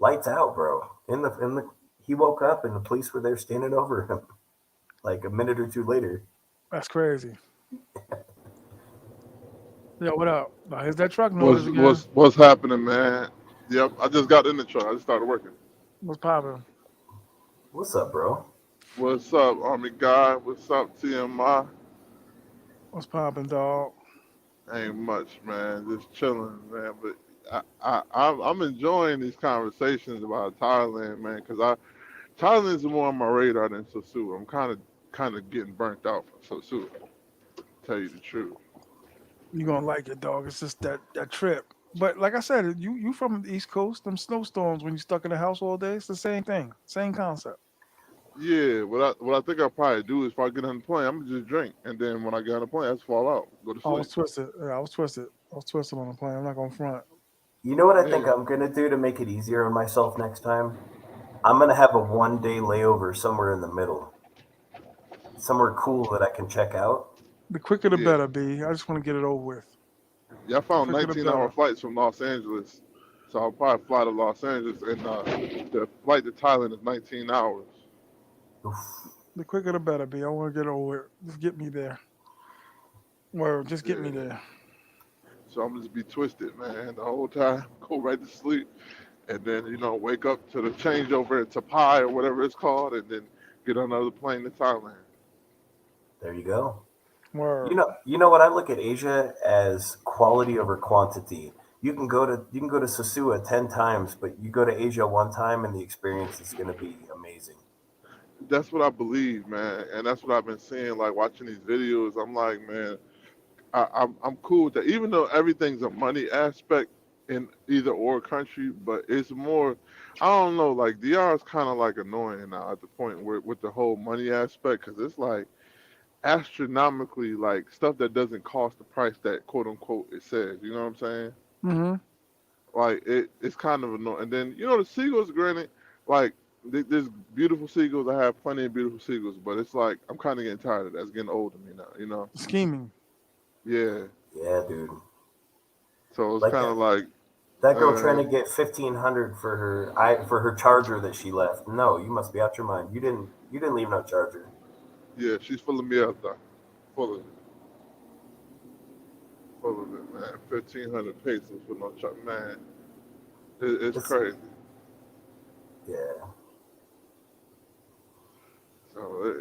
Lights out, bro. He woke up and the police were there standing over him like a minute or two later. That's crazy. Yo, what up? Here's that truck noise again. What's happening, man? Yep, I just got in the truck. I just started working. What's popping? What's up, bro? What's up, Army guy? What's up, T.M.I? What's popping, dog? Ain't much, man. Just chilling, man. But I'm enjoying these conversations about Thailand, man, because Thailand's more on my radar than sosua. I'm kind of getting burnt out from sosua. Tell you the truth. You gonna like it, dog. It's just that trip. But like I said, you from the East Coast, them snowstorms when you stuck in the house all day, it's the same thing. Same concept. Yeah, what I think I'll probably do is if I get on the plane, I'm gonna just drink, and then when I get on the plane, I just fall out, go to I was sleep. twisted. Yeah, I was twisted. I was twisted on the plane. I'm not gonna front. You know what I think Yeah, I'm gonna do to make it easier on myself next time? I'm gonna have a 1 day layover somewhere in the middle, somewhere cool that I can check out. The quicker the yeah. better, B. I just want to get it over with. Yeah, I found Quicker the 19-hour better. flights from Los Angeles, so I'll probably fly to Los Angeles, and the flight to Thailand is 19 hours. Oof. The quicker the better, B. I want to get it over with. Just get me there. Word, just get me Yeah, there. so I'm gonna just be twisted, man, the whole time, go right to sleep, and then wake up to the changeover to Pi or whatever it's called, and then get on another plane to Thailand. There you go. Word. You know what I look at Asia as quality over quantity. You can go to Sosua 10 times, but you go to Asia one time and the experience is going to be amazing. That's what I believe, man, and that's what I've been seeing. Like watching these videos, I'm like, man, I'm cool with that. Even though everything's a money aspect in either or country, but it's more, I don't know. Like DR is kind of like annoying now at the point where with the whole money aspect, because it's like astronomically like stuff that doesn't cost the price that quote unquote it says. You know what I'm saying? Mm-hmm. Like it's kind of annoying. And then the seagulls, granted, like there's beautiful seagulls. I have plenty of beautiful seagulls, but it's like I'm kind of getting tired of that. It's getting old to me now. Scheming. Yeah. Yeah, dude. So it's Like kind of like, that girl trying uh, to get 1,500 for her charger that she left. No, you must be out your mind. You didn't leave no charger. yeah, she's full of me up though. Full of it. Full of it, man. 1,500 pesos for no truck, man. It's It's crazy. yeah. So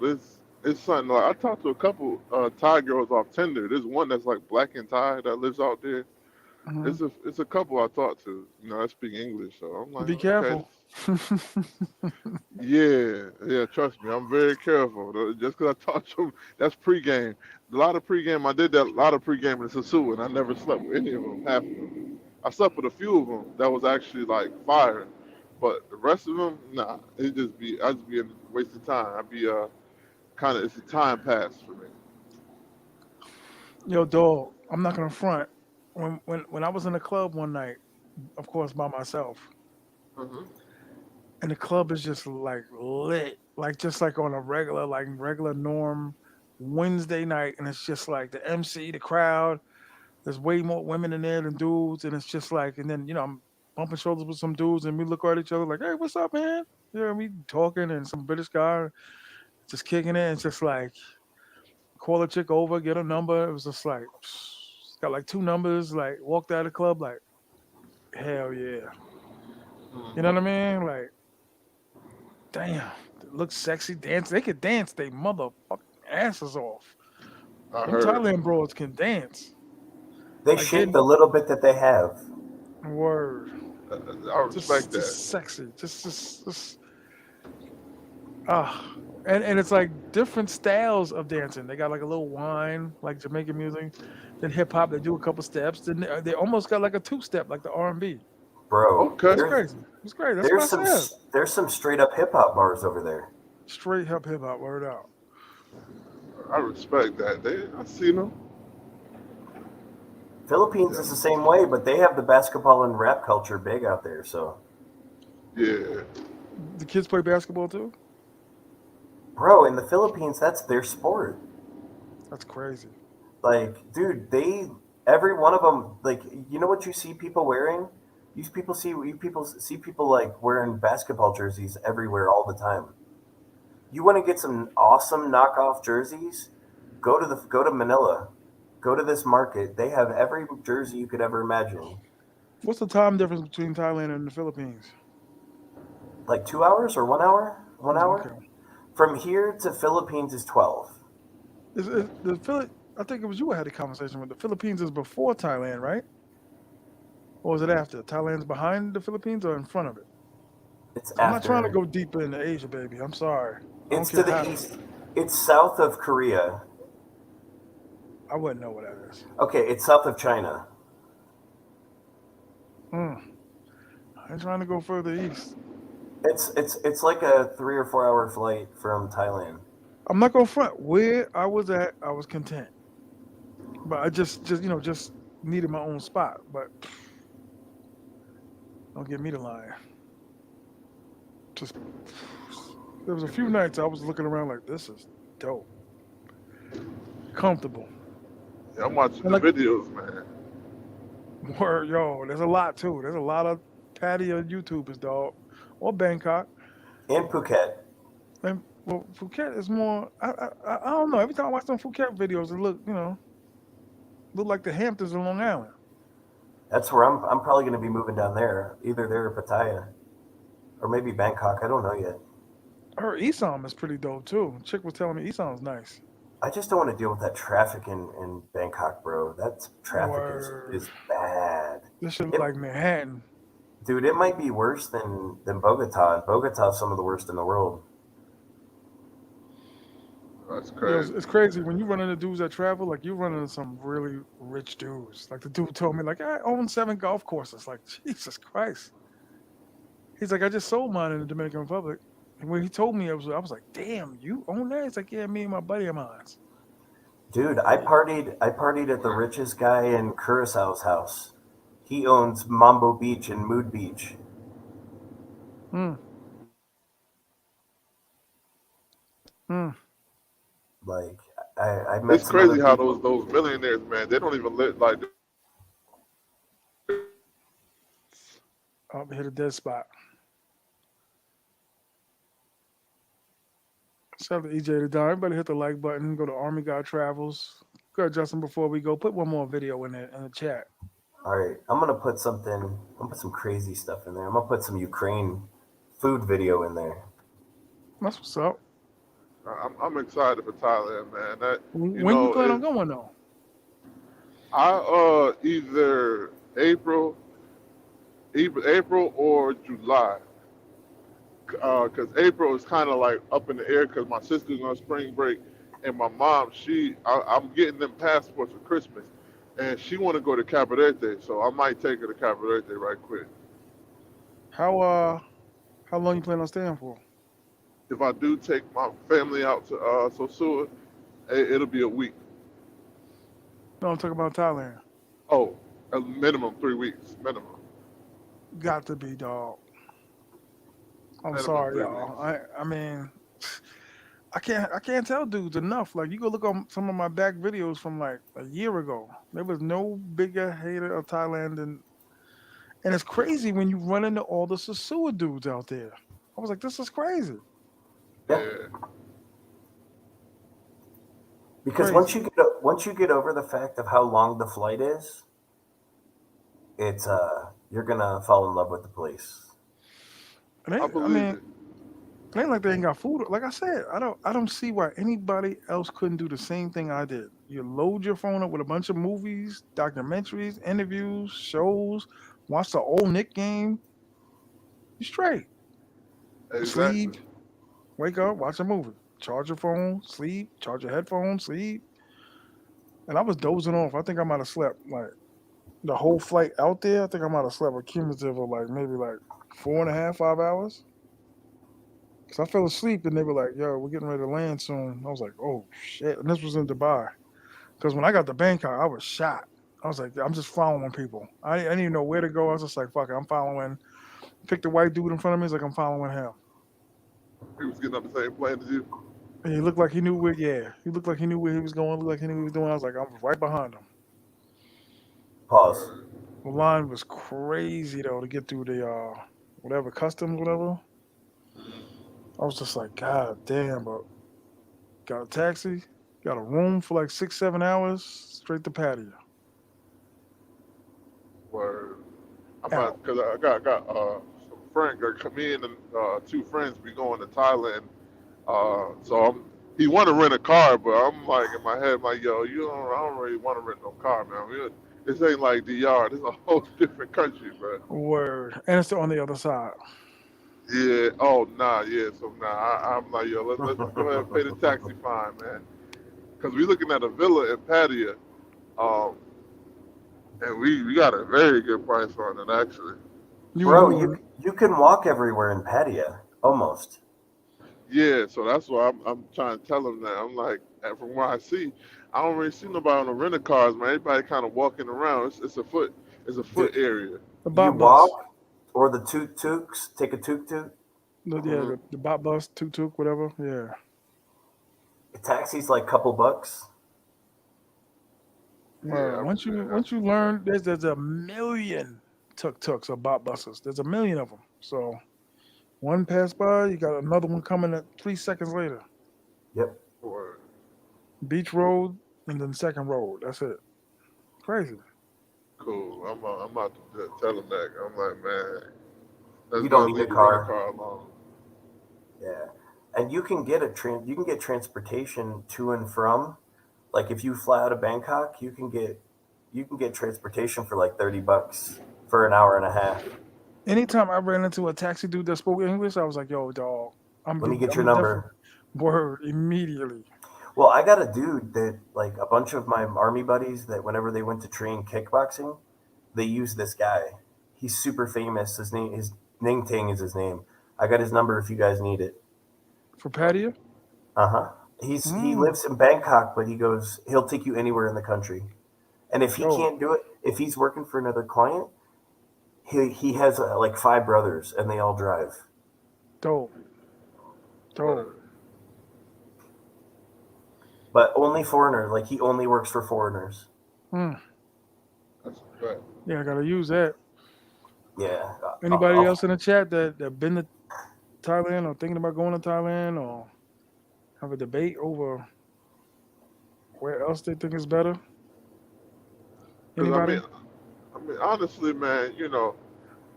this it's something like I talked to a couple Thai girls off Tinder. There's one that's like black and Thai that lives out there. Mm-hmm. It's a couple I talked to. I speak English, so I'm like, Be okay, careful. yeah. Trust me, I'm very careful. Just because I talked to them, that's pregame. A lot of pregame. I did that. A lot of pregame in Sasua, and I never slept with any of them. Half of them. I slept with a few of them that was actually like fire, but the rest of them, nah. I just be a waste of time. I'd be kind of it's a time pass for me. Yo, dog. I'm not gonna front. When I was in the club one night, of course by myself, Hmm. and the club is just like lit, like just like on a regular norm Wednesday night, and it's just like the MC, the crowd. There's way more women in there than dudes, and it's just like, and then I'm bumping shoulders with some dudes, and we look at each other like, "Hey, what's up, man?" We talking, and some British guy just kicking it. It's just like call a chick over, get a number. It was just like got like two numbers. Like walked out of the club like, hell yeah, you know what I Hmm. mean? Like, damn, they look sexy, dance. They could dance they motherfucking asses off. I Them heard. Thailand bros can dance. They Like shake getting the little bit that they have. word. I respect Just that. sexy. Just ah. and it's like different styles of dancing. They got like a little wine, like Jamaican music, then hip hop. They do a couple steps. Then they almost got like a two step, like the R&B. Bro, Okay. It's crazy. It's crazy. That's what I there's some said. there's some straight up hip hop bars over there. Straight hip hop. Word out. I respect that. I seen them. Philippines Yeah. is the same way, but they have the basketball and rap culture big out there. So, Yeah. The kids play basketball too. bro, in the Philippines, that's their sport. That's crazy. Like, dude, every one of them, like, you know what you see people wearing? You people see people like wearing basketball jerseys everywhere all the time. You want to get some awesome knockoff jerseys? Go to Manila. Go to this market. They have every jersey you could ever imagine. What's the time difference between Thailand and the Philippines? Like 2 hours or 1 hour? One Okay. hour? From here to Philippines is 12. Is the I think it was you I had a conversation with. The Philippines is before Thailand, right? Or is it after? Thailand's behind the Philippines or in front of it? It's I'm not trying to after. go deeper into Asia, baby. I'm sorry. I don't It's care to the how. east. It's south of Korea. I wouldn't know what that is. Okay, it's south of China. Mm, I ain't trying to go further east. It's like a 3 or 4 hour flight from Thailand. I'm not gonna front. Where I was at, I was content. But I just needed my own spot. But don't get me to lie. Just there was a few nights I was looking around like this is dope, comfortable, Yeah, I'm watching and the like videos, man. word, yo. There's a lot too. There's a lot of patio YouTubers, dog, or Bangkok. And Phuket. And well, Phuket is more. I don't know. Every time I watch some Phuket videos, it look like the Hamptons in Long Island. That's where I'm probably going to be moving down there. Either there or Pattaya. Or maybe Bangkok. I don't know yet. I heard Isom is pretty dope too. Chick was telling me Isom's nice. I just don't want to deal with that traffic in Bangkok, bro. That traffic is Word. bad. This shit look It, like Manhattan. dude, it might be worse than Bogota. And Bogota's some of the worst in the world. That's Yo, crazy. it's crazy when you run into dudes that travel. Like you run into some really rich dudes. Like the dude told me, like I own 7 golf courses. Like Jesus Christ. He's like, I just sold mine in the Dominican Republic. And when he told me, I was like, damn, you own that? He's like, yeah, me and my buddy of mine. Dude, I partied at the richest guy in Curaçao's house. He owns Mambo Beach and Mood Beach. Mm, mm. Like I met It's some other crazy how people. those millionaires, man, they don't even live like Oh, hit a dead spot. Shout out to EJ the Don. Everybody hit the like button. Go to Army Guy Travels. Go ahead, Justin, before we go. Put one more video in the chat. All right, I'm gonna put some crazy stuff in there. I'm gonna put some Ukraine food video in there. That's what's up. I'm excited for Thailand, man. That When you plan on going though? either April or July. Because April is kind of like up in the air because my sister's on spring break, and my mom, I'm getting them passports for Christmas, and she want to go to Cabarete, so I might take her to Cabarete right quick. How long you plan on staying for? If I do take my family out to Sosua, it'll be a week. No, I'm talking about Thailand. Oh, a minimum 3 weeks, minimum, Got to be dog. I'm minimum sorry, three y'all. weeks. I mean, I can't tell dudes enough. Like you go look on some of my back videos from like a year ago. There was no bigger hater of Thailand than, and it's crazy when you run into all the sosua dudes out there. I was like, this is crazy, Yeah, Yeah, because crazy. once you get over the fact of how long the flight is, it's you're gonna fall in love with the place. And I I believe mean, it. it ain't like they ain't got food. Like I said, I don't see why anybody else couldn't do the same thing I did. You load your phone up with a bunch of movies, documentaries, interviews, shows, watch the old Nick game. You straight. Exactly. Sleep, wake up, watch a movie. charge your phone, sleep, charge your headphones, sleep. And I was dozing off. I think I might have slept like the whole flight out there. I think I might have slept a cumulative of like maybe like 4.5, 5 hours. Cause I fell asleep and they were like, "Yo, we're getting ready to land soon." I was like, "Oh shit!" And this was in Dubai. Cause when I got to Bangkok, I was shot. I was like, "I'm just following people. I didn't even know where to go." I was just like, "Fuck it, I'm following." Picked the white dude in front of me. It's like I'm following him. He was getting on the same plane as you. And he looked like he knew where. Yeah, he looked like he knew where he was going. Looked like he knew what he was doing. I was like, I'm right behind him. Pause. The line was crazy though to get through the whatever customs, whatever. I was just like, God damn, but got a taxi, got a room for like 6, 7 hours, straight to patio. Where I'm Out. about because I got some friend, me and two friends be going to Thailand. So he want to rent a car, but I'm like in my head, like, yo, I don't really want to rent no car, man. This ain't like DR. This is a whole different country, bro. Word. And it's on the other side. Yeah. Oh, nah. Yeah. So nah. I'm like, yo, let's go ahead and pay the taxi fine, man. Because we looking at a villa in Pattaya, um, and we got a very good price on it actually. You Bro, you can walk everywhere in Pattaya, almost. Yeah. So that's why I'm trying to tell him that. I'm like, and from what I see, I don't really see nobody on the rental cars, man. Everybody kind of walking around. It's a foot Dude, area. the you bot walk bus. or the tuk-tuks, take a tuk-tuk. Yeah, Hmm. the bot bus, tuk tuk, whatever. Yeah. A taxi's like a couple bucks. Yeah. Well, I'm saying once you learn, there's a million tuk tuks or bot buses. There's a million of them. So one passed by, you got another one coming at 3 seconds later. Yep. or Beach Road and then second road. That's it. Crazy. cool. I'm about to tell him that. I'm like, man, let's You go don't and need a leave the rental car. car alone. Yeah. And you can get you can get transportation to and from. Like if you fly out of Bangkok, you can get transportation for like $30 for an hour and a half. Anytime I ran into a taxi dude that spoke English, I was like, "Yo, dog, Let me get your I'm definitely number. word immediately." Well, I got a dude that like a bunch of my army buddies that whenever they went to train kickboxing, they used this guy. He's super famous. His Ning Ting is his name. I got his number if you guys need it. For patio? Uh-huh. He Mm, lives in Bangkok, but he'll take you anywhere in the country. And if he dope, can't do it, if he's working for another client, he has like five brothers and they all drive. dope, dope. Word. But only foreigners, like he only works for foreigners. Mm, That's a fact. yeah, I gotta use that. Yeah. Anybody else in the chat that been to Thailand or thinking about going to Thailand or have a debate over where else they think is better? Because Anybody? honestly, man,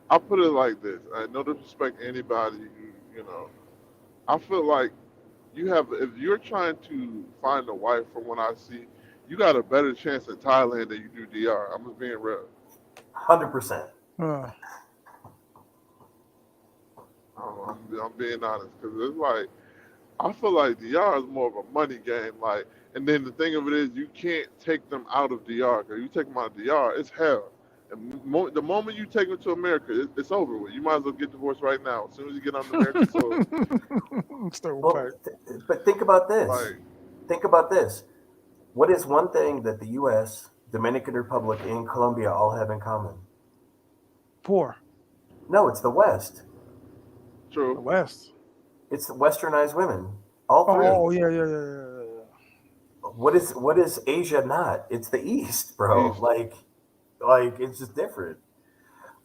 I put it like this. I no disrespect to anybody. I feel like if you're trying to find a wife, from what I see, you got a better chance in Thailand than you do DR. I'm just being real. 100%. Uh, I'm being honest because it's like I feel like DR is more of a money game. Like, and then the thing of it is, you can't take them out of DR. Because you take them out of DR, it's hell. And the moment you take them to America, it's over with. You might as well get divorced right now. As soon as you get on American soil, Stovepipe. Well, but think about this. like, Think about this. What is one thing that the U.S., Dominican Republic, and Colombia all have in common? Poor. No, it's the West. The true. West. It's the westernized women. All Yeah, three. Oh yeah, yeah, yeah, yeah, yeah. What is Asia not? It's the East, bro. East. Like it's just different.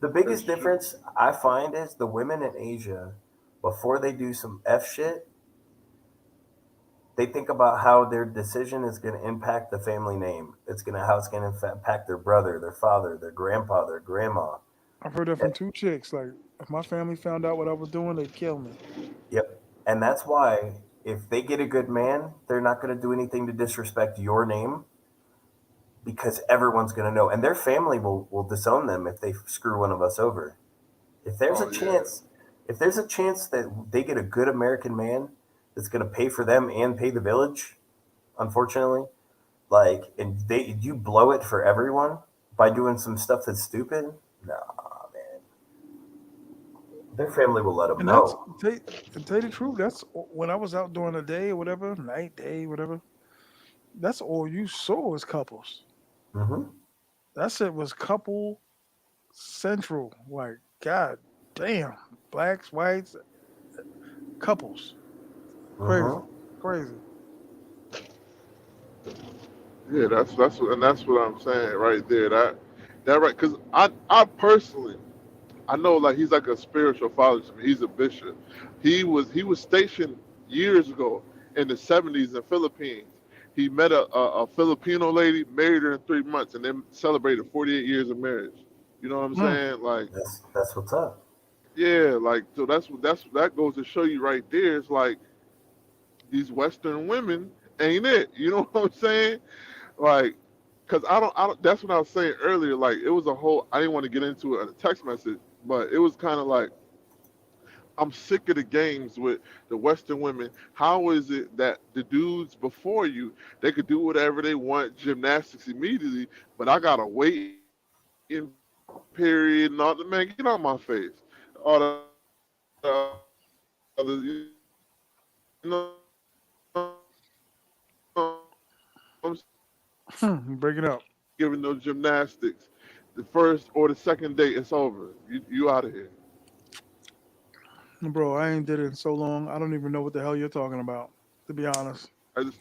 The That's biggest true. difference I find is the women in Asia, before they do some F shit, they think about how their decision is going to impact the family name. How it's going to impact their brother, their father, their grandpa, their grandma. I've heard that Eh, from two chicks. Like, if my family found out what I was doing, they'd kill me. Yep. And that's why if they get a good man, they're not going to do anything to disrespect your name because everyone's going to know. And their family will disown them if they screw one of us over. If there's a Oh yeah. chance, if there's a chance that they get a good American man, that's going to pay for them and pay the village, unfortunately. Like, and you blow it for everyone by doing some stuff that's stupid. Nah, man, their family will let them And that's know. tell you the truth. That's when I was out during the day or whatever, night, day, whatever. That's all you saw was couples. Hmm. That shit was couple central. Like, god damn, blacks, whites, couples. Crazy, Hmm. crazy. Yeah, that's what I'm saying right there. That right, because I personally I know like he's like a spiritual father to me. He's a bishop. He was stationed years ago in the '70s in Philippines. He met a Filipino lady, married her in 3 months, and then celebrated 48 years of marriage. You know what I'm Mm. saying? Like, That's what's up. yeah, like so that goes to show you right there. It's like these Western women ain't it. You know what I'm saying? Like, cause I don't. That's what I was saying earlier. Like, it was a whole. I didn't want to get into it in a text message, but it was kind of like I'm sick of the games with the Western women. How is it that the dudes before you they could do whatever they want, gymnastics immediately, but I gotta wait in period and all the man get out my face. All the other, you know what I'm Break it up, giving no gymnastics. The first or the second date, it's over. You out of here. bro. I ain't did it in so long. I don't even know what the hell you're talking about. To be honest. I just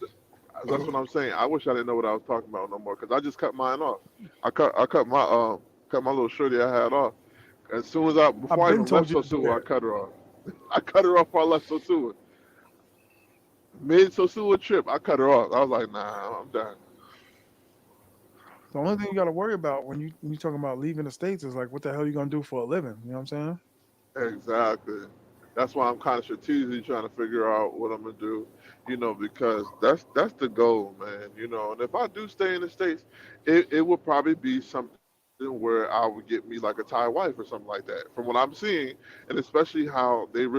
that's what I'm saying. I wish I didn't know what I was talking about no more because I just cut mine off. I cut my little shorty I had off. As soon as I've before I been even told left you to do Sosua, I that. cut her off. I cut her off before I left Sosua. Mid Sosua trip, I cut her off. I was like, nah, I'm done. The only thing you got to worry about when you talking about leaving the states is like, what the hell you gonna do for a living? You know what I'm saying? Exactly. That's why I'm kind of strategically trying to figure out what I'm gonna do, because that's the goal, man. And if I do stay in the states, it would probably be something where I would get me like a Thai wife or something like that. From what I'm seeing, and especially how they're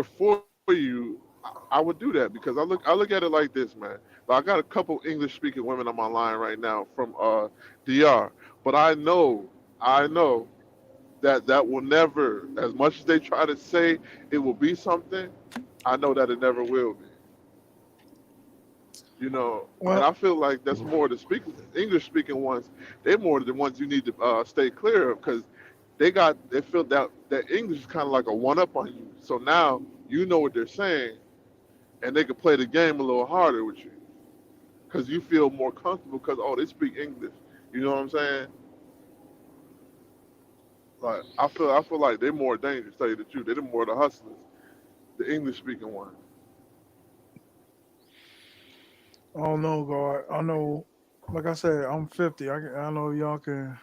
for you, I would do that because I look at it like this, man. Like, I got a couple English speaking women on my line right now from DR, but I know that will never, as much as they try to say it will be something, I know that it never will be. And Well, I feel like that's more the English speaking ones. They're more the ones you need to stay clear of because they feel that English is kind of like a one up on you. So now you know what they're saying, and they can play the game a little harder with you because you feel more comfortable because they speak English. You know what I'm saying? Like I feel like they're more dangerous. Tell you the truth, they're more the hustlers, the English speaking ones. I don't know, God. I know, like I said, I'm 50. I know y'all can,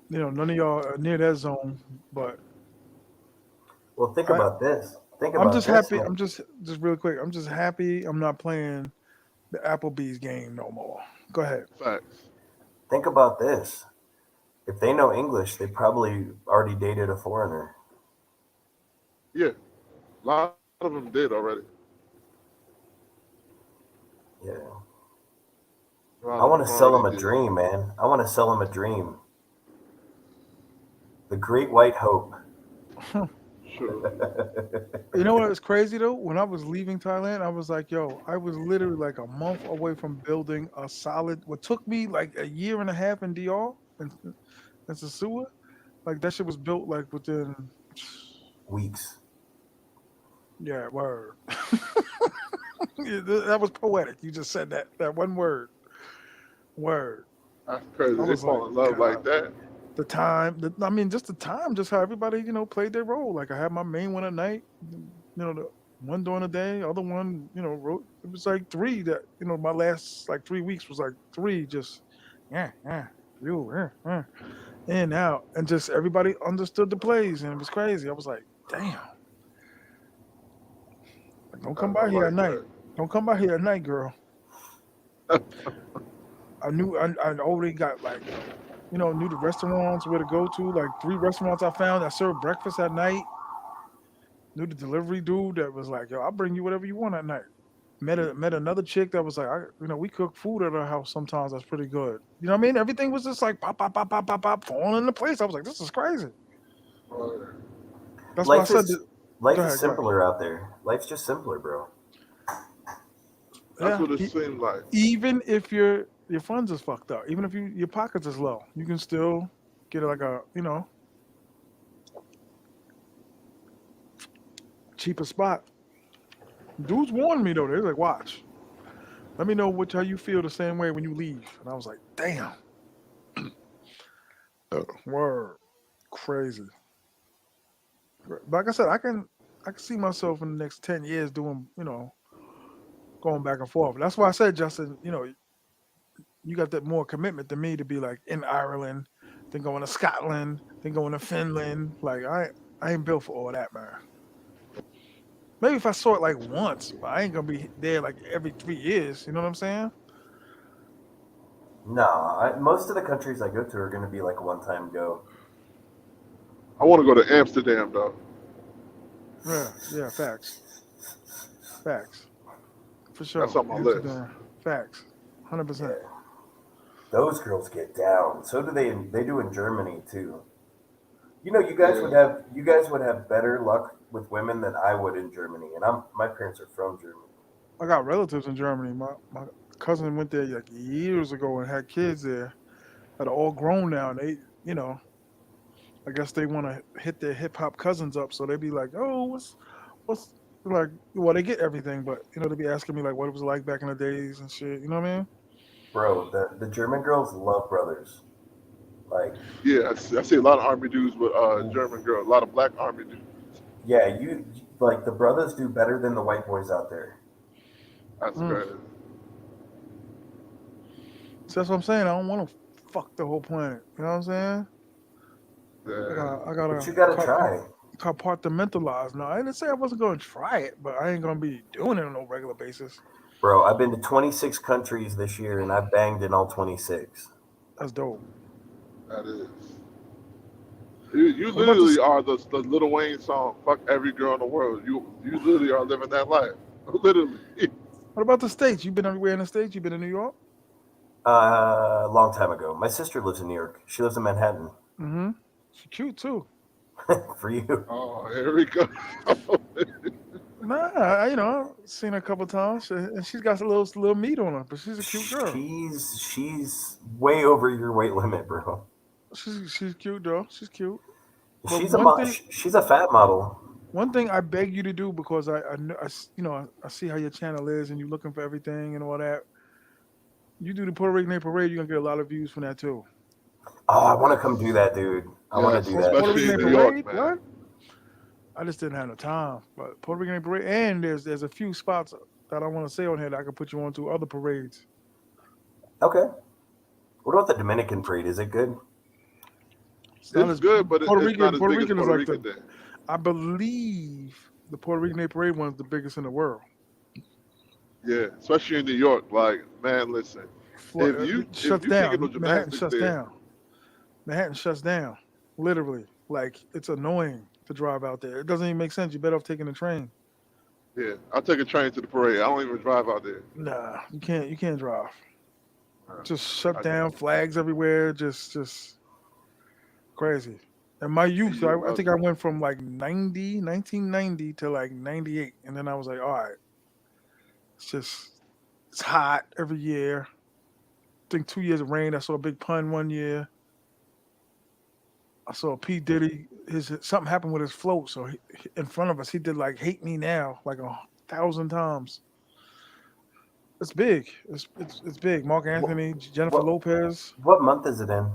none of y'all are near that zone, but Well, think I, about this. Think I'm about just this, happy. man. I'm just real quick. I'm just happy I'm not playing the Applebee's game no more. Go ahead. Facts. Think about this. If they know English, they probably already dated a foreigner. Yeah, a lot of them did already. Yeah. A lot I of want them to sell already them a did. dream, man. I want to sell them a dream. The Great White Hope. Sure. You know what is crazy though? When I was leaving Thailand, I was like, yo, I was literally like a month away from building a solid. What took me like a year and a half in DR and sosua, like that shit was built like within. Weeks. Yeah, word. Yeah, that was poetic. You just said that one word. Word. That's crazy. I They was like, fall in love God, like that. the time. I mean, just the time, just how everybody played their role. Like I had my main one at night. The one during the day, other one, wrote. It was like three that my last like 3 weeks was like three. Just yeah, you in and out, and just everybody understood the plays, and it was crazy. I was like, damn, like, don't come I by here at like night. that. Don't come by here at night, girl. I already got like knew the restaurants where to go to. Like three restaurants I found that served breakfast at night. Knew the delivery dude that was like, "Yo, I'll bring you whatever you want at night." Met another chick that was like, we cook food at our house sometimes. That's pretty good. You know what I mean? Everything was just like pop, pop, pop, pop, pop, pop, falling into place. I was like, this is crazy. That's why I Life said, is go life is ahead, go ahead. simpler out there. Life's just simpler, bro. That's Yeah, what it seemed like. even if your funds is fucked up, even if your pockets is low, you can still get like a cheaper spot. Dudes warned me though. They're like, watch. Let me know how you feel the same way when you leave. And I was like, damn, word, crazy. But like I said, I can see myself in the next 10 years doing going back and forth. That's why I said, Justin, you got that more commitment than me to be like in Ireland, then going to Scotland, then going to Finland. Like I ain't built for all that, man. Maybe if I saw it like once, but I ain't gonna be there like every 3 years. You know what I'm saying? No, most of the countries I go to are going to be like a one-time go. I want to go to Amsterdam though. Yeah, facts, facts, for That's sure. on my list. Amsterdam, facts, 100%. Yeah, those girls get down. So do they. They do in Germany too. You know, Yeah, you guys would have better luck with women than I would in Germany, and my parents are from Germany. I got relatives in Germany. My cousin went there like years ago and had kids there that are all grown now. And they, I guess they want to hit their hip hop cousins up, so they be like, "Oh, what's like?" Well, they get everything, but they be asking me like what it was like back in the days and shit. You know what I mean? Bro, the German girls love brothers. Like, yeah. I see a lot of army dudes with German girls. A lot of black army dudes. yeah, like the brothers do better than the white boys out there. That's Mm. crazy. So that's what I'm saying. I don't want to fuck the whole planet. You know what I'm saying? I Yeah. got I But gotta you gotta try. compartmentalize. No, I didn't say I wasn't gonna try it, but I ain't gonna be doing it on no regular basis. Bro, I've been to 26 countries this year, and I've banged in all 26. That's dope. That is. You What about literally this? are the Little Wayne song. Fuck every girl in the world. You literally are living that life. Literally. What about the states? You been everywhere in the states? You been in New York? A long time ago. My sister lives in New York. She lives in Manhattan. Mm-hmm. She cute too. For you. Oh, here we go. Nah, seen her a couple times, and she's got a little meat on her, but she's a cute girl. She's way over your weight limit, bro. She's cute though. She's cute. But She's a fat model. one thing I beg you to do because I see how your channel is and you looking for everything and all that. You do the Puerto Rican Day Parade, you're gonna get a lot of views from that too. Oh, I want to come do that, dude. I want to Yes, do that. Puerto especially Rican in Day New York, Parade, man. what? I just didn't have no time. But Puerto Rican Day Parade, and there's a few spots that I want to say on here that I can put you on to other parades. Okay. What about the Dominican parade? Is it good? It's not It's as good, but Puerto it's not Rican. as Puerto big as Rican is Puerto like Rican Day. I believe the Puerto Rican Day Parade one is the biggest in the world. Yeah, especially in New York. Like, man, listen. If It if shuts you can't get no down. Manhattan gymnastics shuts there, down. Manhattan shuts down. Literally, like it's annoying to drive out there. It doesn't even make sense. You're better off taking the train. yeah, I'll take a train to the parade. I don't even drive out there. Nah, you can't. You can't drive. Uh, Just shut I, down. Flags everywhere. Just crazy. In my and youth, you I think I went from like 1990 to like 98, and then I was like, all right, it's hot every year. I think 2 years of rain. I saw a big pun one year. I saw P Diddy. His something happened with his float, so in front of us, he did like "Hate Me Now" like 1,000 times. It's big. It's big. Mark What Anthony, Jennifer what Lopez, what month is it in?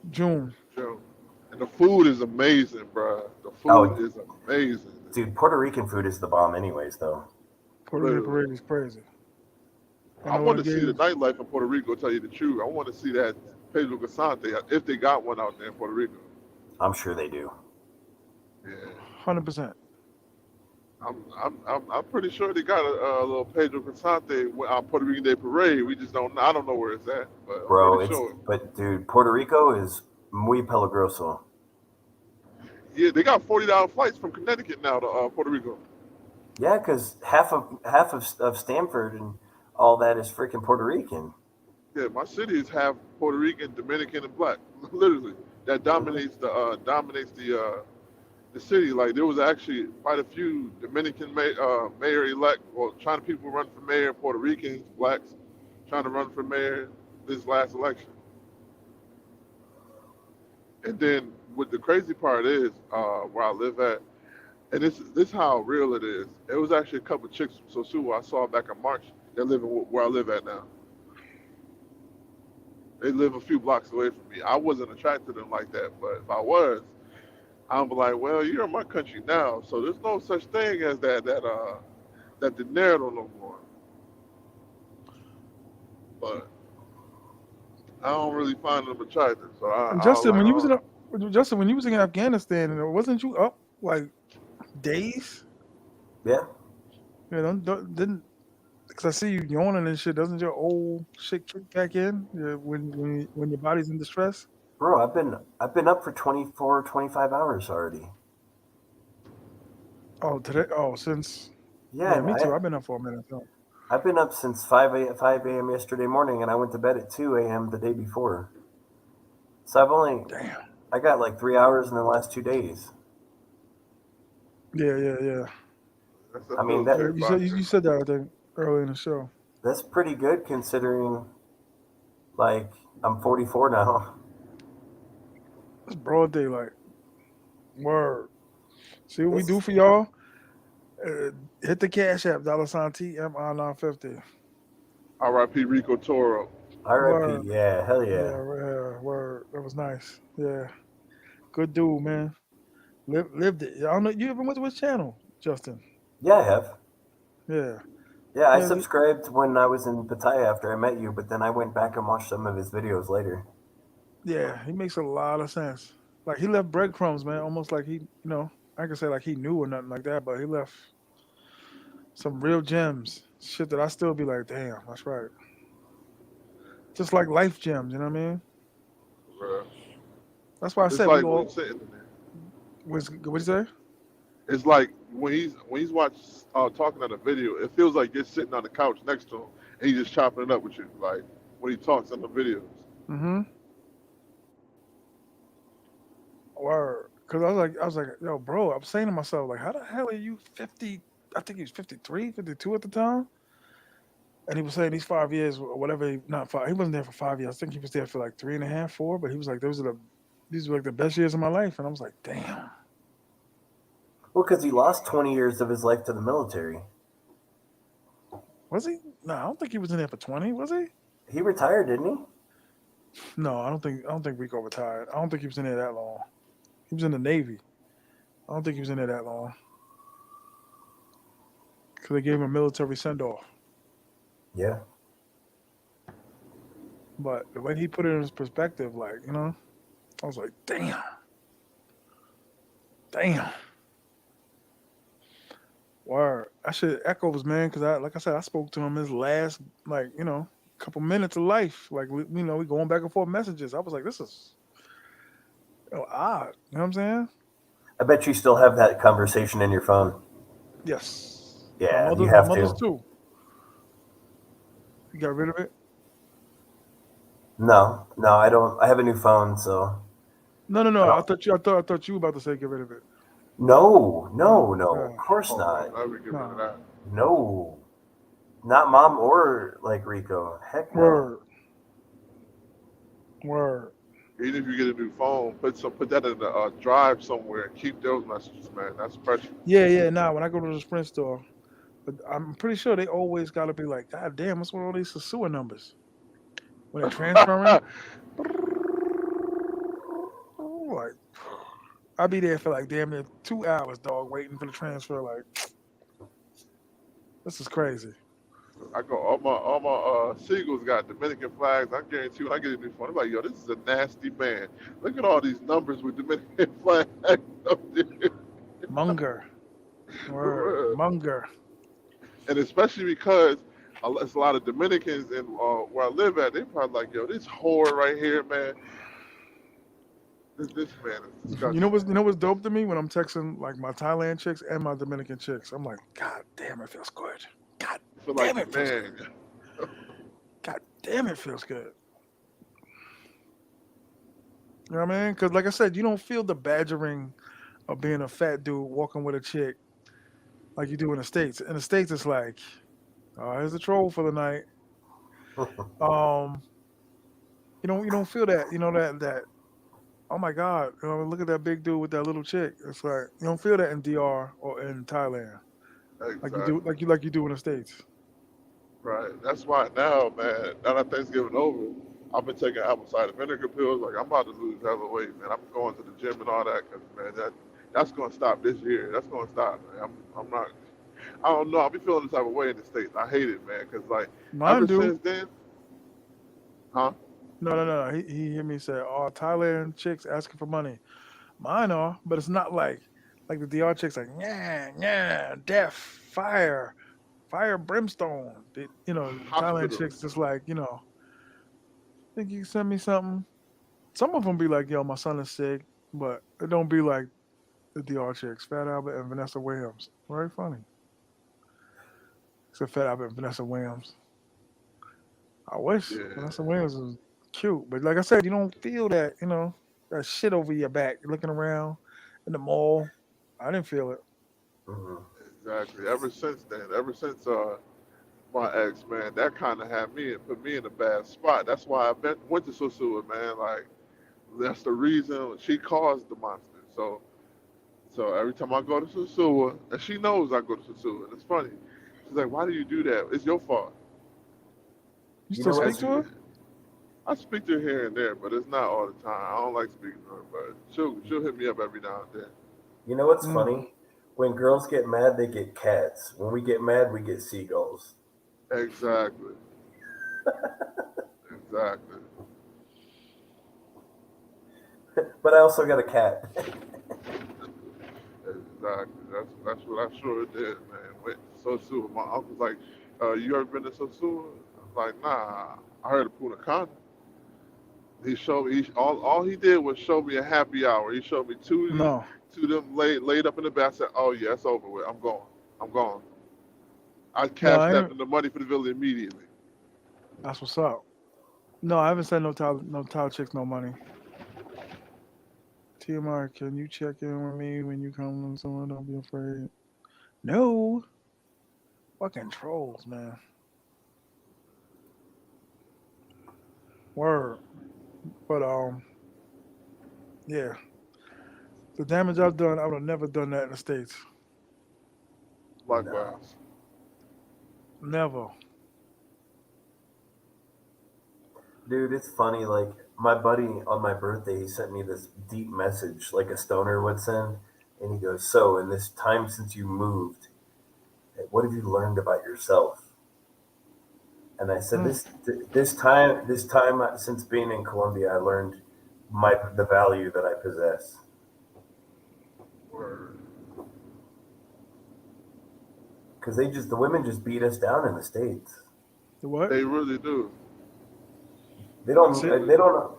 June. sure. And the food is amazing, bro. The food Oh, is amazing, dude, Puerto Rican food is the bomb, anyways. Though. Puerto Rican literally. parade is crazy. I I know what want it to see the gave. nightlife in Puerto Rico. Tell you the truth, I want to see that Pedro Casante if they got one out there in Puerto Rico. I'm sure they do. Yeah, 100%. I'm pretty sure they got a little Pedro Casante on Puerto Rican Day Parade. We just don't. I don't know where it's at, but I'm Bro, pretty sure. but dude, Puerto Rico is muy peligroso. Yeah, they got $40 flights from Connecticut now to Puerto Rico. Yeah, because half of Stanford and all that is freaking Puerto Rican. Yeah, my city is half Puerto Rican, Dominican, and black. Literally, that dominates the city. Like there was actually quite a few Dominican mayor elect, or trying to people run for mayor, Puerto Ricans, blacks, trying to run for mayor this last election. And then what the crazy part is, where I live at, and this how real it is. It was actually a couple chicks from Sosua I saw back in March. They live in where I live at now. They live a few blocks away from me. I wasn't attracted to them like that, but if I was, I'm like, well, you're in my country now, so there's no such thing as that dinero no more. But I don't really find them attractive, so And I was Justin, like, when you was oh, in Afghanistan, wasn't you up like days? Yeah. Yeah, didn't because I see you yawning and shit. Doesn't your old shit kick back in when your body's in distress? Bro, I've been up for 24, 25 hours already. Oh, today. Oh, since Yeah, yeah, and me too. I've been up for a minute. So. I've been up since 5 a.m. yesterday morning, and I went to bed at 2 a.m. the day before. So Damn. I got like 3 hours in the last 2 days. Yeah. that's I a mean that military You said boxer. you said that I think early in the show. that's pretty good considering like I'm 44 now. It's broad daylight. Word. See what we do It's for y'all? Uh, hit the cash app $ T.M.I 950. R.I.P. Rico Toro. RIP. Word. Yeah, hell Yeah, yeah. yeah, word. That was nice. Yeah, good dude, man. Lived it. I don't know. You ever went to his channel, Justin? Yeah, I have. Yeah. Yeah, I Yeah, subscribed when I was in Pattaya after I met you, but then I went back and watched some of his videos later. yeah. He makes a lot of sense. Like he left breadcrumbs, man. Almost like I can say like he knew or nothing like that, but he left some real gems. Shit that I still be like, damn, that's right. Just like life gems, you know what I mean? Bruh. That's why I It's said we like when he's all sitting there. was what you say? It's like when he's watching talking on a video, it feels like you're sitting on the couch next to him and he's just chopping it up with you, like when he talks on the videos. Mm-hmm. Or because I was like, yo, bro, I'm saying to myself, like, how the hell are you 50? I think he was 53, 52 at the time. And he was saying these 5 years or whatever, not five, he wasn't there for 5 years. I think he was there for like three and a half, four, but he was like, these were like the best years of my life. And I was like, damn. Well, because he lost 20 years of his life to the military. Was he? No, I don't think he was in there for 20, was he? He retired, didn't he? No, I don't think Rico retired. I don't think he was in there that long. He was in the Navy. I don't think he was in there that long. Because they gave him a military send off. Yeah. But the way he put it in his perspective, like, I was like, damn. Word. I should echoes, man, because like I said, I spoke to him his last, like, couple minutes of life. Like, we going back and forth messages. I was like, this is odd. You know what I'm saying? I bet you still have that conversation in your phone. Yes. My Yeah, you mother, my have mother's to. too. You got rid of it? No, I don't. I have a new phone, so I No. don't. I thought you were about to say get rid of it. No, No, of course Oh no, not. never get rid of no. that. No, not mom or like Rico. Heck no. Word. Word. Even if you get a new phone, put that in the drive somewhere and keep those messages, man. That's precious. Yeah. Nah, when I go to the Sprint store, but I'm pretty sure they always got to be like, God damn, what's with all these sosua numbers when they're transferring? Like, I'll be there for like damn near 2 hours, dog, waiting for the transfer. Like, this is crazy. I go all my seagulls got Dominican flags. I guarantee you, when I get a new phone, I'm like, yo, this is a nasty man. Look at all these numbers with Dominican flags up there. Munger. Word. Munger. And especially because it's a lot of Dominicans in where I live at. They probably like, yo, this whore right here, man. This man is You know disgusting. what's dope to me when I'm texting like my Thailand chicks and my Dominican chicks. I'm like, God damn, it feels good. God I feel like damn, the it feels good. man. God damn, it feels good. You know what I mean? Because like I said, you don't feel the badgering of being a fat dude walking with a chick like you do in the states. In the states, it's like, oh, here's the troll for the night. Um, you don't feel that. You know that. Oh my God, look at that big dude with that little chick. It's like you don't feel that in DR or in Thailand like you do Exactly. like you do in the states. Right. That's why now, man, now that Thanksgiving over, I've been taking apple cider vinegar pills. Like I'm about to lose hella weight, man. I'm going to the gym and all that, cause man, that's gonna stop this year. That's gonna stop, man. I'm not. I don't know. I'll be feeling this type of way in the states. I hate it, man, cause like Mine ever do. since then, huh? No. He hear me say, "Oh, Thailand chicks asking for money." Mine are, but it's not like the DR chicks like yeah, death, fire, brimstone. Thailand Hospital. chicks just like think you can send me something. Some of them be like, "Yo, my son is sick," but it don't be like the DR chicks, Fat Albert and Vanessa Williams. Very funny. Except Fat Albert and Vanessa Williams. I wish Yeah. Vanessa Williams was cute, but like I said, you don't feel that shit over your back. You're looking around in the mall. I didn't feel it. Mhm. Exactly. Ever since then, ever since my ex, man, that kind of had me and put me in a bad spot. That's why went to Sosua, man. Like that's the reason she caused the monster. So every time I go to Sosua, and she knows I go to Sosua, and it's funny. She's like, "Why do you do that? It's your fault." You You still know speak what's As to you, her? I speak to her here and there, but it's not all the time. I don't like speaking to her, but she'll hit me up every now and then. you know what's Mm. funny? When girls get mad, they get cats. When we get mad, we get seagulls. Exactly, exactly, But I also got a cat. exactly. That's what I sure did, man. Went to Sosua. My uncle's like, "You ever been to Sosua?" I'm like, "Nah." I heard of Punta Cana. He showed me all he did was show me a happy hour. He showed me No, two of them laid up in the bed. I said, "Oh yeah, it's over with. I'm gone. I'm gone." I no, cashed I that ain't. in the money for the villa immediately. That's what's up. No, I haven't sent no towel chicks no money. TMI, can you check in with me when you come to someone? Don't be afraid. No, fucking trolls, man. Word, but yeah, the damage I've done, I would have never done that in the states. No. Likewise. Never. Dude, it's funny. Like, my buddy on my birthday, he sent me this deep message, like a stoner would send. And he goes, "So, in this time since you moved, what have you learned about yourself?" And I said, Mm. this time since being in Colombia, I learned the value that I possess. Word. Because the women just beat us down in the States. The what? They really do. They They don't, Say, really they do. don't,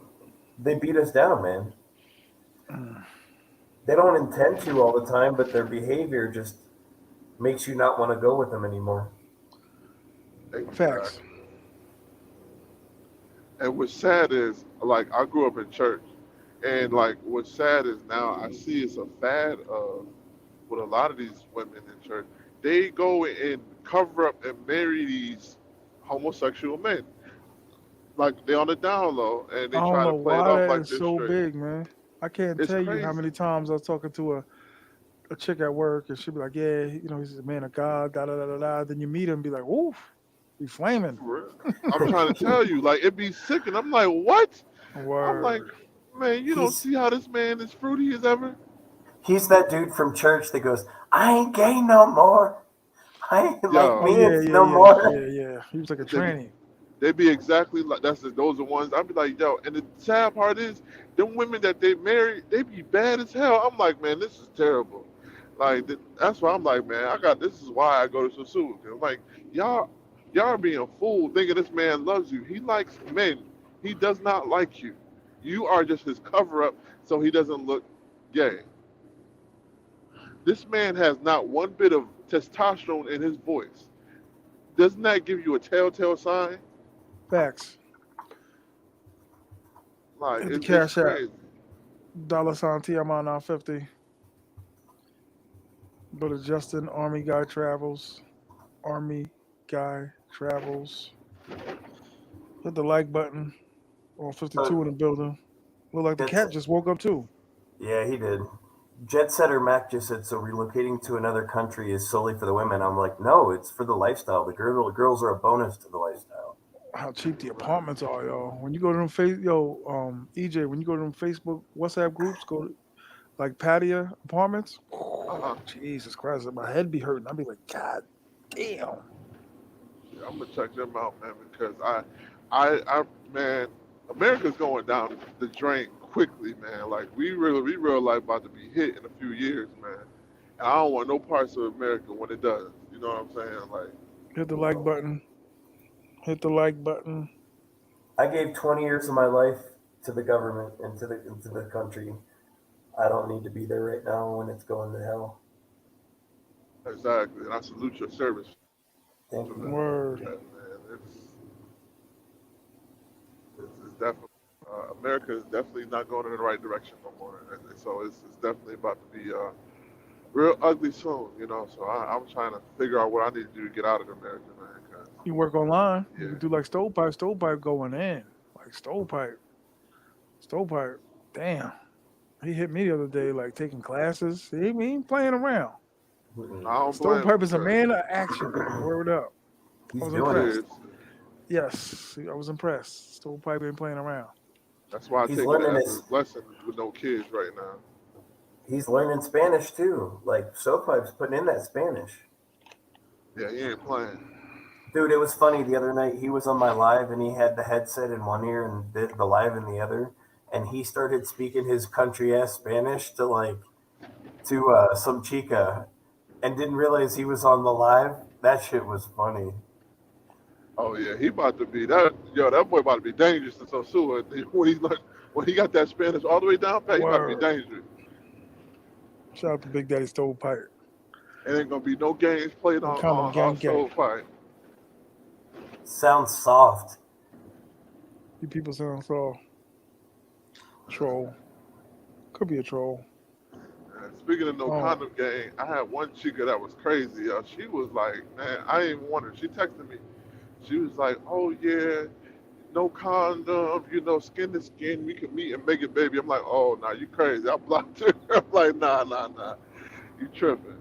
they beat us down, man. mm, They don't intend to all the time, but their behavior just makes you not want to go with them anymore. facts. Exactly. And what's sad is, like, I grew up in church, and like, what's sad is now I see it's a fad of with a lot of these women in church. They go and cover up and marry these homosexual men. Like they on the down low, and I they don't try to know play it why off that like is they're so straight. big, man. I can't It's tell you how crazy. many times I was talking to a chick at work, and she'd be like, "Yeah, he's a man of God." Da da da da da. Then you meet him, and be like, "Oof, be flaming." For real. I'm trying to tell you, like it be sick, and I'm like, what? I'm like, Word. man, you don't he's see how this man is fruity as ever. he's that dude from church that goes, "I ain't gay no more. I ain't like Oh Yo, yeah, men's yeah, no yeah, more." yeah, yeah. He was like a they be tranny. they be exactly like those are ones. I'd be like, yo, and the sad part is, them women that they marry, they be bad as hell. I'm like, man, this is terrible. Like that's why I'm like, man, this is why I go to Susu. I'm like, y'all are being fooled, thinking this man loves you. He likes men. He does not like you. You are just his cover up so he doesn't look gay. This man has not one bit of testosterone in his voice. Doesn't that give you a telltale sign? Facts. Like Hit the it's cash app. crazy. $ TMI 950. Go to Justin Army Guy Travels. Army Guy Travels. Hit the like button. On 52 in the building. Look like the Jet cat Set- just woke up too. yeah, he did. Jet Setter Mac just said so. Relocating to another country is solely for the women. I'm like, no, it's for the lifestyle. The girls are a bonus to the lifestyle. How cheap the Right. apartments are, y'all. When you go to them EJ, when you go to them Facebook, WhatsApp groups, go to like patio apartments. Uh-huh. Jesus Christ, my head be hurting. I'd be like, God damn. Yeah, I'm gonna check them out, man, because man, America's going down the drain quickly, man. Like we real life about to be hit in a few years, man. And I don't want no parts of America when it does. You know what I'm saying? Like, Hit the you like know, button. Hit the like button. I gave 20 years of my life to the government and to the country. I don't need to be there right now when it's going to hell. exactly. And I salute your service Thank for you. Word. that, man. It's definitely America is definitely not going in the right direction no more. And so it's definitely about to be real ugly soon, you know. So I'm trying to figure out what I need to do to get out of America, man. Cause You work online. You yeah, can do like stovepipe. Stovepipe going in. Like stovepipe. Stovepipe. Damn. He hit me the other day, like taking classes. He ain't playing around. Mm-mm. I don't blame Stovepipe him, is a cause man of action. Word up. I He's was doing it. impressed. serious. Yes, I was impressed. Stovepipe ain't playing around. That's why I He's take it learning as his. a lesson with no kids right now. He's learning Spanish too. Like Soappipe's putting in that Spanish. Yeah, he ain't playing. Dude, it was funny the other night. He was on my live and he had the headset in one ear and the live in the other, and he started speaking his country ass Spanish to some chica, and didn't realize he was on the live. That shit was funny. Oh yeah, he about to be that. Yo, that boy about to be dangerous to sosua. When he got that Spanish all the way down pat, he about to be Word. dangerous. Shout out to Big Daddy Stovepipe. And ain't gonna be no games played No on comment gang gang. Stovepipe. Sounds soft. You people sound so troll. Could be a troll. And speaking of no Oh, condom game, I had one chica that was crazy. She was like, man, I ain't even want her. She texted me. She was like, oh yeah, no condom, skin to skin. We can meet and make it, baby. I'm like, oh, nah, you crazy. I blocked her. I'm like, nah. You tripping.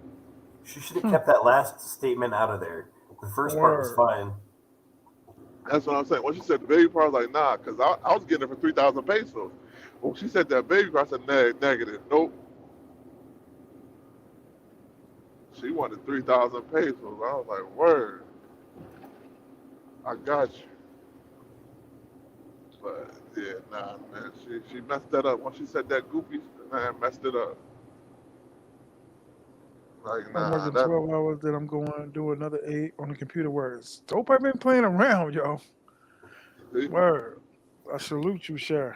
She should have kept that last statement out of there. The first part was word. fine. That's what I'm saying. When she said the baby part, I was like, nah, because I was getting it for 3,000 pesos. When she said that baby part, I said, negative. Nope. She wanted 3,000 pesos. I was like, word, I got you. But yeah, nah, man. She messed that up. When she said that goofy, man, messed it up. Like, I'm nah, working that, 12 hours, then I'm going to do another 8 on the computer. Word. Stovepipe ain't playing around, yo. see, Word. I salute you, sir.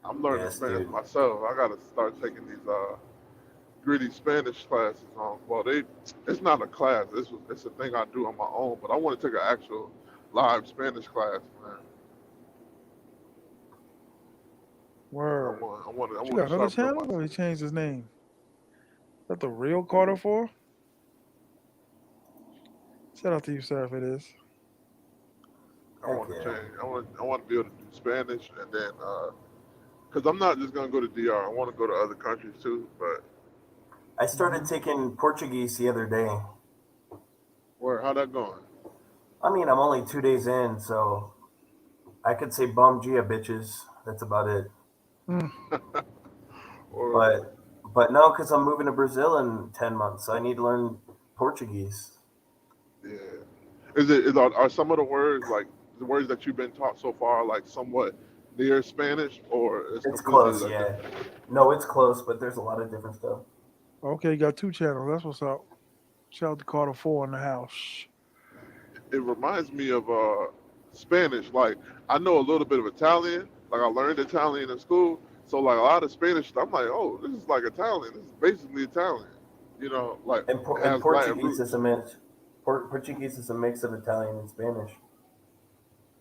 I'm learning Yes, Spanish dude. myself. I got to start taking these gritty Spanish classes on. Well, it's not a class. It's a thing I do on my own. But I want to take an actual live Spanish class, man. Word. I You want got to another sharpen up my. channel or he changed his name? Is that the real Carter 4? Shout out to you, sir, if it is. I Heck want to yeah. change. I want to be able to do Spanish, and then because I'm not just gonna go to DR. I want to go to other countries too. But I started taking Portuguese the other day. where how that going? I mean, I'm only 2 days in, so I could say bum gia bitches. That's about it. Mm. Or But no, because I'm moving to Brazil in 10 months, so I need to learn Portuguese. yeah, are some of the words like the words that you've been taught so far like somewhat near Spanish, or it's It's completely close, like yeah. different? No, it's close, but there's a lot of different stuff. Okay, you got 2 channels. That's what's up. Shout out to Carter 4 in the house. It reminds me of Spanish. Like I know a little bit of Italian, Like I learned Italian in school, so like a lot of Spanish, I'm like, oh, this is like Italian. This is basically Italian. You know, like it And has Latin Portuguese is roots. a mix. Portuguese is a mix of Italian and Spanish.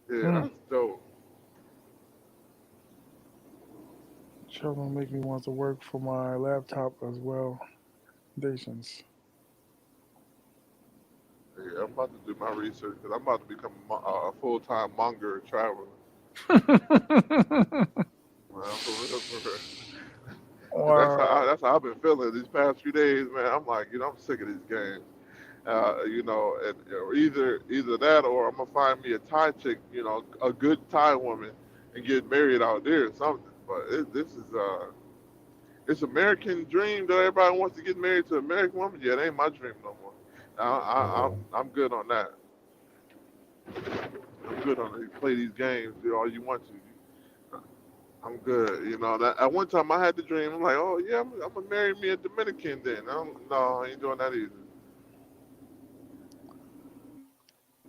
Yeah, Mm. that's dope. Children make me want to work for my laptop as well. Recommendations. Yeah, I'm about to do my research because I'm about to become a full-time monger traveler. For real, for real. Cause Wow. that's how I've been feeling these past few days, man. I'm like, I'm sick of these games. And or either that or I'm gonna find me a Thai chick, a good Thai woman, and get married out there or something. But this is it's American dream that everybody wants to get married to an American woman. Yeah, it ain't my dream no more. I'm good on that. I'm good on it. Play these games, do all you want to. I'm good. At one time I had the dream. I'm like, oh yeah, I'm gonna marry me a Dominican then. No, I ain't doing that either.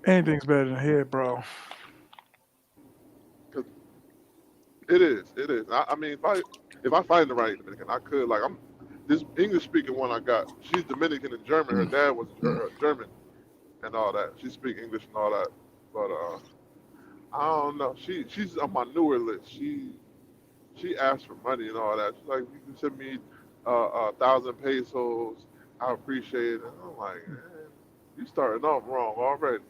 Anything's better than here, bro. 'Cause it is. I mean, if I find the right Dominican, I could. Like I'm this English speaking one I got. She's Dominican and German. Her dad was German and all that. She speak English and all that. But I don't know. She's on my newer list. She asked for money and all that. She's like, you can send me 1,000 pesos. I appreciate it. And I'm like, man, you starting off wrong already.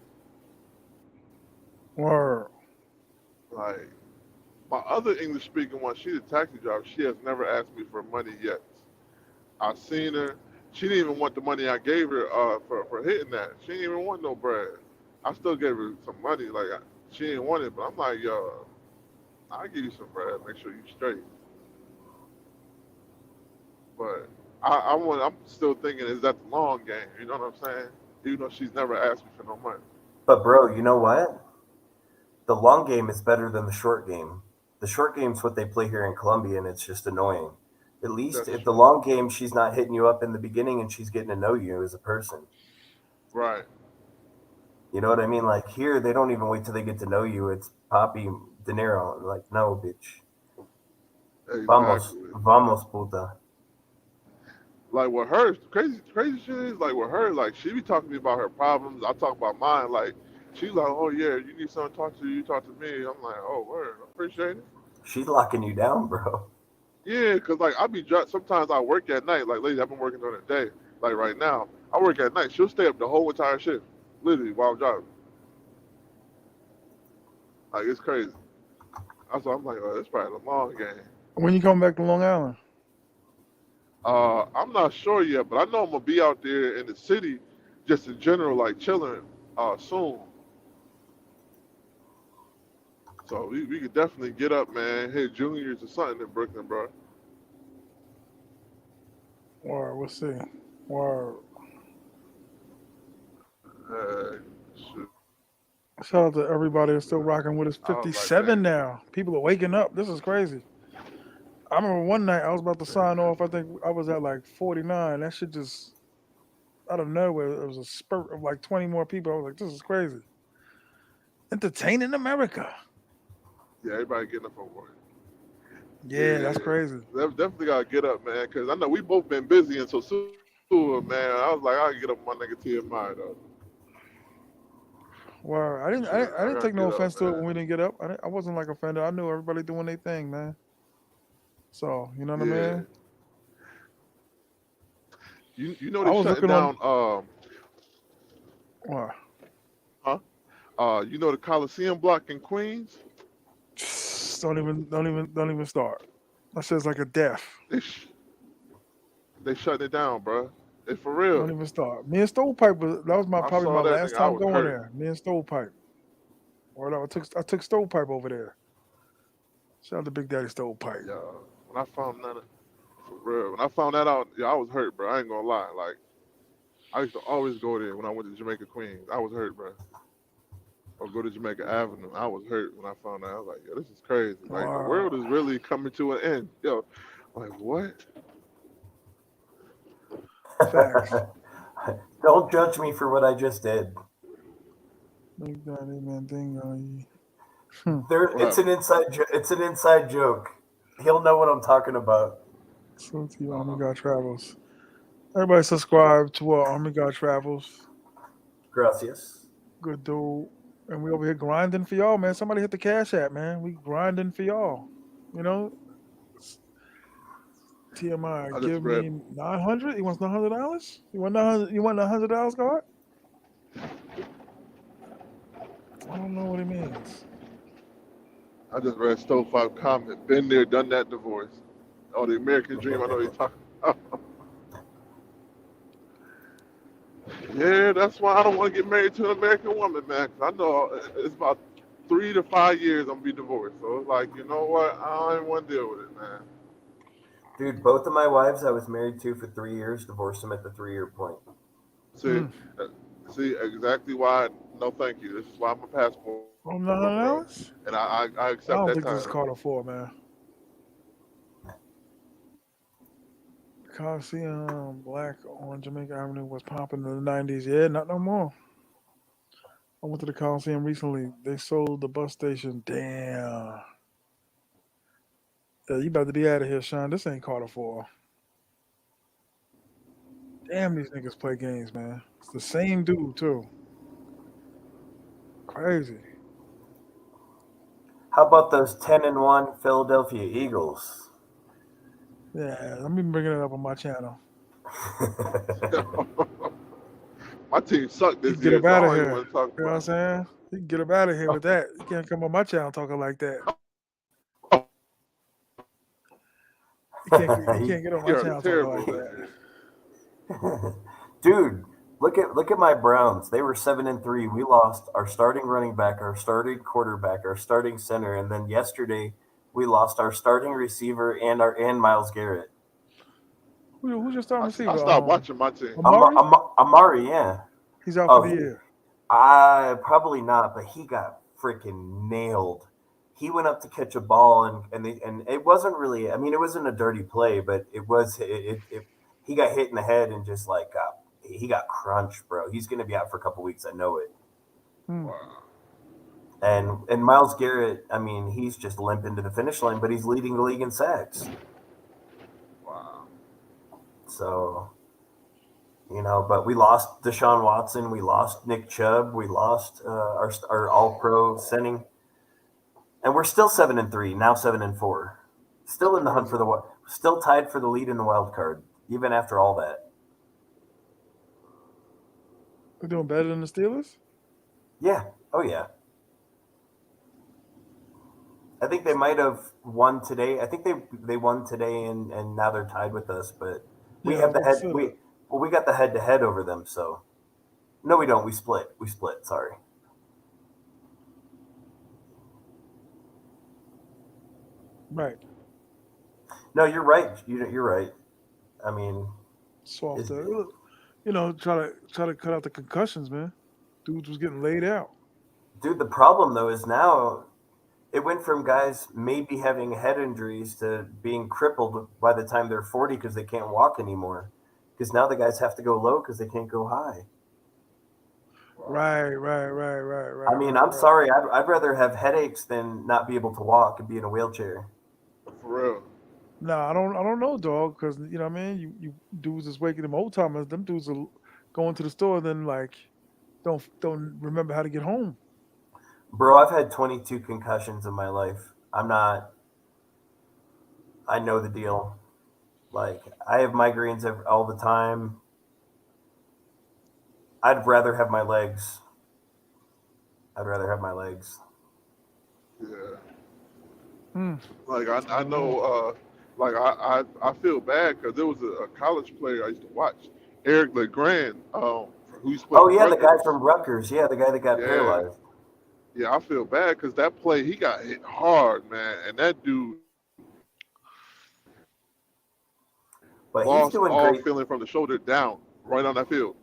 Word. Like my other English speaking one, she's a taxi driver. She has never asked me for money yet. I seen her. She didn't even want the money I gave her for hitting that. She didn't even want no bread. I still gave her some money. Like she didn't want it, but I'm like, yo, I'll give you some bread. Make sure you straight. But I'm still thinking, is that the long game? You know what I'm saying? Even though she's never asked me for no money. But bro, you know what? The long game is better than the short game. The short game's what they play here in Colombia, and it's just annoying. At least That's if the true. long game, she's not hitting you up in the beginning and she's getting to know you as a person. Right. You know what I mean? Like here, they don't even wait till they get to know you. It's Poppy dinero. Like, no, bitch. Vamos, Exactly. vamos, puta. Like with her, crazy shit is like with her, like she be talking to me about her problems. I talk about mine. Like she's like, oh yeah, you need someone to talk to, you talk to me. I'm like, oh word, I appreciate it. She's locking you down, bro. Yeah, cause like I be sometimes I work at night. Like lately, I've been working during the day. Like right now, I work at night. She'll stay up the whole entire shift, literally while I'm driving. Like it's crazy. That's why I'm like, oh, it's probably a long game. When you come back to Long Island? I'm not sure yet, but I know I'm gonna be out there in the city, just in general, like chilling, soon. So we could definitely get up, man. Hit juniors or something in Brooklyn, bro. Word. We'll see. Word. Shoot, Shout out to everybody that's still rocking with us. I was like, dang. 57 now. People are waking up. This is crazy. I remember one night I was about to sign off. I think I was at like 49. That shit just out of nowhere. It was a spurt of like 20 more people. I was like, this is crazy. Entertaining America. Yeah, everybody getting up for work. Yeah, that's Yeah, crazy. definitely gotta get up, man. Cause I know we both been busy until soon, man. I was like, I gotta get up with my nigga T.M.I though. Wow, I For didn't, I didn't, sure, I I didn't gotta take no get offense up, to it man. when we didn't get up. I wasn't like offended. I knew everybody doing their thing, man. So you know what I Yeah, mean. you know I they was shutting looking on. down Wow. huh you know the Coliseum block in Queens. Don't even start. That shit's like a death. They sh- they shutting it down, bro. It's for Don't real. even start. Me and Stovepipe that was my I probably my saw that last nigga. I time was going hurt. there. Me and Stovepipe. Or I took Stovepipe over there. Shout out to Big Daddy Stovepipe. Yeah, when I found that for real, when I found that out, yeah, I was hurt, bro. I ain't gonna lie. Like I used to always go there when I went to Jamaica Queens. I was hurt, bro. Or go to Jamaica Avenue. I was hurt when I found out. I was like, yo, this is crazy. Like the world is Wow. really coming to an end. Yo, I'm like what? Facts. Don't judge me for what I just did. Big Daddy Mandingo. It's an inside joke. He'll know what I'm talking about. So to you, Army God Travels. Everybody subscribe to Army God Travels. Gracias. Good dude. And we over here grinding for y'all, man. Somebody hit the cash app, man. We grinding for y'all. You know, TMI, I just give read. me 900. He wants $900. You want 900? You want $100, God? I don't know what he means. I just read Stovepipe comment. Been there, done that divorce. Oh, the American dream. I know you're talking about. Yeah, that's why I don't want to get married to an American woman, man. 'Cause I know it's about 3 to 5 years I'm gonna be divorced. So it's like, you know what? I don't even want to deal with it, man. Dude, both of my wives I was married to for 3 years, divorced them at the 3 year point. See, uh, see exactly why. No, thank you. This is why I'm a passport, From bro, $900? and I I accept don't that think this is title. Carter 4, man. Coliseum Black on Jamaica Avenue was popping in the 90s. Yeah, not no more. I went to the Coliseum recently. They sold the bus station. Damn. Yeah, you about to be out of here, Sean. This ain't Carter 4. Damn, these niggas play games, man. It's the same dude, too. Crazy. How about those 10-1 Philadelphia Eagles? Yeah, let me bring it up on my channel. My team sucked You this can get year, up so I out of don't even here. want to talk You know what I'm about saying? You can get up out of here with that. You can't come on my channel talking like that. it. You can't get on my You are channel talking like terrible this that. year. Dude, look at my Browns. They were 7-3. We lost our starting running back, our starting quarterback, our starting center, and then yesterday we lost our starting receiver and Miles Garrett. Who's your starting I receiver? stopped watching my team. Amari? Amari, yeah. He's out for Oh, the year. probably not, but he got freaking nailed. He went up to catch a ball, and it wasn't really. I mean, it wasn't a dirty play, but it was. He got hit in the head and just like he got crunched, bro. He's going to be out for a couple weeks. I know it. Hmm. And Miles Garrett, I mean, he's just limping to the finish line, but he's leading the league in sacks. Wow. So, but we lost Deshaun Watson, we lost Nick Chubb, we lost our All Pro Senning, and we're still 7-3 now, 7-4, still in the hunt for still tied for the lead in the wild card, even after all that. We're doing better than the Steelers? Yeah. Oh yeah. I think they might have won today. I think they won today, and now they're tied with us. But we Yeah, I was have the about to head. say that. We got the head to head over them. So no, we don't. We split. We split. Sorry. Right. No, you're right. You're right. I mean, Soft. it's, Try to cut out the concussions, man. Dudes was getting laid out. dude. The problem though is now it went from guys maybe having head injuries to being crippled by the time they're 40 because they can't walk anymore. Because now the guys have to go low because they can't go high. Right. I mean, I'm sorry. I'd rather have headaches than not be able to walk and be in a wheelchair. For real. Nah, I don't know, dog, because you know what I mean. You dudes is waking them old timers. Them dudes are going to the store, then like don't remember how to get home. Bro, I've had 22 concussions in my life. I'm not. I know the deal. Like, I have migraines all the time. I'd rather have my legs. I'd rather have my legs. Yeah. Hmm. Like I I don't know. know, like I feel bad because there was a college player I used to watch, Eric LeGrand, who used to play Oh for yeah, the guy Rutgers. from Rutgers. Yeah, the guy that got Yeah, paralyzed. yeah, I feel bad because that play he got hit hard, man, and that dude But he's lost doing all great. feeling from the shoulder down, right on that field.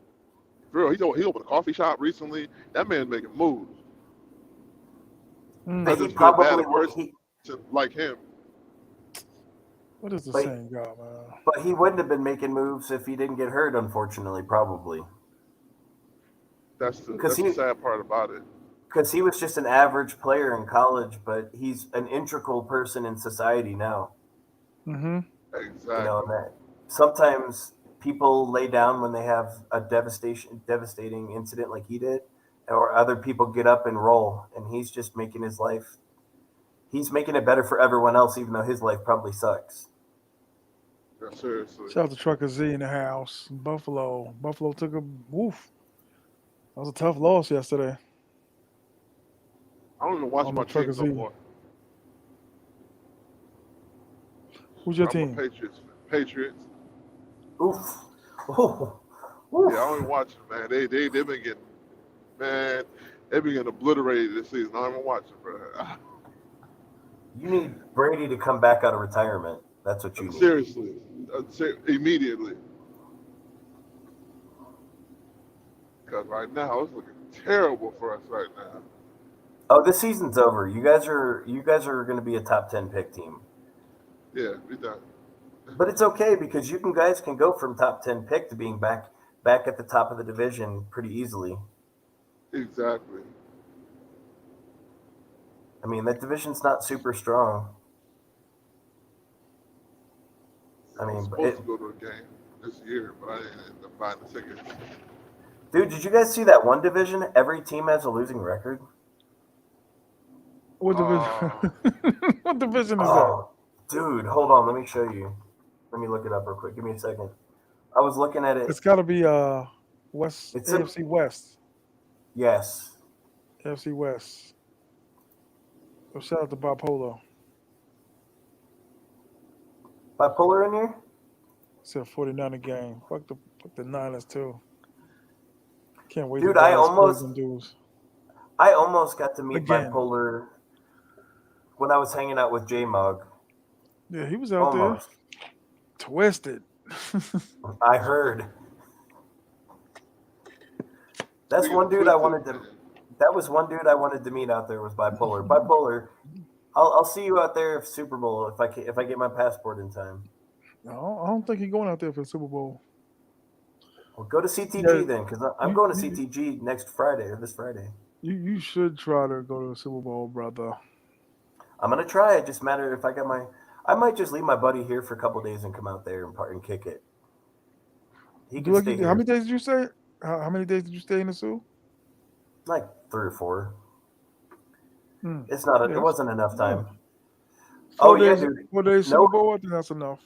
For real, he opened a coffee shop recently. That man making moves. Hmm. I But he just feel bad probably a would. person like him. What is the But saying, God, man? but he wouldn't have been making moves if he didn't get hurt. Unfortunately, probably That's because the sad part about it. Because he was just an average player in college, but he's an integral person in society now. Mm-hmm. You know, Exactly. and that sometimes people lay down when they have a devastating incident like he did, or other people get up and roll, and he's just making his life. He's making it better for everyone else, even though his life probably sucks. Yeah, seriously. Shout out to Trucker Z in the house. Buffalo. Buffalo took a woof. That was a tough loss yesterday. I don't even I watch don't know my Trucker team no Z. more. Who's your I'm a team? Patriots fan. Patriots. Oof. Ooh. Yeah, I don't Oof. even watch them, man. They've been getting, man, they've been getting obliterated this season. I don't even watch them, bro. You need Brady to come back out of retirement. That's what you need. Seriously, immediately. Because right now it's looking terrible for us right now. Oh, this season's over. You guys are going to be a top 10 pick team. Yeah, we done. But it's okay because you guys can go from top 10 pick to being back at the top of the division pretty easily. Exactly. I mean, that division's not super strong. Yeah, I I was mean, supposed to go to a game this year, but I didn't end up buying the ticket. dude, did you guys see that one division? Every team has a losing record. What division? Uh, What division is that? Oh, dude, hold on. Let me show you. Let me look it up real quick. Give me a second. I was looking at it. It's got to be West It's a AFC West. yes. AFC West. So shout out to Bipolar. Bipolar in here? Said 49 game. Fuck the Niners too. Can't wait to Dude, die as Spurs and dudes I almost got to meet again. Bipolar when I was hanging out with J Mug. Yeah, he was out there Almost. twisted. I heard. That's speaking one of dude I twisted, wanted to. man, That was one dude I wanted to meet out there was Bipolar. Bipolar. I'll see you out there if Super Bowl if I get my passport in time. No, I don't think he's going out there for the Super Bowl. Well, go to Yeah, CTG then, because I'm you going to you CTG next Friday or this Friday. you should try to go to the Super Bowl, brother. I'm gonna try. It just matter if I got my. I might just leave my buddy here for a couple days and come out there and kick it. He Do can like stay you, how here many days did you stay? How many days did you stay in the Sioux? like 3 or 4. Hmm. It's not. It Yes. wasn't enough Yeah. time. Oh Four yeah, days. dude. 4 days Super No, Bowl. I think that's enough.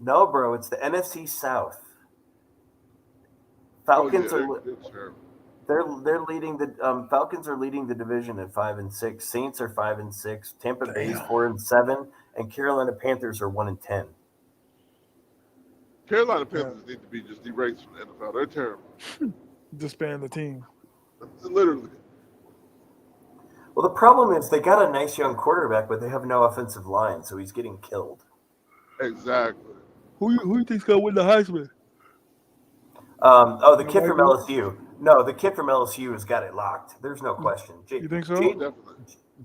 no, bro. It's the NFC South. oh yeah, Falcons are. they're terrible. They're leading the Falcons are leading the division at 5-6. Saints are 5-6. Tampa Bay's Damn. 4-7, and Carolina Panthers are 1-10. Carolina Yeah. Panthers need to be just erased from the NFL. They're terrible. Disband the team. Literally. Well, the problem is they got a nice young quarterback, but they have no offensive line, so he's getting killed. Exactly. Who you think's gonna win the Heisman? The That kid white from dude. LSU. No, the kid from LSU has got it locked. There's no question. You think Oh, so? definitely.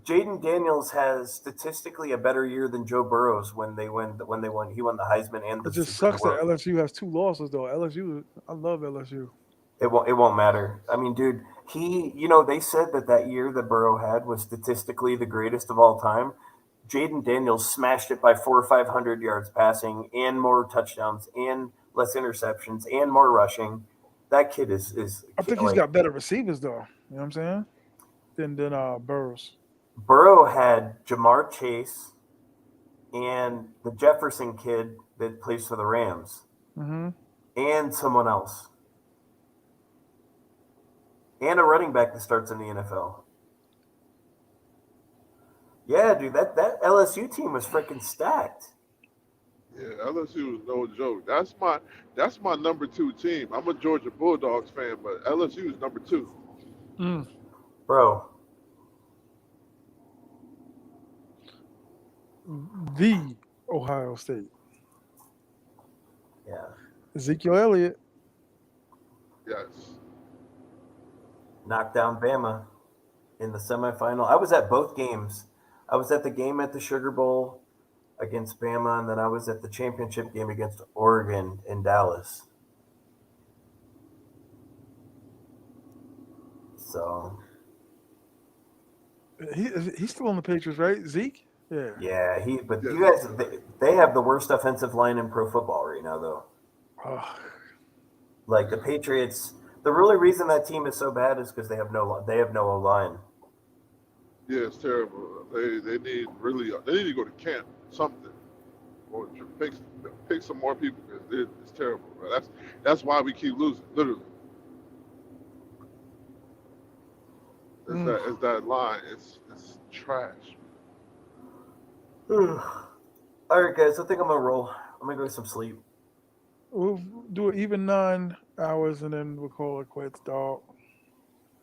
Jaden Daniels has statistically a better year than Joe Burrows when they won. He won the Heisman and It the just Super the sucks that World. LSU has 2 losses though. LSU, I love LSU. It won't matter. I mean, dude, they said that year that Burrow had was statistically the greatest of all time. Jaden Daniels smashed it by 400 or 500 yards passing and more touchdowns and less interceptions and more rushing. That kid is I think he's like got better receivers though. You know what I'm saying? Than Burrows. Burrow had Jamar Chase and the Jefferson kid that plays for the Rams Mm-hmm. and someone else and a running back that starts in the NFL. Yeah, dude, that LSU team was freaking stacked. Yeah, LSU is no joke. That's my number 2 team. I'm a Georgia Bulldogs fan, but LSU is number 2. Mm. Bro, The Ohio State. yeah. Ezekiel Elliott. Yes. Knocked down Bama in the semifinal. I was at both games. I was at the game at the Sugar Bowl against Bama, and then I was at the championship game against Oregon in Dallas. So He's still on the Patriots, right? Zeke? Yeah. Yeah, but Yes. you guys, they have the worst offensive line in pro football right now, though. Oh, Like the Patriots, the really reason that team is so bad is because they have no line. Yeah, it's terrible. They need they need to go to camp something or pick some more people because it's terrible. Bro. That's why we keep losing. Literally, mm. it's that line. It's trash. All right, guys, I think I'm gonna roll. I'm gonna go get some sleep. We'll do it even 9 hours and then we'll call it quits, dog.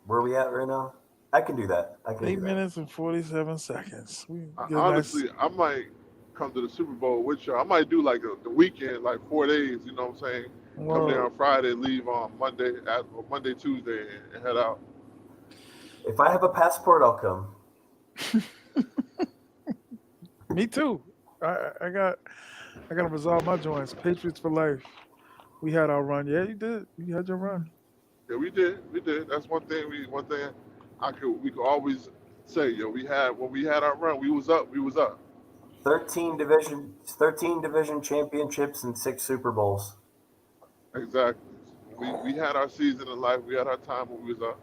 Where are we at right now? I can do that. I can Eight do that. minutes and 47 seconds. We get a nice. Honestly, I might come to the Super Bowl with you. I might do like the weekend, like 4 days. You know what I'm saying? Come there Whoa. on Friday, leave on Monday, Tuesday, and head out. If I have a passport, I'll come. Me too. I gotta resolve my joints. Patriots for life. We had our run. Yeah, you did. You had your run. Yeah, we did. We did. That's one thing we could always say, yo, we had when we had our run, we was up. We was up. 13 division championships and 6 Super Bowls. Exactly. We had our season in life. We had our time when we was up.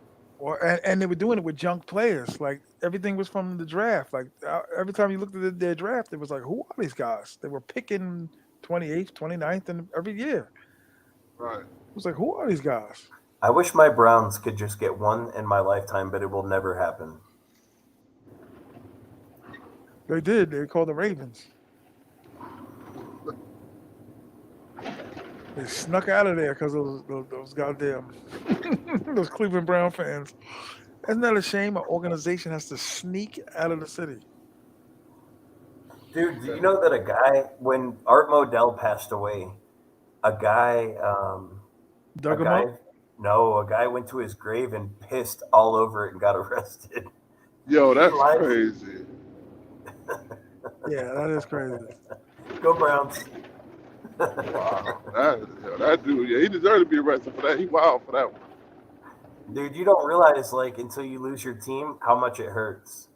And they were doing it with junk players. Like everything was from the draft. Like every time you looked at their draft, it was like, who are these guys? They were picking 28th, 29th, and every year. Right. It was like, who are these guys? I wish my Browns could just get one in my lifetime, but it will never happen. They did. They called the Ravens. They snuck out of there because of those goddamn those Cleveland Brown fans. Isn't that a shame? An organization has to sneak out of the city. Dude, do you know that when Art Modell passed away, a guy, a Dug them guy, up. no, a guy went to his grave and pissed all over it and got arrested. Yo, He that's lied. crazy. Yeah, that is crazy. Go Browns. Wow. That dude, yeah, he deserved to be arrested for that. He wild for that one. Dude, you don't realize until you lose your team how much it hurts.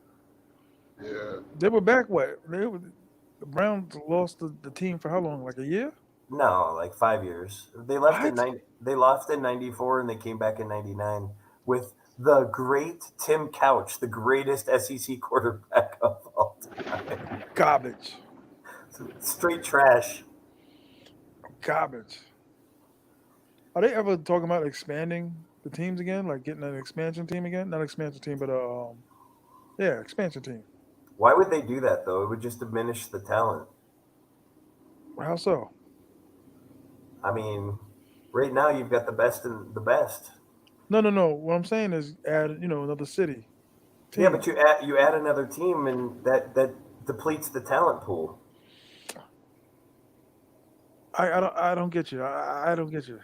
Yeah. They were back. What? The Browns lost the team for how long? Like a year? No, like 5 years. What? They lost in '94 and they came back in '99 with the great Tim Couch, the greatest SEC quarterback of all time. Garbage. Straight trash. Garbage. Are they ever talking about expanding the teams again? Like getting an expansion team again? Not expansion team, but yeah, expansion team. Why would they do that though? It would just diminish the talent. How so? I mean, right now you've got the best and the best. No, no, no. What I'm saying is add, another city Yeah, team. but you add another team and that depletes the talent pool. I don't get you. I don't get you.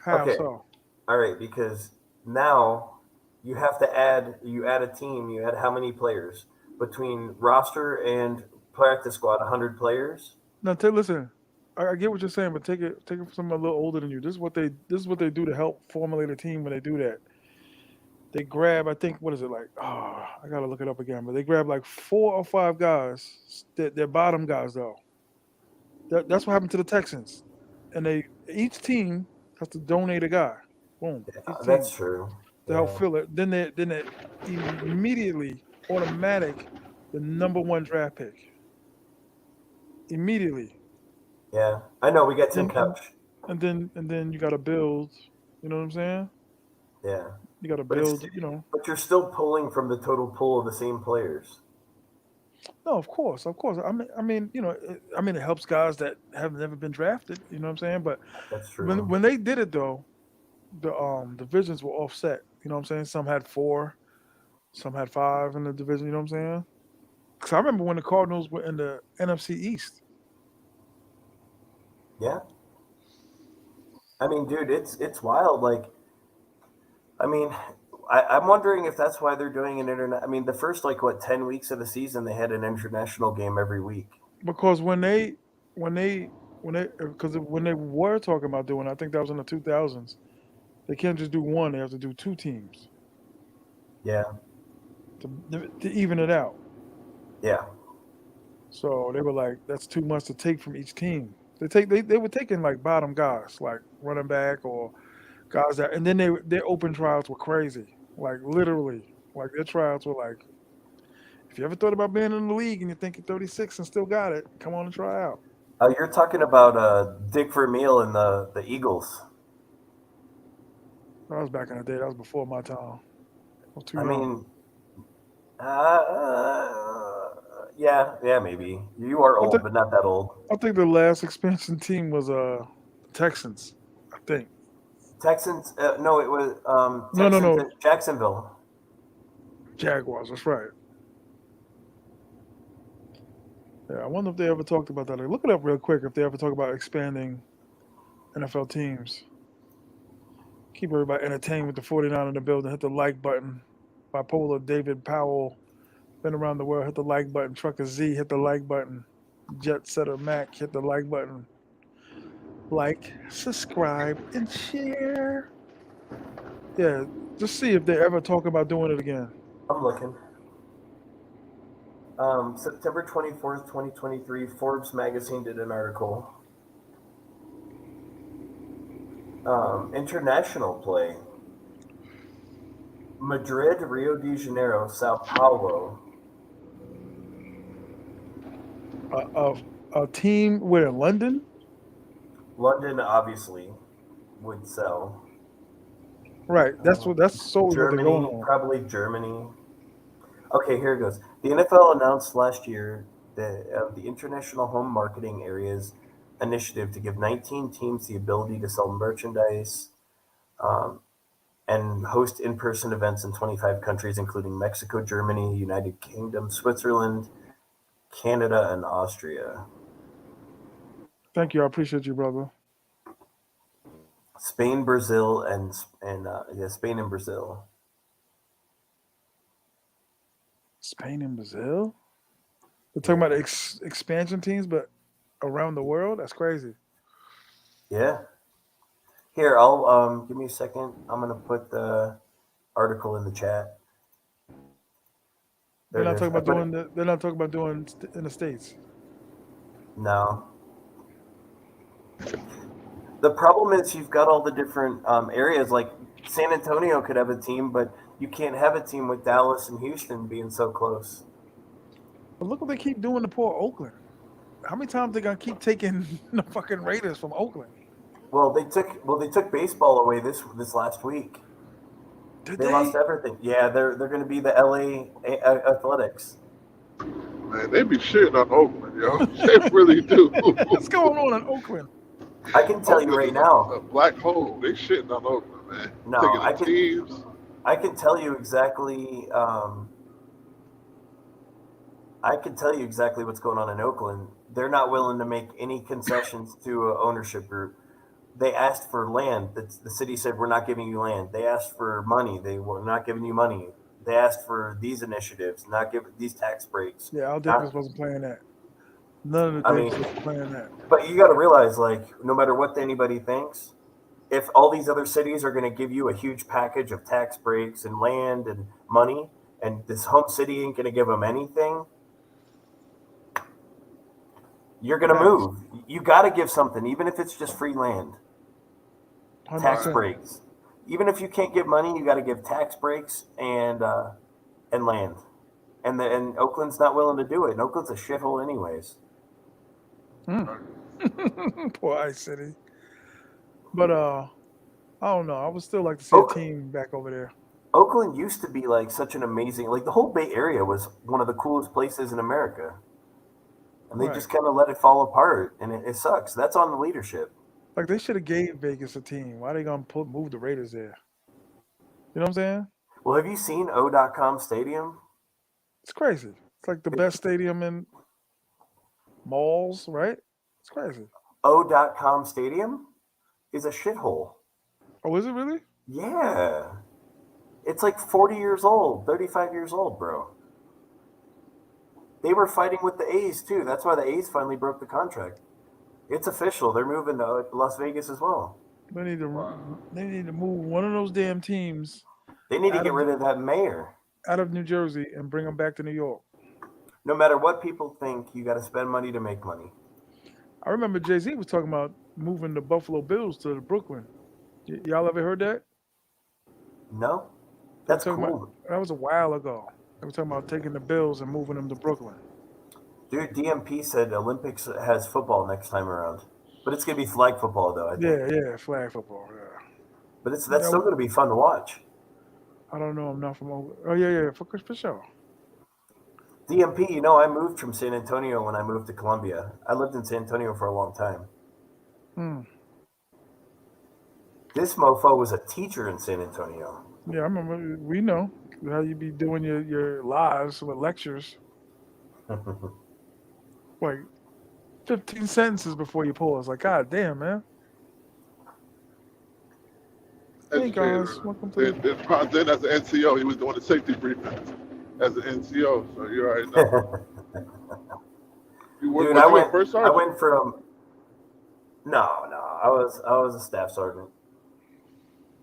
How Okay, so? all right, because now you add a team, you add how many players between roster and practice squad? 100 players. Now, listen. I get what you're saying, but take it from someone a little older than you. This is what they do to help formulate a team when they do that. They grab, I think, what is it like? Oh, I gotta look it up again. But they grab like 4 or 5 guys. They're bottom guys though. That's what happened to the Texans. And each team has to donate a guy. Boom. Each That's team true. to help Yeah, fill it. Then they immediately automatic the number one draft pick. Immediately. yeah. I know we got Tim And and Couch. and then you gotta build. You know what I'm saying? Yeah, You gotta but it's build. but you're still pulling from the total pool of the same players. No, of course, of course. It helps guys that have never been drafted. You know what I'm saying? But That's when true. when they did it though, the divisions were offset. You know what I'm saying? Some had 4, some had 5 in the division. You know what I'm saying? Because I remember when the Cardinals were in the NFC East. Yeah, I mean, dude, it's wild. I mean, I'm wondering if that's why they're doing an internet. I mean, the first 10 weeks of the season, they had an international game every week. Because when they were talking about doing, I think that was in the 2000s. They can't just do one; they have to do 2 teams. Yeah, to even it out. Yeah. So they were like, that's too much to take from each team. They were taking like bottom guys, like running back or guys that, and then their open trials were crazy, like literally, like their trials were like, if you ever thought about being in the league and you think you're 36 and still got it, come on and try out. You're talking about Dick Vermeil and the Eagles. That was back in the day. That was before my time. I was too I young. mean, yeah, maybe you are I old, think but not that old. I think the last expansion team was Texans. I think. Texans? No, it was Texans No, at Jacksonville. Jaguars. That's right. Yeah, I wonder if they ever talked about that. Like, look it up real quick if they ever talk about expanding NFL teams. Keep everybody entertained with the 49 in the building. Hit the like button. Bipolar David Powell. Been around the world. Hit the like button. Trucker Z. Hit the like button. Jet Setter Mac. Hit the like button. Like, subscribe, and share. Yeah, just see if they ever talk about doing it again. I'm looking. September 24th, 2023, Forbes magazine did an article. International play. Madrid, Rio de Janeiro, Sao Paulo. A team where in London? London obviously would sell. Right. That's solely what they're going Germany, on. probably Germany. Okay, here it goes. The NFL announced last year the International Home Marketing Areas initiative to give 19 teams the ability to sell merchandise um, and host in-person events in 25 countries, including Mexico, Germany, United Kingdom, Switzerland, Canada, and Austria. Thank you. I appreciate you, brother. Spain, Brazil, and Spain and Brazil. Spain and Brazil? They're talking about expansion teams, but around the world? That's crazy. Yeah. Here, I'll give me a second. I'm gonna put the article in the chat. They're There not it is. talking I about put it. doing. They're not talking about doing in the states. No. The problem is you've got all the different areas. Like San Antonio could have a team, but you can't have a team with Dallas and Houston being so close. But look what they keep doing to poor Oakland. How many times they gonna keep taking the fucking Raiders from Oakland? Well they took baseball away this last week. Did They lost they? everything. Yeah, they're going to be the LA Athletics. Man, they be shitting on Oakland, yo. They really do. What's going on in Oakland? I can tell you Oakland right is a now. black hole. They shitting on Oakland, man. No, Taking the teams. I can tell you exactly. I can tell you exactly what's going on in Oakland. They're not willing to make any concessions to an ownership group. They asked for land. The city said, "We're not giving you land." They asked for money. They were not giving you money. They asked for these initiatives, not give these tax breaks. Yeah, Al Davis Not, wasn't playing that. None of the I mean, Davis was playing that. but you got to realize, like, no matter what anybody thinks, if all these other cities are going to give you a huge package of tax breaks and land and money, and this home city ain't going to give them anything, you're going to Facts. move. You got to give something, even if it's just free land, tax 100%. breaks. Even if you can't give money, you got to give tax breaks and land. And Oakland's not willing to do it. And Oakland's a shithole, anyways. Poor Ice City. But I don't know. I would still like to see a Oak, team back over there. Oakland used to be like such an amazing, like the whole Bay Area was one of the coolest places in America. And they Right. just kind of let it fall apart, and it sucks. That's on the leadership. Like they should have gave Vegas a team. Why they gonna move the Raiders there? You know what I'm saying? Well, have you seen O.com Stadium? It's crazy. It's like the best stadium in malls, right? It's crazy. O.com Stadium is a shithole. Oh, is it really? Yeah. It's like 40 years old, 35 years old, bro. They were fighting with the A's, too. That's why the A's finally broke the contract. It's official. They're moving to Las Vegas as well. They need to move one of those damn teams They need to out get of rid of that mayor. out of New Jersey and bring them back to New York. No matter what people think, you got to spend money to make money. I remember Jay-Z was talking about moving the Buffalo Bills to Brooklyn. Y'all ever heard that? No, They were that's talking about cool, that was a while ago. They were talking about taking the Bills and moving them to Brooklyn. dude. DMP said Olympics has football next time around, but it's gonna be flag football though, I think. Yeah, yeah, flag football. Yeah, But that's yeah. still gonna be fun to watch. I don't know. I'm not from. Oh yeah, yeah, for sure. DMP, I moved from San Antonio when I moved to Columbia. I lived in San Antonio for a long time. Hmm. This mofo was a teacher in San Antonio. Yeah, I remember. We know how you be doing your lives with lectures, like 15 sentences before you pause. Like, God damn, man. Hey guys, Educator. welcome to Then, the. then as an NCO, he was doing the safety briefings as an NCO. So you already know. Dude, Was you a first I sergeant? went from no, I was a staff sergeant.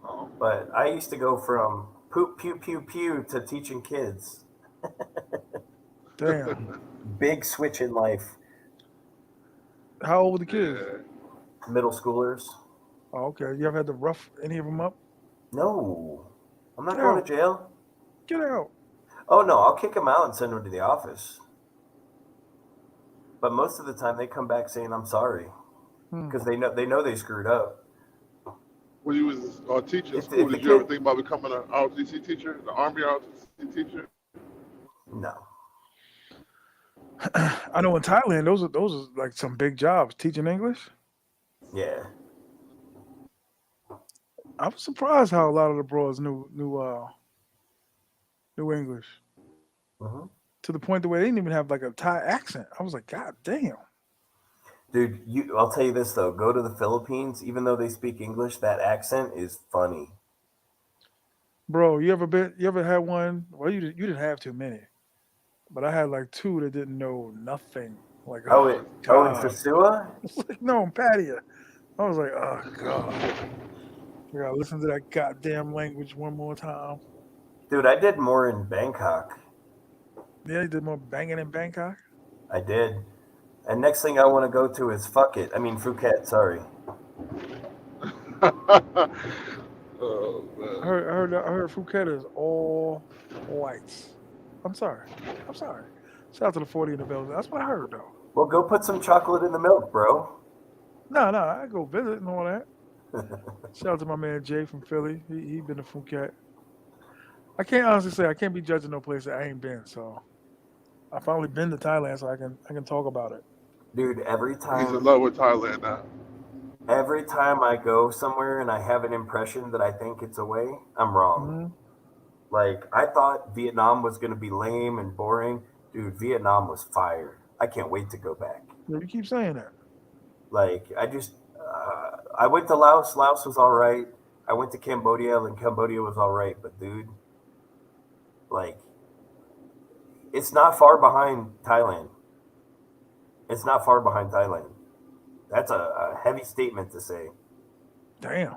Oh. But I used to go from poop pew pew pew to teaching kids. Damn. Big switch in life. How old were the kids? Yeah. Middle schoolers. Oh, okay. You ever had to rough any of them up? No, I'm not Get going out. to jail. Get out. Oh no, I'll kick them out and send them to the office. But most of the time they come back saying I'm sorry Hmm. because they know they screwed up. When you was teaching school, If the did you ever kid think about becoming an ROTC teacher, the Army ROTC teacher? no, I know in Thailand, those are like some big jobs. Teaching English. yeah, I was surprised how a lot of the bros knew English hmm to the point that where they didn't even have like a Thai accent. I was like, God damn, dude. I'll tell you this though. Go to the Philippines, even though they speak English, that accent is funny. bro. You ever had one? Well, you didn't have too many, but I had like two that didn't know nothing. Like, Oh, oh in God, Sosua, it's like no, in Patia. I was like, oh God, I gotta listen to that goddamn language one more time. dude. I did more in Bangkok. Yeah, they did more banging in Bangkok. I did. And next thing I want to go to is fuck it. I mean Phuket. Sorry. Oh I man. heard, I heard, I heard Phuket is all whites. I'm sorry. I'm sorry. Shout out to the 40 in the building. That's what I heard though. Well, go put some chocolate in the milk, bro. No, no, I go visit and all that. Shout out to my man Jay from Philly. He been to Phuket. I can't honestly say I can't be judging no place that I ain't been. So I finally been to Thailand, so I can talk about it. Dude, He's in love with Thailand now. every time I go somewhere and I have an impression that I think it's away, I'm wrong. Hmm. Like I thought Vietnam was gonna be lame and boring. Dude, Vietnam was fire. I can't wait to go back. Yeah, you keep saying that. Like I went to Laos. Laos was all right. I went to Cambodia, and Cambodia was all right. But dude, like it's not far behind Thailand. It's not far behind Thailand. That's a heavy statement to say. Damn,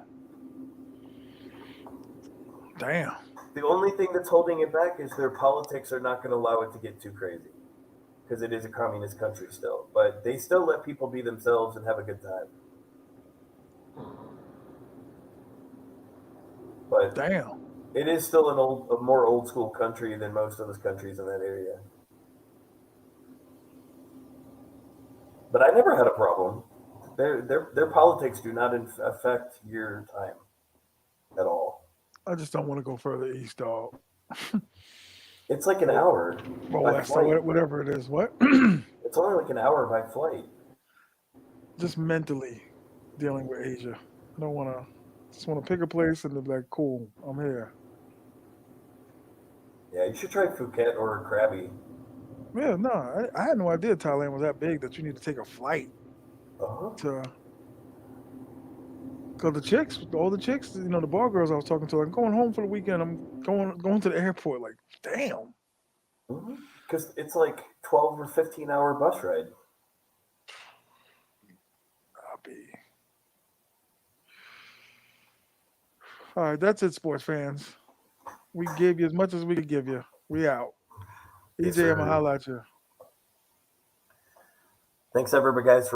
damn. The only thing that's holding it back is their politics are not going to allow it to get too crazy because it is a communist country still. But they still let people be themselves and have a good time. But Damn. it is still a more old school country than most of those countries in that area. But I never had a problem. Their politics do not affect your time at all. I just don't want to go further east, dog. It's like an hour Or by west, or flight. whatever it is. What? It's only like an hour by flight. Just mentally dealing with Asia. I don't want to. Just want to pick a place and be like, cool, I'm here. Yeah, you should try Phuket or Krabi. Yeah, no, I had no idea Thailand was that big that you need to take a flight Uh-huh. to. Cause the chicks, all the chicks, the bar girls I was talking to, I'm going home for the weekend. I'm going to the airport. Like, damn, Because it's like 12 or 15-hour bus ride. I'll be. All right, that's it, sports fans. We gave you as much as we could give you. We out. Yes, EJ, I'm sir. gonna holler at you. Thanks everybody, guys, for